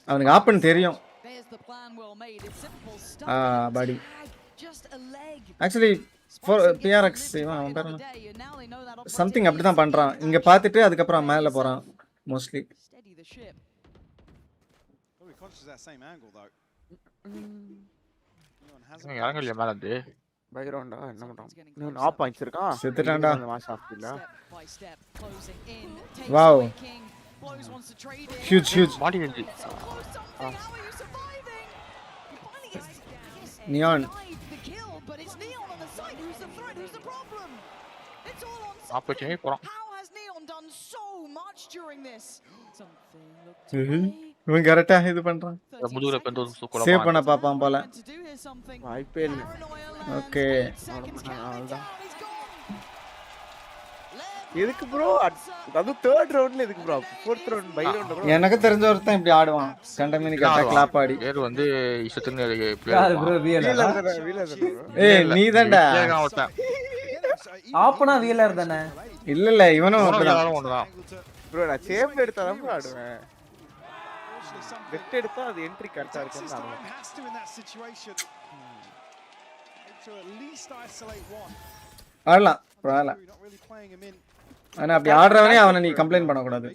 [SPEAKER 3] அவனுக்கு ஆப்னு தெரியும். பாடி ஆக்சுவலி PRX இவன் பேர் சம்திங் அப்படி தான் பண்றான். இங்க பார்த்துட்டு அதுக்கு அப்புறம் மேல போறான் மோஸ்ட்லி.
[SPEAKER 21] இறங்கலையா மேல இருந்து?
[SPEAKER 20] பைரவுண்டா என்ன பண்றான்? இன்னும் ஆப் பாயிண்ட்ஸ் இருக்கா?
[SPEAKER 3] செத்துட்டான்டா.
[SPEAKER 20] மாஸ் ஆஃப் இல்ல.
[SPEAKER 3] வாவ். Huge.
[SPEAKER 21] மாட்டி நின்று.
[SPEAKER 3] Neon.
[SPEAKER 21] ஆப்பர்ச்சுனிட்டி போறான்.
[SPEAKER 3] இவன் கரெக்டா இது பண்றான்.
[SPEAKER 21] முதுகுல பெந்து சூப்பரா
[SPEAKER 3] சேவ் பண்ண பாப்பான் போல.
[SPEAKER 20] வாய்ப்பே இல்ல.
[SPEAKER 3] ஓகே.
[SPEAKER 20] எதுக்கு ப்ரோ? அது 3rd ரவுண்ட்ல எதுக்கு bro? 4th round by round bro.
[SPEAKER 3] எனக்கு தெரிஞ்ச ஒருத்தன் இப்படி ஆடுவான். கண்டமினி கட்ட கிளாப் ஆடி.
[SPEAKER 21] பேர் வந்து இஷ்டத்துக்கு
[SPEAKER 3] பிளேயர். ப்ரோ ரியலா? ஏய் நீ தான்டா.
[SPEAKER 2] ஆப்பனா விஎல்ஆர் தானே
[SPEAKER 3] இல்ல இவனும்
[SPEAKER 21] ஒண்ணுதான்
[SPEAKER 20] ப்ரோ நான் சேஃப் எடுத்தா தான் ஆடுவேன் வெட் எடுத்தா அது என்ட்ரி கரெக்டா இருக்குன்னு ஆடுவேன்
[SPEAKER 3] ஆடலாம் பரவாயில்ல ஆனா அப்படி ஆடுறவனே அவனை நீ கம்ப்ளைண்ட் பண்ணக்கூடாது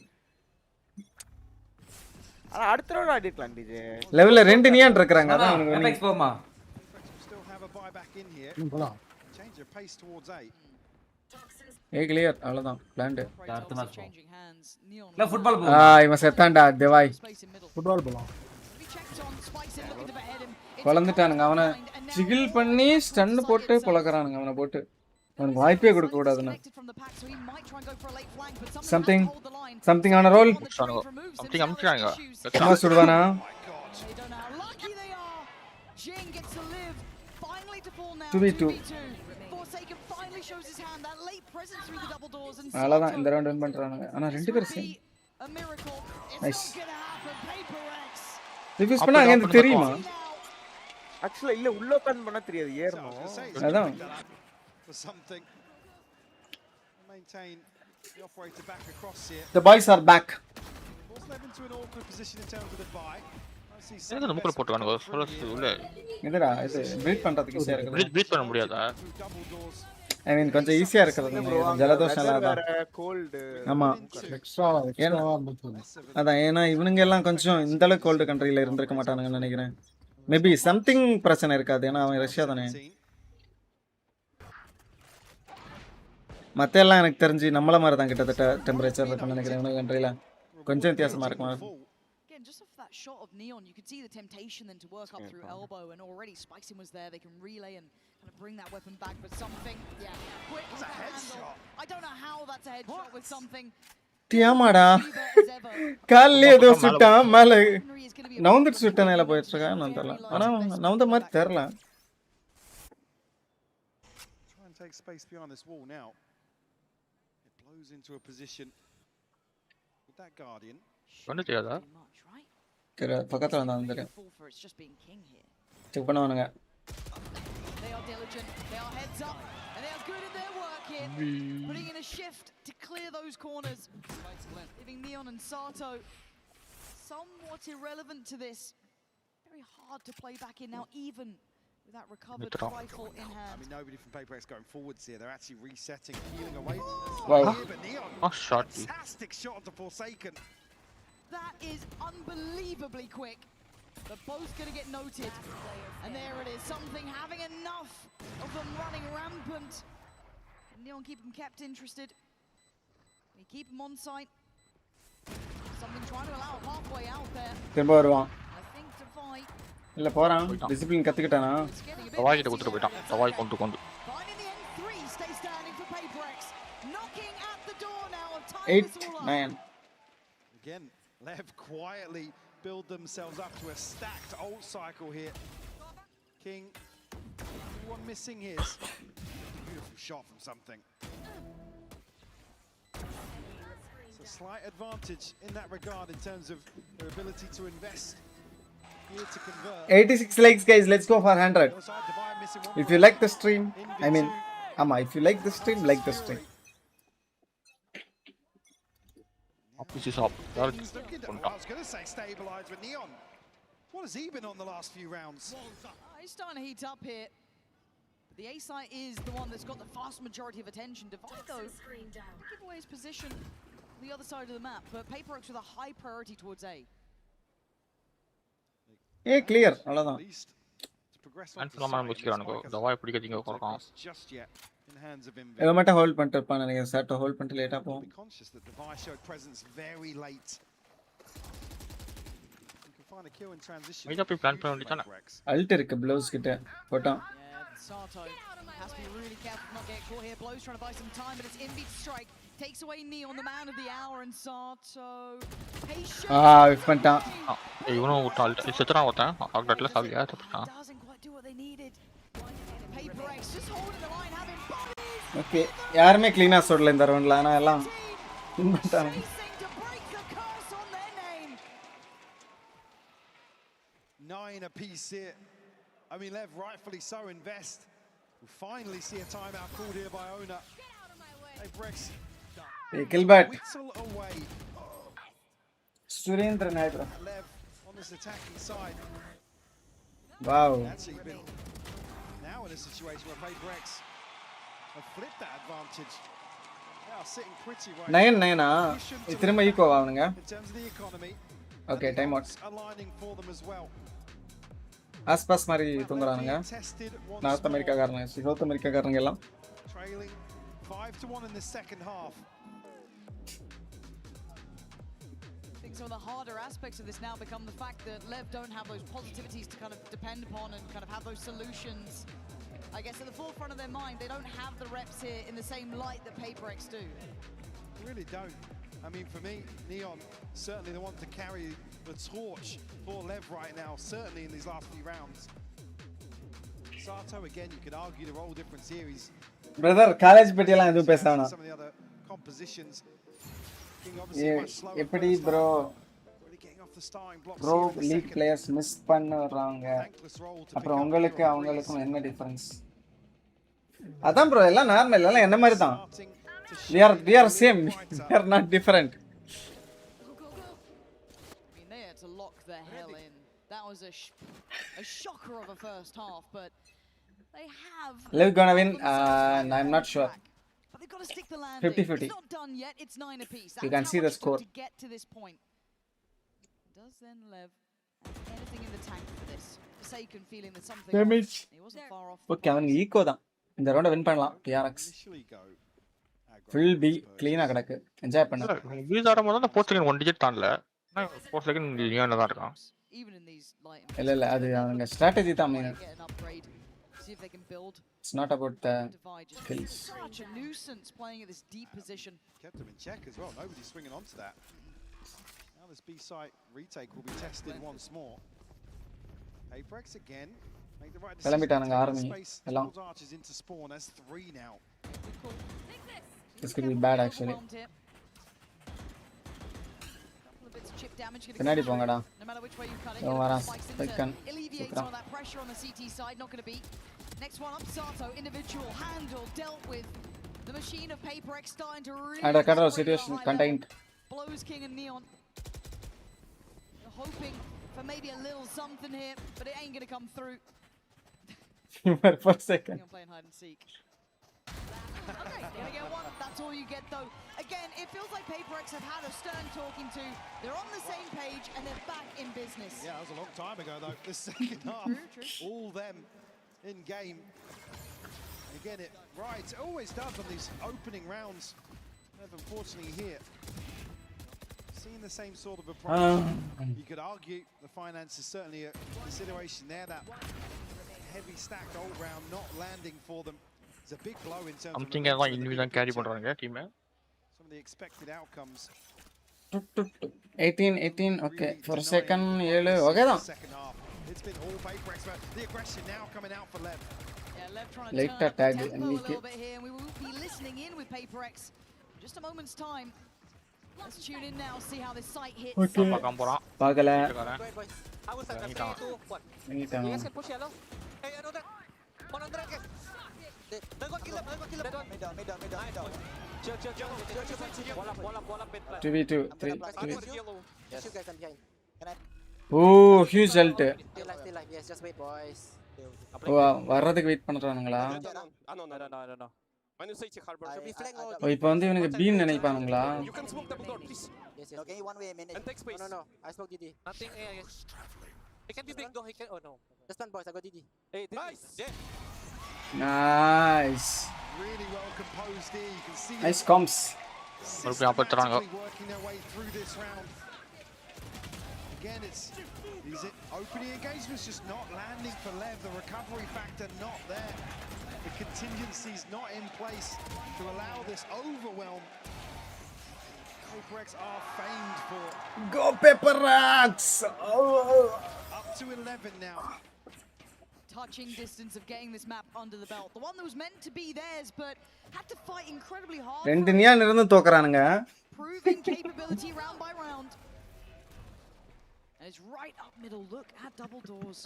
[SPEAKER 20] ஆனா அடுத்த ரவுண்ட் ஆடிக்கலாம் டிஜே
[SPEAKER 3] லெவல்ல 2 நியான் இருக்காங்க அதான் அவனுக்கு
[SPEAKER 2] எபெக்ஸ் போமா
[SPEAKER 1] போலாம்
[SPEAKER 3] ஏ கிளியர் அவ்வளவுதான் பிளான்ட்
[SPEAKER 2] அடுத்த மேட்ச் இல்ல ஃபுட்பால் போ
[SPEAKER 3] இவன் செத்தான்டா தேவாய்
[SPEAKER 1] ஃபுட்பால் போலாம்
[SPEAKER 3] வளர்ந்துட்டானுங்க அவனை ஜிகில் பண்ணி ஸ்டன் போட்டு பொளக்கறானுங்க அவனை போட்டு அவனுக்கு வாய்ப்பே கொடுக்க கூடாதுன்னு சம்திங் ஆன ரோல்
[SPEAKER 21] சம்திங் அம்ச்சாங்க
[SPEAKER 3] என்ன சுடுவானா அவ்வளவுதான் இந்த ரவுண்ட் வின் பண்றானுங்க ஆனா 2 பேரும் சேம் நைஸ் ரிவ்யூஸ் பண்ணா அங்க இருந்து தெரியுமா
[SPEAKER 20] ஆக்சுவலா இல்ல உள்ள உட்கார்ந்து பண்ணா தெரியாது ஏறணும்
[SPEAKER 3] அதான் The boys are back.
[SPEAKER 21] என்ன நமக்குள்ள போட்டுவானுங்க உள்ள
[SPEAKER 3] எதுடா இது பிரீத் பண்றதுக்கு ஈஸியா இருக்கு
[SPEAKER 21] பிரீத் பண்ண முடியாதா
[SPEAKER 3] ஐ மீன் கொஞ்சம் ஈஸியா இருக்குது ஜலதோஷம் இல்லாத
[SPEAKER 20] கோல்ட்
[SPEAKER 3] ஆமா
[SPEAKER 1] எக்ஸ்ட்ராவா
[SPEAKER 3] அதான் ஏன்னா இவனுங்க எல்லாம் கொஞ்சம் இந்த அளவுக்கு கோல்டு கண்ட்ரில இருந்திருக்க மாட்டானுங்கன்னு நினைக்கிறேன் மேபி சம்திங் பிரச்சனை இருக்காது ஏன்னா அவன் ரஷ்யா தானே மத்த எல்லாம் எனக்கு தெரிஞ்சு நம்மள மாதிரி தான் கிட்டத்தட்ட டெம்பரேச்சர் இருக்கும்னு நினைக்கிறேன் இவனுங்க கண்ட்ரில கொஞ்சம் வித்தியாசமா இருக்குமா
[SPEAKER 7] Just off that shot of Neon, you could see the temptation then to work up through elbow, and already Spicing was there. They can relay and kind of bring that weapon back, but something, quick with the handle. I don't know how that's a headshot with something.
[SPEAKER 3] தியாமாடா கால்ல ஏதோ சுட்டா மேல நவுந்துட்டு சுட்ட நேல போயிட்டு இருக்கா நான் தெரியல ஆனா நவுந்த மாதிரி தெரியல
[SPEAKER 11] Try and take space behind this wall now. It blows into a position with that guardian.
[SPEAKER 21] ஒண்ணு தெரியாதா
[SPEAKER 3] தெரியல பக்கத்துல வந்தா தெரியும் செக் பண்ணுவானுங்க
[SPEAKER 7] They are diligent, they are heads up, and they are good in their work here, putting in a shift to clear those corners, leaving Neon and Sato somewhat irrelevant to this. Very hard to play back in now, even with that recovered rifle in hand.
[SPEAKER 11] I mean, nobody from PRX going forwards here. They're actually resetting, peeling away.
[SPEAKER 3] Wow.
[SPEAKER 11] But Neon, fantastic shot onto Forsaken.
[SPEAKER 7] That is unbelievably quick. They're both going to get noted. And there it is, something having enough of them running rampant. Can Neon keep them kept interested? Can he keep them on sight? Something trying to allow a pathway out there.
[SPEAKER 3] திரும்ப வருவான்
[SPEAKER 7] I think Defy
[SPEAKER 3] இல்ல போறான் discipline கத்துக்கிட்டானா
[SPEAKER 21] தவாய் கிட்ட குத்துட்டு போய்ட்டான் தவாய் கொண்டு
[SPEAKER 7] finding the N3 stay standing for PRX. Knocking at the door now of time
[SPEAKER 3] 8 9
[SPEAKER 11] Again, Lev quietly build themselves up to a stacked ult cycle here. King, one missing his. Beautiful shot from something. It's a slight advantage in that regard in terms of their ability to invest. Here to convert.
[SPEAKER 3] 86 likes guys, let's go for 100. If you like the stream, I mean if you like the stream, like the stream.
[SPEAKER 11] I was going to say stabilize with Neon. What has he been on the last few rounds?
[SPEAKER 7] He's starting to heat up here. The A site is the one that's got the vast majority of attention. Divide though, give away his position on the other side of the map, but PRX with a high priority towards A.
[SPEAKER 3] Hey, clear. அவ்வளவுதான்
[SPEAKER 21] கன்ஃபார்மா முடிச்சிரானுங்க தவாய் பிடிக்கதீங்க போறோம்
[SPEAKER 3] இவன் மட்டும் hold பண்ணிட்டு இருப்பான் நினைக்கிறேன் Chatto hold பண்ணிட்டு லேட்டா போகும்
[SPEAKER 21] மீதா போய் பிளான் பண்ண வேண்டியதானே
[SPEAKER 3] அல்ட் இருக்கு ப்ளவுஸ் கிட்ட போட்டான்
[SPEAKER 7] Sato has to be really careful not get caught here. Blow's trying to buy some time, but it's Invi to strike. Takes away Neon, the man of the hour, and Sato patient.
[SPEAKER 3] if பண்ணிட்டான்
[SPEAKER 21] இவனும் விட்டு Alt செத்துறான் ஒருத்தன் ஆக்டட்ல சாவியா தப்பிட்டான்
[SPEAKER 7] Doesn't quite do what they needed. PRX just holding the line, having bodies.
[SPEAKER 3] Okay யாருமே க்ளீனா சொல்லல இந்த ரவுண்ட்ல ஆனா எல்லாம் பண்ணிட்டாங்க
[SPEAKER 11] 9 apiece here. I mean, Lev rightfully so invest. We'll finally see a timeout called here by owner. PaperX
[SPEAKER 3] Killbat.
[SPEAKER 11] whittle away.
[SPEAKER 3] Surendra Naidra.
[SPEAKER 11] Lev on this attacking side.
[SPEAKER 3] Wow.
[SPEAKER 11] Actually been now in a situation where PaperX have flipped that advantage. They are sitting pretty right
[SPEAKER 3] 9-9 திரும்ப ஈக்குவா அவனுங்க.
[SPEAKER 11] in terms of the economy.
[SPEAKER 3] Okay, time out.
[SPEAKER 11] Aligning for them as well.
[SPEAKER 3] ஆஸ்பாஸ் மாதிரி தூங்குறானுங்க. North அமெரிக்காக்காரங்க, south அமெரிக்காக்காரங்க எல்லாம்.
[SPEAKER 11] Trailing 5-1 in the second half.
[SPEAKER 7] I think some of the harder aspects of this now become the fact that Lev don't have those positivities to kind of depend upon and kind of have those solutions. I guess at the forefront of their mind, they don't have the reps here in the same light that PaperX do.
[SPEAKER 11] They really don't. I mean, for me, Neon certainly the one to carry the torch for Lev right now, certainly in these last few rounds. Sato, again, you could argue they're all different series.
[SPEAKER 3] Brother, college பத்தியெல்லாம் எதுவும் பேச வேணாம்.
[SPEAKER 11] Some of the other compositions. King obviously much slower.
[SPEAKER 3] எப்படி bro?
[SPEAKER 11] Really getting off the starting blocks.
[SPEAKER 3] Bro, league players miss பண்ணறாங்க. அப்புறம் உங்களுக்கு அவங்களுக்கும் என்ன difference? அதான் bro, எல்லாம் நார்மல், எல்லாம் என்ன மாதிரி தான். We are same. We are not different.
[SPEAKER 7] I mean, they had to lock the hell in. That was a shocker of a first half, but they have.
[SPEAKER 3] Liv gonna win. I'm not sure.
[SPEAKER 7] But they've got to stick the landing.
[SPEAKER 3] 50-50.
[SPEAKER 7] It's not done yet. It's 9 apiece.
[SPEAKER 3] You can see the score.
[SPEAKER 7] To get to this point. Does then Lev have anything in the tank for this? Forsaken feeling that something.
[SPEAKER 3] Damage.
[SPEAKER 7] He wasn't far off.
[SPEAKER 3] Okay, அவனுக்கு Eeco தான். இந்த ரவுண்ட win பண்ணலாம் PRX. Full B clean-ஆ கிடக்கு. Enjoy பண்ணு.
[SPEAKER 21] Views ஆடும்போது அந்த post second 1 digit தாண்டல. நான் post second லியோன்ல தான் இருக்கான்.
[SPEAKER 3] இல்ல அது அவங்க ஸ்ட்ராட்டஜி தான் main.
[SPEAKER 7] See if they can build.
[SPEAKER 3] It's not about the kills.
[SPEAKER 7] Such a nuisance playing at this deep position.
[SPEAKER 11] Kept them in check as well. Nobody's swinging onto that. Now this B site retake will be tested once more. PaperX again. Make the right decision.
[SPEAKER 3] கிளம்பிட்டானுங்க army எல்லாம்.
[SPEAKER 11] Archers into spawn as 3 now.
[SPEAKER 3] This could be bad actually. பின்னாடி போங்கடா. வரான் ஸ்பைக்கன்.
[SPEAKER 7] Alleviate some of that pressure on the CT side. Not going to be. Next one up, Sato. Individual handle dealt with. The machine of PaperX starting to really.
[SPEAKER 3] Under control situation contained.
[SPEAKER 7] Blows King and Neon. They're hoping for maybe a little something here, but it ain't going to come through.
[SPEAKER 3] For a second.
[SPEAKER 7] Neon playing hide and seek. Okay, gonna get one. That's all you get though. Again, it feels like PaperX have had a stern talking to. They're on the same page and they're back in business.
[SPEAKER 11] Yeah, that was a long time ago though. The second half, all them in game. And again, it always does on these opening rounds. And unfortunately here, seeing the same sort of approach. You could argue the finance is certainly a consideration there. That heavy stacked old round not landing for them. It's a big blow in terms
[SPEAKER 21] I'm thinking like individual carry பண்றாங்க team.
[SPEAKER 11] Some of the expected outcomes.
[SPEAKER 3] 18 okay. For a second 7 okay தான்.
[SPEAKER 11] It's been all PaperX, but the aggression now coming out for Lev.
[SPEAKER 7] Yeah, Lev trying to
[SPEAKER 3] Late
[SPEAKER 7] turn up the
[SPEAKER 3] tag
[SPEAKER 7] tempo a
[SPEAKER 3] and
[SPEAKER 7] little bit here, and we will be listening in with PaperX in just a moment's time. Let's tune in now, see how this site hits.
[SPEAKER 3] Okay. பார்க்கல.
[SPEAKER 5] Anytime. You guys can push yellow. Hey, another. 100. Don't kill him. Mid down. Chill.
[SPEAKER 3] 2v2 3
[SPEAKER 5] Yes. You guys are behind. Can I?
[SPEAKER 3] Oh, huge ult.
[SPEAKER 5] Still life. Yes, just wait, boys.
[SPEAKER 3] வர்றதுக்கு wait பண்றானுங்களா?
[SPEAKER 5] I don't know. When you say harbor, should be flank or
[SPEAKER 3] இப்போ வந்து இவனுக்கு beam நினைப்பானுங்களா?
[SPEAKER 5] You can smoke double door, please. Yes. Okay, one way a minute. And take space. No. I smoke DD. Nothing. Yes. He can be big though. He can. Oh no. Just one boys. I got DD. Hey, nice. Yeah.
[SPEAKER 3] Nice.
[SPEAKER 11] Really well composed here. You can see.
[SPEAKER 3] Nice comms.
[SPEAKER 11] Working their way through this round. Again, it's these opening engagements just not landing for Lev. The recovery factor not there. The contingencies not in place to allow this overwhelm. PaperX are famed for.
[SPEAKER 3] Go PaperX!
[SPEAKER 11] Up to 11 now.
[SPEAKER 7] Touching distance of getting this map under the belt. The one that was meant to be theirs, but had to fight incredibly hard.
[SPEAKER 3] ரெண்டு neon இருந்து தோக்கறானுங்க.
[SPEAKER 7] Proving capability round by round. And it's right up middle. Look at double doors.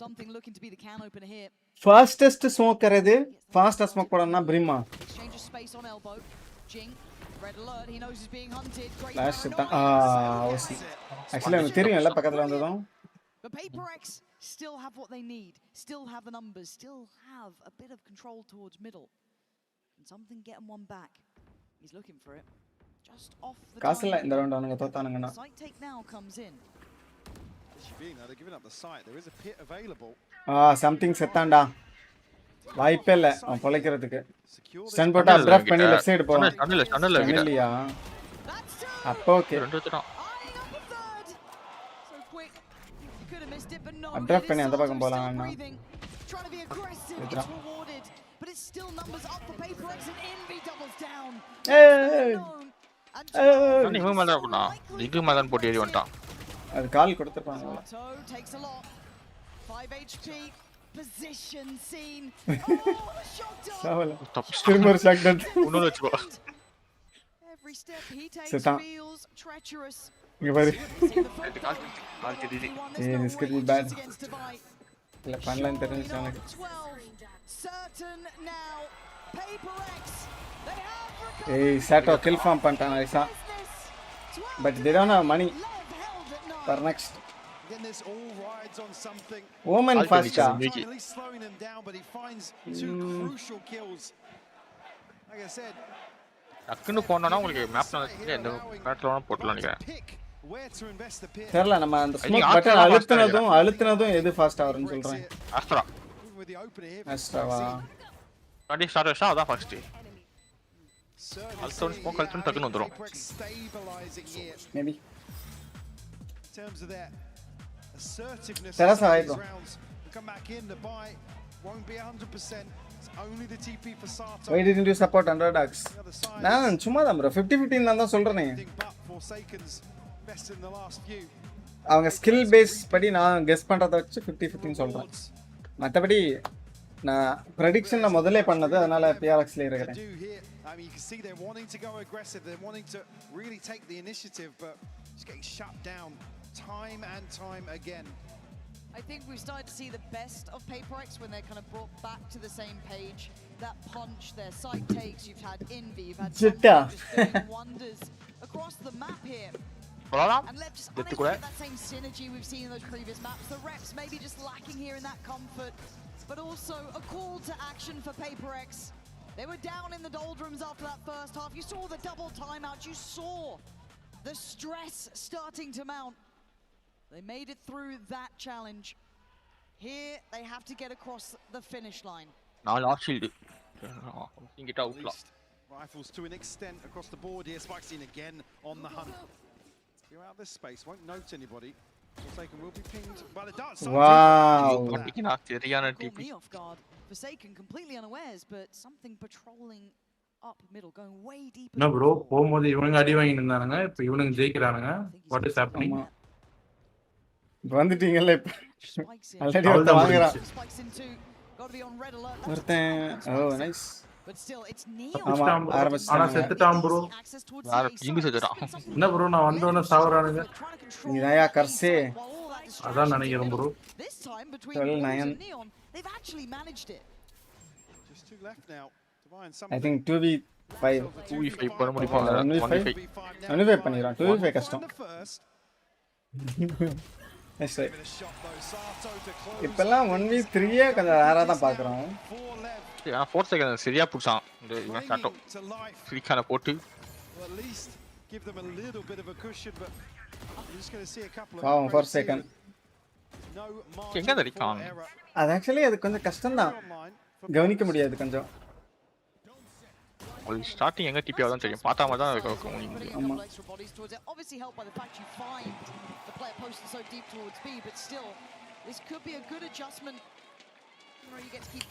[SPEAKER 7] Something looking to be the can opener here.
[SPEAKER 3] Fastest smoker இது fastest smoke போடணும்னா Brimma.
[SPEAKER 7] Exchange of space on elbow. Jing, red alert. He knows he's being hunted. Great
[SPEAKER 3] Flash
[SPEAKER 7] paranoia.
[SPEAKER 3] OC. Actually எனக்கு தெரியும்ல பக்கத்துல வந்ததும்.
[SPEAKER 7] But PRX still have what they need. Still have the numbers. Still have a bit of control towards middle. And something getting one back. He's looking for it. Just off the
[SPEAKER 3] காசுல இந்த round அவனுங்க தோத்தானுங்கனா.
[SPEAKER 7] Site take now comes in.
[SPEAKER 11] They're giving up the site. There is a pit available.
[SPEAKER 3] Something செத்தான்டா. வாய்ப்பே இல்ல அவன் பொளைக்கிறதுக்கு. Stun போட்டு அப்ராஃப் பண்ணி left side போவான். இல்லையா? அப்போ ஓகே. அப்ராஃப் பண்ணி அந்த பக்கம் போலாம் அண்ணா.
[SPEAKER 7] Trying to be aggressive, it's rewarded, but it's still numbers up for PRX and Envy doubles down.
[SPEAKER 21] நீ மேல போனா லிக் மேல போட்டு ஏறி வந்துட்டான்.
[SPEAKER 3] அது கால் கொடுத்துட்டாங்க.
[SPEAKER 7] Takes a lot. 5 HP position scene.
[SPEAKER 3] சாவல. திரும்ப ஷாட் டன்.
[SPEAKER 21] இன்னொரு வெச்சுக்கோ.
[SPEAKER 7] Every step he takes feels treacherous.
[SPEAKER 3] இங்க பாரு.
[SPEAKER 21] கால் தெரியுது.
[SPEAKER 3] this could be bad. இல்ல பண்ணலாம் தெரிஞ்சு எனக்கு.
[SPEAKER 7] Certain now. PRX. They have
[SPEAKER 3] Hey, Sato kill farm பண்ணிட்டான் ஐசா. But they don't have money for next.
[SPEAKER 11] Again, this all rides on something.
[SPEAKER 3] Woman fast.
[SPEAKER 11] Finally slowing him down, but he finds two crucial kills. Like I said,
[SPEAKER 21] டக்குன்னு போனோம்னா உங்களுக்கு மேப்ல எந்த பேட்லோன போடலாம் நினைக்கிறேன்.
[SPEAKER 11] where to invest the pit.
[SPEAKER 3] தெரியல நம்ம அந்த ஸ்மோக் பட்டன் அழுத்துனதும் எது ஃபாஸ்டா வரும்னு சொல்றேன்.
[SPEAKER 21] Astra.
[SPEAKER 11] With the opener here.
[SPEAKER 3] ஆஸ்ட்ராவா.
[SPEAKER 21] கண்டி ஸ்டார்ட் அதான் ஃபர்ஸ்ட். அல்டோன் ஸ்மோக் அல்டோன் டக்குன்னு வந்துரும்.
[SPEAKER 3] Maybe.
[SPEAKER 11] In terms of their assertiveness.
[SPEAKER 3] Terasa ஆயிடும்.
[SPEAKER 11] Come back in the buy won't be 100%. It's only the TP for Sato.
[SPEAKER 3] Why didn't you support underdogs? நான் சும்மா தான் bro 50-50 தான் சொல்றேனே. அவங்க ஸ்கில் பேஸ் படி நான் கெஸ் பண்றத வச்சு 50-50 சொல்றேன். மத்தபடி நான் prediction முதல்ல பண்ணது அதனால PRX ல இருக்கேன்.
[SPEAKER 11] You can see they're wanting to go aggressive. They're wanting to really take the initiative, but just getting shut down time and time again.
[SPEAKER 7] I think we've started to see the best of PRX when they're kind of brought back to the same page. That punch, their side takes. You've had Envy, you've had just doing wonders across the map here. And left just unable to get that same synergy we've seen in those previous maps. The reps maybe just lacking here in that comfort, but also a call to action for PRX. They were down in the doldrums after that first half. You saw the double timeouts. You saw the stress starting to mount. They made it through that challenge. Here, they have to get across the finish line.
[SPEAKER 21] Now last shield. Get out.
[SPEAKER 11] Rifles to an extent across the board here. Spike's in again on the hunt. Clear out this space. Won't note anybody. Forsaken will be pinged by the darts.
[SPEAKER 3] Wow.
[SPEAKER 7] Caught me off guard. Forsaken completely unawares, but something patrolling up middle, going way deeper.
[SPEAKER 12] No bro, போகும்போது இவனுங்க அடி வாங்கி நின்னானுங்க. இப்போ இவனுங்க ஜெயிக்கறானுங்க. What is happening?
[SPEAKER 3] வந்துட்டீங்கல இப்ப. Already வந்து வாங்குறான். Oh nice.
[SPEAKER 7] But still it's Neon.
[SPEAKER 3] ஆனா
[SPEAKER 12] செத்துட்டான் bro.
[SPEAKER 21] யார இங்க செத்துட்டான்.
[SPEAKER 12] என்ன bro நான் வந்தவன சாவறானுங்க.
[SPEAKER 3] நீயா கர்சே.
[SPEAKER 12] அதான் நினைக்கிறேன் bro.
[SPEAKER 7] This time between Neon and Neon, they've actually managed it.
[SPEAKER 11] Just two left now.
[SPEAKER 3] I think 2v5
[SPEAKER 21] பண்ண முடியுமா?
[SPEAKER 3] 1v5 பண்ணிரோம். 2v5 கஷ்டம். That's right. இப்பெல்லாம் 1v3 கொஞ்சம் ரேரா தான் பார்க்கறோம்.
[SPEAKER 21] 4 செகண்ட் சரியா புடிச்சான். இந்த இவன் சாட்டோ. ஃப்ரீக்கான போட்டு
[SPEAKER 11] at least give them a little bit of a cushion, but you're just going to see a couple of
[SPEAKER 3] 4 second.
[SPEAKER 21] எங்க தடிக்கான்?
[SPEAKER 3] அது actually அது கொஞ்சம் கஷ்டம் தான். கவனிக்க முடியாது கொஞ்சம்.
[SPEAKER 21] ஒரு ஸ்டார்டிங் எங்க டிபி ஆவதான் தெரியும். பார்த்தாம தான் இருக்கும்.
[SPEAKER 3] ஆமா.
[SPEAKER 7] Obviously helped by the fact you find the player posted so deep towards B, but still this could be a good adjustment.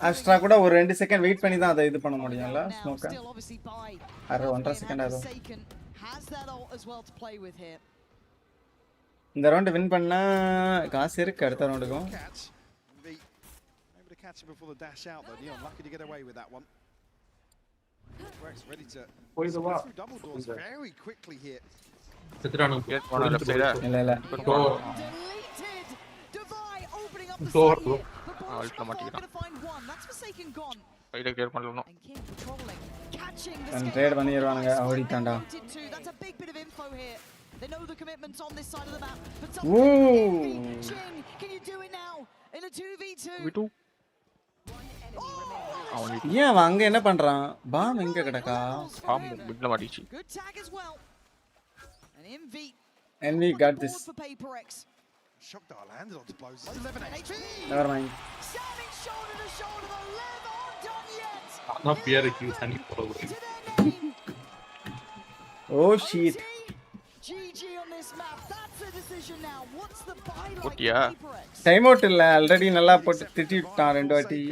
[SPEAKER 3] Astra கூட ஒரு 2 செகண்ட் வெயிட் பண்ணி தான் அதை இது பண்ண முடியும்ல ஸ்மோக்க. அரை 1.5 செகண்ட் ஆகும். இந்த ரவுண்ட் வின் பண்ணா காசு இருக்கு அடுத்த ரவுண்டுக்கும்.
[SPEAKER 11] Able to catch him before the dash out though. Neon lucky to get away with that one. PRX ready to through double doors very quickly here.
[SPEAKER 12] செத்துறானு
[SPEAKER 21] get one left side.
[SPEAKER 3] இல்ல இல்ல.
[SPEAKER 12] Over bro.
[SPEAKER 21] அல்ட்ல மாட்டிக்கிறான்.
[SPEAKER 7] Find one. That's Forsaken gone.
[SPEAKER 21] Right clear பண்ணலணும்.
[SPEAKER 7] And King patrolling, catching the
[SPEAKER 3] And
[SPEAKER 7] scale.
[SPEAKER 3] trade பண்ணிடுவானுங்க ஓடிட்டான்டா.
[SPEAKER 7] That's a big bit of info here. They know the commitments on this side of the map. But
[SPEAKER 3] Ooh.
[SPEAKER 7] Jing, can you do it now in a 2v2?
[SPEAKER 21] V2.
[SPEAKER 3] ஏன் அவன் அங்க என்ன பண்றான்? Bomb எங்க கிடக்கா?
[SPEAKER 21] Bomb பிட்ல மாட்டிச்சு.
[SPEAKER 7] Good tag as well. And MV.
[SPEAKER 3] And we got this.
[SPEAKER 7] For PRX.
[SPEAKER 11] Shock dart landed onto blows. 11 HP.
[SPEAKER 3] Never mind.
[SPEAKER 7] Standing shoulder to shoulder, the live aren't done yet.
[SPEAKER 12] அதான் PRX தனி போறது.
[SPEAKER 3] Oh shit.
[SPEAKER 7] GG on this map. That's the decision now. What's the buy like?
[SPEAKER 21] ஓட்டியா?
[SPEAKER 3] Time out இல்ல already நல்லா போட்டு திட்டிட்டான் ரெண்டு வாட்டி.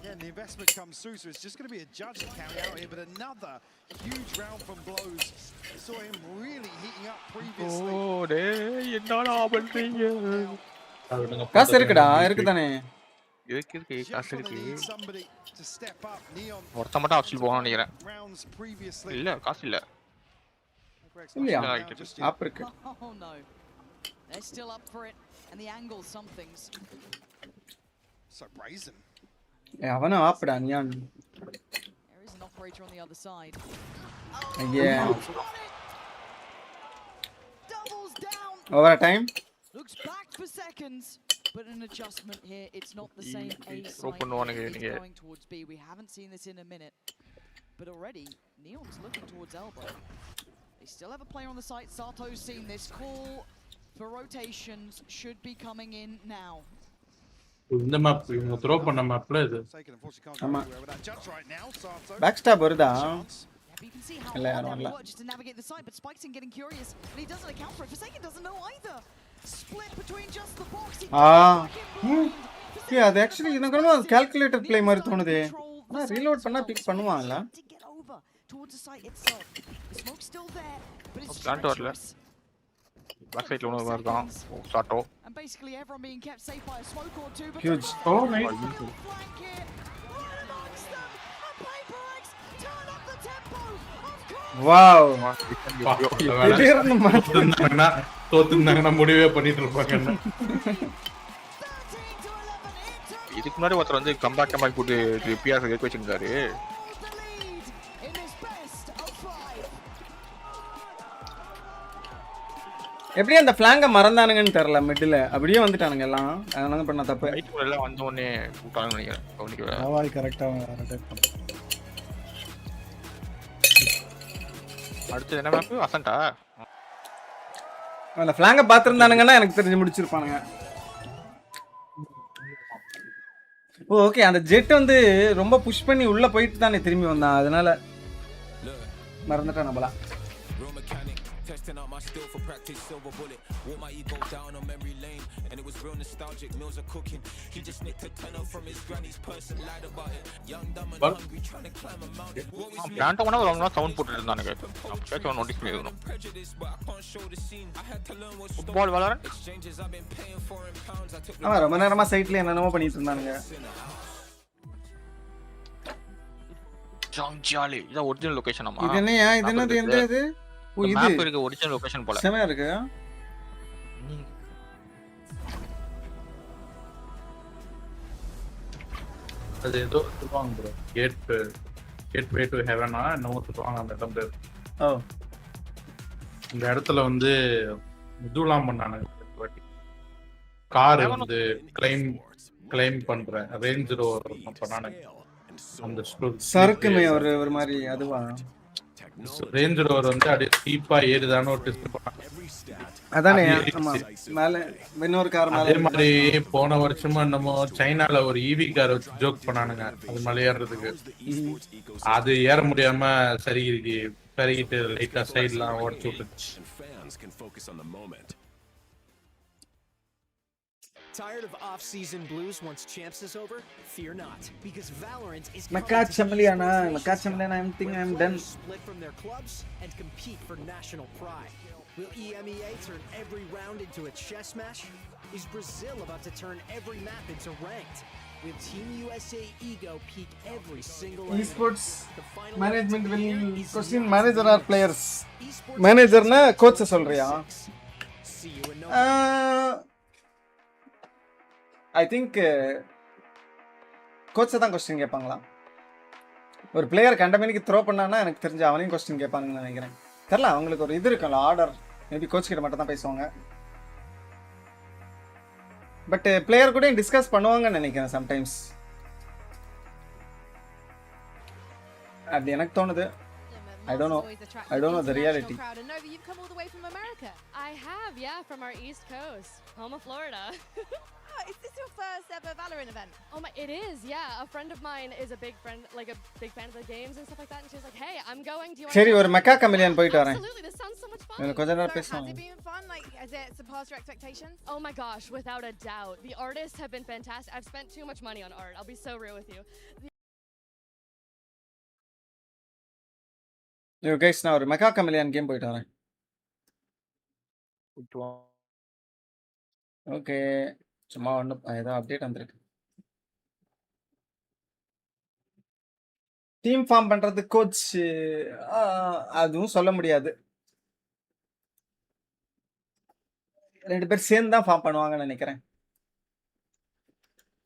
[SPEAKER 11] Yeah, and the investment comes through, so it's just going to be a judge to carry out here, but another huge round from blows. I saw him really heating up previously.
[SPEAKER 21] ஓ டேய் என்னடா பண்றீங்க?
[SPEAKER 3] காசு இருக்குடா இருக்குதானே.
[SPEAKER 21] இருக்கு காசு இருக்கு.
[SPEAKER 11] Somebody to step up. Neon
[SPEAKER 21] ஒருத்த மட்டும் ஆப்ஷன் போகணும்னு நினைக்கிறேன்.
[SPEAKER 11] rounds previously.
[SPEAKER 21] இல்ல காசு இல்ல.
[SPEAKER 3] இல்லையா? ஆப் இருக்கு.
[SPEAKER 7] Oh no. They're still up for it, and the angle something's
[SPEAKER 11] so brazen.
[SPEAKER 3] அவன ஆப்டா neon.
[SPEAKER 7] There is an operator on the other side.
[SPEAKER 3] Yeah.
[SPEAKER 7] Doubles down.
[SPEAKER 3] Over time.
[SPEAKER 7] Looks back for seconds, but an adjustment here. It's not the same A side. Going towards B. We haven't seen this in a minute, but already Neon's looking towards elbow. They still have a player on the site. Sato's seen this. Call for rotations should be coming in now.
[SPEAKER 12] இந்த map இவங்க throw பண்ண மேப்ல இது.
[SPEAKER 3] ஆமா. Back stop வருதா?
[SPEAKER 7] You can see how
[SPEAKER 3] இல்ல
[SPEAKER 7] hard
[SPEAKER 3] வரல.
[SPEAKER 7] that just to navigate the site, but Spike's in getting curious, but he doesn't account for it. Forsaken doesn't know either. Split between just the box.
[SPEAKER 3] Yeah, அது actually எனக்கு ரொம்ப calculator play மாதிரி தோணுதே. நான் reload பண்ணா big பண்ணுவாங்களா?
[SPEAKER 7] Towards the site itself. The smoke's still there, but it's
[SPEAKER 21] plant வரல. Back சைடுல ஒன்னு வருதான். Chatto.
[SPEAKER 7] And basically everyone being kept safe by a smoke or two.
[SPEAKER 3] Huge.
[SPEAKER 12] Oh nice.
[SPEAKER 3] Wow.
[SPEAKER 12] தோத்துனாங்கன்னா முடிவே பண்ணிட்டு இருப்பாங்க.
[SPEAKER 21] இதுக்கு முன்னாடி ஒருத்தர் வந்து கம்பேக் போட்டு பிஆர் கேக் வச்சிருந்தாரு.
[SPEAKER 3] எப்படி அந்த ஃபிளாங்க மறந்தானுங்கன்னு தெரியல மிடில் அப்படியே வந்துட்டானுங்க எல்லாம். அதனால பண்ண தப்பு.
[SPEAKER 21] ரைட் எல்லாம் வந்த உடனே கூட்டாங்கன்னு நினைக்கிறேன். கவனிக்கவே.
[SPEAKER 1] அவாய் கரெக்ட்டா ரொட்டேட் பண்ணு.
[SPEAKER 21] அடுத்து என்ன மேப்? அசண்டா.
[SPEAKER 3] அந்த ஃபிளாங்க பாத்துறானுங்கன்னா எனக்கு தெரிஞ்சு முடிச்சிருப்பானுங்க. ஓகே அந்த ஜெட் வந்து ரொம்ப புஷ் பண்ணி உள்ள போயிட்டு தானே திரும்பி வந்தான். அதனால மறந்துட்டேன் நம்மள.
[SPEAKER 6] Testing out my skill for practice, silver bullet. Wore my ego down on memory lane, and it was real nostalgic. Meals are cooking. He just nicked a tenner from his granny's purse and lied about it. Young, dumb and hungry, trying to climb a mountain.
[SPEAKER 21] Plant பண்ணா ஒரு நாள் sound போட்டுட்டு இருந்தானுங்க. நான் கேட்க notice பண்ணிருக்கணும். Football valorant.
[SPEAKER 3] ஆமா ரொம்ப நேரமா சைட்ல என்னென்னமோ பண்ணிட்டு இருந்தானுங்க.
[SPEAKER 21] ஜாலி. இது ஒரிஜினல் லொகேஷன் ஆமா.
[SPEAKER 3] இது என்னையா? இது என்னது? எந்த இது? ஓ இது
[SPEAKER 21] மேப் இருக்கு ஒரிஜினல் லொகேஷன் போல.
[SPEAKER 3] செமையா இருக்கு.
[SPEAKER 12] அது ஏதோ சொல்லுவாங்க ப்ரோ. கேட்வே டு ஹெவனா என்னமோ சொல்லுவாங்க அந்த இடம் பேர்.
[SPEAKER 3] ஓ
[SPEAKER 12] இந்த இடத்துல வந்து இதுலாம் பண்ணானுங்க. கார் வந்து கிளைம் பண்ற ரேஞ்ச் ரோவர் பண்ணானுங்க. அந்த
[SPEAKER 3] சறுக்குமே ஒரு மாதிரி அதுவா?
[SPEAKER 12] ரேஞ்ச் ரோவர் வந்து அப்படியே ஸ்டீப்பா ஏறுதான்னு ஒரு டெஸ்ட் பண்ணாங்க.
[SPEAKER 3] அதானே ஆமா மேல இன்னொரு கார் மேல.
[SPEAKER 12] அதே மாதிரி போன வருஷமா நம்ம சைனால ஒரு ஈவி கார் வச்சு ஜோக் பண்ணானுங்க அது மேல ஏறதுக்கு. அது ஏற முடியாம சரிகிட்டு லைட்டா சைடுலாம் உடைச்சு விட்டுச்சு.
[SPEAKER 4] Tired of off-season blues once champs is over? Fear not, because Valorant is
[SPEAKER 3] Tamilan, I think I'm done.
[SPEAKER 4] Split from their clubs and compete for national pride. Will EMEA turn every round into a chess match? Is Brazil about to turn every map into ranked? Will Team USA ego peak every single
[SPEAKER 3] Esports management will question manager or players. Manager na coach சொல்றியா? I think கோச்சை தான் question கேட்பாங்களா? ஒரு player கண்டமேனிக்கு throw பண்ணான்னா எனக்கு தெரிஞ்ச அவனையும் question கேட்பாங்கன்னு நினைக்கிறேன். தெரில, அவங்களுக்கு ஒரு இது இருக்கும்ல, ஆர்டர். மேபி கோச் கிட்ட மட்டும் தான் பேசுவாங்க. பட் பிளேயர் கூட டிஸ்கஸ் பண்ணுவாங்கன்னு நினைக்கிறேன் சம்டைம்ஸ். அப்படி எனக்கு தோணுது. I don't know the reality.
[SPEAKER 22] And Nova, you've come all the way from America.
[SPEAKER 25] I have, yeah, from our East Coast, home of Florida.
[SPEAKER 22] Oh, is this your first ever Valorant event?
[SPEAKER 25] Oh my, it is, yeah. A friend of mine is a big friend, like a big fan of the games and stuff like that, and she's like, "Hey, I'm going. Do you want?"
[SPEAKER 3] சரி, ஒரு Mecca கமிலியன் போயிட்டு வரேன்.
[SPEAKER 25] Absolutely, this sounds so much fun.
[SPEAKER 3] எனக்கு கொஞ்ச நேரம்
[SPEAKER 22] Has
[SPEAKER 3] பேசலாம்.
[SPEAKER 22] it been fun? Like, has it surpassed your expectations?
[SPEAKER 25] Oh my gosh, without a doubt. The artists have been fantastic. I've spent too much money on art. I'll be so real with you.
[SPEAKER 3] Yo guys, நான் ஒரு Mecca கமிலியன் game போயிட்டு வரேன். Okay, சும்மா ஒன்று ஏதோ update வந்திருக்கு. Team form பண்றது coach அதுவும் சொல்ல முடியாது. 2 பேர் சேர்ந்து தான் ஃபார்ம் பண்ணுவாங்கன்னு நினைக்கிறேன்.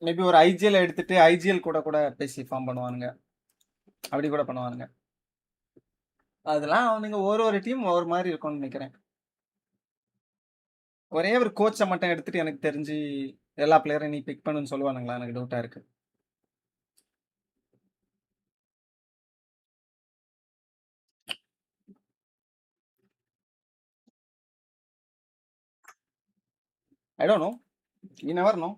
[SPEAKER 3] மேபி ஒரு ஐஜிஎல் எடுத்துட்டு ஐஜிஎல் கூட பேசி ஃபார்ம் பண்ணுவானுங்க. அப்படி கூட பண்ணுவானுங்க. அதெல்லாம் அவனுங்க ஒரு டீம் ஒரு மாதிரி இருக்கும்னு நினைக்கிறேன். ஒரே ஒரு கோச்சை மட்டும் எடுத்துட்டு எனக்கு தெரிஞ்சு எல்லா பிளேயரும் நீ பிக் பண்ணுன்னு சொல்லுவானுங்களா? எனக்கு டவுட்டா இருக்கு. I don't know. You never know.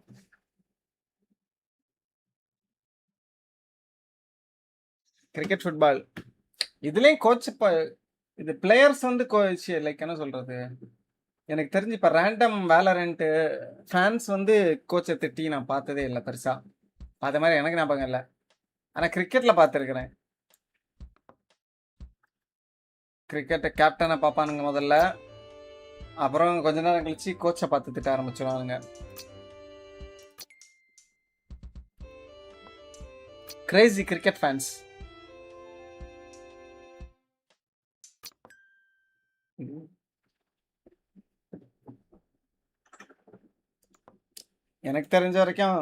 [SPEAKER 3] Cricket, football இதுலேயும் கோச் இப்போ இது பிளேயர்ஸ் வந்து கோச் லைக் என்ன சொல்கிறது, எனக்கு தெரிஞ்சு இப்போ ரேண்டம் வேலரண்ட்டு ஃபேன்ஸ் வந்து கோச்சை திட்டி நான் பார்த்ததே இல்லை பெருசாக. பார்த்த மாதிரி எனக்கு ஞாபகம் இல்லை. ஆனால் கிரிக்கெட்டில் பார்த்துருக்குறேன். கிரிக்கெட்டை கேப்டனை பார்ப்பானுங்க முதல்ல, அப்புறம் கொஞ்ச நேரம் கழிச்சு கோச்சை பார்த்து திட்ட ஆரம்பிச்சிடுவானுங்க. Crazy cricket fans. எனக்கு தெரிஞ்ச வரைக்கும்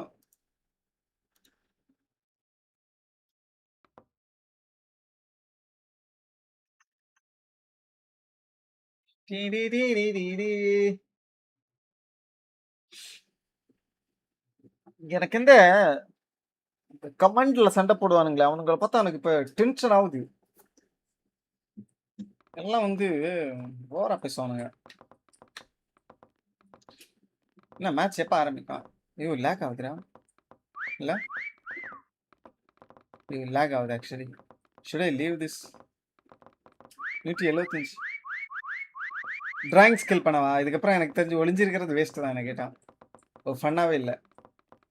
[SPEAKER 3] எனக்கு இந்த கமெண்ட்ல சண்டை போடுவானுங்களே அவனுங்களை பார்த்தா எனக்கு இப்ப டென்ஷன் ஆகுது. எல்லாம் வந்து ஓவரா பேசுவானுங்க. என்ன மேட்ச் எப்ப ஆரம்பிக்கும்? ஐயோ லேக் ஆகுதுடா. இல்ல ஐயோ லேக் ஆகுது. Actually should I leave this? 175 drawing skill பண்ணவா? இதுக்கப்புறம் எனக்கு தெரிஞ்சு ஒளிஞ்சிருக்கிறது வேஸ்ட் தான். எனக்கு கேட்டான் ஒரு ஃபன்னாகவே இல்லை.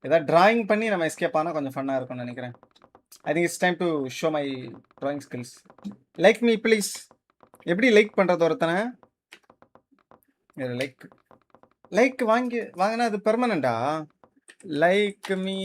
[SPEAKER 3] ஏதாவது டிராயிங் பண்ணி நம்ம எஸ்கேப் ஆனால் கொஞ்சம் ஃபன்னாக இருக்கும்னு நினைக்கிறேன். I think it's time to show my drawing skills. Like me please. எப்படி லைக் பண்ணுறது ஒருத்தனை? லைக் வாங்கினா அது பெர்மனண்டா? லைக் மீ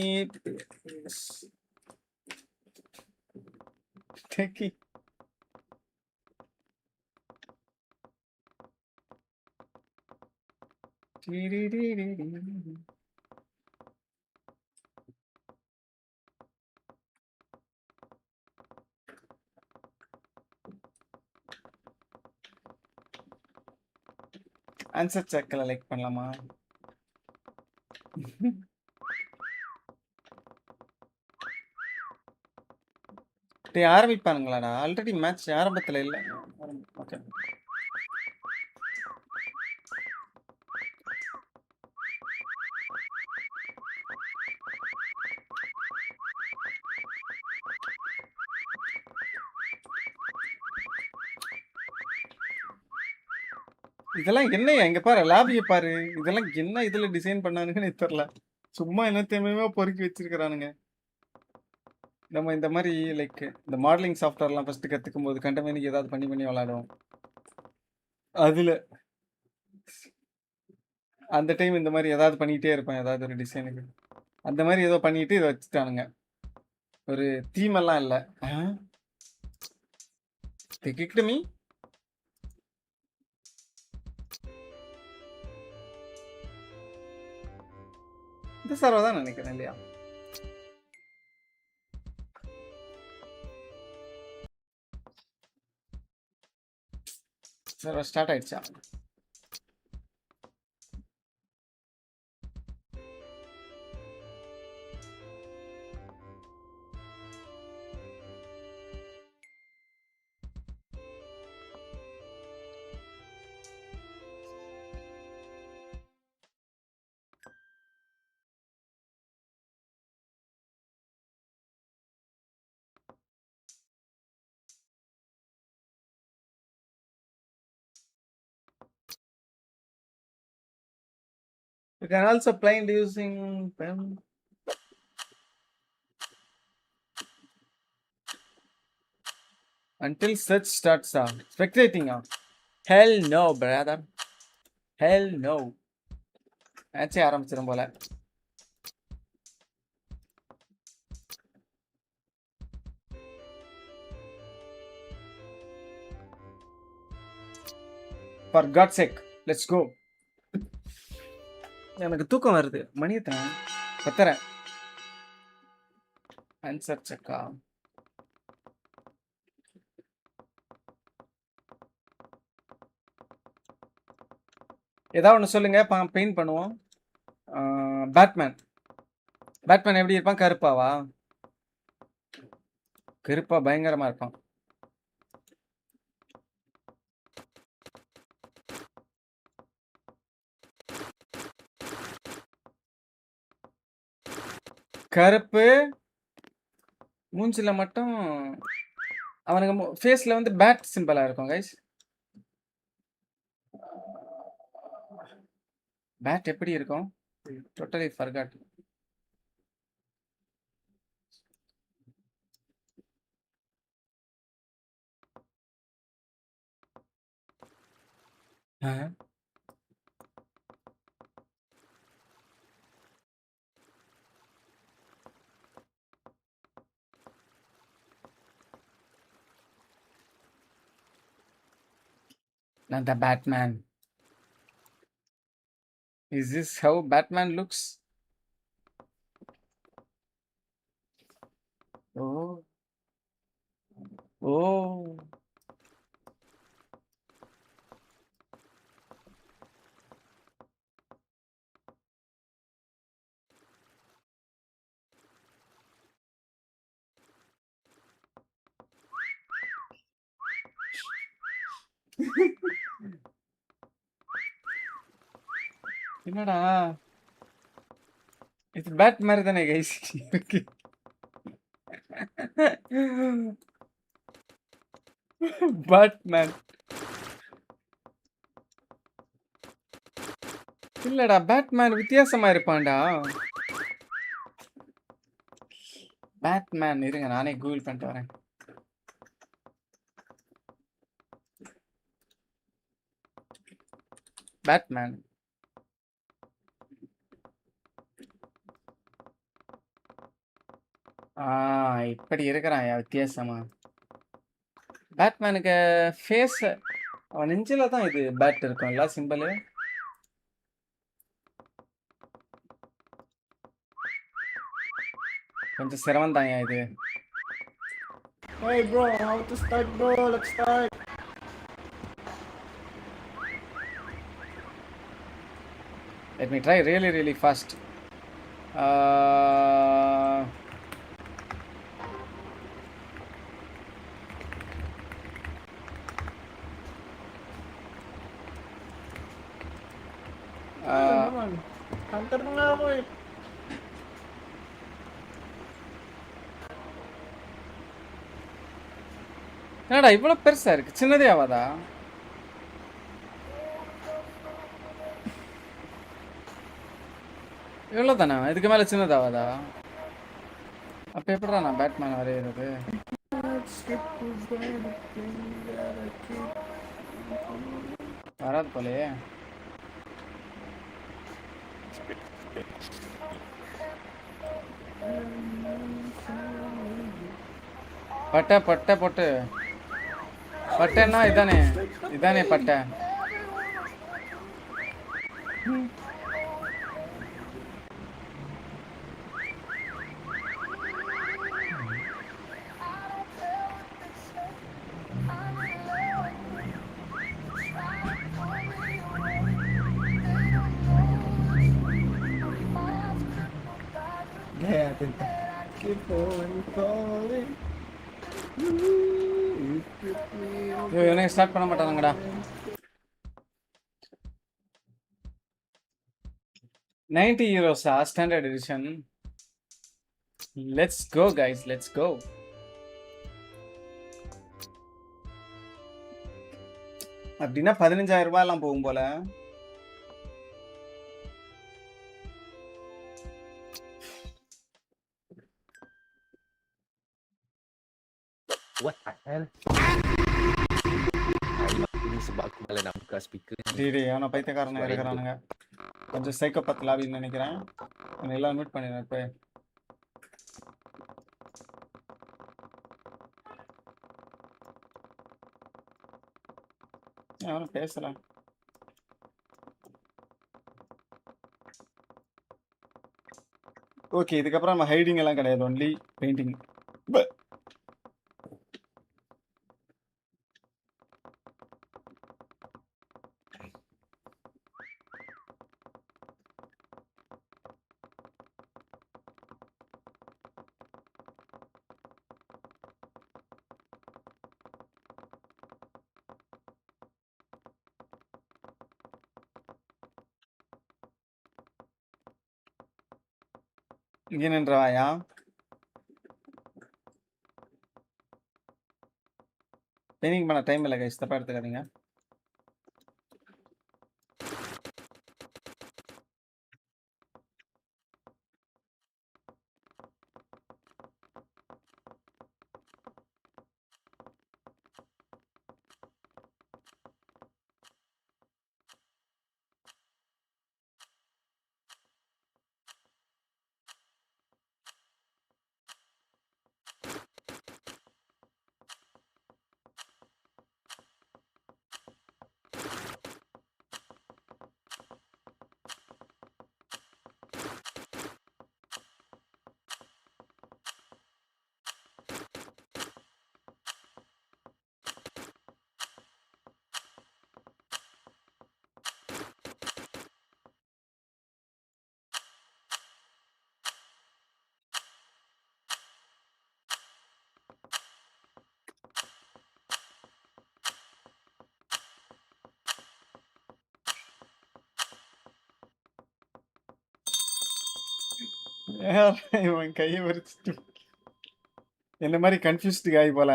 [SPEAKER 3] ஆன்சர் செக்கில் லைக் பண்ணலாமா? ஆரம்பிப்பானுங்களாடா? ஆல்ரெடி மேட்ச் ஆரம்பத்தில் இல்லை. ஓகே இதெல்லாம் என்ன? எங்க பாரு லாபியை பாரு. இதெல்லாம் என்ன இதுல டிசைன் பண்ணானுங்கன்னு தெரியல. சும்மா என்னத்தையுமே பொறுக்கி வச்சிருக்கிறானுங்க. நம்ம இந்த மாதிரி லைக் இந்த மாடலிங் சாஃப்ட்வேர்லாம் ஃபர்ஸ்ட் கற்றுக்கும் போது கண்டமேனிக்கு ஏதாவது பண்ணி விளாடுவோம். அதில் அந்த டைம் இந்த மாதிரி ஏதாவது பண்ணிகிட்டே இருப்பேன், ஏதாவது ஒரு டிசைனுக்கு. அந்த மாதிரி ஏதோ பண்ணிட்டு இதை வச்சுட்டானுங்க. ஒரு தீமெல்லாம் இல்லை. மீ இந்த சர்வர் தான் நினைக்கிறேன் இல்லையா? சர்வர் ஸ்டார்ட் ஆயிடுச்சா? You can also play using pen. Until search starts. Spectating. Hell no, brother. Hell no. மேட்சே ஆரம்பிச்சிடும் போல. For God's sake, let's go. எனக்கு தூக்கம் வருது. மணி எத்தனை? 10:30. ஆன்சர் செக்கா. ஏதாவது ஒன்று சொல்லுங்க, பெயிண்ட் பண்ணுவோம். பேட்மேன். பேட்மேன் எப்படி இருப்பான்? கருப்பாவா? கருப்பா பயங்கரமா இருப்பான். கருப்பு மூஞ்சில மட்டும் அவனுக்கு ஃபேஸ்ல வந்து பேட் சிம்பிளா இருக்கும் கைஸ். பேட் எப்படி இருக்கும்? Totally forgot. Not the Batman. Is this how Batman looks? Oh. Oh. என்னடா இது பேட் மாதிரி தானே கைஸ் இருக்கு. பேட்மேன் இல்லடா, பேட்மேன் வித்தியாசமா இருப்பான்டா. பேட்மேன் இருங்க, நானே கூகுள் பண்ணிட்டு வரேன். பேட்மேன் இப்படி இருக்கிறான் வித்தியாசமா. பேட்மேனுக்கு ஃபேஸ் அவன் நெஞ்சில தான் இது பேட் இருக்கும்ல சிம்பிள். கொஞ்சம் சிரமம் தாங்க இது. Hey bro, how to start bro? Let's start. Let me try really fast. Hunter na nga ako eh. என்னடா இவ்வளவு பெருசா இருக்கு? சின்னதே ஆவாதா? இவ்வளவு தானே? இதுக்கு மேல சின்னதாவாதா? அப்ப எப்படிடா நான் பேட்மேன் வரையிறது? வராது போலயே. பட்டை பட்டை போட்டு பட்டைன்னா இதானே பட்டை. இவனே ஸ்டார்ட் பண்ண மாட்டானுங்கடா. 90 euros standard edition. Let's go guys, let's go. அப்படின்னா 15,000 ரூபாய் எல்லாம் போகும் போல.
[SPEAKER 8] What the hell? Ini sebab aku malah nak buka speaker.
[SPEAKER 3] டேய் அவன பைத்தியக்காரனா இருக்கறானுங்க. கொஞ்சம் சைக்கோபாத் லாபின்னு நினைக்கிறேன். நான் எல்லாம் மியூட் பண்ணிடுறேன் இப்போ. அவன பேசலாம். ஓகே, இதுக்கப்புறம் நம்ம ஹைடிங் எல்லாம் கிடையாது, ஒன்லி பெயிண்டிங். இங்கே நின்றவாயா? பெயிண்டிங் பண்ண டைம் இல்லை கைஸ், தப்பா எடுத்துக்காதீங்க. இவன் கையை வரிச்சிட்டு என்ன மாதிரி கன்ஃபியூஸ்டு காய் போல.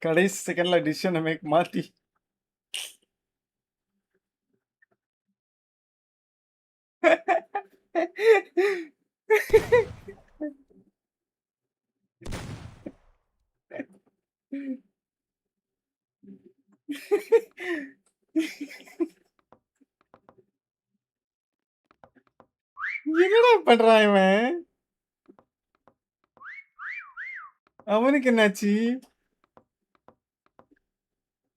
[SPEAKER 3] கடைசி செகண்ட்ல டிசிஷனை மேக் மாத்தி என்னடா பண்றான் இவன்? அவனுக்கு என்னாச்சு?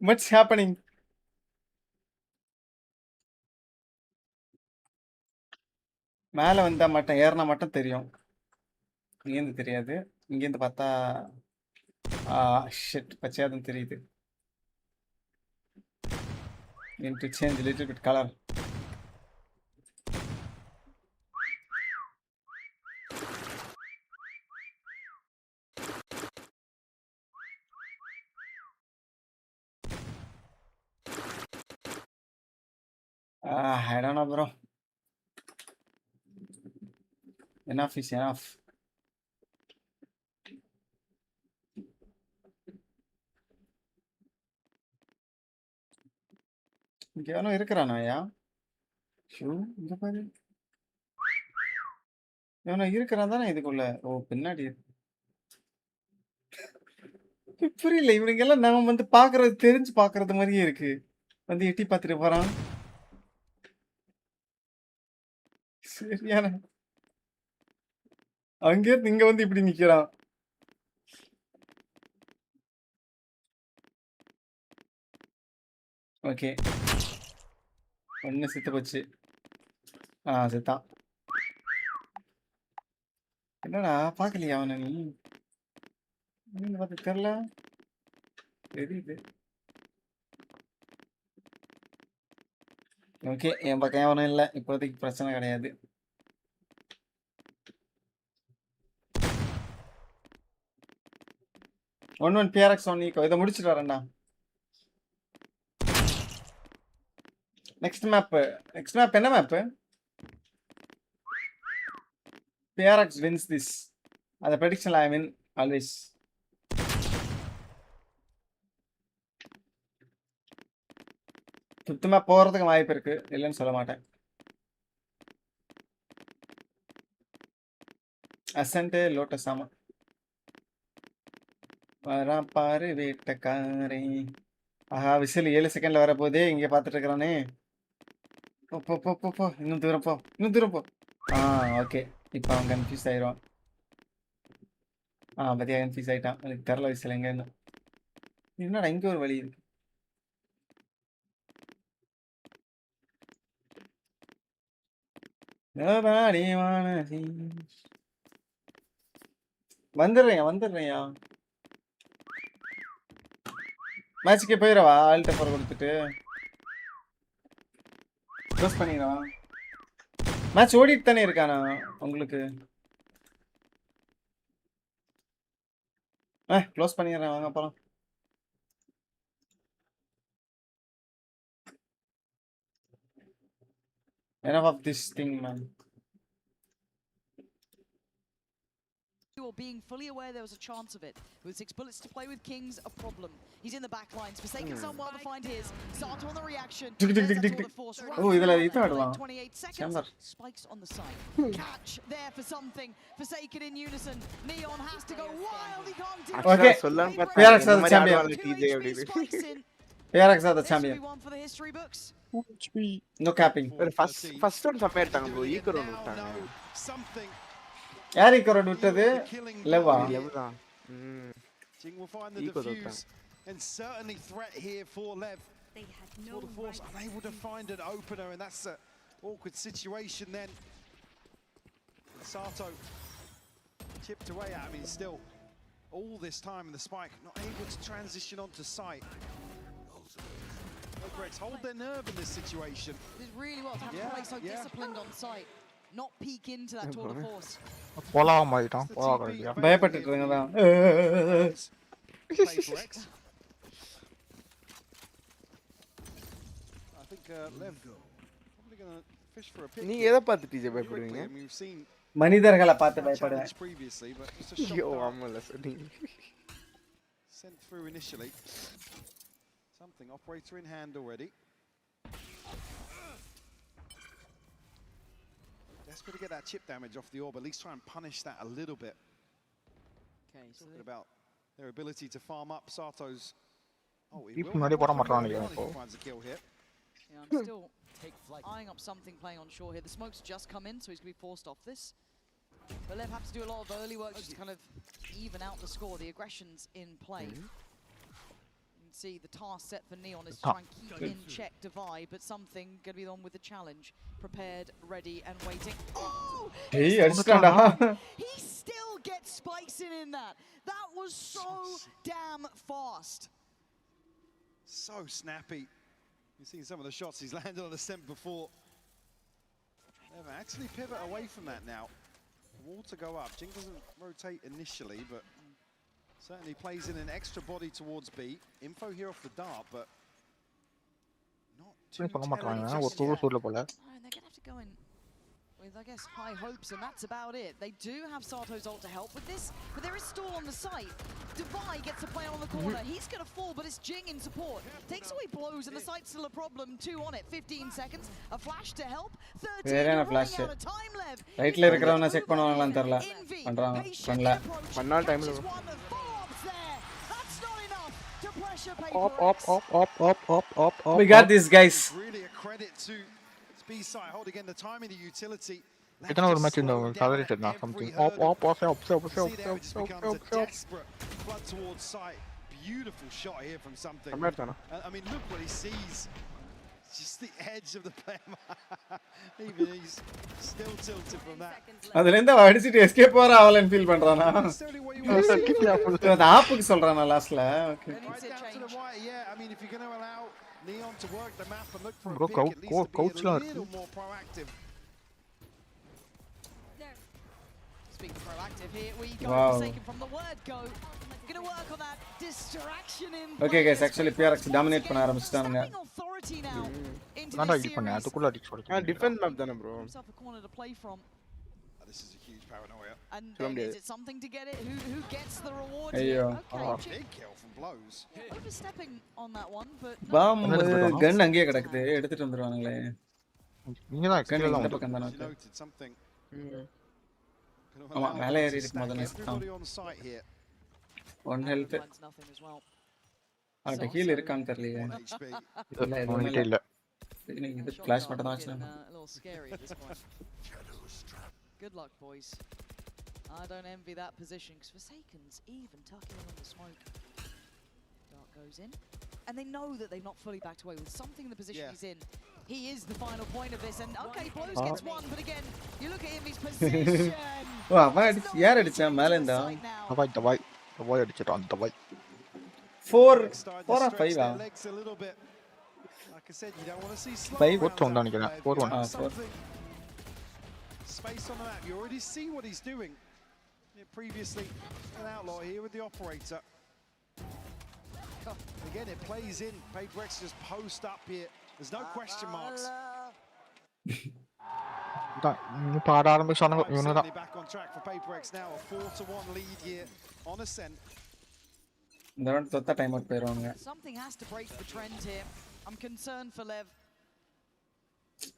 [SPEAKER 3] What's happening? மேலே வந்தா மட்டும் ஏறினா மட்டும் தெரியும், இங்கேருந்து தெரியாது. இங்கேருந்து பார்த்தா ஷிட் பச்சையாதான் தெரியுது. Need to change a little bit color. I don't know bro. Enough is enough. இங்க எவனும் இருக்கிறானாயா? ஷூ இங்க பாரு, எவனோ இருக்கிறான் தானே இதுக்குள்ள. ஓ பின்னாடி புரியல. இவனுங்க எல்லாம் நாம வந்து பாக்குறது தெரிஞ்சு பாக்குறது மாதிரியே இருக்கு. வந்து எட்டி பார்த்துட்டு போறான். சரியான அங்கே இங்க வந்து இப்படி நிக்கிறான். ஓகே, ஒண்ணு செத்து போச்சு. செத்தான். என்னடா பாக்கலையா அவனை நீ? பார்த்து தெரியல, தெரியுது. ஓகே, என் பக்கம் எவனும் இல்லை இப்போதைக்கு, பிரச்சனை கிடையாது. 1-1 PRX 1 eco. இதை முடிச்சிட்டு வரேன்டா. நெக்ஸ்ட் மேப் என்ன மேப்? PRX wins this. அந்த prediction I win always. Fifth map போகிறதுக்கு வாய்ப்பு இருக்கு, இல்லைன்னு சொல்ல மாட்டேன். அசன்ட் லோட்டஸ் ஆமா. வரா பாரு வேட்டக்காரே. ஆஹா விசில் 7 செகண்ட்ல வர போதே இங்கே பார்த்துட்டு இருக்கிறானே. போ இன்னும் தூரம் போ. ஓகே. இப்போ அவன் கன்ஃபியூஸ் ஆயிடுவான். பத்தியா கன்ஃபியூஸ் ஆயிட்டான். எனக்கு தெரில விசில் எங்கன்னு. என்னடா இங்கே ஒரு வழி இருக்கு. வந்துடுறேயா மேட்சுக்கே போயிடவா? ஆல்ட் ஃபோர் கொடுத்துட்டு க்ளோஸ் பண்ணிடவா? மேட்ச் ஓடிட்டு தானே இருக்கானா உங்களுக்கு? க்ளோஸ் பண்ணிடுறேன், வாங்க போலாம். Enough of this thing, man.
[SPEAKER 7] Or being fully aware there was a chance of it. With 6 bullets to play with King's a problem. He's in the back lines. Forsaken somewhere to find his. Sato on the reaction.
[SPEAKER 3] Oh, idala ita adva.
[SPEAKER 7] 28 seconds. Spikes on the side. Catch there for something. Forsaken in unison. Neon has to go wild. He can't do it.
[SPEAKER 3] Okay. PRX are the champion. PRX are the champion.
[SPEAKER 7] For the history books.
[SPEAKER 3] No capping.
[SPEAKER 20] First one சமையா எடுத்தாங்க bro. Eker ஒன்னு விட்டாங்க.
[SPEAKER 3] யார் Eker விட்டது? லெவா.
[SPEAKER 11] Jing will find the defuse and certainly threat here for Lev. They had no force unable to find an opener, and that's an awkward situation then. Sato chipped away at him. He's still all this time in the spike, not able to transition onto site. PRX hold their nerve in this situation.
[SPEAKER 7] This really well to have to play so disciplined on site, not peek into that tour de force.
[SPEAKER 21] போலாம் மாயிட்டான் போறாங்க.
[SPEAKER 3] பயப்பட்டுட்டு இருங்கடா.
[SPEAKER 11] PRX. I think Lev probably going to fish for a pick.
[SPEAKER 20] நீங்க எதை பார்த்து DJ பயப்படுவீங்க?
[SPEAKER 11] We've seen
[SPEAKER 3] மனிதர்களை பார்த்து பயப்படுவேன்.
[SPEAKER 11] previously, but just a shot
[SPEAKER 20] ஆமால சொன்னீங்க.
[SPEAKER 11] sent through initially. Something operator in hand already. Desperate to get that chip damage off the orb, at least try and punish that a little bit.
[SPEAKER 7] Okay, so
[SPEAKER 11] talking about their ability to farm up Sato's. Oh, he
[SPEAKER 21] will finds
[SPEAKER 11] a kill here.
[SPEAKER 7] Yeah, I'm still eyeing up something playing on shore here. The smoke's just come in, so he's going to be forced off this. But Lev have to do a lot of early work just to kind of even out the score. The aggression's in play. See, the task set for Neon is to try and keep in check Divide, but something going to be on with the challenge. Prepared, ready, and waiting. Oh! He still gets spikes in that. That was so damn fast.
[SPEAKER 11] So snappy. You've seen some of the shots he's landed on the stem before. They've actually pivot away from that now. Wall to go up. Jing doesn't rotate initially, but certainly plays in an extra body towards B. Info here off the dart, but not too telling just yet.
[SPEAKER 7] They're going to have to go in with, I guess, high hopes, and that's about it. They do have Sato's ult to help with this, but there is stall on the site. Divide gets a play on the corner. He's going to fall, but it's Jing in support. Takes away blows, and the site's still a problem. 2 on it. 15 seconds. A flash to help. 13 running out of time, Lev.
[SPEAKER 3] Right la irukravana check பண்ணுவாங்களான்னு தெரியல. பண்றாங்க. பண்ணல.
[SPEAKER 20] பண்ணால் டைம்ல
[SPEAKER 3] We got this, guys.
[SPEAKER 11] Really a credit to B-side holding in the timing, the utility.
[SPEAKER 21] எத்தனை ஒரு match இந்த coverage நான் something op
[SPEAKER 11] Desperate flood towards sight. Beautiful shot here from something. I mean, look what he sees. Just the edge of the player. Even he's still tilted from that.
[SPEAKER 3] அதுல இருந்து அடிச்சிட்டு escape வர ஆவலன் feel பண்றானா? அது ஆப்புக்கு சொல்றானா லாஸ்ட்ல? Okay.
[SPEAKER 11] Yeah, I mean, if you're going to allow Neon to work the map and look for a
[SPEAKER 21] Bro,
[SPEAKER 11] pick, at least to be a little more proactive.
[SPEAKER 7] Speaking proactive, here we go.
[SPEAKER 3] Wow.
[SPEAKER 7] Forsaken from the word go. Gonna work on that distraction in
[SPEAKER 3] Okay guys, actually PRX dominate பண்ண ஆரம்பிச்சிட்டாங்க.
[SPEAKER 7] authority now into
[SPEAKER 21] நான்டா
[SPEAKER 7] this
[SPEAKER 21] இது பண்ணேன்
[SPEAKER 7] series.
[SPEAKER 21] அதுக்குள்ள அடிச்சு கொடுத்தேன்.
[SPEAKER 20] Defence map தானே bro.
[SPEAKER 7] Himself a corner to play from.
[SPEAKER 11] This is a huge paranoia.
[SPEAKER 7] And then is it something to get it? Who gets the reward?
[SPEAKER 3] Ayyo.
[SPEAKER 7] Okay,
[SPEAKER 11] Big kill from blows.
[SPEAKER 7] overstepping on that one, but
[SPEAKER 3] bomb gun அங்கேயே கிடக்குது, எடுத்துட்டு வந்துருவாங்களே.
[SPEAKER 21] நீங்க தான்
[SPEAKER 3] கன்
[SPEAKER 21] extra
[SPEAKER 3] இந்த
[SPEAKER 21] வந்து
[SPEAKER 3] பக்கம் தான
[SPEAKER 11] You
[SPEAKER 3] இருக்கு.
[SPEAKER 11] noted something.
[SPEAKER 3] ஆமா மேலே ஏறி இருக்கு முதல்ல செத்தான்.
[SPEAKER 11] Everybody on site here.
[SPEAKER 3] 1 health.
[SPEAKER 7] nothing as well.
[SPEAKER 3] அவட்ட ஹீல் இருக்கான்னு தெரியலையே. இல்ல
[SPEAKER 21] அவன்கிட்ட இல்ல.
[SPEAKER 3] இது ஃபிளாஷ் மட்டும் தான் வச்சிருக்கேன்.
[SPEAKER 7] A little scary at this point. Good luck, boys. I don't envy that position because Forsaken's even tucking in on the smoke. Dark goes in, and they know that they've not fully backed away with something in the position he's in. He is the final point of this, and okay, blows gets one, but again, you look at him, his position.
[SPEAKER 3] ஓ அவன் யார் அடிச்சா மேல இருந்தா?
[SPEAKER 21] தவாய் அடிச்சிட்டான் தவாய்.
[SPEAKER 3] 4 or 5 ah?
[SPEAKER 11] Legs a little bit. Like I said, you don't want to see slow.
[SPEAKER 3] 5
[SPEAKER 21] 4 தான் நினைக்கிறேன். 4-1.
[SPEAKER 11] Space on the map. You already see what he's doing. Previously, an outlaw here with the operator. Again, it plays in. PRX just post up here. There's no question marks.
[SPEAKER 21] இப்போ ஆட ஆரம்பிச்சானுங்க இவனுங்க தான்.
[SPEAKER 11] Back on track for PRX now. A 4-1 lead here on Ascent.
[SPEAKER 3] இந்த round தொத்த time out போயிடுவாங்க.
[SPEAKER 7] Something has to break the trend here. I'm concerned for Lev.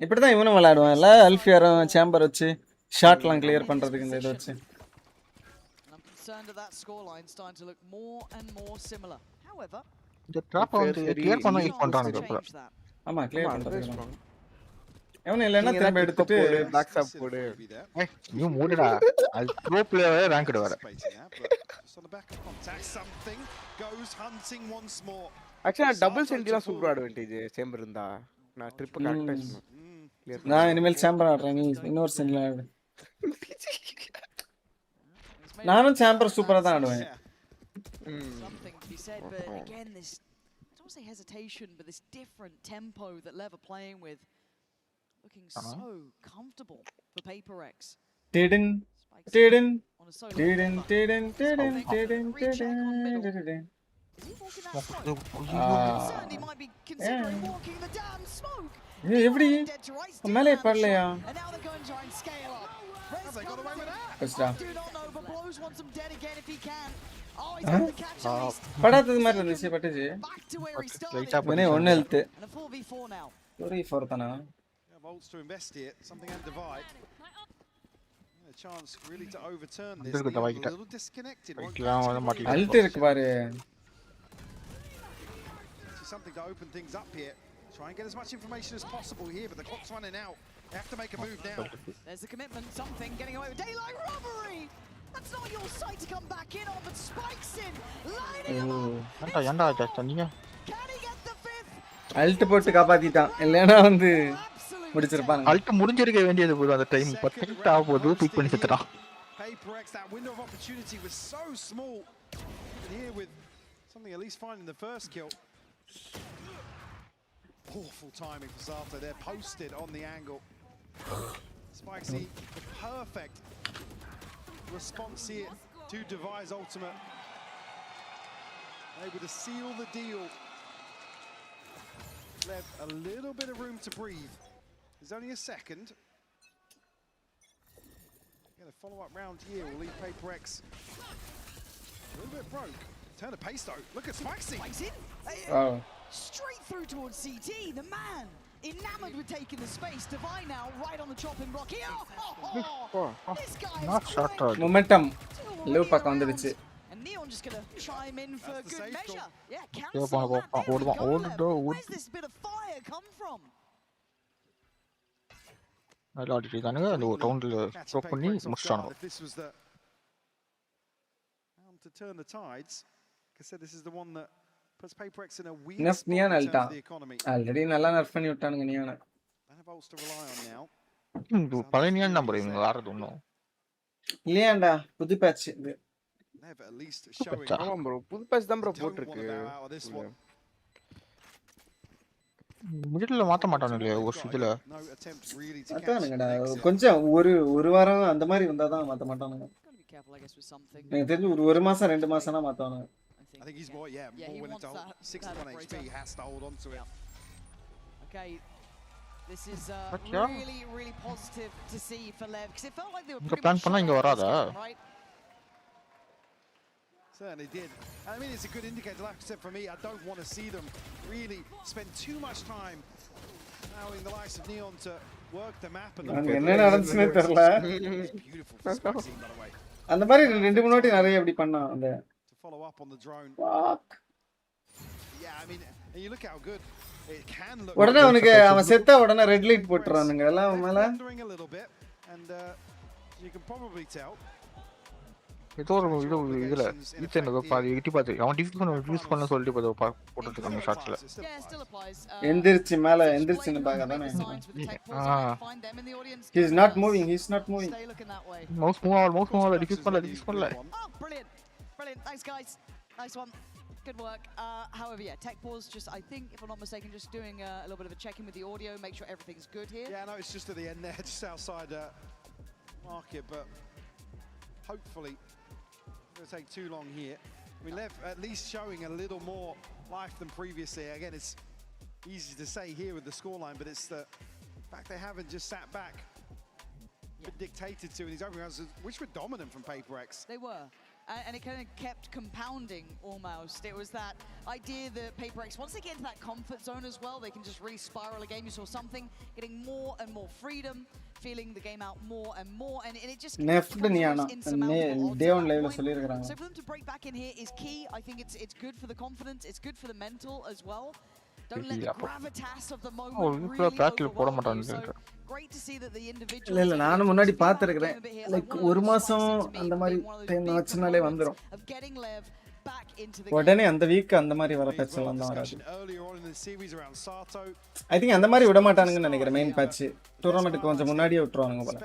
[SPEAKER 3] இப்படி தான் இவனும் விளையாடுவான்ல, அல்ஃபியரும் chamber வச்சு ஷாட்லாம் கிளியர் பண்றதுக்கு இந்த இத வச்சு.
[SPEAKER 7] I'm concerned that scoreline starting to look more and more similar. However,
[SPEAKER 21] இந்த ட்ராப் வந்து கிளியர் பண்ண ஹெல்ப் பண்றானுங்க இப்ப.
[SPEAKER 3] ஆமா கிளியர் பண்றாங்க. எவன் இல்லனா திரும்ப எடுத்துட்டு
[SPEAKER 20] பேக் ஸ்டாப் போடு.
[SPEAKER 21] ஏய் நீ மூடுடா. அது ப்ரோ பிளேயர் ரேங்க்டு வர.
[SPEAKER 11] On the back of contact, something goes hunting once more.
[SPEAKER 20] ஆக்சுவலா டபுள் சென்டிலாம் சூப்பர் அட்வான்டேஜ் சேம்பர் இருந்தா. நான் ட்ரிப் கரெக்ட்டா
[SPEAKER 3] யூஸ் நான் இனிமேல் சேம்பர் ஆடுறேன், நீ இன்னொரு சென்ல ஆடு. நானும் சேம்பர் சூப்பரா தான் ஆடுவேன்.
[SPEAKER 7] something to be said, but again this I don't want to say hesitation, but this different tempo that Lev are playing with, looking so comfortable for PRX.
[SPEAKER 3] Tidin.
[SPEAKER 7] Is he walking that smoke? Certainly might be considering walking the damn smoke.
[SPEAKER 3] எப்படி மேலே படலையா?
[SPEAKER 7] And now they're going to try and scale up.
[SPEAKER 11] They got away with that.
[SPEAKER 3] கஷ்டா.
[SPEAKER 7] Do not know, but Blows wants him dead again if he can. Oh, he's got the catch at least.
[SPEAKER 3] படாதது மாதிரி இருந்துச்சு பட்டுச்சு.
[SPEAKER 7] Back to where he started.
[SPEAKER 3] இவனே 1 health.
[SPEAKER 7] And a 4v4 now.
[SPEAKER 3] 4v4 தானா?
[SPEAKER 11] Volts to invest here, something and divide. A chance really to overturn this.
[SPEAKER 21] இருக்கு
[SPEAKER 11] A
[SPEAKER 21] தவாய்கிட்ட.
[SPEAKER 11] little disconnected.
[SPEAKER 3] Alt இருக்கு பாரு.
[SPEAKER 11] Something to open things up here. Try and get as much information as possible here, but the clock's running out. They have to make a move now.
[SPEAKER 7] There's the commitment, something getting away with daylight robbery. That's not your sight to come back in on, but Spike's in, lining him up.
[SPEAKER 21] ஏன்டா just நீங்க
[SPEAKER 7] Can he get the fifth?
[SPEAKER 3] Alt போட்டு காப்பாத்திட்டான், இல்லனா வந்து முடிச்சிருப்பாங்க.
[SPEAKER 21] Alt முடிஞ்சிருக்க வேண்டியது போது அந்த time 10 second ஆக போது பிக் பண்ணி செத்துட்டான்.
[SPEAKER 11] PRX, that window of opportunity was so small. And here with something at least finding the first kill. Awful timing for Zato. They're posted on the angle. Spikesy, the perfect response here to devise ultimate. Able to seal the deal. Left a little bit of room to breathe. There's only a second. Get a follow-up round here will leave PRX a little bit broke. Turn the pace though. Look at Spikesy.
[SPEAKER 7] Spikes in.
[SPEAKER 3] Wow.
[SPEAKER 7] Straight through towards CT. The man enamored with taking the space. Divine now right on the chopping block here. This guy is great.
[SPEAKER 3] Momentum. Loop பக்கம் வந்துருச்சு.
[SPEAKER 7] And Neon just gonna chime in for good measure. Yeah,
[SPEAKER 21] ஓடுவான்
[SPEAKER 7] cancel that.
[SPEAKER 21] ஓடுவான் ஓடுடோ
[SPEAKER 7] Where's this bit of fire come from?
[SPEAKER 21] நல்லா ஆடிட்டு இருக்கானுங்க அந்த ரவுண்ட்ல stroke பண்ணி முடிச்சானுங்க.
[SPEAKER 11] This was the to turn the tides. Like I said, this is the one that puts PRX in a weird spot in terms of the economy.
[SPEAKER 3] Already நல்லா நர்ஃப் பண்ணி விட்டானுங்க நியானா.
[SPEAKER 11] And Volts to rely on now.
[SPEAKER 21] இது பழனியான number இவங்க வேறது ஒண்ணும்
[SPEAKER 3] இல்லையாண்டா புது batch இது.
[SPEAKER 11] Never at least showing.
[SPEAKER 20] ஆமா bro, புது batch தான் bro போட்டுருக்கு.
[SPEAKER 21] மிடில்ல மாத்த மாட்டானுங்களே ஒரு இதுல.
[SPEAKER 3] அதானுங்கடா கொஞ்சம் ஒரு வாரம் அந்த மாதிரி வந்தா தான் மாத்த மாட்டானுங்க.
[SPEAKER 7] careful, I guess, with something.
[SPEAKER 3] எனக்கு தெரிஞ்சு ஒரு மாசம் 2 மாசம்னா மாத்தானே.
[SPEAKER 11] I think he's more, more willing to hold 61 HP. He has to hold on to it.
[SPEAKER 7] Okay, this is really positive to see for Lev because it felt like they were pretty much
[SPEAKER 21] plan inga varada.
[SPEAKER 7] Right?
[SPEAKER 11] Certainly did. I mean, it's a good indicator. Like I said, for me, I don't want to see them really spend too much time allowing the likes of Neon to work the map. And
[SPEAKER 3] என்ன நடந்துச்சுனே தெரியல. அந்த மாதிரி 2-3 வாட்டி நிறைய இப்படி பண்ணா அந்த
[SPEAKER 11] to follow up on the drone. Yeah, I mean, and you look how good it can look.
[SPEAKER 3] உடனே அவனுக்கு அவன் செத்த உடனே ரெட் லைட் போட்டுறானுங்க எல்லாம் மேல.
[SPEAKER 11] And you can probably tell.
[SPEAKER 21] ஏதோ ஒரு இதுல ஈத்தன் ஏதோ பாதி எட்டி பார்த்து அவன் டிஃபியூஸ் பண்ண சொல்லிட்டு போட்டுட்டு இருக்காங்க ஷாட்ஸ்ல.
[SPEAKER 3] எந்திரிச்சு மேல எந்திரிச்சுன்னு பாக்க தானே. He is not moving. Mouse move diffuse பண்ணல.
[SPEAKER 7] Brilliant. Thanks guys. Nice one. Good work. However, yeah, Tech Pause just, I think, if I'm not mistaken, just doing a little bit of a check-in with the audio, make sure everything's good here.
[SPEAKER 11] Yeah, no, it's just at the end there, just outside market, but hopefully it's going to take too long here. We left at least showing a little more life than previously. Again, it's easy to say here with the scoreline, but it's the fact they haven't just sat back, been dictated to in these opening rounds, which were dominant from PRX.
[SPEAKER 7] They were. And it kind of kept compounding almost. It was that idea that PRX, once they get into that comfort zone as well, they can just really spiral a game. You saw something getting more and more freedom, feeling the game out more and more, and it just
[SPEAKER 3] day on level
[SPEAKER 7] so for them to break back in here is key. I think it's good for the confidence, it's good for the mental as well. Don't let the gravitas of the moment really
[SPEAKER 21] போட மாட்டாங்க.
[SPEAKER 7] Great to see that the individuals
[SPEAKER 3] இல்ல நானும் முன்னாடி பாத்துக்கிறேன். Like ஒரு மாசம் அந்த மாதிரி டைம் ஆச்சுனாலே வந்துரும். உடனே அந்த வீக் அந்த மாதிரி வர பேட்ச் எல்லாம் தான் வராது. ஐ திங்க் அந்த மாதிரி விட மாட்டானுங்கன்னு நினைக்கிறேன் மெயின் பேட்ச். டூர்னமென்ட்க்கு கொஞ்சம் முன்னாடியே விட்டுருவாங்க போல.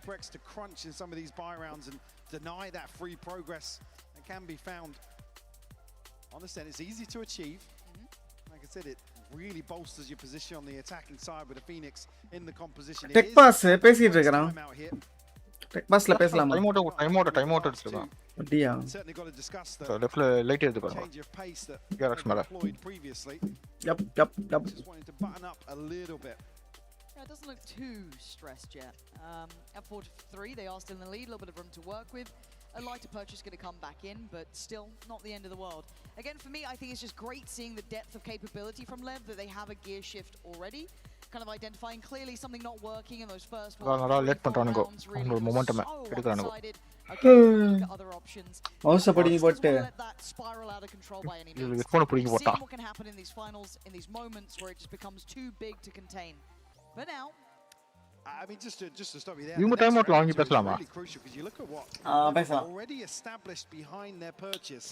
[SPEAKER 11] PRX to crunch in some of these buy rounds and deny that free progress that can be found. Honestly, it's easy to achieve. Like I said, it really bolsters your position on the attacking side with a Phoenix in the composition.
[SPEAKER 3] Tech pass பேசிட்டு இருக்கறான். Tech passல பேசலாமா?
[SPEAKER 21] Time out எடுத்துக்கலாம்.
[SPEAKER 3] அப்படியே.
[SPEAKER 11] Certainly got to discuss the
[SPEAKER 21] லெஃப்ட்ல light எடுத்து பாருங்க.
[SPEAKER 11] change of pace that
[SPEAKER 21] PRX மேல.
[SPEAKER 3] Yep.
[SPEAKER 11] Just wanting to button up a little bit.
[SPEAKER 7] Yeah, it doesn't look too stressed yet. At 4-3, they are still in the lead, a little bit of room to work with. A lighter purchase going to come back in, but still not the end of the world. Again, for me, I think it's just great seeing the depth of capability from Lev, that they have a gear shift already. Kind of identifying clearly something not working in those first
[SPEAKER 21] late பண்றானுங்க. அவங்களோட momentum எடுக்கறானுங்க.
[SPEAKER 7] Other options.
[SPEAKER 3] Mouse படி போட்டு
[SPEAKER 7] that spiral out of control by any means.
[SPEAKER 21] Headphone புடிங்கி போட்டா.
[SPEAKER 7] What can happen in these finals, in these moments where it just becomes too big to contain. But now
[SPEAKER 11] I mean, just to stop you there.
[SPEAKER 21] இவங்க time அவுட்ல வாங்கி பேசலாமா?
[SPEAKER 11] Really crucial because you look at what
[SPEAKER 3] பேசலாம்.
[SPEAKER 11] already established behind their purchase.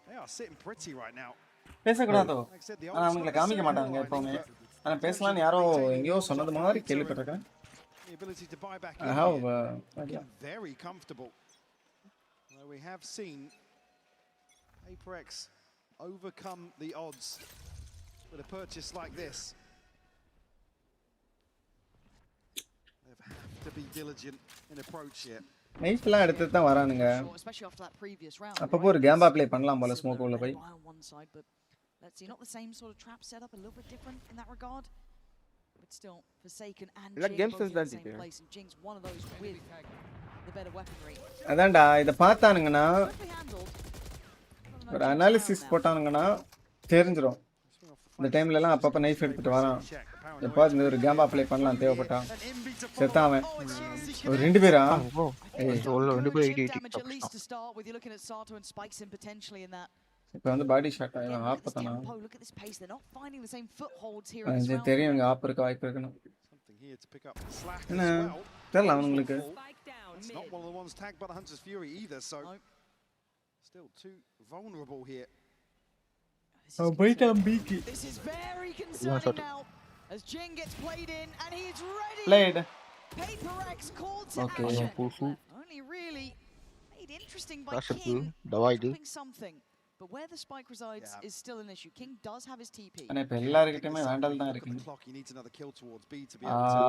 [SPEAKER 11] They are sitting pretty right now.
[SPEAKER 3] பேசக்கூடாதோ? அவங்கள காமிக்க மாட்டாங்க எப்பவுமே. ஆனா பேசலாம்னு யாரோ எங்கயோ சொன்னது மாதிரி கேள்விப்பட்டிருக்கேன்.
[SPEAKER 11] The ability to buy back
[SPEAKER 3] I have
[SPEAKER 11] very comfortable. We have seen PRX overcome the odds with a purchase like this. To be diligent in approach here.
[SPEAKER 3] நைஃப்லாம் எடுத்து தான் வரானுங்க. அப்பப்போ ஒரு கேம்பா ப்ளே பண்ணலாம் போல ஸ்மோக் உள்ள போய்.
[SPEAKER 7] Let's see, not the same sort of trap setup, a little bit different in that regard. But still, Forsaken and Jinx both in the same place, and Jinx one of those with the better weaponry.
[SPEAKER 3] அதான்டா இத பார்த்தானுங்கனா ஒரு analysis போட்டானுங்கனா தெரிஞ்சிரும். இந்த டைம்ல எல்லாம் அப்பப்ப knife எடுத்துட்டு வரான். எப்போ இந்த ஒரு கேம்பா ப்ளே பண்ணலாம் தேவைப்பட்டா. செத்தாவன். ஒரு ரெண்டு பேரா?
[SPEAKER 21] ரெண்டு பேர் 80.
[SPEAKER 3] இப்போ வந்து பாடி ஷாட் ஆயிடும் ஆப் பண்ணா. அது தெரியும் இங்க ஆப் இருக்க வாய்ப்பு இருக்குன்னு. என்ன தெரியல அவங்களுக்கு.
[SPEAKER 11] It's not one of the ones tagged by the Hunter's Fury either, so still too vulnerable here.
[SPEAKER 7] This is very concerning now as Jing gets played in and he's ready.
[SPEAKER 3] Played.
[SPEAKER 7] PRX called to action. Only really made interesting by King doing something. But where the spike resides is still an issue. King does have his TP.
[SPEAKER 3] انا இப்ப எல்லார்கிட்டயுமே வேண்டல் தான் இருக்கு.
[SPEAKER 11] He needs another kill towards B to be able to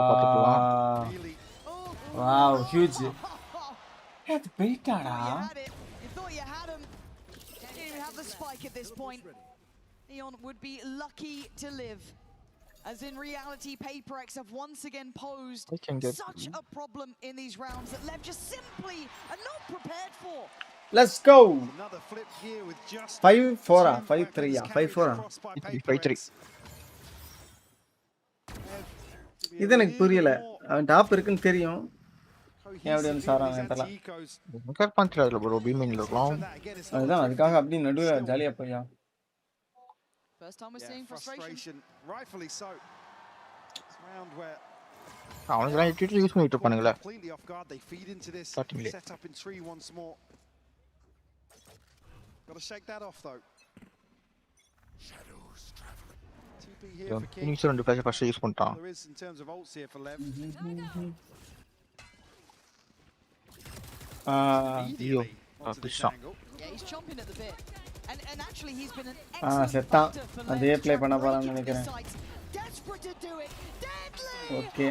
[SPEAKER 3] Wow, huge. அது போயிட்டாடா.
[SPEAKER 7] You thought you had him. Didn't even have the spike at this point. Neon would be lucky to live. As in reality, PRX have once again posed such a problem in these rounds that Lev just simply are not prepared for.
[SPEAKER 3] Let's go.
[SPEAKER 11] Another flip here with just
[SPEAKER 3] 5-4 5-3 5-4
[SPEAKER 21] 5-3.
[SPEAKER 3] இது எனக்கு புரியல. அவன் top இருக்குன்னு தெரியும். ஏன் அப்படி வந்து சாராங்க தெரியல.
[SPEAKER 21] முகர் பஞ்ச்ல ப்ரோ பீமிங்ல இருக்கலாம்.
[SPEAKER 3] அதுதான் அதுக்காக அப்படி நடுவுல ஜாலியா போயா.
[SPEAKER 7] First time we're seeing frustration.
[SPEAKER 11] Rightfully so. It's round where
[SPEAKER 21] அவங்கலாம் ட்விட்டர் யூஸ் பண்ணிட்டு இருப்பானுங்களே.
[SPEAKER 11] completely off guard they feed into this set up in 3 once more. Got to shake that off though. Shadows traveling. TP here for King.
[SPEAKER 21] Initial ரெண்டு page first use பண்ணிட்டான்.
[SPEAKER 11] There is in terms of ults here for Lev.
[SPEAKER 21] ஐயோ பிஷா.
[SPEAKER 7] Yeah, he's chomping at the bit. And actually he's been an excellent
[SPEAKER 3] செத்தான்.
[SPEAKER 7] factor for
[SPEAKER 3] அதே
[SPEAKER 7] Lev.
[SPEAKER 3] Play பண்ண போறான்னு நினைக்கிறேன்.
[SPEAKER 7] Desperate to do it. Deadly.
[SPEAKER 3] Okay.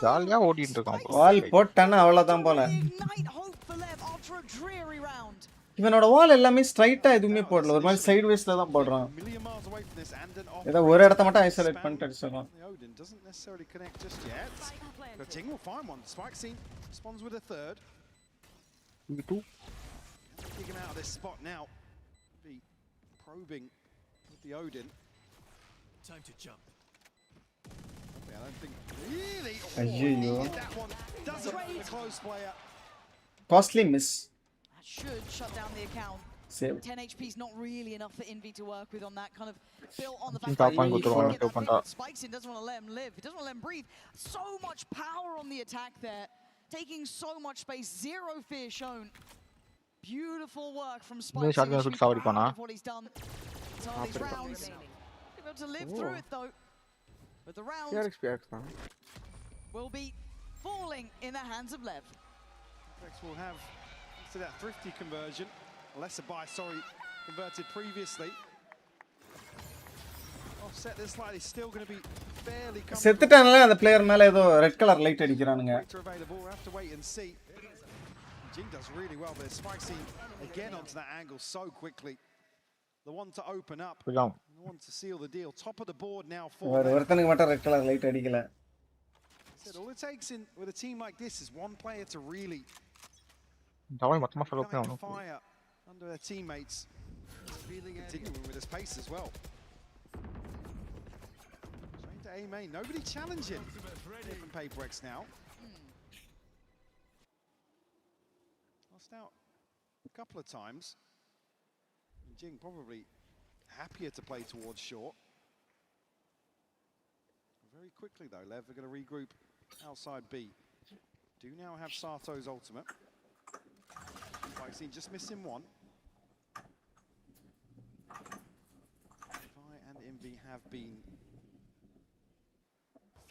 [SPEAKER 21] ஜாலியா ஓடிட்டு இருக்கான்.
[SPEAKER 3] வால் போட்டானே அவ்வளவுதான் போல.
[SPEAKER 7] Ignite hope for Lev after a dreary round.
[SPEAKER 3] இவனோட வால் எல்லாமே ஸ்ட்ரைட்டா எதுவுமே போடல. ஒரு மாதிரி சைடு வேஸ்ல தான் போடுறான். ஏதோ ஒரு இடத்த மட்டும் ஐசோலேட் பண்ணிட்டு அடிச்சறான்.
[SPEAKER 11] Odin doesn't necessarily connect just yet. The Ting will find one. Spike scene responds with a third.
[SPEAKER 21] V2.
[SPEAKER 11] Kick him out of this spot now. Be probing with the Odin. Time to jump. I don't think really.
[SPEAKER 3] Ayyo.
[SPEAKER 11] That one doesn't the close player.
[SPEAKER 3] Costly miss.
[SPEAKER 7] That should shut down the account.
[SPEAKER 3] Save.
[SPEAKER 7] 10 HP is not really enough for Envy to work with on that kind of built on the fact
[SPEAKER 21] that
[SPEAKER 7] that he
[SPEAKER 21] he
[SPEAKER 7] spikes in, doesn't want to let him live. He doesn't want to let him breathe. So much power on the attack there. Taking so much space, zero fear shown. Beautiful work from Spikes. What he's done. So these rounds, they're able to live through it though. But the round will be falling in the hands of Lev.
[SPEAKER 11] PRX will have to that thrifty conversion. Lesser buy, sorry, converted previously. Offset this slightly, still going to be fairly comfortable.
[SPEAKER 3] செத்துட்டானல அந்த player மேல ஏதோ red colour light அடிக்கறானுங்க.
[SPEAKER 11] Available, we'll have to wait and see. Jing does really well, but Spike scene again onto that angle so quickly. The one to open up, the one to seal the deal. Top of the board now for.
[SPEAKER 3] ஒருத்தனுக்கு மட்டும் red colour light அடிக்கல.
[SPEAKER 11] All it takes in with a team like this is one player to really fire under their teammates. Continuing with his pace as well. Straight to A main. Nobody challenging from PRX now. Lost out a couple of times. Jing probably happier to play towards short. Very quickly though, Lev are going to regroup outside B. Do now have Sato's ultimate. Vaccine just missing one. Vi and Envy have been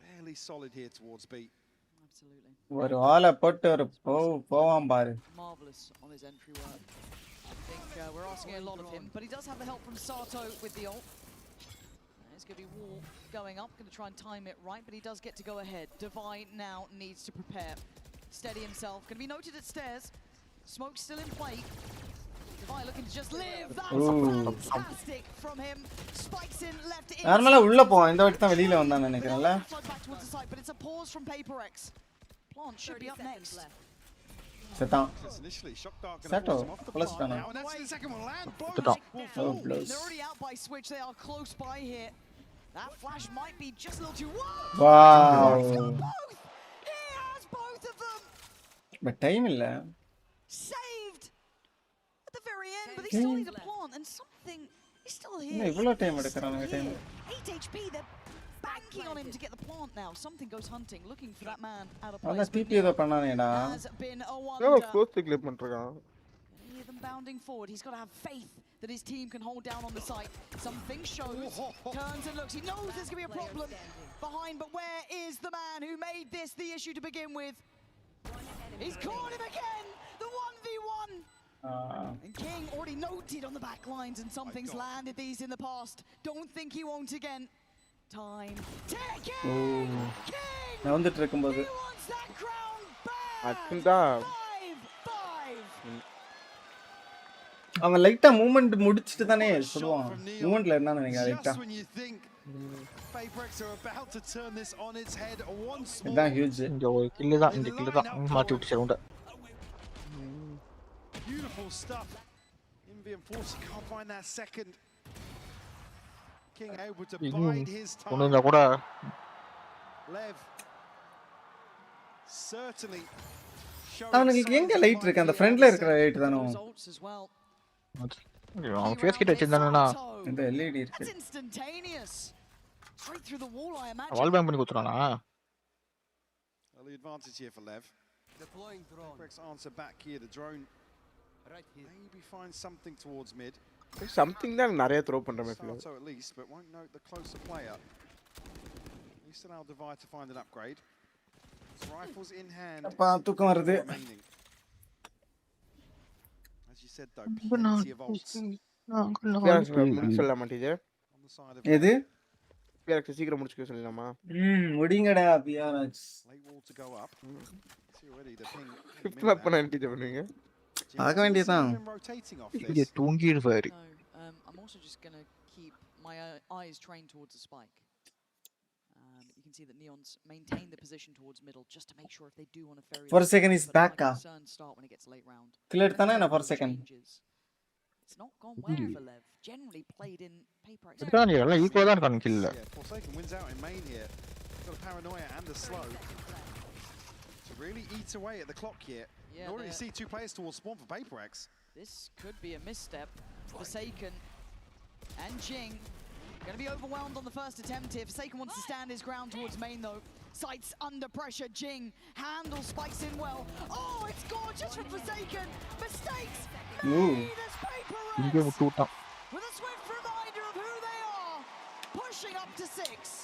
[SPEAKER 11] fairly solid here towards B.
[SPEAKER 7] Absolutely.
[SPEAKER 3] ஒரு ஆளை போட்டு ஒரு போவான் பாரு.
[SPEAKER 7] Marvelous on his entry work. I think we're asking a lot of him, but he does have the help from Sato with the ult. There's going to be wall going up, going to try and time it right, but he does get to go ahead. Divine now needs to prepare. Steady himself. Going to be noted at stairs. Smoke still in play. Divine looking to just live. That's fantastic from him. Spikes in, left in.
[SPEAKER 3] நார்மலா உள்ள போவான். இந்த வாட்டி தான் வெளியில வந்தான்னு நினைக்கிறேன்ல.
[SPEAKER 7] Back towards the side, but it's a pause from PRX. Plant should be up next.
[SPEAKER 3] செத்தான். Sato, plus தானா? Oh, blows.
[SPEAKER 7] They're already out by switch. They are close by here. That flash might be just a little too.
[SPEAKER 3] Wow.
[SPEAKER 7] He has both of them.
[SPEAKER 3] But time illa.
[SPEAKER 7] Saved at the very end, but they still need a plant and something. He's still here.
[SPEAKER 3] No, இவ்வளவு time எடுக்கறாங்க time.
[SPEAKER 7] 8 HP. They're banking on him to get the plant now. Something goes hunting, looking for that man out of place.
[SPEAKER 3] அத TP ஏதோ பண்ணானேடா.
[SPEAKER 7] Has been a wonder.
[SPEAKER 20] close to clip பண்றான்.
[SPEAKER 7] Hear them bounding forward. He's got to have faith that his team can hold down on the site. Something shows. Turns and looks. He knows there's going to be a problem behind, but where is the man who made this the issue to begin with? He's caught him again. The 1v1. And King already noted on the back lines, and something's landed these in the past. Don't think he won't again. Time ticking.
[SPEAKER 3] நான் வந்துட்டு இருக்கும்போது
[SPEAKER 7] He wants that crown back.
[SPEAKER 20] அதுதான்
[SPEAKER 3] அவன் லைட்டா movement முடிச்சிட்டு தானே சொல்லுவான். மூவ்மெண்ட்ல இருந்தானே நினைக்கிறேன் லைட்டா.
[SPEAKER 11] PRX are about to turn this on its head once more.
[SPEAKER 3] இதான் ஹியூஜ்.
[SPEAKER 21] இந்த ஒரு கில்லு தான் மாத்தி விட்டு சவுண்ட.
[SPEAKER 11] Beautiful stuff. Envy unfortunately can't find that second. King able to bide his time.
[SPEAKER 21] ஒண்ணுல கூட
[SPEAKER 11] Lev certainly
[SPEAKER 3] அவனுக்கு எங்க லைட் இருக்கு? அந்த ஃப்ரண்ட்ல இருக்கிற லைட் தானோ.
[SPEAKER 21] அவன் ஃபேஸ் கிட்ட வச்சிருந்தானேனா
[SPEAKER 3] இந்த LED இருக்கு.
[SPEAKER 21] வால் பேங்க் பண்ணி குத்துறானா?
[SPEAKER 11] Early advantage here for Lev.
[SPEAKER 5] Deploying drone.
[SPEAKER 11] PRX answer back here. The drone
[SPEAKER 5] right here.
[SPEAKER 11] Maybe find something towards mid.
[SPEAKER 20] Something தான் நிறைய த்ரோ பண்ற மாதிரி.
[SPEAKER 11] So at least, but won't note the closer player. At least allow Divide to find an upgrade. Rifles in hand.
[SPEAKER 3] அப்பா தூக்கம் வருது.
[SPEAKER 11] As you said though, plenty of ults.
[SPEAKER 20] சொல்லலாமா teacher?
[SPEAKER 3] எது?
[SPEAKER 20] PRX சீக்கிரம் முடிச்சுக்க சொல்லலாமா?
[SPEAKER 3] முடிங்கடா PRX.
[SPEAKER 11] Late wall to go up. See already the ping.
[SPEAKER 20] 5th map பண்ண teacher பண்ணுவீங்க.
[SPEAKER 3] பார்க்க வேண்டியதான்.
[SPEAKER 21] இங்க தூங்கிடுவாரு.
[SPEAKER 7] I'm also just going to keep my eyes trained towards the spike. You can see that Neon's maintain the position towards middle just to make sure if they do want to ferry.
[SPEAKER 3] For a second is back.
[SPEAKER 7] Start when it gets late round.
[SPEAKER 3] Clear தானே நான் for a second.
[SPEAKER 7] It's not gone well for Lev. Generally played in PRX.
[SPEAKER 21] இதான் நீ எல்லாம் ஈக்குவலா தான் இருக்கான் கில்ல.
[SPEAKER 11] Forsaken wins out in main here. Got a paranoia and a slow. To really eat away at the clock here. You already see two players towards spawn for PRX.
[SPEAKER 7] This could be a misstep. Forsaken and Jing going to be overwhelmed on the first attempt here. Forsaken wants to stand his ground towards main though. Sights under pressure. Jing handles spikes in well. Oh, it's gorgeous from Forsaken. Mistakes made as PRX with a swift reminder of who they are. Pushing up to 6.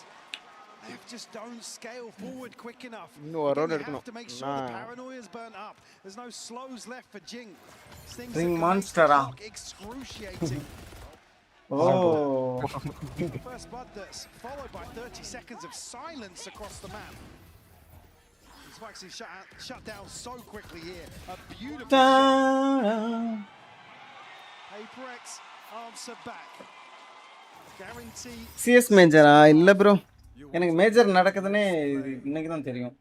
[SPEAKER 11] They just don't scale forward quick enough.
[SPEAKER 20] No,
[SPEAKER 11] you have to make sure the paranoia's burnt up. There's no slows left for Jing.
[SPEAKER 3] Ring monster.
[SPEAKER 11] Excruciating.
[SPEAKER 3] Oh.
[SPEAKER 11] First blood that's followed by 30 seconds of silence across the map. He's actually shut down so quickly here. A beautiful shot. PRX answer back. Guarantee.
[SPEAKER 3] CS மேஜரா இல்ல bro. எனக்கு major நடக்குதுனே இன்னைக்கு தான் தெரியும்.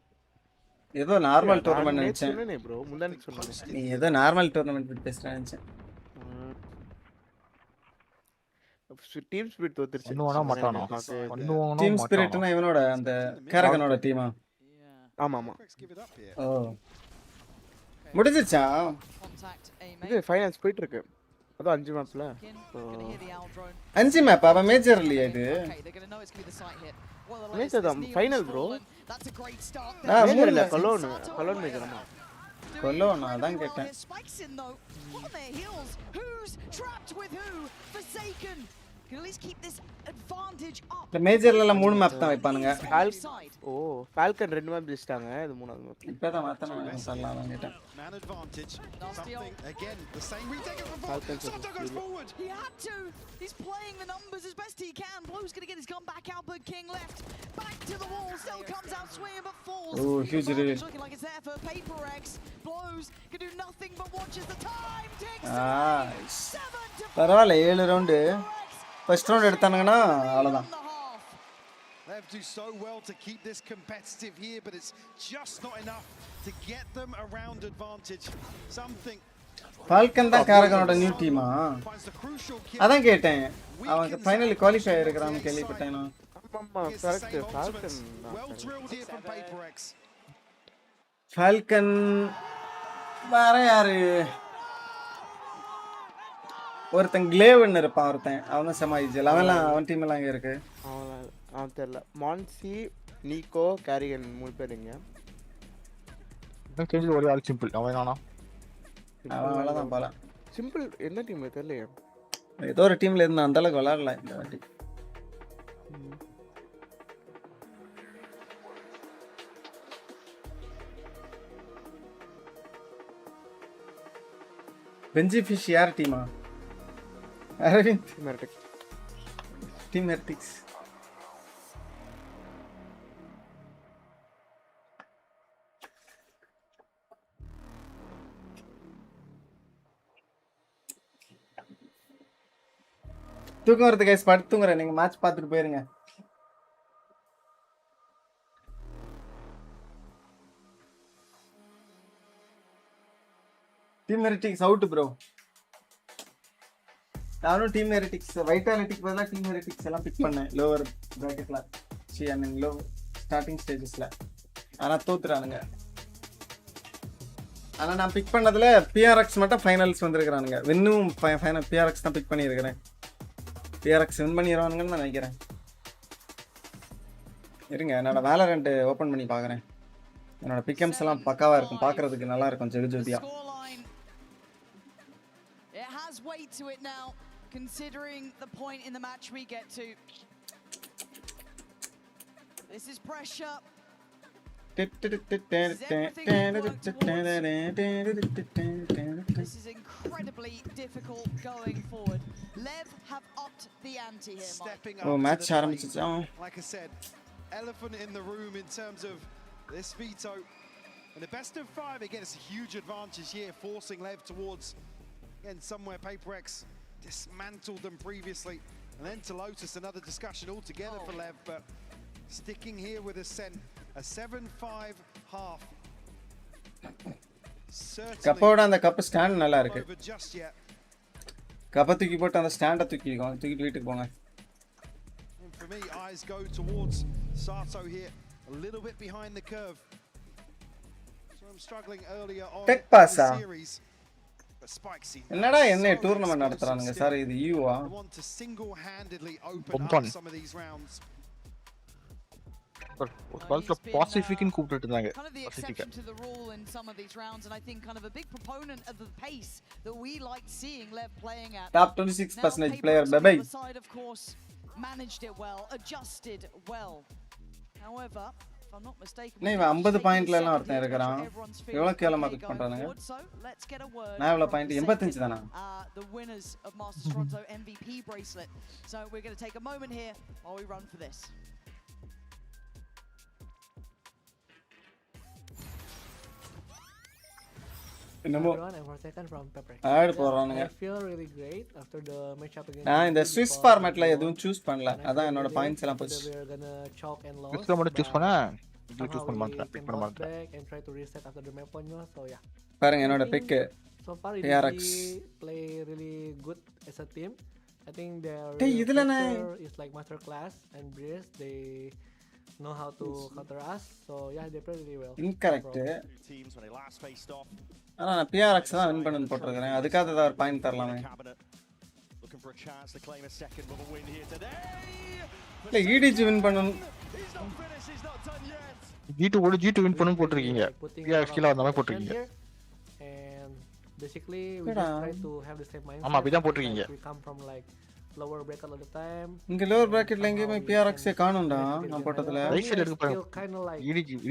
[SPEAKER 3] ஏதோ normal டூர்னமென்ட் நினைச்சேன்.
[SPEAKER 20] சொன்னேனே bro முந்தானே சொன்னேன்.
[SPEAKER 3] நீ ஏதோ நார்மல் டூர்னமென்ட் பத்தி பேசுறேன்னு நினைச்சேன்.
[SPEAKER 20] டீம் ஸ்பிரிட் தோத்துருச்சு.
[SPEAKER 21] பண்ணுவானா மாட்டானா? பண்ணுவானா
[SPEAKER 3] டீம் ஸ்பிரிட்னா இவனோட அந்த கேரகனோட டீமா?
[SPEAKER 20] ஆமா ஆமா.
[SPEAKER 3] ஓ. முடிஞ்சிச்சா?
[SPEAKER 20] இது ஃபைனல்ஸ் போயிட்டு இருக்கு. அது 5 மேப்ல.
[SPEAKER 3] 5 மேப் அவ மேஜர் இல்லையா இது?
[SPEAKER 20] மேஜர் தான் ஃபைனல் bro.
[SPEAKER 3] மேஜர் இல்ல
[SPEAKER 20] கலோன் மேஜர் ஆமா.
[SPEAKER 3] கலோன் அதான் கேட்டேன்.
[SPEAKER 7] Can at least keep this advantage up.
[SPEAKER 3] இந்த மேஜர்ல எல்லாம் 3 மேப் தான் வைப்பானுங்க.
[SPEAKER 20] ஓ ஃபால்கன் 2 மேப் ஜெயிச்சிட்டாங்க. இது 3வது மேப்.
[SPEAKER 3] இப்பதான் மாத்தணும் சொல்லலாம் கேட்டேன்.
[SPEAKER 11] Man advantage. Something again the same retake of the Soto goes forward.
[SPEAKER 7] He had to. He's playing the numbers as best he can. Blue's going to get his gun back out, but King left. Back to the wall. Still comes out swinging but falls.
[SPEAKER 3] Oh, huge read.
[SPEAKER 7] Looking like it's there for PRX. Blows can do nothing but watches the time. Takes
[SPEAKER 3] பரவாயில்ல 7 round first round எடுத்தானுங்கன்னா அவ்வளவுதான்.
[SPEAKER 11] They have to do so well to keep this competitive here, but it's just not enough to get them around advantage. Something.
[SPEAKER 3] Falcon தான் காரகனோட new டீமா? அதான் கேட்டேன். அவங்க finally qualify ஆயிருக்கான்னு கேள்விப்பட்டேன் நான்.
[SPEAKER 20] ஆமா correct Falcon.
[SPEAKER 11] Well drilled here from PRX.
[SPEAKER 3] Falcon வேற யாரு? ஒருத்தன் கிளேவன் இருப்பான் ஒருத்தன். அவன் சமாயிஜல். அவன் டீம் எல்லாம் இங்க இருக்கு.
[SPEAKER 20] அவன் தெரியல. மான்சி, நீகோ, கேரிகன் 3 பேருங்க.
[SPEAKER 21] நான் தெரிஞ்ச ஒரே ஆள் சிம்பிள். அவன் நானா?
[SPEAKER 3] அவன் அவ்வளவுதான் போல.
[SPEAKER 20] சிம்பிள் என்ன டீம் தெரியல.
[SPEAKER 3] ஏதோ ஒரு டீம்ல இருந்தா அந்த அளவுக்கு விளையாடல இந்த வாட்டி. பெஞ்சி ஃபிஷ் யார் டீமா? Aravind team Heretics. தூக்கம் வருது கைஸ், படுத்து தூங்குறேன். நீங்க மேட்ச் பார்த்துட்டு போயிருங்க. Team Heretics out bro. நானும் டீம் ஹெரிட்டிக்ஸ் வைட்டாலிட்டிக்கு பதிலாக டீம் ஹெரிட்டிக்ஸ் எல்லாம் பிக் பண்ணேன் லோவர் பிராக்கெட்ல. ஐ மீன் லோ ஸ்டார்டிங் ஸ்டேஜஸ்ல. ஆனால் தோத்துறானுங்க. ஆனால் நான் பிக் பண்ணதுல PRX மட்டும் ஃபைனல்ஸ் வந்திருக்கிறானுங்க. வின்னும் ஃபைனல் PRX தான் பிக் பண்ணியிருக்கிறேன். PRX வின் பண்ணிடுவானுங்கன்னு நான் நினைக்கிறேன். இருங்க, என்னோட வேலரண்ட் ஓப்பன் பண்ணி பார்க்குறேன். என்னோட பிக்கம்ஸ் எல்லாம் பக்காவாக இருக்கும், பார்க்கறதுக்கு நல்லா இருக்கும் ஜெகஜோதியா.
[SPEAKER 7] It has weight to it now, considering the point in the match we get to. This is pressure. This is incredibly difficult going forward. Lev have upped the ante here,
[SPEAKER 11] Stepping
[SPEAKER 7] Mike.
[SPEAKER 11] up
[SPEAKER 3] match
[SPEAKER 11] to the plate.
[SPEAKER 3] ஆரம்பிச்சிச்சு.
[SPEAKER 11] Like I said, elephant in the room in terms of this veto. And the best of 5, again, it's a huge advantage here, forcing Lev towards, again, somewhere PRX dismantled them previously. And then to Lotus, another discussion altogether for Lev, but sticking here with Ascent, a 7-5 half.
[SPEAKER 3] கப்போட அந்த cup stand நல்லா இருக்கு.
[SPEAKER 11] Over just yet.
[SPEAKER 3] கப்பை தூக்கி போட்டு அந்த ஸ்டாண்டை தூக்கிட்டு வீட்டுக்கு போங்க.
[SPEAKER 11] And for me, eyes go towards Sato here, a little bit behind the curve. So I'm struggling earlier on
[SPEAKER 3] Tech pass
[SPEAKER 11] the series. But Spike see.
[SPEAKER 3] என்னடா என்ன டூர்னமெண்ட் நடத்துறானுங்க சார், இது யூவா?
[SPEAKER 11] I want to single-handedly open up some of these rounds.
[SPEAKER 21] ஒரு காலத்துல பாசிஃபிக்னு கூப்பிட்டுட்டு இருந்தாங்க.
[SPEAKER 7] Kind of the exception to the rule in some of these rounds, and I think kind of a big proponent of the pace that we like seeing Lev playing at.
[SPEAKER 3] Top 26% player, baby.
[SPEAKER 7] The side, of course, managed it well, adjusted well. However, if I'm not mistaken,
[SPEAKER 3] நான் 50 பாயிண்ட்ல எல்லாம் ஒருத்தன் இருக்கான். எவ்வளவு கேவலமா big பண்றானுங்க. நான் எவ்வளவு பாயிண்ட் 85 தானா?
[SPEAKER 7] The winners of Masters Toronto MVP bracelet. So we're going to take a moment here while we run for this.
[SPEAKER 3] என்னமோ ஆட் போறானுங்க. நான் இந்த ஸ்விஸ் ஃபார்மட்ல எதுவும் சூஸ் பண்ணல, அதான் என்னோட பாயிண்ட்ஸ் எல்லாம் போச்சு.
[SPEAKER 21] ஸ்விஸ்ல மட்டும் சூஸ் பண்ணா இது சூஸ் பண்ண மாட்டேன், பிக் பண்ண மாட்டேன்.
[SPEAKER 3] பாருங்க என்னோட பிக் PRX. டேய் இதுல நான்
[SPEAKER 10] is like master class and Breeze they know how to counter us, so yeah they play really well.
[SPEAKER 3] Incorrect. ஆனா நான் PRX தான் வின் பண்ணனும் போட்டுருக்கேன், அதுக்காக தான் ஒரு பாயிண்ட் தரலாமே. இல்ல EDG வின் பண்ணனும்.
[SPEAKER 21] G2 வின் பண்ணனும் போட்டுருக்கீங்க. PRX கீழ அந்த மாதிரி போட்டுருக்கீங்க.
[SPEAKER 10] And basically we just try to have the same mindset.
[SPEAKER 21] ஆமா அப்படிதான் போட்டுருக்கீங்க.
[SPEAKER 10] We come from like lower bracket all the time.
[SPEAKER 3] இங்க lower bracketல எங்கேயுமே PRX காணோம்டா நான் போட்டதுல.
[SPEAKER 21] ரைட் சைடுல இருக்கு பாருங்க.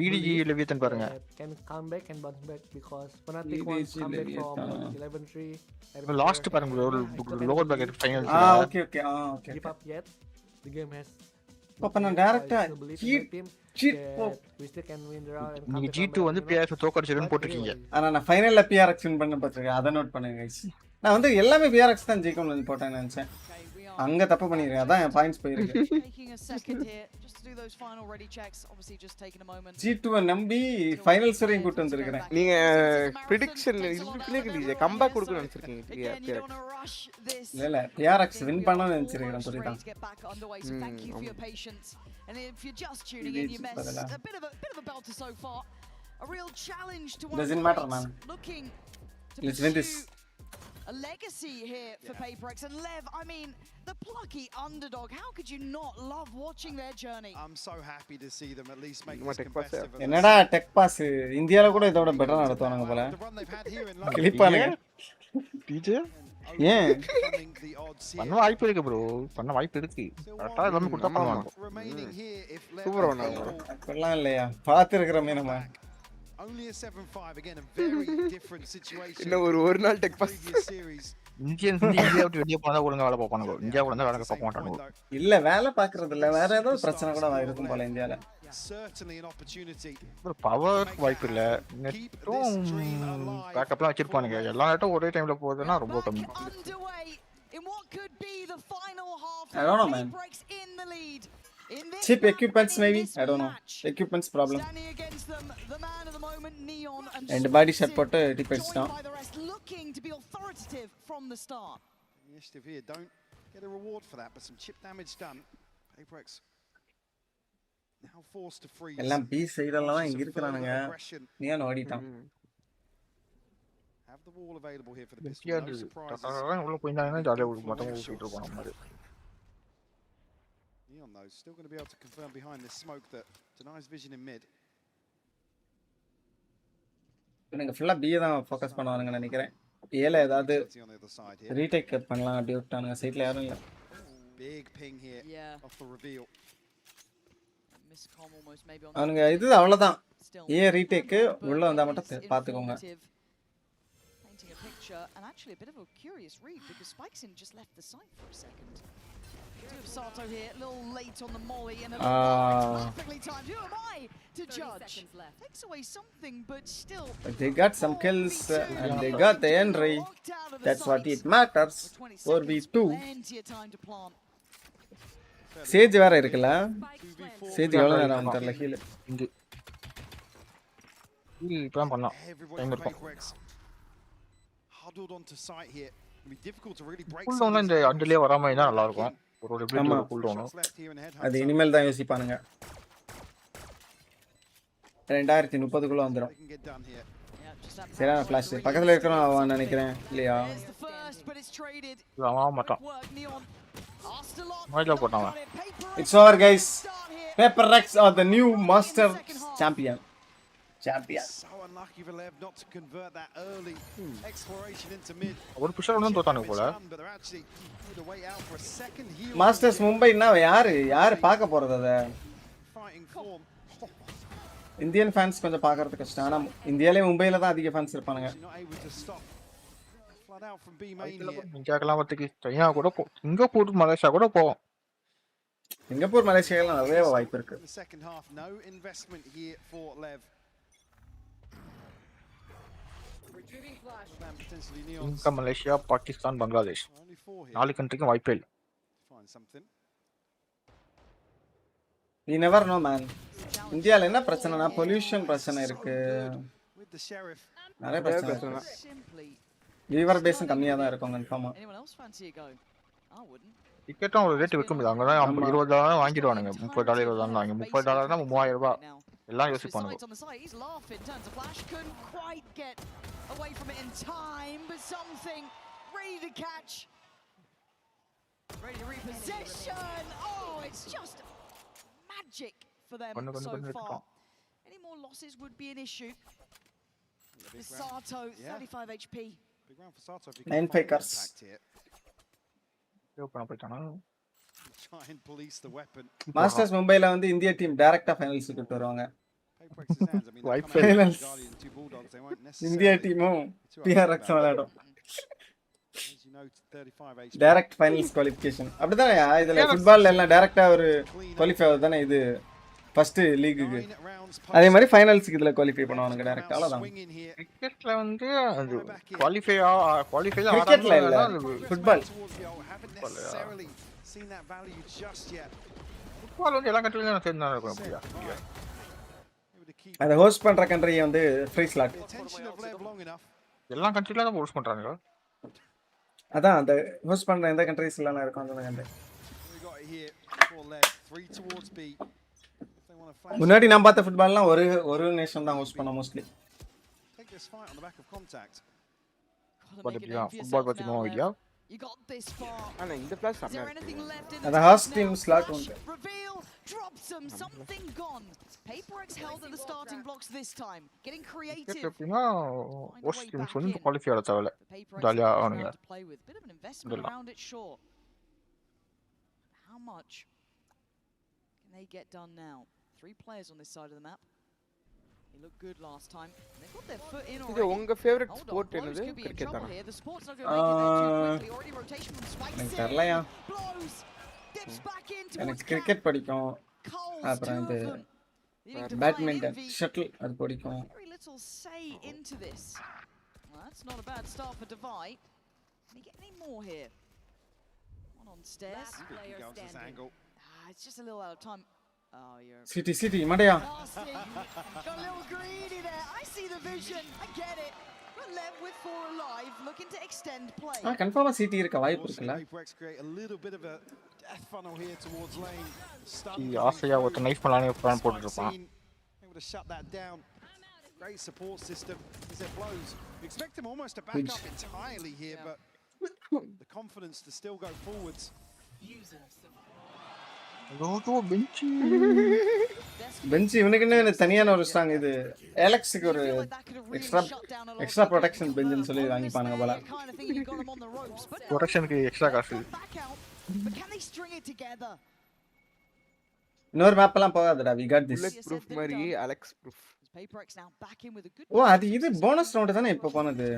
[SPEAKER 21] EDG லெவியத்தன் பாருங்க.
[SPEAKER 10] Can come back and bounce back because Fnatic wants to come back from 11-3.
[SPEAKER 21] Last பாருங்க lower bracket finals.
[SPEAKER 3] Okay
[SPEAKER 10] Give up yet. The game has
[SPEAKER 3] அப்ப நான் டைரக்ட்டா cheat
[SPEAKER 10] we still can win the round and
[SPEAKER 21] நீங்க G2 வந்து PRX தோக்கடிச்சிருன்னு போட்டுருக்கீங்க.
[SPEAKER 3] ஆனா நான் ஃபைனல்ல PRX win பண்ண பாத்துறேன், அத நோட் பண்ணுங்க गाइस. நான் வந்து எல்லாமே PRX தான் ஜெயிக்கும்னு போட்டேன்னு நினைச்சேன், அங்க தப்பு பண்ணிருக்கேன், அதான் என் பாயிண்ட்ஸ் போயிருக்கு.
[SPEAKER 7] Taking a second here just to do those final ready checks, obviously just taking a moment.
[SPEAKER 3] G2 நம்பி ஃபைனல்ஸ் வரையும் கூட்டி வந்திருக்கேன்.
[SPEAKER 20] நீங்க பிரெடிக்ஷன் இதுக்குள்ளே இல்ல கம்பேக் கொடுக்க நினைச்சிருக்கீங்க.
[SPEAKER 3] இல்ல PRX வின் பண்ணனும் நினைச்சிருக்கேன் புரியுதா?
[SPEAKER 7] Thank you for your patience. And if you're just tuning in, you missed a bit of a belter so far. A real challenge to one.
[SPEAKER 3] Doesn't matter, man.
[SPEAKER 7] Looking to
[SPEAKER 3] let's win this.
[SPEAKER 7] A legacy here for PRX and Lev. I mean, the plucky underdog. How could you not love watching their journey?
[SPEAKER 11] I'm so happy to see them at least make this competitive.
[SPEAKER 3] என்னடா tech pass இந்தியால கூட இதோட பெட்டரா நடத்துவாங்க போல. கிளிப்பானுங்க.
[SPEAKER 21] DJ
[SPEAKER 3] ஏன்
[SPEAKER 21] பண்ண வாய்ப்பு இருக்கு ப்ரோ, பண்ண வாய்ப்பு இருக்கு. கரெக்ட்டா எல்லாமே கொடுத்தா பண்ணுவாங்க.
[SPEAKER 20] சூப்பரா பண்ணாங்க.
[SPEAKER 3] அப்பலாம் இல்லையா பாத்துக்கறமே நம்ம.
[SPEAKER 11] Only a 7-5 again, a very different situation.
[SPEAKER 20] இன்ன ஒரு நாள் டெக் பாஸ்
[SPEAKER 21] இந்தியன்ஸ் இந்தியா விட்டு வெளிய போனா ஒழுங்கா வேலை பார்ப்பாங்க. இந்தியா கூட வேலை பார்க்க மாட்டாங்க.
[SPEAKER 3] இல்ல வேலை பார்க்கறது இல்ல, வேற ஏதோ பிரச்சனை கூட இருக்கும் போல இந்தியால.
[SPEAKER 11] Certainly an opportunity.
[SPEAKER 21] ஒரு பவர் வாய்ப்பு இல்ல. நெட்டும் பேக்கப்லாம் வச்சிருப்பானுங்க. எல்லா நெட்டும் ஒரே டைம்ல போகுதுன்னா ரொம்ப கம்மி.
[SPEAKER 7] in what could be the final half.
[SPEAKER 3] I don't know, man.
[SPEAKER 7] PRX in the lead. In this
[SPEAKER 3] Cheap
[SPEAKER 7] map
[SPEAKER 3] equipments
[SPEAKER 7] and in
[SPEAKER 3] maybe.
[SPEAKER 7] this
[SPEAKER 3] I don't know.
[SPEAKER 7] match.
[SPEAKER 3] Equipments problem.
[SPEAKER 7] Standing against them, the man of the moment, Neon, and
[SPEAKER 3] And body shot
[SPEAKER 7] Spikes
[SPEAKER 3] போட்டு
[SPEAKER 7] in,
[SPEAKER 3] tip
[SPEAKER 7] joined
[SPEAKER 3] அடிச்சிட்டான்.
[SPEAKER 7] by the rest, looking to be authoritative from the start.
[SPEAKER 11] Initiative here, don't get a reward for that, but some chip damage done. PRX now forced to freeze.
[SPEAKER 3] எல்லாம் B சைடெல்லாம் இங்க இருக்கறானுங்க. நீயா ஓடிட்டான்.
[SPEAKER 11] Have the wall available here for the pistol. No surprises.
[SPEAKER 21] உள்ள போயினாங்கன்னா ஜாலியா மொத்தமா ஊத்திட்டு இருப்பாங்க மாதிரி.
[SPEAKER 11] Neon though still going to be able to confirm behind this smoke that denies vision in mid.
[SPEAKER 3] எனக்கு ஃபுல்லா பி தான் ஃபோக்கஸ் பண்ணுவாங்க நினைக்கிறேன். ஏல ஏதாவது ரீடேக் பண்ணலாம் அப்படி விட்டானுங்க சைடுல யாரும் இல்ல.
[SPEAKER 11] Big ping here off the reveal.
[SPEAKER 7] Miscom almost maybe on.
[SPEAKER 3] அவனுங்க இது அவ்வளவுதான். ஏ ரீடேக் உள்ள வந்தா மட்டும் பாத்துக்கோங்க.
[SPEAKER 7] Painting a picture and actually a bit of a curious read because Spikeson just left the site for a second. Sato here, a little late on the molly and a perfectly timed. Who am I to judge? Takes away something, but still.
[SPEAKER 3] But they got some kills and they got the entry. That's what it matters. 4v2. Sage வேற இருக்குல. Sage எவ்வளவு நேரம் தெரியல heel.
[SPEAKER 21] இங்க heel இப்பதான் பண்ணலாம். Time இருக்கும்.
[SPEAKER 11] Huddled onto site here. It'll be difficult to really break.
[SPEAKER 21] Cool டவுன்ல இந்த அண்டர்லயே வராம இருந்தா நல்லா இருக்கும். ஒரு பிளேட் கூல் டவுன்.
[SPEAKER 3] அது இனிமேல் தான் யோசிப்பானுங்க. 2030 குள்ள வந்துரும். சரியான ஃபிளாஷ். பக்கத்துல இருக்கறவன் அவன் நினைக்கிறேன் இல்லையா?
[SPEAKER 21] அவன் மாட்டான். மைல போட்டான்.
[SPEAKER 3] It's over guys. PRX are the new master champion.
[SPEAKER 11] So unlucky for Lev not to convert that early exploration into mid.
[SPEAKER 21] ஒரு புஷர் ஒன்னு தோத்தானே போல.
[SPEAKER 3] மாஸ்டர்ஸ் மும்பைனா யாரு பார்க்க போறது அத? இந்தியன் ஃபேன்ஸ் கொஞ்சம் பார்க்கிறது கஷ்டம். ஆனா இந்தியால மும்பைல தான் அதிக ஃபேன்ஸ் இருப்பாங்க.
[SPEAKER 21] இந்தியாக்கெல்லாம் வரதுக்கு சைனா கூட சிங்கப்பூர் மலேசியா கூட போவோம்.
[SPEAKER 3] சிங்கப்பூர் மலேசியால நிறைய வாய்ப்பு இருக்கு.
[SPEAKER 11] Second half no investment here for Lev.
[SPEAKER 21] இங்க மலேசியா பாகிஸ்தான் பங்களாதேஷ் 4 கண்ட்ரிக்கும் வாய்ப்பே இல்ல.
[SPEAKER 3] We never know man. இந்தியால என்ன பிரச்சனைனா பொல்யூஷன் பிரச்சனை இருக்கு. நிறைய பிரச்சனை. வியூவர் பேஸ் கம்மியா தான் இருக்கும் கன்ஃபார்மா.
[SPEAKER 21] டிக்கெட்டும் ஒரு ரேட் விற்க முடியாது. அங்க தான் $20 வாங்கிடுவானுங்க. $30 $20 வாங்கி $30 னா $3000 எல்லாம் யோசிப்பானுங்க.
[SPEAKER 7] Away from it in time, but something ready to catch, ready to repossession. Oh, it's just magic for them so far. Any more losses would be an issue. Sato, 35 HP.
[SPEAKER 11] Big round for Sato.
[SPEAKER 3] 9 fakers.
[SPEAKER 11] Try and police the weapon.
[SPEAKER 3] Masters மும்பைல வந்து India team டைரக்டா ஃபைனல்ஸ்க்கு கூட்டி வருவாங்க. India டீமும் PRX விளையாடும். Direct finals qualification. அப்படிதானே இதுல ஃபுட்பால்ல எல்லாம் டைரக்டா ஒரு குவாலிஃபை ஆகுதானே இது ஃபர்ஸ்ட் லீக்குக்கு. அதே மாதிரி ஃபைனல்ஸ்க்கு இதுல குவாலிஃபை பண்ணுவாங்க டைரக்டா அவ்வளவுதான்.
[SPEAKER 21] கிரிக்கெட்ல வந்து அது குவாலிஃபை
[SPEAKER 3] கிரிக்கெட்ல இல்ல ஃபுட்பால்.
[SPEAKER 21] ஃபுட்பால் வந்து எல்லா கண்ட்ரிலயும் சேர்ந்து இருக்கும் அப்படியா?
[SPEAKER 3] அத ஹோஸ்ட் பண்ற கண்ட்ரி வந்து ஃப்ரீ ஸ்லாட்.
[SPEAKER 21] எல்லா கண்ட்ரிலயும் தான் ஹோஸ்ட் பண்றாங்க.
[SPEAKER 3] அதான் அந்த ஹோஸ்ட் பண்ற எந்த கண்ட்ரீஸ்ல எல்லாம் இருக்கும் அந்த கண்ட்ரி. முன்னாடி நான் பார்த்த ஃபுட்பால்லாம் ஒரு நேஷன் தான் ஹோஸ்ட் பண்ண மோஸ்ட்லி.
[SPEAKER 21] ஃபுட்பால் பத்தி no idea.
[SPEAKER 7] You got this far.
[SPEAKER 20] Ana இந்த பிளாஸ்
[SPEAKER 7] Is there anything left in
[SPEAKER 3] the host team slot on
[SPEAKER 7] reveal drops them something gone. PRX held at the starting blocks this time, getting creative.
[SPEAKER 21] எப்படினா host team வந்து qualify ஆக தேவையில்ல. ஜாலியா ஆவணுங்க.
[SPEAKER 7] Bit of an investment around it, sure. How much can they get done now? 3 players on this side of the map. They looked good last time. They got their foot in already.
[SPEAKER 20] இது உங்க favourite sport என்னது? Cricket தானா?
[SPEAKER 7] The sports not going to make it there too quickly. Already rotation from Spike.
[SPEAKER 3] தெரியலையா?
[SPEAKER 7] Blows. Dips back into
[SPEAKER 3] எனக்கு cricket பிடிக்கும். அப்புறம் இந்த badminton shuttle அது பிடிக்கும்.
[SPEAKER 7] Very little say into this. Well, that's not a bad start for Divide. Can he get any more here? on stairs. It's just a little out of time. Oh, you're
[SPEAKER 3] City மடையா.
[SPEAKER 7] got a little greedy there. I see the vision. I get it. But Lev with 4 alive, looking to extend play.
[SPEAKER 3] கன்ஃபார்மா city இருக்க வாய்ப்பு இருக்குல்ல.
[SPEAKER 11] PRX create a little bit of a death funnel here towards lane.
[SPEAKER 21] ஆசையா ஒரு knife பண்ணலாம்னு plan போட்டுட்டு இருப்பான்.
[SPEAKER 11] Able to shut that down. Great support system as it blows. We expect him almost to back up entirely here, but the confidence to still go forwards.
[SPEAKER 3] Bench இவனுக்குன்னு தனியான ஒரு strong இது எலக்ஸுக்கு ஒரு extra protection பெஞ்சுன்னு சொல்லி வாங்கிப்பானுங்க போல.
[SPEAKER 21] ப்ரொடெக்ஷனுக்கு extra காசு.
[SPEAKER 3] இன்னொரு map எல்லாம் போகாதடா. we got this.
[SPEAKER 20] ப்ரூஃப் மாதிரி அலெக்ஸ் ப்ரூஃப்.
[SPEAKER 3] ஓ அது இது போனஸ் ரவுண்ட் தானே இப்போ போனது.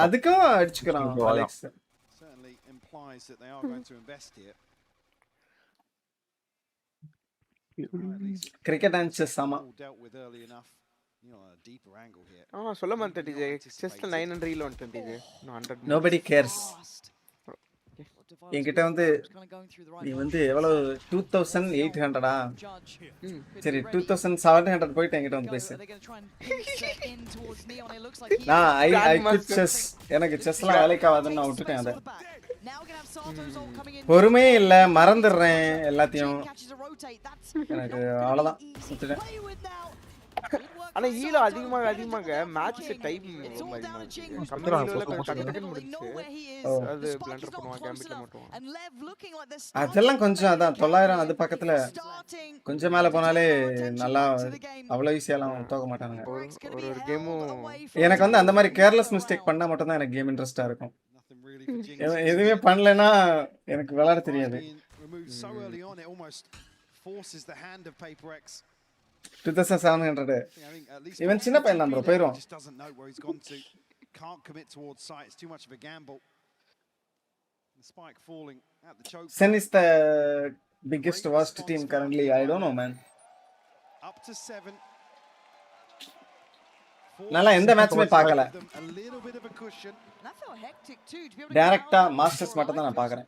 [SPEAKER 3] அதுக்கும் அடிச்சுக்கிறான் Alex.
[SPEAKER 11] Certainly implies that they are going to invest here.
[SPEAKER 3] Cricket and chess sama.
[SPEAKER 11] Dealt with early enough. You know, a deeper angle here.
[SPEAKER 20] சொல்ல மாட்டேன் DJ. செஸ்ல 900 reel வந்துட்டேன் டிஜே. 100.
[SPEAKER 3] Nobody cares. என்கிட்ட வந்து நீ வந்து எவ்வளவு 2800டா? சரி 2700 போயிட்டு என்கிட்ட வந்து பேசு. நான் ஐ குட் செஸ். எனக்கு செஸ்லாம் வேலைக்கு ஆகாதுன்னு நான் விட்டுட்டேன் அதை. பொறுமையே இல்ல, மறந்துடுறேன் எல்லாத்தையும். எனக்கு அவ்வளவுதான் விட்டுட்டேன்.
[SPEAKER 20] ஆனா ஈலோ அதிகமாக மேட்ச் டைம் அது பிளண்டர் பண்ணுவாங்க கேம்பிட்ல மட்டும்.
[SPEAKER 3] அதெல்லாம் கொஞ்சம் அதான் 900 அது பக்கத்துல கொஞ்சம் மேல போனாலே நல்லா அவ்வளவு ஈஸியாலாம் தோக்க மாட்டாங்க.
[SPEAKER 20] ஒரு கேமும்
[SPEAKER 3] எனக்கு வந்து அந்த மாதிரி கேர்லெஸ் மிஸ்டேக் பண்ணா மட்டும் தான் எனக்கு கேம் இன்ட்ரெஸ்டா இருக்கும். எதுவுமே பண்ணலன்னா எனக்கு விளையாட தெரியாது. 2700 இவன் சின்ன பையன் தான் ப்ரோ, போயிரும். Sen is the biggest worst team currently. I don't know man. நல்லா எந்த மேட்ச்மே பார்க்கல. டைரக்டா மாஸ்டர்ஸ் மட்டும் தான் நான் பார்க்கறேன்.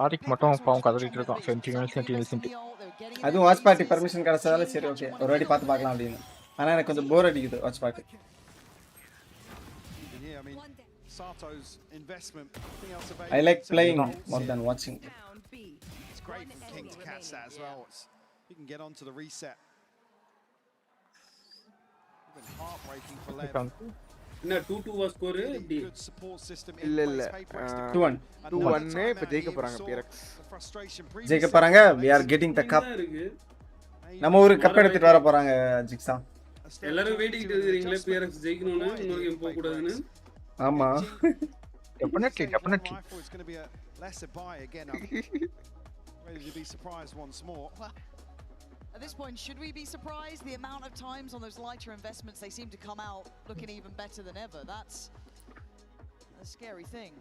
[SPEAKER 21] ஆதிக் மட்டும் பாவம் கதறிட்டு இருக்கான். சென்டினல்
[SPEAKER 3] அது வாட்ச் பார்ட்டி பெர்மிஷன் கிடைச்சதால சரி ஓகே ஒரு வாட்டி பார்த்து பார்க்கலாம் அப்படின்னு. ஆனா எனக்கு கொஞ்சம் போர் அடிக்குது watch party. I like playing more than watching.
[SPEAKER 11] It's great for King to catch that as well. He can get onto the reset. Heartbreaking for Lev.
[SPEAKER 9] என்ன 2-2 வா ஸ்கோர்?
[SPEAKER 20] இல்ல 2-1 இப்ப ஜெயிக்க போறாங்க PRX.
[SPEAKER 3] ஜெயிக்க போறாங்க. We are getting the cup. நம்ம ஒரு கப் எடுத்துட்டு வர போறாங்க ஜிக்ஸா.
[SPEAKER 9] எல்லாரும் வெயிட்டிங் இருக்கீங்களா PRX ஜெயிக்கணும்னு, இன்னொரு கேம் போக கூடாதுன்னு?
[SPEAKER 3] ஆமா.
[SPEAKER 21] Definitely.
[SPEAKER 11] It's going to be a lesser buy again. Ready to be surprised once more.
[SPEAKER 7] At this point, should we be surprised? The amount of times on those lighter investments, they seem to come out looking even better than ever. That's a scary thing.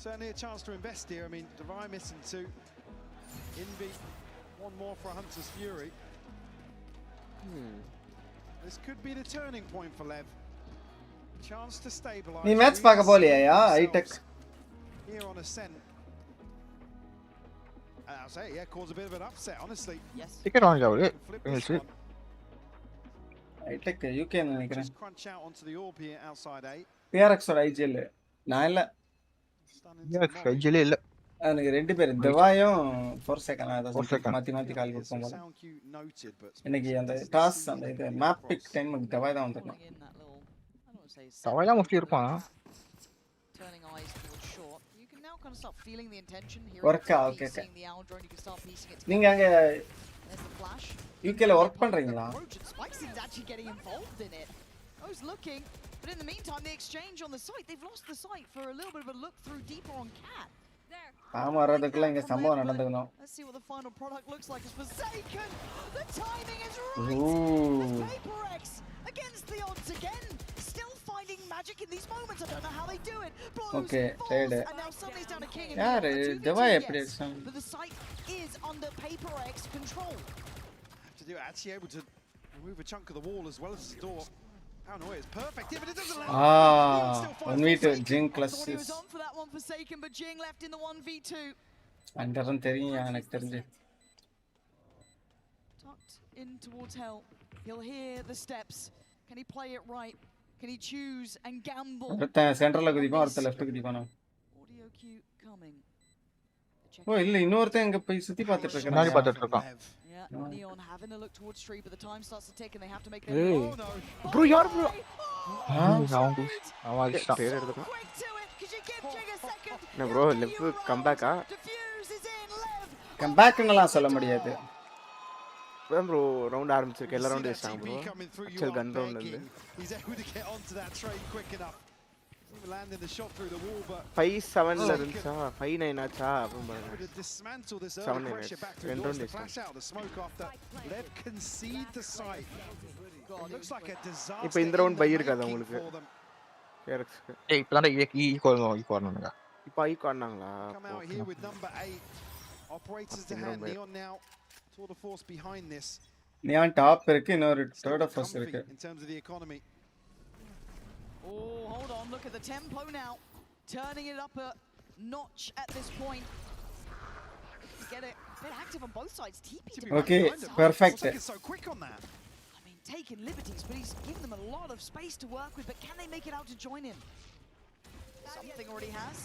[SPEAKER 11] Certainly a chance to invest here. I mean, Divine missing 2. Envy, one more for Hunter's Fury. This could be the turning point for Lev. Chance to stabilize.
[SPEAKER 3] நீ match பார்க்க போலையா ஐடெக்?
[SPEAKER 11] Here on Ascent. I'll say, yeah, caused a bit of an upset, honestly.
[SPEAKER 7] Yes.
[SPEAKER 21] Ticket on jawoge.
[SPEAKER 3] ஐடெக் UK ன்னு நினைக்கிறேன்.
[SPEAKER 11] Crunch out onto the orb here outside A.
[SPEAKER 3] PRX ஓட IGL நான் இல்ல.
[SPEAKER 21] IGL இல்ல.
[SPEAKER 3] எனக்கு ரெண்டு பேர் திவாயும் 4 செகண்ட் அத மாத்தி கால் கொடுப்போம் போல. இன்னைக்கு அந்த டாஸ் அந்த இது மேப் பிக் டைம் திவாய் தான் வந்திருக்கான்.
[SPEAKER 21] திவாய் தான் மோஸ்ட்லி இருப்பான்.
[SPEAKER 7] Turning eyes towards short. You can now kind of start feeling the intention here.
[SPEAKER 3] Work out, okay.
[SPEAKER 7] The owl drone, you can start piecing it.
[SPEAKER 3] நீங்க அங்க
[SPEAKER 7] There's the flash.
[SPEAKER 3] UK ல work பண்றீங்களா?
[SPEAKER 7] Spike seems actually getting involved in it. I was looking, but in the meantime, the exchange on the site, they've lost the site for a little bit of a look through deeper on Cat.
[SPEAKER 3] ஆமா வரதுக்குள்ள இங்க சம்பவம் நடந்துக்கணும்.
[SPEAKER 7] Let's see what the final product looks like. It's Forsaken. The timing is right. PRX against the odds again. Still finding magic in these moments. I don't know how they do it. Blows,
[SPEAKER 3] Okay,
[SPEAKER 7] falls, and now suddenly it's down to King.
[SPEAKER 3] யாரு திவாய் எப்படி அடிச்சான்?
[SPEAKER 7] But the site is under PRX control.
[SPEAKER 11] Have to do actually able to Remove a chunk of the wall as well as the door. Oh no, it's perfect. If it doesn't land.
[SPEAKER 3] One v2 Jing clutches.
[SPEAKER 7] Thought he was on for that one, Forsaken, but Jing left in the 1v2.
[SPEAKER 3] அண்டரன் தெரியும் எனக்கு தெரிஞ்சு.
[SPEAKER 7] Tucked in towards hell. He'll hear the steps. Can he play it right? Can he choose and gamble?
[SPEAKER 3] ஒருத்த சென்டர்ல குதிப்பான், ஒருத்த left குதிப்பானோ.
[SPEAKER 7] Audio cue coming.
[SPEAKER 3] ஓ இல்ல, இன்னொருத்த எங்க போய் சுத்தி பார்த்துட்டு இருக்கான்.
[SPEAKER 21] முன்னாடி பார்த்துட்டு இருக்கான்.
[SPEAKER 7] Yeah, Neon having a look towards Tree, but the time starts to tick and they have to make
[SPEAKER 20] Hey.
[SPEAKER 7] their
[SPEAKER 20] Bro, யார் bro?
[SPEAKER 21] அவன் அடிச்சான்.
[SPEAKER 20] பேர் எடுத்துக்கோ.
[SPEAKER 7] quick to it. Could you give Jing a second?
[SPEAKER 20] என்ன bro, left கம்பேக்கா?
[SPEAKER 7] Diffuse is in, Lev.
[SPEAKER 3] Come பேக்னுலாம் சொல்ல முடியாது.
[SPEAKER 20] bro ரவுண்ட் ஆரம்பிச்சிருக்கு, எல்லா ரவுண்ட் ஏஸ்டாங்க bro. ஆக்சுவல் கன் ரவுண்ட்ல இருந்து.
[SPEAKER 11] He's able to get onto that train quick enough. Landing the shot through the wall, but
[SPEAKER 20] 5-7 ல இருந்துச்சா 5-9 ஆச்சா அப்ப பாருங்க.
[SPEAKER 11] to dismantle this early pressure back through the doors, the flash out the smoke after Lev concede the site. God, looks like a disaster.
[SPEAKER 20] இப்போ இந்த round by இருக்காது உங்களுக்கு PRX க்கு.
[SPEAKER 21] ஏய் இப்பதான் ஈக்குவல் ஆனாங்க.
[SPEAKER 20] இப்போ equal ஆனாங்களா?
[SPEAKER 11] Come out here with number 8 operators to hand. Neon now tour the force behind this.
[SPEAKER 3] Neon top இருக்கு, இன்னொரு third of us இருக்கு.
[SPEAKER 11] In terms of the economy.
[SPEAKER 7] Oh, hold on, look at the tempo now. Turning it up a notch at this point. Get it a bit active on both sides. TP to
[SPEAKER 3] Okay, perfect.
[SPEAKER 11] So quick on that.
[SPEAKER 7] I mean, taking liberties, but he's giving them a lot of space to work with. But can they make it out to join him? Something already has.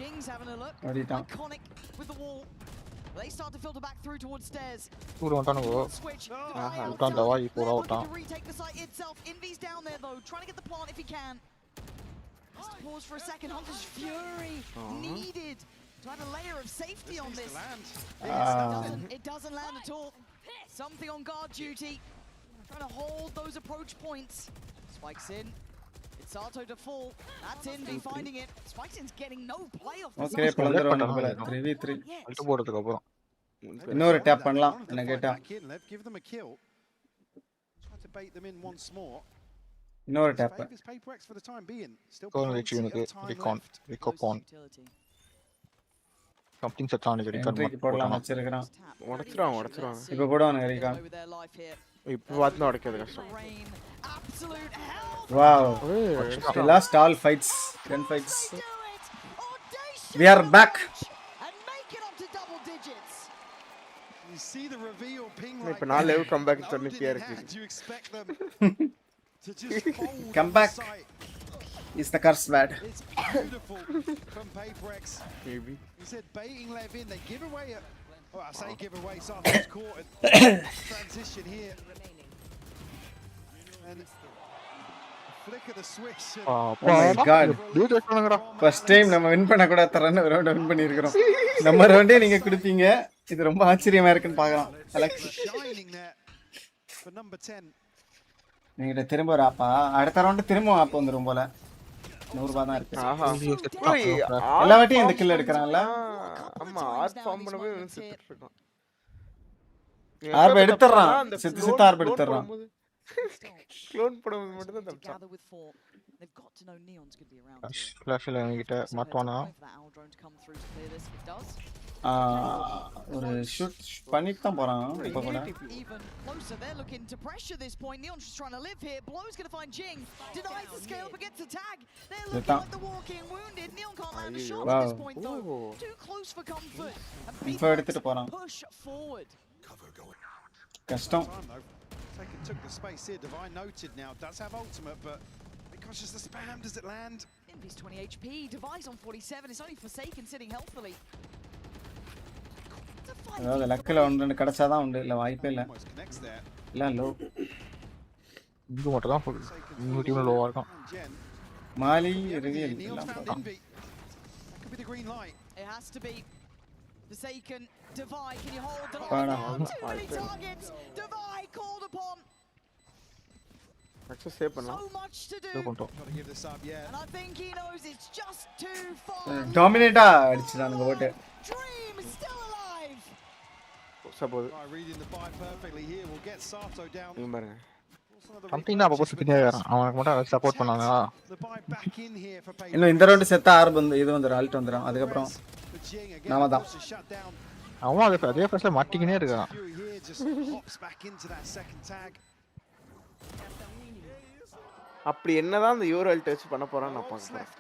[SPEAKER 7] Jing's having a look. Iconic with the wall. They start to filter back through towards stairs. Switch. Looking to retake the site itself. Envy's down there though, trying to get the plant if he can. Just pause for a second. Hunter's Fury needed to add a layer of safety on this. It doesn't land at all. Something on guard duty. Trying to hold those approach points. Spikes in. It's Sato to fall. That's Envy finding it. Spikes-in's getting no play off this.
[SPEAKER 3] Okay, பலந்தரம் நம்மள 3v3.
[SPEAKER 21] Alt போறதுக்கு அப்புறம்
[SPEAKER 3] இன்னொரு tape பண்ணலாம். என்ன கேட்டா
[SPEAKER 11] Give them a kill. Try to bait them in once more.
[SPEAKER 3] இன்னொரு tap.
[SPEAKER 11] PRX for the time being. Still
[SPEAKER 21] recon something சட்டான
[SPEAKER 3] என்ட்ரிக்கு போடலாம் வச்சிருக்கான்.
[SPEAKER 20] உடைச்சிராங்க.
[SPEAKER 3] இப்போ போடுவாங்க ரிகா.
[SPEAKER 20] இப்போ வாட்னா உடைக்கிறது கஷ்டம்.
[SPEAKER 3] Wow. We lost all fights, 10 fights. We are back.
[SPEAKER 11] You see the reveal ping like
[SPEAKER 20] இப்போ 4 level comeback பண்ணி PRX.
[SPEAKER 11] Do you expect them to just hold
[SPEAKER 3] come back? Is the curse bad?
[SPEAKER 11] It's beautiful from PRX.
[SPEAKER 20] Maybe.
[SPEAKER 11] He said baiting Lev in, they give away a I say give away, Sarto's caught transition here. And flick of the switch.
[SPEAKER 3] Oh my god. First time நம்ம win பண்ண கூட தரன round win பண்ணி இருக்கோம். நம்ம ரவுண்டே நீங்க கொடுத்தீங்க. இது ரொம்ப ஆச்சரியமா இருக்குன்னு பார்க்கலாம்.
[SPEAKER 11] For number 10.
[SPEAKER 3] நீங்க திரும்ப ராப்பா அடுத்த ரவுண்ட் திரும்ப ஆப் வந்துரும் போல. 100 ரூபாய் தான் இருக்கு. எல்லா வாட்டியும் இந்த கில் எடுக்கறான்ல.
[SPEAKER 20] ஆமா ஆர்ட் ஃபார்ம் பண்ணவே செத்துட்டு இருக்கான்.
[SPEAKER 3] ஆர்ப் எடுத்துறான். சித்து ஆர்ப் எடுத்துறான்.
[SPEAKER 20] க்ளோன் போடுறது மட்டும் தான் தப்பிச்சான்.
[SPEAKER 7] They've got to know Neon's going to be around.
[SPEAKER 21] ஃபிளாஷ்ல என்கிட்ட மாட்டுவானா?
[SPEAKER 3] ஒரு ஷூட் பண்ணிட்டு தான் போறான் இப்ப கூட.
[SPEAKER 7] Even closer, they're looking to pressure this point. Neon's just trying to live here. Blow's going to find Jing. Denies the scale but gets the tag. They're looking like the walking wounded. Neon can't land a shot at this point though. Too close for comfort.
[SPEAKER 3] இப்போ எடுத்துட்டு போறான்.
[SPEAKER 7] Push forward.
[SPEAKER 3] கஷ்டம்.
[SPEAKER 11] Taken took the space here. Divine noted now. Does have ultimate, but because just the spam, does it land?
[SPEAKER 7] Envy's 20 HP. Device on 47. It's only Forsaken sitting healthily.
[SPEAKER 3] அதாவது லக்கில் ஒன்று கிடைச்சாதான் உண்டு, இல்லை வாய்ப்பே இல்லை. இல்லை லோ
[SPEAKER 21] இது மட்டும் தான் ஃபுல் இந்த டீம்ல லோவா இருக்கும்.
[SPEAKER 3] மாலி ரிவீல் எல்லாம்
[SPEAKER 7] It has to be Forsaken. Divide, can you hold the line? Too many targets. Divide called upon.
[SPEAKER 20] Access save பண்ணலாம்.
[SPEAKER 7] So much to do.
[SPEAKER 11] Gotta give this up, yeah.
[SPEAKER 7] And I think he knows it's just too far.
[SPEAKER 3] டாமினேட்டா அடிச்சிட்டானுங்க ஓட்டு.
[SPEAKER 7] Dream is still alive.
[SPEAKER 20] Suppose
[SPEAKER 11] reading the buy perfectly here will get Sato down.
[SPEAKER 20] பாருங்க.
[SPEAKER 21] Something தான் அப்பப்போ சுத்திட்டே இருக்கான். அவனுக்கு மட்டும் support பண்ணாங்க.
[SPEAKER 3] இன்னும் இந்த ரவுண்ட் செத்தா ஆர்ப் வந்து இது வந்து ஆல்ட் வந்துரும். அதுக்கு அப்புறம் நாம தான்.
[SPEAKER 21] அவன் அதே ஃபர்ஸ்ட்ல மாட்டிக்கினே இருக்கான்.
[SPEAKER 20] அப்படி என்னதான் அந்த யூரோ அல்ட் வச்சு பண்ண போறான்னு நான் பார்க்க போறேன்.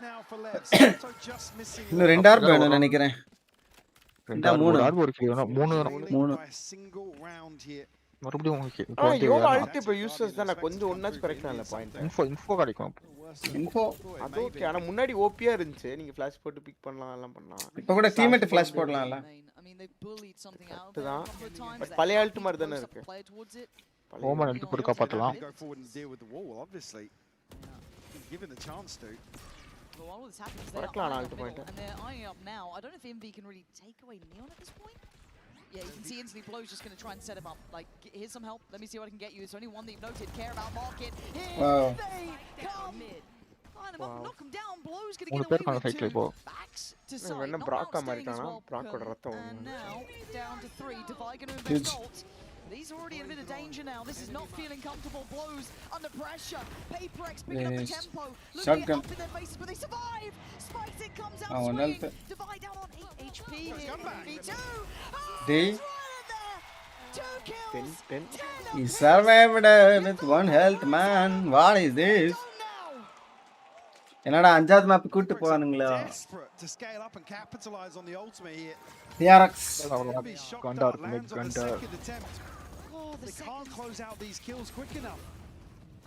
[SPEAKER 3] இன்னும் 2 ஆர்ப் வேணும்னு நினைக்கிறேன்.
[SPEAKER 21] 2 ஆர்ப் ஒரு கிலோ 3 மறுபடியும்
[SPEAKER 20] யூரோ அல்ட் இப்ப யூசர்ஸ் தான கொஞ்சம் ஒண்ணாச்சு கரெக்டான பாயிண்ட்.
[SPEAKER 21] இன்ஃபோ கிடைக்கும்.
[SPEAKER 3] இன்ஃபோ
[SPEAKER 20] அது ஓகே. ஆனா முன்னாடி ஓபியா இருந்துச்சு. நீங்க ஃபிளாஷ் போட்டு பிக் பண்ணலாம் எல்லாம் பண்ணலாம்.
[SPEAKER 3] இப்போ கூட டீம்மேட் ஃபிளாஷ் போடலாம்ல.
[SPEAKER 20] அதுதான் பழைய அல்ட் மாதிரி தானே இருக்கு.
[SPEAKER 21] ஓமன் அல்ட் போட்டு காப்பாத்தலாம்.
[SPEAKER 11] Given the chance to.
[SPEAKER 7] Well, all that's happening is they are eyeing up middle, and they're eyeing up now. I don't know if Envy can really take away Neon at this point. Yeah, you can see instantly Blow's just going to try and set him up. Like, here's some help. Let me see what I can get you. There's only one that you've noted. Care about market. Here they come. Line him up, knock him down. Blow's going to get away with 2. Backs to side. Not outstaying as well. And now down to 3. Divide going to invest ult. He's already in a bit of danger now. This is not feeling comfortable. Blows under pressure. PRX picking up the tempo. Looking up in their faces, but they survive. Spikes it, comes out swinging. Divide down on 8 HP here. V2. Two kills. 10.
[SPEAKER 3] He survived with 1 health, man. What is this? என்னடா அஞ்சாவது map கூட்டி போறானுங்களா? PRX
[SPEAKER 21] கண்டா கண்டா.
[SPEAKER 11] They can't close out these kills quick enough.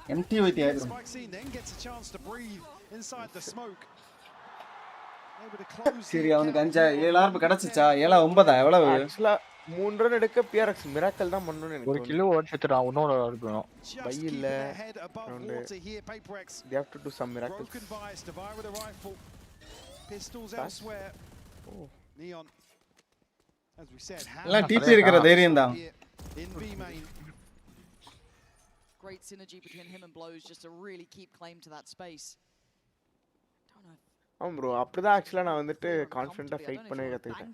[SPEAKER 3] empty with the air.
[SPEAKER 11] Spike scene then gets a chance to breathe inside the smoke. Able to close.
[SPEAKER 3] சரி அவனுக்கு 7 ஆர்ப் கிடைச்சிச்சா? 7 9 எவ்வளவு?
[SPEAKER 20] ஆக்சுவலா 3 run எடுக்க PRX மிராக்கிள் தான் பண்ணனும்னு எனக்கு
[SPEAKER 21] ஒரு கிலோ ஓடிச்சிட்டா இன்னொரு இருக்கணும்.
[SPEAKER 20] பை இல்ல. They have to do some miracles.
[SPEAKER 11] Pistols elsewhere. Neon. As we said,
[SPEAKER 3] எல்லாம் டிபி இருக்கிற தைரியம் தான்.
[SPEAKER 11] In B main.
[SPEAKER 7] Great synergy between him and Blows just to really keep claim to that space.
[SPEAKER 20] ஆமா bro, அப்படிதான் ஆக்சுவலா நான் வந்துட்டு கான்ஃபிடென்ட்டா fight பண்ணவே கத்துக்கிட்டேன்.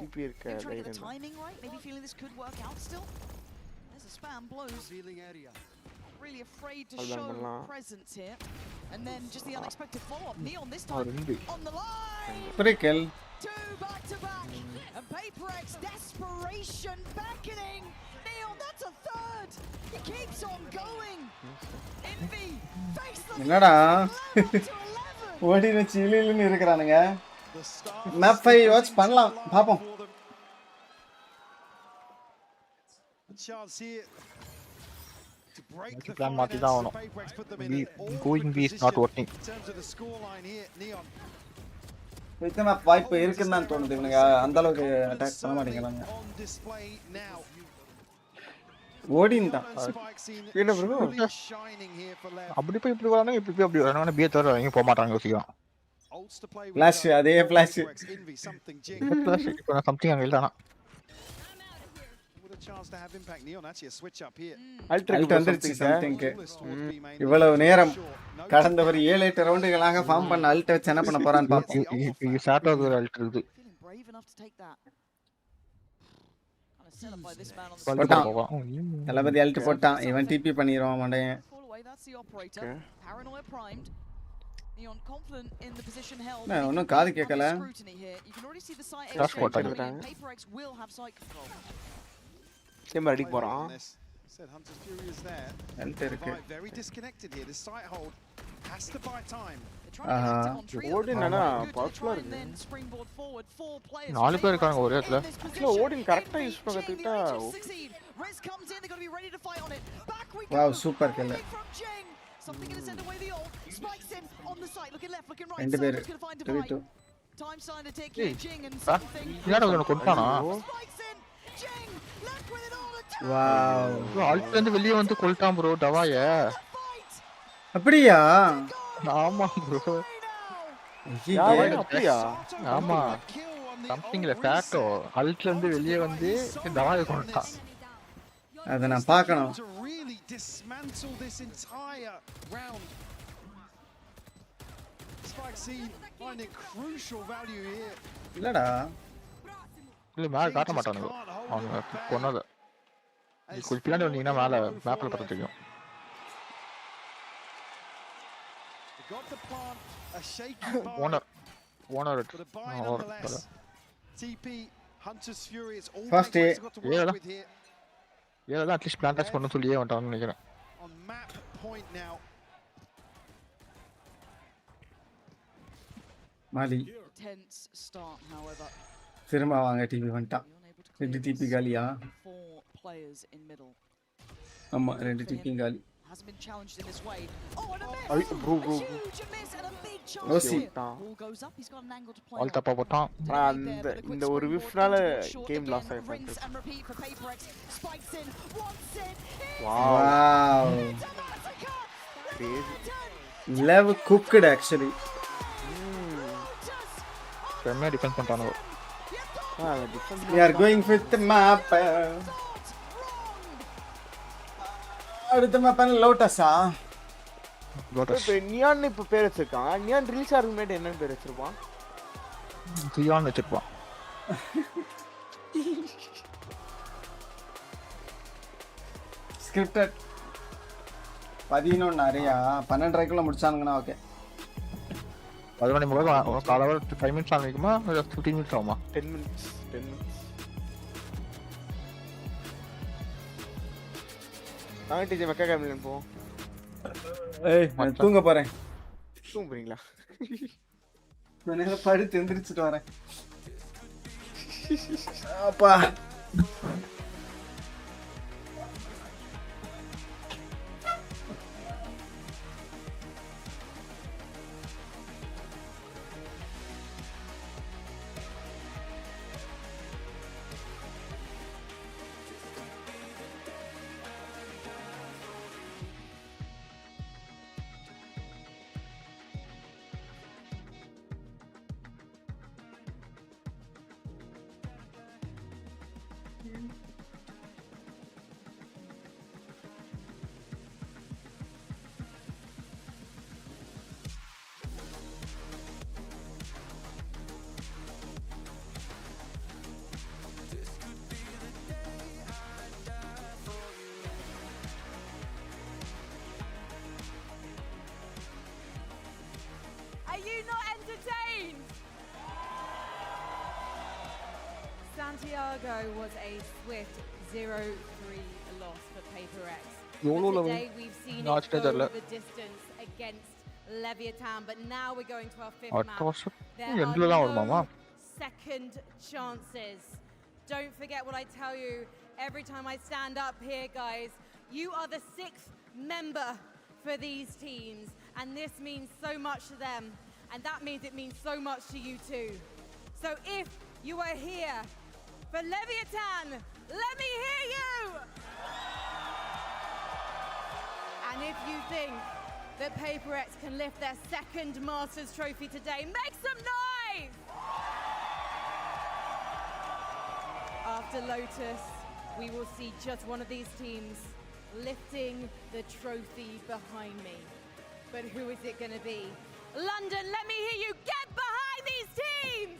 [SPEAKER 20] டிபி இருக்க தைரியம்.
[SPEAKER 7] Timing right, maybe feeling this could work out still. There's a spam. Blows
[SPEAKER 11] feeling area.
[SPEAKER 7] Really afraid to show presence here. And then just the unexpected follow-up. Neon this time on the line.
[SPEAKER 3] Prickle.
[SPEAKER 7] 2 back to back. And PRX desperation beckoning. Neon, that's a third. He keeps on going. Envy face the
[SPEAKER 3] என்னடா ஓடின சிலிலின்னு இருக்கறானுங்க. Map 5 watch பண்ணலாம் பாப்போம்.
[SPEAKER 11] Chance here to break the
[SPEAKER 21] plan மாத்தி தான் ஆகணும். Going B is not working.
[SPEAKER 11] In terms of the score line here, Neon.
[SPEAKER 3] இந்த map வாய்ப்பு இருக்குன்னு தான் தோணுது. இவனுங்க அந்த அளவுக்கு அட்டாக் பண்ண மாட்டேங்கறாங்க. ஓடின் தான்.
[SPEAKER 20] என்ன ப்ரோ?
[SPEAKER 21] அப்படி போய் இப்படி வரானே இப்படி அப்படி வரானே பி தர வாங்கி போக மாட்டாங்க யோசிக்கலாம்.
[SPEAKER 3] ஃபிளாஷ் அதே ஃபிளாஷ்.
[SPEAKER 21] ஃபிளாஷ் இப்போ சம்திங் அங்க இல்லனா.
[SPEAKER 11] What a chance to have impact. Neon actually a switch up here.
[SPEAKER 3] Alt வந்துருச்சு சம்திங். இவ்வளவு நேரம் கடந்த ஒரு 7-8 ரவுண்டுகளாக ஃபார்ம் பண்ண அல்ட் வச்சு என்ன பண்ண போறான்னு பாப்போம்.
[SPEAKER 21] இது ஷார்ட் ஆகுற அல்ட் இருக்கு.
[SPEAKER 3] தளபதி அல்ட் போட்டான். இவன் டிபி பண்ணிடுவான் மண்டையன். ஒன்னும் காது கேட்கல.
[SPEAKER 20] அடிக்க போறான்.
[SPEAKER 11] Said Hunter's Fury is there. Very disconnected here. The sight hold has to buy time.
[SPEAKER 20] ஓடினா பவர்ஃபுல்லா இருக்கு.
[SPEAKER 21] 4 பேர் இருக்காங்க ஒரே இடத்துல.
[SPEAKER 20] ஓடின் கரெக்ட்டா யூஸ் பண்ண கத்துக்கிட்டா
[SPEAKER 3] wow super kill.
[SPEAKER 7] Something going to send away the ult. Spikes in on the side, looking left, looking right.
[SPEAKER 3] ரெண்டு பேர்.
[SPEAKER 7] Time sign to take here, Jing and something.
[SPEAKER 21] யாரோ என்ன கொண்டானா?
[SPEAKER 7] Spikes in. Jing left with it all the time.
[SPEAKER 3] Wow.
[SPEAKER 21] Alt வந்து வெளிய வந்து கொல்ட்டான் bro டவாய.
[SPEAKER 3] அப்படியா?
[SPEAKER 21] ஆமா bro.
[SPEAKER 20] அப்படியா?
[SPEAKER 21] ஆமா. சம்திங்ல ஃபேட்டோ அல்ட்ல இருந்து வெளிய வந்து டவாய கொல்ட்டான்.
[SPEAKER 3] அத நான் பார்க்கணும்.
[SPEAKER 11] Really dismantle this entire round. Spike scene finding crucial value here.
[SPEAKER 3] இல்லடா.
[SPEAKER 21] இல்ல மேல காட்ட மாட்டானுங்க. அவங்க கொன்னத. நீ பின்னாடி வந்தீங்கன்னா மேல மேப்ல பார்த்து தெரியும்.
[SPEAKER 11] Got the plant a shaky bar.
[SPEAKER 21] Owner
[SPEAKER 11] TP Hunter's Fury is all
[SPEAKER 3] first
[SPEAKER 11] got to work with here.
[SPEAKER 21] ஏதாவது அட்லீஸ்ட் பிளான்டாஸ் பண்ண சொல்லியே வந்துட்டான்னு நினைக்கிறேன்.
[SPEAKER 11] On map point now.
[SPEAKER 3] Mali
[SPEAKER 7] Tense start, however.
[SPEAKER 3] திரும்ப வாங்க டிபி வந்துட்டான். 2 டிபி காலியா?
[SPEAKER 7] 4 players in middle.
[SPEAKER 3] ஆமா 2 டிபி காலி.
[SPEAKER 7] Hasn't been challenged in this way. Oh, and a miss!
[SPEAKER 21] Bro.
[SPEAKER 7] A huge miss and a big chance.
[SPEAKER 3] Rossi.
[SPEAKER 7] Ball goes up. He's got an angle to play.
[SPEAKER 21] All தப்பா போட்டான்.
[SPEAKER 20] இந்த ஒரு விஃப்னால game loss ஆயிடுச்சு.
[SPEAKER 7] Rinse and repeat for PRX. Spikes in, wants it.
[SPEAKER 3] Wow.
[SPEAKER 20] Crazy.
[SPEAKER 3] Lev cooked actually.
[SPEAKER 21] செம்மையா defence பண்ணிட்டானுங்க.
[SPEAKER 3] We are going with the map. அடுத்த map என்ன லோட்டஸா?
[SPEAKER 21] லோட்டஸ்.
[SPEAKER 20] இப்போ நியான் இப்போ பேர் வச்சிருக்கான். நியான் ரிலீஸ் ஆகிறதுக்கு முன்னாடி என்ன பேர் வச்சிருப்பான்?
[SPEAKER 21] தியான் வச்சிருப்பான்.
[SPEAKER 3] ஸ்கிரிப்டட் 11 நிறையா 12:30க்குள்ள முடிச்சானுங்கனா ஓகே.
[SPEAKER 21] 11 மணிக்கு காலையில 5 மினிட்ஸ் ஆகுமா இல்ல 15 மினிட்ஸ் ஆகுமா?
[SPEAKER 20] 10 மினிட்ஸ். நான் டிஜே மக்கா கேம்ல போ.
[SPEAKER 3] ஏய் நான் தூங்க போறேன்.
[SPEAKER 20] தூங்குறீங்களா?
[SPEAKER 3] நான் படுத்து எந்திரிச்சிட்டு வரேன். அப்பா
[SPEAKER 22] Are you not entertained? Santiago was a swift 0-3 loss for PRX. But today we've seen it go the distance against Leviathan, but now we're going to our fifth map. There are no second chances. Don't forget what I tell you every time I stand up here, guys. You are the 6th member for these teams, and this means so much to them, and that means it means so much to you too. So if you are here for Leviathan, let me hear you! And if you think that PRX can lift their second Masters trophy today, make some noise! After Lotus, we will see just one of these teams lifting the trophy behind me. But who is it going to be? London, let me hear you get behind these teams!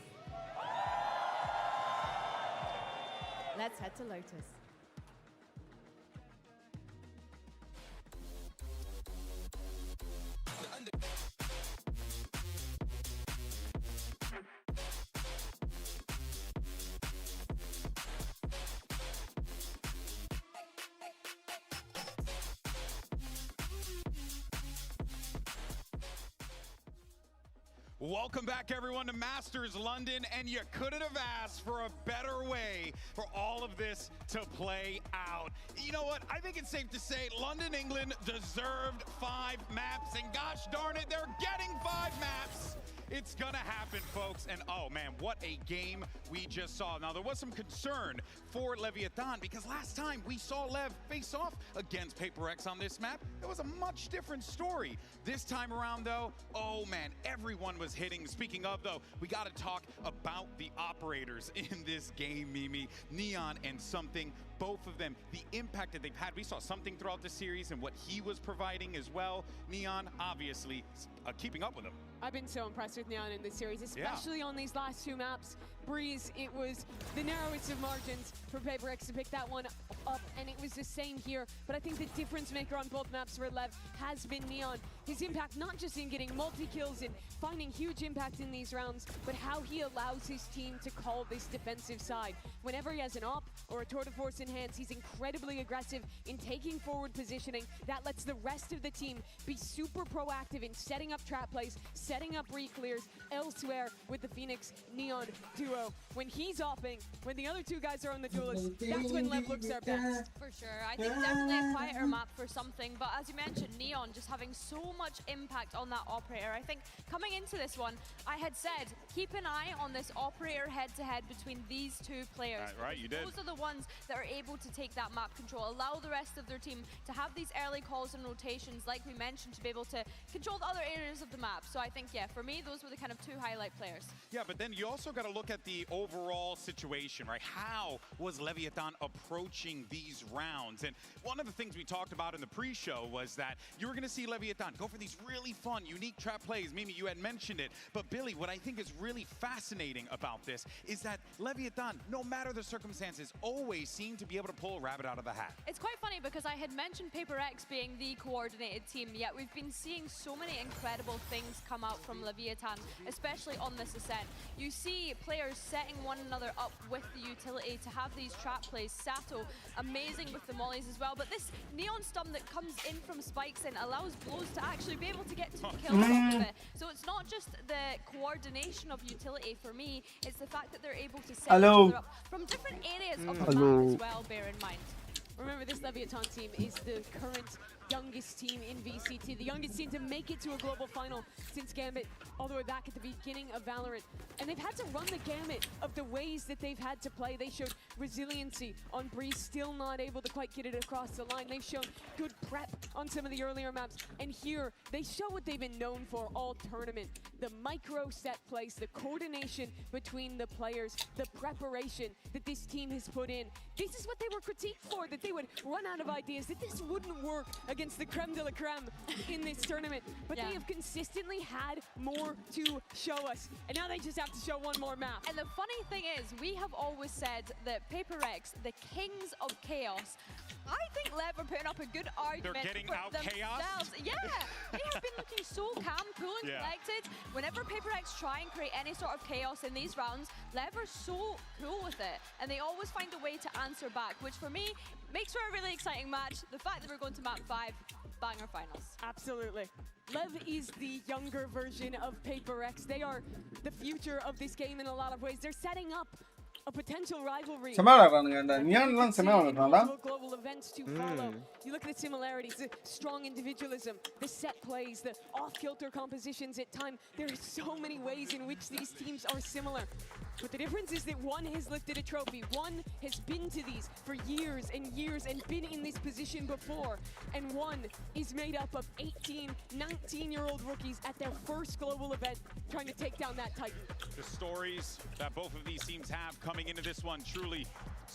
[SPEAKER 22] Let's head to Lotus.
[SPEAKER 13] Welcome back, everyone, to Masters London, and you couldn't have asked for a better way for all of this to play out. You know what? I think it's safe to say London, England deserved 5 maps, and gosh darn it, they're getting 5 maps. It's gonna happen, folks, and oh man, what a game we just saw. Now, there was some concern for Leviathan because last time we saw Lev face off against PRX on this map, it was a much different story. This time around, though, oh man, everyone was hitting. Speaking of, though, we gotta talk about the operators in this game, Mimi. Neon and Something, both of them, the impact that they've had. We saw Something throughout the series and what he was providing as well. Neon, obviously, keeping up with him.
[SPEAKER 15] I've been so impressed with Neon in this series, especially on these last 2 maps. Breeze, it was the narrowest of margins for PRX to pick that one up, and it was the same here. But I think the difference maker on both maps for Lev has been Neon. His impact not just in getting multi-kills and finding huge impact in these rounds, but how he allows his team to call this defensive side. Whenever he has an op or a tour de force in hands, he's incredibly aggressive in taking forward positioning. That lets the rest of the team be super proactive in setting up trap plays, setting up re-clears elsewhere with the Phoenix Neon duo. When he's opping, when the other two guys are on the duelist, that's when Lev looks their best.
[SPEAKER 16] For sure. I think definitely a quieter map for something, but as you mentioned, Neon just having so much impact on that operator. I think coming into this one, I had said, keep an eye on this operator head-to-head between these two players.
[SPEAKER 13] Right, you did.
[SPEAKER 16] Those are the ones that are able to take that map control, allow the rest of their team to have these early calls and rotations, like we mentioned, to be able to control the other areas of the map. So I think, yeah, for me, those were the kind of two highlight players.
[SPEAKER 13] Yeah, but then you also got to look at the overall situation, right? How was Leviathan approaching these rounds? And one of the things we talked about in the pre-show was that you were going to see Leviathan go for these really fun, unique trap plays. Mimi, you had mentioned it. But Billy, what I think is really fascinating about this is that Leviathan, no matter the circumstances, always seem to be able to pull a rabbit out of the hat.
[SPEAKER 16] It's quite funny because I had mentioned PRX being the coordinated team, yet we've been seeing so many incredible things come out from Leviathan, especially on this ascent. You see players setting one another up with the utility to have these trap plays. Sato, amazing with the mollies as well, but this Neon stun that comes in from spikes and allows Blows to actually be able to get 2 kills off of it. So it's not just the coordination of utility for me, it's the fact that they're able to set each other up from different areas of the map as well, bear in mind.
[SPEAKER 15] Remember, this Leviathan team is the current youngest team in VCT, the youngest team to make it to a global final since Gambit, all the way back at the beginning of Valorant. And they've had to run the gamut of the ways that they've had to play. They showed resiliency on Breeze, still not able to quite get it across the line. They've shown good prep on some of the earlier maps. And here, they show what they've been known for all tournament. The micro set plays, the coordination between the players, the preparation that this team has put in. This is what they were critiqued for, that they would run out of ideas, that this wouldn't work against the creme de la creme in this tournament. But they have consistently had more to show us. And now they just have to show one more map.
[SPEAKER 16] And the funny thing is, we have always said that PRX, the kings of chaos, I think Lev are putting up a good argument
[SPEAKER 13] They're getting
[SPEAKER 16] for
[SPEAKER 13] out
[SPEAKER 16] themselves.
[SPEAKER 13] chaos?
[SPEAKER 16] Yeah, they have been looking so calm, cool and collected. Whenever PRX try and create any sort of chaos in these rounds, Lev are so cool with it. And they always find a way to answer back, which for me makes for a really exciting match. The fact that we're going to map 5, banger finals.
[SPEAKER 15] Absolutely. Lev is the younger version of PRX. They are the future of this game in a lot of ways. They're setting up a potential rivalry. Global events to follow. You look at the similarities, the strong individualism, the set plays, the off-kilter compositions at time. There are so many ways in which these teams are similar. But the difference is that one has lifted a trophy, one has been to these for years and years and been in this position before, and one is made up of 18, 19-year-old rookies at their first global event trying to take down that Titan.
[SPEAKER 13] The stories that both of these teams have coming into this one, truly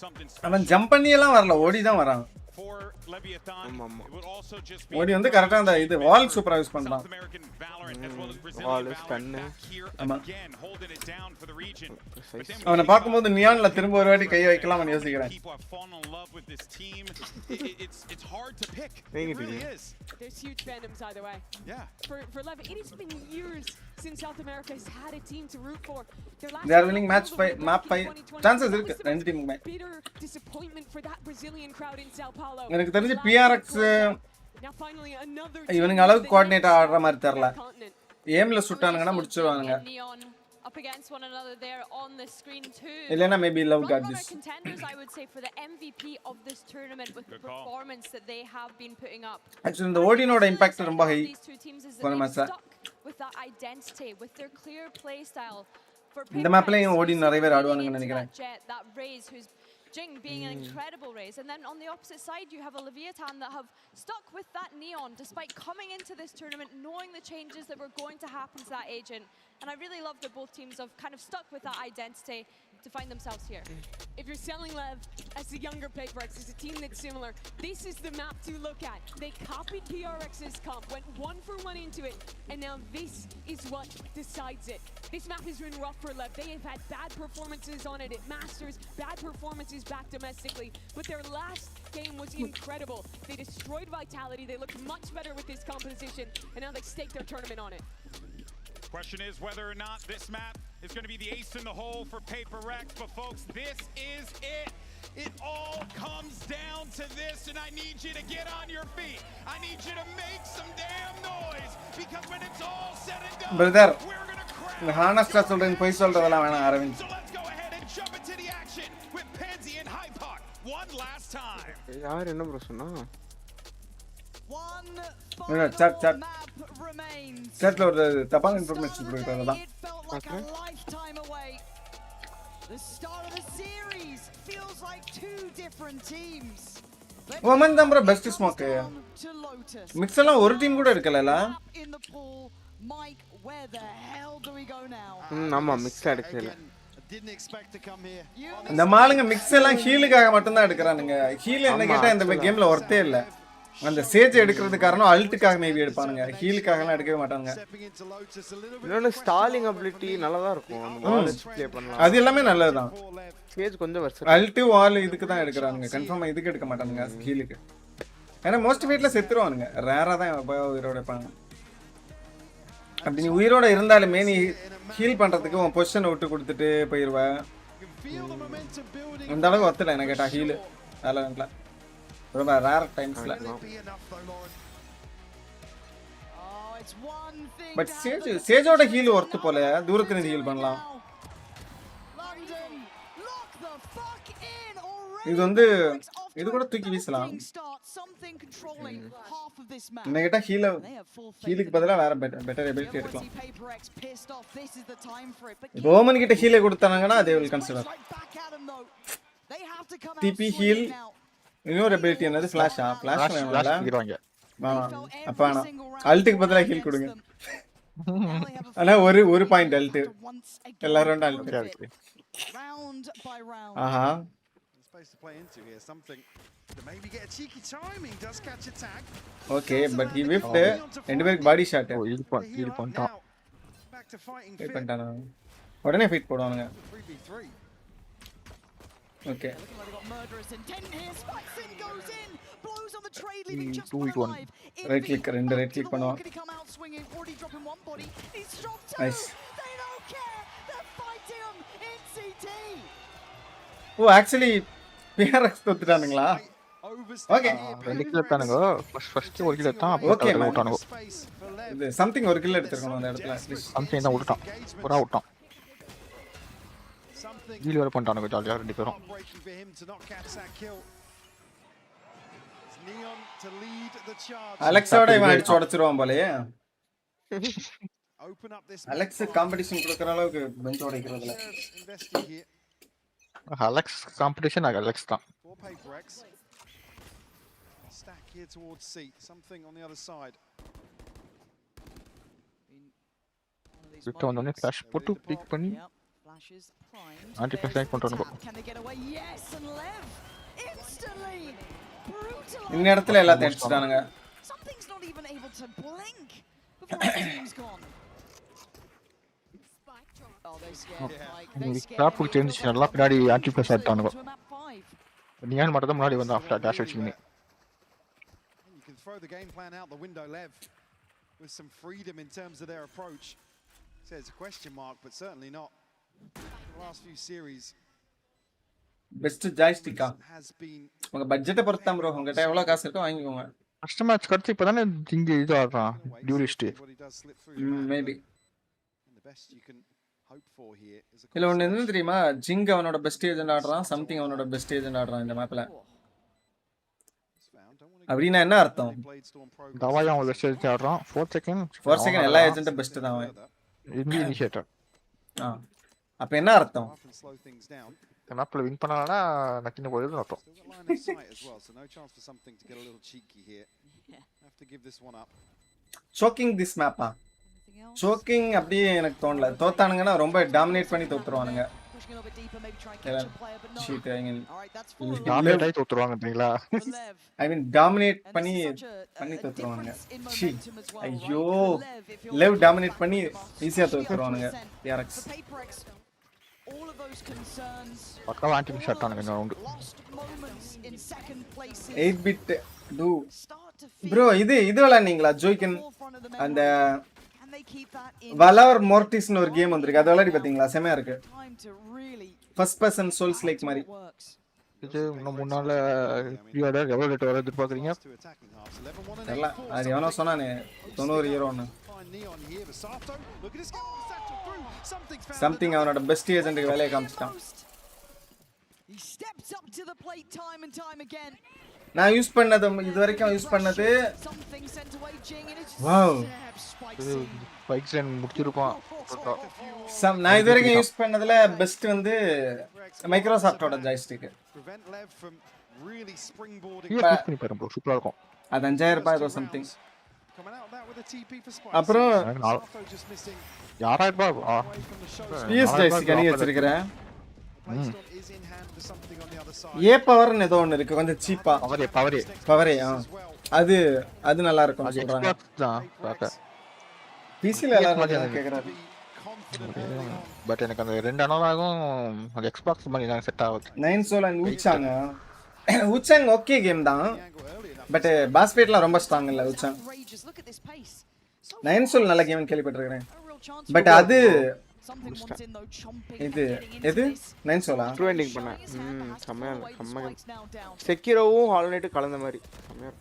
[SPEAKER 13] something
[SPEAKER 3] அவன்
[SPEAKER 13] special.
[SPEAKER 3] Jump பண்ணி எல்லாம் வரல, ஓடி தான் வரான்.
[SPEAKER 13] For Leviathan, it would also just be
[SPEAKER 3] ஓடி வந்து கரெக்ட்டா அந்த இது வால் சூப்பரா யூஸ் பண்றான்.
[SPEAKER 13] South American Valorant as well as Brazilian
[SPEAKER 20] Wall is
[SPEAKER 13] Valorant
[SPEAKER 20] stunning.
[SPEAKER 13] back here again, holding it down for the region. But then
[SPEAKER 3] அவனை பாக்கும்போது நியான்ல திரும்ப ஒரு வாட்டி கை வைக்கலாம்னு யோசிக்கிறேன்.
[SPEAKER 13] people have fallen in love with this team. It's hard to pick.
[SPEAKER 20] It
[SPEAKER 13] really is.
[SPEAKER 15] There's huge fandoms either way.
[SPEAKER 13] Yeah.
[SPEAKER 15] For Lev, it has been years since South America has had a team to root for.
[SPEAKER 3] They are winning match 5, map 5. Chances இருக்கு ரெண்டு டீமுக்குமே.
[SPEAKER 15] Bitter disappointment for that Brazilian crowd in Sao Paulo.
[SPEAKER 3] எனக்கு தெரிஞ்சு PRX
[SPEAKER 15] Now finally another
[SPEAKER 3] இவனுங்க அளவுக்கு coordinate ஆடுற மாதிரி தெரியல. ஏம்ல சுட்டானுங்கன்னா முடிச்சிடுவானுங்க.
[SPEAKER 16] Up against one another there on the screen too.
[SPEAKER 3] Elena maybe love got this.
[SPEAKER 16] Contenders, I would say, for the MVP of this tournament with the performance that they have been putting up.
[SPEAKER 3] Actually the Odinoட impact ரொம்ப high.
[SPEAKER 16] These two teams is that they're stuck with that identity, with their clear play style. For
[SPEAKER 3] இந்த மேப்லயும் Odin நிறைய பேர் ஆடுவாங்கன்னு நினைக்கிறேன்.
[SPEAKER 16] That Raze who's Jing being an incredible race, and then on the opposite side you have a Leviathan that have stuck with that Neon despite coming into this tournament knowing the changes that were going to happen to that agent. And I really love that both teams have kind of stuck with that identity to find themselves here.
[SPEAKER 15] If you're selling Lev as the younger PRX, as a team that's similar, this is the map to look at. They copied PRX's comp, went 1-for-1 into it, and now this is what decides it. This map has been rough for Lev. They have had bad performances on it at Masters, bad performances back domestically, but their last game was incredible. They destroyed Vitality, they looked much better with this composition, and now they stake their tournament on it.
[SPEAKER 13] Question is whether or not this map is going to be the ace in the hole for PRX, but folks, this is it. It all comes down to this, and I need you to get on your feet. I need you to make some damn noise, because when it's all said and done,
[SPEAKER 3] brother,
[SPEAKER 13] we're going to crash.
[SPEAKER 3] இந்த ஹானஸ்டா சொல்றேன் போய் சொல்றதெல்லாம் வேணாம் Aravind.
[SPEAKER 13] So let's go ahead and jump into the action with Pansy and Hypoc one last time.
[SPEAKER 20] யார் என்ன bro சொன்னா?
[SPEAKER 3] chat chatல ஒரு தப்பான இன்ஃபர்மேஷன் கொடுக்கறதா.
[SPEAKER 7] The start of the series feels like two different teams.
[SPEAKER 3] women தான் bro best smoke. mix எல்லாம் ஒரு team கூட எடுக்கலல.
[SPEAKER 7] Mike, where the hell do we go now?
[SPEAKER 20] ஆமா மிக்ஸ் எடுக்கல.
[SPEAKER 11] Didn't expect to come here.
[SPEAKER 3] இந்த மாலுங்க mix எல்லாம் ஹீலுக்காக மட்டும் தான் எடுக்கறானுங்க. ஹீல் என்ன கேட்டா இந்த கேம்ல ஒர்த்தே இல்ல. அந்த சேஜ் எடுக்கிறது காரணம் அல்ட்டுக்காக மேபி எடுப்பானுங்க. ஹீலுக்காக எல்லாம் எடுக்கவே மாட்டாங்க.
[SPEAKER 20] இன்னொரு ஸ்டாலிங் அபிலிட்டி நல்லதா இருக்கும். அந்த வால்ஸ் ப்ளே பண்ணலாம்.
[SPEAKER 3] அது எல்லாமே நல்லதுதான்.
[SPEAKER 20] சேஜ் கொஞ்சம் வெர்சல்.
[SPEAKER 3] அல்ட் வால் இதுக்கு தான் எடுக்கறானுங்க. கன்ஃபார்மா இதுக்கு எடுக்க மாட்டானுங்க ஹீலுக்கு. ஏன்னா மோஸ்ட் வீட்ல செத்துருவானுங்க. ரேரா தான் உயிரோட இருப்பாங்க. அப்படி நீ உயிரோட இருந்தாலுமே நீ ஹீல் பண்றதுக்கு உன் பொசிஷனை விட்டு கொடுத்துட்டு போயிருவ. அந்த அளவுக்கு ஒத்தல என்ன கேட்டா ஹீல் வேலன்ட்ல ரொம்ப ரேர் டைம்ஸ்ல. பட் சேஜோட ஹீல் ஒர்த் போல தூரத்துல இருந்து ஹீல் பண்ணலாம். இது வந்து இது கூட தூக்கி வீசலாம். என்ன கேட்டா ஹீலுக்கு பதிலா வேற பெட்டர் எபிலிட்டி எடுக்கலாம். ரோமன் கிட்ட ஹீலை கொடுத்தாங்கன்னா they will consider TP heal. இன்னொரு எபிலிட்டி என்னது ஃபிளாஷா? ஃபிளாஷ் வேணும்ல. அப்ப வேணாம். அல்ட்டுக்கு பதிலா ஹீல் கொடுங்க. ஆனா ஒரு பாயிண்ட் அல்ட் எல்லாரும் அல்ட். ஆஹா.
[SPEAKER 11] Supposed to play into here something to maybe get a cheeky timing. Does catch a tag.
[SPEAKER 3] Okay, but he whiffed ரெண்டு பேருக்கு பாடி ஷாட்.
[SPEAKER 21] ஹீல் பண்ணிட்டான்.
[SPEAKER 11] Back to fighting
[SPEAKER 3] fit. பண்ணிட்டானா? உடனே ஃபிட் போடுவாங்க.
[SPEAKER 11] 3v3.
[SPEAKER 3] Okay. Right click ரெண்டு right click பண்ணுவான். Nice. ஓ actually PRX தோத்துட்டானுங்களா? Okay
[SPEAKER 21] ரெண்டு kill எடுத்தானுங்க. First ஒரு கில் எடுத்தான் அப்புறம்
[SPEAKER 3] ஓகே
[SPEAKER 21] ஓட்டானுங்க.
[SPEAKER 3] இது சம்திங் ஒரு கில் எடுத்துறணும் அந்த இடத்துல.
[SPEAKER 21] சம்திங் தான் விட்டான். புறா விட்டான். ஹீல் வர பண்ணிட்டானுங்க ஜாலியா ரெண்டு பேரும்.
[SPEAKER 3] அலெக்ஸோட இவன் அடிச்சு உடைச்சிருவான் போலயே. அலெக்ஸ் காம்படிஷன் கொடுக்கற அளவுக்கு பெஞ்ச் உடைக்கிறதுல.
[SPEAKER 21] Alex competition Alex தான்.
[SPEAKER 11] Stack here towards C. Something on the other side.
[SPEAKER 21] விட்டு வந்தோனே ஃபிளாஷ் போட்டு பிக் பண்ணி ஆன்டி ஃபிளாஷ் பண்றானுங்க.
[SPEAKER 3] இந்த இடத்துல எல்லாம் தேடிச்சிட்டானுங்க.
[SPEAKER 21] டாப் சேஞ்ச் நல்லா பின்னாடி ஆன்டி ஃபிளாஷ் ஆட்டானுங்க. நீயான் மட்டும் தான் முன்னாடி வந்தா ஆஃப்டர் டாஷ் வச்சிங்க.
[SPEAKER 11] You can throw the game plan out the window, Lev, with some freedom in terms of their approach. Says a question mark, but certainly not. The last few series.
[SPEAKER 3] Best ஜாய்ஸ்டிக்கா உங்க பட்ஜெட்டை பொறுத்து bro. உங்ககிட்ட எவ்வளவு காசு இருக்கோ வாங்கிக்கோங்க.
[SPEAKER 21] First match கடைசி இப்பதானே இங்க இது ஆடுறான் டியூரிஸ்ட்.
[SPEAKER 3] மேபி இல்ல ஒண்ணு என்ன தெரியுமா, ஜிங் அவனோட பெஸ்ட் ஏஜென்ட் ஆடுறான், சம்திங் அவனோட பெஸ்ட் ஏஜென்ட் ஆடுறான் இந்த மேப்ல. அப்படின்னா என்ன அர்த்தம்?
[SPEAKER 21] தவாயா அவன் பெஸ்ட் ஏஜென்ட் ஆடுறான். 4 செகண்ட்
[SPEAKER 3] எல்லா ஏஜென்ட்டும் பெஸ்ட் தான் அவன்.
[SPEAKER 21] இனிஷியேட்டர்.
[SPEAKER 3] அப்ப என்ன அர்த்தம்?
[SPEAKER 21] இந்த மேப்ல வின் பண்ணானா நக்கின போயிடுது அர்த்தம்.
[SPEAKER 3] Choking this map. சோக்கிங் அப்படியே எனக்கு தோணல. தோத்தானுங்கன்னா ரொம்ப டாமினேட் பண்ணி தோத்துருவானுங்க.
[SPEAKER 21] டாமினேட் ஆகி தோத்துருவாங்கன்றீங்களா?
[SPEAKER 3] ஐ மீன் டாமினேட் பண்ணி தோத்துருவானுங்க. ஐயோ லெவ் டாமினேட் பண்ணி ஈஸியா தோத்துருவானுங்க PRX.
[SPEAKER 21] பக்காவா ஆன்டி மிஸ் ஆட்டானுங்க இந்த ரவுண்ட்.
[SPEAKER 3] 8-bit do bro இது விளையாடுனீங்களா ஜோய்கன்? அந்த வலர் மோர்டிஸ்னு ஒரு கேம் வந்திருக்கு, அது விளையாடி பாத்தீங்களா? செமையா இருக்கு. ஃபர்ஸ்ட் பர்சன் சோல்ஸ் லைக் மாதிரி.
[SPEAKER 21] இது இன்னும் முன்னால எவ்வளவு ரேட் வர எதிர்பார்க்குறீங்க?
[SPEAKER 3] தெரியல, அது எவனோ சொன்னானே 90 யூரோன்னு. சம்திங் அவனோட பெஸ்ட் ஏஜென்ட்டுக்கு வேலையை காமிச்சிட்டான். நான் யூஸ் பண்ணது இது வரைக்கும் யூஸ் பண்ணது வாவ்
[SPEAKER 21] பைக்ஸ் முடிச்சிருப்பான்.
[SPEAKER 3] நான் இது வரைக்கும் யூஸ் பண்ணதுல பெஸ்ட் வந்து மைக்ரோசாஃப்டோட ஜாய்ஸ்டிக்.
[SPEAKER 21] சூப்பரா இருக்கும்.
[SPEAKER 3] அது 5000 ரூபாய் ஏதோ சம்திங். அப்புறம்
[SPEAKER 21] 6000 ரூபாய்
[SPEAKER 3] PS ஜாய்ஸ்டிக் அனி வச்சிருக்கேன். ஏ பவர்னு ஏதோ ஒன்று இருக்கு, கொஞ்சம் சீப்பா. பவரே அது நல்லா இருக்கும் சொல்றாங்க. பிசில எல்லாரும் கேக்குறாங்க.
[SPEAKER 21] பட் எனக்கு அந்த ரெண்டு அனலாகும் அந்த எக்ஸ்பாக்ஸ் மாதிரி தான் செட் ஆகுது.
[SPEAKER 3] 9 சோல் அண்ட் ஊச்சாங் ஓகே கேம் தான், பட் பாஸ் ஃபைட்லாம் ரொம்ப ஸ்ட்ராங் இல்ல ஊச்சாங். 9 சோல் நல்ல கேம்னு கேள்விப்பட்டிருக்கேன், பட் அது இது 9 சோலா
[SPEAKER 20] ட்ரெண்டிங் பண்ண செம்ம செக்கிரோவும் ஹால் நைட் கலந்த மாதிரி செம்ம.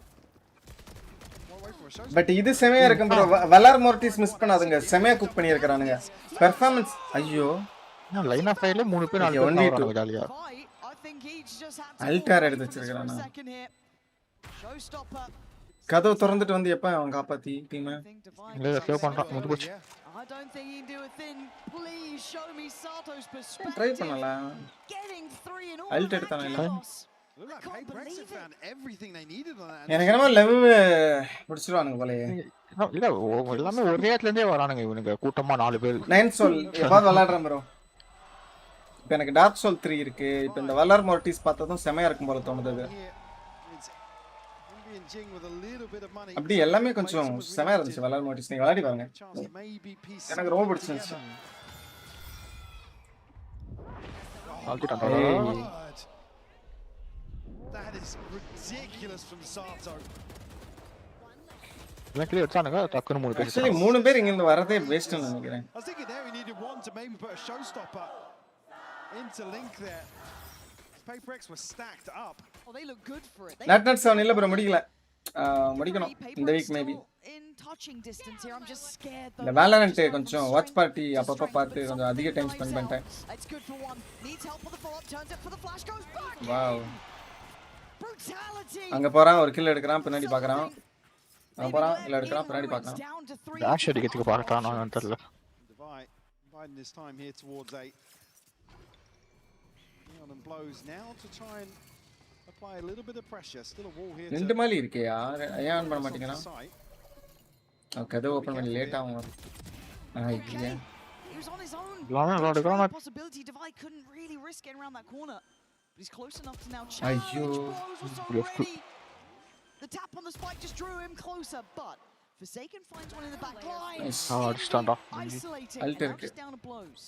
[SPEAKER 3] பட் இது செமையா இருக்கும் ப்ரோ. வலர் மோர்டிஸ் மிஸ் பண்ணாதுங்க, செமையா குக் பண்ணி இருக்கறானுங்க. பெர்ஃபார்மன்ஸ் ஐயோ
[SPEAKER 21] லைன் ஆஃப் ஃபைர்ல 3 பேர் 4 பேர் வராங்க ஜாலியா.
[SPEAKER 3] அல்டார் எடுத்து வச்சிருக்கானா. கதவு திறந்துட்டு வந்து எப்ப அவன் காப்பாத்தி டீம்
[SPEAKER 21] இல்ல சேவ் பண்றான் முடிஞ்சு போச்சு.
[SPEAKER 3] ட்ரை பண்ணலாம். அல்ட் எடுத்தானே இல்ல. எனக்கு என்னமோ லெவ் முடிச்சிடுவானுங்க போலயே.
[SPEAKER 21] இல்ல எல்லாமே ஒரே இடத்துல இருந்தே வரானுங்க இவனுங்க கூட்டமா 4 பேர்.
[SPEAKER 3] 9 சோல் எப்ப விளையாடுறேன் ப்ரோ. இப்போ எனக்கு டார்க் சோல் 3 இருக்கு. இப்போ இந்த வலர் மோர்டிஸ் பார்த்ததும் செமையா இருக்கும் போல தோணுது. அப்படி எல்லாமே கொஞ்சம் செமையா இருந்துச்சு வலர் மோர்டிஸ். நீங்க விளையாடி பாருங்க, எனக்கு ரொம்ப பிடிச்சிருந்துச்சு.
[SPEAKER 11] That is ridiculous from Sato.
[SPEAKER 21] Luckily எடுத்தானுங்க டக்குனு 3 பேர்.
[SPEAKER 3] Actually 3 பேர் இங்க இருந்து வரதே வேஸ்ட் ன்னு நினைக்கிறேன்.
[SPEAKER 11] I was thinking there we needed one to maybe put a showstopper into link there. PRX was stacked up.
[SPEAKER 7] Oh, they look good for it.
[SPEAKER 3] Not 7 இல்ல bro, முடிக்கல. முடிக்கணும் இந்த வீக் மேபி. இந்த வேலரண்ட் கொஞ்சம் watch party அப்பப்ப பார்த்து கொஞ்சம் அதிக டைம் ஸ்பெண்ட் பண்ணிட்டேன். வாவ், அங்க போறான் ஒரு கில் எடுக்கறான், பின்னாடி பார்க்கறான். அங்க போறான் கில் எடுக்கறான், பின்னாடி பார்க்கறான்.
[SPEAKER 21] டாஷ் அடிக்கிறதுக்கு பார்க்கறான், நான் தெரியல.
[SPEAKER 11] Biden this time here towards 8. And blows now to try and apply a little bit of pressure. Still a wall here.
[SPEAKER 3] ரெண்டு மாலி இருக்கேயா, ஏன் ஆன் பண்ண மாட்டீங்கனா? கதவு ஓபன் பண்ணி லேட் ஆகும். ஐயா
[SPEAKER 7] He was on his own. Possibility Divide couldn't really risk getting around that corner. But he's close enough to now challenge. The tap on the spike just drew him closer, but Forsaken finds one in the back line.
[SPEAKER 21] stand off.
[SPEAKER 7] Isolating. Just down to blows.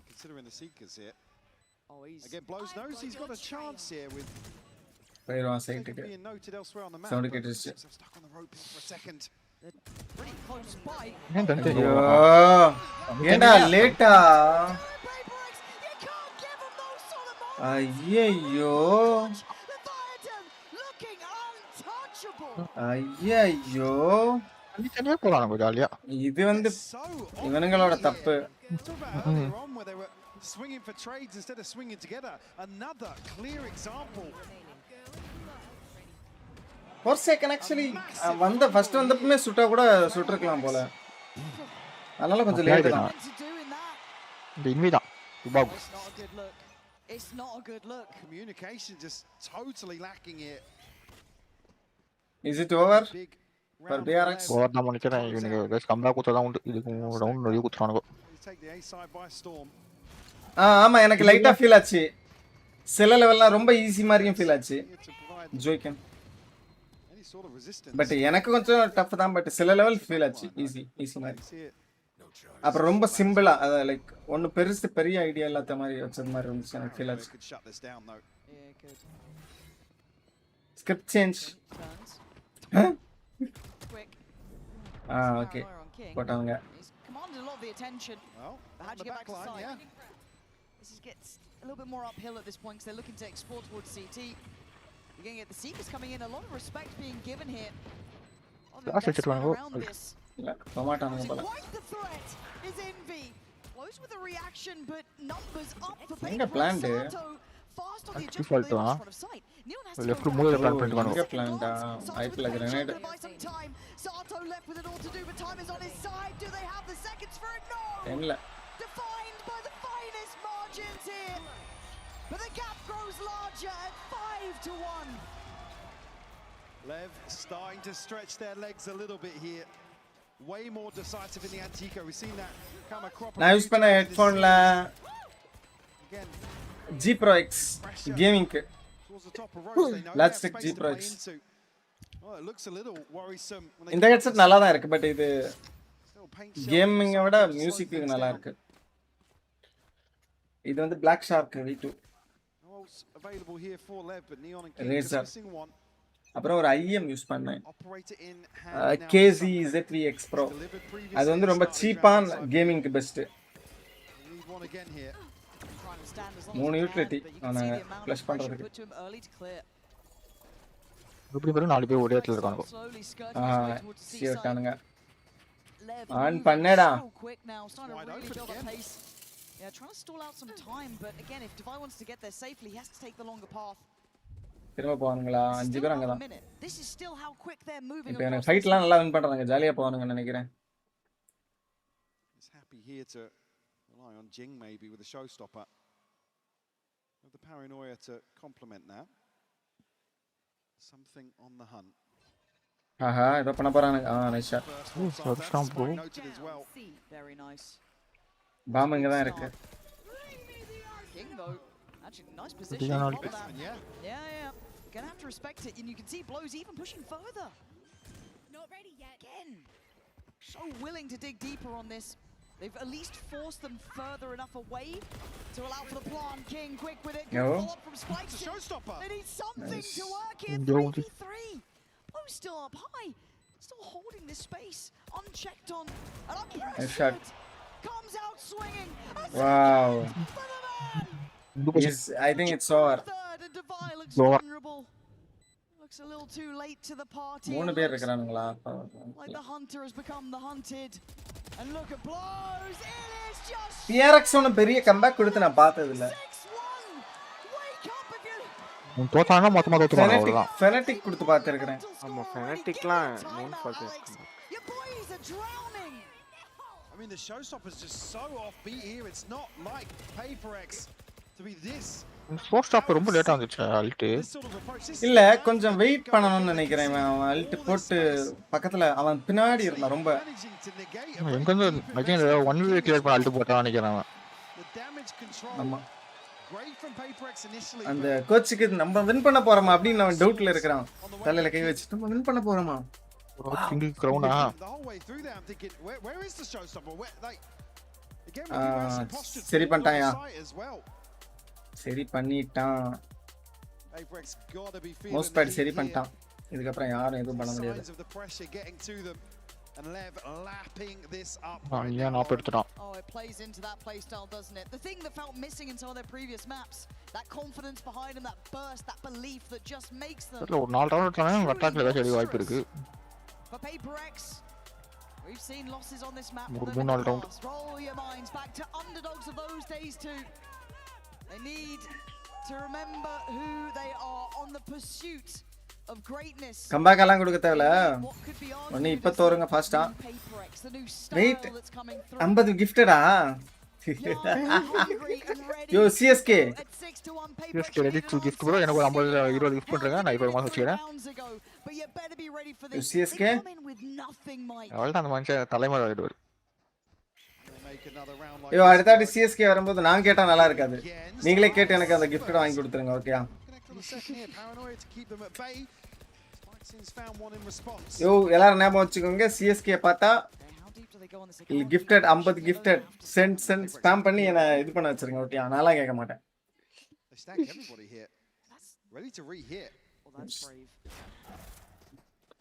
[SPEAKER 11] Considering the seekers here. Oh, again, Blows knows he's got a chance here with being noted elsewhere on the map. Stuck on the rope for a second.
[SPEAKER 7] Pretty close by.
[SPEAKER 3] ஏண்டா லேட்டா? ஐயோ ஐயோ
[SPEAKER 21] தனியா போறாங்க ஜாலியா.
[SPEAKER 3] இது வந்து இவனுங்களோட தப்பு.
[SPEAKER 11] Swinging for trades instead of swinging together. Another clear example.
[SPEAKER 3] Forsaken actually வந்த ஃபர்ஸ்ட் வந்தப்பமே சுட்டா கூட சுட்டிருக்கலாம் போல. அதனால கொஞ்சம் லேட் தான்.
[SPEAKER 21] இந்த இன்விடா பாக்.
[SPEAKER 7] It's not a good look.
[SPEAKER 11] Communication just totally lacking here.
[SPEAKER 3] Is it over? For PRX.
[SPEAKER 21] Over தான் நினைக்கிறேன் இவனுக்கு கைஸ் கம்பேக் கொடுத்தா தான் உண்டு. இதுக்கு ரவுண்ட் நிறைய குத்துறானுங்க.
[SPEAKER 3] ஆமா எனக்கு லைட்டா ஃபீல் ஆச்சு. சில லெவல்லாம் ரொம்ப ஈஸி மாதிரியும் ஃபீல் ஆச்சு. ஜோய்கன். பட் எனக்கு கொஞ்சம் டஃப் தான் பட் சில லெவல் ஃபீல் ஆச்சு ஈஸி மாதிரி. அப்புறம் ரொம்ப சிம்பிளா அத லைக் ஒன்னு பெரிய ஐடியா இல்லாத மாதிரி வச்சது மாதிரி இருந்துச்சு எனக்கு ஃபீல் ஆச்சு. Script change. ஓகே போட்டாங்க.
[SPEAKER 7] Commanded a lot of the attention. But how'd you get back to side? This gets a little bit more uphill at this point because they're looking to explore towards CT. You're going to get the Seekers coming in. A lot of respect being given here.
[SPEAKER 21] That's a
[SPEAKER 7] around this.
[SPEAKER 3] Quite
[SPEAKER 7] the threat is Envy. Close with a reaction, but numbers up for
[SPEAKER 3] Enga plan de.
[SPEAKER 7] Fast on the
[SPEAKER 21] default to left மூலையில plan பண்ணிட்டாங்க.
[SPEAKER 3] Enga plan da. IPL grenade.
[SPEAKER 7] Sato left with it all to do, but time is on his side. Do they have the seconds for it? No.
[SPEAKER 3] Enla.
[SPEAKER 7] Defined by the finest margins here. But the gap grows larger at 5-1.
[SPEAKER 11] Lev starting to stretch their legs a little bit here. Way more decisive in the Antico. We've seen that come across.
[SPEAKER 3] நான் use பண்ண ஹெட்போன்ல G PRX gaming Logitech G PRX.
[SPEAKER 11] Well, it looks a little worrisome.
[SPEAKER 3] இந்த headset நல்லா தான் இருக்கு but இது கேமிங்கை விட மியூசிக்கு நல்லா இருக்கு. இது வந்து Black Shark V2
[SPEAKER 11] available here for Lev, but Neon and King missing one.
[SPEAKER 3] அப்புறம் ஒரு IM யூஸ் பண்ணேன் KZ ZVX Pro. அது வந்து ரொம்ப சீப்பான கேமிங்க்கு பெஸ்ட். 3 யூட்டிலிட்டி நான் ஃப்ளஷ் பண்றதுக்கு.
[SPEAKER 21] இப்படி பாரு 4 பேர் ஒரே இடத்துல இருக்காங்க.
[SPEAKER 3] சீட்டானுங்க. On பண்ணடா.
[SPEAKER 7] Yeah, trying to stall out some time, but again, if Divide wants to get there safely, he has to take the longer path.
[SPEAKER 3] திரும்ப போவானுங்களா 5 பேர் அங்க தான்.
[SPEAKER 7] This is still how quick they're moving.
[SPEAKER 3] இப்போ எனக்கு ஃபைட்லாம் நல்லா win பண்றாங்க. ஜாலியா போவானுங்க நினைக்கிறேன்.
[SPEAKER 11] He's happy here to rely on Jing maybe with a showstopper. With the paranoia to complement that. Something on the hunt.
[SPEAKER 3] ஆஹா இத பண்ண போறானுங்க. Nice shot.
[SPEAKER 21] Stamp bro.
[SPEAKER 7] Very nice.
[SPEAKER 3] Bomb இங்க தான் இருக்கு.
[SPEAKER 7] King though, actually nice position. Yeah. Gonna have to respect it, and you can see blows even pushing further.
[SPEAKER 22] Not ready yet.
[SPEAKER 7] Again, so willing to dig deeper on this. They've at least forced them further enough away to allow for the plant. King quick with it. Good follow up from Spike.
[SPEAKER 11] Showstopper.
[SPEAKER 7] They need something to work here. 3v3. Blow still up high, still holding this space, unchecked on, and unpressed. Comes out swinging.
[SPEAKER 3] Wow. I think it's over.
[SPEAKER 7] Looks a little too late to the party.
[SPEAKER 3] 3 பேர் இருக்கானுங்களா?
[SPEAKER 7] Like the hunter has become the hunted. And look at blows. It is just
[SPEAKER 3] PRX ஒன்னு பெரிய comeback கொடுத்து நான் பார்த்தது இல்ல.
[SPEAKER 21] தோத்தானா மொத்தமா தோத்துறாங்க அவ்வளவுதான்.
[SPEAKER 3] Fanatic கொடுத்து பார்த்திருக்கேன்.
[SPEAKER 20] ஆமா ஃபெனடிக்லாம் known for this.
[SPEAKER 7] Your boys are drowning.
[SPEAKER 11] I mean the showstopper's just so offbeat here. It's not like PRX to be this.
[SPEAKER 21] ஷோஸ்டாப் ரொம்ப லேட்டா வந்துச்சு அல்ட்.
[SPEAKER 3] இல்ல கொஞ்சம் வெயிட் பண்ணனும்னு நினைக்கிறேன். அவன் அல்ட் போட்டு பக்கத்துல அவன் பின்னாடி இருந்தா ரொம்ப
[SPEAKER 21] எங்க வந்து அகைன் 1 வே கிளியர் பண்ண அல்ட் போட்டான் நினைக்கிறேன் அவன்.
[SPEAKER 3] ஆமா அந்த கோச்சுக்கு நம்ம வின் பண்ண போறோமா அப்படின்னு அவன் டவுட்ல இருக்கான். தலையில கை வச்சிட்டு நம்ம வின் பண்ண போறோமா?
[SPEAKER 21] சிங்கிள் கிரவுனா
[SPEAKER 3] சரி பண்ணிட்டாயா? சரி பண்ணிட்டான். மோஸ்ட் பேட் சரி பண்ணிட்டான். இதுக்கு அப்புறம் யாரும் எதுவும் பண்ண முடியாது.
[SPEAKER 11] And Lev lapping this up.
[SPEAKER 21] Yeah, not எடுத்துட்டான்.
[SPEAKER 7] Oh, it plays into that play style, doesn't it? The thing that felt missing in some of their previous maps, that confidence behind them, that burst, that belief that just makes them.
[SPEAKER 21] ஒரு 4 round தானே அட்டாக்ல ஏதாவது அடி வாய்ப்பு இருக்கு.
[SPEAKER 7] For PRX, we've seen losses on this map. Roll your minds back to underdogs of those days too. They need to remember who they are on the pursuit of greatness.
[SPEAKER 3] Comeback எல்லாம் கொடுக்க தேவல. ஒண்ணு இப்ப தோறுங்க ஃபாஸ்டா. Wait 50 கிஃப்டடா. Yo CSK
[SPEAKER 21] ready to gift bro. எனக்கு ஒரு 50 20 கிஃப்ட் பண்றேங்க. நான் இப்போ மாசம் வச்சிக்கிறேன்.
[SPEAKER 7] you better be ready for this.
[SPEAKER 3] CSK?
[SPEAKER 7] They come in with nothing, Mike.
[SPEAKER 21] அவள்தான் அந்த மனுஷன் தலைமுறை ஆயிடுவார்.
[SPEAKER 3] ஐயோ அடுத்தாடி சிஎஸ்கே வரும்போது நான் கேட்டா நல்லா இருக்காது. நீங்களே கேட்டு எனக்கு அந்த கிஃப்ட் வாங்கி கொடுத்துருங்க. ஓகேயா? யோ எல்லாரும் ஞாபகம் வச்சுக்கோங்க, சிஎஸ்கே பார்த்தா கிஃப்டட் 50 கிஃப்டட் சென்ட் ஸ்பாம் பண்ணி என்ன இது பண்ண வச்சிருங்க. ஓகேயா? நான்லாம் கேட்க மாட்டேன்.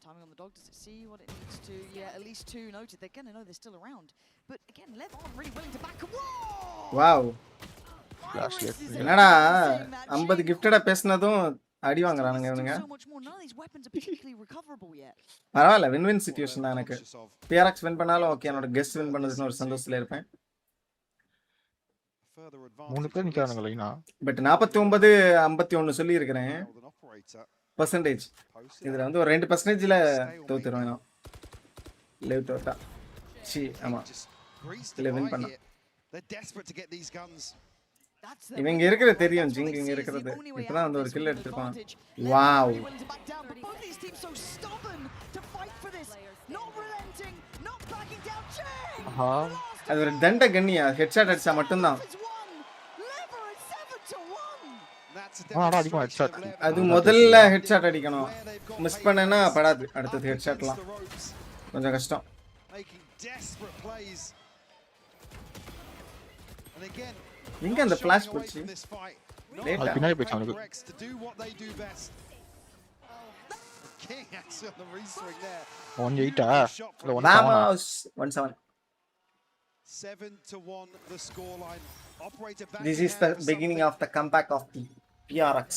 [SPEAKER 7] Timing on the dog, does it see what it needs to? Yeah, at least 2 noted. They're going to know they're still around. But again, Lev aren't really willing to back up.
[SPEAKER 3] Wow! என்னடா 50 கிஃப்டடா பேசினதும் அடி வாங்குறானுங்க இவனுங்க. பரவாயில்ல, win win situation தான் எனக்கு. PRX win பண்ணாலும் okay, என்னோட guest win பண்ணதுன்னு ஒரு சந்தோஷத்துல இருப்பேன்.
[SPEAKER 21] 3 பேர் நிக்கிறானுங்க லைனா.
[SPEAKER 3] பட் 49 51 சொல்லி இருக்கிறேன் பர்சன்டேஜ். இதுல வந்து ஒரு 2%ல தோத்துறேன் நான். லேவ் தோத்தா சி ஆமா வின் பண்ணா. இவங்க இருக்கிற தெரியும், ஜிங் இங்க இருக்கிறது. இப்பதான் வந்து ஒரு கில் எடுத்துப்பான். வாவ், அது ஒரு தண்ட கண்ணியா. ஹெட்ஷாட் அடிச்சா மட்டும்தான். அது முதல்ல ஹெட்ஷாட் அடிக்கணும். மிஸ் பண்ணேன்னா படாது. அடுத்தது ஹெட்ஷாட்லாம் கொஞ்சம் கஷ்டம். எங்க அந்த ஃபிளாஷ் போச்சு?
[SPEAKER 21] பின்னாடி போச்சு அவனுக்கு. On 8 இல்ல
[SPEAKER 3] 1-7.
[SPEAKER 11] 7-1 the scoreline. Operator back.
[SPEAKER 3] This is the beginning of the comeback of the PRX.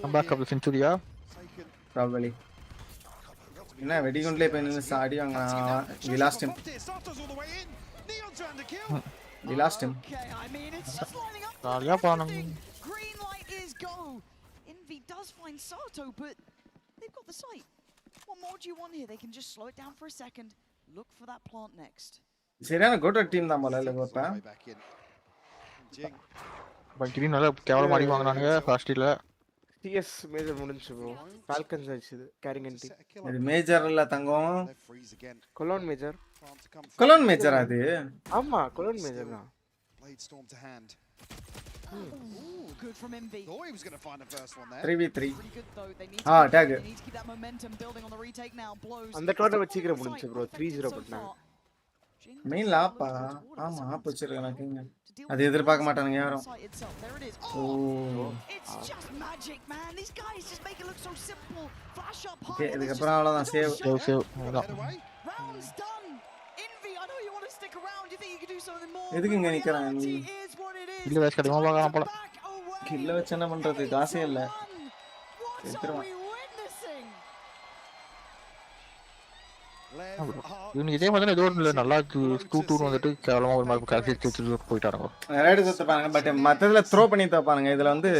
[SPEAKER 21] Comeback of the century.
[SPEAKER 3] Probably. என்ன வெடிகுண்டே போய் நின்னு சாடி வாங்க. We lost him. We lost him.
[SPEAKER 7] I mean, it's just lining up.
[SPEAKER 21] Carga paanam.
[SPEAKER 7] Green light is go. Envy does find Sato, but they've got the sight. What more do you want here? They can just slow it down for a second. Look for that plant next.
[SPEAKER 3] சரியான கோட்ட team தான் போல இல்ல Koppa.
[SPEAKER 21] But green நல்ல கேவலமா அடி வாங்குறானுங்க ஃபர்ஸ்ட்ல.
[SPEAKER 20] CS மேஜர் முடிஞ்சு bro. ஃபால்கன்ஸ் அடிச்சது கேரிங் டீம்.
[SPEAKER 3] இது மேஜர் இல்ல தங்கம்.
[SPEAKER 20] Cologne major.
[SPEAKER 3] கொலோன் மேஜர் அது.
[SPEAKER 20] ஆமா கொலோன் மேஜர் தான்.
[SPEAKER 11] Blade storm to hand.
[SPEAKER 7] Good from Envy.
[SPEAKER 11] Thought he was going to find the first one there.
[SPEAKER 3] 3v3.
[SPEAKER 7] Tag.
[SPEAKER 3] They
[SPEAKER 7] need to keep that momentum building on the retake now. Blows.
[SPEAKER 20] அந்த tournament வச்சிக்கிற முடிஞ்சு bro. 3-0 பண்ணாங்க.
[SPEAKER 3] Main லாப்பா. ஆமா app வச்சிருக்காங்க. அது எதிர்பார்க்க மாட்டானுங்க யாரும். ஓ
[SPEAKER 7] It's just magic, man. These guys just make it look so simple. Flash up high.
[SPEAKER 3] Okay, இதுக்கு அப்புறம் அவ்வளவுதான். சேவ்
[SPEAKER 21] அவ்வளவுதான்.
[SPEAKER 7] Rounds done. Envy, I know you want to stick around. You think you can do something more?
[SPEAKER 3] எதுக்கு இங்க நிக்கறான் நீ?
[SPEAKER 21] இல்ல waste கடிமா பார்க்கலாம் போல.
[SPEAKER 3] கில்ல வச்சு என்ன பண்றது? காசே இல்ல. எடுத்துறோம்.
[SPEAKER 21] இவனுக்கு இதே மாதிரி ஏதோ ஒன்று நல்லா 2-2 வந்துட்டு கேவலமா ஒரு மாதிரி கரெக்ட் வச்சு போயிட்டாங்க.
[SPEAKER 3] ரைட் சுத்தப்பாங்க. பட் மத்ததுல த்ரோ பண்ணி தப்பானுங்க. இதுல வந்து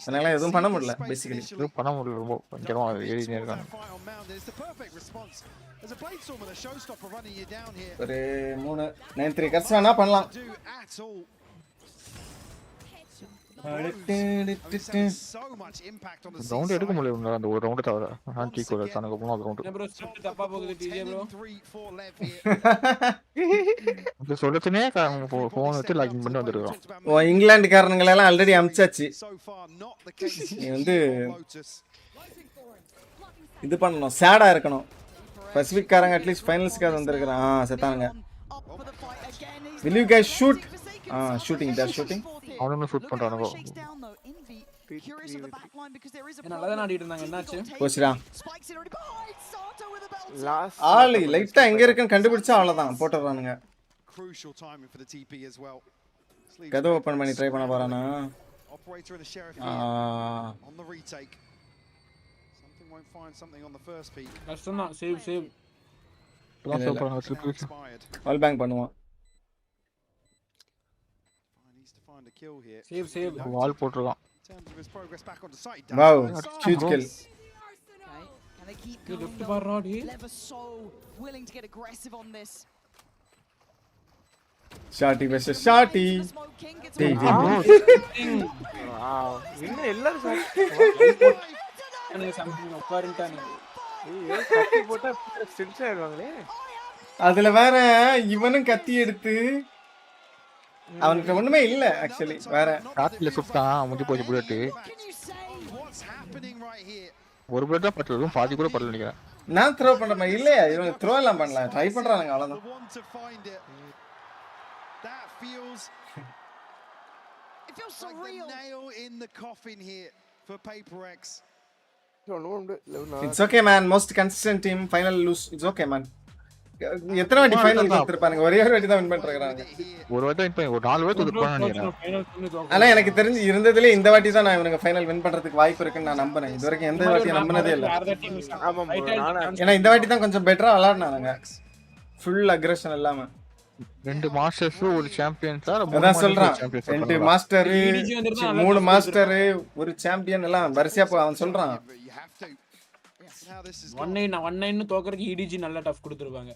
[SPEAKER 3] என்னால எதுவும் பண்ண முடியல. பேசிக்கலி
[SPEAKER 21] எதுவும் பண்ண முடியல. ரொம்ப பயங்கரமா ஏறினே இருக்காங்க.
[SPEAKER 3] ஒரு 3 9-3 கர்ஸ்னா பண்ணலாம்.
[SPEAKER 21] ரவுண்ட் எடுக்க முடியல. அந்த ஒரு ரவுண்ட் தவிர ஹாண்டி கோல தனக்கு போன ரவுண்ட்
[SPEAKER 9] ப்ரோ ஸ்கிரிப்ட் தப்பா போகுது டிஜே ப்ரோ.
[SPEAKER 21] இது சொல்லத்துனே ஃபோன் வச்சு லாகின் பண்ணி வந்திருக்கோம்.
[SPEAKER 3] ஓ இங்கிலாந்து காரணங்கள எல்லாம் ஆல்ரெடி அம்ச்சாச்சு. நீ வந்து இது பண்ணனும், சேடா இருக்கணும். பசிபிக் காரங்க அட்லீஸ்ட் ஃபைனல்ஸ்க்கு வந்திருக்காங்க. செத்தானுங்க. Will you guys shoot? Shooting, they're shooting.
[SPEAKER 21] அவனும் ஷூட் பண்றானுங்க.
[SPEAKER 9] நல்லதா ஆடிட்டு இருந்தாங்க. என்னாச்சு?
[SPEAKER 3] போச்சுடா.
[SPEAKER 20] லாஸ்ட்
[SPEAKER 3] ஆளு லைட்டா எங்க இருக்குன்னு கண்டுபிடிச்சா அவ்வளவுதான் போட்டுறானுங்க.
[SPEAKER 11] Crucial timing for the TP as well.
[SPEAKER 3] கதவு ஓபன் பண்ணி ட்ரை பண்ண போறானா?
[SPEAKER 11] Operator and the sheriff on the retake. Something won't find something on the first peak.
[SPEAKER 9] கஷ்டமா. சேவ்.
[SPEAKER 3] ஆல் பேங்க் பண்ணுவான்.
[SPEAKER 9] Save.
[SPEAKER 21] Wall போட்டுறான்.
[SPEAKER 3] Wow, huge kill.
[SPEAKER 7] Can they keep going? Lever so willing to get aggressive on this.
[SPEAKER 3] Shotty versus Shotty.
[SPEAKER 20] Wow. இன்னும் எல்லாரும் கத்தி போட்டா stills ஆயிடுவாங்களே.
[SPEAKER 3] அதுல வேற இவனும் கத்தி எடுத்து அவனுக்கு ஒண்ணுமே இல்ல ஆக்சுவலி. வேற
[SPEAKER 21] காத்துல சுட்டான் முடிஞ்சு போச்சு புல்லட். ஒரு புல்லட் தான் பட்டது, பாதி கூட படல நினைக்கிறேன்.
[SPEAKER 3] நான் த்ரோ பண்ற மாதிரி இல்லையா? இவங்க த்ரோ எல்லாம் பண்ணலாம், ட்ரை பண்றானுங்க அவ்வளவுதான்.
[SPEAKER 11] It feels surreal. Nail in the coffin here for PRX.
[SPEAKER 3] It's okay man, most consistent team final lose. It's okay man. எத்தனை வாட்டி ஃபைனல் தோத்துறாங்க? ஒரே ஒரு வாட்டி தான் வின் பண்ணிருக்காங்க.
[SPEAKER 21] ஒரு வாட்டி வின் பண்ணி ஒரு 4 வாட்டி தோத்துறாங்க நினைக்கிறேன்.
[SPEAKER 3] ஆனா எனக்கு தெரிஞ்சு இருந்ததுல இந்த வாட்டி தான் நான் இவனுக்கு ஃபைனல் வின் பண்றதுக்கு வாய்ப்பு இருக்குன்னு நான் நம்புறேன். இதுவரைக்கும் எந்த வாட்டியும் நம்பினதே இல்ல. ஏன்னா இந்த வாட்டி தான் கொஞ்சம் பெட்டரா விளையாடுனாங்க, ஃபுல் அக்ரெஷன் இல்லாம.
[SPEAKER 21] 2 மாஸ்டர்ஸ் ஒரு சாம்பியன் சார்.
[SPEAKER 3] அதான் சொல்றான், 2 மாஸ்டர் 3 மாஸ்டர் ஒரு சாம்பியன் எல்லாம் வரிசையா அவன் சொல்றான்.
[SPEAKER 14] 1-9 தோக்கறதுக்கு EDG நல்ல டஃப் கொடுத்துருவாங்க.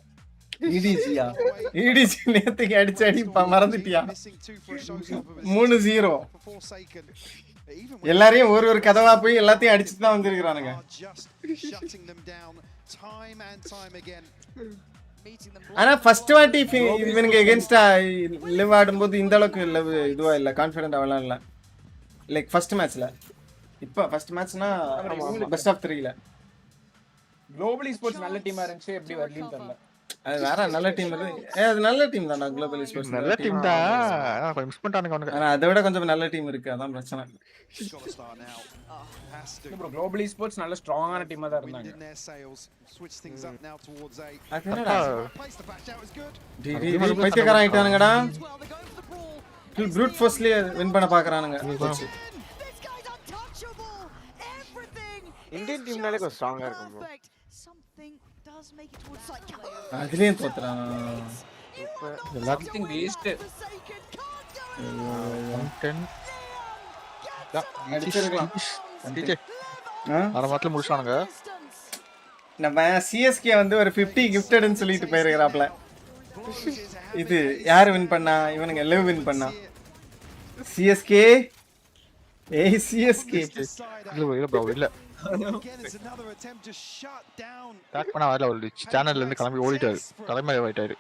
[SPEAKER 3] EDGயா? EDG நேத்துக்கு அடிச்சு மறந்துட்டியா? 3-0 எல்லாரையும் ஒரு கதவா போய் எல்லாத்தையும் அடிச்சுட்டு தான் வந்திருக்கானுங்க. ஆனா ஃபர்ஸ்ட் வாட்டி இவனுங்க எகென்ஸ்டா லிவ் ஆடும்போது இந்த அளவுக்கு இதுவா இல்ல, கான்ஃபிடென்ட் அவலாம் இல்ல. லைக் ஃபர்ஸ்ட் மேட்ச்ல. இப்போ ஃபர்ஸ்ட் மேட்ச்னா பெஸ்ட் ஆஃப் 3ல
[SPEAKER 14] குளோபல் ஸ்போர்ட்ஸ் நல்ல டீமா இருந்துச்சு, எப்படி வரலன்னு தெரியல.
[SPEAKER 3] அது வேற நல்ல டீம் இருக்கு. அது நல்ல டீம் தான். குளோபல் ஸ்போர்ட்ஸ்
[SPEAKER 21] நல்ல டீம் தான், கொஞ்சம் மிஸ் பண்ணிட்டானுங்க அவனுங்க.
[SPEAKER 3] ஆனா அதை விட கொஞ்சம் நல்ல டீம் இருக்கு, அதான் பிரச்சனை.
[SPEAKER 14] ப்ரோ குளோபல் ஸ்போர்ட்ஸ் நல்ல ஸ்ட்ராங்கான டீமா தான் இருந்தாங்க.
[SPEAKER 3] அதனால பைத்தியக்காரன் ஆயிட்டானுங்கடா. ப்ரூட் ஃபோர்ஸ்லயே வின் பண்ண பாக்குறானுங்க.
[SPEAKER 20] இந்தியன் டீம்னாலே கொஞ்சம் ஸ்ட்ராங்கா இருக்கும் ப்ரோ.
[SPEAKER 3] அதுலயும் தோத்துறான்.
[SPEAKER 14] எல்லாத்தையும் வேஸ்ட்.
[SPEAKER 21] 110
[SPEAKER 3] அடிச்சிருக்கலாம்.
[SPEAKER 21] அரை மாதத்துல முடிச்சானுங்க.
[SPEAKER 3] நம்ம சிஎஸ்கே வந்து ஒரு 50 கிஃப்டட்னு சொல்லிட்டு போயிருக்கிறாப்ல. இது யாரு வின் பண்ணா? இவனுங்க எல்லாம் வின் பண்ணா. சிஎஸ்கே சிஎஸ்கே
[SPEAKER 21] இல்ல ப்ரோ இல்ல. டாக் பண்ண வரல, ஒரு சேனல்ல இருந்து கிளம்பி ஓடிட்டாரு, தலைமை ஆயிட்டாரு.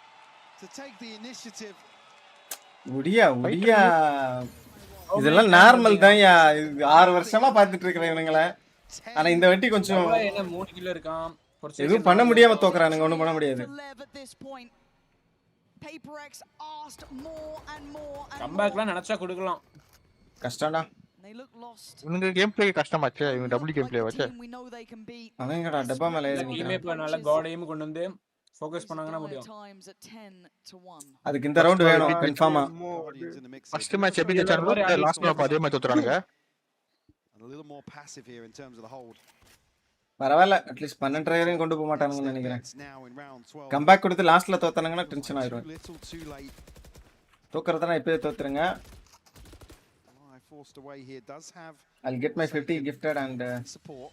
[SPEAKER 3] முடியா இதெல்லாம் நார்மல் தான். 6 வருஷமா பாத்துட்டு இருக்கிறேன் இவனுங்கள. ஆனா இந்த வாட்டி கொஞ்சம்
[SPEAKER 14] என்ன 3 கிலோ இருக்கான்,
[SPEAKER 3] எதுவும் பண்ண முடியாம தோக்குறானுங்க. ஒண்ணும் பண்ண முடியாது.
[SPEAKER 14] கம்பேக்லாம் நினைச்சா கொடுக்கலாம்,
[SPEAKER 3] கஷ்டம்டா.
[SPEAKER 21] இவங்க கேம் பிளே கஷ்டமாச்சு, இவங்க டபுள் கேம் பிளே வச்சு.
[SPEAKER 3] அவங்கடா டப்பா மேல
[SPEAKER 14] டீமே இப்ப நல்ல காடையும் கொண்டு வந்து ஃபோக்கஸ் பண்ணாங்கன்னா முடியும்.
[SPEAKER 3] அதுக்கு இந்த ரவுண்ட் வேணும் கன்ஃபார்மா.
[SPEAKER 21] ஃபர்ஸ்ட் மேட்ச் எப்படி ஜெயிச்சாங்க, லாஸ்ட் மேட்ச் அதே மாதிரி தோத்துறானுங்க.
[SPEAKER 3] பரவாயில்ல, அட்லீஸ்ட் 12 வரையும் கொண்டு போக மாட்டானுங்கன்னு நினைக்கிறேன். கம்பேக் கொடுத்து லாஸ்ட்ல தோத்தானுங்கன்னா டென்ஷன் ஆயிடும். தோக்கறதா இப்பவே தோத்துருங்க. I'll get my 50 gifted and support.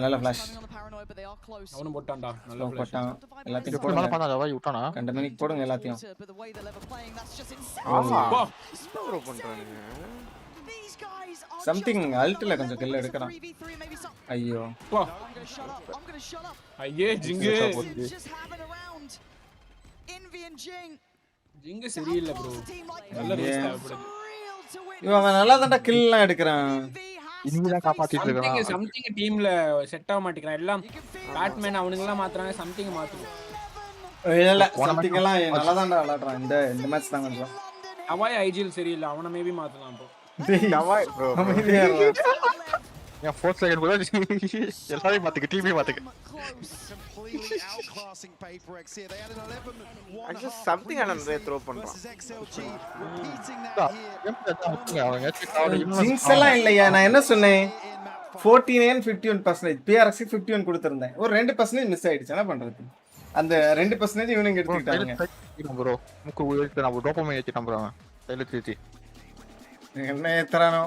[SPEAKER 3] நல்ல ஃபிளாஷ்.
[SPEAKER 14] அவனும் போட்டான்டா,
[SPEAKER 3] நல்ல போட்டான். எல்லாத்தையும் போடுங்க,
[SPEAKER 21] மேல பண்ணாதவா விட்டானா?
[SPEAKER 3] கண்ட மணிக்கு போடுங்க எல்லாத்தையும்.
[SPEAKER 20] ப்ரோ பண்றானுங்க.
[SPEAKER 3] சம்திங் அல்ட்ல கொஞ்சம் கில் எடுக்கறான். ஐயோ
[SPEAKER 14] ஐயே ஜிங்கு ஜிங்கு சரியில்லை ப்ரோ. நல்ல வேஸ்ட் ஆகுது.
[SPEAKER 3] இவன் நல்லா தான்டா கில் எல்லாம் எடுக்கறான்.
[SPEAKER 21] இனிதான் காப்பாத்திட்டு இருக்கான்.
[SPEAKER 14] சம்திங் டீம்ல செட் ஆக மாட்டேங்கிறான். எல்லாம் பேட்மேன் அவனுங்க எல்லாம் மாத்துறாங்க, சம்திங் மாத்துறாங்க.
[SPEAKER 3] இல்ல சம்திங் எல்லாம் நல்லா தான்டா விளையாடுறான். இந்த மேட்ச் தான் கொஞ்சம்
[SPEAKER 14] அவாய் ஐஜிஎல் சரியில்லை, அவனை மேபி மாத்தலாம் ப்ரோ.
[SPEAKER 3] அவாய் ப்ரோ
[SPEAKER 21] Yeah, 4th second கூட எல்லாரையும் மாத்திக்க, டீமே மாத்திக்க.
[SPEAKER 20] Actually something another throw பண்றான்.
[SPEAKER 3] ஜிங்ஸ் எல்லாம் இல்லையா? நான் என்ன சொன்னேன்? 49 51%. PRX 51 கொடுத்திருந்தேன். ஒரு 2% மிஸ் ஆயிடுச்சு. என்ன பண்றது? அந்த 2% இவனுங்க எடுத்துக்கிட்டாங்க.
[SPEAKER 21] ப்ரோ முக்கு உயிர்த்து நான் டோபமைன் ஏத்திட்டேன் ப்ரோ. எலக்ட்ரிசிட்டி
[SPEAKER 3] என்ன ஏத்துறானோ?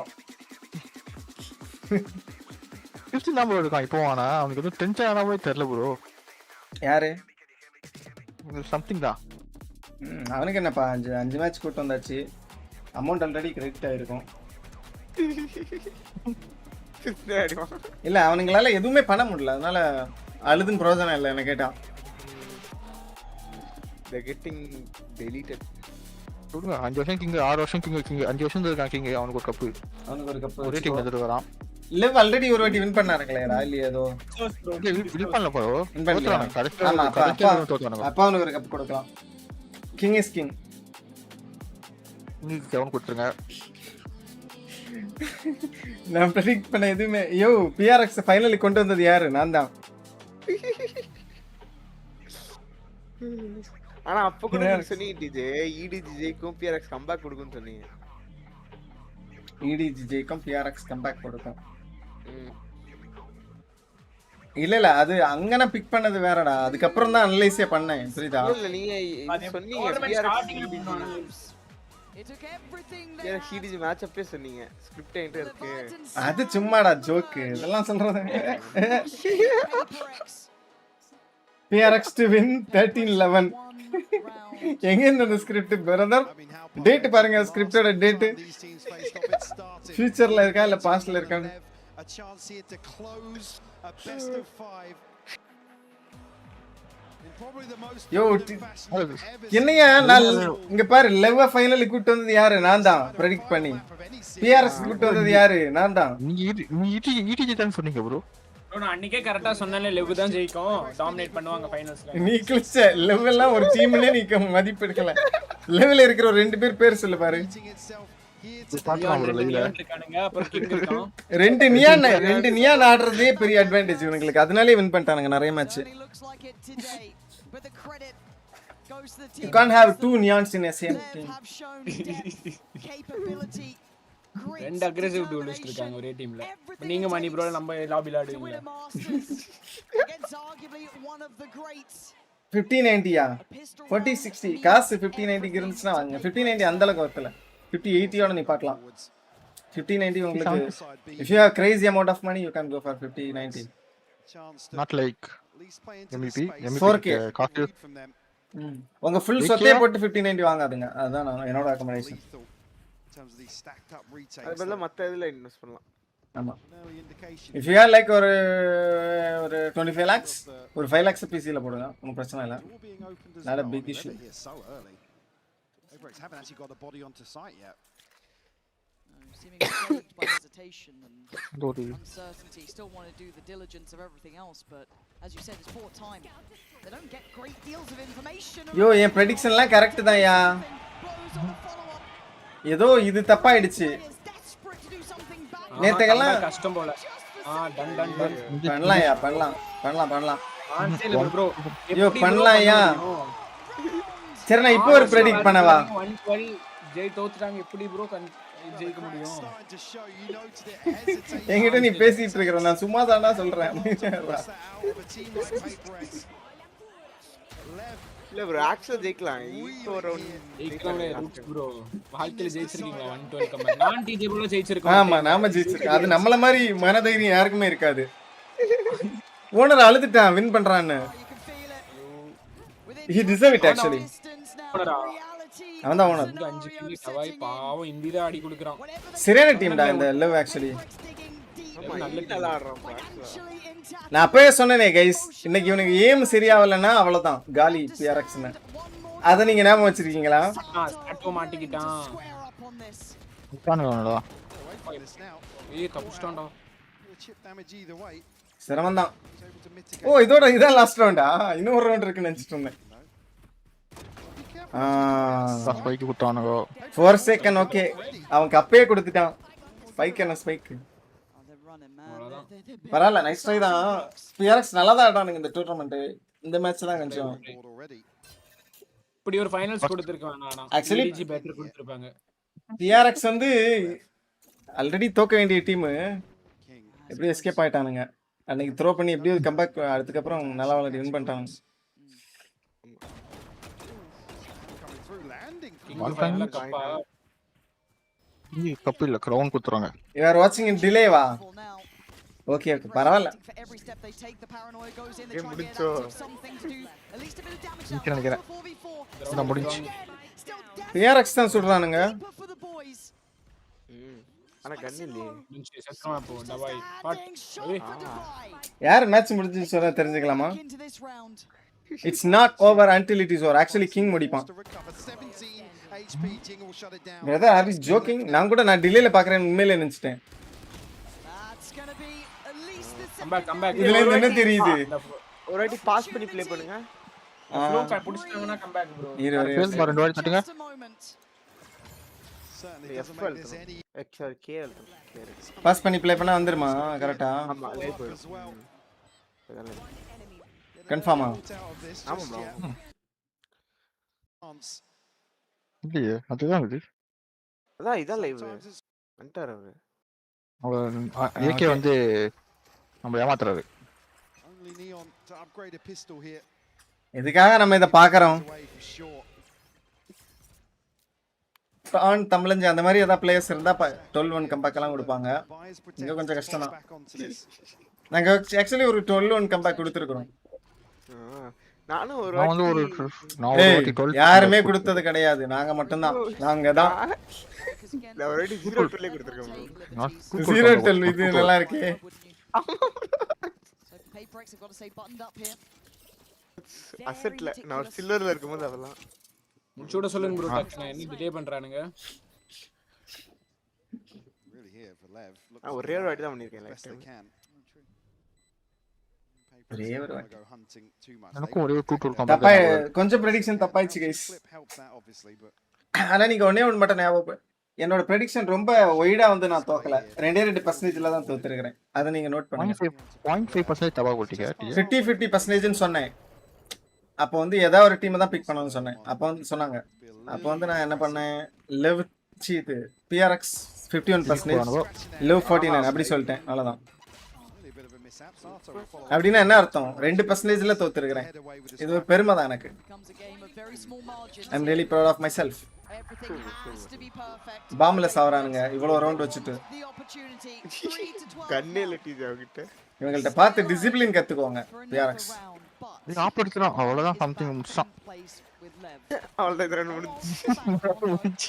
[SPEAKER 21] 50 நம்பர் இருக்கான் இப்போ. ஆனா அவனுக்கு எதுவும் டென்ஷன் ஆனாவே தெரியல ப்ரோ.
[SPEAKER 3] யாரு?
[SPEAKER 21] சம்திங் தான்.
[SPEAKER 3] அவனுக்கு என்னப்பா 5 மேட்ச் கூட்டு வந்தாச்சு. அமௌண்ட் ஆல்ரெடி கிரெடிட் ஆயிருக்கும். இல்ல அவனுங்களால எதுவுமே பண்ண முடியல, அதனால அழுதுன்னு பிரயோஜனம் இல்லை என்ன கேட்டா.
[SPEAKER 20] They're getting deleted.
[SPEAKER 21] சொல்லுங்க 5 வருஷம் கிங் 6 வருஷம் கிங் 5 வருஷம் இருக்கான் கிங். அவனுக்கு ஒரு கப்பு ஒரே டீம் வந்துட்டு வரான்.
[SPEAKER 3] லிவ் ஆல்ரெடி ஒரு வாட்டி வின் பண்ணாருங்களேடா இல்லையா? ஏதோ
[SPEAKER 21] வின் பண்ணல ப்ரோ.
[SPEAKER 3] வின் பண்ணல
[SPEAKER 21] கரெக்ட்டா.
[SPEAKER 3] அப்பா அவனுக்கு ஒரு கப் கொடுக்கலாம். King is king.
[SPEAKER 21] நீங்க கவுன் கொடுத்துருங்க.
[SPEAKER 3] நான் ப்ரெடிக்ட் பண்ண எதுவுமே. யோ PRX ஃபைனலி கொண்டு வந்தது யாரு? நான் தான்.
[SPEAKER 20] ஆனா அப்ப கூட நீங்க சொன்னீங்க டிஜே EDGJக்கும் PRX கம்பேக் கொடுக்கும்னு சொன்னீங்க.
[SPEAKER 3] EDGJக்கும் PRX கம்பேக் கொடுக்கும். இல்ல அது அங்கன பிக் பண்ணது வேறடா. அதுக்கு அப்புறம் தான் அனலைஸே பண்ணேன். புரியுதா?
[SPEAKER 20] இல்ல நீங்க சொன்னீங்க PRX EDG மேட்ச் அப்பே சொன்னீங்க. ஸ்கிரிப்ட் என்கிட்ட இருக்கு.
[SPEAKER 3] அது சும்மாடா ஜோக். இதெல்லாம் சொல்றது. PRX to win 13-11. எங்க இந்த ஸ்கிரிப்ட் பிரதர்? டேட் பாருங்க, ஸ்கிரிப்டோட டேட் ஃபியூச்சர்ல இருக்கா இல்ல பாஸ்ட்ல இருக்கா?
[SPEAKER 11] A chance here to close a best of 5. Probably the most
[SPEAKER 3] என்னையா நான் இங்க பாரு லெவ் ஃபைனல் கூட்டி வந்தது யாரு? நான் தான் பிரெடிக்ட் பண்ணி. PRX கூட்டி வந்தது யாரு? நான் தான்.
[SPEAKER 21] நீங்க EDG தான் சொன்னீங்க ப்ரோ.
[SPEAKER 14] நான் அன்னைக்கே கரெக்ட்டா சொன்னேன்ல லெவ் தான் ஜெயிக்கும், டாமினேட் பண்ணுவாங்க ஃபைனல்ஸ்ல.
[SPEAKER 3] நீ கிளிச்ச லெவ் எல்லாம் ஒரு டீம்லயே நீ மதிப்பு எடுக்கல. லெவல்ல இருக்கிற ஒரு ரெண்டு பேர் சொல்லு பாரு. ரெண்டு நியான் ஆடுறதே பெரிய அட்வான்டேஜ் உங்களுக்கு. அதனாலே வின் பண்ணிட்டானுங்க நிறைய match. You can't have two neons in a same team.
[SPEAKER 14] ரெண்டு அக்ரெசிவ் டுவலிஸ்ட் இருக்காங்க ஒரே டீம்ல. நீங்க மணி ப்ரோ நம்ம லாபில ஆடுவீங்க.
[SPEAKER 3] 1590யா 4060 காசு 1590 இருந்துச்சுனா வாங்க. 1590 அந்த அளவுக்கு வரல. 5080 ஓட நீ பார்க்கலாம். 1590 உங்களுக்கு if you have crazy amount of money you can go for 5090.
[SPEAKER 21] Not like MVP
[SPEAKER 3] 4K cost. உங்க ஃபுல் சொத்தையே போட்டு 1590 வாங்காதீங்க. அதான் நான் என்னோட ரெக்கமெண்டேஷன்.
[SPEAKER 20] அதெல்லாம் மத்த இதுல இன்வெஸ்ட் பண்ணலாம்.
[SPEAKER 3] ஆமா. if you are like ஒரு 25 lakhs ஒரு 5 lakhs PC ல போடுங்க. ஒண்ணும் பிரச்சனை இல்ல. not a big issue.
[SPEAKER 11] PRX haven't actually got the body onto site yet.
[SPEAKER 7] Seeming plagued by hesitation and uncertainty, still want to do the diligence of everything else, but as you said, it's poor time. They don't get great deals of information.
[SPEAKER 3] Yo என் prediction-லாம் correct தான்யா. ஏதோ இது தப்பாயிடுச்சு. நேத்துக்கெல்லாம்
[SPEAKER 14] கஷ்டம் போல. Done
[SPEAKER 3] பண்ணலாம்யா பண்ணலாம்.
[SPEAKER 14] Answer bro.
[SPEAKER 3] யோ பண்ணலாம்யா. சரி நான் இப்போ ஒரு ப்ரெடிக்ட் பண்ணவா?
[SPEAKER 14] 112 ஜெய் தோத்துட்டாங்க எப்படி ப்ரோ ஜெயிக்க முடியும்?
[SPEAKER 3] என்கிட்ட நீ பேசிட்டு இருக்கற, நான் சும்மா தானா சொல்றேன்.
[SPEAKER 20] இல்ல ப்ரோ ஆக்சுவலா ஜெயிக்கலாம். ஈகோ ரவுண்ட்
[SPEAKER 14] ஜெயிக்கலாம்ல ரூட்ஸ் ப்ரோ. வாழ்க்கையில ஜெயிச்சிருக்கீங்களா 112 கம்பேக்? நான் டிஜே ப்ரோ ஜெயிச்சிருக்கோம்.
[SPEAKER 3] ஆமா நாம ஜெயிச்சிருக்கோம். அது நம்மள மாதிரி மனதைரியம் யாருக்குமே இருக்காது. ஓனர் அழுதுட்டான் வின் பண்றான்னு. he deserve it actually. அவன்தான் ஓனர்.
[SPEAKER 14] 5 கிலோ தவாய் பாவம் இந்திரா அடி குடுக்குறான்.
[SPEAKER 3] சரியான டீம் டா இந்த லவ் actually.
[SPEAKER 20] நல்லா ஆடுறான்.
[SPEAKER 3] நான் அப்பவே சொன்னேனே கைஸ், இன்னைக்கு இவனுக்கு ஏம் சரியாவலன்னா அவ்வளவுதான் காலி PRX ன்னு. அத நீங்க ஞாபகம் வச்சிருக்கீங்களா?
[SPEAKER 14] ஸ்டாட்டோ மாட்டிக்கிட்டான்.
[SPEAKER 21] உட்கார்ந்துடா.
[SPEAKER 14] ஏய் தப்புஸ்டான்டா.
[SPEAKER 3] சிரமம் தான். ஓ இதோட இதான் லாஸ்ட் ரவுண்டா? இன்னொரு ரவுண்ட் இருக்குன்னு நினைச்சிட்டு இருந்தேன்.
[SPEAKER 21] ஸ்பைக் குட்டானுங்க.
[SPEAKER 3] 4 second okay. அவன் கப்பே கொடுத்துட்டான். ஸ்பைக் என்ன ஸ்பைக்? பரவாயில்ல நைஸ் ட்ரை தான். PRX நல்லா தான் ஆடானுங்க இந்த டூர்னமெண்ட். இந்த மேட்ச் தான் கொஞ்சம்
[SPEAKER 14] இப்படி ஒரு ஃபைனல்ஸ் கொடுத்திருக்காங்க. நானா
[SPEAKER 3] ஆக்சுவலி
[SPEAKER 14] EDG பெட்டர் கொடுத்திருப்பாங்க.
[SPEAKER 3] PRX வந்து ஆல்ரெடி தோக்க வேண்டிய டீம் எப்படி எஸ்கேப் ஆயிட்டானுங்க. அன்னைக்கு த்ரோ பண்ணி எப்படியோ கம்பேக் அதுக்கு அப்புறம் நல்லா விளையாடி வின் பண்ணிட்டாங்க.
[SPEAKER 21] கப் இல்ல கிரவுன் குத்துறாங்க.
[SPEAKER 3] you are watching in delay வா? ஓகே ஓகே பரவாயில்ல.
[SPEAKER 20] கேம் முடிச்சோ.
[SPEAKER 21] நினைக்கிறேன். நான் முடிஞ்சு.
[SPEAKER 3] PRX தான் சொல்றானுங்க.
[SPEAKER 20] ஆனா கன் இல்லையே.
[SPEAKER 14] சத்தமா போ டபாய் பாட்
[SPEAKER 3] யார் மேட்ச் முடிஞ்சு சொன்னா தெரிஞ்சுக்கலாமா? It's not over until it is over. Actually King முடிப்பான். Brother are you joking? நான் கூட நான் டிலேல பார்க்கறேன் உண்மையிலே நினைச்சிட்டேன்.
[SPEAKER 14] கம் பேக்
[SPEAKER 3] இதுல இருந்து என்ன தெரியுது?
[SPEAKER 20] ஒரு வாட்டி பாஸ் பண்ணி ப்ளே பண்ணுங்க.
[SPEAKER 14] ஃப்ளோ புடிச்சிட்டாங்கன்னா come back bro.
[SPEAKER 21] Space bar 2 வாட்டி தட்டுங்க.
[SPEAKER 20] F12 XR KL
[SPEAKER 3] பாஸ் பண்ணி ப்ளே பண்ணா வந்துருமா கரெக்ட்டா?
[SPEAKER 20] ஆமா லைவ் போய்.
[SPEAKER 3] கன்ஃபார்மா?
[SPEAKER 20] ஆமா ப்ரோ.
[SPEAKER 21] இல்லையே அதுதான் இது.
[SPEAKER 20] அதான் இதான் லைவ். வந்துட்டாரு அவரு.
[SPEAKER 21] ஏகே வந்து நம்ம ஏமாத்துறாரு.
[SPEAKER 3] எதுக்காக நம்ம இத பார்க்கறோம்? தமிழஞ்சு அந்த மாதிரி ஏதாவது பிளேயர்ஸ் இருந்தா 12-1 கம்பேக் எல்லாம் கொடுப்பாங்க. இங்க கொஞ்சம் கஷ்டம் தான். நாங்க ஆக்சுவலி ஒரு 12-1 கம்பேக் கொடுத்துருக்கோம்.
[SPEAKER 20] நானும் ஒரு
[SPEAKER 21] வாட்டி
[SPEAKER 3] யாருமே கொடுத்தது கிடையாது. நாங்க மட்டும் தான். நாங்க தான்.
[SPEAKER 20] நான் ஆல்ரெடி 0-2 கொடுத்திருக்கேன்.
[SPEAKER 3] 0-2 இது நல்லா இருக்கே.
[SPEAKER 20] அசெட்ல நான் ஒரு சில்வர்ல இருக்கும்போது அதெல்லாம்
[SPEAKER 14] முடிச்சோட சொல்லுங்க ப்ரோ டக்குனு என்ன டிலே பண்றானுங்க.
[SPEAKER 20] ஒரே ஒரு வாட்டி தான் பண்ணிருக்கேன் லைஃப் டைம்.
[SPEAKER 21] எனக்கு ஒரே 2-2
[SPEAKER 3] தப்பா கொஞ்சம் prediction தப்பாயிச்சு गाइस. ஆனா நீங்க ஒண்ணே ஒன்னு மட்டும் ஞாபகம். என்னோட prediction ரொம்ப வைடா வந்து நான் தோக்கல. 2% தான் தோத்துறேன். அத நீங்க நோட் பண்ணுங்க.
[SPEAKER 21] 0.5% தப்பா போட்டீங்க.
[SPEAKER 3] 50% ன்னு சொன்னேன். அப்போ வந்து ஏதாவது ஒரு டீம் தான் பிக் பண்ணணும்னு சொன்னேன். அப்போ வந்து சொன்னாங்க. அப்போ வந்து நான் என்ன பண்ணேன்? லெவ் இது PRX 51%, லெவ் 49 அப்படி சொல்லிட்டேன். அவ்வளவுதான். அப்படின்னா என்ன அர்த்தம்? 2%ல தோத்துறேன். இது ஒரு பெருமை தான் எனக்கு. I am really proud of myself. பாம்ல சாவறானுங்க இவ்வளவு ரவுண்ட் வச்சிட்டு.
[SPEAKER 20] கண்ணேல டீஜா கிட்ட.
[SPEAKER 3] இவங்கள்ட்ட பார்த்து டிசிப்ளின் கத்துக்கோங்க. PRX.
[SPEAKER 21] நீ ஆப்படிச்சறோம் அவ்வளவுதான் சம்திங் முடிச்சான்.
[SPEAKER 20] அவ்வளவுதான் இது ரன் முடிஞ்சு.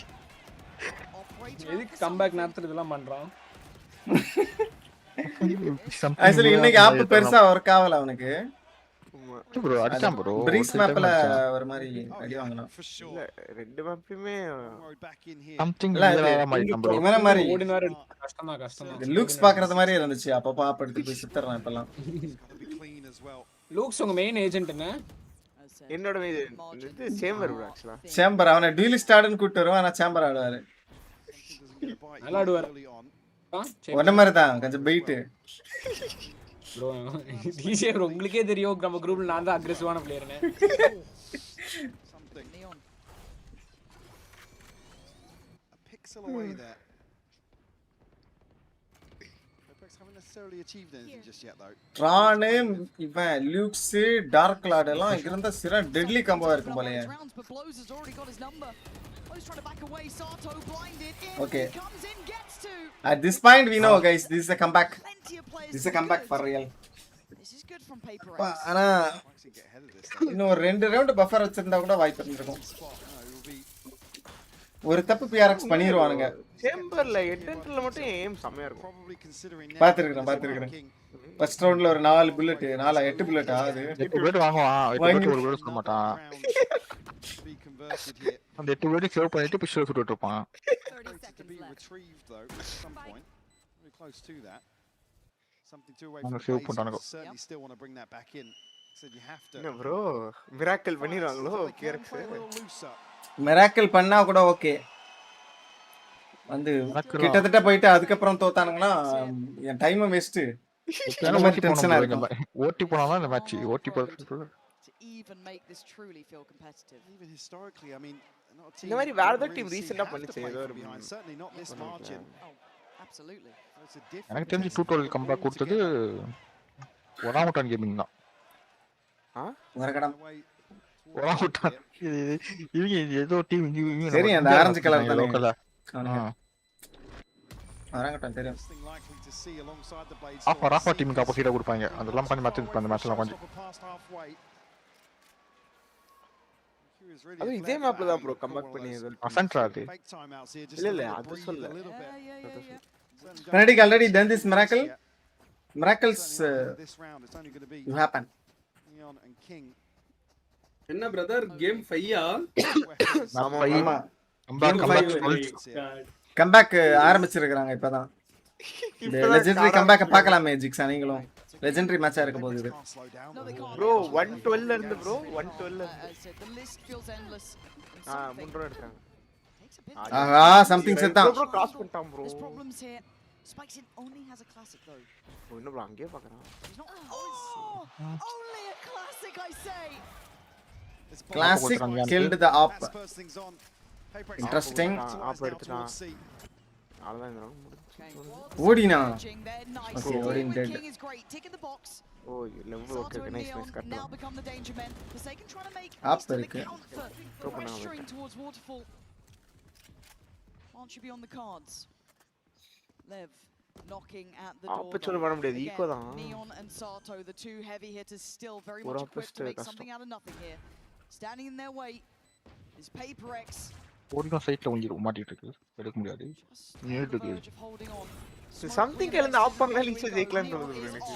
[SPEAKER 14] எதுக்கு கம் பேக் நேரத்துல இதெல்லாம் பண்றான்?
[SPEAKER 3] ஆக்சுவலி இன்னைக்கு ஆப் பெருசா வர்க் ஆவல அவனுக்கு.
[SPEAKER 21] ப்ரோ அடிச்சான் ப்ரோ.
[SPEAKER 3] பிரீஸ் மேப்ல ஒரு மாதிரி அடி வாங்குனான்.
[SPEAKER 20] இல்ல ரெண்டு மேப்புமே
[SPEAKER 21] சம்திங் இதெல்லாம் மாதிரி ப்ரோ.
[SPEAKER 3] இவன மாதிரி
[SPEAKER 14] ஓடினாரு கஷ்டமா.
[SPEAKER 3] லுக்ஸ் பாக்குறது மாதிரி இருந்துச்சு. அப்பப்ப ஆப் எடுத்து போய் சுத்தறேன் இப்பலாம்.
[SPEAKER 14] லுக்ஸ் உங்க மெயின் ஏஜென்ட் என்ன?
[SPEAKER 20] என்னோட மெயின் இது சேம்பர் ப்ரோ एक्चुअली.
[SPEAKER 3] சேம்பர் அவனை டூலிஸ்ட் ஆடுன்னு கூட்டி வருவான். ஆனா சேம்பர் ஆடுவாரு.
[SPEAKER 14] நல்லா ஆடுவாரு.
[SPEAKER 3] ஒன்ன மாதிரி தான் கொஞ்சம் பைட்
[SPEAKER 14] ப்ரோ. டிஜே ப்ரோ உங்களுக்கே தெரியும் நம்ம குரூப்ல நான் தான் அக்ரெசிவான பிளேயர்னே.
[SPEAKER 3] ட்ரானு இவன் லியூக்ஸ் டார்க் கிளாட் எல்லாம் இருந்த சிற டெட்லி காம்போவா இருக்கும் போலயே. Okay. At this point we know guys this is a comeback. This is a comeback for real. ஆனா இன்னும் ஒரு 2 ரவுண்ட் பஃபர் வச்சிருந்தா கூட வாய்ப்பு இருந்திருக்கும். ஒரு தப்பு PRX பண்ணிடுவானுங்க.
[SPEAKER 20] சேம்பர்ல எட்டன்ட்ல மட்டும் ஏம் செமையா இருக்கும்.
[SPEAKER 3] பாத்துக்கிறேன். ஃபர்ஸ்ட் ரவுண்ட்ல ஒரு 4 புல்லட் 8 புல்லட் ஆகுது.
[SPEAKER 21] 8 புல்லட் வாங்குவான். 8 புல்லட் ஒரு புல்லட் சொல்ல மாட்டான். அந்த 8 புல்லட் சேவ் பண்ணிட்டு பிஸ்டல் சுட்டுட்டு இருப்பான். சேவ் பண்ணானோ.
[SPEAKER 20] என்ன ப்ரோ மிராக்கிள் பண்ணிடுவாங்களோ PRX?
[SPEAKER 3] மிராக்கிள் பண்ணா கூட ஓகே. வந்து கிட்டத்தட்ட போயிட்டு அதுக்கப்புறம் தோத்தானுங்கன்னா என் டைம் வேஸ்ட்.
[SPEAKER 21] ஓட்டி போனாலும் இந்த மேட்ச் ஓட்டி போறது.
[SPEAKER 20] இந்த மாதிரி வேற ஏதாவது டீம் ரீசெண்டா பண்ணிச்சு ஏதோ ஒரு
[SPEAKER 21] எனக்கு தெரிஞ்சு 2-12 கம்பேக் கொடுத்தது ஒராங்குட்டான் கேமிங் தான். ஒராங்குட்டான் இவங்க ஏதோ டீம்
[SPEAKER 3] சரி அந்த ஆரஞ்சு கலர் தானே லோக்கலா. ஒராங்குட்டான் தெரியும்.
[SPEAKER 21] ராஃபா டீமுக்கு ஆப்போசிட்டா கொடுப்பாங்க. அதெல்லாம் கொஞ்சம் மேட்ச் அந்த மேட்ச்லாம் கொஞ்சம்
[SPEAKER 20] அது இதே மேப்ல தான் ப்ரோ கம்பேக் பண்ணியது.
[SPEAKER 21] அசன்ட்ரா அது
[SPEAKER 20] இல்ல அது சொல்ல.
[SPEAKER 3] Fnatic already done this miracle. Miracles you happen.
[SPEAKER 9] என்ன பிரதர் கேம் 5
[SPEAKER 3] ஆமா
[SPEAKER 9] God.
[SPEAKER 3] கம்பேக் ஆரம்பிச்சிருக்காங்க இப்பதான். இந்த லெஜெண்டரி கம்பேக் பார்க்கலாமே ஜிக்ஸா நீங்களும். லெஜெண்டரி மேட்சா இருக்க போகுது இது.
[SPEAKER 20] ப்ரோ 112 ல இருந்து ப்ரோ 112 ல முன்ரோ எடுத்தாங்க.
[SPEAKER 3] ஆஹா சம்திங் செட்டான்.
[SPEAKER 20] ப்ரோ கிராஸ் பண்ணிட்டான் bro.
[SPEAKER 7] Spikes in only has a classic though.
[SPEAKER 20] இன்னும் ப்ரோ அங்கேயே பார்க்கறான்.
[SPEAKER 7] Only a classic I say.
[SPEAKER 3] Classic killed the op. Interesting.
[SPEAKER 20] Op எடுத்துட்டான். அவ்வளவுதான் இந்த ரவுண்ட் முடிஞ்சு.
[SPEAKER 3] ஓடினா. Okay, Odin dead.
[SPEAKER 20] Oh level okay nice cut.
[SPEAKER 3] Op இருக்கு.
[SPEAKER 7] Won't you be on the cards? Lev knocking at the
[SPEAKER 20] door. Opportunity பண்ண முடியாது ego தான்.
[SPEAKER 7] Neon and Sato, the two heavy hitters, still very much equipped to make something out of nothing here. Standing in their way is PRX.
[SPEAKER 21] ஓடினா சைட்ல கொஞ்சம் மாட்டிட்டு இருக்கு. எடுக்க முடியாது. நீட்டுக்கு.
[SPEAKER 20] சம்திங் எழுந்து ஆப் பண்ணல லிங்க் ஜெயிக்கலாம்னு தோணுது எனக்கு.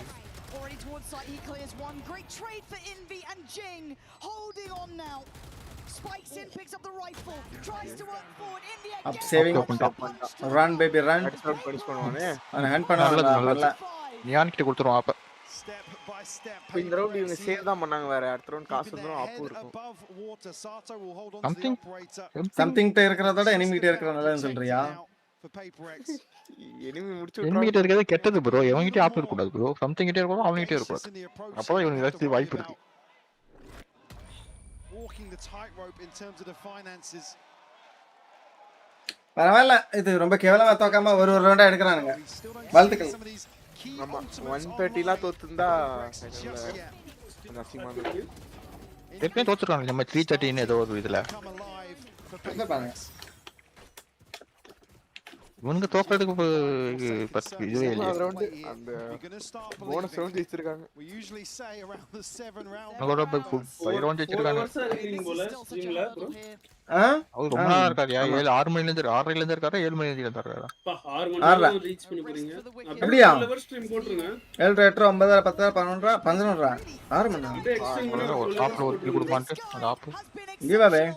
[SPEAKER 7] Already towards side, he clears one. Great trade for Envy and Jing, holding on now. Spikes in, picks up the rifle, tries to work forward. Envy again.
[SPEAKER 3] Up saving. Run baby run.
[SPEAKER 20] Punish பண்ணுவானே.
[SPEAKER 3] அவன் hunt பண்ணல.
[SPEAKER 21] Neon கிட்ட கொடுத்துறோம் app.
[SPEAKER 20] இந்த round இவங்க save தான் பண்ணாங்க வேற. அடுத்த ரவுண்ட் காசு வந்துரும் ஆப் இருக்கும்.
[SPEAKER 3] சம்திங் ட இருக்கறத விட எனிமி கிட்ட இருக்கற நல்லதுன்னு சொல்றியா?
[SPEAKER 20] எனிமி முடிச்சு
[SPEAKER 21] எனிமி கிட்ட இருக்கறது கெட்டது ப்ரோ. எவன் கிட்ட ஆப் இருக்க கூடாது ப்ரோ. சம்திங் கிட்ட இருக்கணும் அவன் கிட்ட இருக்க கூடாது. அப்பதான் இவனுக்கு ஏதாவது வாய்ப்பு இருக்கு.
[SPEAKER 3] பரவாயில்ல இது ரொம்ப கேவலமா தோக்காம ஒரு ரவுண்டா எடுக்கறானுங்க. வாழ்த்துக்கள்.
[SPEAKER 20] ஆமா 130 ல தோத்துண்டா அந்த அசிமா இருக்கு.
[SPEAKER 21] எப்பே தோத்துறாங்க நம்ம 313 ஏதோ ஒரு இதுல.
[SPEAKER 3] என்ன பாருங்க.
[SPEAKER 21] இவனுக்கு தோக்கிறதுக்கு பஸ் இதுவே இல்ல.
[SPEAKER 20] அந்த போனஸ் ரவுண்ட் ஜெயிச்சிருக்காங்க.
[SPEAKER 21] அவரோட ஃபைர் ரவுண்ட் ஜெயிச்சிருக்காங்க. அவர் ரொம்ப நாளா இருக்காரு. 6 மணில இருந்து 6 மணில இருந்து இருக்காரு. 7 மணில இருந்து இருக்காரு.
[SPEAKER 9] 6 மணில ரீச் பண்ணி போறீங்க.
[SPEAKER 3] அப்படியே
[SPEAKER 9] லெவல் ஸ்ட்ரீம் போட்டுருங்க.
[SPEAKER 3] 7 8 9 10 11 11 6 மணி.
[SPEAKER 21] ஒரு ஆப்ல ஒரு கில் கொடுப்பான்ட்டு அந்த app.
[SPEAKER 3] give away.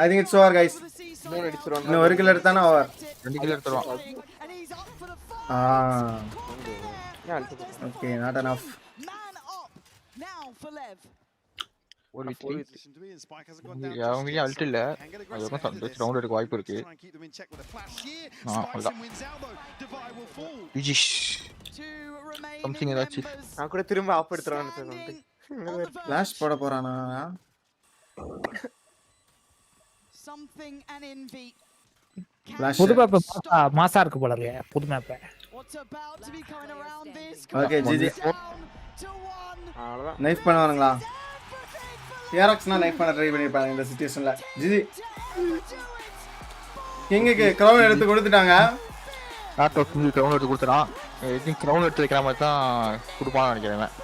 [SPEAKER 3] I think it's over guys.
[SPEAKER 20] மூணு அடிச்சிரோம்.
[SPEAKER 3] இன்னும் ஒரு கில் எடுத்தானா ஓவர்.
[SPEAKER 21] 2 கில் எடுத்துறோம்.
[SPEAKER 3] Okay, not enough.
[SPEAKER 21] ஒரு விக்கி. அவங்க அல்ட் இல்ல. அதுக்கு சந்தோஷ் ரவுண்ட் எடுக்க வாய்ப்பு இருக்கு. அதான். இஜிஷ். சம்திங் ஏதாச்சு.
[SPEAKER 20] நான் கூட திரும்ப ஆப் எடுத்துறான்னு சொல்லிட்டேன்.
[SPEAKER 3] ஃபிளாஷ் போட போறானா?
[SPEAKER 7] Something and Envy.
[SPEAKER 1] புது மேப் மாசா இருக்கு போல இருக்கு. புது மேப்.
[SPEAKER 3] Okay GG. நைஃப் பண்ணுவானுங்களா? PRX னா நைஃப் பண்ண ட்ரை பண்ணிருப்பாங்க இந்த சிச்சுவேஷன்ல. ஜிஜி. கிங்குக்கு கிரவுன் எடுத்து கொடுத்துட்டாங்க.
[SPEAKER 21] நாட் அவுட் கிங் கிரவுன் எடுத்து கொடுத்துறான். ஐ திங்க் கிரவுன் எடுத்து வைக்கிற மாதிரி தான் கொடுப்பான்னு நினைக்கிறேன்.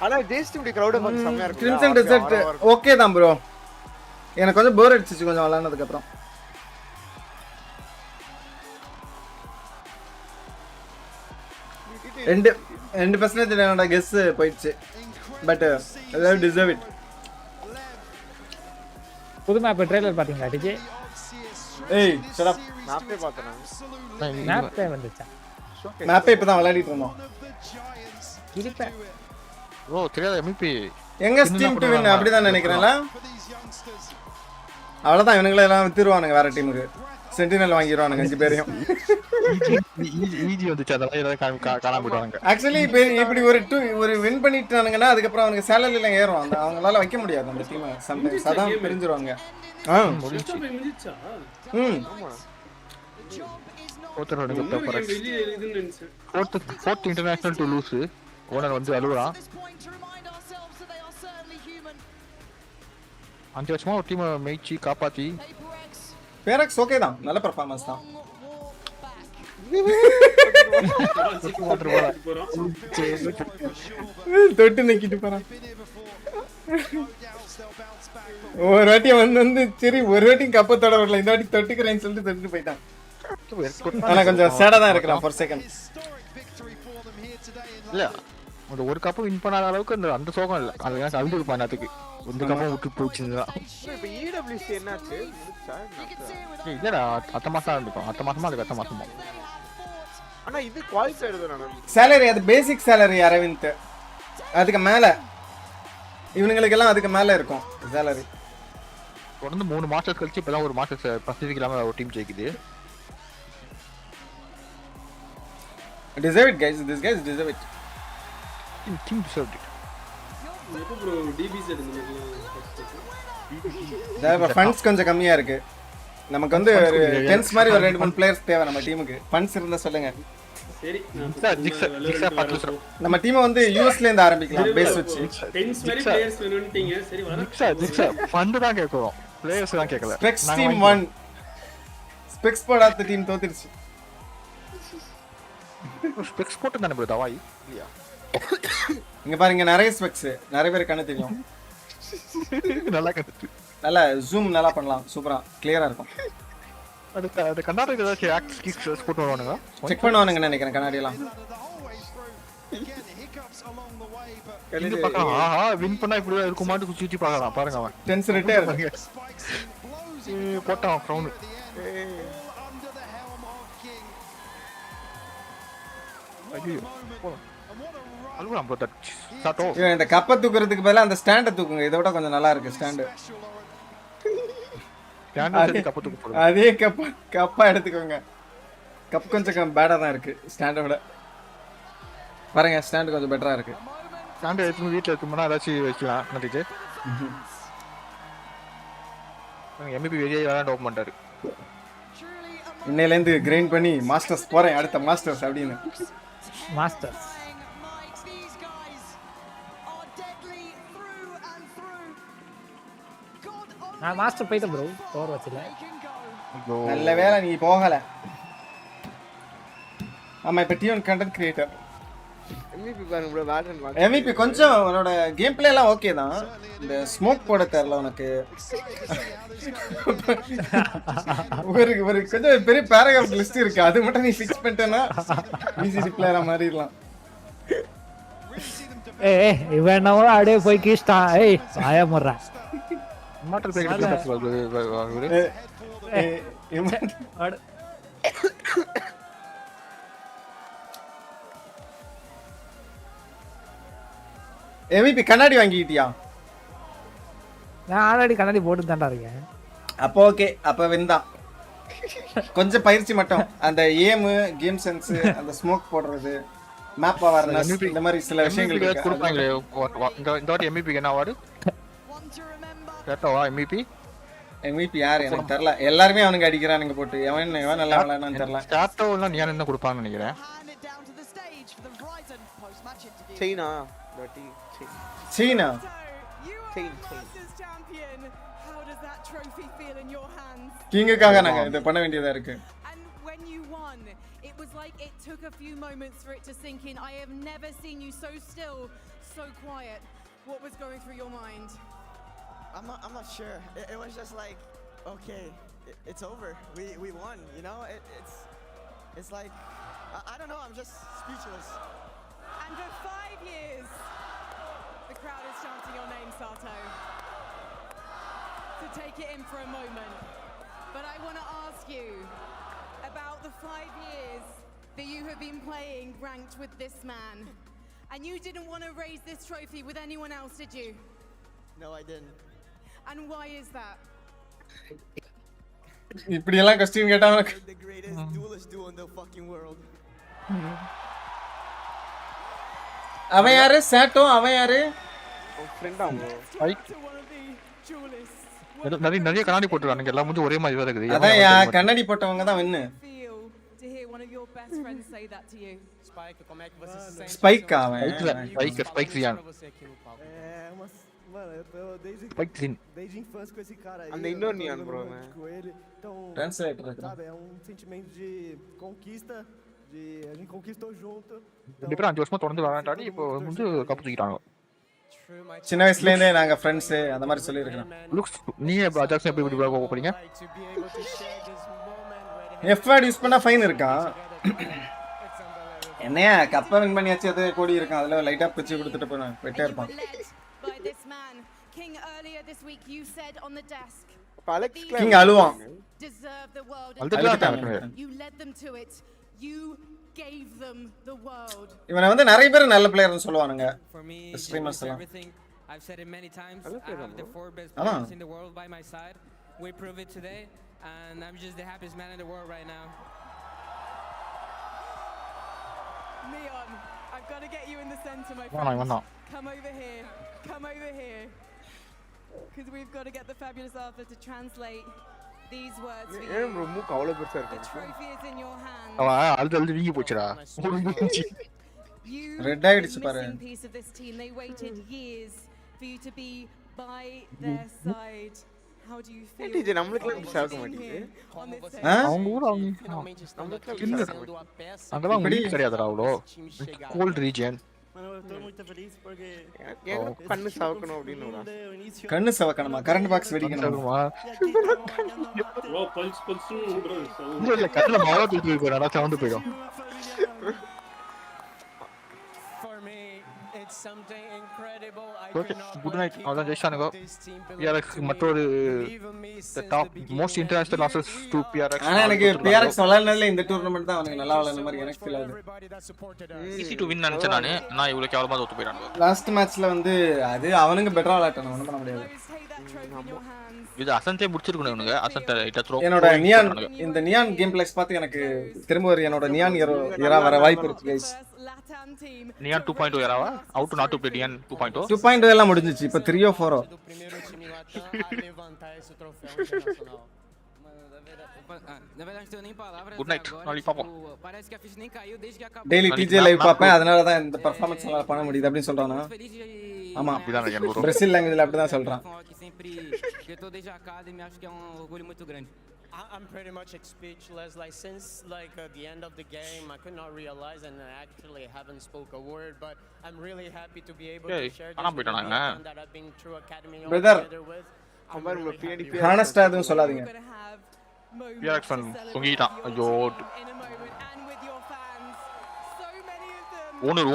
[SPEAKER 20] ஆனா ஜெயிஸ்ட் இப்படி கிரவுட் கொஞ்சம் செமையா இருக்கு.
[SPEAKER 3] கிரிம்சன் டெசர்ட் ஓகே தான் ப்ரோ. எனக்கு கொஞ்சம் போர் அடிச்சிச்சு கொஞ்சம் விளையாடுனதுக்கு அப்புறம். ரெண்டு பர்சன்டேஜ் என்னோட கெஸ் போயிடுச்சு. பட் எல்லாரும் டிசர்வ் இட்.
[SPEAKER 1] புது மேப் ட்ரைலர் பாத்தீங்களா டிஜே?
[SPEAKER 3] ஏய் ஷட் அப்.
[SPEAKER 20] மேப்பே பார்த்தேன்.
[SPEAKER 1] மேப்பே வந்துச்சா?
[SPEAKER 3] மேப்பே இப்பதான் விளையாடிட்டு இருந்தோம்.
[SPEAKER 1] கிரிப்ப.
[SPEAKER 21] ஓ தெரியாத எம்பி.
[SPEAKER 3] எங்க ஸ்டீம் டு வின் அப்படிதான் நினைக்கிறேன்ல. அவ்வளவுதான் இவனுங்களே எல்லாம் வித்துருவானுங்க வேற டீமுக்கு. சென்டினல் வாங்கிடுவானுங்க 5 பேரையும்.
[SPEAKER 21] ஈஜி வந்துச்சு அதெல்லாம் காணாம போயிடுவாங்க.
[SPEAKER 3] ஆக்சுவலி இப்படி ஒரு வின் பண்ணிட்டானுங்கன்னா அதுக்கப்புறம் அவனுக்கு சேலரி எல்லாம் ஏறும். அந்த அவங்களால வைக்க முடியாது அந்த டீமை. சம்டைம்ஸ் அதான் பிரிஞ்சிருவாங்க.
[SPEAKER 9] முடிஞ்சிச்சா?
[SPEAKER 21] Fourth international to lose. Owner வந்து அழுகுறான். 5 வருஷமா ஒரு டீமை மேய்ச்சி காப்பாத்தி.
[SPEAKER 3] PRX ஓகே தான். நல்ல பெர்ஃபார்மன்ஸ் தான். தொட்டு நிக்கிட்டு போறான். ஒரு வாட்டி வந்து சரி ஒரு வாட்டி கப்பத்தோட வரல. இந்த வாட்டி தொட்டுக்கிறேன்னு சொல்லிட்டு தொட்டு போயிட்டான். ஆனா கொஞ்சம் சேடா தான் இருக்கிறான் for second.
[SPEAKER 21] இல்ல அந்த ஒரு கப் வின் பண்ணாத அளவுக்கு அந்த சோகம் இல்ல. அது எனக்கு அழுது பண்ணதுக்கு இந்த கப்பும் விட்டு போச்சுன்னா.
[SPEAKER 20] இப்போ EWC என்னாச்சு?
[SPEAKER 21] இல்லடா அடுத்த மாசம் ஆரம்பிக்கும். அடுத்த மாசமா அதுக்கு அடுத்த மாசமா.
[SPEAKER 20] ஆனா இது குவாலிஃபயர் தான.
[SPEAKER 3] salary அது பேசிக் salary அரவிந்த். அதுக்கு மேல இவனுங்களுக்கு எல்லாம் அதுக்கு மேல இருக்கும் salary.
[SPEAKER 21] தொடர்ந்து 3 மாஸ்டர்ஸ் கழிச்சு இப்பதான் ஒரு மாஸ்டர்ஸ் பசிபிக் இல்லாம ஒரு team ஜெயிக்குது.
[SPEAKER 3] Deserve it guys, these guys deserve it.
[SPEAKER 21] Team deserved it.
[SPEAKER 9] எப்போ ப்ரோ டிபிஸ் எடுத்துக்கலாம்
[SPEAKER 3] தேவ ஃபண்ட்ஸ் கொஞ்சம் கம்மியா இருக்கு. நமக்கு வந்து ஒரு டென்ஸ் மாதிரி ஒரு 2-3 பிளேயர்ஸ் தேவை நம்ம டீமுக்கு. ஃபண்ட்ஸ் இருந்தா சொல்லுங்க.
[SPEAKER 9] சரி
[SPEAKER 3] நம்ம டீமை வந்து யூஎஸ்ல இருந்து ஆரம்பிக்கலாம் பேஸ் வச்சு.
[SPEAKER 9] டென்ஸ் மாதிரி பிளேயர்ஸ் வேணும்ட்டீங்க. சரி வர
[SPEAKER 21] ஃபண்ட் தான் கேக்குறோம். பிளேயர்ஸ் தான் கேக்கல.
[SPEAKER 3] ஸ்பெக்ஸ் டீம் 1 ஸ்பெக்ஸ் போடாத டீம் தோத்துருச்சு.
[SPEAKER 21] ஸ்பெக்ஸ் போட்டு தானே ப்ரோ தவாய் இல்லையா?
[SPEAKER 3] இங்க பாருங்க நிறைய ஸ்பெக்ஸ் நிறைய பேர் கண்ணு தெரியும்.
[SPEAKER 21] நல்லா கத்துச்சு.
[SPEAKER 3] நல்லா ஜூம் நல்லா பண்ணலாம். சூப்பரா கிளியரா இருக்கும்.
[SPEAKER 21] அது கண்ணாடி ஏதாச்சும் ஆக்ட் கிக்ஸ் போட்டு வருவானுங்க.
[SPEAKER 3] செக் பண்ணுவானுங்கன்னு நினைக்கிறேன் கண்ணாடி எல்லாம்.
[SPEAKER 21] இந்த பக்கம் ஆஹா வின் பண்ணா இப்படி இருக்குமாட்டு குச்சி குச்சி பார்க்கலாம். பாருங்க அவன்
[SPEAKER 3] டென்ஸ் ரிட்டையர்
[SPEAKER 21] போட்டான் கிரவுண்ட். ஐயோ அல்வா ப்ரோ தட் சாட்டோ.
[SPEAKER 3] இந்த கப்பை தூக்குறதுக்கு பதிலா அந்த ஸ்டாண்டை தூக்குங்க. இதை விட கொஞ்சம் நல்லா இருக்கு ஸ்டாண்டு. அதே கப்பா எடுத்துக்கோங்க. கப் கொஞ்சம் பேடா தான் இருக்கு ஸ்டாண்டை விட. பாருங்க ஸ்டாண்ட் கொஞ்சம் பெட்டரா இருக்கு.
[SPEAKER 21] ஸ்டாண்ட் எடுத்து வீட்டில் இருக்கும்போது ஏதாச்சும் வச்சுக்கலாம் நட்டிச்சு. MVP வெளியே விளையாண்டு ஓப்பன் பண்ணிட்டாரு.
[SPEAKER 3] இன்னையிலேருந்து கிரைண்ட் பண்ணி மாஸ்டர்ஸ் போறேன் அடுத்த மாஸ்டர்ஸ் அப்படின்னு.
[SPEAKER 1] மாஸ்டர்ஸ் நான் மாஸ்டர் போயிட்டேன் ப்ரோ. ஓவர் வச்சல.
[SPEAKER 3] நல்ல வேளை நீ போகல. ஆமா இப்ப T1 கண்டென்ட் கிரியேட்டர்.
[SPEAKER 20] MVP பாருங்க ப்ரோ வாட்டன் வாட்டன்.
[SPEAKER 3] MVP கொஞ்சம் உன்னோட கேம் பிளே எல்லாம் ஓகே தான். இந்த ஸ்மோக் போட தெரியல உனக்கு. ஒரு கொஞ்சம் பெரிய பேராகிராஃப் லிஸ்ட் இருக்கு. அது மட்டும் நீ ஃபிக்ஸ் பண்ணிட்டேன்னா ஈஸி பிளேயரா மாறிடலாம்.
[SPEAKER 1] ஏய் இவன் என்னவோ அப்படியே போய் கீஸ்டான். ஏய் ஆயா மறா
[SPEAKER 21] மாட்டர் பேக்கெட்
[SPEAKER 3] MVP கண்ணாடி வாங்கிட்டியா?
[SPEAKER 1] நான் ஆல்ரெடி கண்ணாடி போட்டு தான்டா இருக்கேன்.
[SPEAKER 3] அப்போ ஓகே அப்ப வெந்தான். கொஞ்சம் பயிற்சி மட்டும் அந்த ஏம் கேம் சென்ஸ் அந்த ஸ்மோக் போடுறது மேப் அவேர்னஸ் இந்த மாதிரி சில விஷயங்களுக்கு
[SPEAKER 21] கொடுப்பாங்க. இந்த வாட்டி MVP என்ன அவார்டு கேட்டவா?
[SPEAKER 3] MVP யார் எனக்கு தெரியல. எல்லாரும் அவனுக்கு அடிக்கிறானுங்க போட்டு. எவன் நல்லா விளையாடுனான்னு தெரியல.
[SPEAKER 21] ஸ்டார்ட்டோலாம் நீ என்ன கொடுப்பாங்கன்னு நினைக்கிறேன்.
[SPEAKER 20] சைனா
[SPEAKER 3] சீனா கிங்குக்காக நாங்க இத பண்ண வேண்டியதா இருக்கு.
[SPEAKER 22] It was like it took a few moments for it to sink in. I have never seen you so still, so quiet. What was going through your mind?
[SPEAKER 5] I'm not sure. It was just like, okay, it's over. We won. You know, it's like I don't know. I'm just speechless.
[SPEAKER 22] And for 5 years, the crowd is chanting your name, Sato. To take it in for a moment, but I want to ask you about the 5 years that you have been playing ranked with this man, and you didn't want to raise this trophy with anyone else, did you?
[SPEAKER 5] No, I didn't.
[SPEAKER 22] And why is that?
[SPEAKER 3] இப்படி எல்லாம் question கேட்டா
[SPEAKER 5] the greatest duelist duo in the fucking world.
[SPEAKER 3] அவன் யாரு? சாட்டோ அவன் யாரு?
[SPEAKER 20] ஃப்ரெண்டா
[SPEAKER 21] நிறைய கண்ணாடி போட்டுறானுங்க. எல்லாம் வந்து ஒரே மாதிரி இருக்குது.
[SPEAKER 3] அதான் கண்ணாடி போட்டவங்க தான் வின்னு.
[SPEAKER 22] To hear one of your best friends say that to you.
[SPEAKER 3] Spike அவன்.
[SPEAKER 21] Spike Zian.
[SPEAKER 11] Mano, eu tô desde infância com esse cara aí.
[SPEAKER 20] And the Indonian, bro, man.
[SPEAKER 11] Com ele. Então,
[SPEAKER 3] Translator,
[SPEAKER 11] sabe, é um sentimento de conquista, de a gente conquistou junto.
[SPEAKER 21] Different 5 வருஷமா தொடர்ந்து விளையாண்டாடி இப்போ வந்து cup தூக்கிட்டாங்க.
[SPEAKER 3] சின்ன வயசுல இருந்தே நாங்க friends அந்த மாதிரி சொல்லி இருக்கோம்.
[SPEAKER 21] லுக்ஸ் நீ ஜாக்சன் எப்படி விளையாட போறீங்க?
[SPEAKER 3] F-word யூஸ் பண்ணா ஃபைன் இருக்கா? என்னையா கப்ப வின் பண்ணியாச்சு அது கோடி இருக்கும் அதுல லைட்டா பிச்சு கொடுத்துட்டு போயிட்டே இருப்பான். கிங் அழுவான். இவனை வந்து நிறைய பேர் நல்ல பிளேயர்னு சொல்லுவானுங்க ஸ்ட்ரீமர்ஸ் எல்லாம்.
[SPEAKER 17] I've said it many times. I have the 4 best players in the world by my side. We prove it today, and I'm just the happiest man in the world right now.
[SPEAKER 22] Leon, I've got to get you in the center, my friend. Come over here. Come over here. Because we've got to get the fabulous Arthur to translate these words for you. The trophy is in your hand.
[SPEAKER 3] Red ஆயிடுச்சு பாரு.
[SPEAKER 22] Missing piece of this team. They waited years for you to be by their side. How do you feel?
[SPEAKER 20] TJ நம்மளுக்குலாம் இப்படி சாக மாட்டீங்க.
[SPEAKER 21] அவங்க ஊர் அவங்க அங்கதான் உங்களுக்கு கிடையாதுடா அவ்வளோ. Cold region.
[SPEAKER 20] கண்ணு சவக்கணும் அப்படின்னு
[SPEAKER 3] கண்ணு சவக்கணுமா? கரண்ட் பாக்ஸ் வெடிக்கணுமா?
[SPEAKER 9] ப்ரோ பல்ஸ் பல்ஸ்
[SPEAKER 21] இல்ல கண்ணல மாவா தூக்கி போறா சவுண்ட் போய்டும். Okay, good night. All just on go. PRX மற்றொரு the top most international losses to PRX.
[SPEAKER 3] ஆனா எனக்கு PRX விளையாடுனதுல இந்த டூர்னமென்ட் தான் அவனுக்கு நல்லா விளையாடுன மாதிரி எனக்கு ஃபீல் ஆகுது.
[SPEAKER 21] easy to win நினைச்சேன் நானு. நான் இவ்வளவு கேவலமா தோத்து போயிரானுங்க.
[SPEAKER 3] லாஸ்ட் மேட்ச்ல வந்து அது அவனுங்க பெட்டரா விளையாடணும் ஒண்ணும் பண்ண முடியாது.
[SPEAKER 21] இது அசன்டே முடிச்சிருக்கணும் இவனுங்க. அசன்டே ரைட்டா த்ரோ.
[SPEAKER 3] என்னோட நியான் இந்த நியான் கேம் பிளேஸ் பார்த்து எனக்கு திரும்ப ஒரு என்னோட நியான் ஏரா வர வாய்ப்பு இருக்கு guys.
[SPEAKER 21] Neon 2.0 ஏராவா? How to not to play neon 2.0?
[SPEAKER 3] 2.0 எல்லாம் முடிஞ்சிச்சு. இப்போ 3 or 4.
[SPEAKER 21] Good night. நாளைக்கு பாப்போம்.
[SPEAKER 3] டெய்லி டிஜே லைவ் பாப்பேன். அதனால தான் இந்த பெர்ஃபார்மன்ஸ் நல்லா பண்ண முடியுது அப்படி சொல்றானா? ஆமா.
[SPEAKER 21] அப்படிதான் நினைக்கிறேன் ப்ரோ.
[SPEAKER 3] பிரேசில் லாங்குவேஜ்ல அப்படி தான் சொல்றான்.
[SPEAKER 18] I'm pretty much speechless. Like since the end of the game, I could not realize, and I actually haven't spoke a word. But I'm really happy to be able to share this that I've been through academy together with.
[SPEAKER 3] ஹானஸ்டா எதுவும் சொல்லாதீங்க.
[SPEAKER 21] PRX fan தொங்கிட்டான். ஐயோ.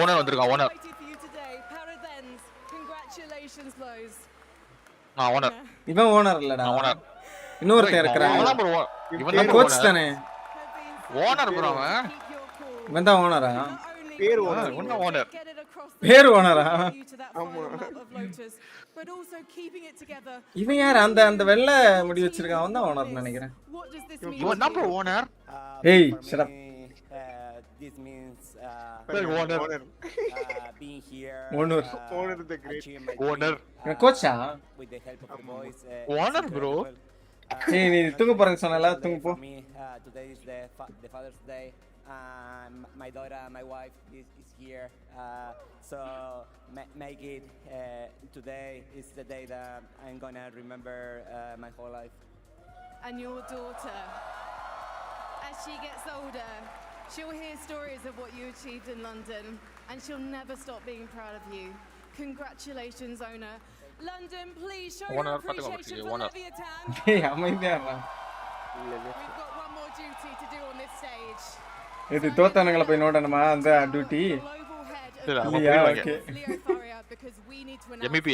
[SPEAKER 21] Owner வந்திருக்கான் owner. நான் owner.
[SPEAKER 3] இவன் owner இல்லடா.
[SPEAKER 21] Owner.
[SPEAKER 3] இன்னொருத்தன் இருக்கறான்.
[SPEAKER 21] இவன் தான்
[SPEAKER 3] கோச் தானே.
[SPEAKER 21] ஓனர் ப்ரோ அவன்.
[SPEAKER 3] இவன் தான் ஓனரா?
[SPEAKER 21] பேர் ஓனர். இவன் ஓனர்.
[SPEAKER 3] பேர் ஓனரா?
[SPEAKER 21] ஆமா.
[SPEAKER 3] இவன் யார் அந்த வெள்ளை முடி வச்சிருக்கான்? அவன் தான் ஓனர் நினைக்கிறேன்.
[SPEAKER 21] இவன் தான் ப்ரோ ஓனர்.
[SPEAKER 3] ஏய் shut up.
[SPEAKER 18] This means
[SPEAKER 21] owner.
[SPEAKER 18] being here.
[SPEAKER 3] Owner
[SPEAKER 21] the great. Owner.
[SPEAKER 3] கோச்சா?
[SPEAKER 18] With the help of the boys.
[SPEAKER 21] Owner bro.
[SPEAKER 3] ஏய் நீ தூங்க போறேன்னு சொன்னல தூங்க போ.
[SPEAKER 18] Today is the Father's Day. My daughter, my wife is here. So make it today is the day that I'm gonna remember my whole life.
[SPEAKER 22] And your daughter, as she gets older, she'll hear stories of what you achieved in London, and she'll never stop being proud of you. Congratulations, owner. London, please show your appreciation for Leviathan.
[SPEAKER 3] Hey, அமைதியா இருடா.
[SPEAKER 22] We've got one more duty to do on this stage.
[SPEAKER 3] இது தோத்தானங்கள போய் நோடணுமா அந்த duty?
[SPEAKER 21] இல்ல
[SPEAKER 3] okay.
[SPEAKER 21] MVP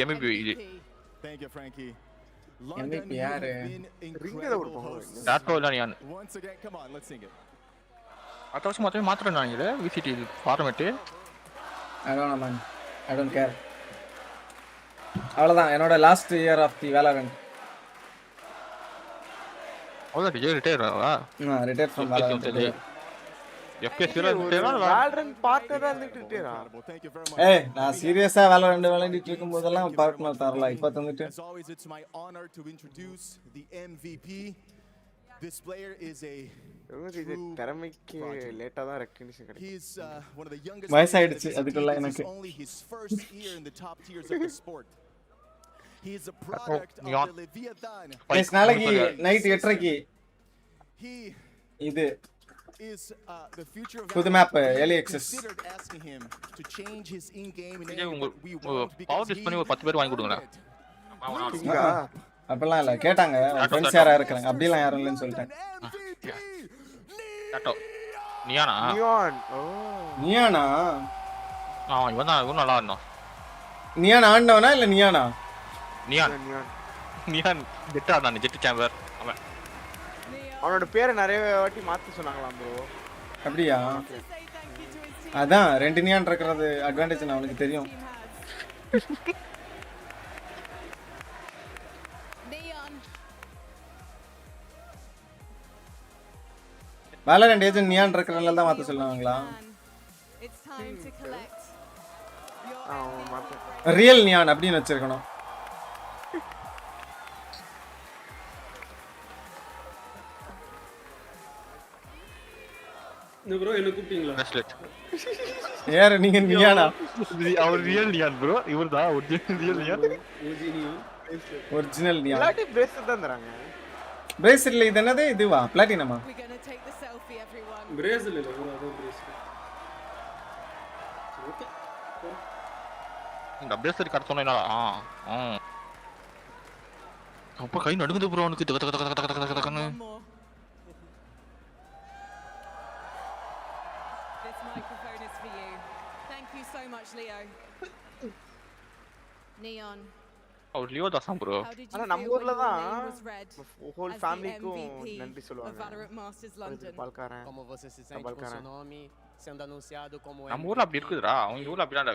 [SPEAKER 11] Thank you, Frankie.
[SPEAKER 3] MVP யாரு?
[SPEAKER 21] ரிங்கல ஒரு போங்க. டாட்டோ இல்ல நான்.
[SPEAKER 11] Once again, come on, let's sing it.
[SPEAKER 21] அட்டவசம் மட்டும் மாத்துறானீங்க VCT format.
[SPEAKER 3] I don't know man. I don't care. அவ்வளவுதான் என்னோட last year of the Valorant.
[SPEAKER 21] அவ்வளவுதான் டிஜே ரிட்டையர் ஆவா?
[SPEAKER 3] Retire from Valorant.
[SPEAKER 21] FPS
[SPEAKER 20] Valorant பார்ட்னரா இருந்துட்டேரா?
[SPEAKER 3] ஏய் நான் சீரியஸா வேலரண்ட் விளையாடிட்டு இருக்கும்போதெல்லாம் பார்ட்னர் தரல. இப்போ தந்துட்டு.
[SPEAKER 11] As always, it's my honor to introduce the MVP. This player is a
[SPEAKER 20] திறமைக்கு லேட்டா தான் ரெகக்னிஷன் கிடைக்கும்.
[SPEAKER 11] He's one of the youngest.
[SPEAKER 3] வயசாயிடுச்சு அதுக்குள்ள எனக்கு.
[SPEAKER 11] Only his first year in the top tiers of the sport. He is a product of the Leviathan.
[SPEAKER 3] guys நாளைக்கு night 8:30க்கு
[SPEAKER 11] He
[SPEAKER 3] இது
[SPEAKER 11] is the future of
[SPEAKER 3] புது map LXS.
[SPEAKER 11] considered asking him to change his in-game and we
[SPEAKER 21] power டிஸ் பண்ணி ஒரு 10 பேர் வாங்கி கொடுங்களா?
[SPEAKER 3] அப்பலாம் இல்ல கேட்டாங்க ஃப்ரெண்ட்ஸ் யாரா இருக்காங்க அப்படிலாம் யாரும் இல்லன்னு சொல்லிட்டேன்.
[SPEAKER 21] டாட்டோ நியானா
[SPEAKER 20] நியான்
[SPEAKER 3] நியானா
[SPEAKER 21] இவன் நல்லா இருந்தான்.
[SPEAKER 3] நியான் ஆண்டவனா இல்ல நியானா?
[SPEAKER 21] நியான் நியான் ஜெட் ஆடுறான், ஜெட் சேம்பர்.
[SPEAKER 20] அவனோட பேரை நிறைய வாட்டி மாத்தி சொன்னாங்களாம் ப்ரோ.
[SPEAKER 3] அப்படியா? அதான் 2 நியான் இருக்கிறது அட்வான்டேஜ் அவனுக்கு தெரியும். வேலரண்ட் ஏஜென்ட் நியான் இருக்கிறனால தான் மாத்த சொல்லுவாங்களா? ரியல் நியான் அப்படின்னு வச்சிருக்கணும்.
[SPEAKER 9] ப்ரோ என்ன கூப்பிட்டீங்களா?
[SPEAKER 3] யார் நீங்க? நியானா?
[SPEAKER 21] அவர் ரியல் நியான் ப்ரோ, இவர்தான் original real neon.
[SPEAKER 3] Original neon.
[SPEAKER 20] இல்லாட்டி பிரேஸ்லெட் தான் தராங்க.
[SPEAKER 3] பிரேஸ்லெட்ல இது என்னது? இதுவா பிளாட்டினமா?
[SPEAKER 9] பிரேஸ்லெட் இல்ல ப்ரோ, அது பிரேஸ்லெட். ஓகே
[SPEAKER 21] இந்த பிரேஸ்லெட் கார்டு சொன்னேனா? அப்ப கை நடுங்குது ப்ரோ அவனுக்கு. தக தக தக தக தக தகன்னு.
[SPEAKER 22] Neon.
[SPEAKER 21] அவர் லியோ தாசம் ப்ரோ.
[SPEAKER 20] ஆனா நம்ம ஊர்ல தான் ஹோல் ஃபேமிலிக்கும் நன்றி சொல்லுவாங்க. பால்காரன்.
[SPEAKER 18] Como você se sente com seu nome sendo anunciado como
[SPEAKER 21] நம்ம ஊர்ல அப்படி இருக்குதுடா, அவங்க ஊர்ல அப்படி தான்டா.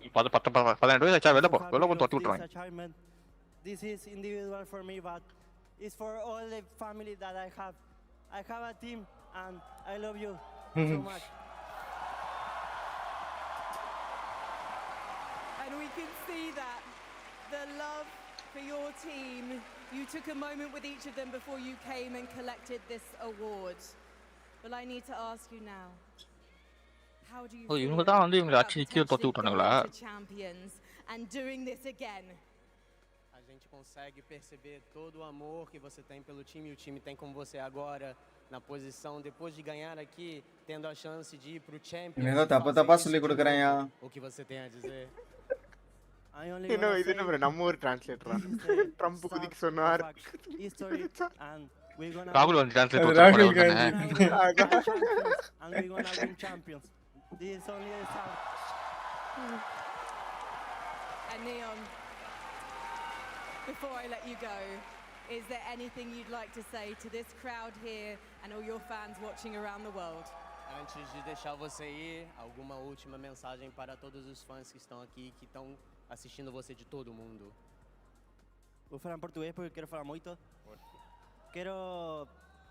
[SPEAKER 21] இப்ப 12 வயசு ஆச்சா வெளில போ, வெளில போய் தொட்டி விட்டுறாங்க.
[SPEAKER 2] This is individual for me, but it's for all the family that I have. I have a team and I love you so much.
[SPEAKER 22] And we can see that the love for your team. You took a moment with each of them before you came and collected this award. Well, I need to ask you now. How do you feel
[SPEAKER 21] இவங்க தான் வந்து இவங்க அடிச்சு கீழ தொட்டி விட்டானுங்களா?
[SPEAKER 22] Champions and doing this again?
[SPEAKER 18] A gente consegue perceber todo o amor que você tem pelo time e o time tem com você agora na posição depois de ganhar aqui, tendo a chance de ir pro Champions.
[SPEAKER 3] ஏதோ தப்பா சொல்லி கொடுக்கறேன்யா.
[SPEAKER 18] O que você tem a dizer?
[SPEAKER 20] இது நம்ம நம்ம ஒரு டிரான்ஸ்லேட்டரா? Trump குதிக்க சொன்னார்.
[SPEAKER 21] ராகுல் வந்து டிரான்ஸ்லேட்
[SPEAKER 3] ராகுல்
[SPEAKER 22] and we're going to win champions. This is only a start. And Neon, before I let you go, is there anything you'd like to say to this crowd here and all your fans watching around the world?
[SPEAKER 18] Antes de deixar você ir, alguma última mensagem para todos os fãs que estão aqui, que estão assistindo você de todo mundo?
[SPEAKER 2] Vou falar em português porque quero falar muito. Quero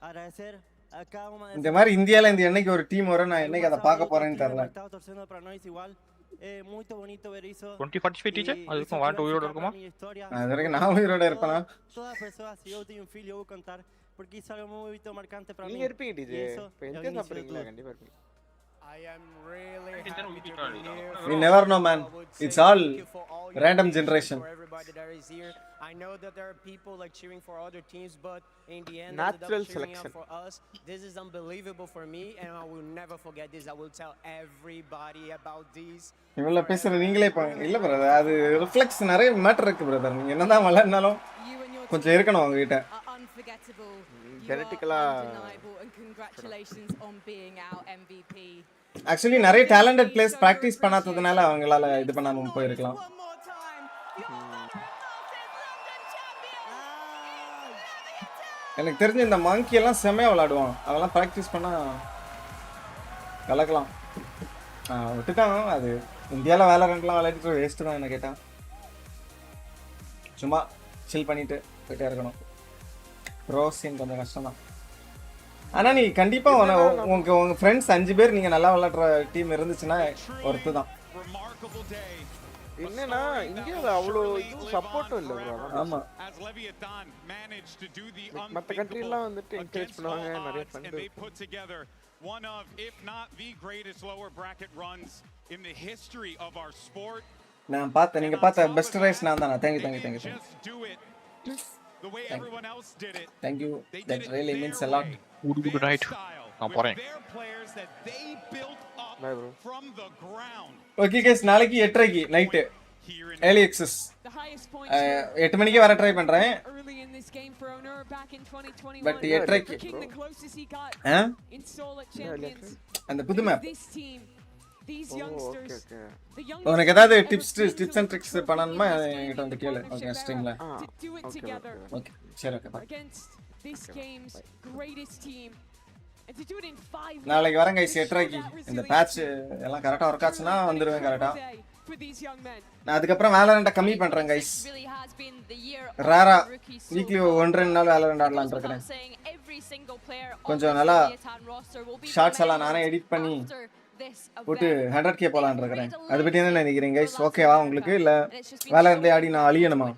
[SPEAKER 2] agradecer a cada uma
[SPEAKER 3] இந்த மாதிரி இந்தியால இந்த என்னைக்கு ஒரு team வரும், நான் என்னைக்கு அதை பார்க்க போறேன்னு தெரியல.
[SPEAKER 2] torcendo para nós igual. Muito bonito ver isso.
[SPEAKER 21] 2045 teacher அதுக்கு வாட் உயிரோட இருக்குமா?
[SPEAKER 3] அது வரைக்கும் நான் உயிரோட இருப்பேனா?
[SPEAKER 2] Todas as pessoas, se eu tenho um filho, eu vou contar porque isso é muito marcante para mim.
[SPEAKER 20] நீங்க இருப்பீங்க டிஜே. பென்கே சாப்பிடுறீங்களா? கண்டிப்பா இருப்பீங்க.
[SPEAKER 18] I am really happy to be here.
[SPEAKER 3] We never know, man. It's all random generation.
[SPEAKER 18] For everybody that is here. I know that there are people like cheering for other teams, but in the end,
[SPEAKER 20] natural
[SPEAKER 18] cheering
[SPEAKER 20] selection
[SPEAKER 18] for us. This is unbelievable for me, and I will never forget this. I will tell everybody about this.
[SPEAKER 3] இவ்வளவு பேசுற நீங்களே இல்ல brother, அது reflex நிறைய matter இருக்கு brother. நீங்க என்னதான் வளர்னாலும் கொஞ்சம் இருக்கணும் உங்ககிட்ட.
[SPEAKER 20] ஜெனடிக்கலா
[SPEAKER 22] congratulations on being our MVP.
[SPEAKER 3] Actually நிறைய டேலண்டட் பிளேயர்ஸ் பிராக்டிஸ் பண்ணாததுனால அவங்களால இது பண்ணாம போயிருக்கலாம். எனக்கு தெரிஞ்சு இந்த மங்கி எல்லாம் செமையா விளையாடுவான். அதெல்லாம் பிராக்டிஸ் பண்ணா கலக்கலாம். விட்டுட்டான். அது இந்தியாவில் வேலரண்ட்லாம் விளையாடிட்டு வேஸ்ட்டு தான் என்ன கேட்டான். சும்மா சில் பண்ணிட்டு போயிட்டே இருக்கணும். ப்ரோ சீன் கொஞ்சம் கஷ்டம் தான். ஆனால் நீ கண்டிப்பாக உங்கள் ஃப்ரெண்ட்ஸ் 5 பேர் நீங்கள் நல்லா விளையாடுற டீம் இருந்துச்சுன்னா ஒருத்து தான்.
[SPEAKER 20] என்னன்னா இந்தியாவில் அவ்வளோ சப்போர்ட்டும் இல்லை ப்ரோ.
[SPEAKER 3] ஆமாம்,
[SPEAKER 20] மற்ற கண்ட்ரிலாம் வந்துட்டு என்கரேஜ் பண்ணுவாங்க, நிறைய fund.
[SPEAKER 13] One of, if not the greatest lower bracket runs in the history of our sport.
[SPEAKER 3] நான் பார்த்தேன், நீங்க பார்த்த பெஸ்ட் ரைஸ் நான் தான். Thank you.
[SPEAKER 13] The way everyone else did it.
[SPEAKER 3] Thank you. That really means a lot.
[SPEAKER 21] Good night. நான் போறேன்.
[SPEAKER 20] Bye bro.
[SPEAKER 13] From the ground.
[SPEAKER 3] Okay guys, நாளைக்கு 8:30 night early access 8 மணிக்கு வர ட்ரை பண்றேன்.
[SPEAKER 15] this game for Honor back in 2021.
[SPEAKER 3] But எட்டரைக்கு
[SPEAKER 15] King the closest he got in Seoul at Champions.
[SPEAKER 3] அந்த புது map
[SPEAKER 15] This team, these youngsters, the
[SPEAKER 3] உனக்கு ஏதாவது tips and tricks பண்ணணுமா என்கிட்ட வந்து கேளு ஓகே ஸ்ட்ரீம்ல
[SPEAKER 15] to do it together
[SPEAKER 3] okay சரி okay bye
[SPEAKER 15] against this game's greatest team. And to do it in 5
[SPEAKER 3] நாளைக்கு வரேன் गाइस எட்டரைக்கு இந்த பேட்ச் எல்லாம் கரெக்ட்டா வர்க் ஆச்சுனா வந்துருவேன் கரெக்ட்டா நான் அதுக்கு அப்புறம் வேலரண்ட கம்மி பண்றேன் गाइस ராரா வீக்லி 1-2 நாள் வேலரண்ட் ஆடலாம்னு இருக்கேன் கொஞ்சம் நல்லா ஷார்ட்ஸ் எல்லாம் நானே எடிட் பண்ணி போட்டு 100k போலாம்னு இருக்கேன் அதை பத்தி என்ன நினைக்கிறீங்க गाइस ஓகேவா உங்களுக்கு இல்ல வேலரண்ட்ல ஆடி நான் அழியணுமா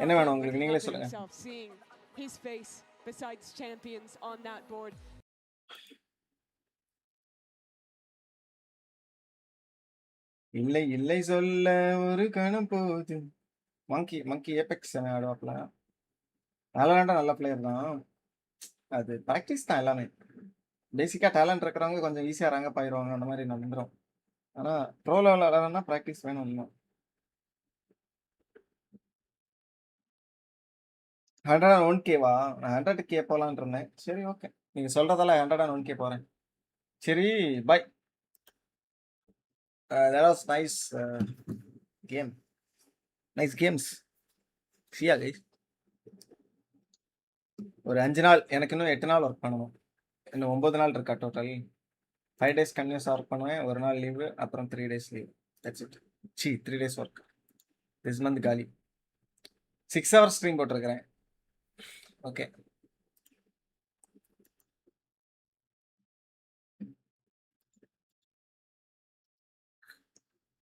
[SPEAKER 3] என்ன வேணும் உங்களுக்கு நீங்களே சொல்லுங்க
[SPEAKER 15] his face besides champions on that board.
[SPEAKER 3] இல்லை இல்லை சொல்ல ஒரு கணம் போது மங்கி ஏபெக்ஸ் ஆடுவாப்ல வேலரண்ட் நல்ல பிளேயர் தான் அது பிராக்டிஸ் தான் எல்லாமே பேசிக்கா டேலண்ட் இருக்கிறவங்க கொஞ்சம் ஈஸியா ரேங்க் ஆயிடுவாங்க அந்த மாதிரி நடந்துரும் ஆனா ப்ரோ லெவல் ஆடணும்னா பிராக்டிஸ் வேணும் இன்னும் 101k வா நான் 100k போலான்னு இருந்தேன் சரி ஓகே நீங்க சொல்றதால 101k போறேன் சரி by that was nice game nice games see ya guys ஒரு 5 நாள் எனக்கு இன்னும் 8 நாள் ஒர்க் பண்ணணும் இன்னும் 9 நாள் இருக்கா டோட்டல் 5 days கண்டினியூஸா ஒர்க் பண்ணுவேன் ஒரு நாள் லீவு அப்புறம் 3 days leave that's it 3 days work this month காலி 6 hours ஸ்ட்ரீம் போட்டுருக்கிறேன் ஓகே